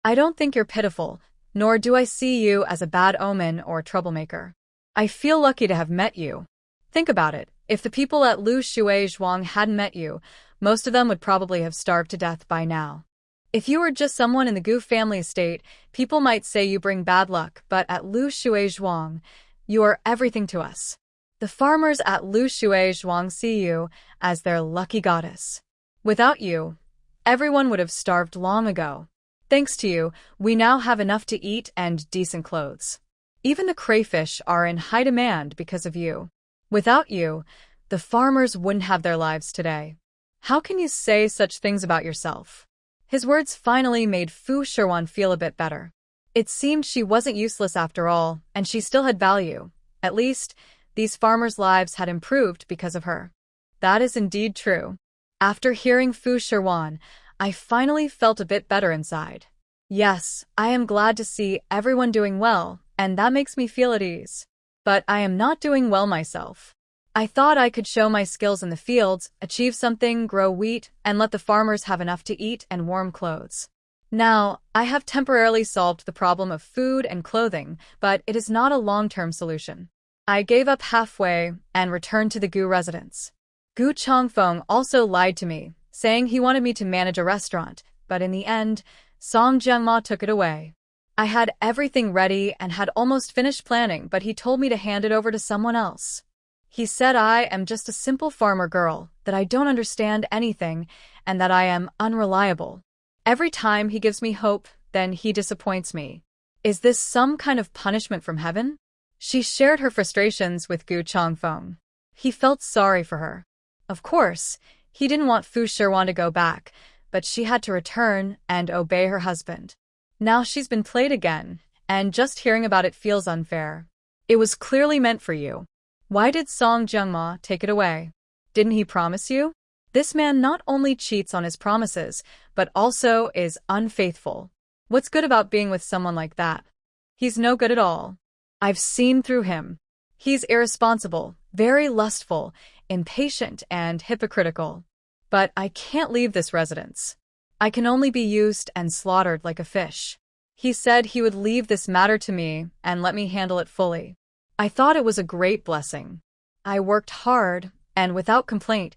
I don't think you're pitiful, nor do I see you as a bad omen or troublemaker. I feel lucky to have met you. Think about it. If the people at Lu Shui Zhuang hadn't met you, most of them would probably have starved to death by now. If you were just someone in the Gu family estate, people might say you bring bad luck, but at Lu Shui Zhuang, you are everything to us. The farmers at Lu Shui Zhuang see you as their lucky goddess. Without you, everyone would have starved long ago. Thanks to you, we now have enough to eat and decent clothes. Even the crayfish are in high demand because of you. Without you, the farmers wouldn't have their lives today. How can you say such things about yourself? His words finally made Fu Shiwan feel a bit better. It seemed she wasn't useless after all, and she still had value. At least, these farmers' lives had improved because of her. That is indeed true. After hearing Fu Shiwan, I finally felt a bit better inside. Yes, I am glad to see everyone doing well, and that makes me feel at ease. But I am not doing well myself. I thought I could show my skills in the fields, achieve something, grow wheat, and let the farmers have enough to eat and warm clothes. Now, I have temporarily solved the problem of food and clothing, but it is not a long-term solution. I gave up halfway and returned to the Gu residence. Gu Changfeng also lied to me, saying he wanted me to manage a restaurant, but in the end, Song Jiangma took it away. I had everything ready and had almost finished planning, but he told me to hand it over to someone else. He said I am just a simple farmer girl, that I don't understand anything, and that I am unreliable. Every time he gives me hope, then he disappoints me. Is this some kind of punishment from heaven? She shared her frustrations with Gu Changfeng. He felt sorry for her. Of course, he didn't want Fu Shiwan to go back, but she had to return and obey her husband. Now she's been played again, and just hearing about it feels unfair. It was clearly meant for you. Why did Song Jiangma take it away? Didn't he promise you? This man not only cheats on his promises, but also is unfaithful. What's good about being with someone like that? He's no good at all. I've seen through him. He's irresponsible, very lustful, impatient, and hypocritical. But I can't leave this residence. I can only be used and slaughtered like a fish. He said he would leave this matter to me and let me handle it fully. I thought it was a great blessing. I worked hard, and without complaint,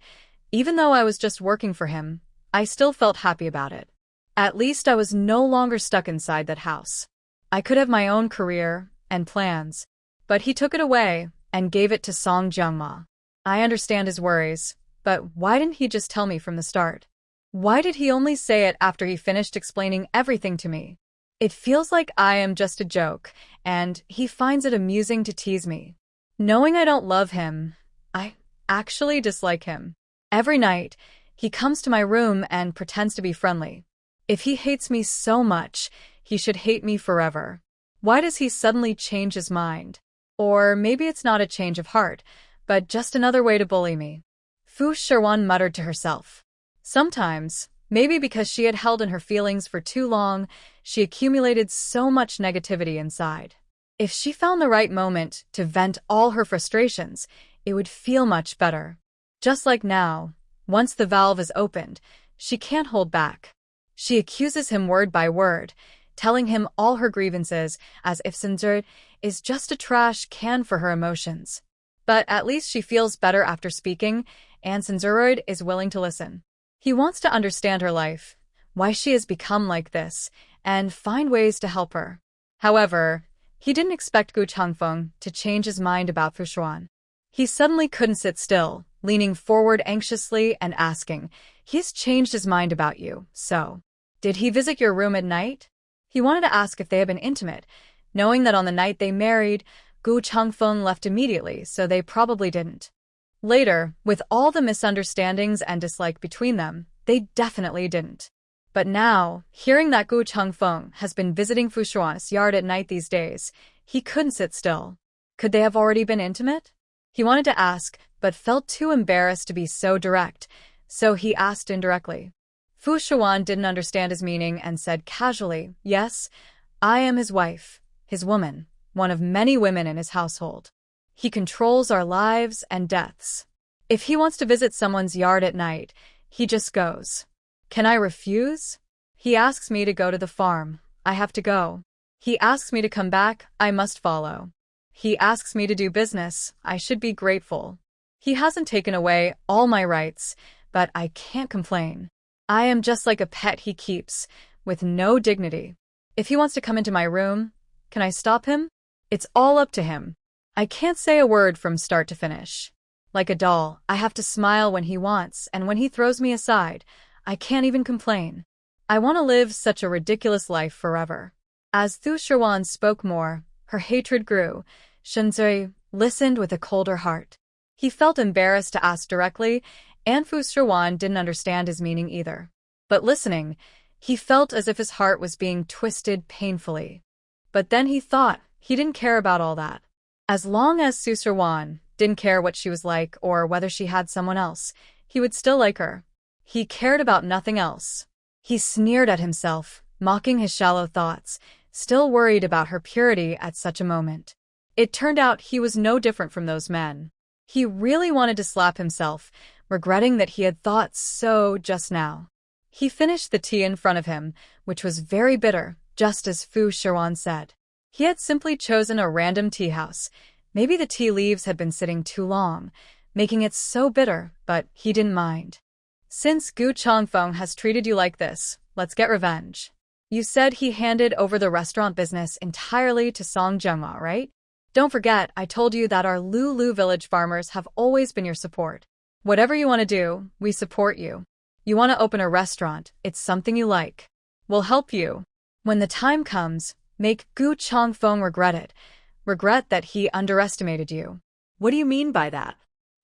even though I was just working for him, I still felt happy about it. At least I was no longer stuck inside that house. I could have my own career and plans, but he took it away and gave it to Song Jiangma. I understand his worries, but why didn't he just tell me from the start? Why did he only say it after he finished explaining everything to me? It feels like I am just a joke, and he finds it amusing to tease me. Knowing I don't love him, I actually dislike him. Every night, he comes to my room and pretends to be friendly. If he hates me so much, he should hate me forever. Why does he suddenly change his mind? Or maybe it's not a change of heart, but just another way to bully me. Fu Shiwan muttered to herself. Sometimes, maybe because she had held in her feelings for too long, she accumulated so much negativity inside. If she found the right moment to vent all her frustrations, it would feel much better. Just like now, once the valve is opened, she can't hold back. She accuses him word by word, telling him all her grievances as if Sinzur is just a trash can for her emotions. But at least she feels better after speaking, and Sinzuroid is willing to listen. He wants to understand her life, why she has become like this, and find ways to help her. However, he didn't expect Gu Changfeng to change his mind about Fu Shiwan. He suddenly couldn't sit still, leaning forward anxiously and asking, "He's changed his mind about you, so. Did he visit your room at night?" He wanted to ask if they had been intimate, knowing that on the night they married, Gu Changfeng left immediately, so they probably didn't. Later, with all the misunderstandings and dislike between them, they definitely didn't. But now, hearing that Gu Changfeng has been visiting Fu Shiwan's yard at night these days, he couldn't sit still. Could they have already been intimate? He wanted to ask, but felt too embarrassed to be so direct, so he asked indirectly. Fu Shiwan didn't understand his meaning and said casually, "Yes, I am his wife, his woman, one of many women in his household. He controls our lives and deaths. If he wants to visit someone's yard at night, he just goes. Can I refuse? He asks me to go to the farm. I have to go. He asks me to come back. I must follow. He asks me to do business. I should be grateful. He hasn't taken away all my rights, but I can't complain. I am just like a pet he keeps, with no dignity. If he wants to come into my room, can I stop him? It's all up to him. I can't say a word from start to finish. Like a doll, I have to smile when he wants, and when he throws me aside, I can't even complain. I want to live such a ridiculous life forever." As Fu Shiwan spoke more, her hatred grew. Shenzui listened with a colder heart. He felt embarrassed to ask directly, and Fu Shiwan didn't understand his meaning either. But listening, he felt as if his heart was being twisted painfully. But then he thought he didn't care about all that. As long as Fu Shiwan didn't care what she was like or whether she had someone else, he would still like her. He cared about nothing else. He sneered at himself, mocking his shallow thoughts, still worried about her purity at such a moment. It turned out he was no different from those men. He really wanted to slap himself, regretting that he had thought so just now. He finished the tea in front of him, which was very bitter, just as Fu Shiwan said. He had simply chosen a random tea house. Maybe the tea leaves had been sitting too long, making it so bitter, but he didn't mind. "Since Gu Changfeng has treated you like this, let's get revenge. You said he handed over the restaurant business entirely to Song Jianhua, right? Don't forget, I told you that our Lu village farmers have always been your support. Whatever you want to do, we support you. You want to open a restaurant, it's something you like. We'll help you. When the time comes, make Gu Changfeng regret it. Regret that he underestimated you. What do you mean by that?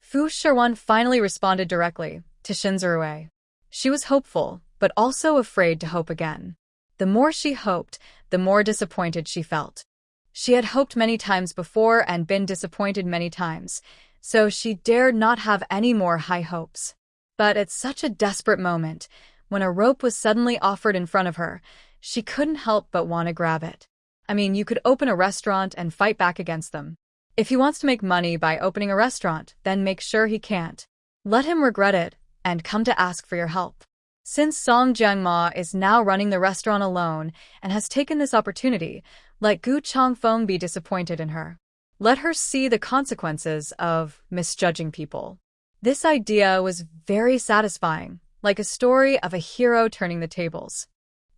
Fu Shiwan finally responded directly to Shinzurue. She was hopeful, but also afraid to hope again. The more she hoped, the more disappointed she felt. She had hoped many times before and been disappointed many times, so she dared not have any more high hopes. But at such a desperate moment, when a rope was suddenly offered in front of her, she couldn't help but want to grab it. I mean, you could open a restaurant and fight back against them. If he wants to make money by opening a restaurant, then make sure he can't. Let him regret it and come to ask for your help. Since Song Jianhua is now running the restaurant alone and has taken this opportunity, let Gu Changfeng be disappointed in her. Let her see the consequences of misjudging people. This idea was very satisfying, like a story of a hero turning the tables.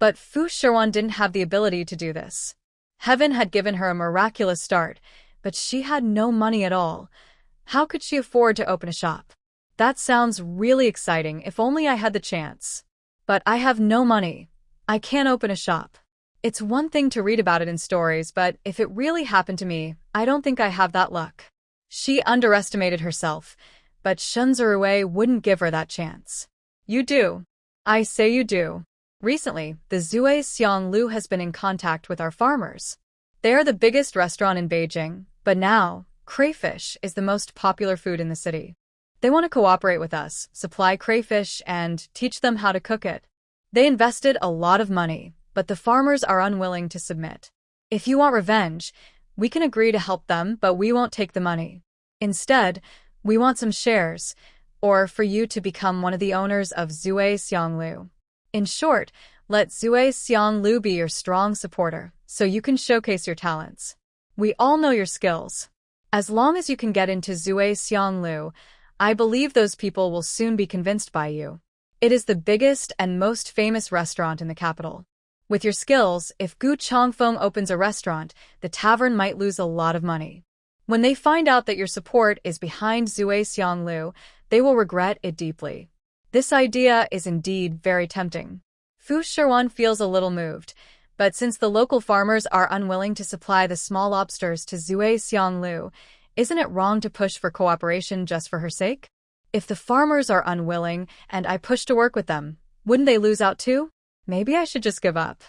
But Fu Shiwan didn't have the ability to do this. Heaven had given her a miraculous start, but she had no money at all. How could she afford to open a shop? That sounds really exciting if only I had the chance. But I have no money. I can't open a shop. It's one thing to read about it in stories, but if it really happened to me, I don't think I have that luck. She underestimated herself, but Shinzurue wouldn't give her that chance. You do. I say you do. Recently, the Zue Xianglu has been in contact with our farmers. They are the biggest restaurant in Beijing, but now, crayfish is the most popular food in the city. They want to cooperate with us, supply crayfish, and teach them how to cook it. They invested a lot of money, but the farmers are unwilling to submit. If you want revenge, we can agree to help them, but we won't take the money. Instead, we want some shares, or for you to become one of the owners of Zue Xianglu. In short, let Zue Xianglu be your strong supporter, so you can showcase your talents. We all know your skills. As long as you can get into Zue Xianglu, I believe those people will soon be convinced by you. It is the biggest and most famous restaurant in the capital. With your skills, if Gu Changfeng opens a restaurant, the tavern might lose a lot of money. When they find out that your support is behind Zue Xianglu, they will regret it deeply. This idea is indeed very tempting. Fu Shiwan feels a little moved, but since the local farmers are unwilling to supply the small lobsters to Zue Xianglu, isn't it wrong to push for cooperation just for her sake? If the farmers are unwilling and I push to work with them, wouldn't they lose out too? Maybe I should just give up.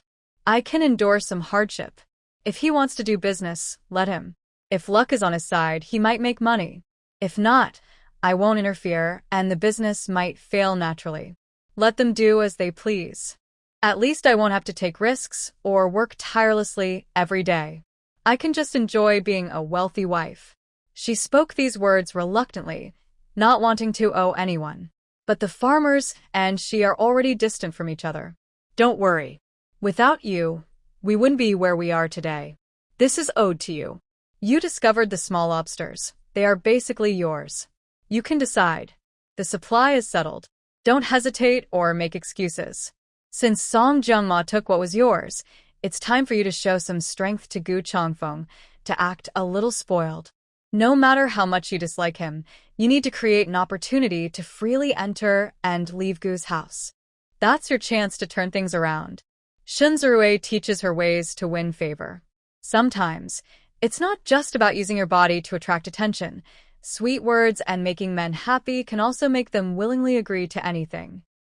I can endure some hardship. If he wants to do business, let him. If luck is on his side, he might make money. If not, I won't interfere and the business might fail naturally. Let them do as they please. At least I won't have to take risks or work tirelessly every day. I can just enjoy being a wealthy wife. She spoke these words reluctantly, not wanting to owe anyone. But the farmers and she are already distant from each other. Don't worry. Without you, we wouldn't be where we are today. This is owed to you. You discovered the small lobsters. They are basically yours. You can decide. The supply is settled. Don't hesitate or make excuses. Since Song Jianhua took what was yours, it's time for you to show some strength to Gu Changfeng, to act a little spoiled. No matter how much you dislike him, you need to create an opportunity to freely enter and leave Gu's house. That's your chance to turn things around. Shinzurue teaches her ways to win favor. Sometimes, it's not just about using your body to attract attention. Sweet words and making men happy can also make them willingly agree to anything.